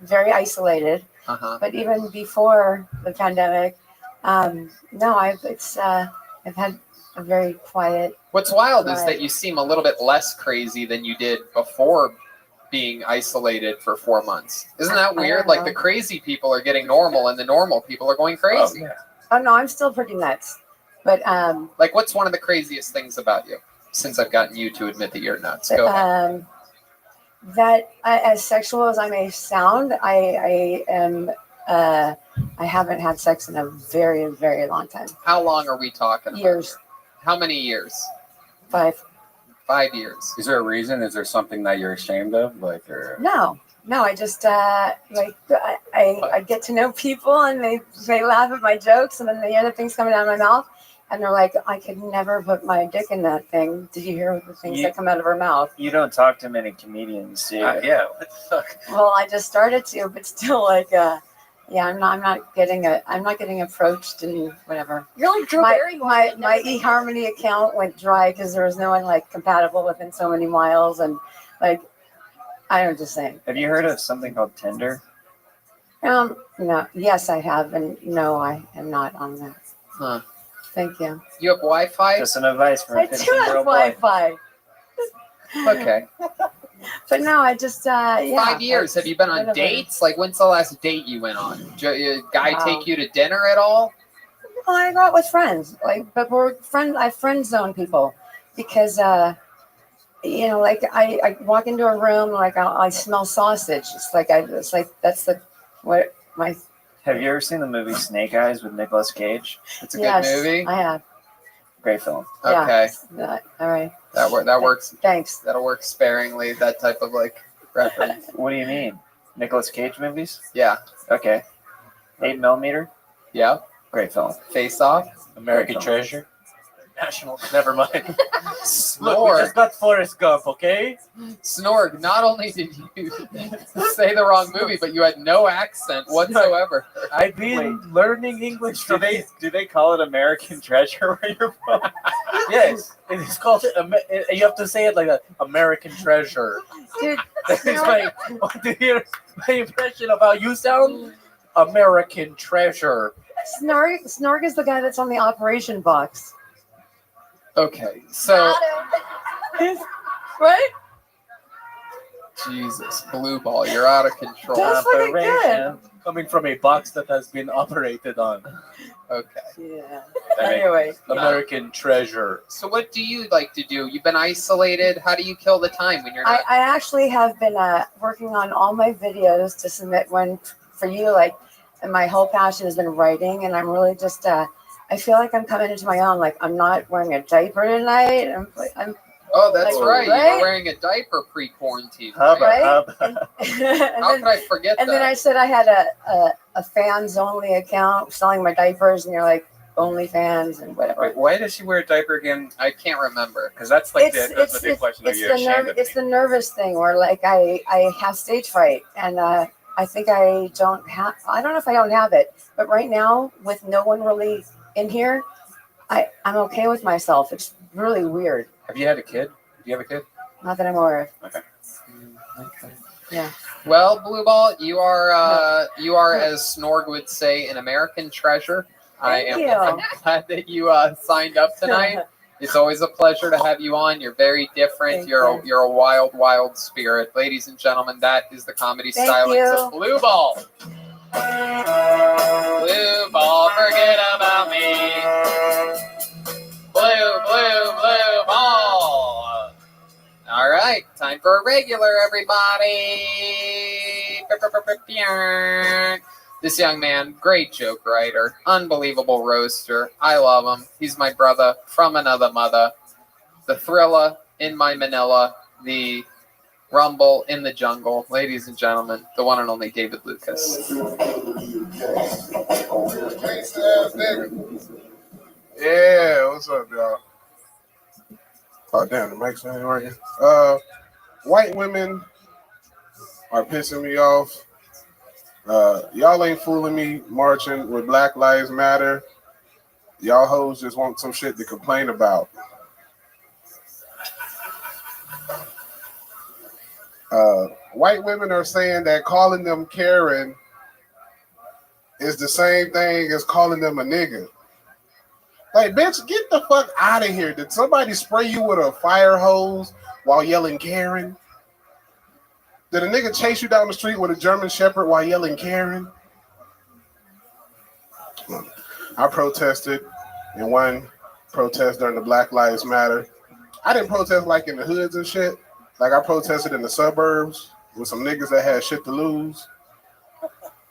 very isolated. Uh-huh. But even before the pandemic, no, I've had a very quiet. What's wild is life. that you seem a little bit less crazy than you did before being isolated for 4 months. Isn't that I weird? don't Like know. the crazy people are getting normal and the normal people are going crazy. Oh no, I'm still pretty nuts. But Like what's one of the craziest things about you? Since I've gotten you to admit that you're nuts. Go ahead. that as sexual as I may sound, I am. I haven't had sex in a very, very long time. How long are we talking about? Years. How many years? 5. 5 years. Is there a reason? Is there something that you're ashamed of? Like, or No, I just like I get to know people and they laugh at my jokes and then they hear the things coming out of my mouth and they're like, I could never put my dick in that thing. Did you hear the things that come out of her mouth? You don't talk to many comedians, do you? yeah. What the fuck? Well, I just started to, but still, like, yeah, I'm not getting approached and whatever. You're like Drew Barrymore. My eHarmony account went dry because there was no one like compatible within so many miles, and like, I don't just saying. Have you heard of something called Tinder? No, yes, I have, and no, I am not on that. Huh. Thank you. You have Wi-Fi? Just an advice from I a do have 15-year-old boy. Wi-Fi, Okay. but no, I just yeah. 5 years. Have you been on whatever. dates? Like, when's the last date you went on? Did a guy Wow. take you to dinner at all? Well, I go out with friends, like, but I friend zone people because, you know, like I walk into a room, like I smell sausage. It's like that's what my. Have you ever seen the movie Snake Eyes with Nicolas Cage? It's a Yes, good movie. I have. Great film. Okay. Yeah. All right. That works. Thanks. That'll work sparingly. That type of like reference. What do you mean? Nicolas Cage movies? Yeah. Okay. 8mm? Yeah. Great film. Face Off. American Treasure? National. Never mind. Look, we Snorg. just got Forrest Gump, okay? Snorg. Not only did you say the wrong movie, but you had no accent whatsoever. I've been learning English Do from they call it American Treasure where you're from? Yes, it is called. You have to say it like a American Treasure. Dude, That is to hear my impression of how you sound. American Treasure. Snorg is the guy that's on the operation box. Okay. So Right? Jesus, blue ball, you're out of control. That's fucking good. Coming from a box that has been operated on. Okay. Yeah. Anyway. American treasure. So what do you like to do? You've been isolated. How do you kill the time when you're not? I actually have been working on all my videos to submit one for you. Like, and my whole passion has been writing, and I'm really just. I feel like I'm coming into my own. Like, I'm not wearing a diaper tonight. I'm Oh, that's like, right. right? You're wearing a diaper pre-quarantine. Right? How could I forget and that? then I said I had a fans only account selling my diapers, and you're like OnlyFans and whatever. Wait, why does she wear a diaper again? I can't remember. Because that's like that's the big question. Are you ashamed of me? It's the nervous thing where like I have stage fright, and I think I don't know if I don't have it, but right now with no one really in here, I'm okay with myself. It's really weird. Have you had a kid? Do you have a kid? Not that I'm aware of. Okay. Okay. Yeah. Well, Blue Ball, you are as Snorg would say, an American treasure. I'm glad that you signed up tonight. It's always a pleasure to have you on. You're very different. You're a wild, wild spirit. Ladies and gentlemen, that is the comedy stylings of Blue Ball. Blue Ball, forget about me. Blue ball. All right, time for a regular, everybody. This young man, great joke writer, unbelievable roaster. I love him. He's my brother from another mother. The thriller in my Manila, the rumble in the jungle. Ladies and gentlemen, the one and only David Lucas. Yeah, what's up, y'all? Oh, damn, the mic's not working. White women are pissing me off. Y'all ain't fooling me marching with Black Lives Matter. Y'all hoes just want some shit to complain about. White women are saying that calling them Karen is the same thing as calling them a nigga. Like, bitch, get the fuck out of here. Did somebody spray you with a fire hose while yelling Karen? Did a nigga chase you down the street with a German Shepherd while yelling Karen? I protested in one protest during the Black Lives Matter. I didn't protest like in the hoods and shit. Like, I protested in the suburbs with some niggas that had shit to lose.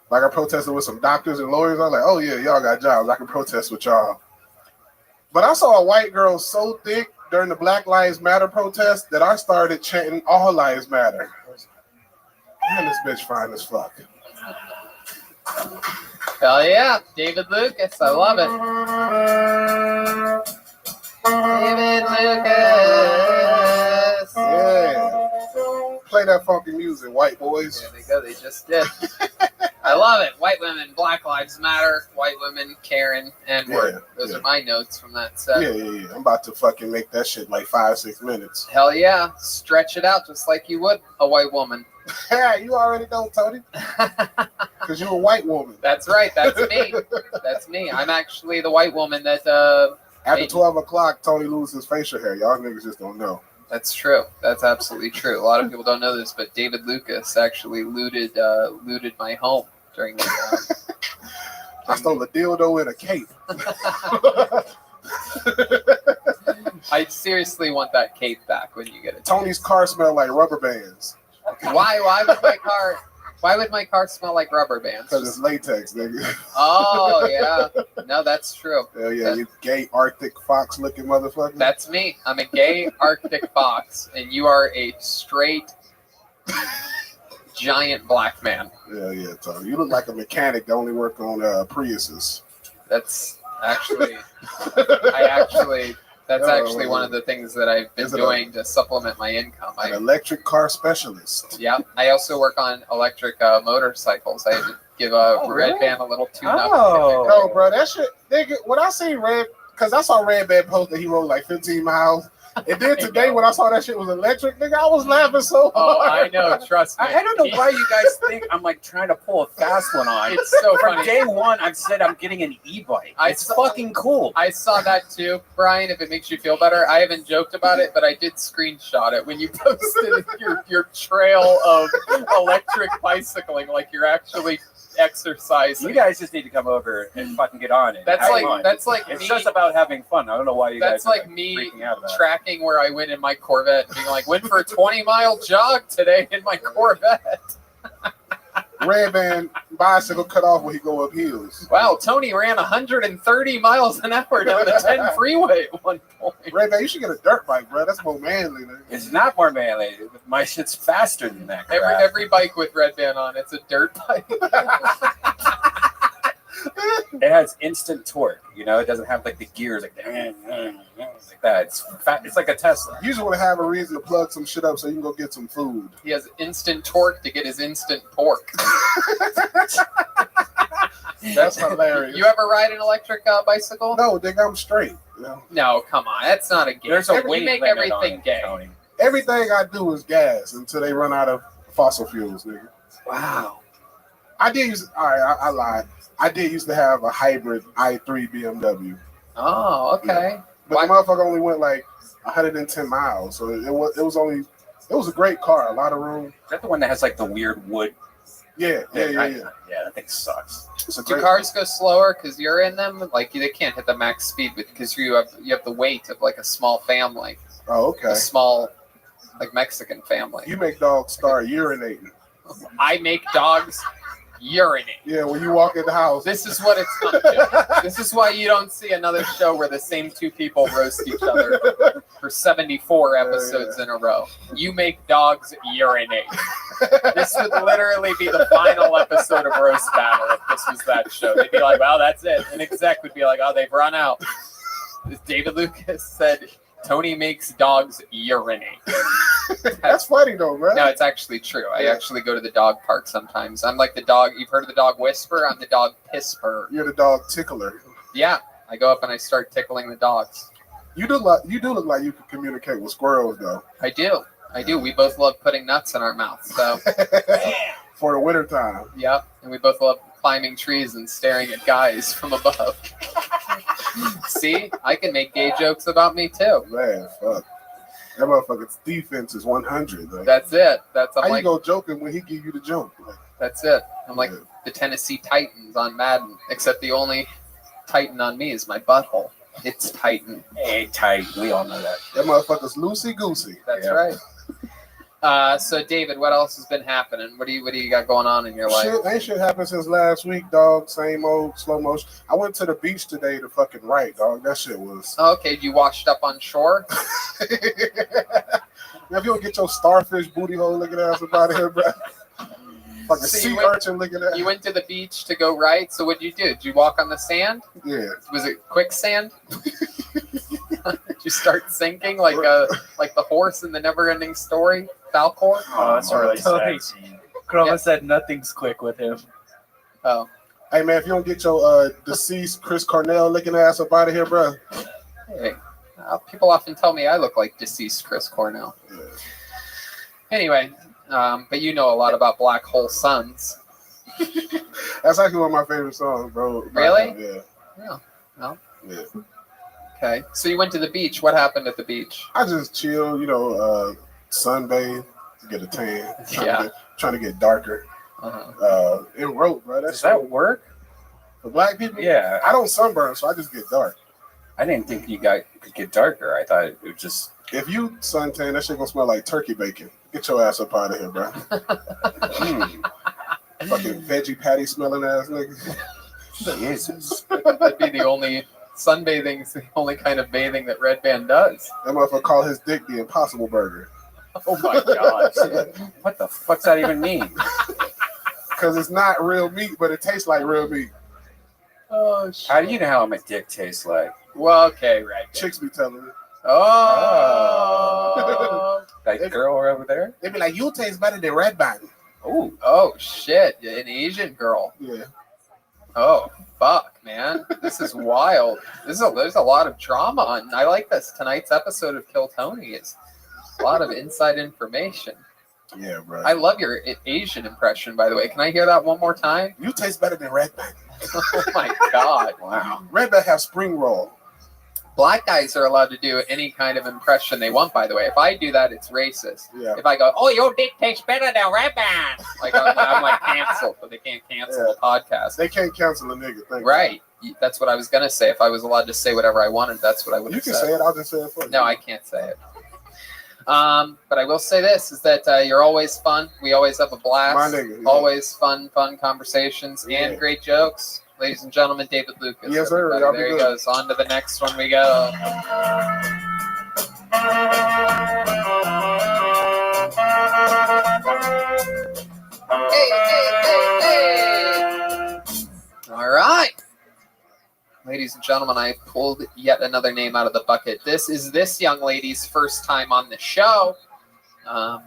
Like, I protested with some doctors and lawyers. I was like, oh yeah, y'all got jobs. I can protest with y'all. But I saw a white girl so thick during the Black Lives Matter protest that I started chanting all lives matter. Man, this bitch fine as fuck. Hell yeah, David Lucas. I love it. David Lucas. Yeah. Play that funky music, white boys. There they go. They just did. I love it. White women, Black Lives Matter. White women, Karen, N-word. Those are my notes from that set. Yeah. I'm about to fucking make that shit like 5-6 minutes. Hell yeah. Stretch it out just like you would a white woman. Yeah, you already know, Tony. Because you're a white woman. That's right. That's me. That's me. I'm actually the white woman that... After 12 o'clock, Tony loses his facial hair. Y'all niggas just don't know. That's true. That's absolutely true. A lot of people don't know this, but David Lucas actually looted my home during the I stole a dildo in a cape. I seriously want that cape back when you get it. Tony's car smelled like rubber bands. Why would my car smell like rubber bands? Because it's latex, nigga. Oh yeah. No, that's true. Hell yeah, you gay Arctic fox looking motherfucker. That's me. I'm a gay Arctic fox, and you are a straight giant black man. Yeah, Tony. You look like a mechanic that only work on Priuses. That's actually That's actually one of the things that I've been doing to supplement my income. An electric car specialist. Yeah. I also work on electric motorcycles. I give Red Band a little tune-up. Oh, bro, that shit, nigga, when I see Red, because I saw Red Band post that he rode like 15 miles, And then today when I saw that shit was electric, nigga, I was laughing so hard. Oh, I know. Trust me. I don't know why you guys think I'm like trying to pull a fast one on. It's so From funny. day one, I've said I'm getting an e-bike. It's fucking cool. I saw that too, Brian. If it makes you feel better, I haven't joked about it, but I did screenshot it when you posted your trail of electric bicycling, like you're actually exercising. You guys just need to come over and fucking get on it. That's Have like fun. me. It's just about having fun. I don't know why you That's guys are like me freaking out about it. tracking where I went in my Corvette, and being like, went for a 20-mile jog today in my Corvette. Red Band bicycle cut off when he go up hills. Wow, Tony ran 130 miles an hour down the 10 freeway at one point. Red Band, you should get a dirt bike, bro. That's more manly. Nigga. It's not more manly. My shit's faster than that crap. Every bike with Red Band on, it's a dirt bike. It has instant torque. You know, it doesn't have like the gears like that. It's fat. It's like a Tesla. You just want to have a reason to plug some shit up so you can go get some food. He has instant torque to get his instant pork. That's hilarious. You ever ride an electric bicycle? No, nigga, I'm straight. You know? No, come on. That's not a game. There's a You weight make limit on everything it, gay. Tony. Everything I do is gas until they run out of fossil fuels, nigga. Wow. I did use. All right, I lied. I did used to have a hybrid i3 BMW. Oh, okay. But the motherfucker only went like 110 miles, so it was a great car, a lot of room. Is that the one that has like the weird wood? Yeah. Yeah, that thing sucks. Do cars go slower because you're in them? Like they can't hit the max speed because you have the weight of like a small family. Oh, okay. A small, like Mexican family. You make dogs start urinating. I make dogs urinate. Yeah, when you walk in the house. This is what it's come to. This is why you don't see another show where the same two people roast each other for 74 episodes in a row. You make dogs urinate. This would literally be the final episode of Roast Battle if this was that show. They'd be like, well, that's it. And exec would be like, oh, they've run out. David Lucas said, Tony makes dogs urinate. That's funny though, man. No, it's actually true. I actually go to the dog park sometimes. I'm like the dog. You've heard of the dog whisperer? I'm the dog pisper. You're the dog tickler. Yeah, I go up and I start tickling the dogs. You do look like you can communicate with squirrels though. I do. We both love putting nuts in our mouth. So for the winter time. Yep. And we both love climbing trees and staring at guys from above. See, I can make gay jokes about me too. Man, fuck. That motherfucker's defense is 100. Like. That's it. I'm how like, you go joking when he give you the joke? Like, that's it. I'm like the Tennessee Titans on Madden, except the only Titan on me is my butthole. It's Titan. Hey, Titan. We all know that. That motherfucker's loosey goosey. That's right. So David, what else has been happening? What do you got going on in your life? Ain't shit happened since last week, dog. Same old slow motion. I went to the beach today to fucking write, dog. That shit was. Oh, okay, you washed up on shore. Now, if you don't get your starfish booty hole looking ass up out of here, bro. Fucking sea urchin looking at. You went to the beach to go write. So what did you do? Did you walk on the sand? Yeah. Was it quicksand? Did you start sinking like the horse in the Never-Ending Story, Falcor? Oh, that's really sad. Chroma said nothing's quick with him. Oh. Hey man, if you don't get your deceased Chris Cornell looking ass up out of here, bro. Hey, people often tell me I look like deceased Chris Cornell. Yeah. Anyway, but you know a lot about Black Hole Suns. That's actually one of my favorite songs, bro. Really? Yeah. Yeah. No. Yeah. Okay. So you went to the beach. What happened at the beach? I just chill, sunbathe, get a tan. Trying to get darker. It wrote, bro. Does that work? For black people? Yeah. I don't sunburn, so I just get dark. I didn't think you could get darker. I thought it would just. If you suntan, that shit gonna smell like turkey bacon. Get your ass up out of here, bro. Fucking veggie patty smelling ass nigga. Jesus. That'd be the only sunbathing's the only kind of bathing that Red Band does. That motherfucker call his dick the Impossible Burger. Oh my god. What the fuck's that even mean? Because it's not real meat, but it tastes like real meat. Oh shit. How do you know how my dick tastes like? Well, okay, right. Chicks be telling me. Oh. That girl over there? They be like, you taste better than Red Band. Oh shit. An Asian girl. Yeah. Oh, fuck. man. This is wild. There's a lot of drama on. I like this. Tonight's episode of Kill Tony is a lot of inside information. Yeah, bro. I love your Asian impression, by the way. Can I hear that one more time? You taste better than Redback. Oh my God. Wow. Redback have spring roll. Black guys are allowed to do any kind of impression they want, by the way. If I do that, it's racist. Yeah. If I go, oh, your dick tastes better than Rabbi, like I'm like canceled, but they can't cancel the podcast. They can't cancel a nigga. Right. That's what I was going to say. If I was allowed to say whatever I wanted, that's what I would have said. You can say it. I'll just say it for you. No, I can't say it. But I will say this, is that you're always fun. We always have a blast. My nigga, yeah. Always fun conversations and great jokes. Ladies and gentlemen, David Lucas. Yes, sir. Everybody. There he goes. On to the next one we go. Hey. All right. Ladies and gentlemen, I pulled yet another name out of the bucket. This is this young lady's first time on the show. So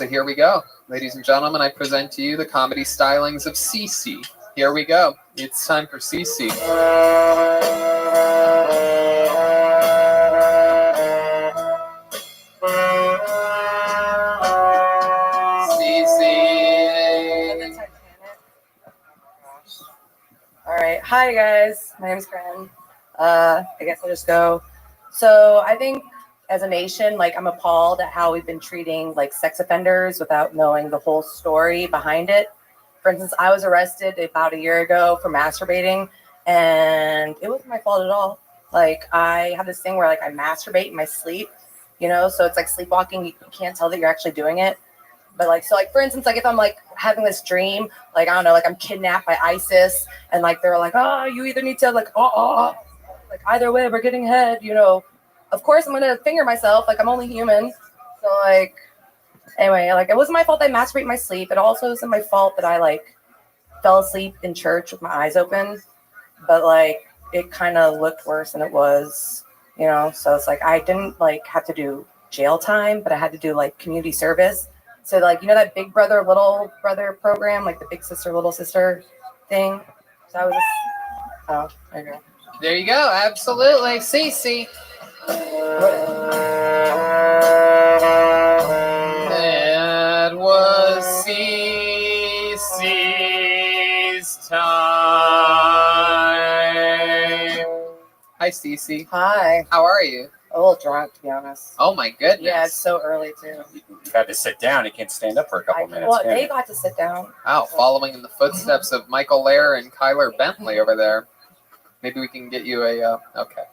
here we go. Ladies and gentlemen, I present to you the comedy stylings of Cece. Here we go. It's time for Cece. All right. Hi, guys. My name's Corinne. I guess I'll just go. So I think as a nation, like, I'm appalled at how we've been treating like sex offenders without knowing the whole story behind it. For instance, I was arrested about a year ago for masturbating, and it wasn't my fault at all. Like, I have this thing where like I masturbate in my sleep, you know, so it's like sleepwalking. You can't tell that you're actually doing it. But like, so like, for instance, like if I'm like having this dream, like, I don't know, like I'm kidnapped by ISIS, and like they're like, oh, you either need to like, like either way, we're getting head, you know. Of course, I'm gonna finger myself. Like, I'm only human. So like, anyway, like, it wasn't my fault that I masturbate in my sleep. It also isn't my fault that I like fell asleep in church with my eyes open. But like, it kind of looked worse than it was, you know. So it's like I didn't like have to do jail time, but I had to do like community service. So like, you know, that Big Brother Little Brother program, like the Big Sister Little Sister thing. So I was just, oh, there you go. There you go. Absolutely, Cece. That was Cece's time. Hi, Cece. Hi. How are you? A little drunk, to be honest. Oh my goodness. Yeah, it's so early too. You've had to sit down. You can't stand up for a couple minutes. Well, can they you? got to sit down. Wow, following in the footsteps of Michael Lair and Kyler Bentley over there. Maybe we can get you a, okay.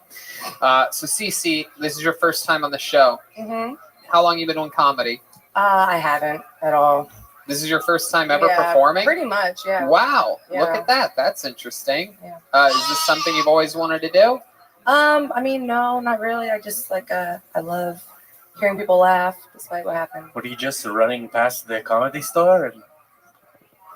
So Cece, this is your first time on the show. Mm-hmm. How long you been doing comedy? I haven't at all. This is your first time ever performing? Pretty much, yeah. Wow, Yeah. look at that. That's interesting. Yeah. Is this something you've always wanted to do? I mean, no, not really. I just like, I love hearing people laugh despite what happened. Were you just running past the comedy store and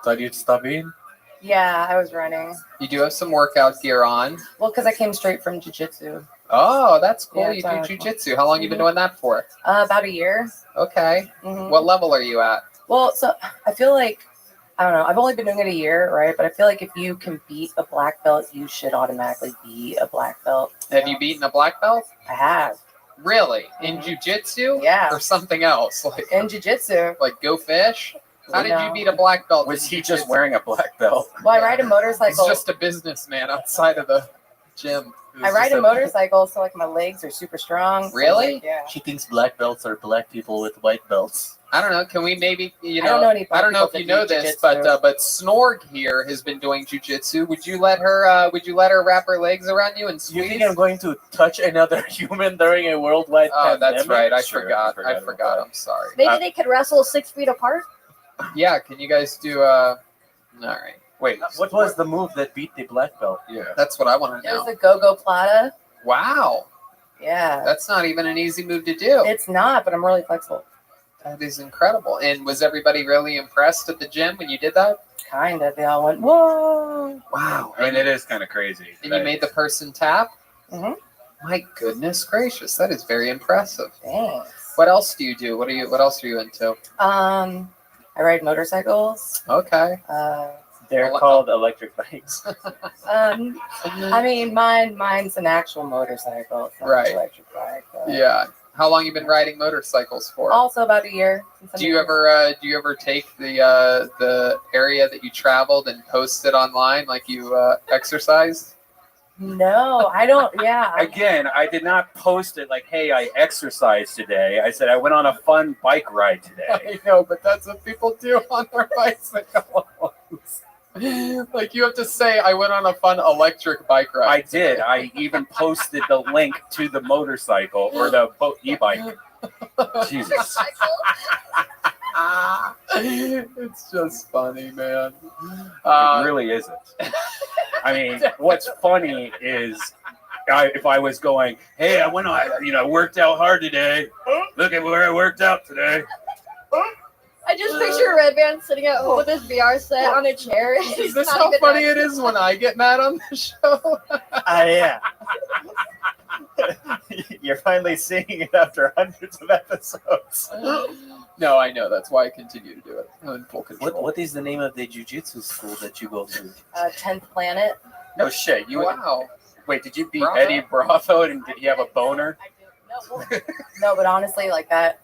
thought you'd stop in? Yeah, I was running. You do have some workout gear on. Well, because I came straight from jiu-jitsu. Oh, that's cool. Yeah, You it's do jujitsu. How long you been doing that for? About a year. Okay. Mhm. What level are you at? Well, so I feel like, I don't know, I've only been doing it a year, right? But I feel like if you can beat a black belt, you should automatically be a black belt. Have you beaten a black belt? I have. Really? In jujitsu? Yeah. Or something else? Like in jiu-jitsu. Like Go Fish? How did you No. beat a black belt? Was he just wearing a black belt? Well, I ride a motorcycle. He's just a businessman outside of the gym. I ride a motorcycle, so like my legs are super strong. So, Really? like, yeah. She thinks black belts are black people with white belts. I don't know. Can we maybe, you I know, don't know any I don't know if people you that know do this, jujitsu. but Snorg here has been doing jujitsu. Would you let her wrap her legs around you and You squeeze? think I'm going to touch another human during a worldwide Oh, pandemic? that's right. I Sure, forgot. I forgot. I'm sorry. Maybe they could wrestle 6 feet apart. Yeah, can you guys do all right. Wait. What was the move that beat the black belt? Yeah. That's what I want to There's know. a go-go plata. Wow. Yeah. That's not even an easy move to do. It's not, but I'm really flexible. That is incredible. And was everybody really impressed at the gym when you did that? Kind of. They all went, whoa. Wow. I mean, it is kind of crazy. And you made the person tap? Mm-hmm. My goodness gracious, that is very impressive. Thanks. What else do you do? What else are you into? I ride motorcycles. Okay. They're called electric bikes. I mean, mine's an actual motorcycle. It's not Right. an electric bike. But Yeah. How long you been riding motorcycles for? also about a year. Do you ever take the area that you traveled and post it online like you exercised? No, I don't. Yeah. Again, I did not post it like, hey, I exercised today. I said I went on a fun bike ride today. I know, but that's what people do on their bicycles. Like you have to say, I went on a fun electric bike ride. I did. I even posted the link to the motorcycle or the e-bike. Jesus. It's just funny, man. It really isn't. I mean, what's funny is if I was going, hey, I went on, worked out hard today. Look at where I worked out today. I just picture Red Band sitting at home with his VR set on a chair. Is this how funny it is when I get mad on the show? Yeah. You're finally seeing it after hundreds of episodes. No, I know. That's why I continue to do it. I'm in full control. What is the name of the jiu-jitsu school that you go to? 10th Planet. No shit. Wow. Wait, did you beat Bravo. Eddie Bravo and did he have a boner? No, but honestly, like that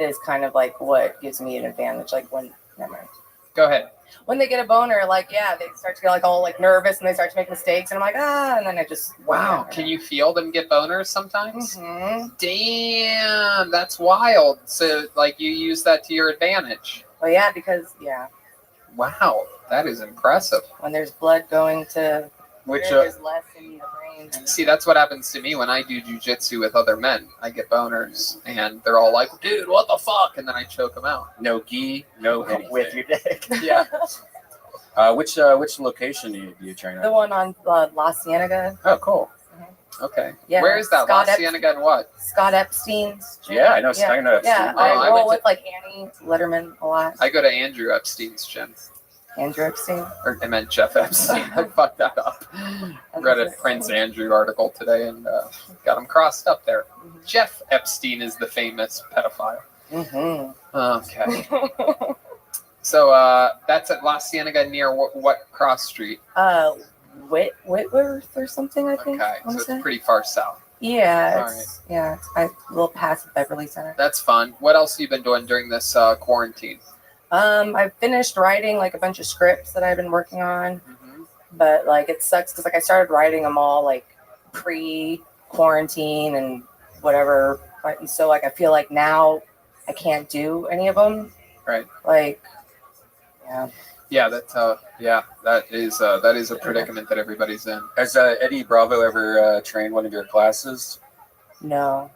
is kind of like what gives me an advantage. Like never mind. Go ahead. When they get a boner, like, yeah, they start to get like all like nervous and they start to make mistakes. And I'm like, and then I just. Wow. Can you feel them get boners sometimes? Mm-hmm. Damn, that's wild. So, like, you use that to your advantage. Well, yeah, because, yeah. Wow, that is impressive. When there's blood going to Which, there's less in the brain. See, that's what happens to me when I do jujitsu with other men. I get boners, and they're all like, dude, what the fuck? And then I choke them out. No gi, no anything. With your dick. Yeah. Which location do you train at? The one on La Cienega. Oh, cool. Okay. Yeah. Where is that? Scott La Cienega and what? Scott Epstein's gym. Yeah, I know. I know Yeah, Epstein. I I roll went with like Annie Letterman a lot. I go to Andrew Epstein's gym. Andrew Epstein. Or I meant Jeff Epstein. I fucked that up. Read a Prince Andrew article today and got him crossed up there. Jeff Epstein is the famous pedophile. Mm-hmm. Okay. So that's at La Cienega near what cross street? Whitworth or something, I think. Okay, so it's pretty far south. Yeah, All it's, yeah, it's a little past Beverly Center. That's fun. What else have you been doing during this quarantine? I finished writing like a bunch of scripts that I've been working on, but like it sucks because like I started writing them all like pre-quarantine and whatever, and so like I feel like now I can't do any of them. Right. Like, yeah. Yeah, that is a predicament that everybody's in. Has Eddie Bravo ever trained one of your classes? No.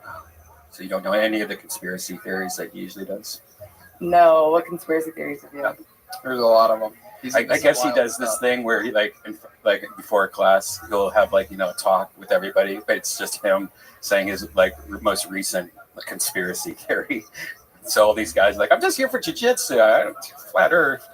So you don't know any of the conspiracy theories that he usually does? No. What conspiracy theories have you? There's a lot of them. I guess he does this thing where he like before a class he'll have like a talk with everybody, but it's just him saying his like most recent conspiracy theory. So all these guys are like, I'm just here for jiu-jitsu. Flat Earth.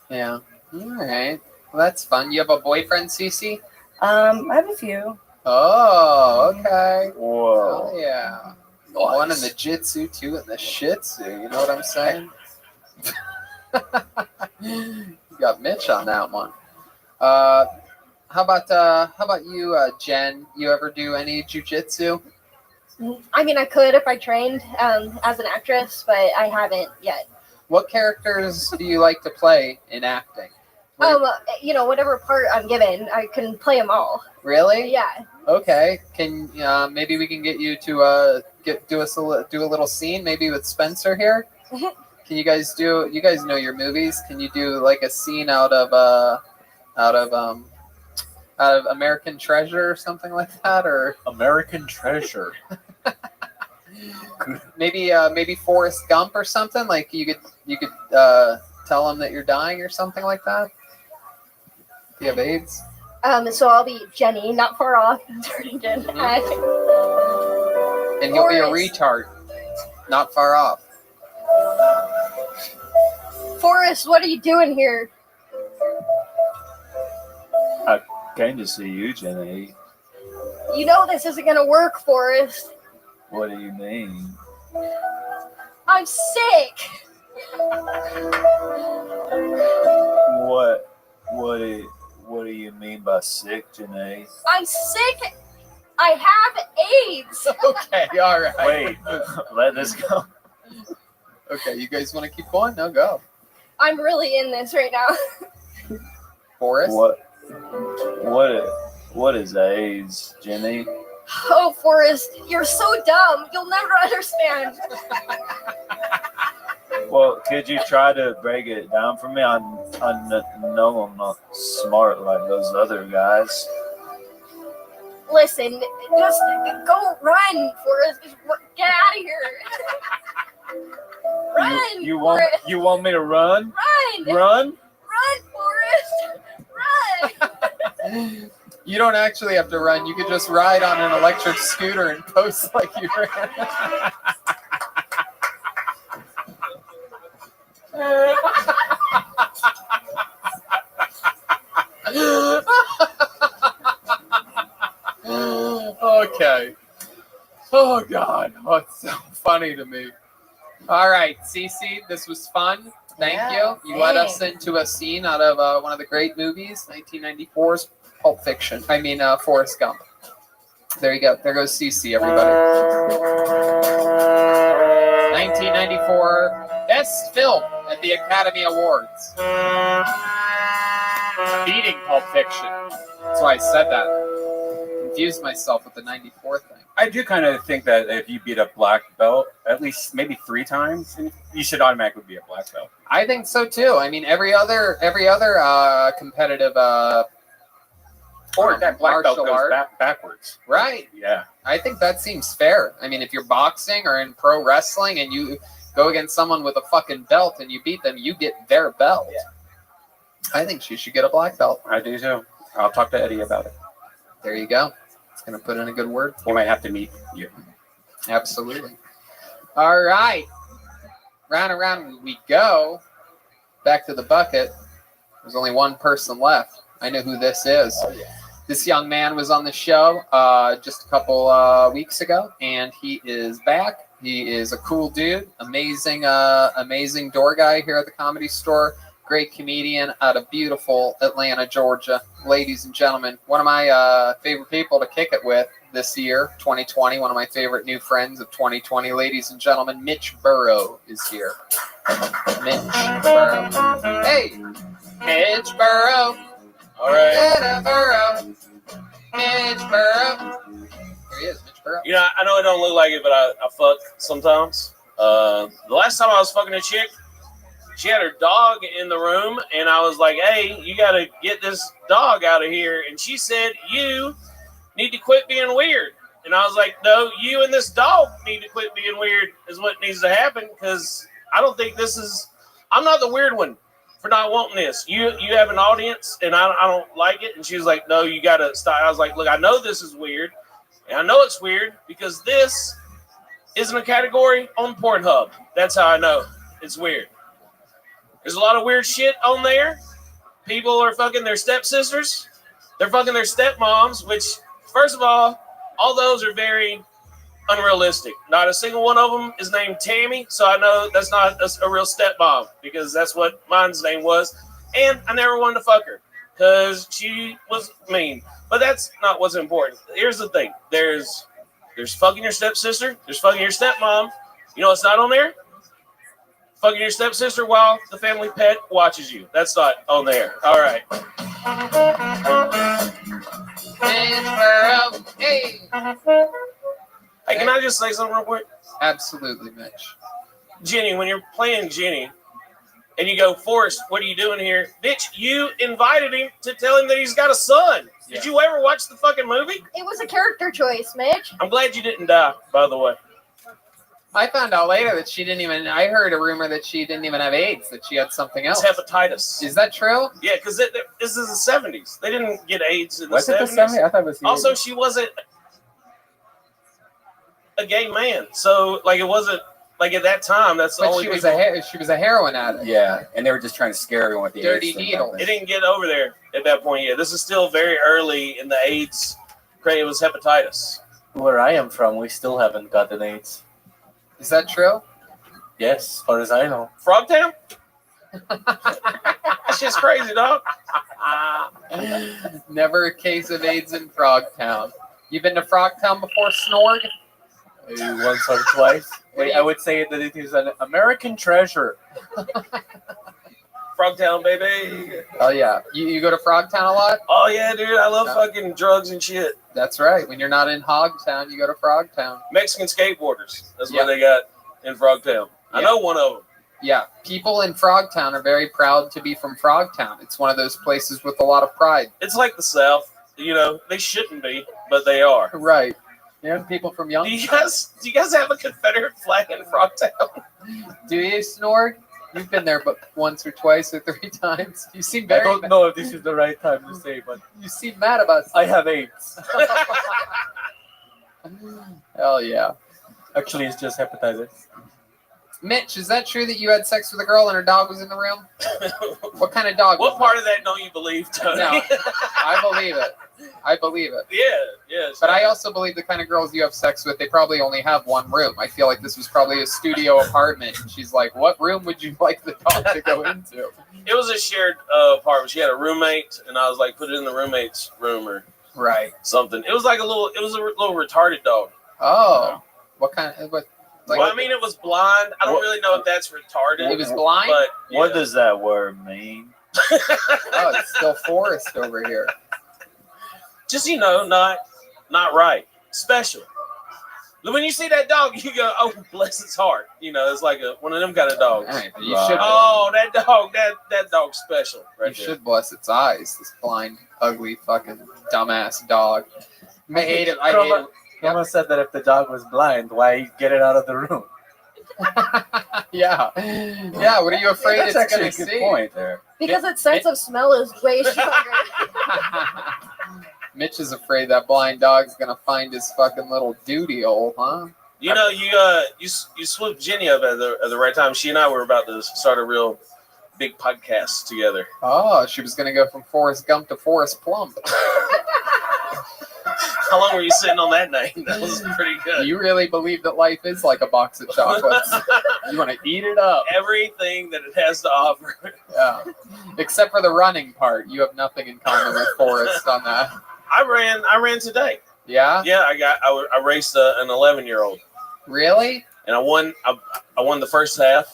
Yeah. All right. Well, that's fun. You have a boyfriend, Cece? I have a few. Oh, okay. Whoa. Oh, yeah. One in the jitsu, two in the shitsu. You know what I'm saying? You got Mitch on that one. How about you, Jen? You ever do any jujitsu? I mean, I could if I trained as an actress, but I haven't yet. What characters do you like to play in acting? Whatever part I'm given, I can play them all. Really? Yeah. Okay. Can maybe we can get you to do a little scene, maybe with Spencer here? Can you guys do? You guys know your movies. Can you do like a scene out of American Treasure or something like that, or American Treasure? maybe Forrest Gump or something. Like you could tell him that you're dying or something like that. Do you have AIDS? So I'll be Jenny, not far off. Turning Jen. And you'll be a retard, not far off. Forrest, what are you doing here? I came to see you, Jenny. You know this isn't gonna work, Forrest. What do you mean? I'm sick. What do you mean by sick, Janae? I'm sick. I have AIDS. Okay, all right. Wait, let this go. Okay, you guys want to keep going? No, go. I'm really in this right now. Forrest? What is AIDS, Jenny? Oh, Forrest, you're so dumb. You'll never understand. Well, could you try to break it down for me? I know I'm not smart like those other guys. Listen, just go run, Forrest. Just get out of here. Run, You Forrest. want me to run? Run. Run? Run, Forrest. Run. You don't actually have to run. You could just ride on an electric scooter and post like you ran. Okay. Oh, God. Oh, it's so funny to me. All right, Cece, this was fun. Thank you. You led us into a scene out of one of the great movies, 1994's Pulp Fiction. I mean, Forrest Gump. There you go. There goes Cece, everybody. 1994 Best Film at the Academy Awards. Beating Pulp Fiction. That's why I said that. Confused myself with the 94 thing. I do kind of think that if you beat a black belt at least maybe 3 times, you should automatically be a black belt. I think so too. I mean, every other competitive or that black belt goes backwards. Right. Yeah. I think that seems fair. I mean, if you're boxing or in pro wrestling and you go against someone with a fucking belt and you beat them, you get their belt. Yeah. I think she should get a black belt. I do too. I'll talk to Eddie about it. There you go. It's going to put in a good word. You might have to meet you. Absolutely. All right. Round and round we go. Back to the bucket. There's only one person left. I know who this is. Oh, yeah. This young man was on the show just a couple weeks ago, and he is back. He is a cool dude, amazing door guy here at the Comedy Store. Great comedian out of beautiful Atlanta, Georgia. Ladies and gentlemen, one of my favorite people to kick it with this year, 2020. One of my favorite new friends of 2020. Ladies and gentlemen, Mitch Burrow is here. Mitch Burrow. Hey, Mitch Burrow. All right. Burrow. Mitch Burrow. Here he is, Mitch Burrow. You know, I know it don't look like it, but I fuck sometimes. The last time I was fucking a chick, she had her dog in the room, and I was like, hey, you got to get this dog out of here. And she said, you need to quit being weird. And I was like, no, you and this dog need to quit being weird is what needs to happen, because I don't think this is – I'm not the weird one for not wanting this. You have an audience, and I don't like it. And she was like, no, you got to stop. I was like, look, I know this is weird, and I know it's weird because this isn't a category on Pornhub. That's how I know it's weird. There's a lot of weird shit on there. People are fucking their stepsisters. They're fucking their stepmoms, which, first of all those are very unrealistic. Not a single one of them is named Tammy, so I know that's not a real stepmom, because that's what mine's name was. And I never wanted to fuck her because she was mean. But that's not what's important. Here's the thing. There's fucking your stepsister. There's fucking your stepmom. You know what's not on there? Fucking your stepsister while the family pet watches you. That's not on there. All right. Hey, can I just say something real quick? Absolutely, Mitch. Jenny, when you're playing Jenny and you go, Forrest, what are you doing here? Bitch, you invited him to tell him that he's got a son. Yeah. Did you ever watch the fucking movie? It was a character choice, Mitch. I'm glad you didn't die, by the way. I found out later that she didn't even. I heard a rumor that she didn't even have AIDS, that she had something else. It's hepatitis. Is that true? Yeah, because this is the 70s. They didn't get AIDS in the 70s. Was it the 70s? I thought it was the Also, 80s. she wasn't a gay man, so like it wasn't like at that time. That's the But only. she was a heroin addict. Yeah, and they were just trying to scare everyone with the Dirty AIDS thing. needle. It didn't get over there at that point yet. This is still very early in the AIDS craze. It was hepatitis. Where I am from, we still haven't gotten AIDS. Is that true? Yes, as far as I know. Frogtown? That shit's crazy, dog. Never a case of AIDS in Frogtown. You been to Frogtown before, Snorg? Maybe once or twice. I would say that it is an American treasure. Frogtown, baby. Oh yeah, you go to Frogtown a lot? Oh yeah, dude. I love fucking drugs and shit. That's right. When you're not in Hogtown, you go to Frogtown. Mexican skateboarders. That's what they got in Frogtown. I know one of them. Yeah, people in Frogtown are very proud to be from Frogtown. It's one of those places with a lot of pride. It's like the South. You know, they shouldn't be, but they are. Right. Yeah, people from Young. Do you guys have a Confederate flag in Frogtown? Do you, Snorg? You've been there but once or twice or 3 times. You seem very. I don't know if this is the right time to say, but you seem mad about. I have AIDS. Hell yeah! Actually, it's just hepatitis. Mitch, is that true that you had sex with a girl and her dog was in the room? What kind of dog? What part of that don't you believe, Tony? No, I believe it. I believe it. Yeah. But I also believe the kind of girls you have sex with, they probably only have one room. I feel like this was probably a studio apartment. And she's like, what room would you like the dog to go into? It was a shared apartment. She had a roommate, and I was like, put it in the roommate's room or something. It was like a little retarded dog. Oh, what kind of? Well, I mean, it was blind. I don't really know if that's retarded. It was blind? But What does that word mean? Oh, it's still forest over here. Just, not right. Special. When you see that dog, you go, oh, bless its heart. It's like one of them kind of dogs. Right, you should. Oh, that dog, that dog's special. You should bless its eyes. This blind, ugly, fucking dumbass dog. I hate it. Someone said that if the dog was blind, why get it out of the room? Yeah. What are you afraid That's it's going actually to a good see? point there. Because its sense of smell is way stronger. Mitch is afraid that blind dog's going to find his fucking little duty hole, huh? You swooped Jenny up at the right time. She and I were about to start a real big podcast together. Oh, she was going to go from Forrest Gump to Forrest Plump. How long were you sitting on that name? That was pretty good. You really believe that life is like a box of chocolates? You want to eat it up. Everything that it has to offer. Yeah. Except for the running part. You have nothing in common with Forrest on that. I ran today. Yeah? Yeah, I raced an 11-year-old. Really? And I won the first half,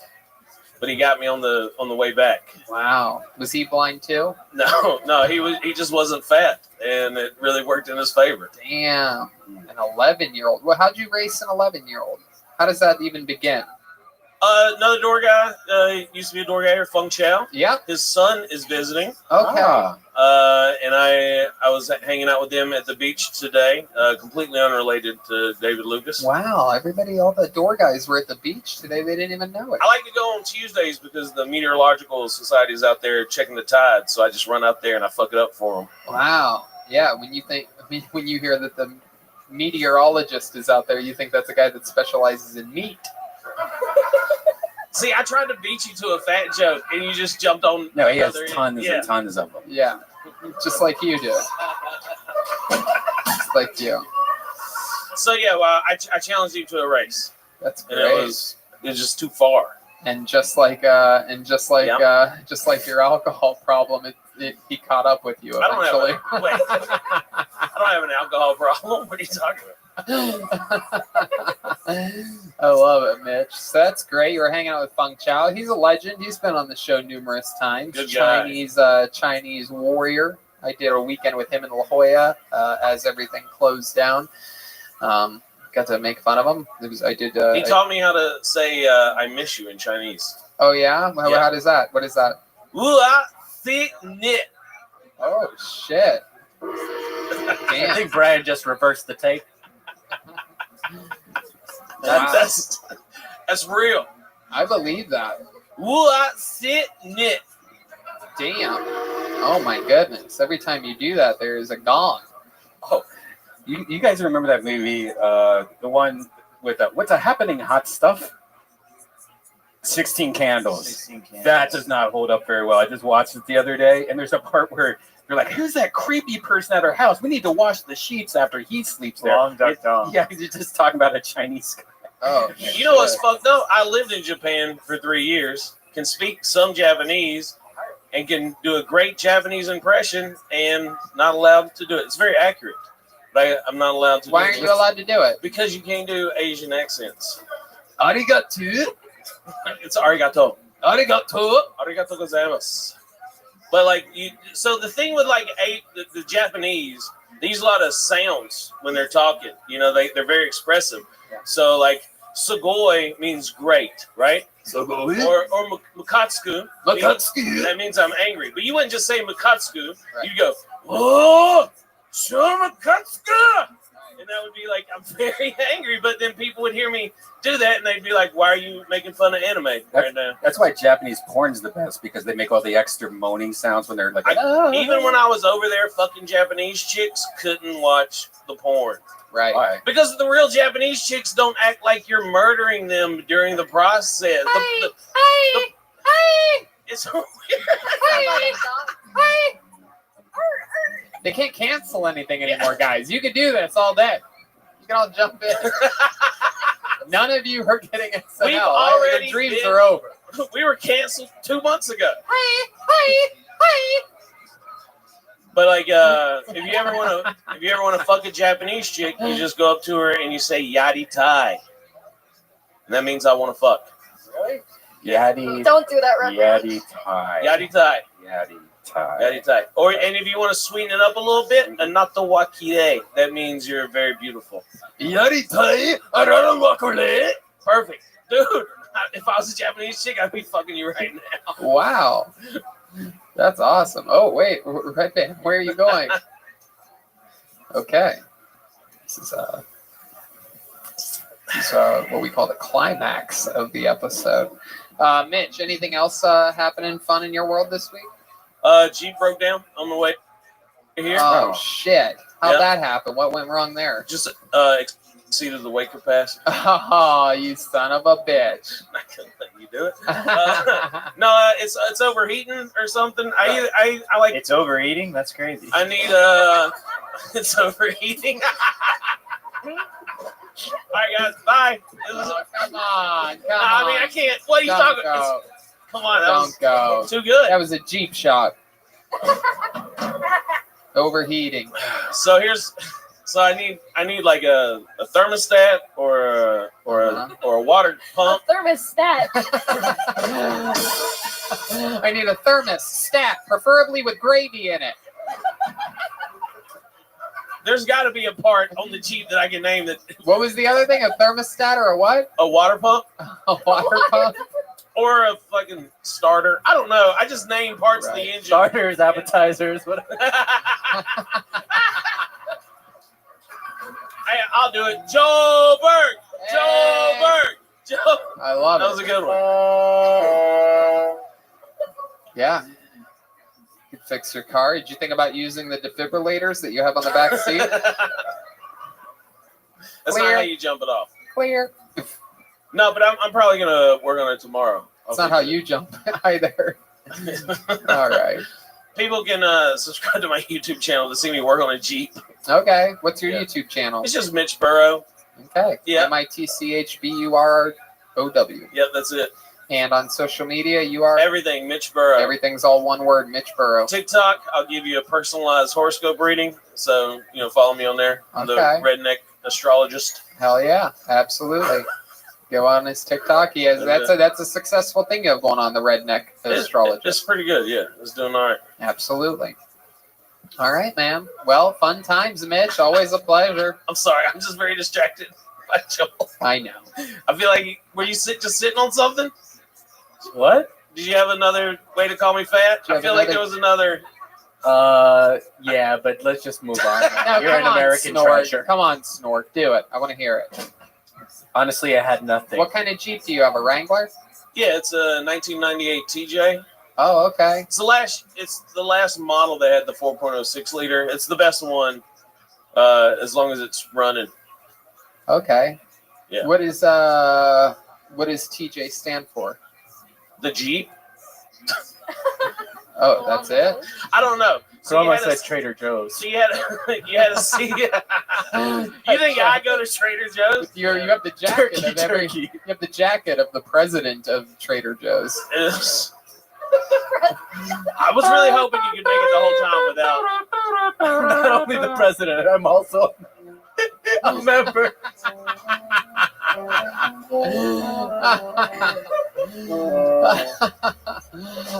but he got me on the way back. Wow. Was he blind too? No, he just wasn't fat, and it really worked in his favor. Damn. An 11-year-old. Well, how'd you race an 11-year-old? How does that even begin? Another door guy used to be a door guy here, Feng Chao. Yeah. His son is visiting. Okay. And I was hanging out with him at the beach today, completely unrelated to David Lucas. Wow, all the door guys were at the beach today. They didn't even know it. I like to go on Tuesdays because the Meteorological Society is out there checking the tide, so I just run out there and I fuck it up for them. Wow. Yeah, when you hear that the meteorologist is out there, you think that's a guy that specializes in meat. See, I tried to beat you to a fat joke, and you just jumped on. No, he has tons and tons of them. Yeah, just like you do. Just like you. So yeah, well, I challenged you to a race. That's great. And it was just too far. And just like your alcohol problem, he caught up with you eventually. I don't have an alcohol problem. What are you talking about? I love it, Mitch. So that's great. You were hanging out with Feng Chao. He's a legend. He's been on the show numerous times. Good guy. Chinese warrior. I did a weekend with him in La Jolla as everything closed down. Got to make fun of him. He taught me how to say "I miss you" in Chinese. Oh yeah? How does that? What is that? Oh shit! I think Brian just reversed the tape. That's real. I believe that. Damn. Oh my goodness. Every time you do that, there is a gong. Oh, you guys remember that movie, the one with What's Happening Hot Stuff? 16 Candles. 16 Candles. That does not hold up very well. I just watched it the other day, and there's a part where they're like, who's that creepy person at our house? We need to wash the sheets after he sleeps there. Yeah, you're just talking about a Chinese guy. Oh, you know what's fucked up? I lived in Japan for 3 years, can speak some Japanese, and can do a great Japanese impression and not allowed to do it. It's very accurate, but I'm not allowed to. Why aren't you allowed to do it? Because you can't do Asian accents. Arigato. It's arigato. Arigato. Arigato gozaimasu. But like so the thing with like the Japanese, they use a lot of sounds when they're talking. You know, they're very expressive. So like sugoi means great, right? Sugoi. Or mukatsuku. That means I'm angry. But you wouldn't just say mukatsuku. Right. You'd go, oh, mukatsuku. And that would be like, I'm very angry. But then people would hear me do that, and they'd be like, why are you making fun of anime right now? That's why Japanese porn's the best, because they make all the extra moaning sounds when they're like, even when I was over there, fucking Japanese chicks couldn't watch the porn. Right. Because the real Japanese chicks don't act like you're murdering them during the process. It's so weird. They can't cancel anything anymore, guys. You can do this all day. You can all jump in. None of you are getting SNL. We've already the dreams are over. We were canceled 2 months ago. But like, if you ever want to fuck a Japanese chick, you just go up to her and you say "yadi tai," and that means I want to fuck. Really? Yadi. Don't do that, Rabbi. Yadi tai. Yadi tai. Yadi tai. Yadi tai. And if you want to sweeten it up a little bit, anato wakire. That means you're very beautiful. Yadi tai. Arara wakure. Perfect, dude. If I was a Japanese chick, I'd be fucking you right now. Wow. That's awesome. Oh, wait. Right there. Where are you going? Okay. This is what we call the climax of the episode. Mitch, anything else happening fun in your world this week? Jeep broke down on the way here. Oh, shit. How'd that happen? What went wrong there? Just exceeded the weight capacity. Oh, you son of a bitch. I couldn't let you do it. No, it's overheating or something. I like. It's overeating? That's crazy. I need it's overheating. All right, guys. Bye. Come on. I mean, I can't. What are you talking about? Come on. Don't go. Too good. That was a Jeep shot. Overheating. So I need like a thermostat or a water pump. A thermostat. I need a thermostat, preferably with gravy in it. There's got to be a part on the Jeep that I can name that. What was the other thing? A thermostat or a what? A water pump. A water pump. Or a fucking starter. I don't know. I just name parts of the engine. Starters, appetizers, whatever. I'll do it. Joe Berg. Hey. Joe Berg. Joe. I love it. That was a good one. Yeah. You could fix your car. Did you think about using the defibrillators that you have on the back seat? That's not how you jump it off. Clear. No, but I'm probably gonna work on it tomorrow. That's not how you jump either. All right. People can subscribe to my YouTube channel to see me work on a Jeep. Okay. What's your YouTube channel? It's just Mitch Burrow. Okay. Yeah. MITCHBURROW. Yep, that's it. And on social media, you are? Everything, Mitch Burrow. Everything's all one word, Mitch Burrow. TikTok, I'll give you a personalized horoscope reading. So, follow me on there. I'm the redneck astrologist. Hell yeah. Absolutely. Go on his TikTok. He has that's a successful thing you have going on, the redneck astrologist. It's pretty good, yeah. It's doing all right. Absolutely. All right, man. Well, fun times, Mitch. Always a pleasure. I'm sorry. I'm just very distracted by Joel. I know. I feel like, were you just sitting on something? What? Did you have another way to call me fat? I feel like there was another. Yeah, but let's just move on. No, You're an American Snort. treasure. Come on, Snort. Do it. I want to hear it. Honestly, I had nothing. What kind of Jeep do you have? A Wrangler? Yeah, it's a 1998 TJ. Oh, okay. It's the last model that had the 4.06 liter. It's the best one, as long as it's running. Okay. Yeah. What does TJ stand for? The Jeep. Oh, that's it? I don't know. So almost said Trader Joe's. So you had to see. You think I go to Trader Joe's? You have the jacket of every. You have the jacket of the president of Trader Joe's. I was really hoping you could make it the whole time without. Not only the president, I'm also a member.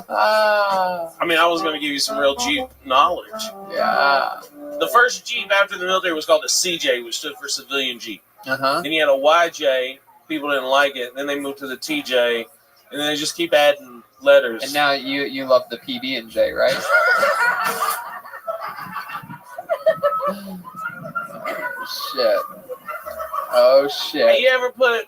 I mean, I was going to give you some real Jeep knowledge. Yeah. The first Jeep after the military was called a CJ, which stood for civilian Jeep. Uh-huh. Then you had a YJ. People didn't like it. Then they moved to the TJ, and then they just keep adding letters. And now you love the PB and J, right? Shit. Oh shit. Hey, you ever put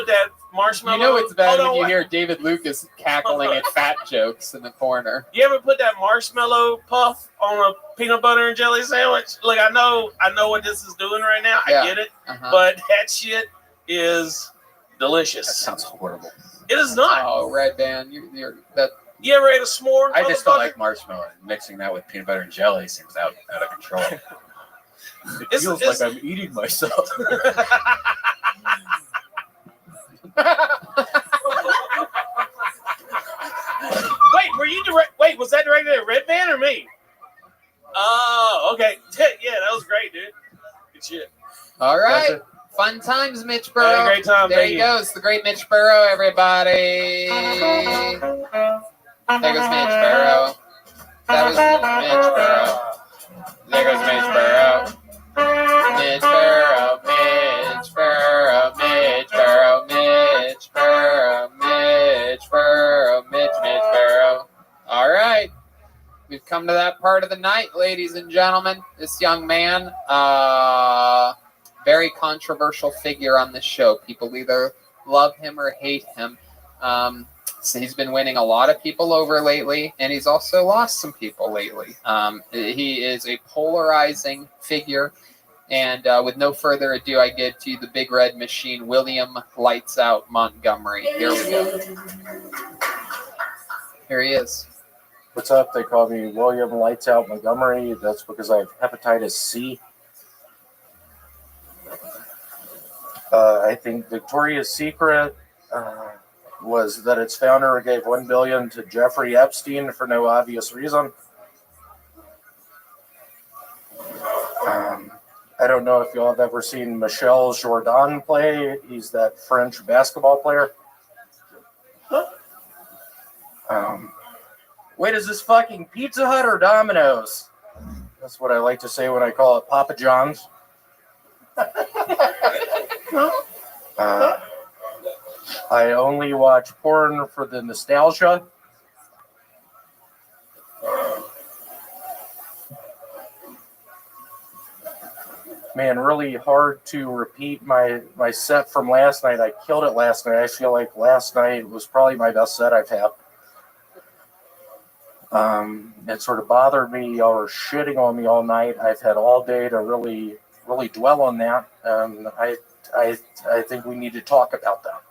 that marshmallow? You know it's bad when you wait. hear David Lucas cackling at fat jokes in the corner. You ever put that marshmallow puff on a peanut butter and jelly sandwich? Look, I know what this is doing right now. Yeah. I get it, Uh-huh. but that shit is delicious. That sounds horrible. It is not. Oh, Red Band, you're that. You ever ate a s'more? I just don't motherfucker? like marshmallow. Mixing that with peanut butter and jelly seems out of control. It feels like I'm eating myself. Wait, was that directed at Red Band or me? Oh, okay. Yeah, that was great, dude. Good shit. All right. Fun times, Mitch Burrow. Had a great time. There Thank he you. goes, the great Mitch Burrow, everybody. There goes Mitch Burrow. That was Mitch Burrow. There goes Mitch Burrow. Mitch Burrow, Mitch Burrow, Mitch Burrow, Mitch Burrow, Mitch Burrow, Mitch Burrow. All right. We've come to that part of the night, ladies and gentlemen. This young man, very controversial figure on this show. People either love him or hate him. So he's been winning a lot of people over lately, and he's also lost some people lately. He is a polarizing figure. And with no further ado, I give to you the Big Red Machine, William Lights Out Montgomery. Here we go. Here he is. What's up? They call me William Lights Out Montgomery. That's because I have hepatitis C. I think Victoria's Secret was that its founder gave $1 billion to Jeffrey Epstein for no obvious reason. I don't know if y'all have ever seen Michel Jordan play. He's that French basketball player. Wait, is this fucking Pizza Hut or Domino's? That's what I like to say when I call it Papa John's. I only watch porn for the nostalgia. Man, really hard to repeat my set from last night. I killed it last night. I feel like last night was probably my best set I've had. It sort of bothered me. Y'all were shitting on me all night. I've had all day to really dwell on that. I think we need to talk about that.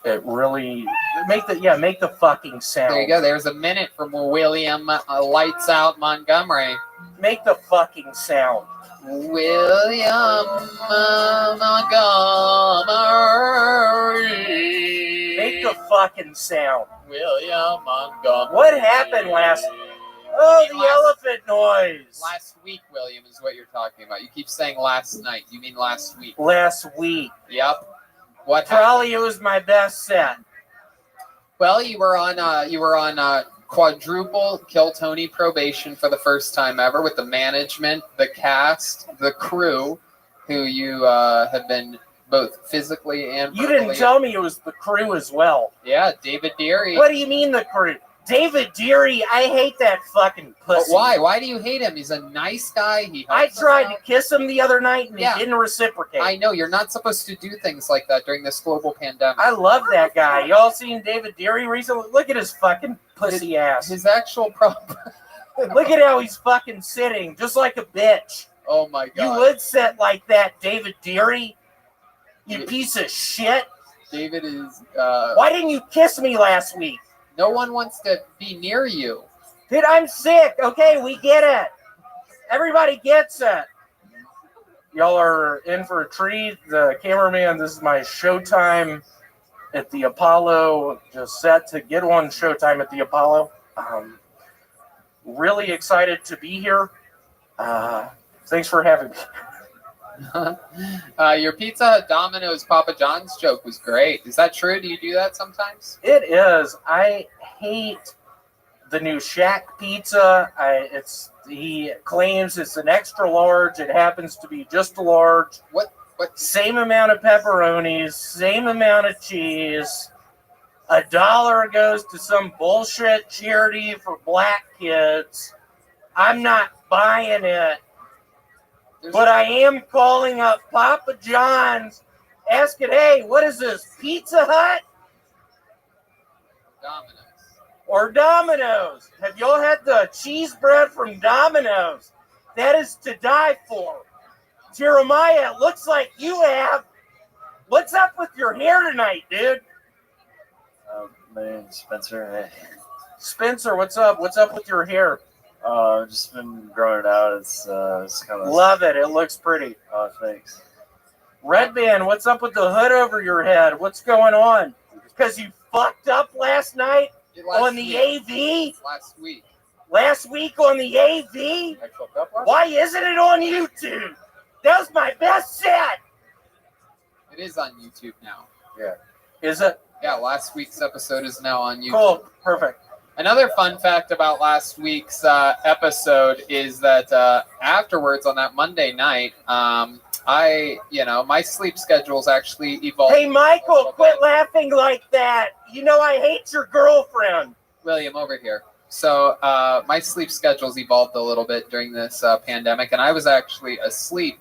It really make the fucking sound. There you go. There's a minute from William Lights Out Montgomery. Make the fucking sound. William Montgomery. Make the fucking sound. William Montgomery. What happened last? Oh, the elephant noise. Last week, William, is what you're talking about. You keep saying last night. You mean last week? Last week. Yep. What? Probably it was my best set. Well, you were on quadruple Kill Tony probation for the first time ever with the management, the cast, the crew, who you have been both physically and You didn't tell me it was the crew as well. Yeah, David Deary. What do you mean the crew? David Deary, I hate that fucking pussy. But why? Why do you hate him? He's a nice guy. I tried to kiss him the other night and he didn't reciprocate. I know, you're not supposed to do things like that during this global pandemic. I love that guy. Y'all seen David Deary recently? Look at his fucking pussy ass. His actual problem. Look at how he's fucking sitting, just like a bitch. Oh my God. You would sit like that, David Deary? You piece of shit. David is... Why didn't you kiss me last week? No one wants to be near you. Dude, I'm sick. Okay, we get it. Everybody gets it. Y'all are in for a treat. The cameraman, this is my Showtime at the Apollo, just set to get on Showtime at the Apollo. Really excited to be here. Thanks for having me. Your Pizza Hut Domino's Papa John's joke was great. Is that true? Do you do that sometimes? It is. I hate the new Shack pizza. He claims it's an extra large. It happens to be just a large. What? Same amount of pepperonis, same amount of cheese. $1 goes to some bullshit charity for black kids. I'm not buying it. But I am calling up Papa John's, asking, hey, what is this, Pizza Hut? Domino's. Or Domino's. Have y'all had the cheese bread from Domino's? That is to die for. Jeremiah, it looks like you have. What's up with your hair tonight, dude? My name's Spencer. Hey. Spencer, what's up? What's up with your hair? I've just been growing it out. It's kind of... Love it. It looks pretty. Oh, thanks. Red Band, what's up with the hood over your head? What's going on? Because you fucked up last night on the AV? Last week. Last week on the AV? Why isn't it on YouTube? That was my best set. It is on YouTube now. Yeah. Is it? Yeah, last week's episode is now on YouTube. Cool. Perfect. Another fun fact about last week's episode is that afterwards on that Monday night, my sleep schedule's actually evolved. Hey, Michael, quit laughing like that. You know I hate your girlfriend. William, over here. So my sleep schedule's evolved a little bit during this pandemic, and I was actually asleep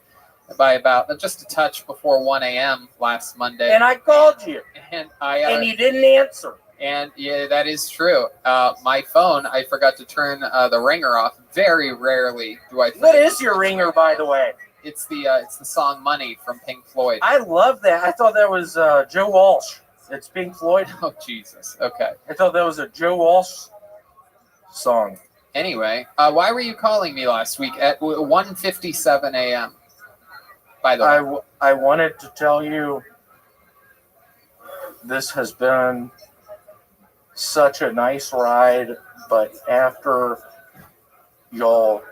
by about just a touch before 1 a.m. last Monday. And I called you. And you didn't answer. And yeah, that is true. My phone, I forgot to turn the ringer off. Very rarely do I. What is your ringer, by the way? It's the song "Money" from Pink Floyd. I love that. I thought that was Joe Walsh. It's Pink Floyd. Oh Jesus. Okay. I thought that was a Joe Walsh song. Anyway, why were you calling me last week at 1:57 a.m.? By the way, I wanted to tell you this has been such a nice ride, but after y'all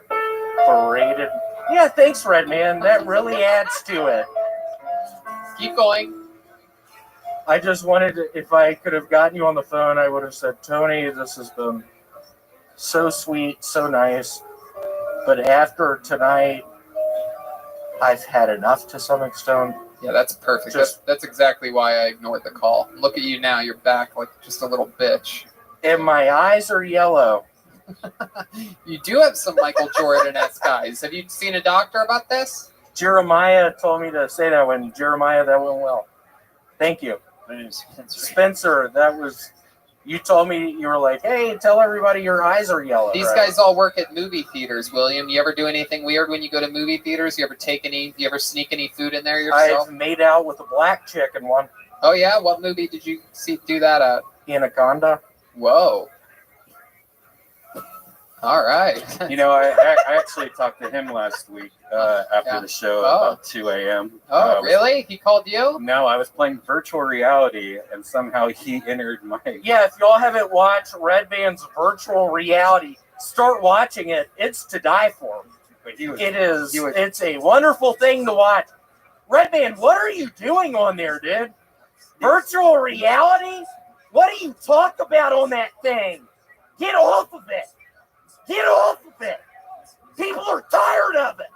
paraded, yeah, thanks, Red Man. That really adds to it. Keep going. I just wanted to, if I could have gotten you on the phone, I would have said, Tony, this has been so sweet, so nice. But after tonight, I've had enough to some extent. Yeah, that's perfect. That's exactly why I ignored the call. Look at you now. You're back like just a little bitch. And my eyes are yellow. You do have some Michael Jordan-esque eyes. Have you seen a doctor about this? Jeremiah told me to say that when Jeremiah, that went well. Thank you. My name's Spencer. Spencer, that was... You told me, you were like, hey, tell everybody your eyes are yellow. These guys all work at movie theaters, William. You ever do anything weird when you go to movie theaters? You ever sneak any food in there yourself? I've made out with a black chick in one. Oh, yeah? What movie did you do that at? Anaconda. Whoa. All right. You know, I actually talked to him last week after the show about 2 a.m. Oh, really? He called you? No, I was playing virtual reality, and somehow he entered my... Yeah, if y'all haven't watched Red Band's virtual reality, start watching it. It's to die for. It's a wonderful thing to watch. Red Band, what are you doing on there, dude? Virtual reality? What do you talk about on that thing? Get off of it. Get off of it. People are tired of it.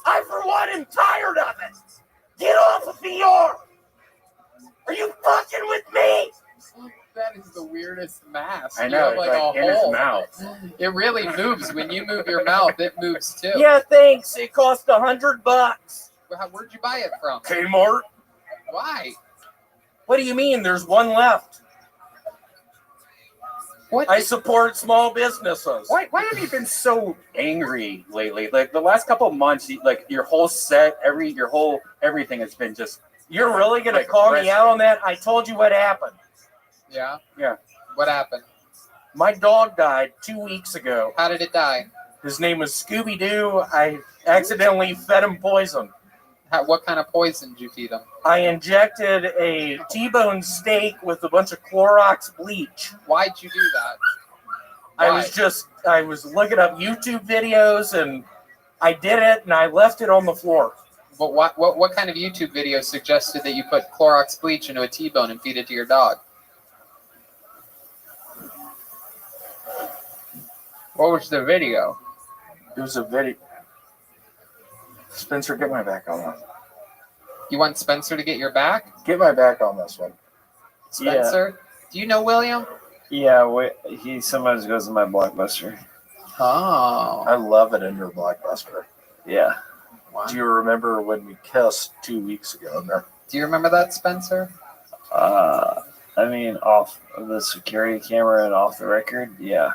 I, for one, am tired of it. Get off of VR. Are you fucking with me? That is the weirdest mask. I know, You have, it's like in his hole. mouth. It really moves. When you move your mouth, it moves too. Yeah, thanks. It cost $100. Where'd you buy it from? Kmart. Why? What do you mean? There's one left. What? I support small businesses. Why have you been so angry lately? Like the last couple of months, your whole set, everything has been just... You're really going to call me out on that? I told you what happened. Yeah? Yeah. What happened? My dog died 2 weeks ago. How did it die? His name was Scooby-Doo. I accidentally fed him poison. What kind of poison did you feed him? I injected a T-bone steak with a bunch of Clorox bleach. Why'd you do that? I was looking up YouTube videos and I did it and I left it on the floor. But what kind of YouTube video suggested that you put Clorox bleach into a T-bone and feed it to your dog? What was the video? It was a video. Spencer, get my back on that. You want Spencer to get your back? Get my back on this one. Spencer? Do you know William? Yeah, he sometimes goes to my Blockbuster. Oh. I love it in your Blockbuster. Yeah. Wow. Do you remember when we kissed 2 weeks ago in there? Do you remember that, Spencer? I mean, off of the security camera and off the record, yeah.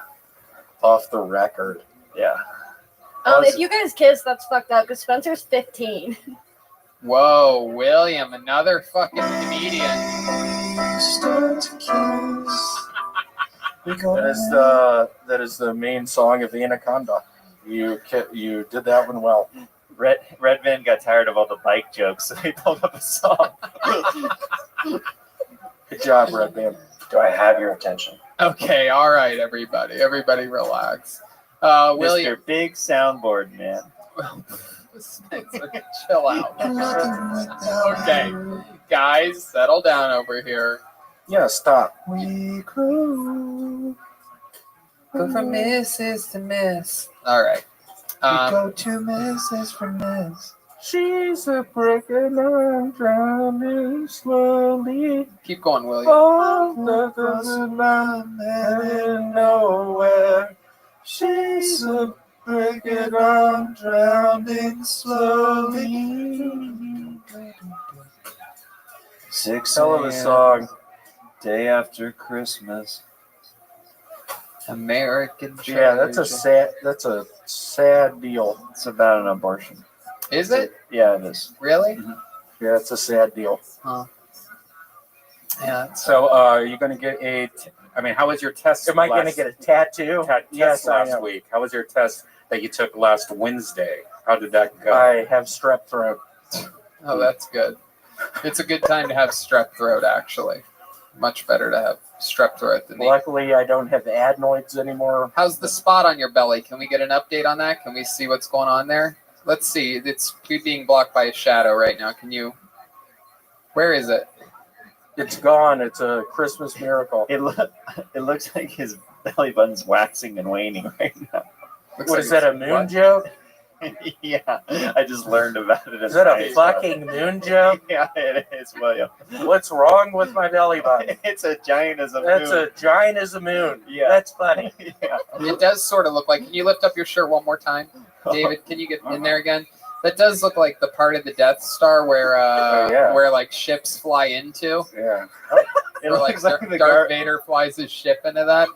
Off the record. Yeah. If you guys kiss, that's fucked up because Spencer's 15. Whoa, William, another fucking comedian. That is the main song of the Anaconda. You did that one well. Red Van got tired of all the bike jokes, so he pulled up a song. Good job, Red Van. Do I have your attention? Okay, all right, everybody. Everybody relax. William. Mr. Big Soundboard, man. Spencer, chill out. Okay, guys, settle down over here. Yeah, stop. We grew. Go from misses to miss. All right. We go to Mrs. for Miss. She's a breaking and drowning slowly. Keep going, William. Oh, doesn't matter nowhere. She's a breaking and drowning slowly. 6 Hell of a song. Day after Christmas. American treasure. Yeah, that's a sad deal. It's about an abortion. Is it? Yeah, it is. Really? Mm-hmm. Yeah, it's a sad deal. Huh. Yeah. So, are you going to get how was your test? Am I going to get a tattoo? Yes, I last am. week. How was your test that you took last Wednesday? How did that go? I have strep throat. Oh, that's good. It's a good time to have strep throat, actually. Much better to have strep throat than Luckily, I don't have adenoids anymore. How's the spot on your belly? Can we get an update on that? Can we see what's going on there? Let's see. It's being blocked by a shadow right now. Can you? Where is it? It's gone. It's a Christmas miracle. It looks like his belly button's waxing and waning right now. What is that, a moon joke? Yeah, I just learned about it. Is that a fucking moon joke? Yeah, it is, William. What's wrong with my belly button? It's a giant as a moon. That's a giant as a moon. Yeah. That's funny. Yeah. It does sort of look like. Can you lift up your shirt one more time, David? Can you get in there again? That does look like the part of the Death Star where where like ships fly into. Yeah. It looks like Darth Vader flies his ship into that.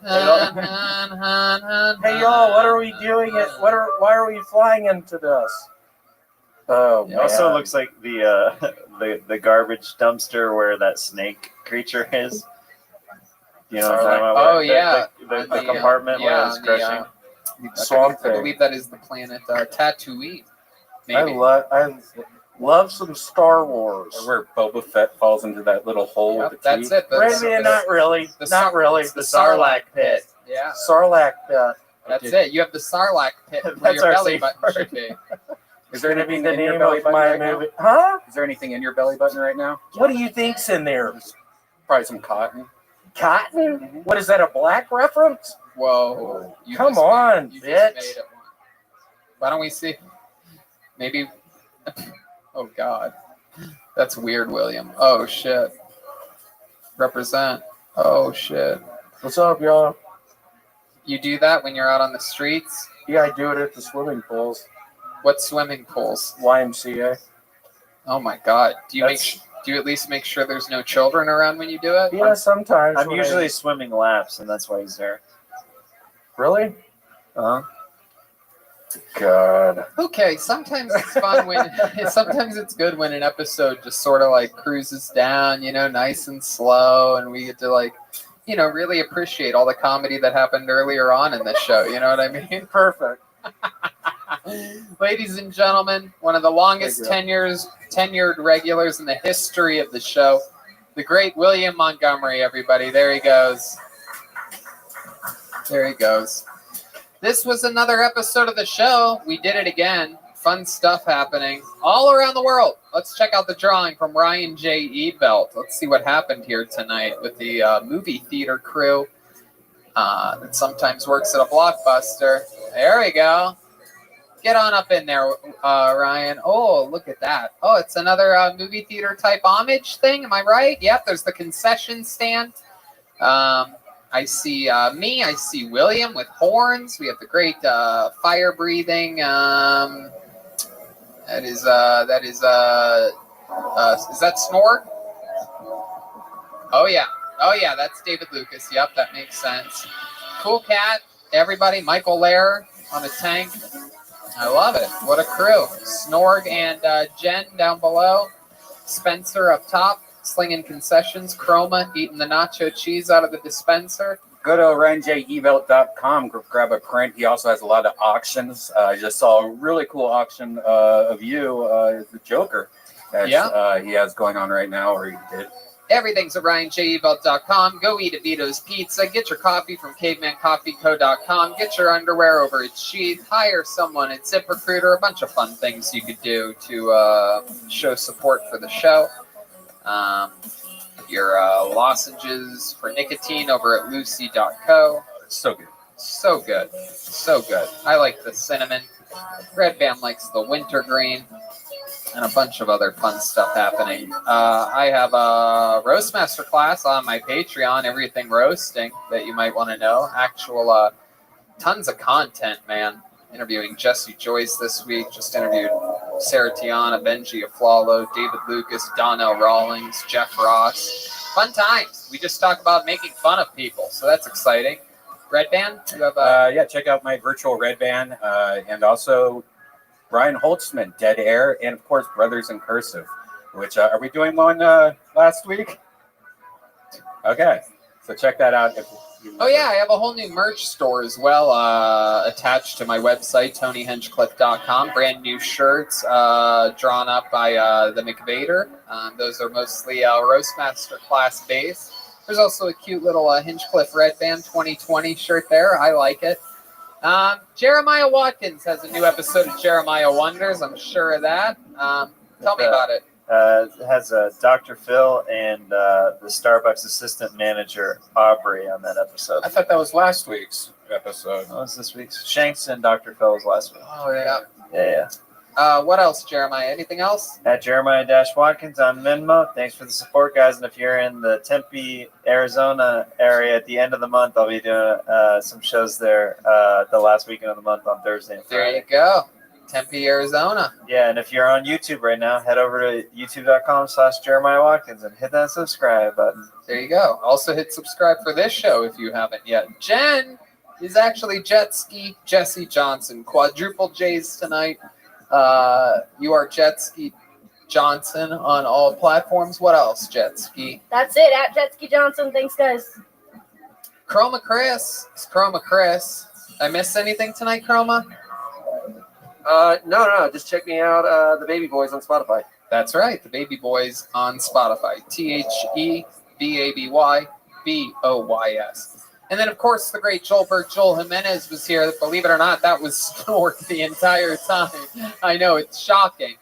Hey y'all, what are we doing? Why are we flying into this? Oh, it also looks like the garbage dumpster where that snake creature is. You know what I'm talking about? Oh yeah, the compartment where it's crushing. Swamp I believe that is the planet Tatooine. Maybe. I love some Star Wars. Where Boba Fett falls into that little hole with the That's teeth. it. Not really. Not really. The Sarlacc pit. Yeah. Sarlacc pit. That's it. You have the Sarlacc pit where your belly button should be. Is there Gonna be anything the in your name belly of button my right now? movie. Huh? Is there anything in your belly button right now? What do you think's in there? Probably some cotton. Cotton? What is that? A black reference? Whoa! Come on, you bitch. just made it one. Why don't we see? Maybe. Oh God, that's weird, William. Oh shit. Represent. Oh shit. What's up, y'all? You do that when you're out on the streets? Yeah, I do it at the swimming pools. What swimming pools? YMCA. Oh my God. Do you at least make sure there's no children around when you do it? Yeah, sometimes. I'm usually swimming laps, and that's why he's there. Really? Uh-huh. God. Okay, sometimes it's fun when sometimes it's good when an episode just sort of like cruises down, nice and slow, and we get to really appreciate all the comedy that happened earlier on in this show. You know what I mean? Perfect. Ladies and gentlemen, one of the longest tenured regulars in the history of the show, the great William Montgomery, everybody. There he goes. There he goes. This was another episode of the show. We did it again. Fun stuff happening all around the world. Let's check out the drawing from Ryan J. Ebelt. Let's see what happened here tonight with the movie theater crew that sometimes works at a Blockbuster. There we go. Get on up in there, Ryan. Oh, look at that. Oh, it's another movie theater type homage thing. Am I right? Yep, there's the concession stand. I see me. I see William with horns. We have the great fire breathing. Is that Snorg? Oh yeah, that's David Lucas. Yep, that makes sense. Cool cat. Everybody, Michael Lair on a tank. I love it. What a crew. Snorg and Jen down below. Spencer up top, slinging concessions. Chroma eating the nacho cheese out of the dispenser. Go to renjevelt.com, grab a print. He also has a lot of auctions. I just saw a really cool auction of you as the Joker that he has going on right now, or he did. Everything's at RyanJEvelt.com. Go eat at Vito's Pizza. Get your coffee from CavemanCoffeeCo.com. Get your underwear over at Sheath. Hire someone at ZipRecruiter. A bunch of fun things you could do to show support for the show. Your lozenges for nicotine over at Lucy.co. So good. So good. So good. I like the cinnamon. Red Band likes the wintergreen. And a bunch of other fun stuff happening. I have a roast master class on my Patreon, Everything Roasting, that you might want to know. Actual tons of content, man. Interviewing Jesse Joyce this week. Just interviewed Sarah Tiana, Benji Aflalo, David Lucas, Donnell Rawlings, Jeff Ross. Fun times. We just talk about making fun of people, so that's exciting. Red Band? You have check out my virtual Red Band, and also Brian Holtzman, Dead Air, and of course Brothers in Cursive, which are we doing one last week? Okay, so check that out. Oh yeah, I have a whole new merch store as well attached to my website, TonyHinchcliffe.com. Brand new shirts drawn up by the McVader. Those are mostly Roastmaster class based. There's also a cute little Hinchcliffe Red Band 2020 shirt there. I like it. Jeremiah Watkins has a new episode of Jeremiah Wonders. I'm sure of that. Tell me about it. It has Dr. Phil and the Starbucks assistant manager, Aubrey, on that episode. I thought that was last week's episode. That was this week's. Shanks and Dr. Phil was last week. Oh, yeah. Yeah. What else, Jeremiah? Anything else? At Jeremiah-Watkins on Venmo. Thanks for the support, guys. And if you're in the Tempe, Arizona area at the end of the month, I'll be doing some shows there the last weekend of the month on Thursday and Friday. There you go. Tempe, Arizona. Yeah, and if you're on YouTube right now, head over to youtube.com/Jeremiah-Watkins and hit that subscribe button. There you go. Also hit subscribe for this show if you haven't yet. Jen is actually Jet Ski Jesse Johnson. Quadruple J's tonight. You are Jet Ski Johnson on all platforms. What else, Jet Ski? That's it, at Jet Ski Johnson. Thanks, guys. Chroma Chris. It's Chroma Chris. I missed anything tonight, Chroma? No. Just check me out, The Baby Boys on Spotify. That's right. The Baby Boys on Spotify. TheBabyBoys. And then, of course, the great Joelberg, Joel Jimenez was here. Believe it or not, that was Snork the entire time. I know, it's shocking.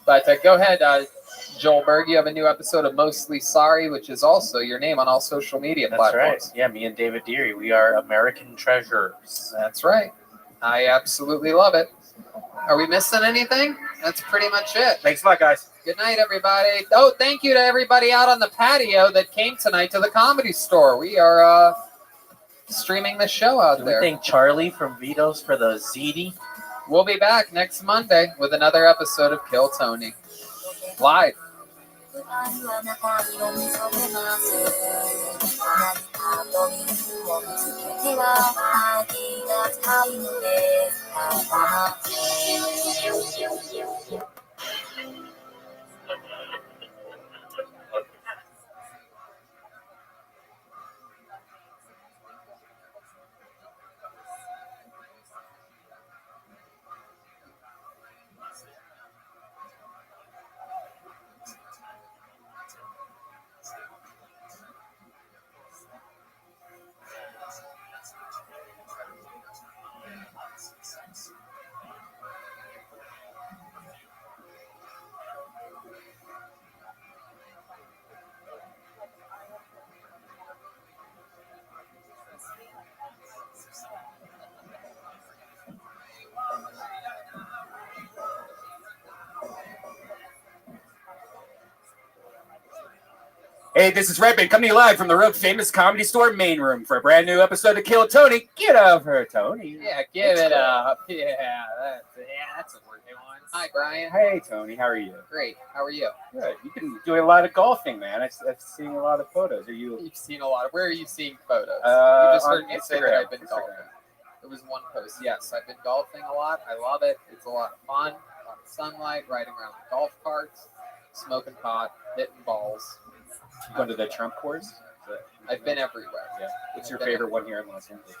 But go ahead, Joelberg. You have a new episode of Mostly Sorry, which is also your name on all social media platforms. Right. Yeah, me and David Deary. We are American treasures. That's right. I absolutely love it. Are we missing anything? That's pretty much it. Thanks a lot, guys. Good night, everybody. Oh, thank you to everybody out on the patio that came tonight to the Comedy Store. We are streaming the show out there. We thank Charlie from Vito's for the ziti. We'll be back next Monday with another episode of Kill Tony. Live. Hey, this is Rabbi coming live from the Rogue Famous Comedy Store main room for a brand new episode of Kill Tony. Get over, Tony. Yeah, give it up. Yeah, that's a worthy one. Hi, Brian. Hey, Tony. How are you? Great. How are you? Good. You've been doing a lot of golfing, man. I've seen a lot of photos. You've seen a lot of. Where are you seeing photos? You just on heard me say that Instagram. I've been golfing. There was one post. Yes, I've been golfing a lot. I love it. It's a lot of fun. A lot of sunlight, riding around in golf carts, smoking pot, hitting balls. You going to the Trump course? I've been everywhere. Yeah. What's your favorite one here in Los Angeles?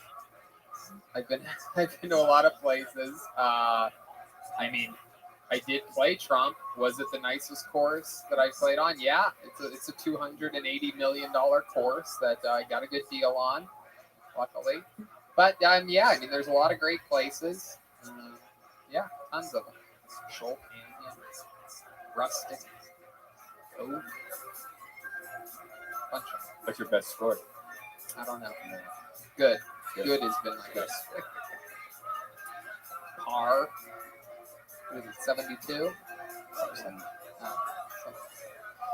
I've been to a lot of places. I mean, I did play Trump. Was it the nicest course that I played on? Yeah, it's a $280 million course that I got a good deal on, luckily. But yeah, I mean, there's a lot of great places. Yeah, tons of them. Shoal Canyon, Rustic, Cove. Bunch of them. What's your best score? I don't know. Good. Good has been my best. Par. What is it, 72?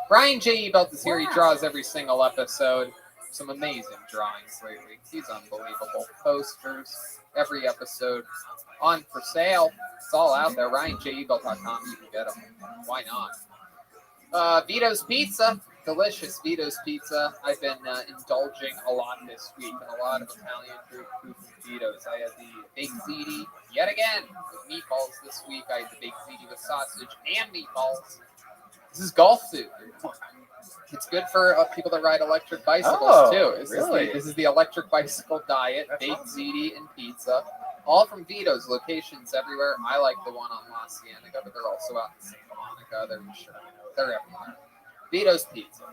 Brian J. Ebelt is here. He draws every single episode. Some amazing drawings lately. He's unbelievable. Posters, every episode on for sale. It's all out there. RyanJEbelt.com. You can get them. Why not? Vito's Pizza. Delicious Vito's Pizza. I've been indulging a lot this week in a lot of Italian food from Vito's. I had the baked ziti yet again with meatballs this week. I had the baked ziti with sausage and meatballs. This is golf food. It's good for people that ride electric bicycles too. This is the electric bicycle diet, baked ziti and pizza. All from Vito's, locations everywhere. I like the one on La Cienega, but they're also out in Santa Monica. They're everywhere. Vito's Pizza.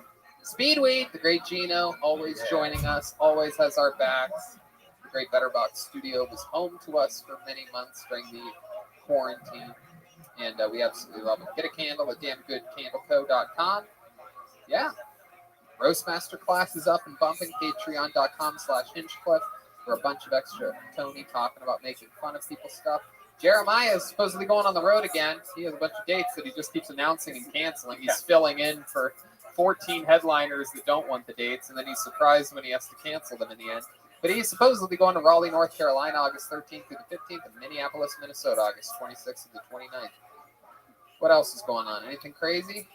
Speedweed, the great Gino, always joining us, always has our backs. The great Better Box Studio was home to us for many months during the quarantine, and we absolutely love it. Get a candle at damngoodcandleco.com. Yeah. Roast Master class is up and bumping. Patreon.com/Hinchcliffe for a bunch of extra Tony talking about making fun of people's stuff. Jeremiah is supposedly going on the road again. He has a bunch of dates that he just keeps announcing and canceling. He's filling in for 14 headliners that don't want the dates, and then he's surprised when he has to cancel them in the end. But he's supposedly going to Raleigh, North Carolina, August 13th through the 15th, and Minneapolis, Minnesota, August 26th to the 29th. What else is going on? Anything crazy?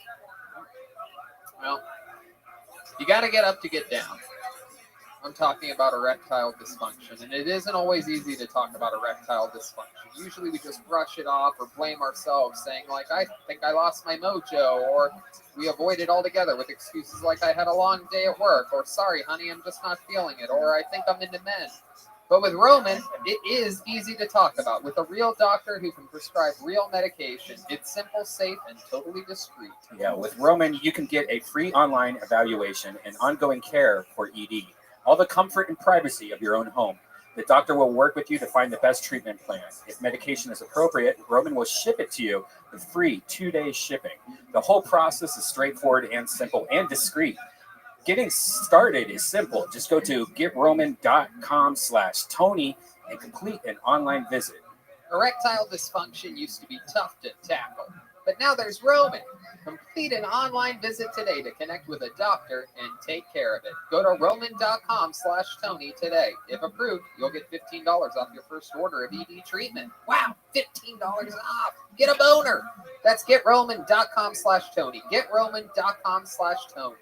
Well, you got to get up to get down. I'm talking about erectile dysfunction, and it isn't always easy to talk about erectile dysfunction. Usually we just brush it off or blame ourselves, saying like, I think I lost my mojo, or we avoid it altogether with excuses like I had a long day at work, or sorry, honey, I'm just not feeling it, or I think I'm into men. But with Roman, it is easy to talk about. With a real doctor who can prescribe real medication, it's simple, safe, and totally discreet. Yeah, with Roman, you can get a free online evaluation and ongoing care for ED. All the comfort and privacy of your own home. The doctor will work with you to find the best treatment plan. If medication is appropriate, Roman will ship it to you with free 2-day shipping. The whole process is straightforward and simple and discreet. Getting started is simple. Just go to getroman.com/Tony and complete an online visit. Erectile dysfunction used to be tough to tackle, but now there's Roman. Complete an online visit today to connect with a doctor and take care of it. Go to roman.com/Tony today. If approved, you'll get $15 off your first order of ED treatment. Wow, $15 off. Get a boner. That's getroman.com/Tony. Getroman.com/Tony.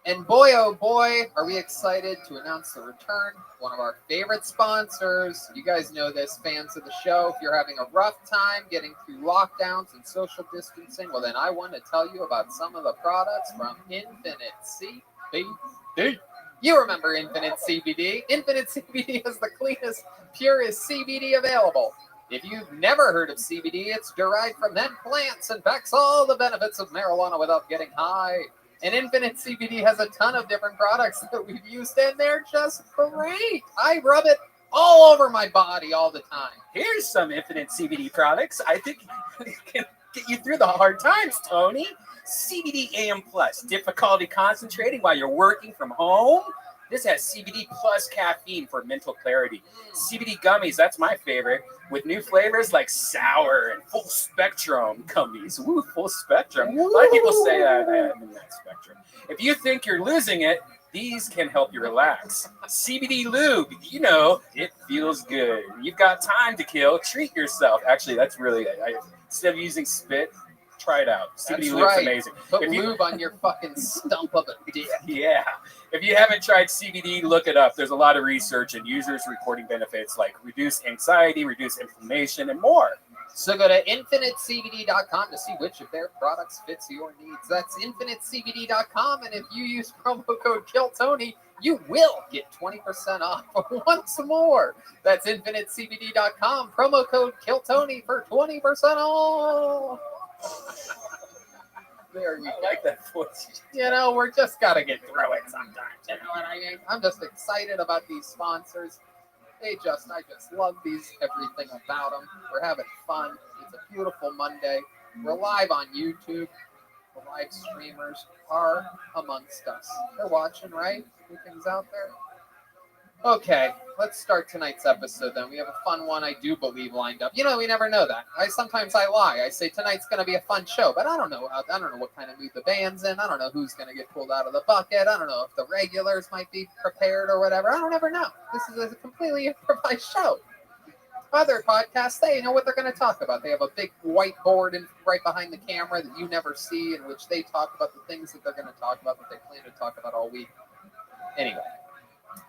And boy, oh boy, are we excited to announce the return of one of our favorite sponsors. You guys know this, fans of the show. If you're having a rough time getting through lockdowns and social distancing, well, then I want to tell you about some of the products from Infinite CBD. You remember Infinite CBD. Infinite CBD is the cleanest, purest CBD available. If you've never heard of CBD, it's derived from hemp plants and packs all the benefits of marijuana without getting high. And Infinite CBD has a ton of different products that we've used, and they're just great. I rub it all over my body all the time. Here's some Infinite CBD products I think can get you through the hard times, Tony. CBD AM Plus, difficulty concentrating while you're working from home? This has CBD plus caffeine for mental clarity. CBD gummies, that's my favorite, with new flavors like sour and full spectrum gummies. Woo, full spectrum. A lot of people say I'm in that spectrum. If you think you're losing it, these can help you relax. CBD lube, you know, it feels good. You've got time to kill, treat yourself. Actually, that's really, instead of using spit, try it out. CBD lube's amazing. Put lube on your fucking stump of a dick. Yeah. If you haven't tried CBD, look it up. There's a lot of research and users reporting benefits like reduced anxiety, reduced inflammation, and more. So go to infinitecbd.com to see which of their products fits your needs. That's infinitecbd.com, and if you use promo code KILLTONY, you will get 20% off once more. That's infinitecbd.com, promo code KILLTONY for 20% off. There you go. I like that voice. You know, we're just got to get through it sometimes. You know what I mean? I'm just excited about these sponsors. I just love everything about them. We're having fun. It's a beautiful Monday. We're live on YouTube. The live streamers are amongst us. They're watching, right? Everything's out there. Okay, let's start tonight's episode then. We have a fun one, I do believe, lined up. You know, we never know that. Sometimes I lie. I say tonight's going to be a fun show, but I don't know. I don't know what kind of mood the band's in. I don't know who's going to get pulled out of the bucket. I don't know if the regulars might be prepared or whatever. I don't ever know. This is a completely improvised show. Other podcasts, they know what they're going to talk about. They have a big whiteboard right behind the camera that you never see, in which they talk about the things that they're going to talk about, that they plan to talk about all week. Anyway.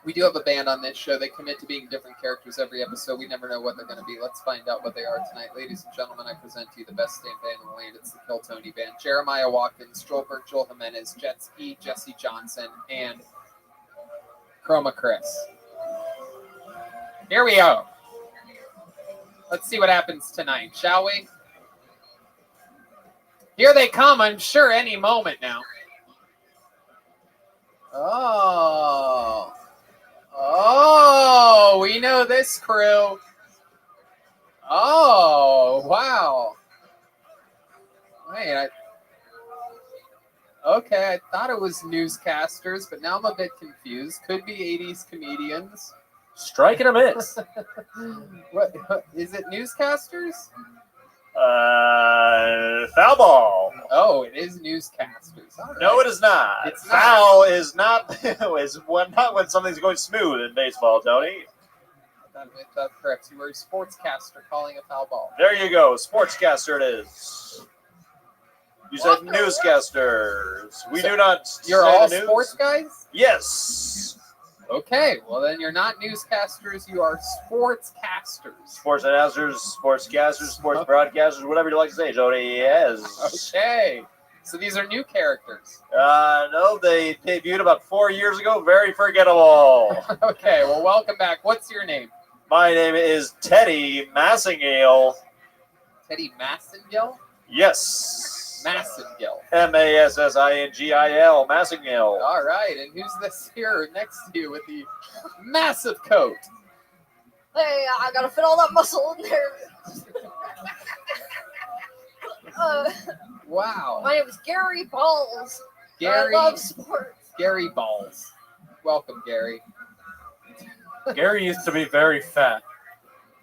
We do have a band on this show. They commit to being different characters every episode. We never know what they're going to be. Let's find out what they are tonight. Ladies and gentlemen, I present to you the best damn band in the land. It's the Kill Tony Band. Jeremiah Watkins, Joel Jimenez, Jet Ski, Jesse Johnson, and Chroma Chris. Here we go. Let's see what happens tonight, shall we? Here they come, I'm sure, any moment now. Oh, we know this crew. Oh, wow. Wait, I thought it was newscasters, but now I'm a bit confused. Could be 80s comedians. Striking a miss. What is it, newscasters? Foul ball. Oh, it is newscasters. All right. No, it is not. It's foul is not not when something's going smooth in baseball, Tony. That's correct. You were a sportscaster calling a foul ball. There you go. Sportscaster it is. You said newscasters. We do not. You're say all the news. sports guys? Yes. Okay, well then you're not newscasters, you are sportscasters. Sportscasters, sports broadcasters, whatever you like to say, Jody. Yes. Okay, so these are new characters. No, they debuted about 4 years ago. Very forgettable. Okay, well welcome back. What's your name? My name is Teddy Massingale. Teddy Massingale? Yes. Massingale. Massingale. Massingale. All right, and who's this here next to you with the massive coat? Hey, I gotta fit all that muscle in there. Wow. My name is Gary Balls. Gary. I love sports. Gary Balls. Welcome, Gary. Gary used to be very fat.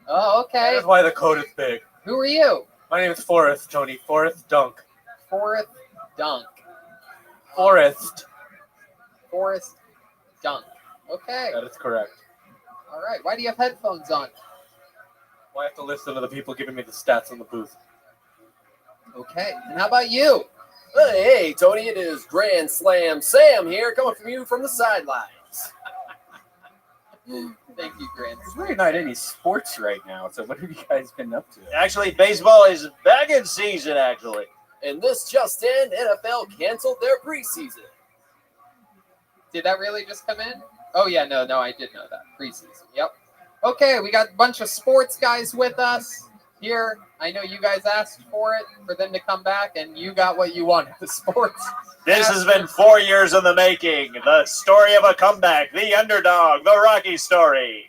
Oh, okay. That's why the coat is big. Who are you? My name is Forrest, Tony. Forrest Dunk. Forrest Dunk. Forrest Dunk. Okay. That is correct. All right. Why do you have headphones on? Well, I have to listen to the people giving me the stats in the booth. Okay. And how about you? Hey, Tony, it is Grand Slam Sam here, coming from you from the sidelines. Thank you, Grant. There's really not any sports right now, so what have you guys been up to? Actually, baseball is back in season, actually. And this just in, NFL canceled their preseason. Did that really just come in? Oh, yeah, no, I did know that. Preseason, yep. Okay, we got a bunch of sports guys with us here. I know you guys asked for them to come back, and you got what you wanted, the sports. This has been 4 years in the making. The story of a comeback, the underdog, the Rocky story.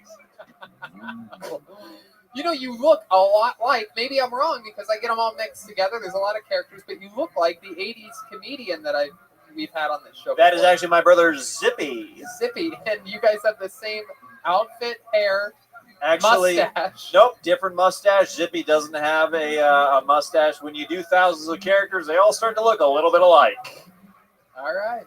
You know, you look a lot like, maybe I'm wrong because I get them all mixed together. There's a lot of characters, but you look like the 80s comedian that I we've had on this show. That is before. actually my brother Zippy. Zippy, and you guys have the same outfit, hair, Actually, mustache. nope, different mustache. Zippy doesn't have a mustache. When you do thousands of characters, they all start to look a little bit alike. All right.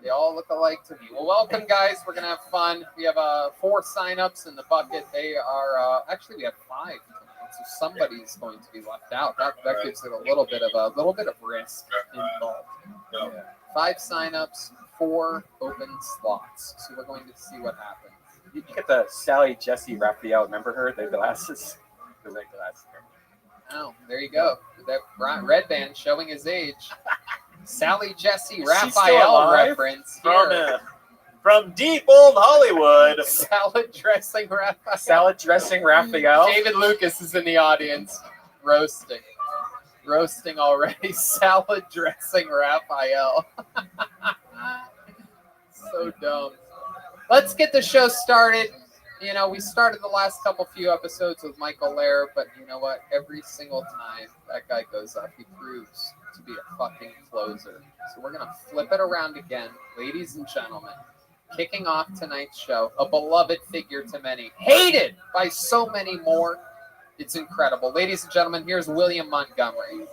They all look alike to me. Well, welcome, guys. We're going to have fun. We have 4 signups in the bucket. They are, actually, we have 5 tonight, so somebody's going to be left out. That gives it a little bit of risk involved. Yeah. 5 signups, 4 open slots. So we're going to see what happens. You get the Sally Jesse Raphael. Remember her? The glasses. The red glasses. Oh, there you go. That red band showing his age. Sally Jesse Raphael reference here. From deep old Hollywood. Salad dressing Raphael. Salad dressing Raphael. David Lucas is in the audience, roasting already. Salad dressing Raphael. So dumb. Let's get the show started. You know, we started the last few episodes with Michael Lair, but you know what? Every single time that guy goes up, he proves to be a fucking closer. So we're going to flip it around again. Ladies and gentlemen, kicking off tonight's show, a beloved figure to many, hated by so many more. It's incredible. Ladies and gentlemen, here's William Montgomery.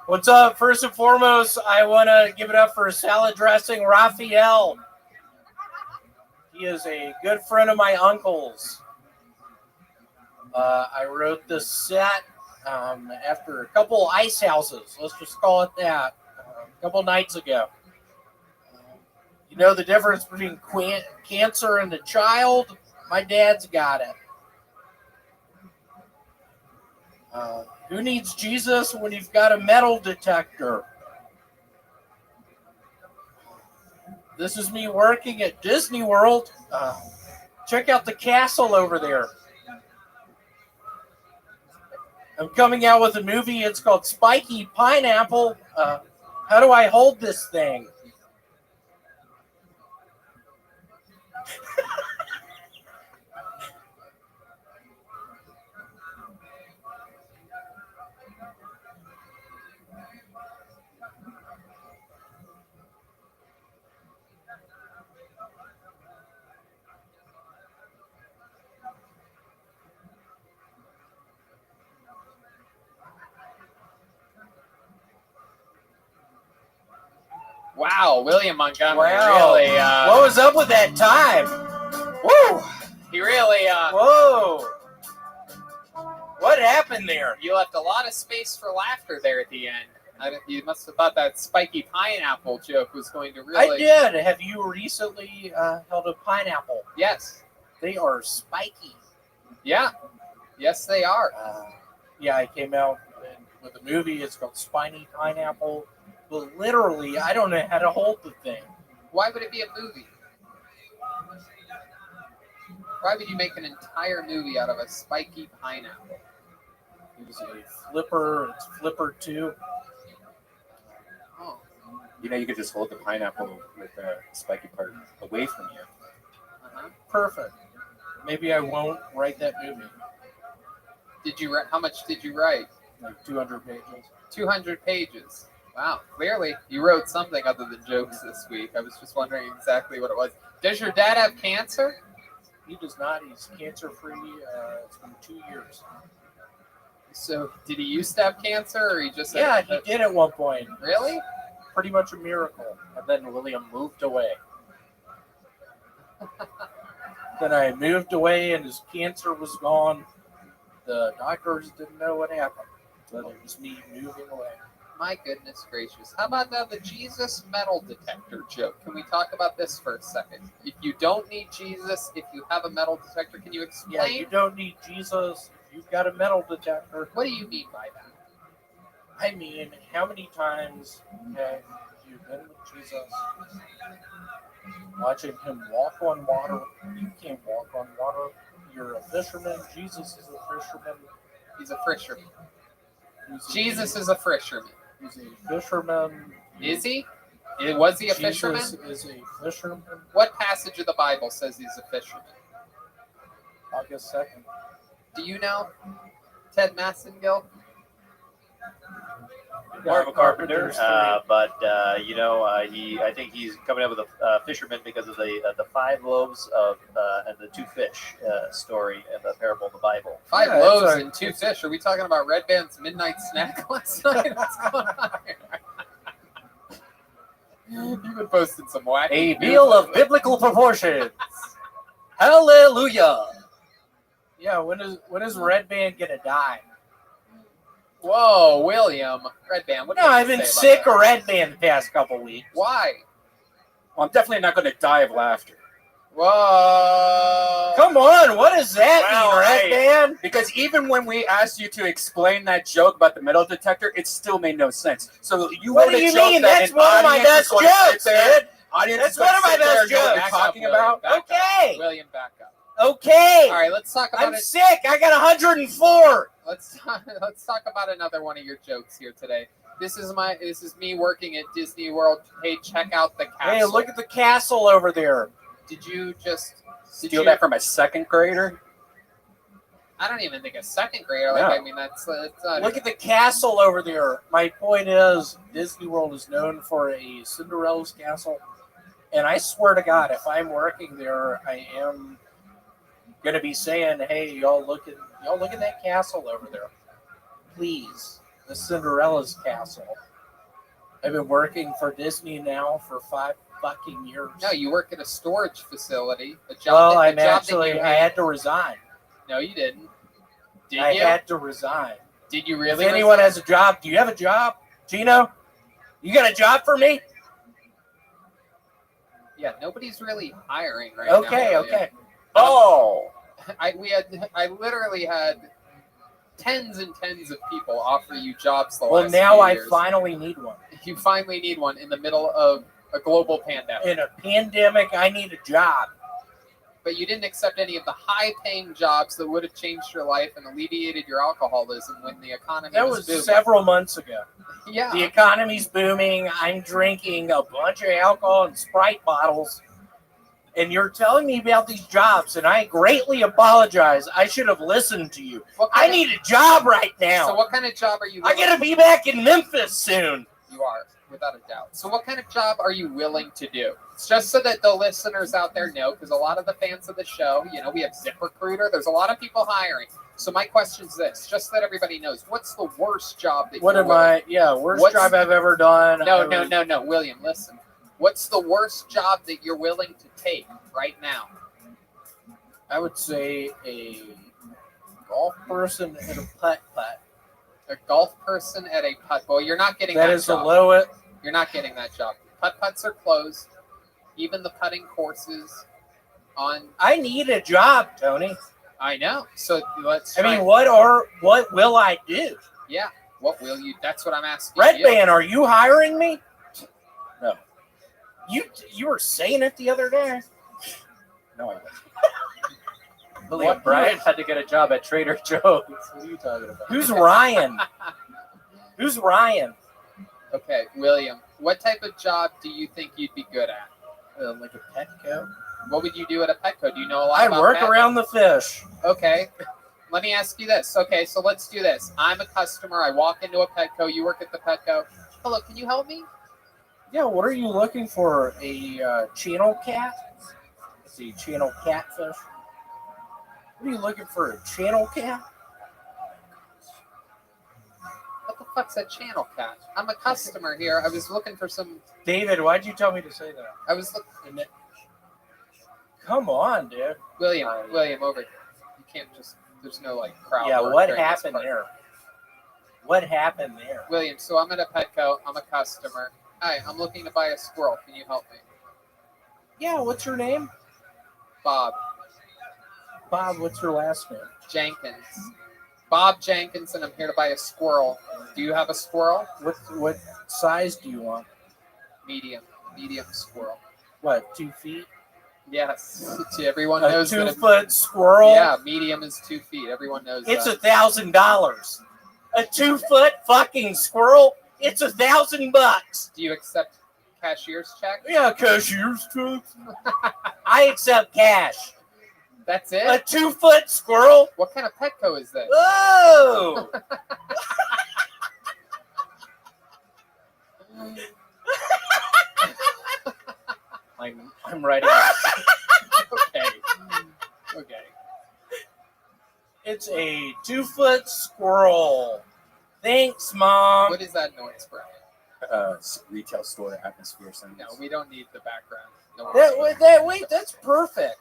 What's up? First and foremost, I want to give it up for salad dressing Raphael. He is a good friend of my uncle's. I wrote this set after a couple ice houses. Let's just call it that. A couple nights ago. You know the difference between cancer and a child? My dad's got it. Who needs Jesus when you've got a metal detector? This is me working at Disney World. Check out the castle over there. I'm coming out with a movie. It's called Spiky Pineapple. How do I hold this thing? Wow, William Montgomery Wow. really. What was up with that time? Woo! He really. Whoa! What happened there? You left a lot of space for laughter there at the end. You must have thought that spiky pineapple joke was going to really. I did. Have you recently held a pineapple? Yes. They are spiky. Yeah. Yes, they are. Yeah, I came out with a movie. It's called Spiny Pineapple. But literally, I don't know how to hold the thing. Why would it be a movie? Why would you make an entire movie out of a spiky pineapple? It was a flipper. It's flipper 2. Oh. You know, you could just hold the pineapple with the spiky part away from you. Perfect. Maybe I won't write that movie. Did you? How much did you write? Like 200 pages. 200 pages. Wow. Clearly, you wrote something other than jokes this week. I was just wondering exactly what it was. Does your dad have cancer? He does not. He's cancer-free. It's been 2 years. So, did he used to have cancer, or he just? Yeah, he did at one point. Really? Pretty much a miracle. And then William moved away. Then I moved away, and his cancer was gone. The doctors didn't know what happened. But it was me moving away. My goodness gracious. How about now the Jesus metal detector joke? Can we talk about this for a second? If you don't need Jesus, if you have a metal detector, can you explain? Yeah, you don't need Jesus. You've got a metal detector. What do you mean by that? I mean, how many times have you been with Jesus, watching him walk on water? You can't walk on water. You're a fisherman. Jesus is a fisherman. He's a fisherman. Jesus is a fisherman. He's a fisherman. Is he? Was he a fisherman? Jesus is a fisherman. What passage of the Bible says he's a fisherman? August 2nd. Do you know? Ted Massengill? Marvel Carpenter, but I think he's coming up with a fisherman because of the 5 loaves of and the 2 fish story in the parable of the Bible. 5 loaves and 2 fish. Are we talking about Red Band's midnight snack last night? What's going on here? You've been posting some wacky. A meal of biblical proportions. Hallelujah. Yeah, when is Red Band gonna die? Whoa, William. Red Band. What do you No, I've have to been say sick about of Red Band the past couple weeks. Why? Well, I'm definitely not going to die of laughter. Whoa. Come on, what does that mean, Red hey, Band? Because even when we asked you to explain that joke about the metal detector, it still made no sense. So you What want do a you joke mean? that That's an one of my audience is best gonna sit jokes, there- dude. Audience That's is gonna one of my sit there best and know what jokes. you're talking about. Okay. William, back up. Okay. All right, let's talk about I'm it. sick. I got 104. Let's talk about another one of your jokes here today. This is me working at Disney World. Hey, check out the castle. Hey, look at the castle over there. Did you just steal that from a 2nd grader? I don't even think a 2nd grader. No. I mean, that's Look at the castle over there. My point is, Disney World is known for a Cinderella's castle, and I swear to God, if I'm working there, I am gonna be saying, "Hey, y'all look at that castle over there, please." The Cinderella's castle. I've been working for Disney now for 5 fucking years. No, you work at a storage facility. I had to resign. No, you didn't. Did I you? had to resign. Did you really? If anyone has a job, do you have a job, Gino? You got a job for me? Yeah, nobody's really hiring right now. Okay. Oh. I literally had tens and tens of people offer you jobs the last now few I years. finally need one. You finally need one in the middle of a global pandemic. In a pandemic, I need a job. But you didn't accept any of the high-paying jobs that would have changed your life and alleviated your alcoholism when the economy That was was booming. several months ago. Yeah. The economy's booming. I'm drinking a bunch of alcohol and Sprite bottles. And you're telling me about these jobs, and I greatly apologize. I should have listened to you. I need a job right now. So what kind of job are you I gotta be back in Memphis soon. You are, without a doubt. So what kind of job are you willing to do? It's just so that the listeners out there know, because a lot of the fans of the show, we have ZipRecruiter. There's a lot of people hiring. So my question is this, just so that everybody knows, what's the worst job that worst job I've ever done. No, William, listen. What's the worst job that you're willing to take right now? I would say a golf person at a putt-putt. A golf person at a putt. Well, you're not getting that That is job. the lowest. You're not getting that job. Putt-putts are closed. Even the putting courses on... I need a job, Tony. I know. So let's I mean, what will I do? Yeah. What will you... That's what I'm asking Red you. Band, are you hiring me? No. You were saying it the other day. No, I wasn't. William Brian had to get a job at Trader Joe's. What are you talking about? Who's Ryan? Who's Ryan? Okay, William, what type of job do you think you'd be good at? Like a Petco. What would you do at a Petco? Do you know a lot I about work pets? around the fish. Okay. Let me ask you this. Okay, so let's do this. I'm a customer. I walk into a Petco. You work at the Petco. Hello, can you help me? Yeah, what are you looking for? A channel cat? It's a channel catfish. What are you looking for? A channel cat? What the fuck's a channel cat? I'm a customer here. I was looking for some... David, why'd you tell me to say that? I was looking... Come on, dude. William, over here. You can't just... There's no, crowd. Yeah, work what during this happened part. there? What happened there? William, so I'm at a Petco. I'm a customer. Hi, I'm looking to buy a squirrel. Can you help me? Yeah, what's your name? Bob. Bob, what's your last name? Jenkins. Bob Jenkins, and I'm here to buy a squirrel. Do you have a squirrel? What size do you want? Medium squirrel. What, 2 feet? Yes. Everyone A knows 2-foot squirrel? Yeah, medium is 2 feet. Everyone knows It's that. $1,000. A 2-foot fucking squirrel? It's $1,000. Do you accept cashier's check? Yeah, cashier's check. I accept cash. That's it? A 2-foot squirrel? What kind of Petco is this? Whoa! I'm writing. Okay. Okay. It's a 2-foot squirrel. Thanks, Mom. What is that noise, Brian? Retail store atmosphere sounds. No, we don't need the background. No Wait, that's perfect.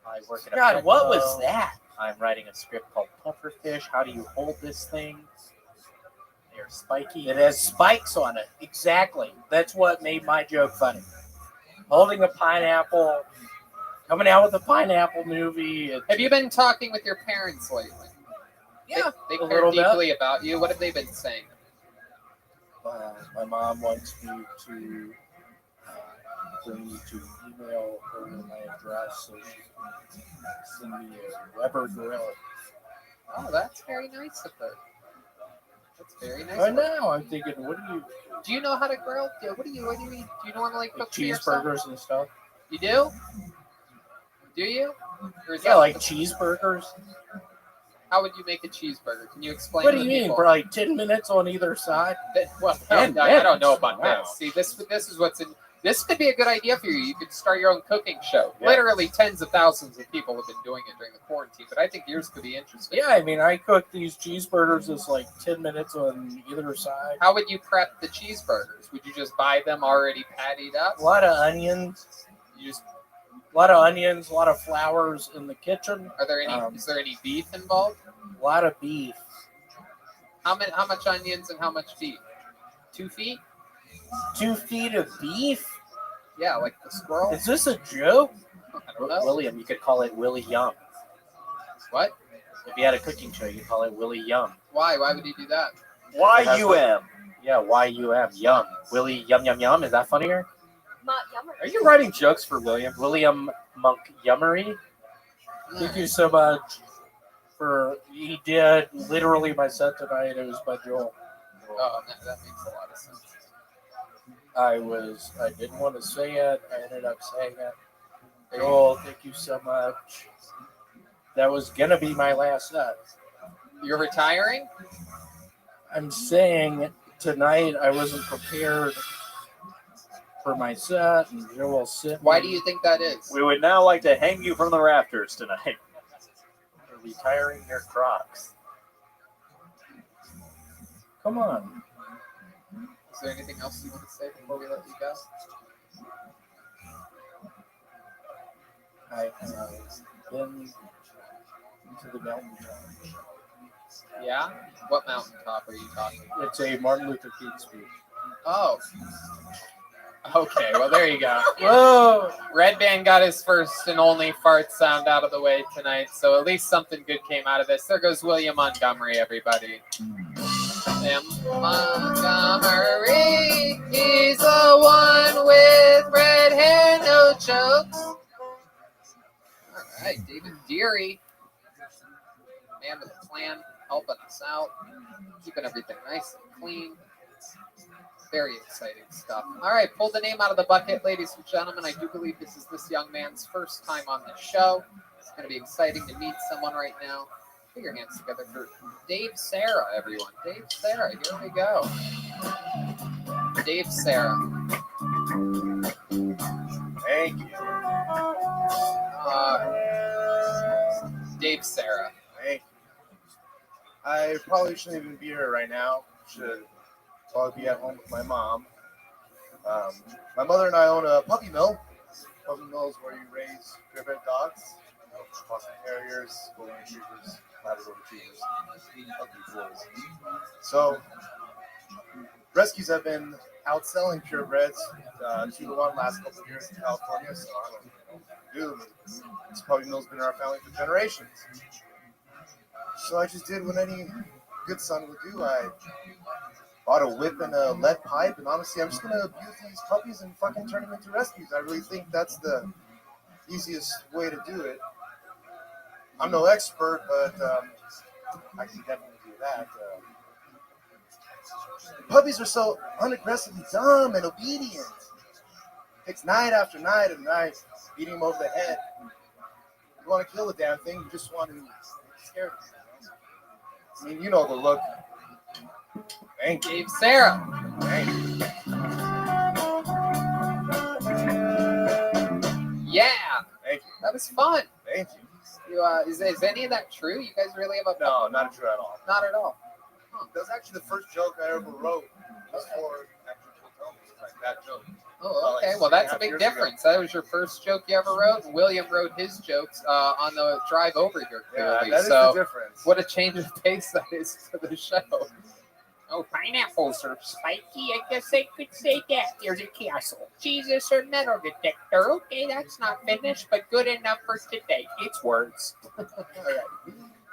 I work at a God, what Petco. was that? I'm writing a script called Pufferfish. How do you hold this thing? They're spiky. It has spikes on it. Exactly. That's what made my joke funny. Holding a pineapple, coming out with a pineapple movie. Have you been talking with your parents lately? Yeah, They a care little bit. deeply about you. What have they been saying? My mom wants me to bring you to email her my address so she can send me a Weber grill. Oh, that's very nice of her. That's very nice. I of her. know. I'm thinking, what Do you know how to grill? What do you eat? Do you normally cook for yourself? cheeseburgers and stuff? You do? Do you? Or is Yeah, that like cheeseburgers. How would you make a cheeseburger? Can you explain? What to do you the mean? people? For like 10 minutes on either side? Well, 10 I don't know about minutes. this. See, this is what's in. This could be a good idea for you. You could start your own cooking show. Yeah. Literally, tens of thousands of people have been doing it during the quarantine, but I think yours could be interesting. Yeah, I mean, I cook these cheeseburgers as like 10 minutes on either side. How would you prep the cheeseburgers? Would you just buy them already pattied up? A lot of onions. You just A lot of onions, a lot of flowers in the kitchen. Are there any? Is there any beef involved? A lot of beef. How much onions and how much beef? 2 feet? 2 feet of beef? Yeah, like the squirrel. Is this a joke? I don't know. William, you could call it Willie Yum. What? If you had a cooking show, you'd call it Willie Yum. Why? Why would he do that? Y-U-M. Yeah, Y-U-M. Yum. Willie Yum Yum Yum. Is that funnier? Are you writing jokes for William? William Monk Yummery. Thank you so much for he did literally my set tonight. It was by Joel. Oh, that makes a lot of sense. I didn't want to say it. I ended up saying it. Joel, thank you so much. That was gonna be my last set. You're retiring? I'm saying tonight I wasn't prepared for my set, and Joel sent. Why do you think that is? We would now like to hang you from the rafters tonight. You're retiring your Crocs. Come on. Is there anything else you want to say before we let you go? I have been to the mountaintop. Yeah? What mountaintop are you talking about? It's a Martin Luther King speech. Oh. Okay, well, there you go. Whoa! Red Band got his first and only fart sound out of the way tonight, so at least something good came out of this. There goes William Montgomery, everybody. William Montgomery, he's the one with red hair, no jokes. All right, David Deary, man with a plan, helping us out, keeping everything nice and clean. Very exciting stuff. All right, pull the name out of the bucket, ladies and gentlemen. I do believe this is this young man's first time on the show. It's going to be exciting to meet someone right now. Put your hands together for Dave Sarah, everyone. Dave Sarah, here we go. Dave Sarah. Thank you. Dave Sarah. Thank you. I probably shouldn't even be here right now. Should probably be at home with my mom. My mother and I own a puppy mill. Puppy mill is where you raise purebred dogs, Boston Terriers, Golden Retrievers, Labrador Retrievers, puppy bulls. So rescues have been outselling purebreds 2-1 last couple of years in California. So I don't know what to do. This puppy mill's been in our family for generations. So I just did what any good son would do. I bought a whip and a lead pipe, and honestly, I'm just going to abuse these puppies and fucking turn them into rescues. I really think that's the easiest way to do it. I'm no expert, but I can definitely do that. Puppies are so unaggressively dumb and obedient. It's night after night and night, beating them over the head. You want to kill the damn thing, you just want to scare them. I mean, you know the look. Thank you. Dave Sarah. Thank you. was fun. Thank you. Is any of that true? You guys really have a No, not true at all. Not at all. Huh. That was actually the first joke I ever wrote before actually like that joke. Oh, okay. Well, that's a big difference. That was your first joke you ever wrote. William wrote his jokes on the drive over here. Clearly. Yeah, that is so the difference. What a change of pace that is for the show. Oh, pineapples are spiky. I guess I could say that. There's a castle. Jesus or metal detector. Okay, that's not finished, but good enough for today. It's words. All right.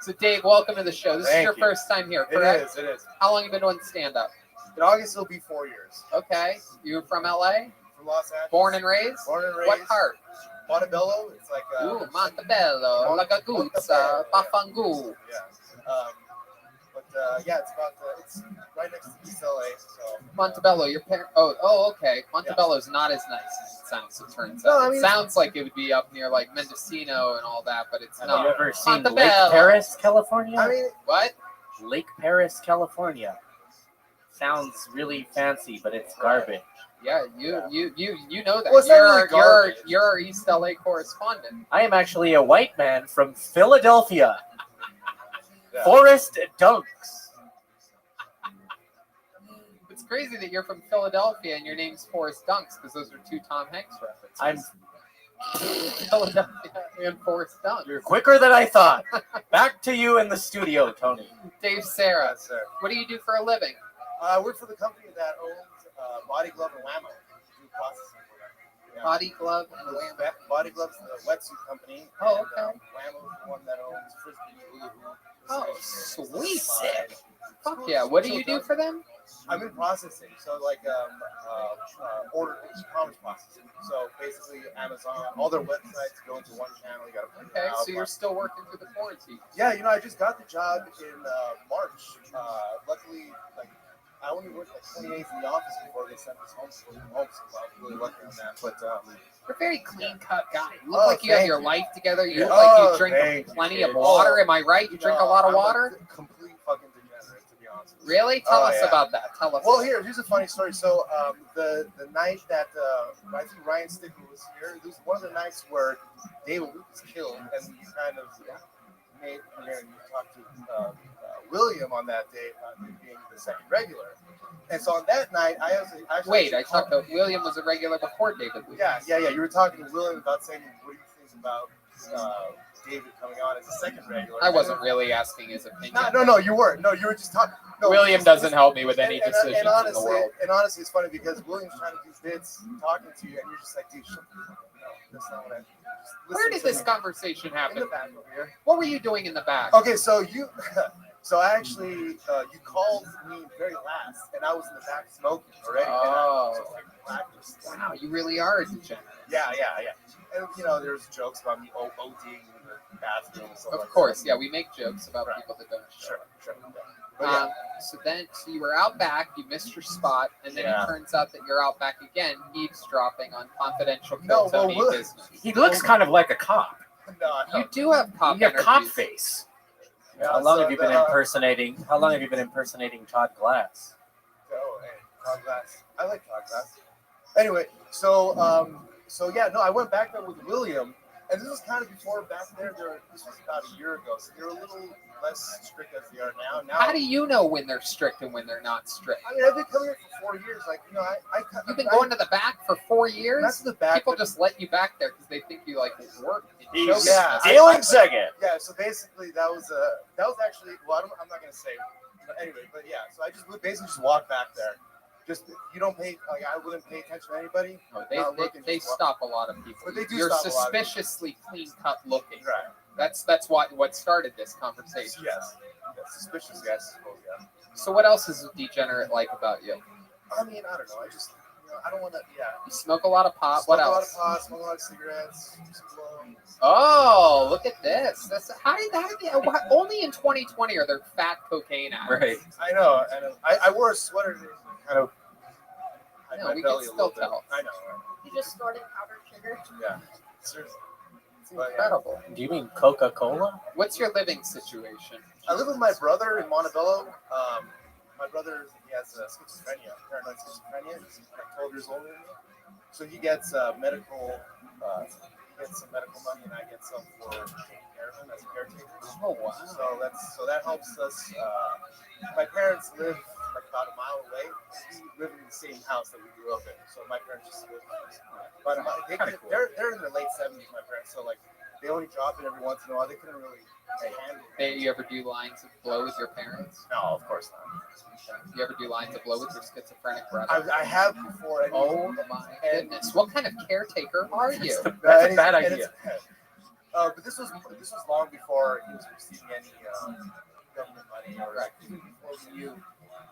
So, Dave, welcome to the show. This is your first time here, correct? It is. How long have you been doing stand-up? In August, it'll be 4 years. Okay. You from LA? From Los Angeles. Born and raised? Born and raised. What part? Montebello. It's like Ooh, Montebello, Lagaguzza, Pafangu. Yeah. Yeah, it's about it's right next to East LA. So Montebello, your parents. Oh, okay. Montebello's not as nice as it sounds. It turns out. No, I mean, it sounds like it would be up near like Mendocino and all that, but it's Have not. you ever seen Lake Montebello. Paris, California? I mean, what? Lake Paris, California. Sounds really fancy, but it's garbage. Yeah, you know that. Well, it's not really garbage. You're our East LA correspondent. I am actually a white man from Philadelphia. Forrest Dunks. It's crazy that you're from Philadelphia and your name's Forrest Dunks because those are two Tom Hanks references. I'm Philadelphia and Forrest Dunks. You're quicker than I thought. Back to you in the studio, Tony. Dave Sarah. Yes, sir. What do you do for a living? I work for the company that owns Body Glove and Whammo. Do processing for them. Yeah. Body Glove and Whammo. Body Glove's the wetsuit company. Oh, and, okay. Whammo's the one that owns Frisbee, Hula Hoop. Oh, sweet. Sick. Fuck yeah. What do you do for them? I'm in processing, so like order e-commerce processing. So basically, Amazon, all their websites go into one channel. You got to Okay, so you're still working through the quarantine. Yeah, I just got the job in March. Luckily, like I only worked like 20 days in the office before they sent us home. So I was really lucky on that. But you're a very clean-cut guy. You look like you have your life together. You look like you drink plenty of water. Am I right? You drink a lot of water? Complete fucking degenerate, to be honest. Really? Tell us about that. Tell us. Well, here's a funny story. So the night that I think Ryan Stickler was here, it was one of the nights where David Luke was killed, and we kind of made talked to William on that day about him being the second regular. And so on that night, I talked to William was a regular before David Luke. Yeah. You were talking to William about saying, what do you think about David coming on as a second regular? I wasn't really asking his opinion. No, you weren't. No, you were just talking. No, William doesn't help me with any decisions and honestly, in the world. And honestly, it's funny because William's trying to do bits, talking to you, and you're just like, dude, shut the fuck up. No, that's not what I. Where did this conversation happen? In the back over here. What were you doing in the back? Okay, so you actually you called me very last, and I was in the back smoking already. Oh. And wow, you really are a degenerate. Yeah. And there's jokes about me ODing in the bathroom and stuff like that. Of course, yeah, we make jokes about people that don't show. Sure. But So you were out back, you missed your spot, and then it turns out that you're out back again, eavesdropping on confidential Kill Tony business. He looks kind of like a cop. No. You do have cop You have energy. cop face. How long have you been impersonating? How long have you been impersonating Todd Glass? Oh, hey, Todd Glass. I like Todd Glass. Anyway, I went back there with William, and this was kind of before back there. This was about a year ago, so they're a little less strict as they are now. How do you know when they're strict and when they're not strict? I mean, I've been coming here for 4 years. You've been going to the back for 4 years. Not to the back. People just let you back there because they think you work. He's stealing second. Yeah. So basically, that was actually. Well, I'm not gonna say. But anyway, but yeah. So I just basically just walked back there. Just you don't pay. I wouldn't pay attention to anybody. No, they stop a lot of people. But they do. You're stop suspiciously clean cut looking. Right. That's what started this conversation. Yes. Suspicious guys. Yeah. So what else is degenerate like about you? I mean, I don't know. I just I don't want to. Yeah. You smoke a lot of pot. What else? Smoke a lot of pot. Smoke a lot of cigarettes. Oh, look at this. How did only in 2020 are there fat cocaine ads? Right. I know. I wore a sweater to kind of. No, we can still tell. I know. Right? You just snorted powdered sugar. Yeah. Seriously. It's incredible. Do you mean Coca-Cola? What's your living situation? I live with my brother in Montebello. My brother, he has schizophrenia, paranoid schizophrenia. He's like 12 years older than me. So he gets medical. gets some medical money, and I get some for taking care of him as a caretaker. Oh wow! So that helps us. My parents live like about a mile away. We live in the same house that we grew up in. So my parents just live. But they're in their late 70s. My parents, so like they only drop it every once in a while. They couldn't really handle it. You ever do lines of blow with your parents? No, of course not. You ever do lines of blow with your schizophrenic brother? I have before. Oh my goodness! What kind of caretaker are you? That's a bad idea. But this was long before he was receiving any government money or like even before we knew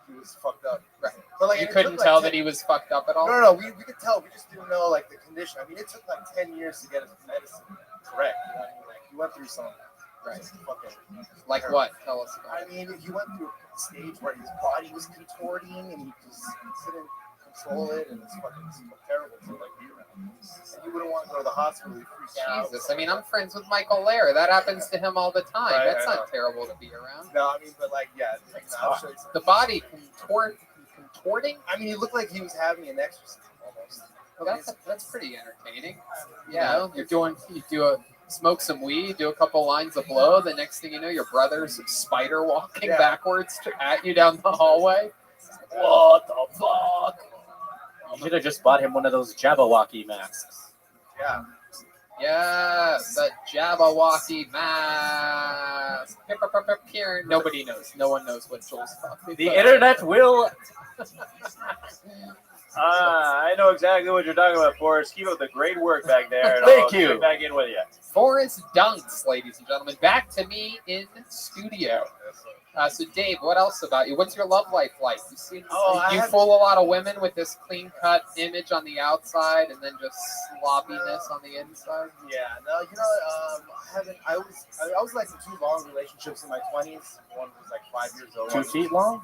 he was fucked up. Right. But like you couldn't tell that he was fucked up at all. No, we could tell. We just didn't know like the condition. I mean, it took like 10 years to get his medicine correct. You know what I mean? Like he went through some. Right. Fucking. Like what? Tell us about. I mean, he went through a stage where his body was contorting and he just couldn't control it, and it's fucking terrible to like be around. And you wouldn't want to go to the hospital. You freak out. Jesus, I mean, I'm friends with Michael Lair. That happens to him all the time. Right, That's not terrible to be around. No, I mean, but like, yeah, I'll show you something. The body contorting. I mean, he looked like he was having an exorcism almost. Well, that's pretty entertaining. Yeah, you smoke some weed, do a couple lines of blow. The next thing you know, your brother's spider walking backwards at you down the hallway. What the fuck? You should have just bought him one of those Jabberwocky masks. Yeah. Yes, the Jabberwocky mask. Nobody knows. No one knows what Joel's talking about. The internet will. I know exactly what you're talking about, Forrest. Keep up the great work back there. And Thank I'll you. Get back in with you. Forrest Dunks, ladies and gentlemen. Back to me in studio. So, Dave, what else about you? What's your love life like? You fool a lot of women with this clean-cut image on the outside and then just sloppiness on the inside? Yeah, no, you know, I was like in 2 long relationships in my 20s. One was like 5 years old. 2 feet long?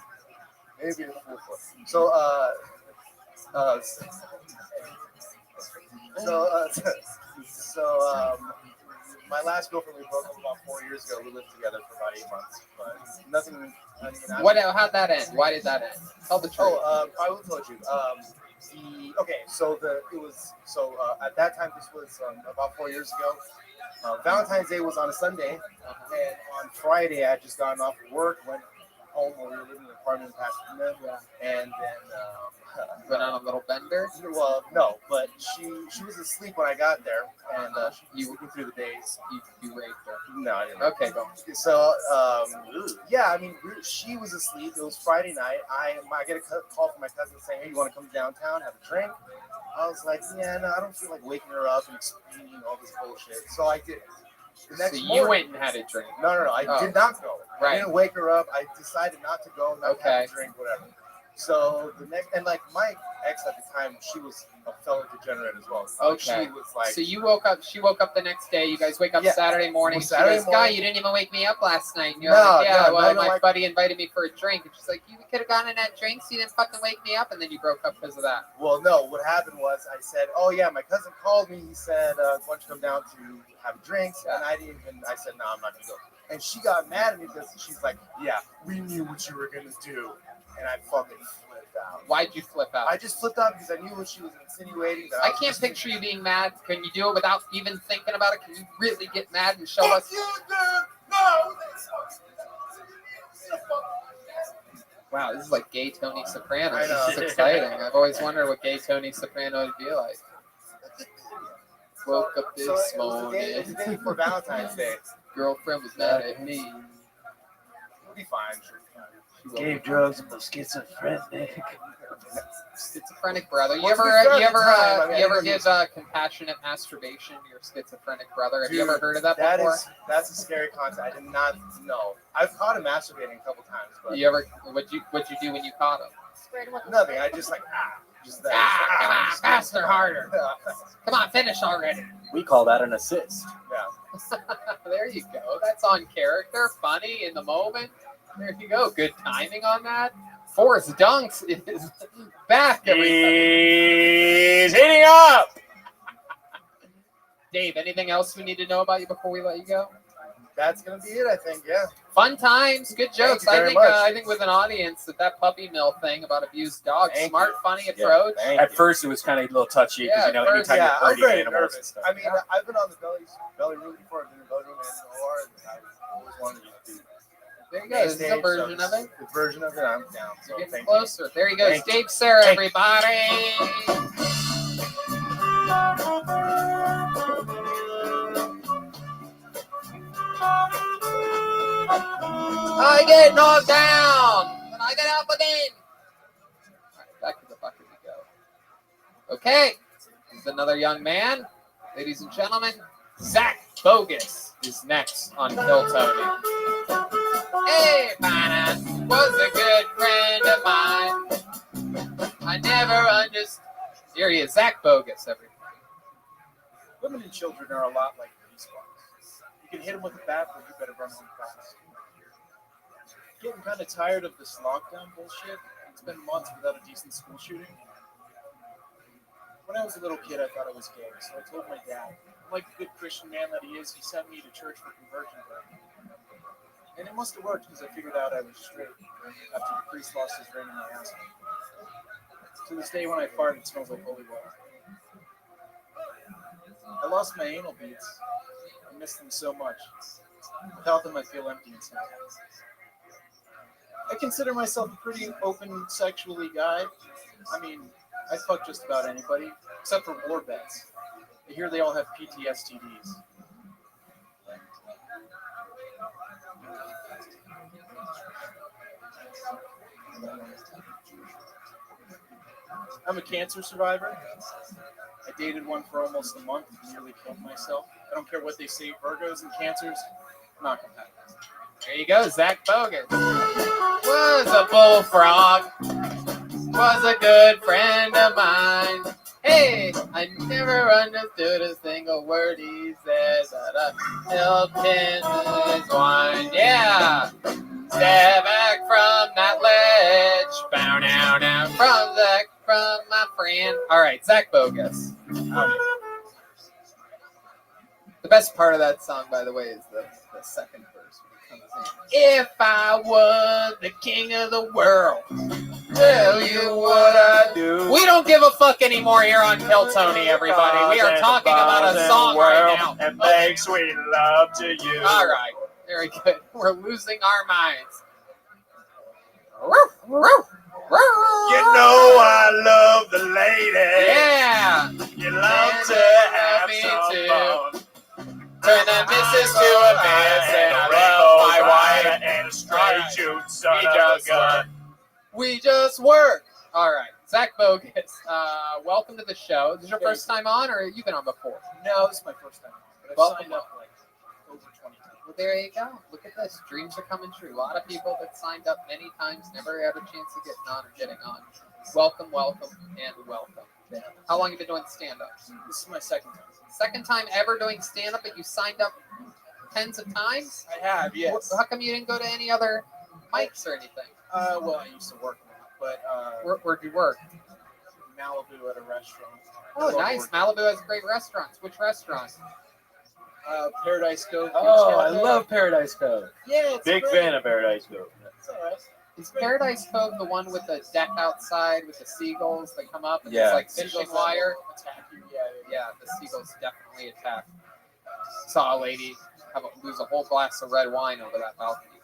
Maybe a full foot. So, my last girlfriend, we broke up about 4 years ago. We lived together for about 8 months, but nothing. How'd that end? Why did that end? Tell the truth. I will tell you. At that time, this was about 4 years ago. Valentine's Day was on a Sunday, and on Friday, I had just gotten off of work, went home. We were living in an apartment in Pasadena, and then went on a little bender. Well, no, but she was asleep when I got there, and she was looking through the days. You raped her? No, I didn't. Okay, go. So, yeah, I mean, she was asleep. It was Friday night. I get a call from my cousin saying, "Hey, you want to come downtown, have a drink?" I was like, "Yeah, no, I don't feel like waking her up and explaining all this bullshit." So I did. So you went and had a drink? No, I did not go. Right. I didn't wake her up. I decided not to go, not have a drink, whatever. So the next, and like my ex at the time, she was a fellow degenerate as well. So Okay. she was like, so you woke up. She woke up the next day. You guys wake up Saturday morning. She goes, "Guy, you didn't even wake me up last night." And you're like, "Yeah, well, my buddy invited me for a drink." And she's like, "You could have gone and had drinks. You didn't fucking wake me up." And then you broke up because of that. Well, no. What happened was I said, "Oh yeah, my cousin called me. He said, why don't you come down to have drinks?" And I said, "No, I'm not gonna go." And she got mad at me because she's like, "Yeah, we knew what you were gonna do," and I fucking flipped out. Why'd you flip out? I just flipped out because I knew what she was insinuating. That I can't picture you being mad. Can you do it without even thinking about it? Can you really get mad and show us? Wow, this is like gay Tony Soprano. I know. This is exciting. I've always wondered what gay Tony Soprano would be like. Woke up this morning. It was the day before Valentine's Day. Girlfriend was mad at me. We'll be fine. Gave drugs and was schizophrenic. Schizophrenic brother. You ever give compassionate masturbation to your schizophrenic brother? Have you ever heard of that before? That's a scary concept. I did not know. I've caught him masturbating a couple times. But What'd you do when you caught him? Nothing. I just come on, faster, harder. Come on, finish already. We call that an assist. Yeah. There you go. That's on character, funny in the moment. There you go. Good timing on that. Forrest Dunks is back. He's hitting up. Dave, anything else we need to know about you before we let you go? That's gonna be it, I think. Yeah. Fun times, good jokes. Thank you I very think. much. I think with an audience that puppy mill thing about abused dogs, smart, funny approach. At first, it was kind of a little touchy because Yeah, at first, anytime Yeah, you're I'm hurting very animals and nervous. stuff. I mean, I've been on the belly room before. I've been in the belly room and in the OR, and I've always wanted to do. There you go. This is a version of it. The version of it, I'm down. So Getting thank closer. There he goes. Thank you. Dave Sarah, everybody. I get knocked down, and I get up again. All right, back to the bucket we go. Okay, this is another young man. Ladies and gentlemen, Zach Bogus is next on Kill Tony. Hey, Bana was a good friend of mine. I never understood. Here he is, Zach Bogus, everybody. Women and children are a lot like police cars. You can hit them with a bat, but you better run home fast. Getting kind of tired of this lockdown bullshit. It's been months without a decent school shooting. When I was a little kid, I thought I was gay, so I told my dad. Like the good Christian man that he is, he sent me to church for conversion therapy. And it must have worked because I figured out I was straight after the priest lost his ring in my asshole. To this day, when I fart, it smells like holy water. I lost my anal beads. I miss them so much. Without them, I feel empty inside. I consider myself a pretty open sexually guy. I mean, I fuck just about anybody, except for war vets. I hear they all have PTSDs. I'm a cancer survivor. I dated one for almost a month and nearly killed myself. I don't care what they say, Virgos and cancers, not compatible. There you go, Zach Bogus. Was a bullfrog. Was a good friend of mine. Hey, I never understood a single word he said, but I helped him in his wine. Yeah. Step back from that ledge. Bow now, now. From Zach, from my friend. All right, Zach Bogus. The best part of that song, by the way, is the second verse. If I was the king of the world, tell you what I do. We don't give a fuck anymore here on Kill Tony, everybody. We are talking about a song right now. And make sweet love to you. All right, very good. We're losing our minds. You know I love the lady. Yeah. You love to have some fun. Turn the missus to a miss, and I love my wife. And a straight shoot son of a gun. We just work. All right, Zach Bogus, welcome to the show. Is this your first time on, or have you been on before? No, this is my first time. But I've Welcome. signed up like over 20 times. Well, there you go. Look at this. Dreams are coming true. A lot of people that signed up many times never had a chance of getting on or getting on. Welcome, welcome, and welcome. How long have you been doing stand-ups? This is my second time. Second time ever doing stand-up, but you signed up tens of times? I have, yes. How come you didn't go to any other mics or anything? Well, I used to work now, but Where'd you work? Malibu at a restaurant. Oh, nice. Malibu has great restaurants. Which restaurant? Paradise Cove. Oh, I love Paradise Cove. Yeah, it's Big great. fan of Paradise Cove. It's all right. Is Paradise Cove the one with the deck outside with the seagulls that come up and Yeah. it's like fishing Seagulls wire? Attack you. Yeah, the seagulls definitely attack. Saw a lady lose a whole glass of red wine over that balcony.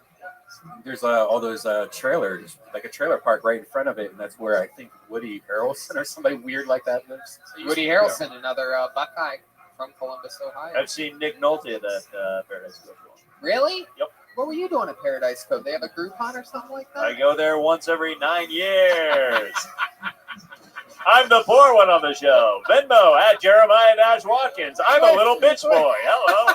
There's all those trailers, like a trailer park right in front of it, and that's where I think Woody Harrelson or somebody weird like that lives. Woody Harrelson, another Buckeye from Columbus, Ohio. I've seen Nick Nolte at that Paradise Cove. Really? Yep. What were you doing at Paradise Cove? They have a Groupon or something like that? I go there once every 9 years. I'm the poor one on the show. Venmo at Jeremiah-Watkins. I'm a little bitch boy. Hello.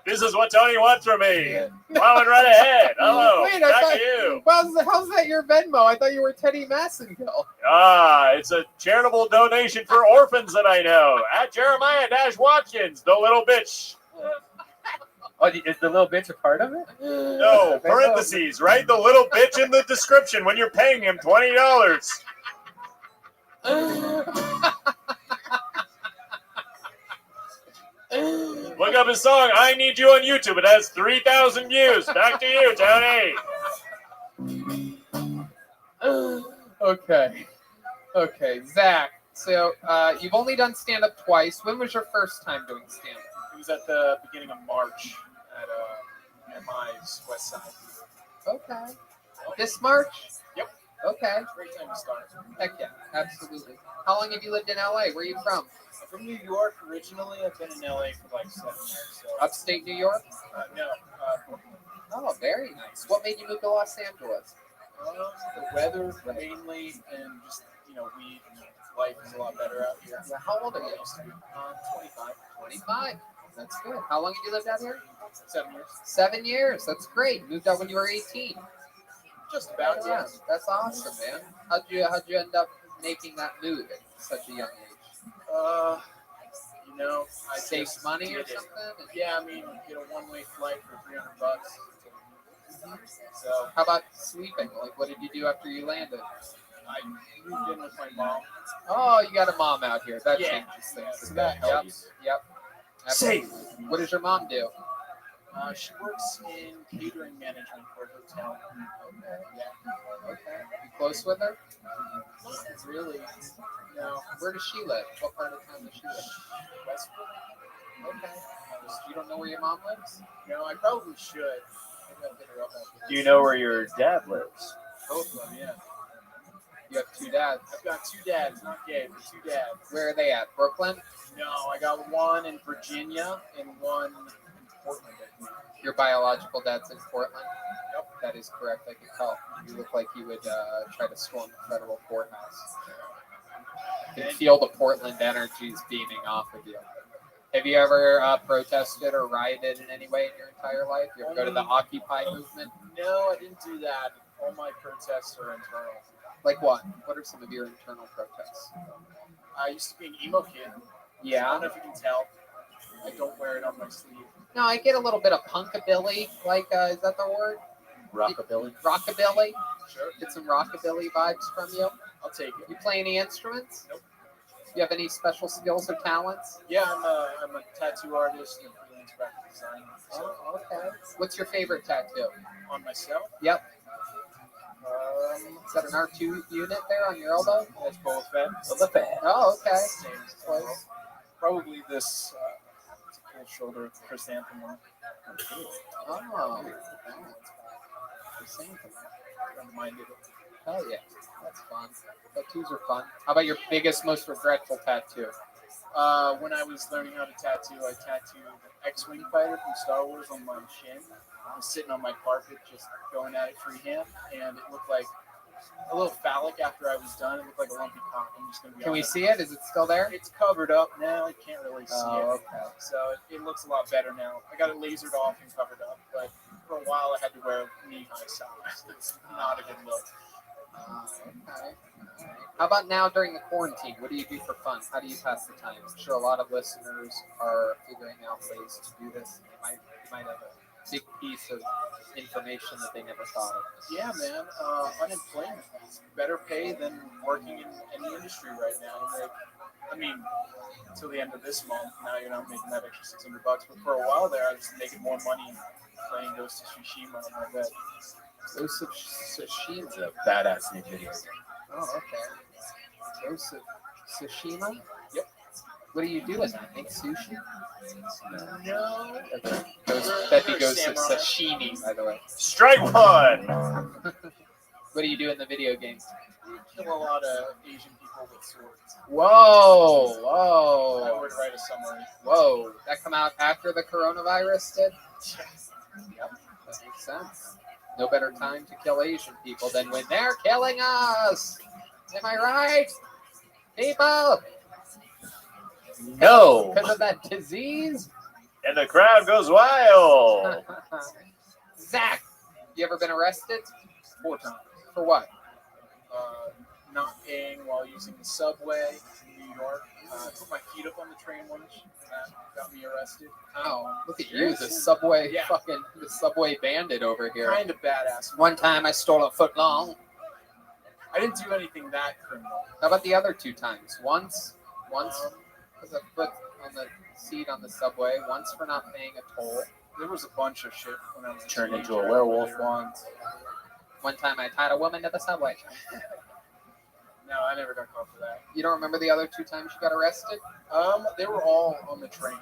This is what Tony wants from me. Plowing right ahead. Hello. Wait, Back to you. How's that your Venmo? I thought you were Teddy Massengill. It's a charitable donation for orphans that I know. At Jeremiah-Watkins, the little bitch. Oh, is the little bitch a part of it? No, parentheses, right? The little bitch in the description when you're paying him $20. Look up his song, I Need You on YouTube. It has 3,000 views. Back to you, Tony. Okay, Zach. So you've only done stand-up twice. When was your first time doing stand-up? It was at the beginning of March at MI's West Side. Okay. This March? Yep. Okay. Great time to start. Heck yeah, absolutely. How long have you lived in LA? Where are you from? I'm from New York originally. I've been in LA for like 7 years. So. Upstate New York? No. Oh, very nice. What made you move to Los Angeles? The weather mainly, and just weed. Life is a lot better out here. Yeah, how old are you? 25. 25. That's good. How long have you lived out here? 7 years. 7 years. That's great. Moved out when you were 18. Just about, yeah. That's awesome, man. How'd you end up making that move at such a young age? I saved money or something? Yeah, I mean, get a one-way flight for $300. So, how about sleeping? Like, what did you do after you landed? I moved in with my mom. Oh, you got a mom out here. That changes things. Yeah, so that helps. Yep. Safe. What does your mom do? She works in catering management for a hotel. Okay. Yeah. Okay. You close with her? Not really. No. Where does she live? What part of town does she live? Westwood. Okay. You don't know where your mom lives? No, I probably should. Maybe I'll hit her up after. Do you know where your dad lives? Both of them, yeah. You have 2 dads? I've got 2 dads, not gay, but 2 dads. Where are they at? Brooklyn? No, I got one in Virginia and one in Portland. Your biological dad's in Portland? Yep. That is correct. I can tell. You look like you would try to storm the federal courthouse. I can feel the Portland energies beaming off of you. Have you ever protested or rioted in any way in your entire life? You ever go to the Occupy movement? No, I didn't do that. All my protests are internal. Like what? What are some of your internal protests? I used to be an emo kid. Yeah. I don't know if you can tell. I don't wear it on my sleeve. No, I get a little bit of punkabilly. Like, is that the word? Rockabilly. Rockabilly? Sure. Get some rockabilly vibes from you. I'll take it. You play any instruments? Nope. Do you have any special skills or talents? Yeah, I'm a tattoo artist and freelance graphic designer. So. Oh, okay. What's your favorite tattoo? On myself? Yep. Is that an R2 unit there on your elbow? That's both fed. Oh, okay. Close. Probably this full shoulder chrysanthemum one. Oh. Chrysanthemum. Reminded it. Hell yeah. That's fun. Tattoos are fun. How about your biggest, most regretful tattoo? When I was learning how to tattoo, I tattooed an X-Wing fighter from Star Wars on my shin. I was sitting on my carpet just going at it freehand, and it looked like a little phallic after I was done. It looked like a lumpy cock. I'm just going to be Can we honest. see it? Is it still there? It's covered up now. I can't really see it. Okay. So it looks a lot better now. I got it lasered off and covered up, but for a while I had to wear knee-high socks. It's not a good look. Okay. How about now during the quarantine? What do you do for fun? How do you pass the time? I'm sure a lot of listeners are figuring out ways to do this. You might have a big piece of information that they never thought of. Yeah, man. Unemployment is better pay than working in any industry right now. Like, I mean, until the end of this month, now you're not making that extra $600. But for a while there, I was making more money playing Ghost of Tsushima on my bed. Ghost of Tsushima? It's a badass new video. Oh, okay. Ghost of Tsushima? Yep. What do you do with that? Make sushi? No. That'd be Ghost of Sashimi, by the way. Strike one! What do you do in the video games? We kill a lot of Asian people with swords. Whoa! I Whoa! would write a summary. Whoa! That come out after the coronavirus did? Yep, that makes sense. No better time to kill Asian people than when they're killing us! Am I right? People! No! Because of that disease? And the crowd goes wild! Zach, you ever been arrested? 4 times. For what? Not paying while using the subway in New York. Put my feet up on the train once. That got me arrested. Oh, look at you, the subway the subway bandit over here. Kind of badass. One time I stole a foot long. I didn't do anything that criminal. How about the other 2 times? Once? because I put on the seat on the subway. Once for not paying a toll. There was a bunch of shit when I was Turned into a werewolf once. One time I tied a woman to the subway. No, I never got caught for that. You don't remember the other 2 times you got arrested? They were all on the train.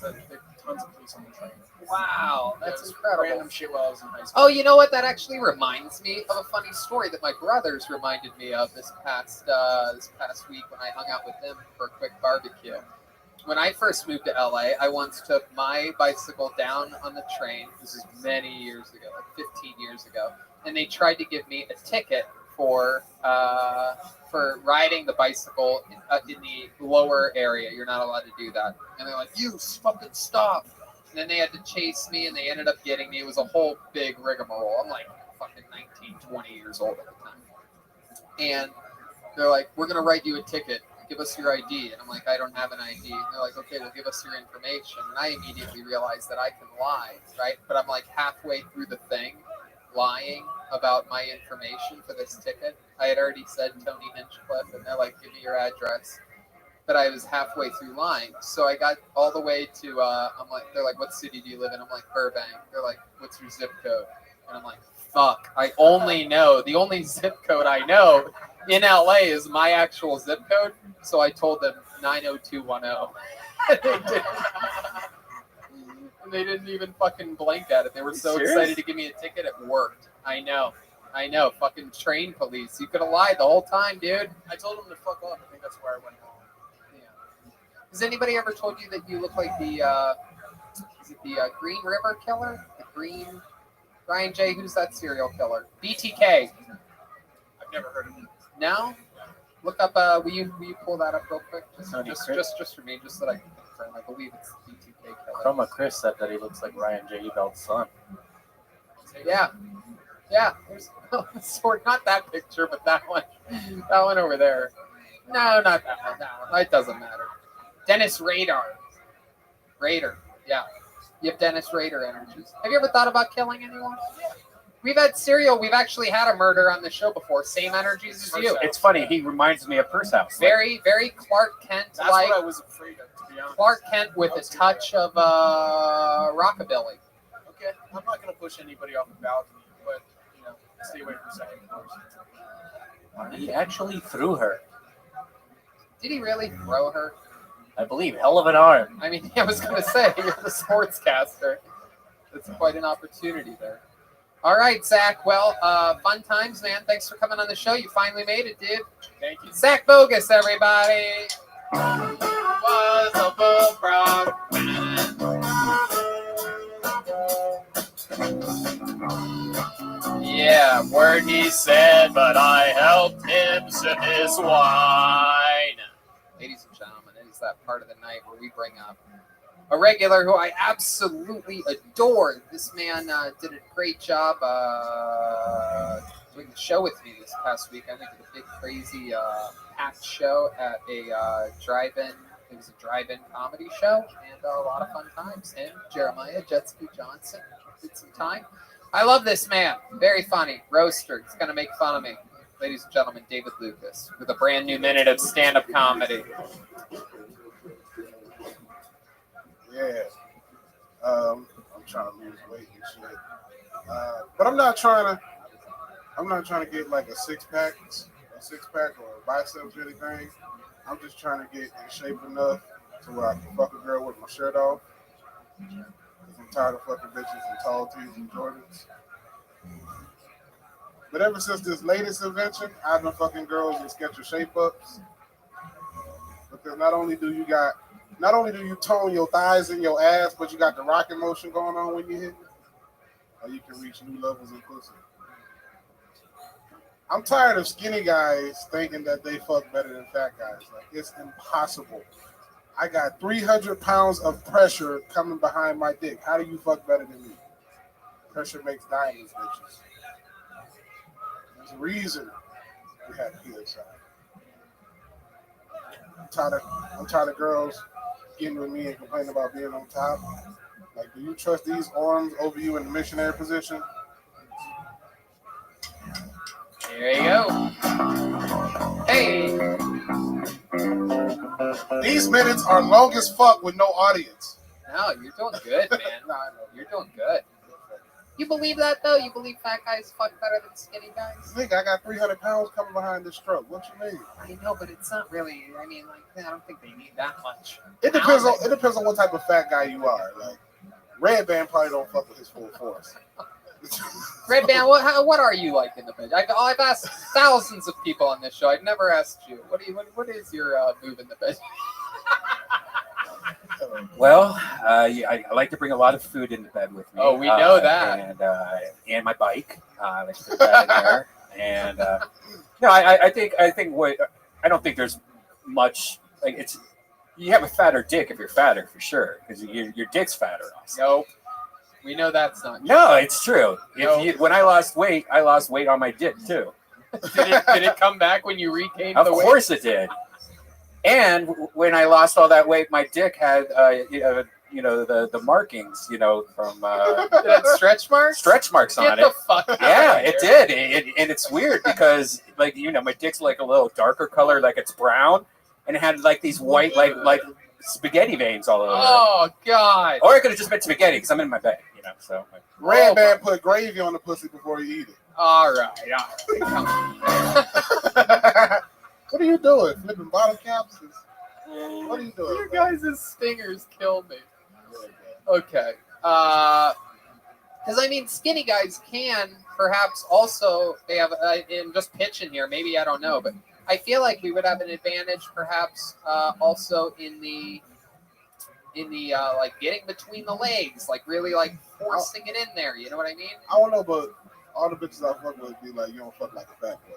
There were tons of police on the train. Wow, that's incredible. Random shit while I was in high school. Oh, you know what? That actually reminds me of a funny story that my brothers reminded me of this past week when I hung out with them for a quick barbecue. When I first moved to LA, I once took my bicycle down on the train. This is many years ago, like 15 years ago, and they tried to give me a ticket for riding the bicycle in the lower area. You're not allowed to do that. And they're like, "You fucking stop!" And then they had to chase me, and they ended up getting me. It was a whole big rigmarole. I'm like fucking 19, 20 years old at the time. And they're like, "We're gonna write you a ticket. Give us your ID." And I'm like, "I don't have an ID." And they're like, "Okay, well, give us your information." And I immediately realized that I can lie, right? But I'm like halfway through the thing, lying about my information for this ticket. I had already said Tony Hinchcliffe, and they're like, "Give me your address." But I was halfway through lying. So I got all the way to, they're like, "What city do you live in?" I'm like, "Burbank." They're like, "What's your zip code?" And I'm like, fuck, the only zip code I know in LA is my actual zip code. So I told them 90210. And they didn't even fucking blink at it. They were so excited to give me a ticket, it worked. I know. Fucking train police. You could have lied the whole time, dude. I told them to fuck off. I think that's where I went home. Yeah. Has anybody ever told you that you look like the Green River Killer? The Green... Brian J., who's that serial killer? BTK. I've never heard of him. No? Look up, will you pull that up real quick? Just for me, just so that I can confirm. I believe it's BTK killer. Chroma Chris said that he looks like Ryan J. Eveld's son. Yeah. There's not that picture, but that one. That one over there. No, not that one. That one. It doesn't matter. Dennis Rader. Yeah. You have Dennis Rader energies. Have you ever thought about killing anyone? We've actually had a murder on the show before. Same energies as you. It's funny. He reminds me of Purse House. Very, very Clark Kent. That's what I was afraid of, to be honest. Clark Kent with a touch of rockabilly. Okay, I'm not going to push anybody off the balcony, but, stay away from second floors. He actually threw her. Did he really throw her? I believe. Hell of an arm. I mean, I was going to say, you're the sportscaster. That's quite an opportunity there. All right, Zach. Well, fun times, man. Thanks for coming on the show. You finally made it, dude. Thank you. Zach Bogus, everybody. Was a bullfrog. Yeah, word he said, but I helped him sip his wine. Ladies and gentlemen, it is that part of the night where we bring up a regular who I absolutely adore. This man did a great job doing the show with me this past week. I went to the big, crazy, packed show at a drive-in. It was a drive-in comedy show, and a lot of fun times. Him, Jeremiah, Jetski Johnson, did some time. I love this man. Very funny. Roaster. He's going to make fun of me. Ladies and gentlemen, David Lucas with a brand new minute of stand-up comedy. Yeah. I'm trying to lose weight and shit. But I'm not trying to get like a six pack or a biceps or anything. I'm just trying to get in shape enough to where I can fuck a girl with my shirt off. I'm tired of fucking bitches in tall tees and Jordans. But ever since this latest invention, I've been fucking girls in Skechers shape-ups. Because not only do you tone your thighs and your ass, but you got the rocking motion going on when you hit it. Or you can reach new levels of pussy. I'm tired of skinny guys thinking that they fuck better than fat guys. Like, it's impossible. I got 300 pounds of pressure coming behind my dick. How do you fuck better than me? Pressure makes diamonds, bitches. There's a reason we have kids. I'm tired of girls getting with me and complaining about being on top. Like, do you trust these arms over you in the missionary position? There you go. Hey. These minutes are long as fuck with no audience. No, you're doing good, man. You're doing good. You believe that though? You believe fat guys fuck better than skinny guys? Nigga, I got 300 pounds coming behind this truck. What you mean? I know, but it's not really. I mean, like, I don't think they need that much. It depends on what type of fat guy you are. Like Red Band probably don't fuck with his full force. Red Band, what are you like in the bed? I've asked thousands of people on this show. I've never asked you. What is your move in the bed? Well, I like to bring a lot of food into bed with me. Oh, we know that. And my bike. I like to put that in there. And no, I think what I don't think there's much like it's. You have a fatter dick if you're fatter for sure because your dick's fatter. Also. Nope. We know that's not true. No, it's true. When I lost weight on my dick too. Did it come back when you regained the weight? Of course it did. And when I lost all that weight, my dick had the markings, from stretch marks. Stretch marks on Get it. the fuck out Yeah, of here. it did, and it's weird because my dick's like a little darker color, like it's brown, and it had like these white like spaghetti veins all over. Oh God! Or it could have just been spaghetti because I'm in my bed, So Red Band put gravy on the pussy before you eat it. All right. Come on. What are you doing? Flipping bottle caps? What are you doing? You guys' stingers kill me. Okay. Because I mean, skinny guys can perhaps also they have. I'm just pitching here. Maybe I don't know, but I feel like we would have an advantage, perhaps also in the like getting between the legs, like really like forcing it in there. You know what I mean? I don't know, but all the bitches I fuck with be like, you don't fuck like a fat boy.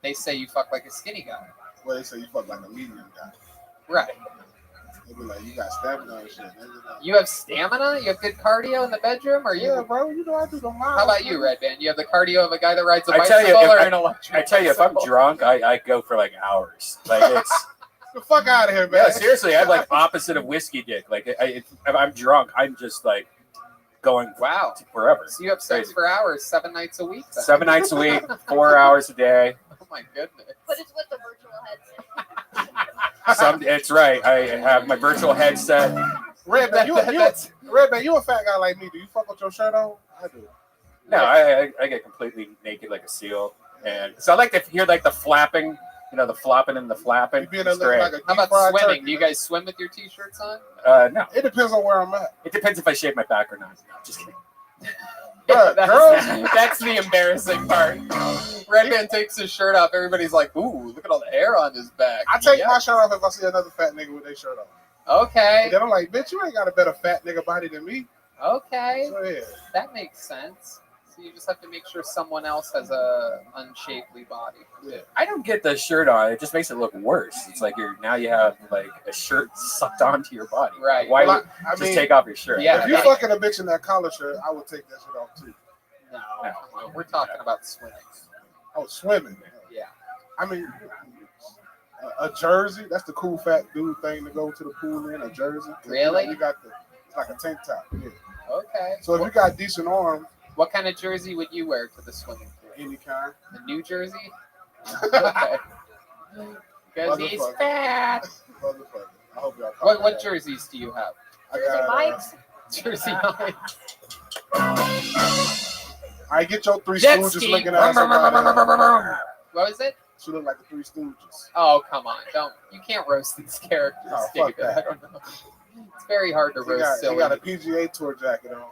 They say you fuck like a skinny guy. Well, they say you fuck like a medium guy. Right. They be like, you got stamina and shit. You have stamina? You have good cardio in the bedroom? Or yeah, bro. You know I do the miles. How about you, Red Band? You have the cardio of a guy that rides a I bicycle tell you, or an electric I tell you, if I'm drunk, I go for like hours. Like it's. The fuck out of here, man. Yeah, seriously, I'm like opposite of whiskey dick. Like if I'm drunk, I'm just like going forever. So you have sex for hours 7 nights a week? Then. 7 nights a week, 4 hours a day. Oh my goodness. But it's with the virtual headset. It's right. I have my virtual headset. Red Band, you a fat guy like me. Do you fuck with your shirt on? I do. No, I get completely naked like a seal. And so I like to hear like the flapping, the flopping and the flapping. It's great. How about swimming? Do you guys swim with your t-shirts on? No. It depends on where I'm at. It depends if I shave my back or not. No, just kidding. That's the embarrassing part. Red Band takes his shirt off. Everybody's like, "Ooh, look at all the hair on his back." I take my shirt off if I see another fat nigga with their shirt off. Okay. And then I'm like, bitch, you ain't got a better fat nigga body than me. Okay. So, yeah. That makes sense. So you just have to make sure someone else has a unshapely body. Yeah. I don't get the shirt on. It just makes it look worse. It's like you have like a shirt sucked onto your body. Right. Why Well, just take off your shirt? Yeah. If you fucking a bitch in that collar shirt, I would take that shit off too. No. We're talking about swimming. Oh, swimming. Yeah. I mean, a jersey, that's the cool fat dude thing to go to the pool in, a jersey. Really? You got it's like a tank top. Yeah. Okay. So if you got decent arms. What kind of jersey would you wear to the swimming pool? Any kind. The New Jersey? Okay. Because he's fat. Motherfucker. I hope y'all caught What jerseys do you have? Jersey Mike's. Jersey Mike's. All right, get your Three Jet Stooges ski. looking ass up out of here. What was it? She look like the Three Stooges. Oh, come on. You can't roast these characters, Oh, David. fuck that. I don't know. It's very hard to roast He silly. got a PGA Tour jacket on.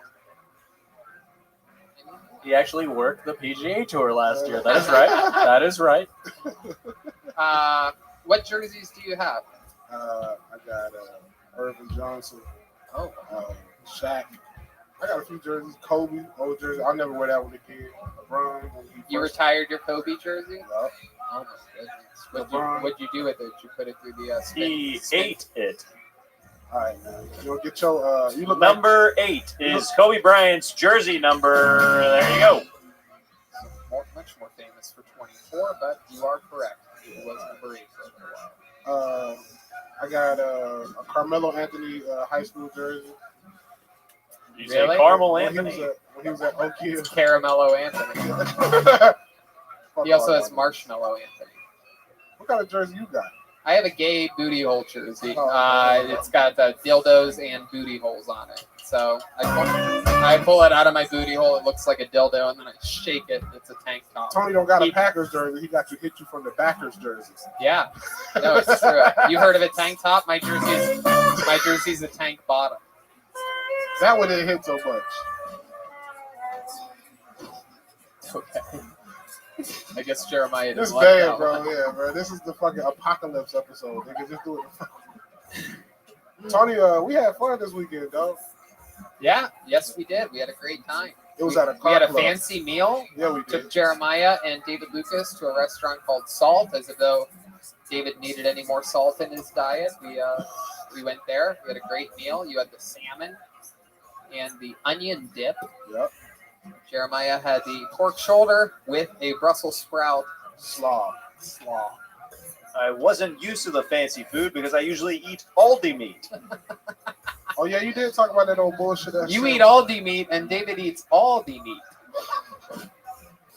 He actually worked the PGA Tour last year. That is right. That is right. What jerseys do you have? I got Irvin Johnson. Oh. Shaq. I got a few jerseys. Kobe, old jersey. I'll never wear that one again. LeBron. You retired your Kobe jersey? Yep. Oh my goodness. What'd you do with it? Did you put it through the He ate it. All right, man. You'll get your you look Number 8 is Kobe Bryant's jersey number. There you go. Much more famous for 24, but you are correct. It was number 8 for a while. I got a Carmelo Anthony high school jersey. You say Carmel Anthony? When he was at Oak Hill. It's Caramello Anthony. He also has Marshmallow Anthony. What kind of jersey you got? I have a gay booty hole jersey. Oh, It's got dildos and booty holes on it. So I pull it out of my booty hole. It looks like a dildo, and then I shake it. It's a tank top. Tony don't got a Packers jersey. He got you hit you from the backers jerseys. Yeah, no, it's true. You heard of a tank top? My jersey's a tank bottom. That one didn't hit so much. Okay. I guess Jeremiah This didn't like bad, that bro. one. Yeah, bro. This is the fucking apocalypse episode. Nigga, just do it. Tony, we had fun this weekend, dog. Yeah, yes, we did. We had a great time. It was at a We had a club. fancy meal. Yeah, we did. Took Jeremiah and David Lucas to a restaurant called Salt, as though David needed any more salt in his diet. We went there. We had a great meal. You had the salmon and the onion dip. Yep. Jeremiah had the pork shoulder with a Brussels sprout slaw. I wasn't used to the fancy food because I usually eat Aldi meat. Oh yeah, you did talk about that old bullshit. You eat Aldi meat, and David eats Aldi meat.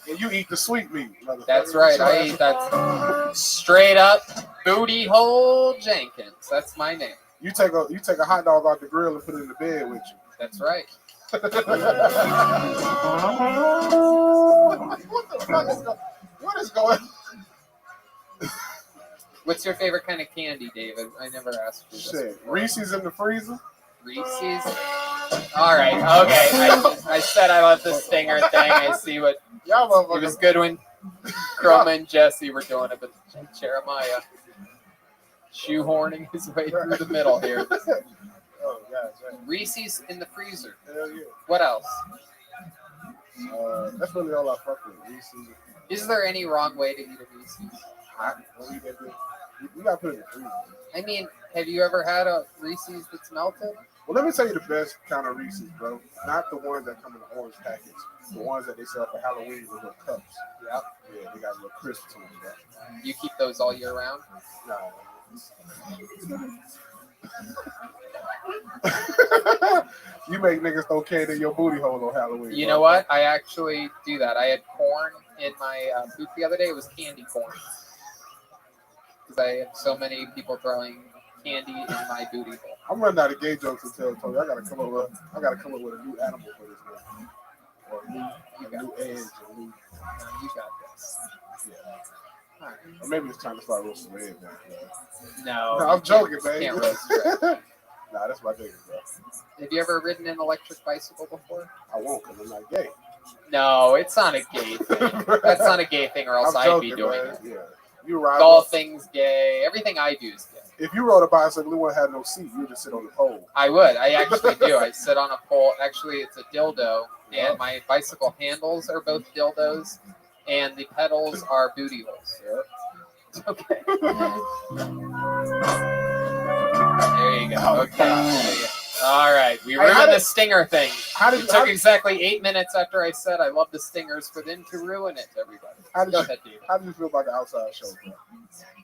And you eat the sweet meat. That's right. I eat that straight up booty hole Jenkins. That's my name. You take a hot dog out the grill and put it in the bed with you. That's right. What the fuck is going? What is going? What's your favorite kind of candy, David? I never asked you this. Shit, Reese's in the freezer. Reese's. All right. Okay. I said I love the stinger thing. I see what. Y'all it was good when Chroma and Jesse were doing it, but Jeremiah shoehorning his way through the middle here. Oh, yeah, Reese's in the freezer. Hell yeah. What else? That's really all I fuck with. Reese's. Is there any wrong way to eat a Reese's? We gotta put it in the freezer. I mean, have you ever had a Reese's that's melted? Well, let me tell you the best kind of Reese's, bro. Not the ones that come in the orange package. The ones that they sell for Halloween with little cups. Yep. Yeah, they got a little crisp to them. Bro. You keep those all year round? No. You make niggas throw candy in your booty hole on Halloween. You bro. know what? I actually do that. I had corn in my booth the other day. It was candy corn. Because I have so many people throwing candy in my booty hole. I'm running out of gay jokes to tell Tony. I gotta come up with a new animal for this one. Or a new edge. You got this. Yeah. All right. Or maybe it's time to start roasting red now. No, I'm joking, man. Can't roast red. Nah, that's my thing, bro. Have you ever ridden an electric bicycle before? I won't, because I'm not gay. No, it's not a gay thing. That's not a gay thing, or else I'm I'd be joking, doing man. it. Yeah. You ride Golfing's gay. Everything I do is gay. If you rode a bicycle, you wouldn't have no seat. You would just sit on the pole. I would. I actually do. I sit on a pole. Actually, it's a dildo, and my bicycle handles are both dildos, and the pedals are booty holes. Okay. There you go. Okay. All right. We ruined the stinger thing. It took exactly 8 minutes after I said I love the stingers for them to ruin it, everybody. Go ahead, David. How did you feel about the outside show, bro?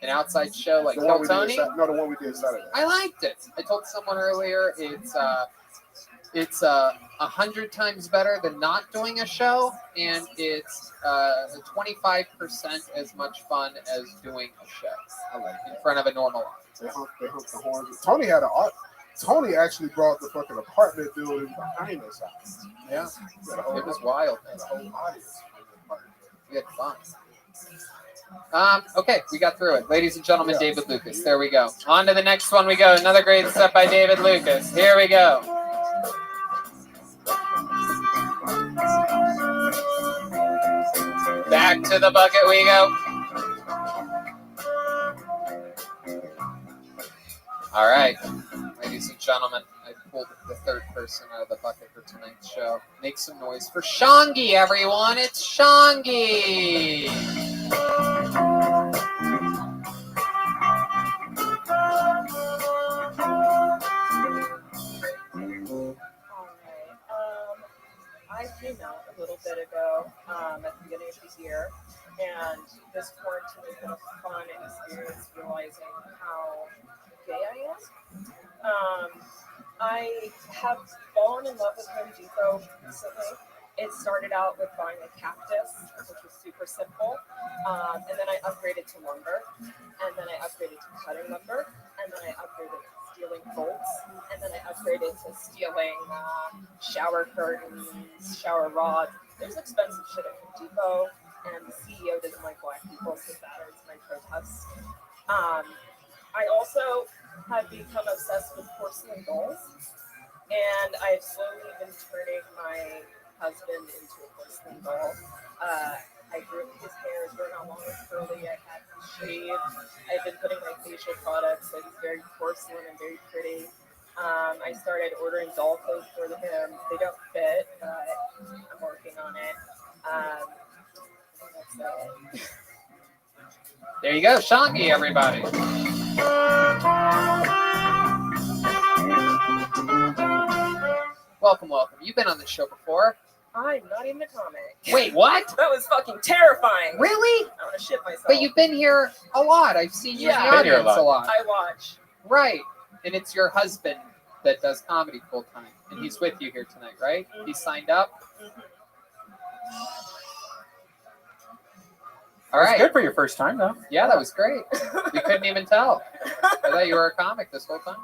An outside show like The one Kill we did Tony? No, the one we did Saturday. I liked it. I told someone earlier it's 100 times better than not doing a show, and it's 25% as much fun as doing a show. I like in front of a normal audience. They humped the horns. Tony actually brought the fucking apartment building behind us out. Yeah, it was wild. The whole audience. We had fun. Okay, we got through it. Ladies and gentlemen, David Lucas. There we go. On to the next one we go. Another great set by David Lucas. Here we go. Back to the bucket we go. All right, ladies and gentlemen, I pulled the third person out of the bucket for tonight's show. Make some noise for Shangi, everyone. It's Shangi. I came out a little bit ago at the beginning of the year, and this quarantine has been a fun experience realizing how gay I am. I have fallen in love with Home Depot recently, It started out with buying a cactus, which was super simple, and then I upgraded to lumber, and then I upgraded to cutting lumber, and then I upgraded to stealing bolts, and then I upgraded to stealing shower curtains, shower rods. There's expensive shit at Home Depot, and the CEO doesn't like black people, so that is my protest. I also have become obsessed with porcelain dolls, and I've slowly been turning my husband into a porcelain doll. I grew his hair is growing out long and curly. I had him shaved. I've been putting my facial products, so he's very porcelain and very pretty. I started ordering doll clothes for him. They don't fit, but I'm working on it. That's it. There you go, Shangi, everybody. Welcome, welcome. You've been on the show before. I'm not even a comic. Wait, what? That was fucking terrifying. Really? I want to shit myself. But you've been here a lot. I've seen you in the audience a lot. I watch. Right. And it's your husband that does comedy full time. And he's with you here tonight, right? He signed up? All right. Good for your first time, though. Yeah, that was great. We couldn't even tell. I thought you were a comic this whole time.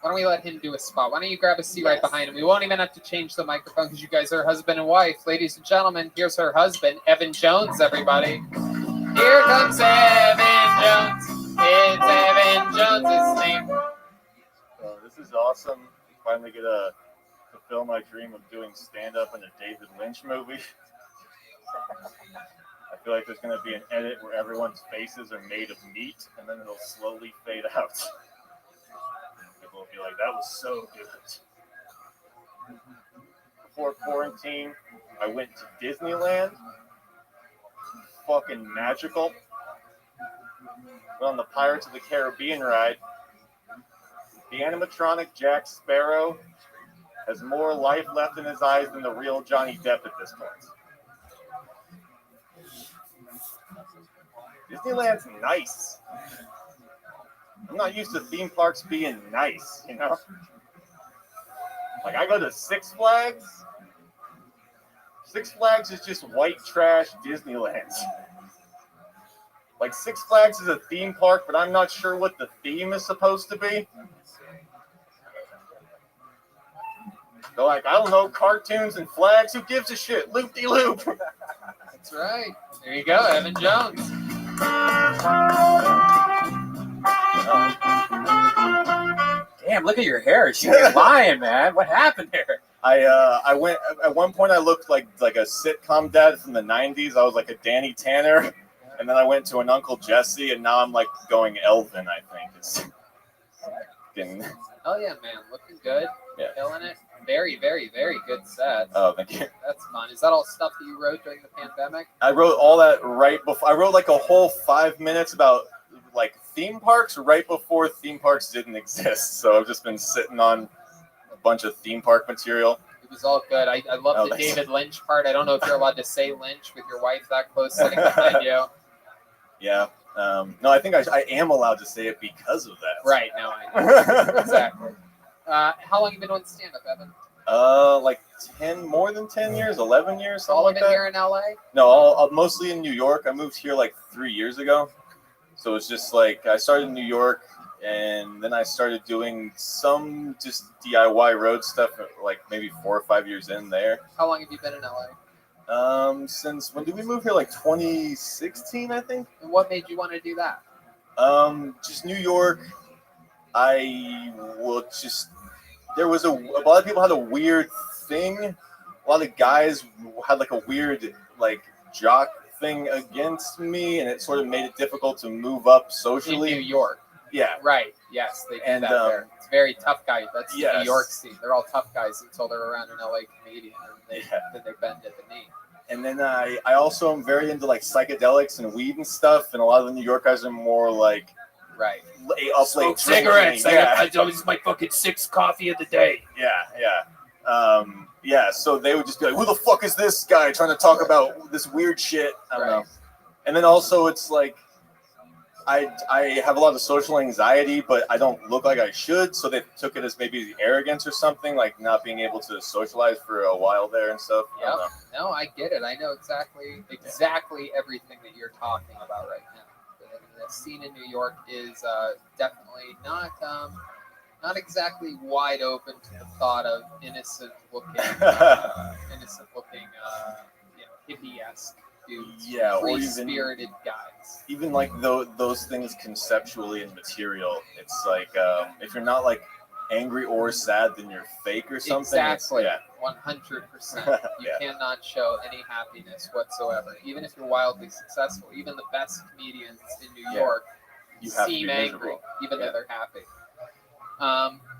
Why don't we let him do a spot? Why don't you grab a seat right behind him? We won't even have to change the microphone because you guys are husband and wife. Ladies and gentlemen, here's her husband, Evan Jones, everybody. Here comes Evan Jones. It's Evan Jones' name. This is awesome. Finally get to fulfill my dream of doing stand-up in a David Lynch movie. I feel like there's going to be an edit where everyone's faces are made of meat, and then it'll slowly fade out. People will be like, that was so good. Before quarantine, I went to Disneyland. Fucking magical. Went on the Pirates of the Caribbean ride. The animatronic Jack Sparrow has more life left in his eyes than the real Johnny Depp at this point. Disneyland's nice. I'm not used to theme parks being nice, you know? Like, I go to Six Flags. Six Flags is just white trash Disneyland. Like, Six Flags is a theme park, but I'm not sure what the theme is supposed to be. They're like, I don't know, cartoons and flags. Who gives a shit? Loop-de-loop. That's right. There you go, Evan Jones. Damn, look at your hair. She's lying, man. What happened there? I went at one point. I looked like a sitcom dad from the '90s. I was like a Danny Tanner, and then I went to an Uncle Jesse, and now I'm like going Elvin. I think it's getting. Oh yeah, man, looking good. Yeah. Killing it. Very, very, very good set. Oh, thank you. That's fun. Is that all stuff that you wrote during the pandemic? I wrote all that right before. I wrote like a whole 5 minutes about like theme parks right before theme parks didn't exist. So I've just been sitting on a bunch of theme park material. It was all good. I love the David Lynch part. I don't know if you're allowed to say Lynch with your wife that close sitting behind you. Yeah. No, I think I am allowed to say it because of that. Right. No, I know. Exactly. How long have you been doing stand-up, Evan? Like more than 10 years, 11 years, something All like of it that. here in LA? No, mostly in New York. I moved here like 3 years ago. So it's just like I started in New York, and then I started doing some just DIY road stuff, like maybe 4 or 5 years in there. How long have you been in LA? Since when did we move here? Like 2016, I think. And what made you want to do that? Just New York. There was a lot of people had a weird thing. A lot of guys had like a weird like jock thing against me, and it sort of made it difficult to move up socially. In New York. Yeah. Right. Yes, they do And, that there. It's very tough guys. That's the yes. New York scene. They're all tough guys until they're around an LA comedian, and then they bend at the knee. And then I also am very into like psychedelics and weed and stuff, and a lot of the New York guys are more like right up late cigarettes. drinking. Yeah. I always my fucking 6th coffee of the day. Yeah. So they would just be like, "Who the fuck is this guy trying to talk about this weird shit?" I don't know. And then also it's like, I have a lot of social anxiety, but I don't look like I should, so they took it as maybe arrogance or something, like not being able to socialize for a while there and stuff. I don't Yep. know. No, I get it. I know exactly everything that you're talking about right now. The scene in New York is definitely not exactly wide open to the thought of innocent looking, hippie-esque dudes, Yeah, or even free-spirited guys. even like those things conceptually and material. It's like if you're not like angry or sad, then you're fake or something. Exactly. Yeah. 100%. You cannot show any happiness whatsoever, even if you're wildly successful. Even the best comedians in New York You have to seem be angry, miserable. even though they're happy.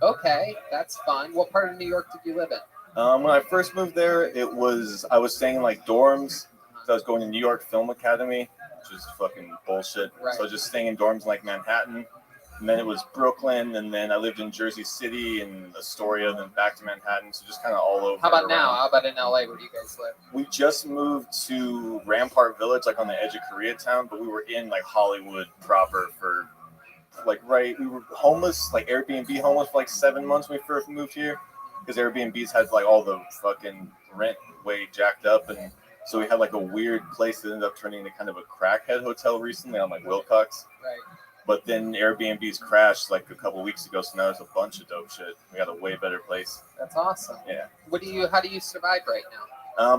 Okay, that's fun. What part of New York did you live in? When I first moved there, I was staying in like dorms. So I was going to New York Film Academy, which is fucking bullshit. Right. So I was just staying in dorms in like Manhattan. And then it was Brooklyn, and then I lived in Jersey City and Astoria, then back to Manhattan. So just kind of all over. How about around. now? How about in LA? Where do you guys live? We just moved to Rampart Village, like on the edge of Koreatown, but we were in like Hollywood proper for like we were homeless, like Airbnb homeless for like 7 months when we first moved here, because Airbnbs had like all the fucking rent way jacked up, and so we had like a weird place that ended up turning into kind of a crackhead hotel recently on like Wilcox. Right. But then Airbnbs crashed like a couple weeks ago, so now there's a bunch of dope shit. We got a way better place. That's awesome. Yeah. How do you survive right now?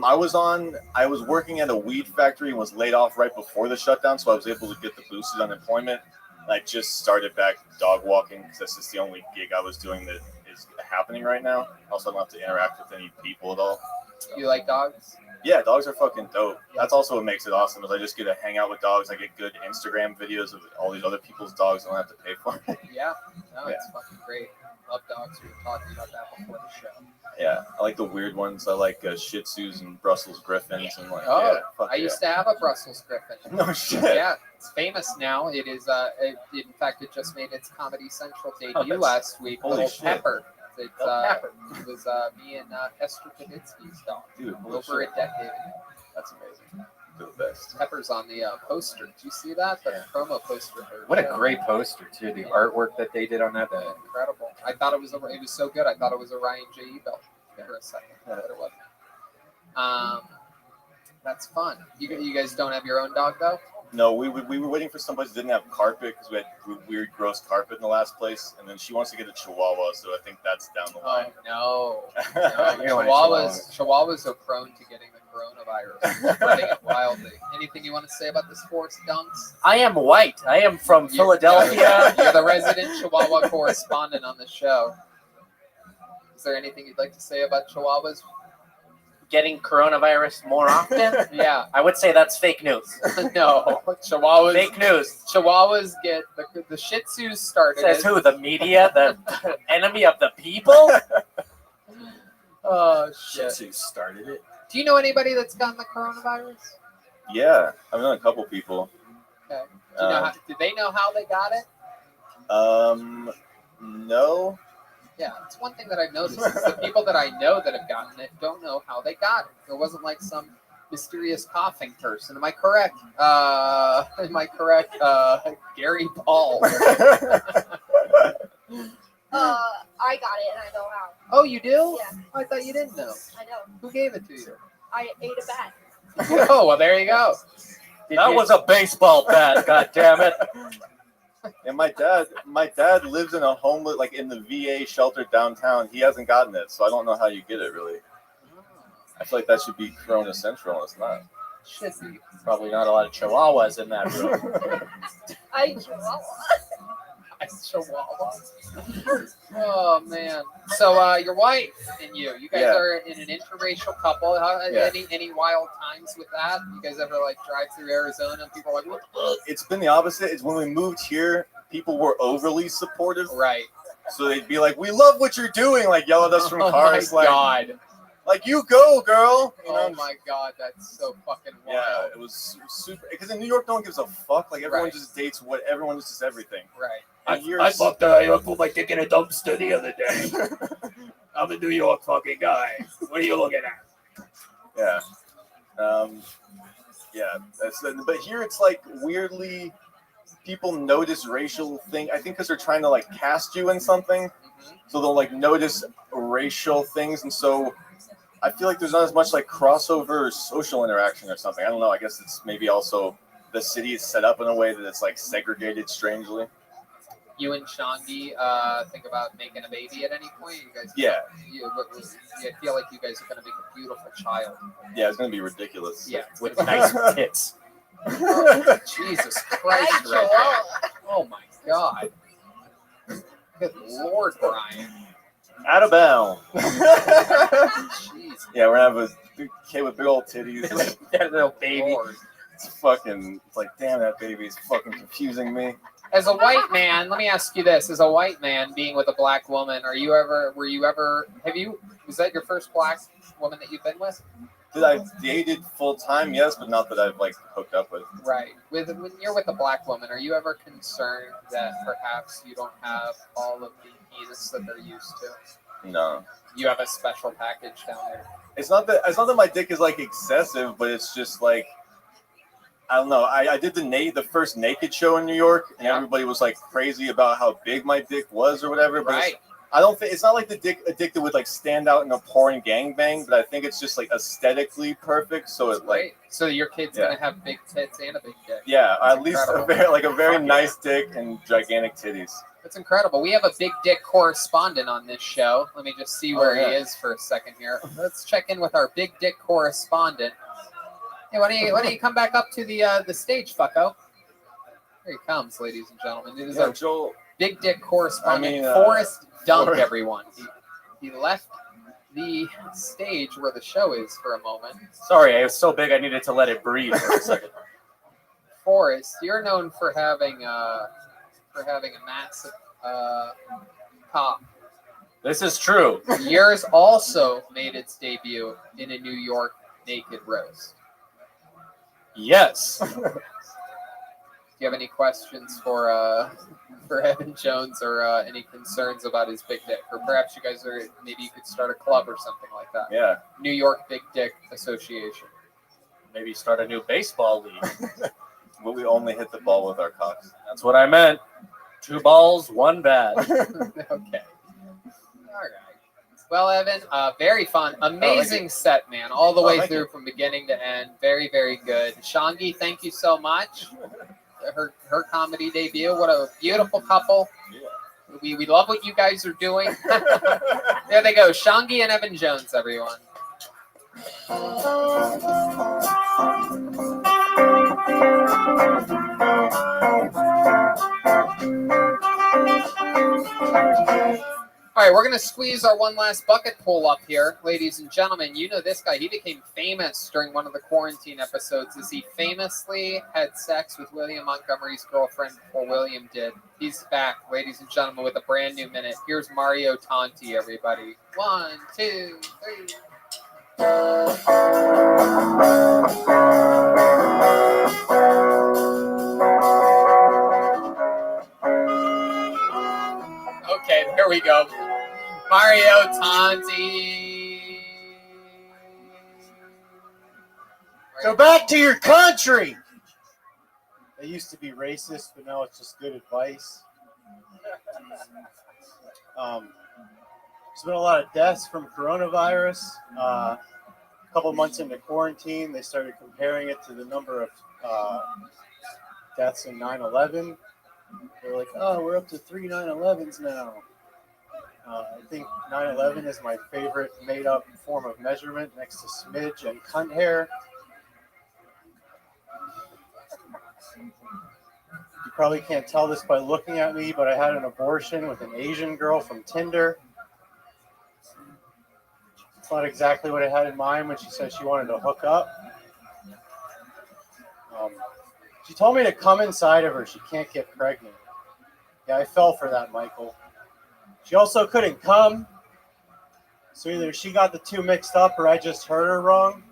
I was working at a weed factory and was laid off right before the shutdown, so I was able to get the boosted unemployment. And I just started back dog walking because that's just the only gig I was doing that is happening right now. Also, I don't have to interact with any people at all. So. You like dogs? Yeah, dogs are fucking dope. That's also what makes it awesome is I just get to hang out with dogs. I get good Instagram videos of all these other people's dogs. I don't have to pay for it. Yeah. No, it's fucking great. Love dogs. We were talking about that before the show. Yeah, I like the weird ones. I like Shih Tzus and Brussels Griffins and like. I used to have a Brussels Griffin. No shit. Yeah, it's famous now. It is. In fact, it just made its Comedy Central debut last week. Holy Little shit. Pepper. It was me and Esther Kavitsky's dog. Dude, over a decade ago. That's amazing. They're the best. Pepper's on the poster. Did you see that? The promo poster. What a great poster too! The artwork that they did on that. Incredible. I thought it was so good. I thought it was a Ryan J. Bell for a second, but it wasn't. That's fun. You guys don't have your own dog though? No, we were waiting for somebody that didn't have carpet because we had weird, gross carpet in the last place, and then she wants to get a Chihuahua, so I think that's down the line. Oh, no. Chihuahuas are prone to getting the coronavirus, spreading it wildly. Anything you want to say about the sports dunks? I am white. I am from Philadelphia. You're the resident Chihuahua correspondent on the show. Is there anything you'd like to say about Chihuahuas? Getting coronavirus more often? Yeah. I would say that's fake news. No. Chihuahuas. Fake news. Chihuahuas get the Shih Tzus started. Says who? The media? The enemy of the people? Oh, shit. Shih Tzus started it. Do you know anybody that's gotten the coronavirus? Yeah, I've known a couple people. Okay. Do they know how they got it? No. Yeah, it's one thing that I've noticed is the people that I know that have gotten it don't know how they got it. There wasn't like some mysterious coughing person. Am I correct? Gary Paul. I got it and I know how. Oh, you do? Yeah. I thought you didn't know. I know. Who gave it to you? I ate a bat. Oh, well, there you go. That was a baseball bat, God damn it. And my dad lives in a homeless, like in the VA shelter downtown. He hasn't gotten it, so I don't know how you get it really. I feel like that should be Corona Central, and it's not. Should be. Probably not a lot of chihuahuas in that room. I chihuahua. Oh man! So your wife and you guys are in an interracial couple. Any wild times with that? You guys ever like drive through Arizona and people are like, "What the fuck?" It's been the opposite. It's when we moved here, people were overly supportive. Right. So they'd be like, "We love what you're doing," like yell at us from cars. Oh my God. Like you go, girl. You know? Oh my God, that's so fucking wild. Yeah, it was super. Because in New York, no one gives a fuck. Like everyone just dates everyone just does everything. Right. I put my dick in a dumpster the other day. I'm a New York fucking guy. What are you looking at? Yeah. But here it's like weirdly, people notice racial thing. I think because they're trying to like cast you in something, so they'll like notice racial things, and so I feel like there's not as much like crossover social interaction or something. I don't know. I guess it's maybe also the city is set up in a way that it's like segregated strangely. You and Shangi think about making a baby at any point? You guys? Yeah. I feel like you guys are going to make a beautiful child. Yeah, it's going to be ridiculous. Yeah, with nice tits. Oh, Jesus Christ, Red Jack. Oh my God. Good Lord, Brian. Out of bounds. Jeez. Yeah, we're gonna have a big kid with big old titties. That little baby. It's fucking. It's like, damn, that baby's fucking confusing me. As a white man, let me ask you this: as a white man being with a black woman, was that your first black woman that you've been with? That I've dated full time, yes, but not that I've like hooked up with. Right. When you're with a black woman, are you ever concerned that perhaps you don't have all of the penis that they're used to? No. You have a special package down there. It's not that my dick is like excessive, but it's just like, I don't know. I did the first naked show in New York, and everybody was like crazy about how big my dick was or whatever. But right. I don't think it's not like the dick addicted would like stand out in a porn gangbang, but I think it's just like aesthetically perfect. So it like, so your kid's gonna have big tits and a big dick. yeah, That's at least incredible. a very nice dick and gigantic titties. That's incredible. We have a big dick correspondent on this show. Let me just see where he is for a second here. Let's check in with our big dick correspondent. Hey, why don't you come back up to the stage, fucko? Here he comes, ladies and gentlemen. It is our Joel, big dick correspondent, I mean, Forrest Dunk, Forrest. everyone. He left the stage where the show is for a moment. Sorry, it was so big I needed to let it breathe for a second. Forrest, you're known for having a massive cock. This is true. Yours also made its debut in a New York naked roast. Yes. Do you have any questions for Evan Jones or any concerns about his big dick? Or perhaps you guys maybe you could start a club or something like that. Yeah. New York Big Dick Association. Maybe start a new baseball league. Will we only hit the ball with our cocks? That's what I meant. 2 balls, 1 bat. Okay. All right. Well, Evan, very fun. Amazing set, man. All the way through from beginning to end. Very, very good. Shangi, thank you so much. Her comedy debut. What a beautiful couple. Yeah. We love what you guys are doing. There they go. Shangi and Evan Jones, everyone. All right, we're going to squeeze our one last bucket pull up here. Ladies and gentlemen, you know this guy. He became famous during one of the quarantine episodes as he famously had sex with William Montgomery's girlfriend before William did. He's back, ladies and gentlemen, with a brand new minute. Here's Mario Tanti, everybody. 1, 2, 3. Okay, there we go. Mario Tanti. Go back to your country. They used to be racist, but now it's just good advice. There's been a lot of deaths from coronavirus. A couple months into quarantine, they started comparing it to the number of deaths in 9/11. They're like, oh, we're up to 3 9/11s now. I think 9/11 is my favorite made-up form of measurement next to smidge and cunt hair. You probably can't tell this by looking at me, but I had an abortion with an Asian girl from Tinder. It's not exactly what I had in mind when she said she wanted to hook up. She told me to come inside of her. She can't get pregnant. Yeah, I fell for that, Michael. She also couldn't come. So either she got the two mixed up or I just heard her wrong.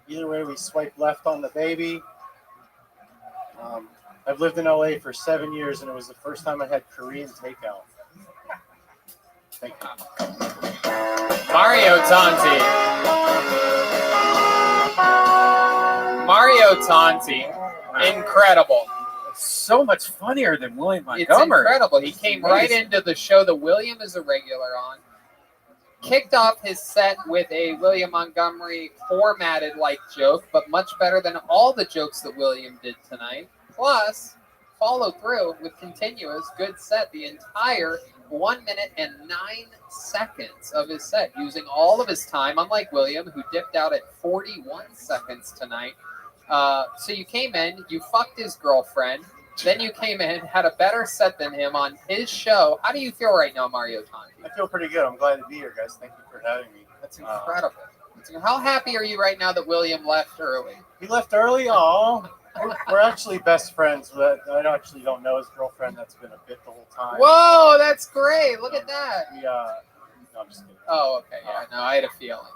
Either way, we swiped left on the baby. I've lived in LA for 7 years, and it was the first time I had Korean takeout. Thank you. Mario Tanti. Mario Tanti. Incredible. so much funnier than William It's Montgomery. incredible. He came right into the show that William is a regular on. Kicked off his set with a William Montgomery formatted like joke, but much better than all the jokes that William did tonight. Plus, followed through with continuous good set the entire 1 minute and 9 seconds of his set, using all of his time, unlike William, who dipped out at 41 seconds tonight. So you came in, you fucked his girlfriend, then you came in, had a better set than him on his show. How do you feel right now, Mario Tonti? I feel pretty good. I'm glad to be here, guys. Thank you for having me. That's incredible. How happy are you right now that William left early? He left early? Oh, we're actually best friends. But I actually don't know his girlfriend. That's been a bit the whole time. Whoa, that's great. Look at that. No, I'm just kidding. Oh, okay. Yeah, no, I had a feeling.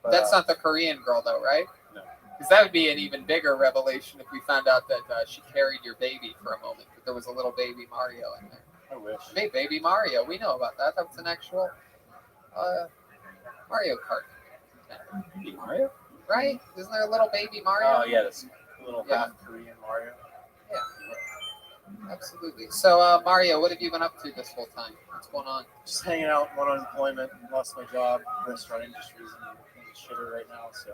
But, That's not the Korean girl, though, right? No. Because that would be an even bigger revelation if we found out that she carried your baby for a moment, that there was a little baby Mario in there. I wish. Hey, baby Mario. We know about that. That's an actual Mario Kart. Baby Mario? Right? Isn't there a little baby Mario? Oh, yeah. That's a little half Korean Mario. Yeah. Absolutely. So, Mario, what have you been up to this whole time? What's going on? Just hanging out, on unemployment, lost my job. Restaurant industry is in the shitter right now, so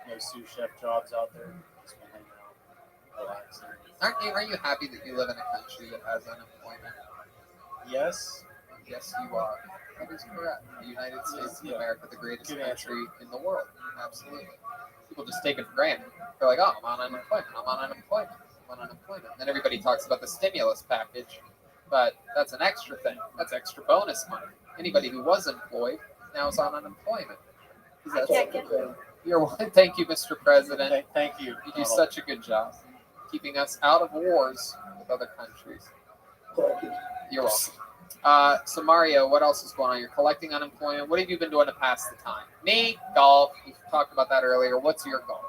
no sous chef jobs out there. Just been hanging out, relaxing. Are you happy that you live in a country that has unemployment? Yes. Yes, you are. That is correct. The United States of America, the greatest country in the world. Absolutely. People just take it for granted. They're like, oh, I'm on unemployment. I'm on unemployment. I'm on unemployment. Then everybody talks about the stimulus package, but that's an extra thing. That's extra bonus money. Anybody who was employed now is on unemployment. Thank you, Mr. President. Thank you. You do such a good job keeping us out of wars with other countries. You're welcome. So Mario, what else is going on? You're collecting unemployment. What have you been doing to pass the time? Me, golf. We talked about that earlier. What's your golf?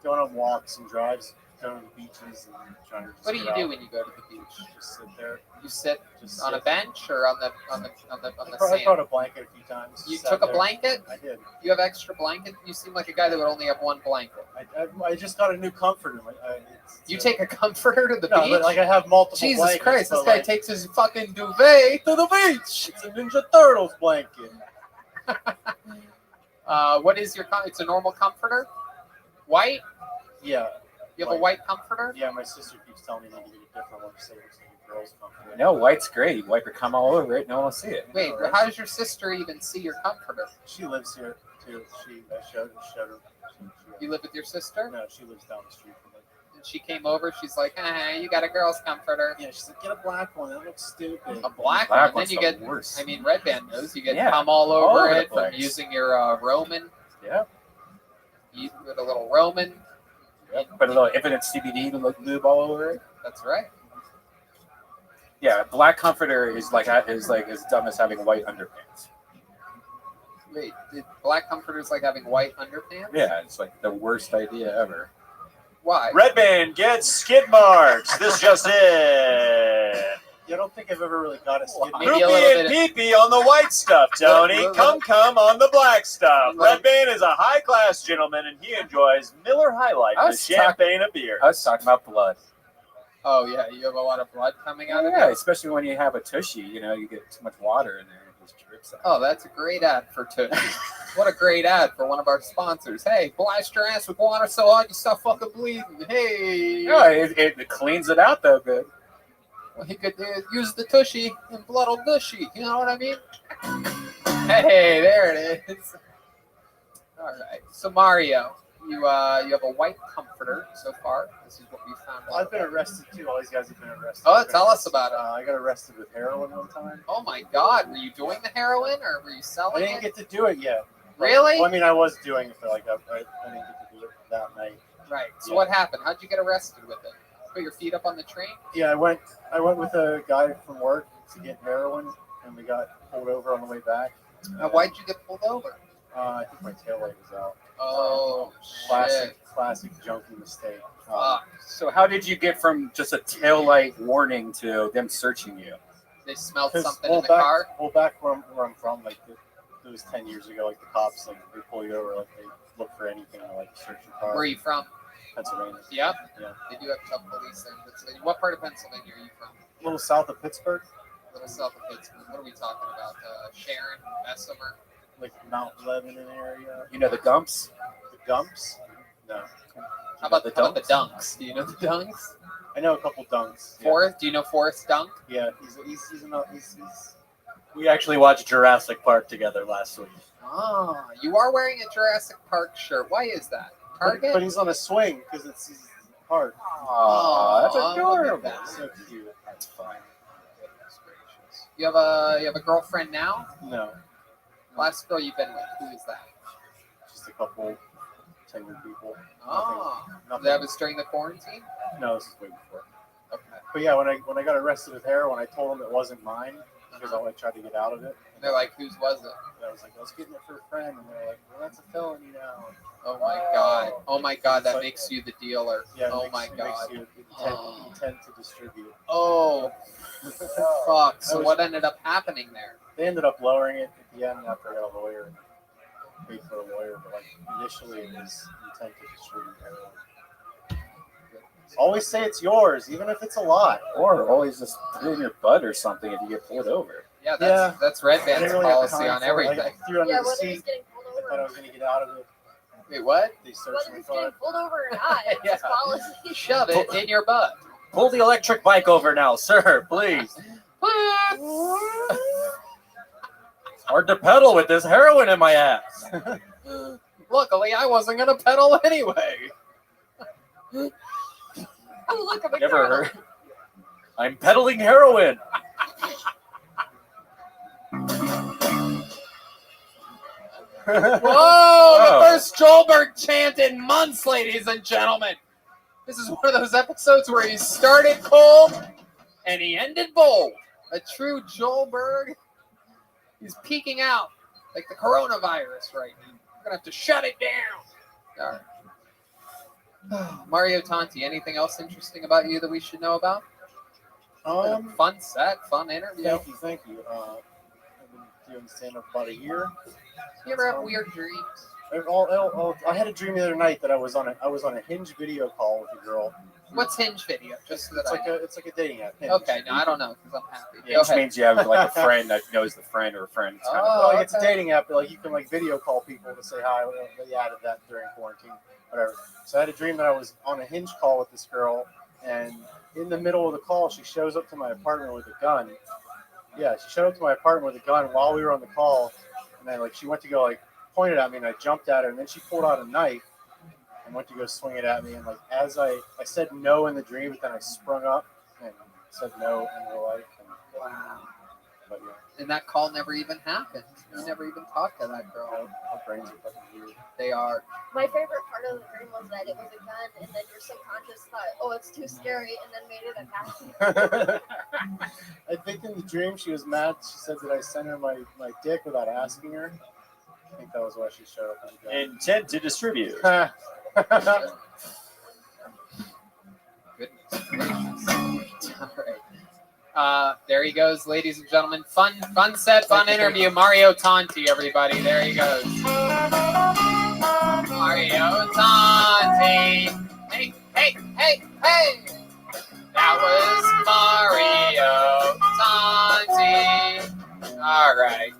Going on walks and drives, going to the beaches and trying to. What do you do when you go to the beach? Just sit there. You sit on a bench or on the sand? I brought a blanket a few times. You took a blanket? I did. You have extra blanket? You seem like a guy that would only have one blanket. I just got a new comforter. You take a comforter to the beach? But like I have multiple Jesus blankets. Christ, this guy takes his fucking duvet to the beach. It's a Ninja Turtles blanket. What is your? It's a normal comforter. White. Yeah. You have a white comforter? Yeah, my sister keeps telling me to get a different one. So it's like a girl's comforter. No, white's great. You wipe your cum all over it. No one will see it. Wait, how does your sister even see your comforter? She lives here too. I showed her. You live with your sister? No, she lives down the street from me. And she came over. She's like, you got a girl's comforter. Yeah, she's like, get a black one. That looks stupid. A black one? Then you get worse. I mean, Red Band knows. You get cum all over it from using your Roman. Yeah. You put a little Roman. Yep. Put a little Infinite CBD to look lube all over it. That's right. Yeah, black comforter is like as dumb as having white underpants. Wait, black comforters like having white underpants? Yeah, it's like the worst idea ever. Why? Red Band gets skid marks. This just in. Yeah, I don't think I've ever really got a skid mark. Poopy and pee-pee on the white stuff, Tony. Come on the black stuff. Red Band is a high-class gentleman, and he enjoys Miller High Life, the champagne of beer. I was talking about blood. Oh, yeah, you have a lot of blood coming out of Yeah, it? especially when you have a tushy. You know, you get too much water in there. It just drips out. Oh, that's a great ad for Tushy. What a great ad for one of our sponsors. Hey, blast your ass with water so hard you start fucking bleeding. Hey. No, it cleans it out, though, good. Well, he could use the tushy and blood'll gushy. You know what I mean? Hey, there it is. All right. So Mario, you have a white comforter so far. This is what we found out. I've been arrested too. All these guys have been arrested. Oh, tell us about it. I got arrested with heroin one time. Oh my God! Were you doing the heroin or were you selling it? I didn't get to do it yet. Really? Well, I mean, I was doing it, but like I didn't get to do it that night. Right. So what happened? How'd you get arrested with it? Put your feet up on the train? Yeah, I went with a guy from work to get heroin, and we got pulled over on the way back. Now, why'd you get pulled over? I think my taillight was out. Oh, classic junkie mistake. So how did you get from just a taillight warning to them searching you? They smelled something in the car? Well, back where I'm from, like it was 10 years ago, like the cops, like they pull you over, like they look for anything, like search your car. Where are you from? Pennsylvania. Yep. Yeah. They do have tough police there in Pennsylvania. What part of Pennsylvania are you from? A little south of Pittsburgh, A little south of Pittsburgh. What are we talking about? Sharon, Bessemer? like Mount Lebanon area. You know the Gumps? The Gumps? No. How about the Dunks? Do you know the Dunks? I know a couple Dunks. Forrest? Do you know Forrest Dunk? Yeah, he's We actually watched Jurassic Park together last week. Ah, you are wearing a Jurassic Park shirt. Why is that? Target? But he's on a swing because it's his heart. Oh, that's look at adorable. that. So cute. That's fine. Goodness gracious. You have a girlfriend now? No, Last girl you've been with, who is that? just a couple single people. Oh, Nothing. that was during the quarantine? No, this is way before. Okay. But yeah, when I got arrested with heroin, I told them it wasn't mine because I tried to get out of it. And they're like, whose was it? And I was like, I was getting it for a friend, and they're like, well, that's a felony now. Oh my god. Oh my god, that It's like- makes you the dealer. Yeah. Oh it my makes god. you intent to distribute. Oh, fuck. So I was- what ended up happening there? They ended up lowering it at the end after I got a lawyer. Paid for a lawyer, but like initially it was intent to distribute heroin. Always say it's yours, even if it's a lot. Or always just throw in your butt or something if you get pulled over. Yeah, that's Red I Band's didn't really have policy time on for it. everything. I threw it under Yeah, the whether he's seat. getting pulled I thought I over, was going to get out of it. Wait, what? They searched whether my he's getting car. pulled over or not, it's his policy. Shove it in your butt. Pull the electric bike over now, sir, please. It's hard to pedal with this heroin in my ass. Luckily, I wasn't gonna pedal anyway. Oh, look, I'm a Never girl. heard. I'm peddling heroin. Whoa! The first Joelberg chant in months, ladies and gentlemen. This is one of those episodes where he started cold and he ended bold. A true Joelberg. He's peeking out like the coronavirus right now. We're gonna have to shut it down. All right. Mario Tanti, anything else interesting about you that we should know about? Fun set, fun interview. Thank you. I've been doing stand-up about a year. You ever have weird dreams? I had a dream the other night that I was on a Hinge video call with a girl. What's Hinge video? Just so that It's like a dating app. Hinge. Okay, no, I don't know because I'm happy. Yeah, which means you have like a friend that knows the friend or a friend. It's kind of It's a dating app. Like you can like video call people to say hi. They added that during quarantine, whatever. So I had a dream that I was on a Hinge call with this girl, and in the middle of the call, she shows up to my apartment with a gun. Yeah, she showed up to my apartment with a gun while we were on the call, and then like she went to go like point it at me, and I jumped at her, and then she pulled out a knife and went to go swing it at me, and like as I said no in the dream, but then I sprung up and said no in real life. Wow. But yeah, And that call never even happened. You never even talked to that girl. our brains are fucking weird. They are. My favorite part of the dream was that it was a gun, and then your subconscious thought, "Oh, it's too scary," and then made it a knife. I think in the dream she was mad. She said that I sent her my dick without asking her. I think that was why she showed up. Intent to distribute. Goodness gracious. All right. There he goes, ladies and gentlemen. Fun set, fun interview. Mario Tanti, everybody. There he goes. Mario Tanti. Hey, hey, hey, hey. That was Mario Tanti. All right.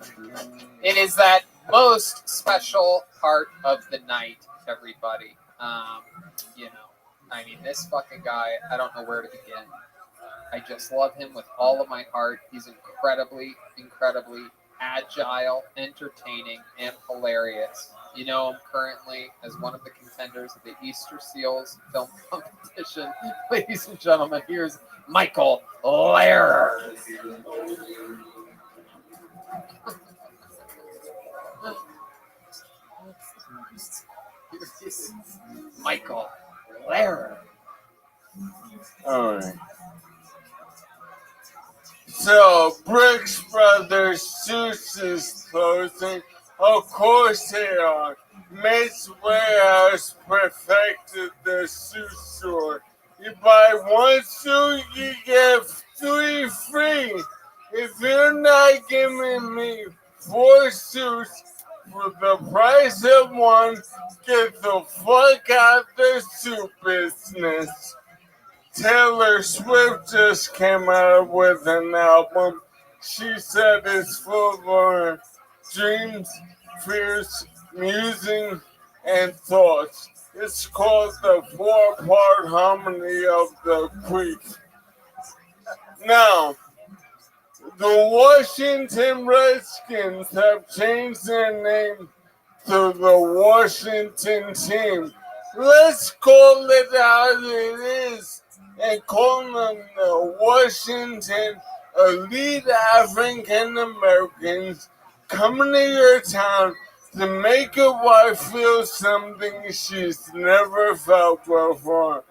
It is that most special part of the night, everybody. You know, I mean, this fucking guy, I don't know where to begin. I just love him with all of my heart. He's incredibly, incredibly agile, entertaining, and hilarious. You know him currently as one of the contenders of the Easter Seals film competition. Ladies and gentlemen, here's Michael Lehrer. Michael Lehrer. All right. So, Brooks Brothers Suits is closing. Of course they are. Men's Warehouse perfected the suit store. You buy one suit, you get 3 free. If you're not giving me 4 suits For the price of one, get the fuck out the soup business. Taylor Swift just came out with an album. She said it's full of her dreams, fears, musing, and thoughts. It's called the 4-part harmony of the creek. Now, the Washington Redskins have changed their name to the Washington Team. Let's call it how it is and call them the Washington Elite African Americans coming to your town to make a wife feel something she's never felt before.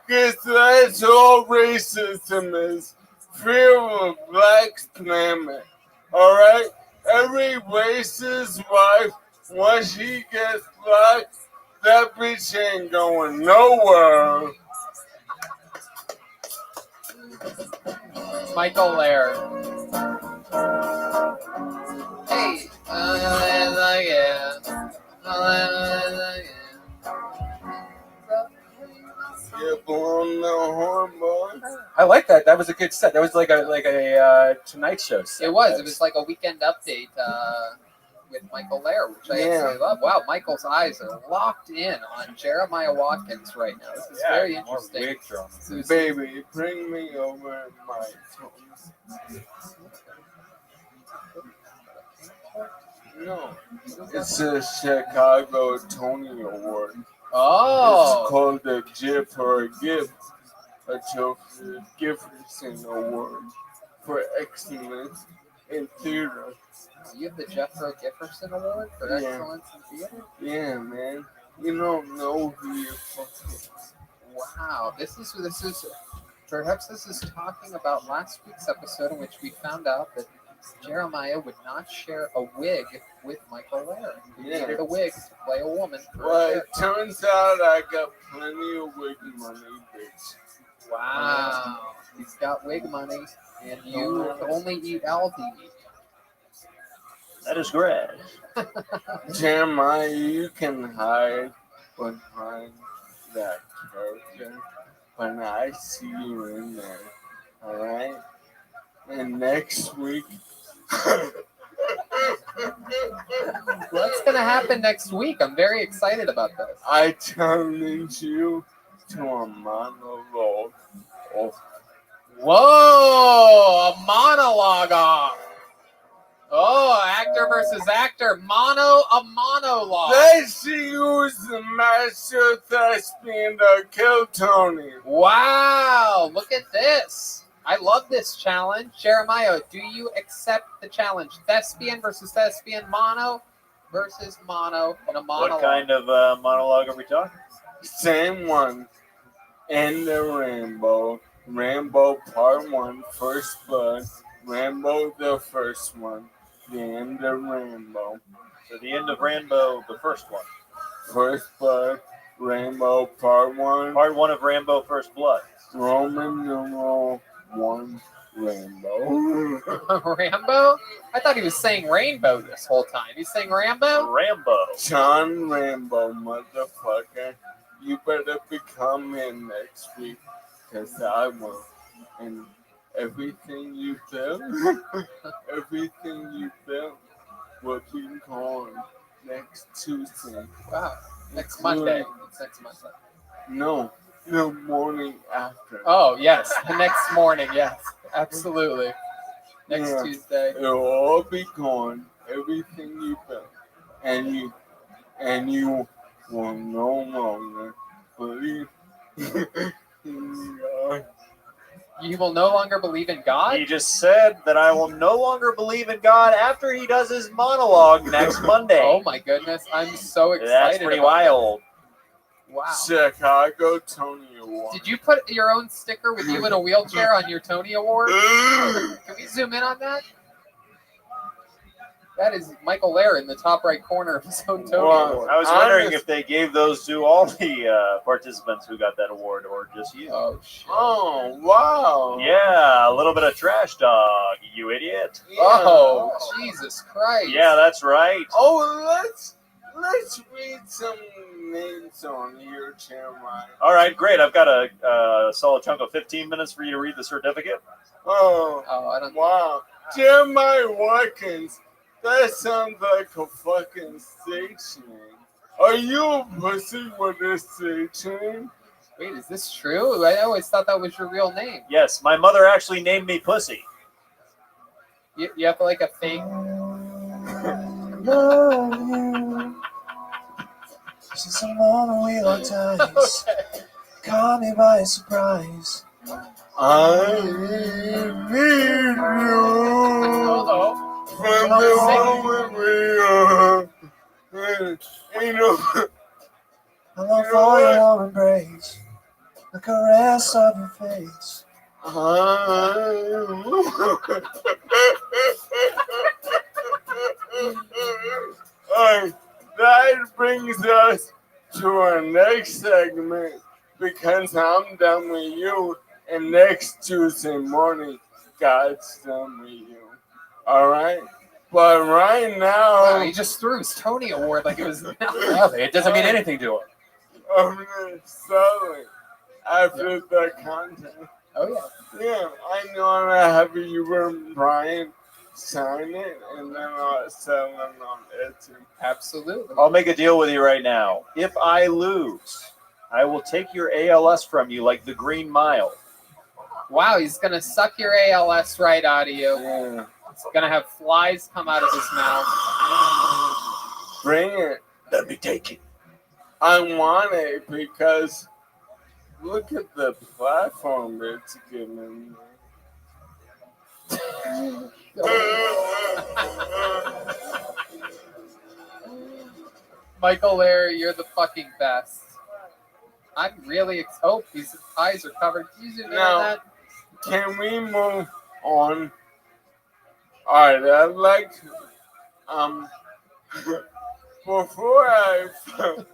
Because that's all racism is. Fear of a black planet. Alright? Every racist wife, once she gets black, that bitch ain't going nowhere. Michael Lair. Hey, I like that. That was a good set. That was like a Tonight Show set. It was. It was like a weekend update with Michael Lair, which I absolutely love. Wow, Michael's eyes are locked in on Jeremiah Watkins right now. This is very interesting. Baby, bring me over my toes. No, it's a Chicago Tony Award. Oh, it's called the GIF or a GIF, a Joseph Gifferson Award for excellence in theater. You have the Jeffro Gifferson Award for excellence in theater? Yeah, man. You don't know who you're fucking. Wow, this is perhaps this is talking about last week's episode in which we found out that Jeremiah would not share a wig with Michael Lair. He needed a wig to play a woman. Well, it turns out I got plenty of wig money, bitch. Wow, he's got wig money, and you only eat Aldi meat. That is great. Jeremiah, you can hide behind that character when I see you in there. Alright? And next week. What's going to happen next week? I'm very excited about this. I challenge you to a monologue. Whoa! A monologue off. Oh, actor versus actor. A monologue. Let's see who's the master thespian to kill Tony. Wow, look at this. I love this challenge. Jeremiah, do you accept the challenge? Thespian versus thespian, mono versus mono in a monologue. What kind of monologue are we talking? Same one. And the Rambo. Rambo Part 1, First Blood. Rambo the first one. The end of Rambo. So the end of Rambo, the first one. First Blood. Rambo Part 1. Part 1 of Rambo First Blood. Roman numeral 1. Rambo. Rambo? I thought he was saying rainbow this whole time. He's saying Rambo? Rambo. John Rambo, motherfucker. You better become him next week, because I will. And everything you built will be gone next Tuesday. Wow. Next Monday. It's next Monday. No, the morning after. Oh, yes. The next morning, yes. Absolutely. Next Tuesday. It'll all be gone. Everything you built. And you will no longer believe in God. You will no longer believe in God? He just said that I will no longer believe in God after he does his monologue next Monday. Oh my goodness. I'm so excited. That's pretty wild. Wow. Chicago Tony Award. Did you put your own sticker with you in a wheelchair on your Tony Award? Can we zoom in on that? That is Michael Lair in the top right corner of his own Tony Award. I was wondering if they gave those to all the participants who got that award or just you. Oh, shit. Oh, wow. Yeah, a little bit of trash dog, you idiot. shit. Oh, Jesus Christ. Yeah, that's right. Oh, let's read some names on here, Jeremiah. All right, great. I've got a solid chunk of 15 minutes for you to read the certificate. Oh, I don't. Wow. Jeremiah Watkins. That sounds like a fucking stage name. Are you a pussy with a stage name? Wait, is this true? I always thought that was your real name. Yes, my mother actually named me Pussy. You have like a fake. Since I'm on a wheel of dice, caught me by surprise. I need you from the moment we I long for your warm embrace, the caress of your face. Alright, that brings us to our next segment because I'm done with you, and next Tuesday morning, God's done with you. Alright? But right now. Wow, he just threw his Tony Award like it was nothing. It doesn't mean anything to him. I'm gonna sell it after the content. Oh, yeah. Yeah, I know I'm gonna have you and Brian sign it, and then I'll sell it on Etsy. Absolutely. I'll make a deal with you right now. If I lose, I will take your ALS from you like the Green Mile. Wow, he's gonna suck your ALS right out of you. Yeah. It's gonna have flies come out of his mouth. Bring it. Let me take it. I want it because look at the platform it's given me. Michael Larry, you're the fucking best. I'm really these eyes are covered. Can you zoom in on Now, that? can we move on? Alright, I'd like to, before I fell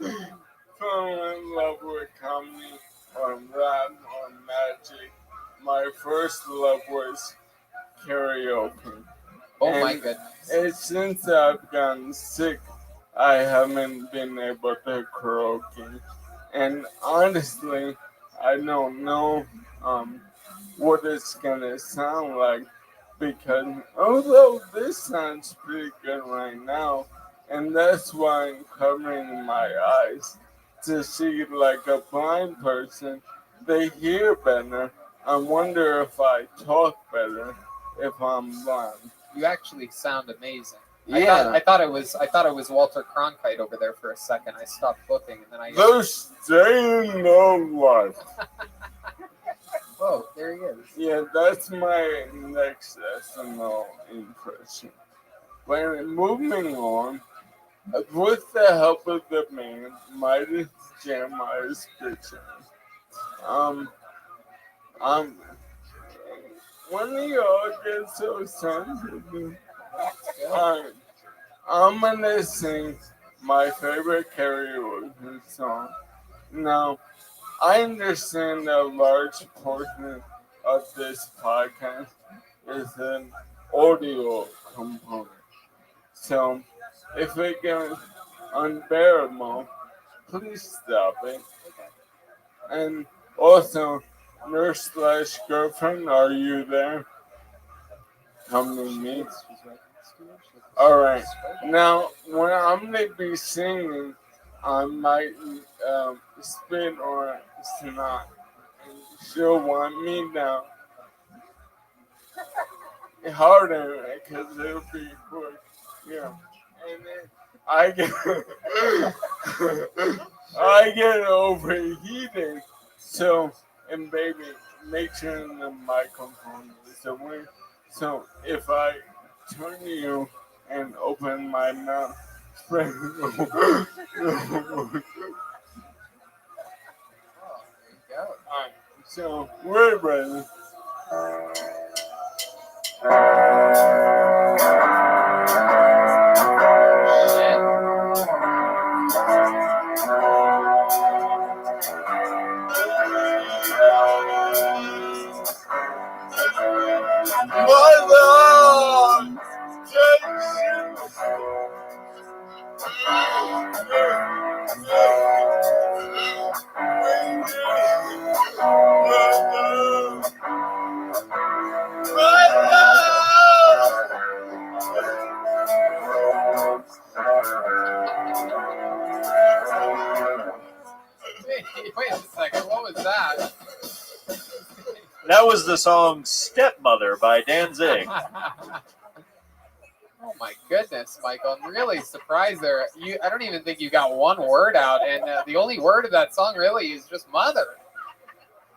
in love with comedy or rap or magic, my first love was karaoke. Oh my goodness. And since I've gotten sick, I haven't been able to karaoke. And honestly, I don't know what it's gonna sound like because although this sounds pretty good right now, and that's why I'm covering my eyes to see like a blind person. They hear better. I wonder if I talk better if I'm blind. You actually sound amazing. Yeah. I thought it was Walter Cronkite over there for a second. I stopped looking and then I. Those staying no life. Whoa, there he is. Yeah, that's my next SNL impression. But moving on, with the help of the band, Midas Jeremiah's Kitchen. When y'all get so sensitive, I'm gonna sing my favorite karaoke song. Now, I understand a large portion of this podcast is an audio component. So, if it gets unbearable, please stop it. And also, nurse/girlfriend, are you there? Come to me. Alright, now when I'm going to be singing, I might spit or snot. And she'll want me down harder because it'll be quick. Yeah. And then I get overheated. So, and baby, make sure the microphone is away. So if I turn to you and open my mouth, so we're ready. My love That was the song Stepmother by Danzig. Oh my goodness, Michael! I'm really surprised there. I don't even think you got one word out, and the only word of that song really is just "mother."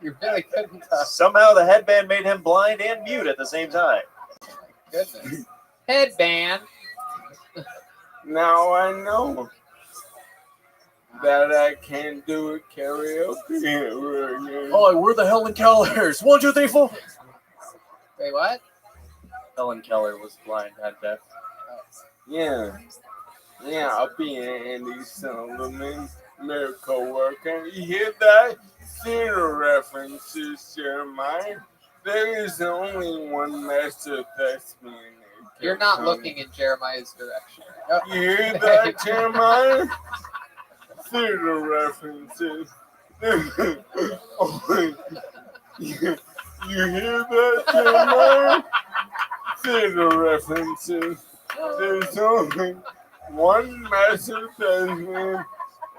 You really couldn't. Somehow the headband made him blind and mute at the same time. Goodness, headband. Now I know that I can't do karaoke ever again. Oh, we're the Helen Kellers. 1, 2, 3, 4. Wait, what? Helen Keller was blind and deaf. Yeah. Yeah, I'll be Andy Solomon, miracle worker. You hear that? Theater references, Jeremiah. There is only one master thespian. You're not looking in Jeremiah's direction. Oh. You hear that, Jeremiah? Theater references. You hear that, Jeremiah? Theater references. There's only one master thespian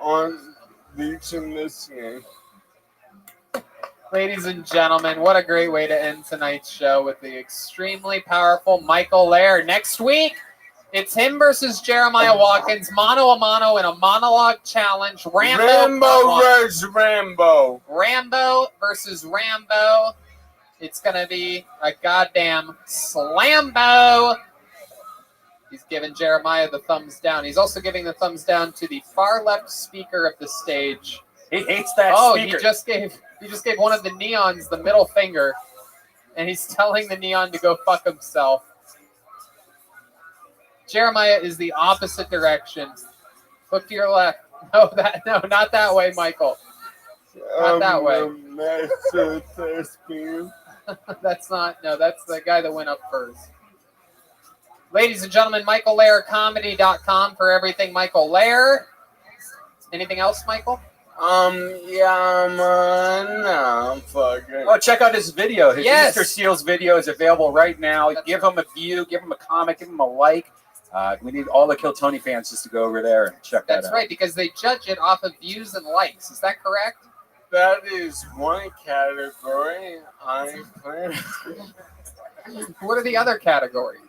on each in this game. Ladies and gentlemen, what a great way to end tonight's show with the extremely powerful Michael Lair. Next week, it's him versus Jeremiah Watkins, mano a mano in a monologue challenge. Rambo versus Rambo. Rambo versus Rambo. It's going to be a goddamn slambo. He's giving Jeremiah the thumbs down. He's also giving the thumbs down to the far left speaker of the stage. He hates that speaker. He just gave one of the neons the middle finger, and he's telling the neon to go fuck himself. Jeremiah is the opposite direction. Look to your left. No, not that way, Michael. Not that way. That's the guy that went up first. Ladies and gentlemen, MichaelLairComedy.com for everything Michael Lair. Anything else, Michael? Yeah, man, no, fucking. Oh, check out his video. His Easter Seals video is available right now. Give him a view, give him a comment, give him a like. We need all the Kill Tony fans just to go over there and check that out. That's right, because they judge it off of views and likes. Is that correct? That is one category I play. What are the other categories?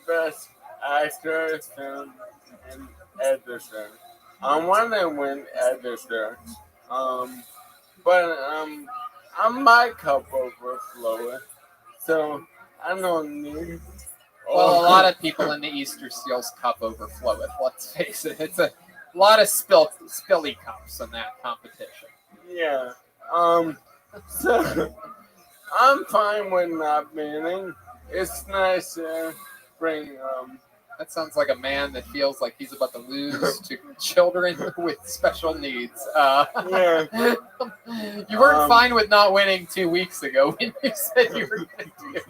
Best actor, film, and editor. I want to win editor. But my cup overflowing, so I don't need. Well, a lot of people in the Easter Seals cup overfloweth. Let's face it; it's a lot of spilly cups in that competition. Yeah. So I'm fine with not winning. It's nice to bring. That sounds like a man that feels like he's about to lose to children with special needs. Yeah. You weren't fine with not winning 2 weeks ago when you said you were going to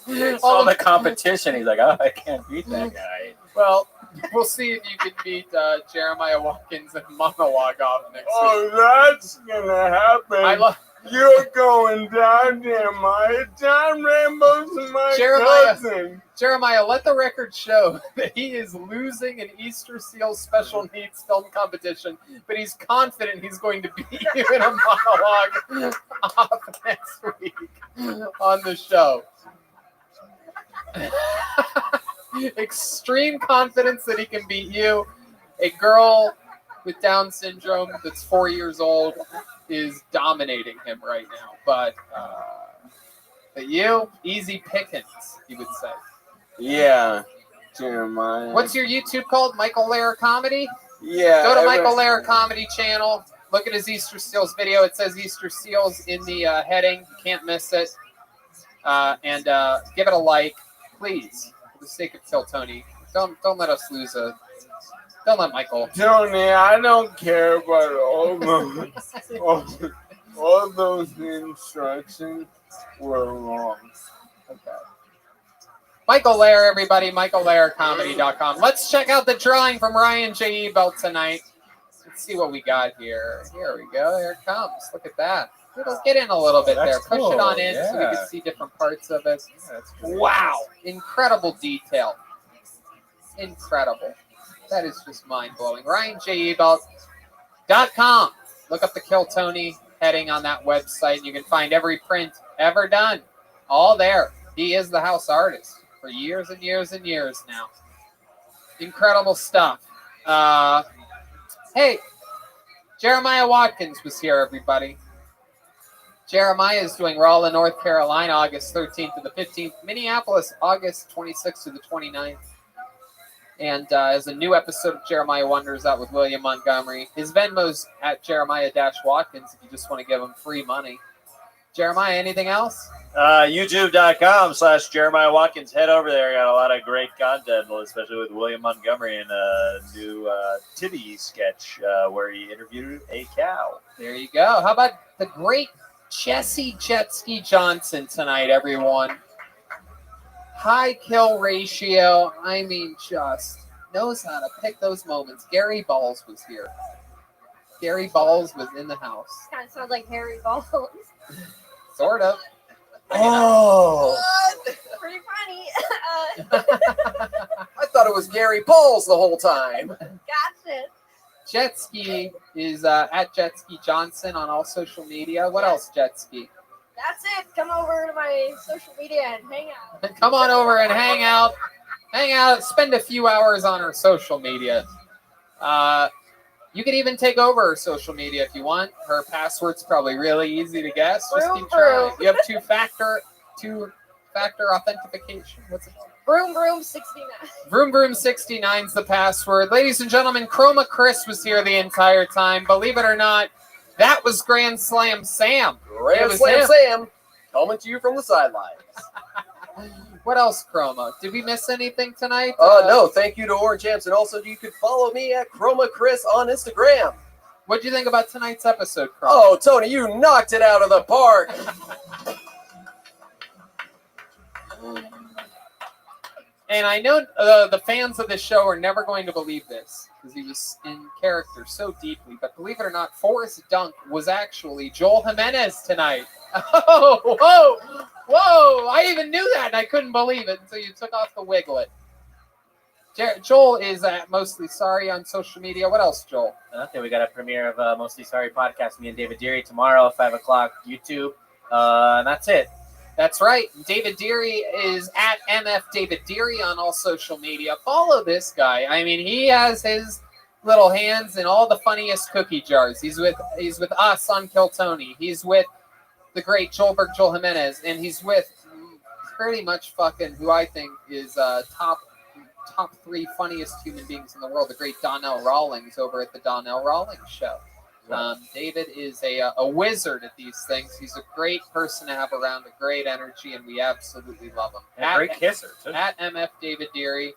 do it. All the competition. He's like, oh, I can't beat that guy. Well, we'll see if you can beat Jeremiah Watkins and monologue off next week. Oh, that's going to happen. You're going down, Jeremiah. John Rambo's my cousin. Jeremiah, let the record show that he is losing an Easter Seals special needs film competition, but he's confident he's going to beat you in a monologue off next week on the show. Extreme confidence that he can beat you. A girl with Down syndrome that's 4 years old is dominating him right now. But you, easy pickings, he would say. Yeah, Jeremiah. What's your YouTube called? Michael Lair Comedy? Yeah. Go to Michael Lair Comedy channel. Look at his Easter Seals video. It says Easter Seals in the heading. You can't miss it. And give it a like, please, for the sake of Kill Tony. Don't let us lose a. Don't let Michael. Tony, I don't care about all those instructions were wrong. Okay. Michael Lair, everybody. MichaelLairComedy.com. Let's check out the drawing from Ryan J. Ebelt tonight. Let's see what we got here. Here we go. Here it comes. Look at that. It'll get in a little bit there. Push it on in so we can see different parts of it. Wow. Incredible detail. Incredible. That is just mind-blowing. RyanJEbelt.com. Look up the Kill Tony. heading on that website. You can find every print ever done, all there. He is the house artist for years and years and years now. Incredible stuff. Hey, Jeremiah Watkins was here, everybody. Jeremiah is doing Raleigh, North Carolina, August 13th to the 15th. Minneapolis, August 26th to the 29th. And as a new episode of Jeremiah Wonders out with William Montgomery. His Venmo's at Jeremiah-Watkins if you just want to give him free money. Jeremiah, anything else? YouTube.com/Jeremiah Watkins. Head over there. Got a lot of great content, especially with William Montgomery and a new titty sketch where he interviewed a cow. There you go. How about the great Jesse Jetski Johnson tonight, everyone? High kill ratio. I mean, just knows how to pick those moments. Gary Balls was here. Gary Balls was in the house. Kind of sounds like Harry Balls. Sort of. Oh. Pretty funny. I thought it was Gary Balls the whole time. Gotcha. Jetski is at Jetski Johnson on all social media. What else, Jetski? That's it. Come over to my social media and hang out. Come on over and hang out. Hang out. Spend a few hours on our social media. You can even take over her social media if you want. Her password's probably really easy to guess. Just keep trying. You have two-factor authentication. What's it called? Broom Broom 69. Vroom Vroom 69 is the password. Ladies and gentlemen, Chroma Chris was here the entire time. Believe it or not, that was Grand Slam Sam. Grand Slam Sam, coming to you from the sidelines. What else, Chroma? Did we miss anything tonight? No, thank you to Orange Amps, and also you could follow me at Chroma Chris on Instagram. What'd you think about tonight's episode, Chroma? Oh, Tony, you knocked it out of the park. And I know the fans of this show are never going to believe this because he was in character so deeply. But believe it or not, Forrest Dunk was actually Joel Jimenez tonight. Oh, whoa, whoa. I even knew that and I couldn't believe it until you took off the wiglet. Joel is at Mostly Sorry on social media. What else, Joel? Okay, we got a premiere of Mostly Sorry podcast, me and David Deary tomorrow, 5 o'clock, YouTube. And that's it. That's right. David Deary is at MF David Deary on all social media. Follow this guy. I mean, he has his little hands in all the funniest cookie jars. He's with us on Kill Tony. He's with the great Joel Jimenez, and he's with pretty much fucking who I think is top 3 funniest human beings in the world, the great Donnell Rawlings over at the Donnell Rawlings Show. David is a wizard at these things. He's a great person to have around, a great energy, and we absolutely love him. And a great kisser, too. At MF David Deary.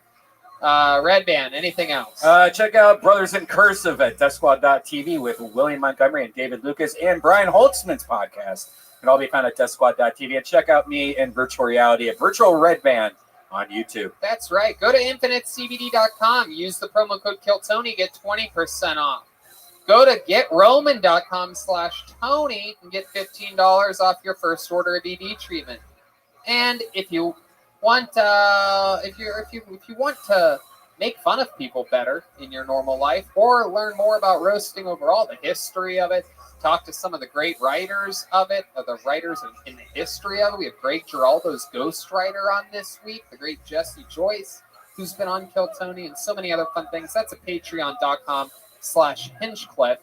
Red Band, anything else? Check out Brothers in Cursive at DeathSquad.tv with William Montgomery and David Lucas and Brian Holtzman's podcast. It can all be found at DeathSquad.tv. And check out me in virtual reality at Virtual Red Band on YouTube. That's right. Go to InfiniteCBD.com. Use the promo code KillTony. Get 20% off. Go to GetRoman.com/Tony and get $15 off your first order of ED treatment. And if you want, if you want to make fun of people better in your normal life, or learn more about roasting overall, the history of it, talk to some of the great writers of it, or the writers in the history of it. We have Greg Giraldo's ghostwriter on this week, the great Jesse Joyce, who's been on Kill Tony, and so many other fun things. That's at patreon.com/Hinchcliffe.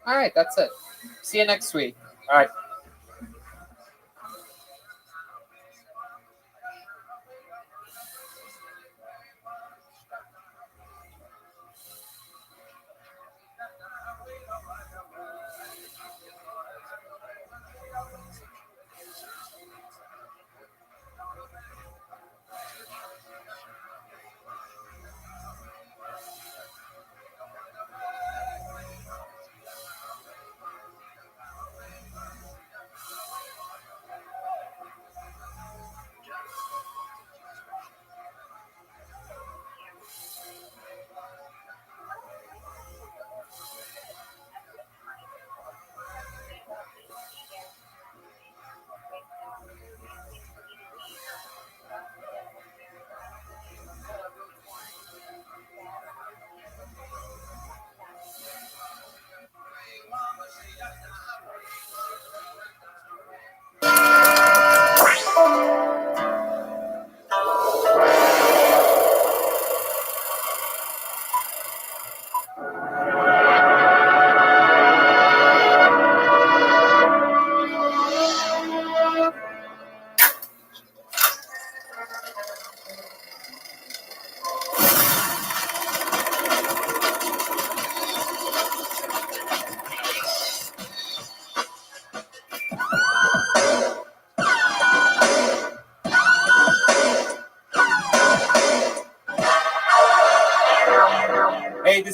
All right, that's it. See you next week. All right.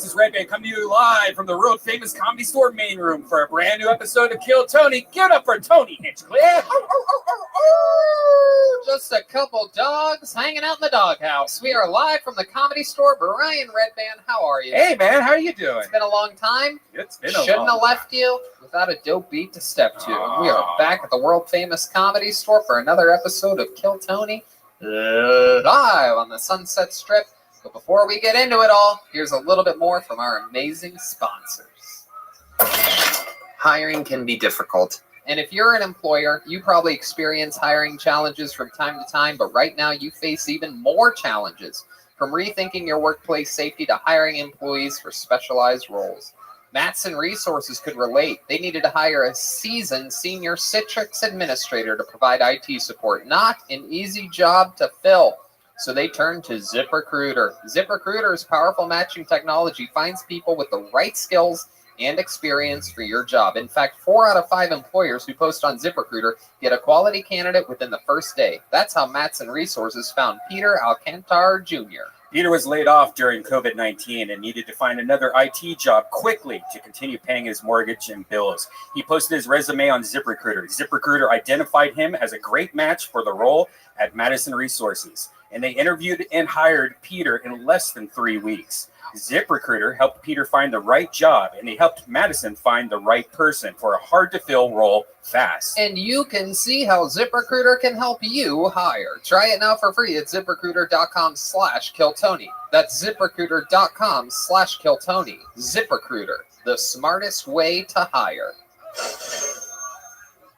This is Red Band coming to you live from the world famous Comedy Store main room for a brand new episode of Kill Tony. Give it up for Tony Hinchcliffe. Just a couple dogs hanging out in the doghouse. We are live from the Comedy Store. Brian Redband, how are you? Hey man, how are you doing? It's been a long time. It's been a Shouldn't long have left you without a dope beat to step to. We are back at the world famous Comedy Store for another episode of Kill Tony live on the Sunset Strip. But before we get into it all, here's a little bit more from our amazing sponsors. Hiring can be difficult. And if you're an employer, you probably experience hiring challenges from time to time, but right now you face even more challenges, from rethinking your workplace safety to hiring employees for specialized roles. Matson Resources could relate. They needed to hire a seasoned senior Citrix administrator to provide IT support, not an easy job to fill. So they turned to ZipRecruiter. ZipRecruiter's powerful matching technology finds people with the right skills and experience for your job. In fact, 4 out of 5 employers who post on ZipRecruiter get a quality candidate within the first day. That's how Matson Resources found Peter Alcantar Jr. Peter was laid off during COVID-19 and needed to find another IT job quickly to continue paying his mortgage and bills. He posted his resume on ZipRecruiter. ZipRecruiter identified him as a great match for the role at Madison Resources, and they interviewed and hired Peter in less than 3 weeks. ZipRecruiter helped Peter find the right job, and they helped Madison find the right person for a hard-to-fill role fast. And you can see how ZipRecruiter can help you hire. Try it now for free at ZipRecruiter.com/KillTony. That's ZipRecruiter.com/KillTony. ZipRecruiter, the smartest way to hire.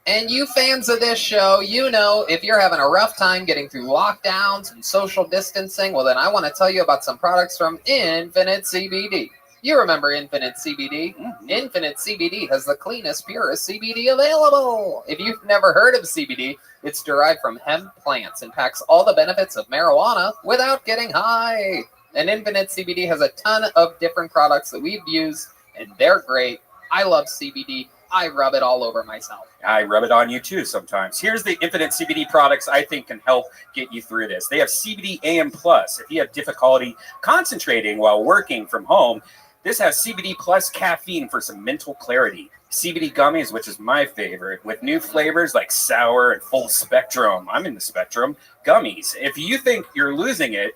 And you fans of this show, you know if you're having a rough time getting through lockdowns and social distancing, well then I want to tell you about some products from Infinite CBD. You remember Infinite CBD? Infinite CBD has the cleanest, purest CBD available. If you've never heard of CBD, it's derived from hemp plants and packs all the benefits of marijuana without getting high. And Infinite CBD has a ton of different products that we've used, and they're great. I love CBD. I rub it all over myself. I rub it on you too sometimes. Here's the Infinite CBD products I think can help get you through this. They have CBD AM Plus. If you have difficulty concentrating while working from home, this has CBD Plus caffeine for some mental clarity. CBD gummies, which is my favorite, with new flavors like sour and full spectrum. I'm in the spectrum. Gummies. If you think you're losing it,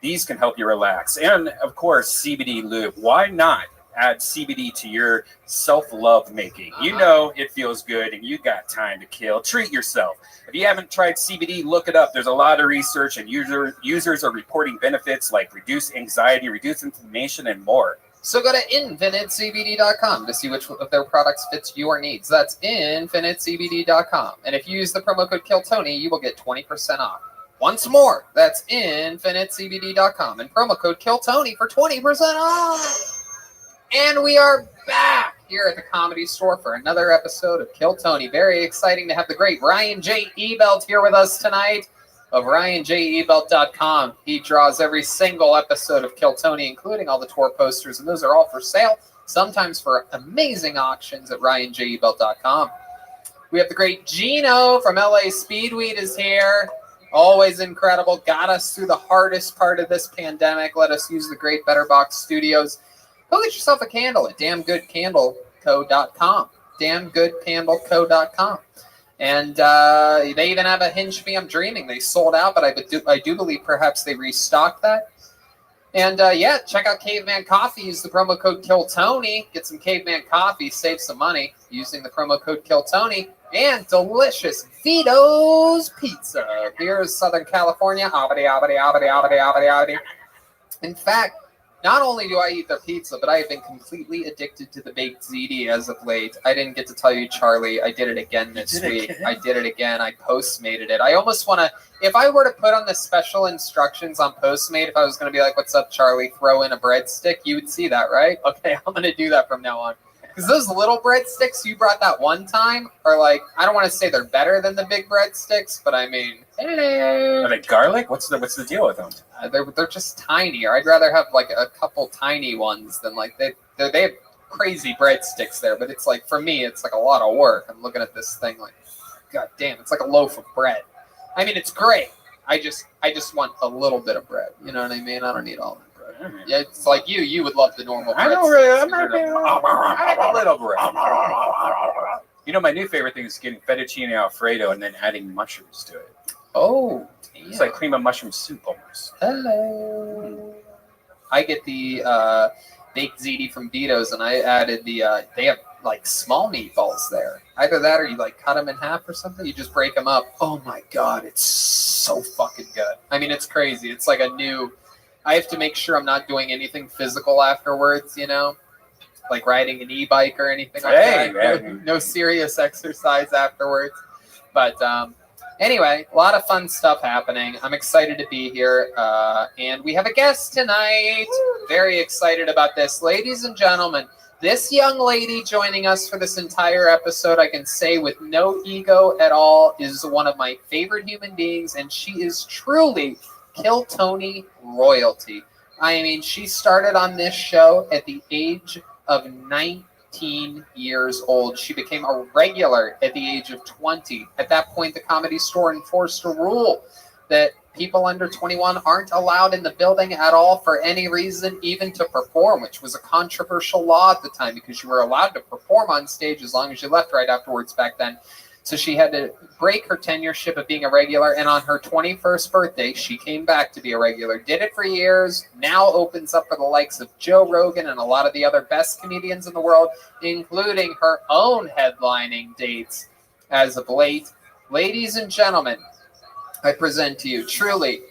these can help you relax. And of course, CBD lube. Why not add CBD to your self-love making? You know it feels good and you got time to kill. Treat yourself. If you haven't tried CBD, look it up. There's a lot of research, and users are reporting benefits like reduced anxiety, reduced inflammation, and more. So go to InfiniteCBD.com to see which of their products fits your needs. That's InfiniteCBD.com. And if you use the promo code KillTony, you will get 20% off. Once more, that's InfiniteCBD.com and promo code KillTony for 20% off. And we are back here at the Comedy Store for another episode of Kill Tony. Very exciting to have the great Ryan J. Ebelt here with us tonight of RyanJEbelt.com. He draws every single episode of Kill Tony, including all the tour posters, and those are all for sale, sometimes for amazing auctions at RyanJEbelt.com. We have the great Gino from LA Speedweed is here. Always incredible. Got us through the hardest part of this pandemic. Let us use the great Better Box Studios. Go get yourself a candle at damngoodcandleco.com. Damngoodcandleco.com. And they even have a Hinge Me I'm Dreaming. They sold out, but I do believe perhaps they restocked that. And yeah, check out Caveman Coffee. Use the promo code KillTony. Get some Caveman Coffee. Save some money using the promo code KillTony. And delicious Vito's Pizza. Here's Southern California. Abadi, abadi, abadi, abadi, abadi, abadi. In fact, not only do I eat their pizza, but I have been completely addicted to the baked ziti as of late. I didn't get to tell you, Charlie. I did it again this week. I did it again. I Postmated it. I almost want to, if I were to put on the special instructions on Postmate, if I was going to be like, what's up, Charlie, throw in a breadstick, you would see that, right? Okay, I'm going to do that from now on. Because those little breadsticks you brought that one time are like, I don't want to say they're better than the big breadsticks, but I mean, Are they garlic? What's the deal with them? They're just tinier. I'd rather have like a couple tiny ones than like they have crazy breadsticks there. But it's like, for me, it's like a lot of work. I'm looking at this thing like, God damn, it's like a loaf of bread. I mean, it's great. I just want a little bit of bread. You know what I mean? I don't need all that bread. Yeah, it's like you would love the normal. I don't Brits. really. I'm not a little Brit. You know, my new favorite thing is getting fettuccine alfredo and then adding mushrooms to it. Oh, it's like cream of mushroom soup almost. Hello. I get the baked ziti from Vito's, and I added the. They have like small meatballs there. Either that, or you like cut them in half or something. You just break them up. Oh my god, it's so fucking good. I mean, it's crazy. It's like a new. I have to make sure I'm not doing anything physical afterwards. You know, like riding an e-bike or anything like that. No serious exercise afterwards. But anyway, a lot of fun stuff happening. I'm excited to be here. And we have a guest tonight. Very excited about this. Ladies and gentlemen, this young lady joining us for this entire episode, I can say with no ego at all, is one of my favorite human beings, and she is truly Kill Tony royalty. I mean, she started on this show at the age of 19 years old. She became a regular at the age of 20. At that point, the Comedy Store enforced a rule that people under 21 aren't allowed in the building at all for any reason, even to perform, which was a controversial law at the time because you were allowed to perform on stage as long as you left right afterwards back then. So she had to break her tenureship of being a regular, and on her 21st birthday, she came back to be a regular. Did it for years, now opens up for the likes of Joe Rogan and a lot of the other best comedians in the world, including her own headlining dates as of late. Ladies and gentlemen, I present to you truly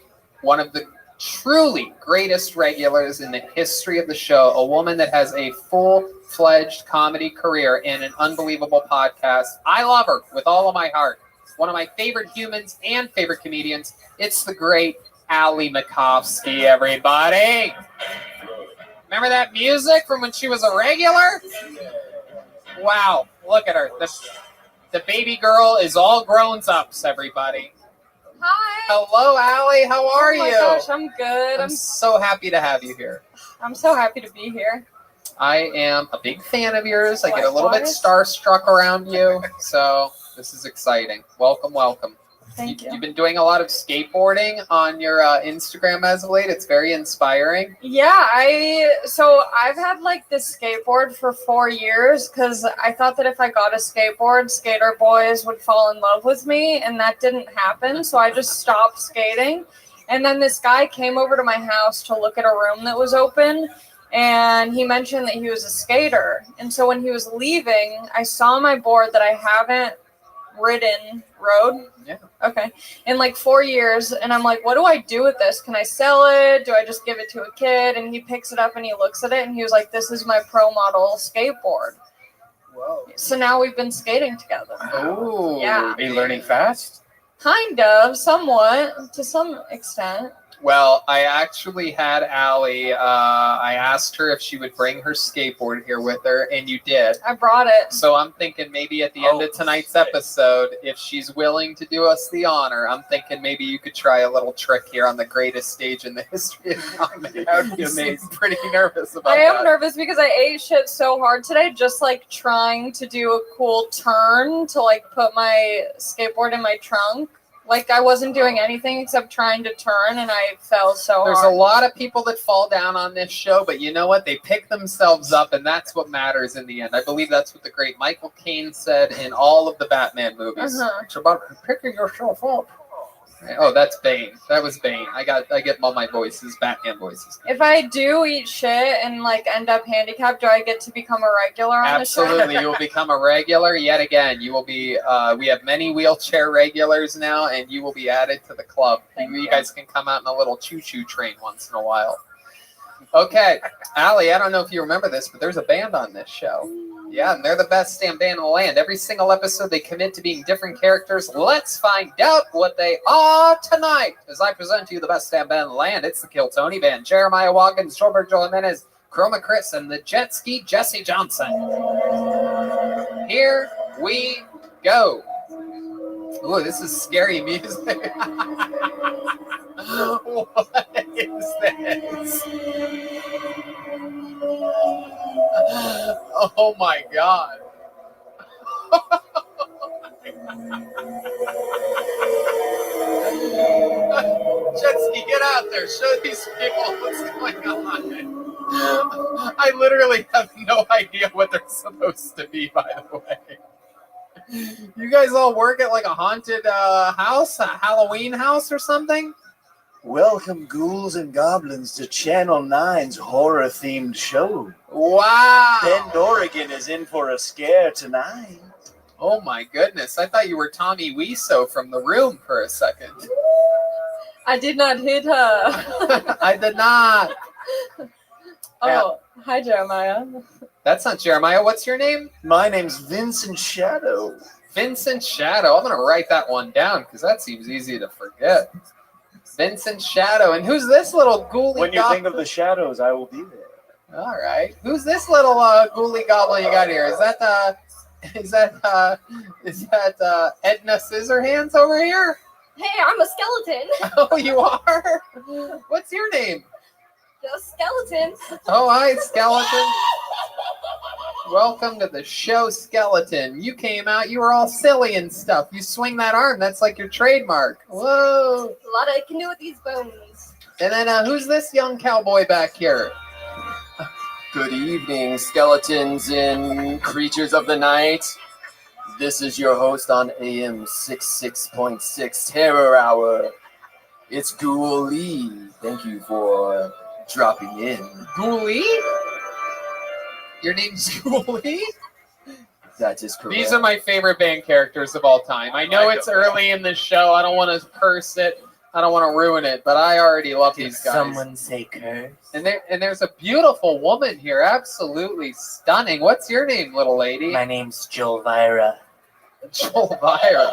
one of the truly greatest regulars in the history of the show, a woman that has a full-fledged comedy career and an unbelievable podcast. I love her with all of my heart. One of my favorite humans and favorite comedians. It's the great Ali Makovsky, everybody. Remember that music from when she was a regular? Wow, look at her. The baby girl is all grown-ups, everybody. Hi. Hello, Allie. How are you? Oh my gosh, I'm good. I'm so happy to have you here. I'm so happy to be here. I am a big fan of yours. I get a little bit starstruck around you, so this is exciting. Welcome, welcome. Thank you. You've been doing a lot of skateboarding on your Instagram as of late. It's very inspiring. Yeah, I've had like this skateboard for 4 years because I thought that if I got a skateboard, skater boys would fall in love with me, and that didn't happen. So I just stopped skating. And then this guy came over to my house to look at a room that was open, and he mentioned that he was a skater. And so when he was leaving, I saw my board that I haven't rode. Yeah. Okay. In like 4 years. And I'm like, what do I do with this? Can I sell it? Do I just give it to a kid? And he picks it up and he looks at it and he was like, this is my pro model skateboard. Whoa. So now we've been skating together. Oh. Yeah. Are you learning fast? Kind of, somewhat, to some extent. Well, I actually had Allie. I asked her if she would bring her skateboard here with her, and you did. I brought it. So I'm thinking maybe at the end of tonight's episode, if she's willing to do us the honor, I'm thinking maybe you could try a little trick here on the greatest stage in the history of comedy. That would be amazing. Pretty nervous about that. I am nervous because I ate shit so hard today, just like trying to do a cool turn to like put my skateboard in my trunk. Like, I wasn't doing anything except trying to turn, and I fell so There's hard. a lot of people that fall down on this show, but you know what? They pick themselves up, and that's what matters in the end. I believe that's what the great Michael Caine said in all of the Batman movies. It's about picking yourself up. Oh, that's Bane. That was Bane. I get all my voices, Batman voices. If I do eat shit and like end up handicapped, do I get to become a regular on Absolutely, the show? you will become a regular yet again. You will be. We have many wheelchair regulars now, and you will be added to the club. You guys can come out in a little choo-choo train once in a while. Okay, Allie, I don't know if you remember this, but there's a band on this show. Yeah, and they're the best damn band in the land. Every single episode, they commit to being different characters. Let's find out what they are tonight. As I present to you the best damn band in the land, it's the Kill Tony Band. Jeremiah Watkins, Joelberg Joel Jimenez, Chroma Chris, and the Jet Ski Jesse Johnson. Here we go. Ooh, this is scary music. What is this? Oh my God. Nowitzki, get out there. Show these people what's going on. I literally have no idea what they're supposed to be, by the way. You guys all work at like a haunted house, a Halloween house or something? Welcome, ghouls and goblins, to Channel 9's horror-themed show. Wow! Bend, Oregon is in for a scare tonight. Oh my goodness, I thought you were Tommy Wiseau from The Room for a second. I did not hit her. I did not. Oh, hi, Jeremiah. That's not Jeremiah. What's your name? My name's Vincent Shadow. Vincent Shadow. I'm going to write that one down because that seems easy to forget. Vincent Shadow. And who's this little ghouly When you think of the shadows, I will be there. All right. Who's this little ghouly goblin you got here? Is that Edna Scissorhands over here? Hey, I'm a skeleton. Oh, you are? What's your name? Just skeleton. Oh, hi, skeleton. Welcome to the show, Skeleton. You came out, you were all silly and stuff. You swing that arm, that's like your trademark. Whoa. A lot I can do with these bones. And then who's this young cowboy back here? Good evening, skeletons and creatures of the night. This is your host on AM 66.6 Terror Hour. It's Ghoulie. Thank you for dropping in. Ghoulie? Your name's Ghoulie? That is correct. These are my favorite band characters of all time. I know it's early in the show. I don't want to curse it. I don't want to ruin it, but I already love these guys. Someone say curse. And there's a beautiful woman here, absolutely stunning. What's your name, little lady? My name's Jolvira. Jolvira.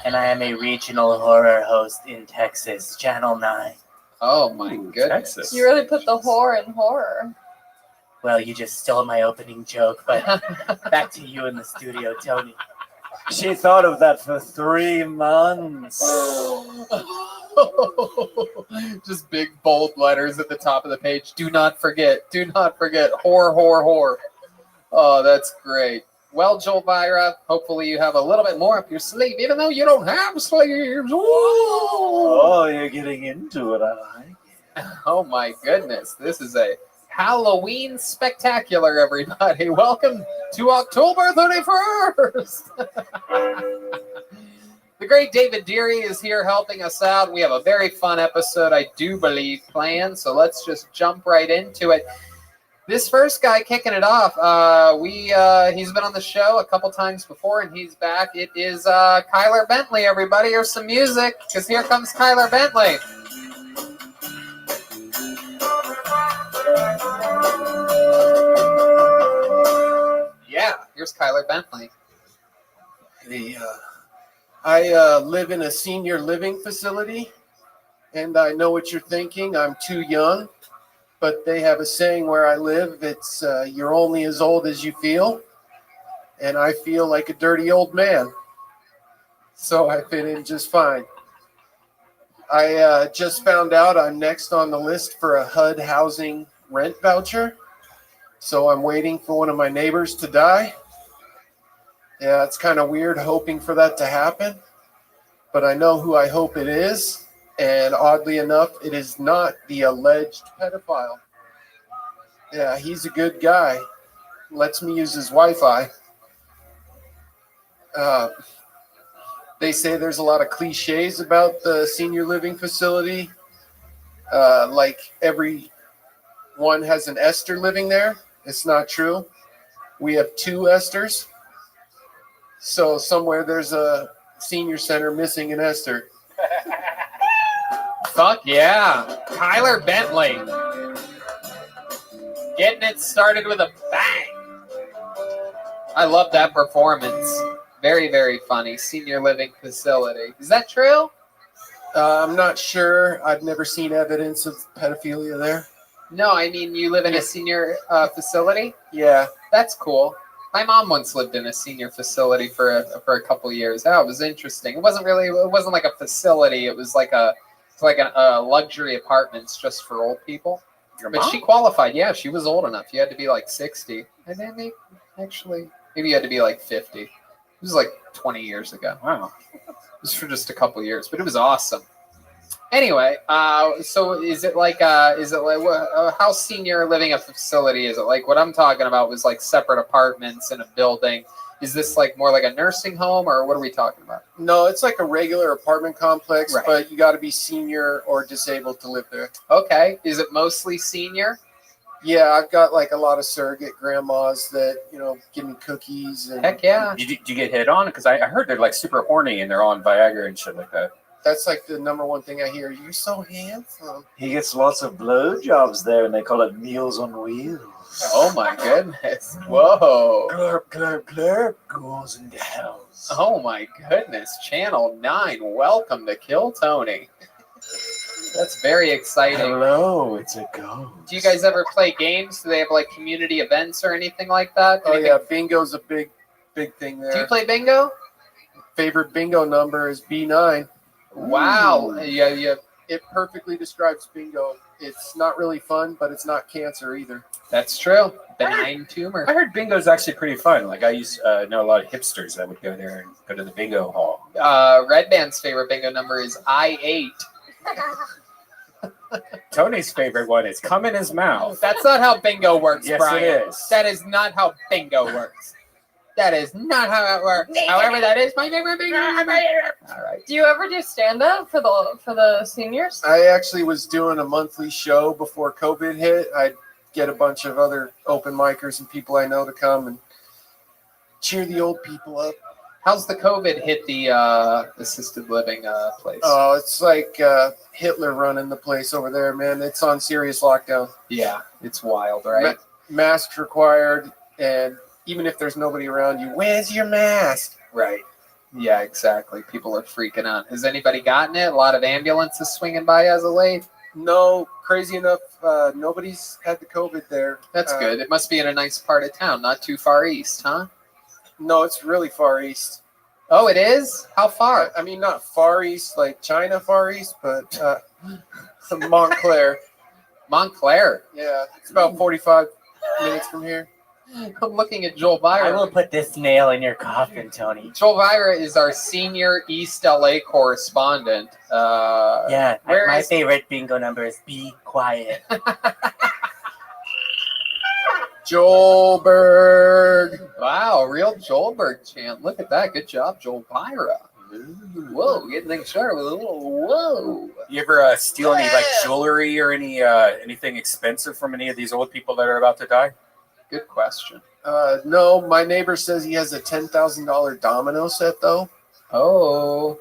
And I am a regional horror host in Texas, Channel 9. Oh my goodness. You really put the whore in horror. Well, you just stole my opening joke, but back to you in the studio, Tony. She thought of that for 3 months. Just big bold letters at the top of the page. Do not forget. Do not forget. Whore, whore, whore. Oh, that's great. Well, Jolvira, hopefully you have a little bit more up your sleeve, even though you don't have sleeves. Ooh. Oh, you're getting into it. I like it. Oh, my goodness. This is a Halloween spectacular, everybody. Welcome to October 31st. The great David Deary is here helping us out. We have a very fun episode, I do believe, planned, so let's just jump right into it. This first guy kicking it off, he's been on the show a couple times before, and he's back. It is Kyler Bentley, everybody. Here's some music, because here comes Kyler Bentley. Yeah, here's Kyler Bentley. I live in a senior living facility, and I know what you're thinking. I'm too young, but they have a saying where I live. It's you're only as old as you feel, and I feel like a dirty old man, so I fit in just fine. I just found out I'm next on the list for a HUD housing rent voucher, so I'm waiting for one of my neighbors to die. Yeah, it's kind of weird hoping for that to happen, but I know who I hope it is, and oddly enough, it is not the alleged pedophile. Yeah, he's a good guy. Lets me use his Wi-Fi. They say there's a lot of cliches about the senior living facility, like everyone has an Esther living there. It's not true. We have 2 Esthers. So somewhere there's a senior center missing an Esther. Fuck yeah. Kyler Bentley. Getting it started with a bang. I love that performance. Very, very funny. Senior living facility. Is that true? I'm not sure. I've never seen evidence of pedophilia there. No, I mean you live in a senior facility? Yeah. That's cool. My mom once lived in a senior facility for a couple years. That was interesting. It wasn't like a facility. It was like a luxury apartments just for old people. Your But mom? she qualified. Yeah, she was old enough. You had to be like 60. And then maybe you had to be like 50. It was like 20 years ago. Wow. It was for just a couple years, but it was awesome. Anyway, so is it like how senior living a facility is it? Like what I'm talking about was like separate apartments in a building. Is this like more like a nursing home, or what are we talking about? No, it's like a regular apartment complex, Right. but you got to be senior or disabled to live there. Okay. Is it mostly senior? Yeah, I've got like a lot of surrogate grandmas that, you know, give me cookies. And Heck yeah. Do you get hit on? Because I heard they're like super horny and they're on Viagra and shit like that. That's like the number one thing I hear. You're so handsome. He gets lots of blowjobs there, and they call it Meals on Wheels. Oh my goodness. Whoa. Glurp, glurp, glurp goes in the house. Oh my goodness. Channel 9. Welcome to Kill Tony. That's very exciting. Hello, it's a ghost. Do you guys ever play games? Do they have like community events or anything like that? Oh yeah, bingo's a big thing there. Do you play bingo? Favorite bingo number is B9. Wow. Ooh. Yeah. It perfectly describes bingo. It's not really fun, but it's not cancer either. That's true. Benign tumor. I heard bingo's actually pretty fun. Like I used know a lot of hipsters that would go there and go to the bingo hall. Red Band's favorite bingo number is I8. Tony's favorite one is come in his mouth. That's not how bingo works, Yes, Brian. it is. That is not how bingo works. That is not how it works. However, that is my favorite bingo number. All right. Do you ever do stand up for the seniors? I actually was doing a monthly show before COVID hit. I'd get a bunch of other open micers and people I know to come and cheer the old people up. How's the COVID hit the assisted living place? Oh, it's like Hitler running the place over there, man. It's on serious lockdown. Yeah, it's wild, right? Masks required, and even if there's nobody around you, where's your mask? Right. Yeah, exactly. People are freaking out. Has anybody gotten it? A lot of ambulances swinging by as of late? No, crazy enough, nobody's had the COVID there. That's good. It must be in a nice part of town, not too far east, huh? No, it's really far east. Oh, it is? How far? I mean, not far east, like China far east, but Montclair. Montclair? Yeah, it's about 45 minutes from here. I'm looking at Joel Byra. I will put this nail in your coffin, Tony. Joel Byra is our senior East LA correspondent. Yeah, my favorite bingo number is be quiet. Joelberg. Wow, real Joelberg chant. Look at that. Good job, Joel Byra. Whoa, getting things started with a little whoa. You ever steal any like jewelry or anything expensive from any of these old people that are about to die? Good question. No, my neighbor says he has a $10,000 domino set though. Oh,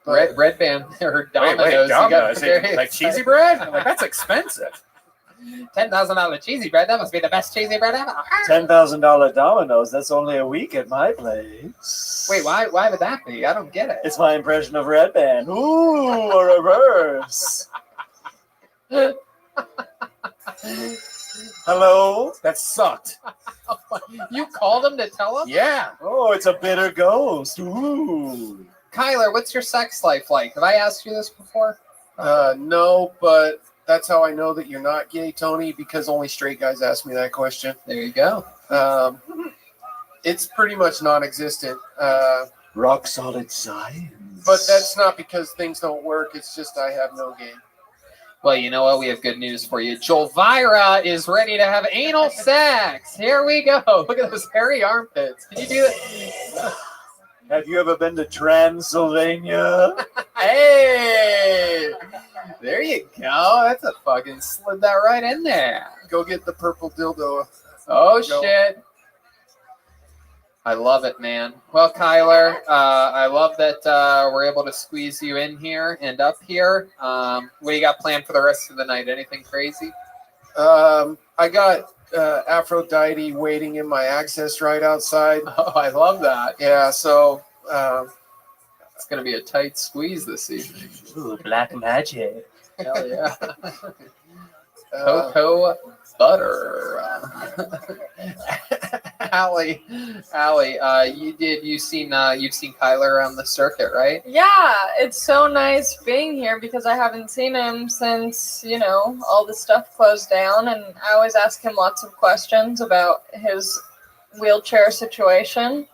red band or dominoes. Wait, dominoes? Like cheesy bread? Like that's expensive. $10,000 cheesy bread. That must be the best cheesy bread ever. $10,000 dominoes. That's only a week at my place. Wait, why would that be? I don't get it. It's my impression of Red Band. Ooh, a reverse. Hello? That sucked. You called him to tell him? Yeah. Oh, it's a bitter ghost. Ooh. Kyler, what's your sex life like? Have I asked you this before? No, but that's how I know that you're not gay, Tony, because only straight guys ask me that question. There you go. It's pretty much non-existent. Rock solid science. But that's not because things don't work. It's just I have no game. Well, you know what? We have good news for you. Joel Byra is ready to have anal sex. Here we go. Look at those hairy armpits. Can you do that? Have you ever been to Transylvania? Hey! There you go. That's a fucking slid that right in there. Go get the purple dildo. Oh, shit. I love it, man. Well, Kyler, I love that we're able to squeeze you in here and up here. What do you got planned for the rest of the night? Anything crazy? I got Aphrodite waiting in my access right outside. Oh, I love that. Yeah, so it's going to be a tight squeeze this evening. Ooh, black magic. Hell yeah. Cocoa butter. Allie, you've seen Kyler around the circuit, right? Yeah, it's so nice being here because I haven't seen him since, all the stuff closed down, and I always ask him lots of questions about his wheelchair situation.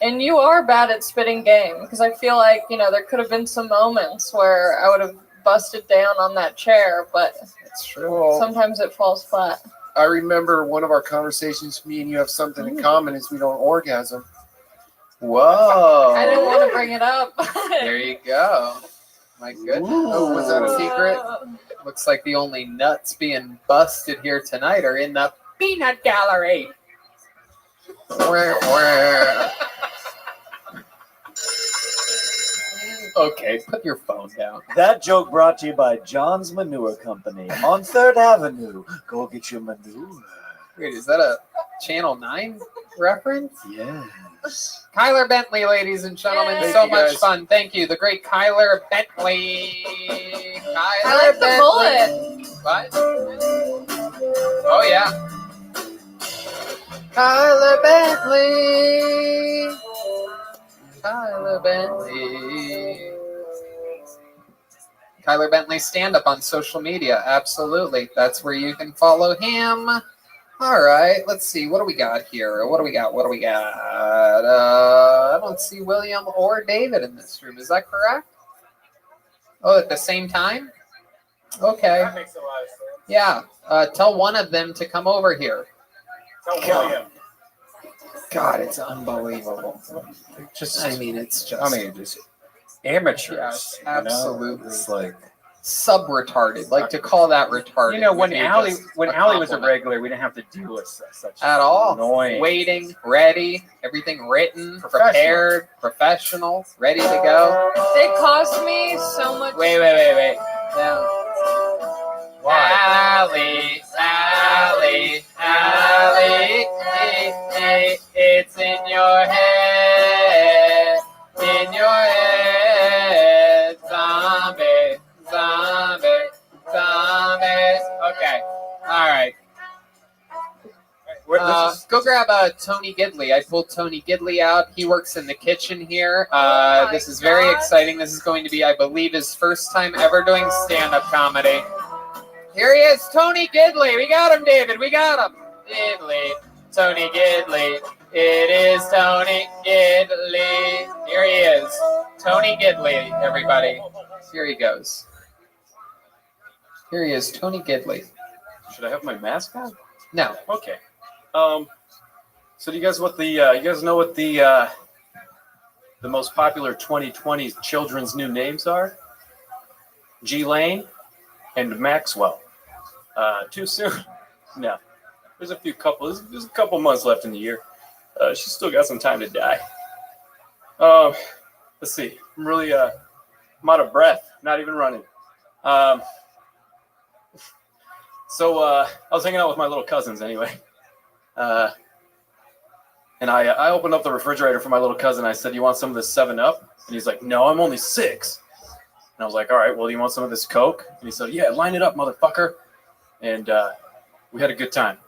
And you are bad at spitting game because I feel like, there could have been some moments where I would have busted down on that chair, but It's true. sometimes it falls flat. I remember one of our conversations. Me and you have something in common: is we don't orgasm. Whoa. I didn't want to bring it up. There you go. My goodness. Oh, was that a secret? Looks like the only nuts being busted here tonight are in the peanut gallery. Okay, put your phone down. That joke brought to you by John's Manure Company on 3rd Avenue. Go get your manure. Wait, is that a Channel 9 reference? Yes. Kyler Bentley, ladies and gentlemen. Yay. So Thank you, much guys. fun. Thank you. The great Kyler Bentley. I like the bullet. What? Oh, yeah. Kyler Bentley. Kyler Bentley. Kyler Bentley stand-up on social media. Absolutely. That's where you can follow him. All right. Let's see. What do we got here? What do we got? I don't see William or David in this room. Is that correct? Oh, at the same time? Okay. That makes a lot of sense. Yeah. Tell one of them to come over here. Tell William. God, it's unbelievable. Just, I mean, it's just. I mean, just amateurs. Yes, you know? absolutely. It's like, Sub-retarded. Like to call that retarded. you know, when would be Allie just when a Allie was a compliment. regular, we didn't have to deal with such At all. annoying. Waiting, ready, everything written, Professional. prepared, professional, ready to go. They cost me so much. Wait. No. Allie, it's in your head, zombie. Okay, all right. Go grab Tony Gidley. I pulled Tony Gidley out. He works in the kitchen here. This is very exciting. This is going to be, I believe, his first time ever doing stand-up comedy. Here he is, Tony Gidley. We got him, David. We got him. Tony Gidley. It is Tony Gidley. Here he is. Tony Gidley, everybody. Here he goes. Here he is, Tony Gidley. Should I have my mask on? No. Okay. So do you guys know what the most popular 2020 children's new names are? G Lane and Maxwell. Too soon? No. There's a couple months left in the year. She's still got some time to die. Let's see. I'm out of breath. Not even running. So I was hanging out with my little cousins anyway. And I opened up the refrigerator for my little cousin. I said, "You want some of this 7-Up?" And he's like, "No, I'm only 6." And I was like, "All right, well, do you want some of this Coke?" And he said, "Yeah, line it up, motherfucker." And we had a good time.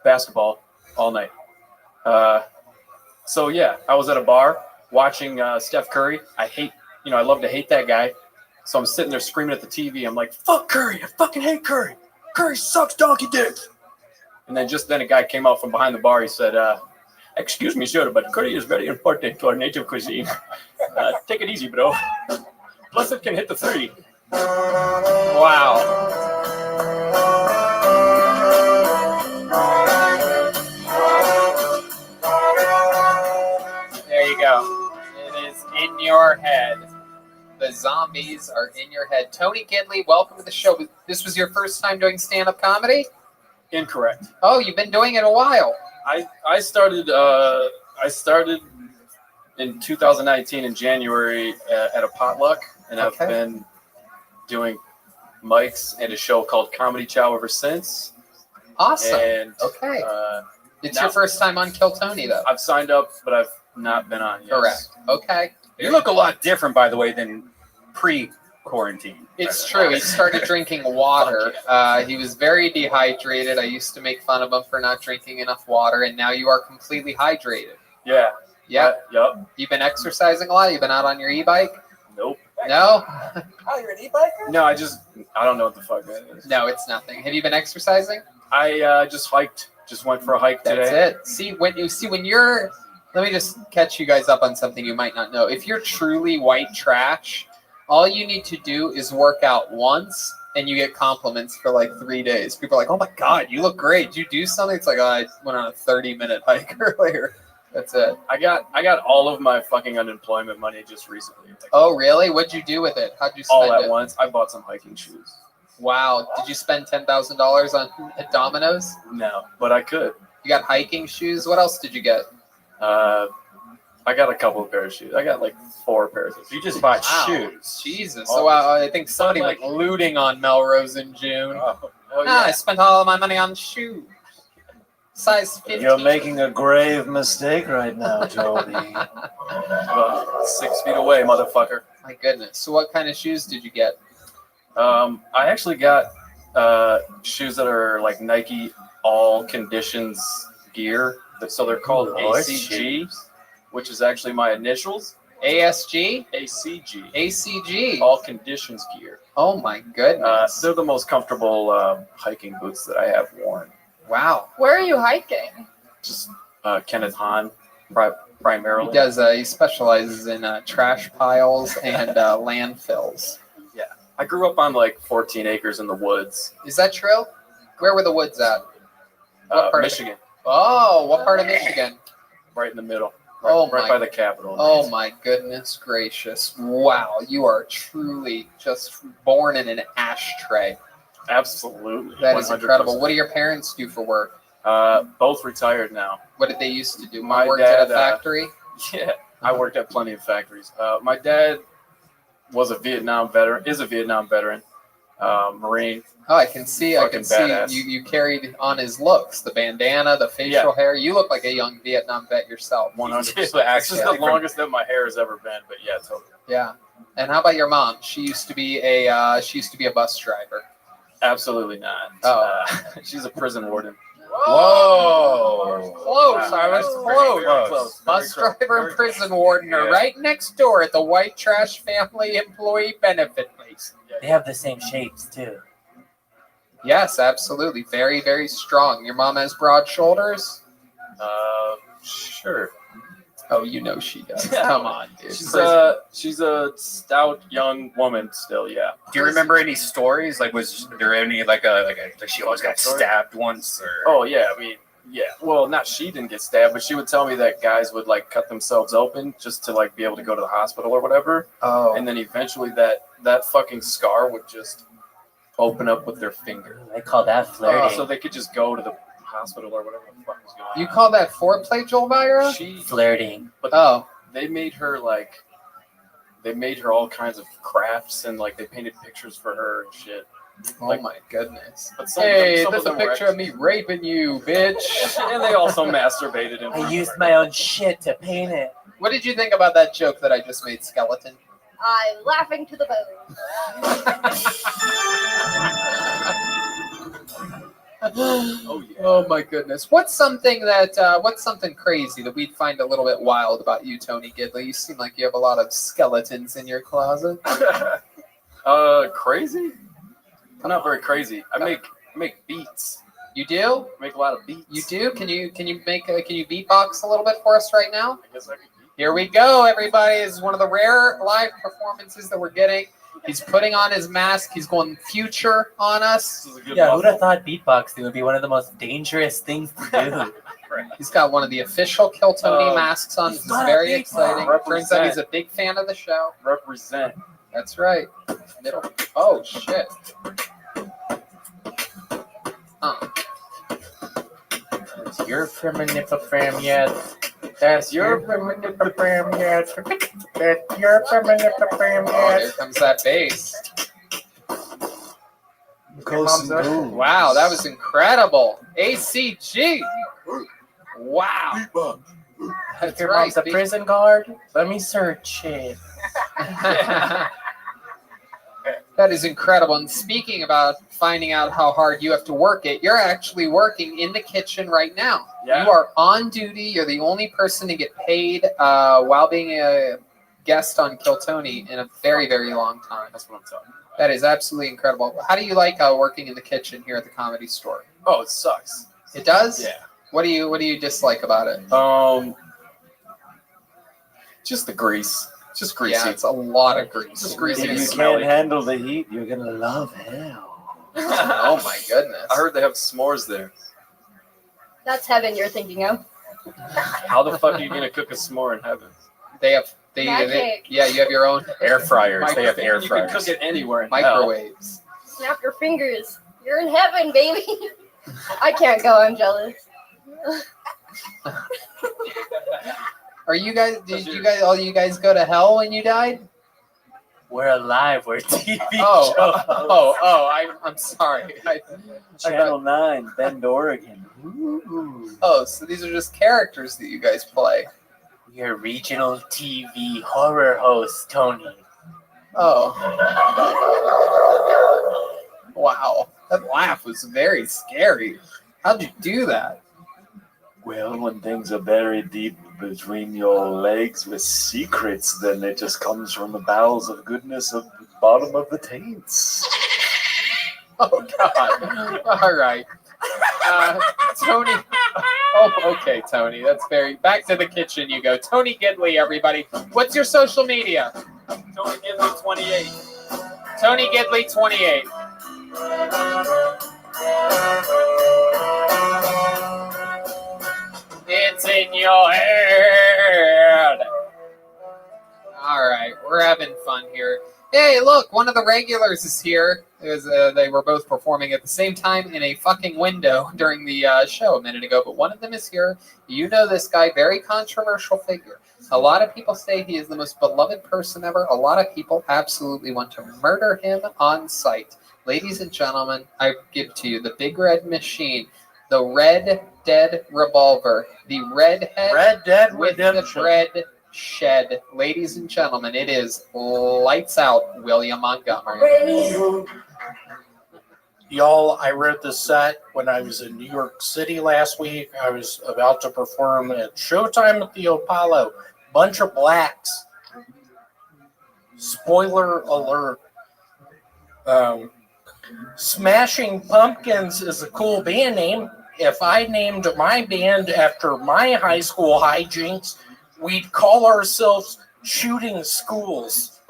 Basketball all night. So yeah, I was at a bar watching Steph Curry. I love to hate that guy. So I'm sitting there screaming at the TV. I'm like, "Fuck Curry! I fucking hate Curry! Curry sucks donkey dick!" And then a guy came out from behind the bar. He said, "Excuse me, sir, but curry is very important to our native cuisine. Take it easy, bro. Plus it can hit the 3." Wow. There you go. It is in your head. The zombies are in your head. Tony Gidley, welcome to the show. This was your first time doing stand-up comedy? Incorrect. Oh, you've been doing it a while. I started in 2019 in January at a potluck, and I've been doing mics and a show called Comedy Chow ever since. Awesome. And it's your first time on Kill Tony, though. I've signed up, but I've not been on yet. Correct. Okay. You look a lot different, by the way, than pre-quarantine. It's true. He started drinking water. He was very dehydrated. I used to make fun of him for not drinking enough water, and now you are completely hydrated. Yeah. Yep. Yep. You've been exercising a lot? You've been out on your e-bike? Nope. No? Oh, you're an e-biker? No, I don't know what the fuck that is. No, it's nothing. Have you been exercising? I just hiked. Just went for a hike today. That's it. When you're, let me just catch you guys up on something you might not know. If you're truly white trash All you need to do is work out once, and you get compliments for like 3 days. People are like, "Oh my god, you look great. Did you do something?" It's like, "Oh, I went on a 30-minute hike earlier." That's it. I got all of my fucking unemployment money just recently. Like, Oh, really? What'd you do with it? How'd you spend all at it? once. I bought some hiking shoes. Wow. Did you spend $10,000 on at Domino's? No, but I could. You got hiking shoes. What else did you get? I got a couple of pairs of shoes. I got like 4 pairs of shoes. You just bought Wow. shoes. Jesus. Oh. So I think somebody went looting on Melrose in June. I spent all of my money on shoes. Size 15. You're making a grave mistake right now, Jody. 6 feet away, motherfucker. My goodness. So what kind of shoes did you get? I actually got shoes that are like Nike All Conditions gear. So they're called ACG, which is actually my initials. ASG? ACG. ACG. All Conditions gear. Oh my goodness. They're the most comfortable hiking boots that I have worn. Wow. Where are you hiking? Just Kenneth Hahn, primarily. He does. He specializes in trash piles and landfills. Yeah. I grew up on like 14 acres in the woods. Is that true? Where were the woods at? What part Michigan. What part of Michigan? Right in the middle. Right by the Capitol. Oh my goodness gracious! Wow, you are truly just born in an ashtray. Absolutely. That is 100%. incredible. What do your parents do for work? Both retired now. What did they used to do? My Worked dad, at a factory? Yeah, I worked at plenty of factories. My dad was a Vietnam veteran, is a Vietnam veteran, Marine. Oh, I can see. Badass. You carried on his looks, the bandana, the facial hair. You look like a young Vietnam vet yourself. 100%. This is the longest that my hair has ever been, but yeah, totally. Yeah. And how about your mom? She used to be a bus driver. Absolutely not. Oh. She's a prison warden. Whoa! Close. Wow. I was Very close. close. Bus driver and prison warden are right next door at the White Trash Family Employee Benefit Place. They have the same shapes too. Yes, absolutely. Very, very strong. Your mom has broad shoulders? Sure. Oh, you know she does. Come on, dude. She's a stout young woman still. Yeah. Do you remember any stories? Like, was there any like she always got stabbed once? Or Oh yeah, I mean, yeah. Well, not she didn't get stabbed, but she would tell me that guys would like cut themselves open just to like be able to go to the hospital or whatever. Oh. And then eventually that fucking scar would just open up with their finger. They call that flirting. So they could just go to the hospital or whatever the fuck was going on. You call that foreplay, Joel Vira? Flirting. But they made her all kinds of crafts and like they painted pictures for her and shit. Oh my goodness. But Hey, some that's of a them were picture of me raping you, bitch. And they also masturbated in I used my own shit to paint it. What did you think about that joke that I just made, Skeleton? I'm laughing to the bone. Oh my goodness. What's something crazy that we'd find a little bit wild about you, Tony Gidley? You seem like you have a lot of skeletons in your closet. Crazy? I'm not very crazy. I make beats. You do? Make a lot of beats. You do? Can you beatbox a little bit for us right now? I guess I could. Here we go, everybody. This is one of the rare live performances that we're getting. He's putting on his mask. He's going future on us. Yeah, who'd have thought beatboxing would be one of the most dangerous things to do? He's got one of the official Kill Tony masks on. He's very exciting. Turns out he's a big fan of the show. Represent. That's right. Middle. Oh, shit. That's your frame yet. That's your frame yet. That's your frame Oh, here comes that bass. Wow, that was incredible. ACG. Wow. That's Your right. mom's a prison guard? Let me search it. That is incredible. And speaking about finding out how hard you have to work it, you're actually working in the kitchen right now. Yeah. You are on duty. You're the only person to get paid while being a guest on Kill Tony in a very, very long time. That's what I'm talking about. That is absolutely incredible. How do you like working in the kitchen here at the Comedy Store? Oh, it sucks. It does? Yeah. What do you dislike about it? Just the grease. It's just greasy. Yeah, it's a lot of grease. It's greasy If and you smelly. can't handle the heat, you're gonna love hell. Oh my goodness. I heard they have s'mores there. That's heaven you're thinking of. How the fuck are you gonna cook a s'more in heaven? They have Magic. yeah, you have your own Air fryers. They have air You fryers. can cook it anywhere. microwaves. Snap your fingers. You're in heaven, baby. I can't go. I'm jealous. Are you guys? Did you guys? All you guys go to hell when you died? We're alive. We're TV Oh, shows. I'm sorry. Channel 9, Bend, Oregon. Oh, so these are just characters that you guys play. Your regional TV horror host, Tony. Oh. Wow. That laugh was very scary. How'd you do that? Well, when things are buried deep between your legs with secrets, then it just comes from the bowels of goodness of the bottom of the taints. Oh, God. All right. Tony. Oh, okay, Tony. That's very... Back to the kitchen you go. Tony Gidley, everybody. What's your social media? Tony Gidley 28. Tony Gidley 28. It's in your head. All right, we're having fun here. Hey, look, one of the regulars is here. They were both performing at the same time in a fucking window during the show a minute ago, but one of them is here. You know this guy, very controversial figure. A lot of people say he is the most beloved person ever. A lot of people absolutely want to murder him on sight. Ladies and gentlemen, I give to you the Big Red Machine, the Red Dead Revolver, the redhead Red Dead with Redemption. the red shed. Ladies and gentlemen, it is lights out, William Montgomery. Y'all, I wrote this set when I was in New York City last week. I was about to perform at Showtime at the Apollo. Bunch of blacks. Spoiler alert. Smashing Pumpkins is a cool band name. If I named my band after my high school hijinks, we'd call ourselves Shooting Schools.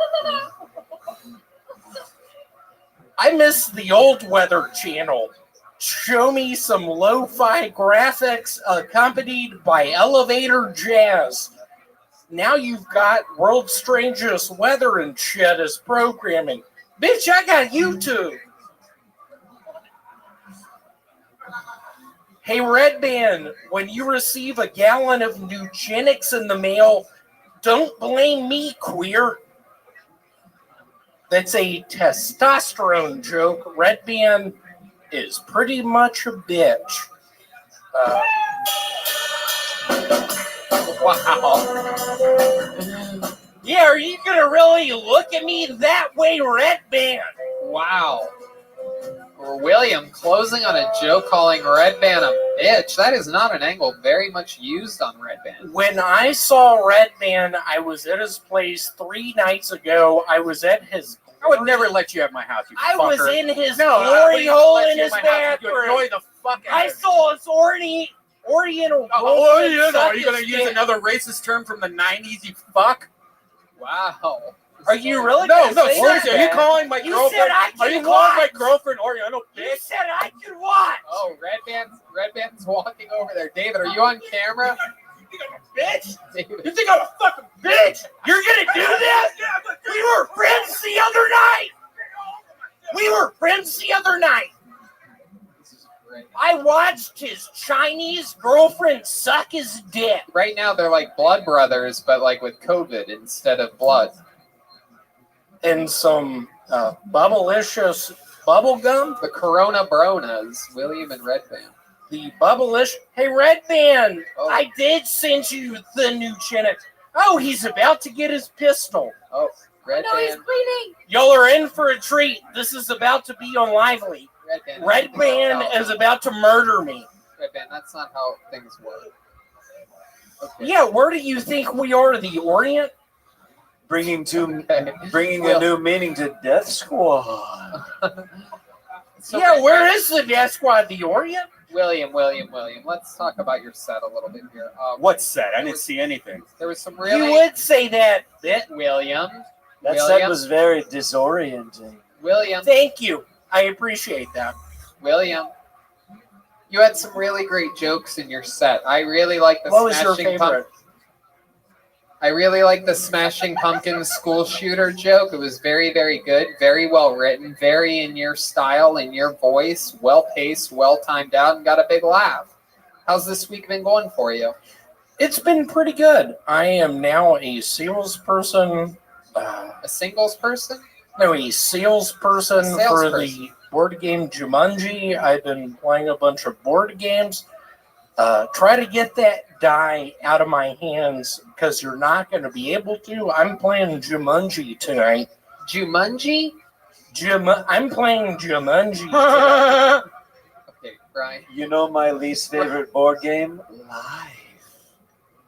I miss the old Weather Channel. Show me some lo-fi graphics accompanied by elevator jazz. Now you've got World's Strangest Weather and shit as programming. Bitch, I got YouTube. Hey, Red Band, when you receive a gallon of Nugenics in the mail, don't blame me, queer. That's a testosterone joke. Red Band is pretty much a bitch. Wow. Yeah, are you going to really look at me that way, Red Band? Wow. William closing on a joke calling Red Band a bitch. That is not an angle very much used on Red Band. When I saw Red Band, I was at his place 3 nights ago. I was at his... I would never let you have my house, you I fucker. was in his No, glory hole in his bathroom. bathroom. Enjoy the fuck out I of it. saw his Oriental. Oh, you know, are you going to use another racist term from the 90s, you fuck? Wow. Are you really? No, gonna say seriously, that? are you calling my You girlfriend? said I Are you can calling my watch. girlfriend Oriental bitch? You said I can watch. Oh, Red Band's walking over there. David, are you on camera? Bitch! David. You think I'm a fucking bitch? You're gonna do this? We were friends the other night. We were friends the other night. I watched his Chinese girlfriend suck his dick. Right now, they're like blood brothers, but like with COVID instead of blood. And some bubblicious bubble gum. The Corona Bronas, William and Red Band. The bubblicious. Hey, Red Band, Oh. I did send you the new Chinook. Oh, he's about to get his pistol. Oh, Red No, he's Band. bleeding. Y'all are in for a treat. This is about to be on Lively. Red Band is about to murder me. Red Band, that's not how things work. Okay. Yeah, where do you think we are? The Orient? Bringing a new meaning to Death Squad. So Yeah, where is the Death Squad? The Orient? William. Let's talk about your set a little bit here. What's set? I didn't see anything. There was some really. You would say that, bit. William. That set was very disorienting. William. Thank you. I appreciate that. William. You had some really great jokes in your set. I really like the What was your Smashing favorite? I really like the Smashing Pumpkins school shooter joke. It was very, very good, very well written, very in your style, in your voice, well paced, well timed out, and got a big laugh. How's this week been going for you? It's been pretty good. I am now a salesperson. A singles person? No, a salesperson A salesperson. for the board game Jumanji. I've been playing a bunch of board games. Try to get that die out of my hands because you're not going to be able to. I'm playing Jumanji tonight. Jumanji? I'm playing Jumanji tonight. Okay, Brian. You know my least favorite board game?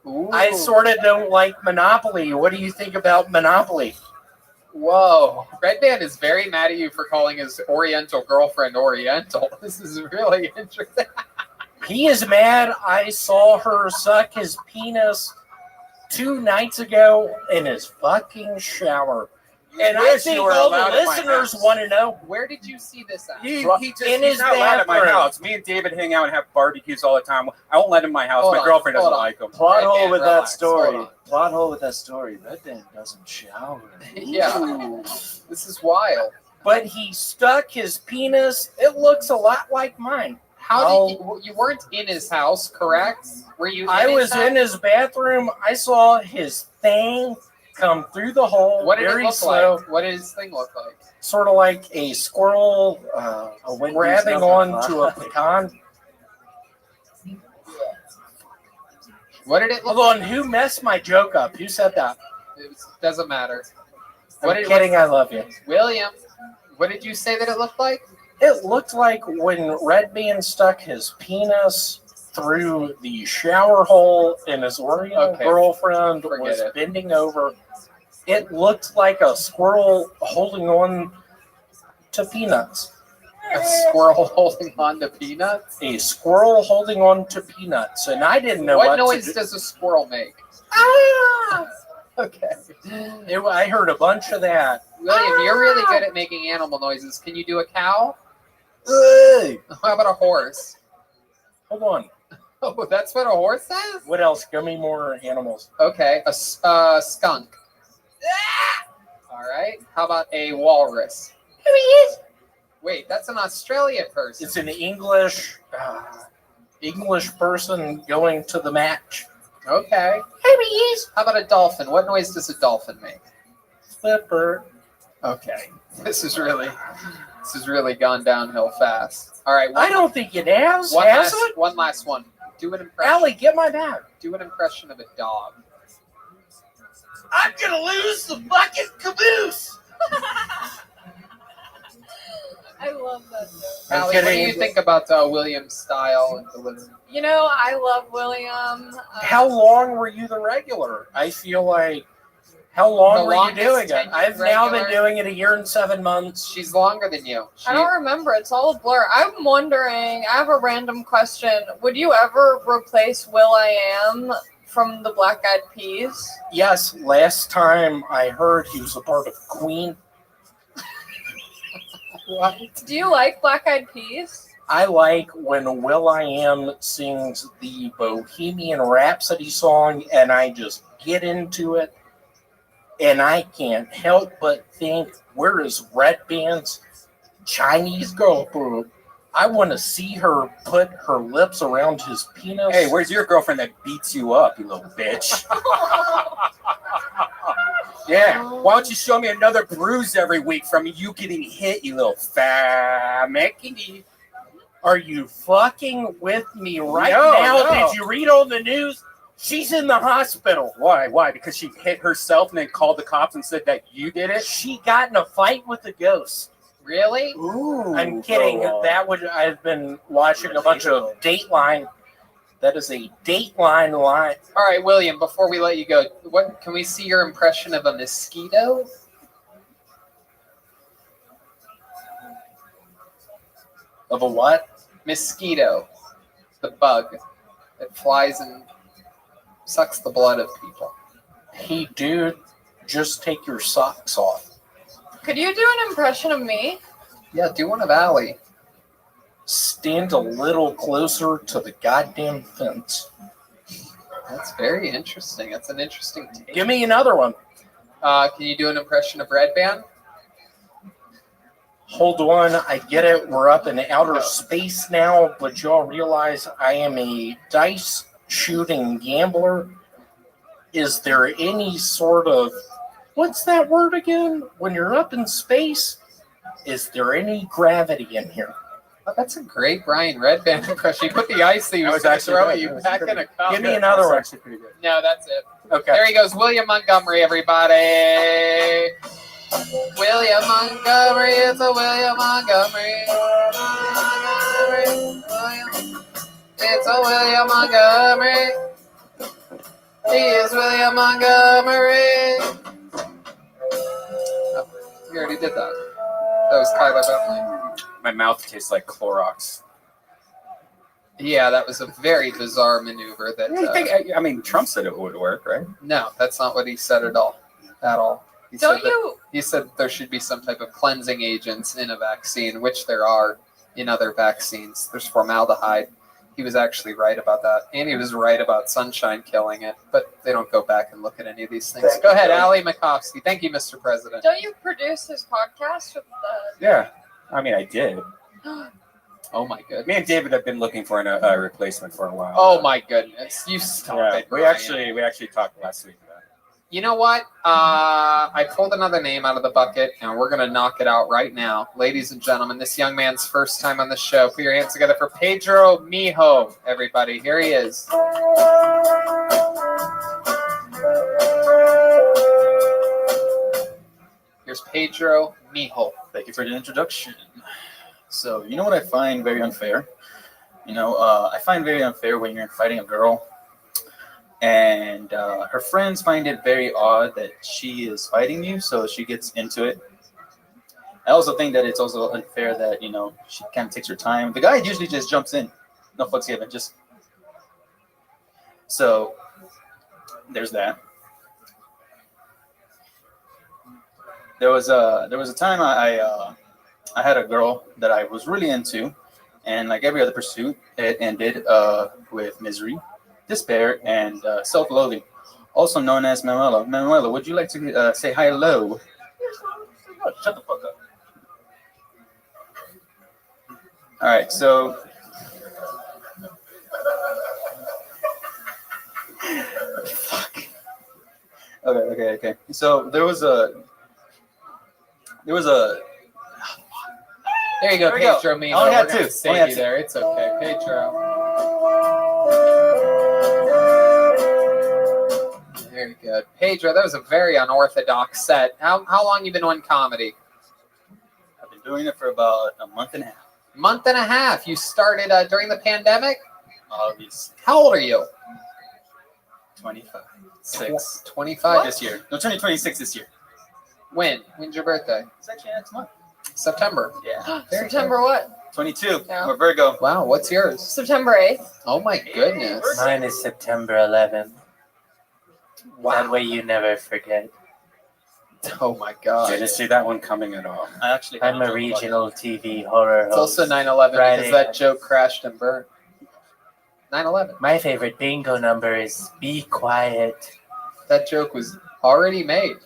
Ooh. I sort of don't like Monopoly. What do you think about Monopoly? Whoa. Red Band is very mad at you for calling his Oriental girlfriend Oriental. This is really interesting. He is mad. I saw her suck his penis 2 nights ago in his fucking shower. And I think all the listeners want to know. Where did you see this at? He's his not allowed at my bathroom. house. Me and David hang out and have barbecues all the time. I won't let him in my house. Hold My on, girlfriend doesn't hold on. like him. Plot Red hole Band, with relax, that story. hold on. Plot hole with that story. Red Band doesn't shower. Yeah. This is wild. But he stuck his penis. It looks a lot like mine. How did you weren't in his house, correct? Were you? I was in his bathroom. I saw his thing come through the hole. What did it very look slow. like? What did his thing look like? Sort of like a squirrel grabbing onto a pecan. What did it look Hold on, who messed my joke up? Who said that? Doesn't matter. I'm kidding, I love you. William, what did you say that it looked like? It looked like when Red Band stuck his penis through the shower hole and his Oriental girlfriend was bending over. It looked like a squirrel holding on to peanuts. A squirrel holding on to peanuts? A squirrel holding on to peanuts. And I didn't know What what noise to do. does a squirrel make? Ah! Okay. I heard a bunch of that. William, you're really good at making animal noises. Can you do a cow? Hey! How about a horse? Hold on. Oh, that's what a horse says? What else? Give me more animals. Okay, a skunk. All right. How about a walrus? Here he is. Wait, that's an Australian person. It's an English person going to the match. Okay. Here he is. How about a dolphin? What noise does a dolphin make? Flipper. Okay. This has really gone downhill fast. All right. I don't think it has. One last one. Do an impression. Allie, get my bag. Do an impression of a dog. I'm gonna lose the fucking caboose. I love that joke. Allie, what do you think about William's style and delivery? You know, I love William. How long were you the regular? I feel like. How long The were you longest doing it? tenured I've now been regular- doing it 1 year and 7 months. She's longer than you. I don't remember. It's all a blur. I'm wondering, I have a random question. Would you ever replace Will.i.am from the Black Eyed Peas? Yes, last time I heard he was a part of Queen. What? Do you like Black Eyed Peas? I like when Will.i.am sings the Bohemian Rhapsody song and I just get into it. And I can't help but think, where is Red Band's Chinese girlfriend? I want to see her put her lips around his penis. Hey, where's your girlfriend that beats you up, you little bitch? Yeah, why don't you show me another bruise every week from you getting hit, you little family? Are you fucking with me right No, now? no. Did you read on the news? She's in the hospital. Why? Why? Because she hit herself and then called the cops and said that you did it? She got in a fight with a ghost. Really? Ooh. I'm kidding. I've been watching a bunch of Dateline. That is a Dateline line. All right, William, before we let you go, what can we see your impression of a mosquito? Of a what? Mosquito. the bug that flies and sucks the blood of people. Hey, dude, just take your socks off. Could you do an impression of me? Yeah, do one of Allie. Stand a little closer to the goddamn fence. That's very interesting. That's an interesting take. Give me another one. Can you do an impression of Red Band? Hold on, I get it. We're up in outer space now, but y'all realize I am a dice shooting gambler. Is there any sort of, what's that word again? When you're up in space, is there any gravity in here? Oh, that's a great Brian Red Band impression. You put the ice that you was going to throw at you back in a cup. Give me another one. No, that's it. Okay. There he goes, William Montgomery, everybody. William Montgomery, it's a William Montgomery. It's a William Montgomery. He is William Montgomery. Oh, we already did that. That was Kyler Bentley. My mouth tastes like Clorox. Yeah, that was a very bizarre maneuver. That I mean, Trump said it would work, right? No, that's not what he said at all. At all. He said there should be some type of cleansing agents in a vaccine, which there are in other vaccines. There's formaldehyde. He was actually right about that. And he was right about sunshine killing it. But they don't go back and look at any of these things. Go ahead, Allie Makovsky. Thank you, Mr. President. Don't you produce his podcast with the... Yeah. I mean, I did. Oh, my goodness. Me and David have been looking for a replacement for a while. Oh, my goodness. You stop it, we Brian. actually talked last week about it. You know what? I pulled another name out of the bucket, and we're going to knock it out right now. Ladies and gentlemen, this young man's first time on the show. Put your hands together for Pedro Mijo, everybody. Here he is. Here's Pedro Mijo. Thank you for the introduction. So, you know what I find very unfair? I find very unfair when you're fighting a girl and her friends find it very odd that she is fighting you, so she gets into it. I also think that it's also unfair that, she kind of takes her time. The guy usually just jumps in. No fucks given, just... So, there's that. There was a time I had a girl that I was really into, and like every other pursuit, it ended with misery, despair, and self-loathing, also known as Manuela. Manuela, would you like to say hello? Shut the fuck up. All right, so fuck. Okay. So there was a. There you go, Pedro Mijo. I only had We're gonna two. save Only had you two. there. It's okay, Pedro. Very good. Pedro, that was a very unorthodox set. How long you been doing comedy? I've been doing it for about a month and a half. Month and a half. You started during the pandemic? Obviously. How old are you? 25. 25? This year. No, turning 26 this year. When? When's your birthday? It's actually next month. September. Yeah. September what? 22. Yeah. We're Virgo. Wow, what's yours? September 8th. Oh my goodness. Mine is September 11th. Wow. That way you never forget. Oh my god. Didn't see that one coming at all. I actually I'm a regional TV horror It's host. also 9/11 Friday because that nights. joke crashed and burned. 9/11. My favorite bingo number is Be Quiet. That joke was already made.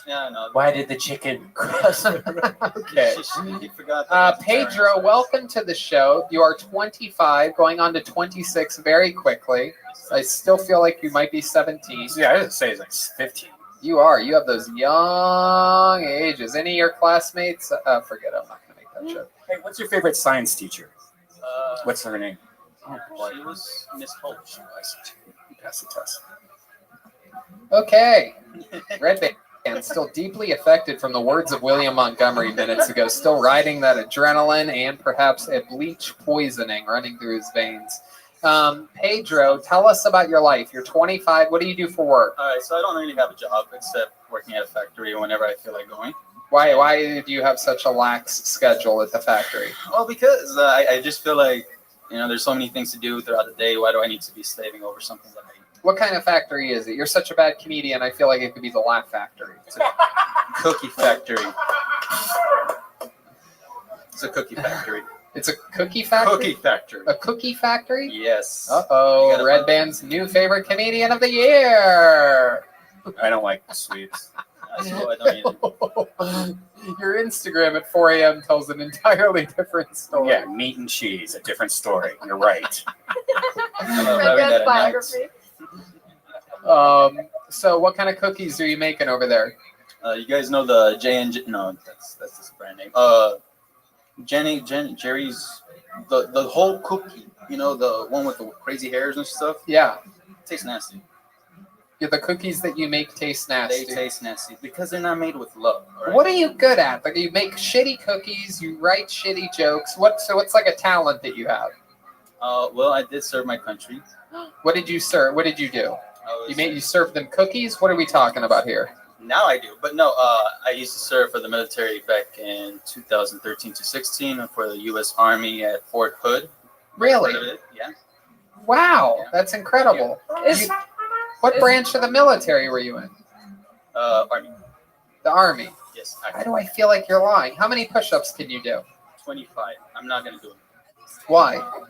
Yeah, I know. Why did the chicken cross the road? Okay. You forgot that Pedro, welcome to the show. You are 25, going on to 26 very quickly. I still feel like you might be 17. Yeah, I didn't say it's like 15. You are. You have those young ages. Any of your classmates? Forget it. I'm not going to make that joke. Hey, what's your favorite science teacher? What's her name? Oh, she was Miss Holt. She was. You passed the test. Okay. Red Band still deeply affected from the words of William Montgomery minutes ago, still riding that adrenaline and perhaps a bleach poisoning running through his veins. Pedro, tell us about your life. You're 25. What do you do for work? All right, so I don't really have a job except working at a factory whenever I feel like going. Why do you have such a lax schedule at the factory? Well, because I just feel like You know, there's so many things to do throughout the day. Why do I need to be slaving over something that I What kind of factory is it? You're such a bad comedian. I feel like it could be the Laugh Factory. It's a cookie factory. It's a cookie factory. It's a cookie factory? Cookie factory. A cookie factory? Yes. Uh-oh. Red Band's new favorite comedian of the year. I don't like sweets. So I don't either. Your Instagram at 4 a.m. tells an entirely different story. Yeah, meat and cheese, a different story. You're right. Red Band's biography. So what kind of cookies are you making over there? You guys know the J&J? No, that's the brand name. Jerry's, the whole cookie. You know, the one with the crazy hairs and stuff. Yeah. It tastes nasty. Yeah, the cookies that you make taste nasty. They taste nasty because they're not made with love. Right? What are you good at? Like you make shitty cookies, you write shitty jokes. What's like a talent that you have? Well, I did serve my country. What did you serve? What did you do? You served them cookies? What are we talking about here? Now I do, but no. I used to serve for the military back in 2013 to 16 for the U.S. Army at Fort Hood. Really? Yeah. Wow, that's incredible. What branch of the military were you in? Army. The Army. Yes. Why do I feel like you're lying? How many push-ups can you do? 25. I'm not gonna do it. Why? I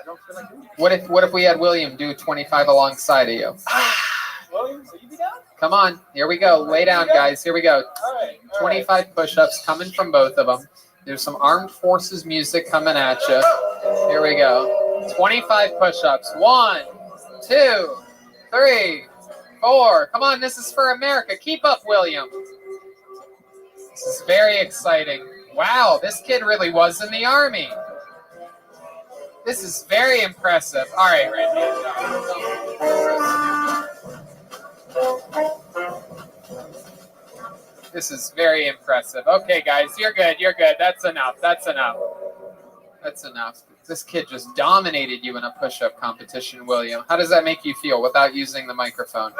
don't feel like doing it. What if we had William do 25 alongside of you? William, so you be down? Come on, here we go. Lay down, guys. Here we go. All right. 25 push-ups coming from both of them. There's some armed forces music coming at you. Here we go. 25 push-ups. 1, 2, 3, 4. Come on, this is for America. Keep up, William. This is very exciting. Wow, this kid really was in the Army. This is very impressive. All right, Randy. This is very impressive. Okay, guys, you're good. You're good. That's enough. That's enough. That's enough. This kid just dominated you in a push-up competition, William. How does that make you feel without using the microphone?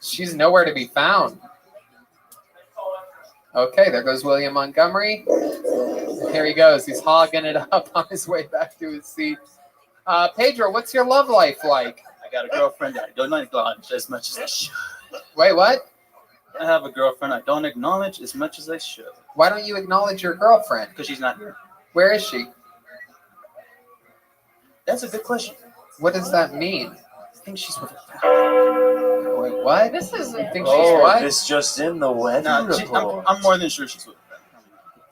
She's nowhere to be found. Okay, there goes William Montgomery. Here he goes. He's hogging it up on his way back to his seat. Pedro, what's your love life like? I got a girlfriend that I don't acknowledge as much as I should. Wait, what? I have a girlfriend I don't acknowledge as much as I should. Why don't you acknowledge your girlfriend? Because she's not here. Where is she? That's a good question. What does that mean? I think she's with her family. Wait, what? This is You think she's what? This just in the weather Nah, report. I'm more than sure she's with her family.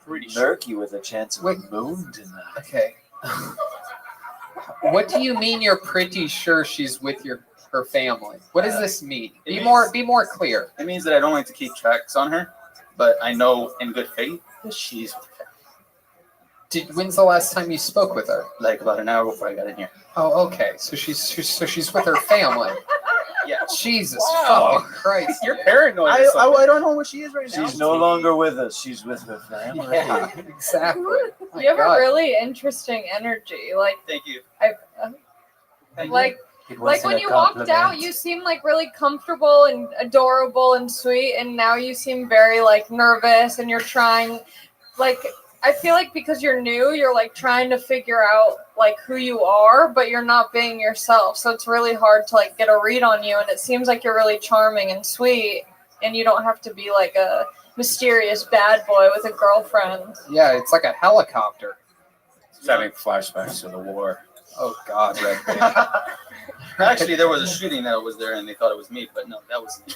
Pretty sure. Murky with a chance of a moon tonight. Okay. What do you mean you're pretty sure she's with her family? What does this mean? Be more clear. It means that I don't like to keep tracks on her, but I know in good faith that she's with her family. When's the last time you spoke with her? Like about an hour before I got in here. Oh, okay. So she's with her family. Yeah. Jesus Wow. fucking Christ. You're paranoid. I don't know where she is right now. She's no longer with us. She's with her family. Yeah, exactly. My You have God. a really interesting energy. Like, Thank you. like It when wasn't you a walked compliment. out, you seemed like really comfortable and adorable and sweet, and now you seem very like nervous, and you're trying, like, I feel like because you're new, you're like trying to figure out like who you are, but you're not being yourself. So it's really hard to like get a read on you, and it seems like you're really charming and sweet, and you don't have to be like a mysterious bad boy with a girlfriend. Yeah, it's like a helicopter. He's having flashbacks to the war. Oh God, Red Band. Actually, there was a shooting that was there, and they thought it was me, but no, that was me.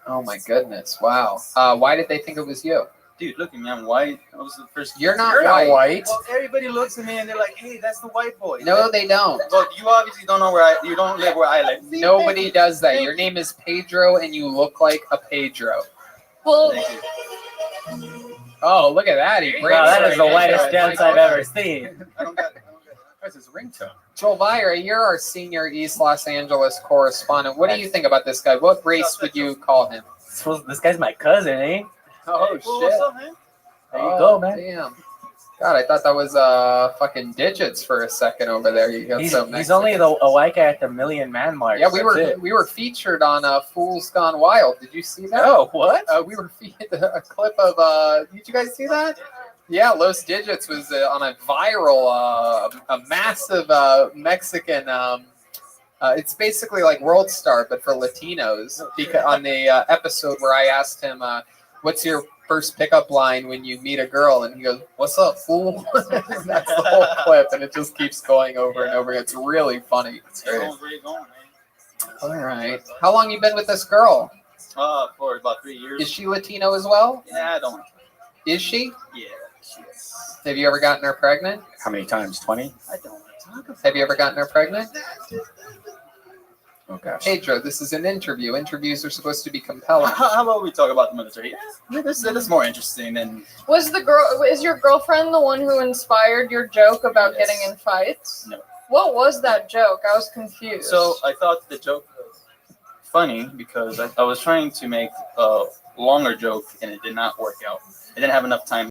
Oh my goodness! Wow. Why did they think it was you? Dude, look at me. I'm white. I was the first. You're not white. Well, everybody looks at me and they're like, "Hey, that's the white boy." No, they don't. Well, you obviously don't know you don't live where I live. Nobody does that. Your name is Pedro, and you look like a Pedro. Well, Oh, look at that! He Wow, that is the whitest dance I've ever seen. That's his ringtone. Joel Vira, you're our senior East Los Angeles correspondent. What do you think about this guy? What race would you call him? This guy's my cousin, eh? Oh Well, shit! what's up, man? There you go, man. Damn. God, I thought that was fucking digits for a second over there. You got He's some only a white guy at the million man mark. Yeah, we were featured on Fools Gone Wild. Did you see that? Oh, what? We were featured a clip of. Did you guys see that? Yeah, Los Digits was on a viral, a massive Mexican. It's basically like World Star, but for Latinos. Because on the episode where I asked him, "What's your first pickup line when you meet a girl?" and he goes, "What's up, fool?" That's the whole clip, and it just keeps going over and over. It's really funny. It's great. All right. How long you been with this girl? For about 3 years. Is she Latino as well? Yeah, I don't. Is she? Yeah, she is. Have you ever gotten her pregnant? How many times? 20? I don't want to talk about. Have you ever gotten her pregnant? Oh gosh. Pedro, this is an interview. Interviews are supposed to be compelling. How about we talk about the military? Yeah, this is more interesting than. Is your girlfriend the one who inspired your joke about getting in fights? No. What was that joke? I was confused. So I thought the joke was funny because I was trying to make a longer joke and it did not work out. I didn't have enough time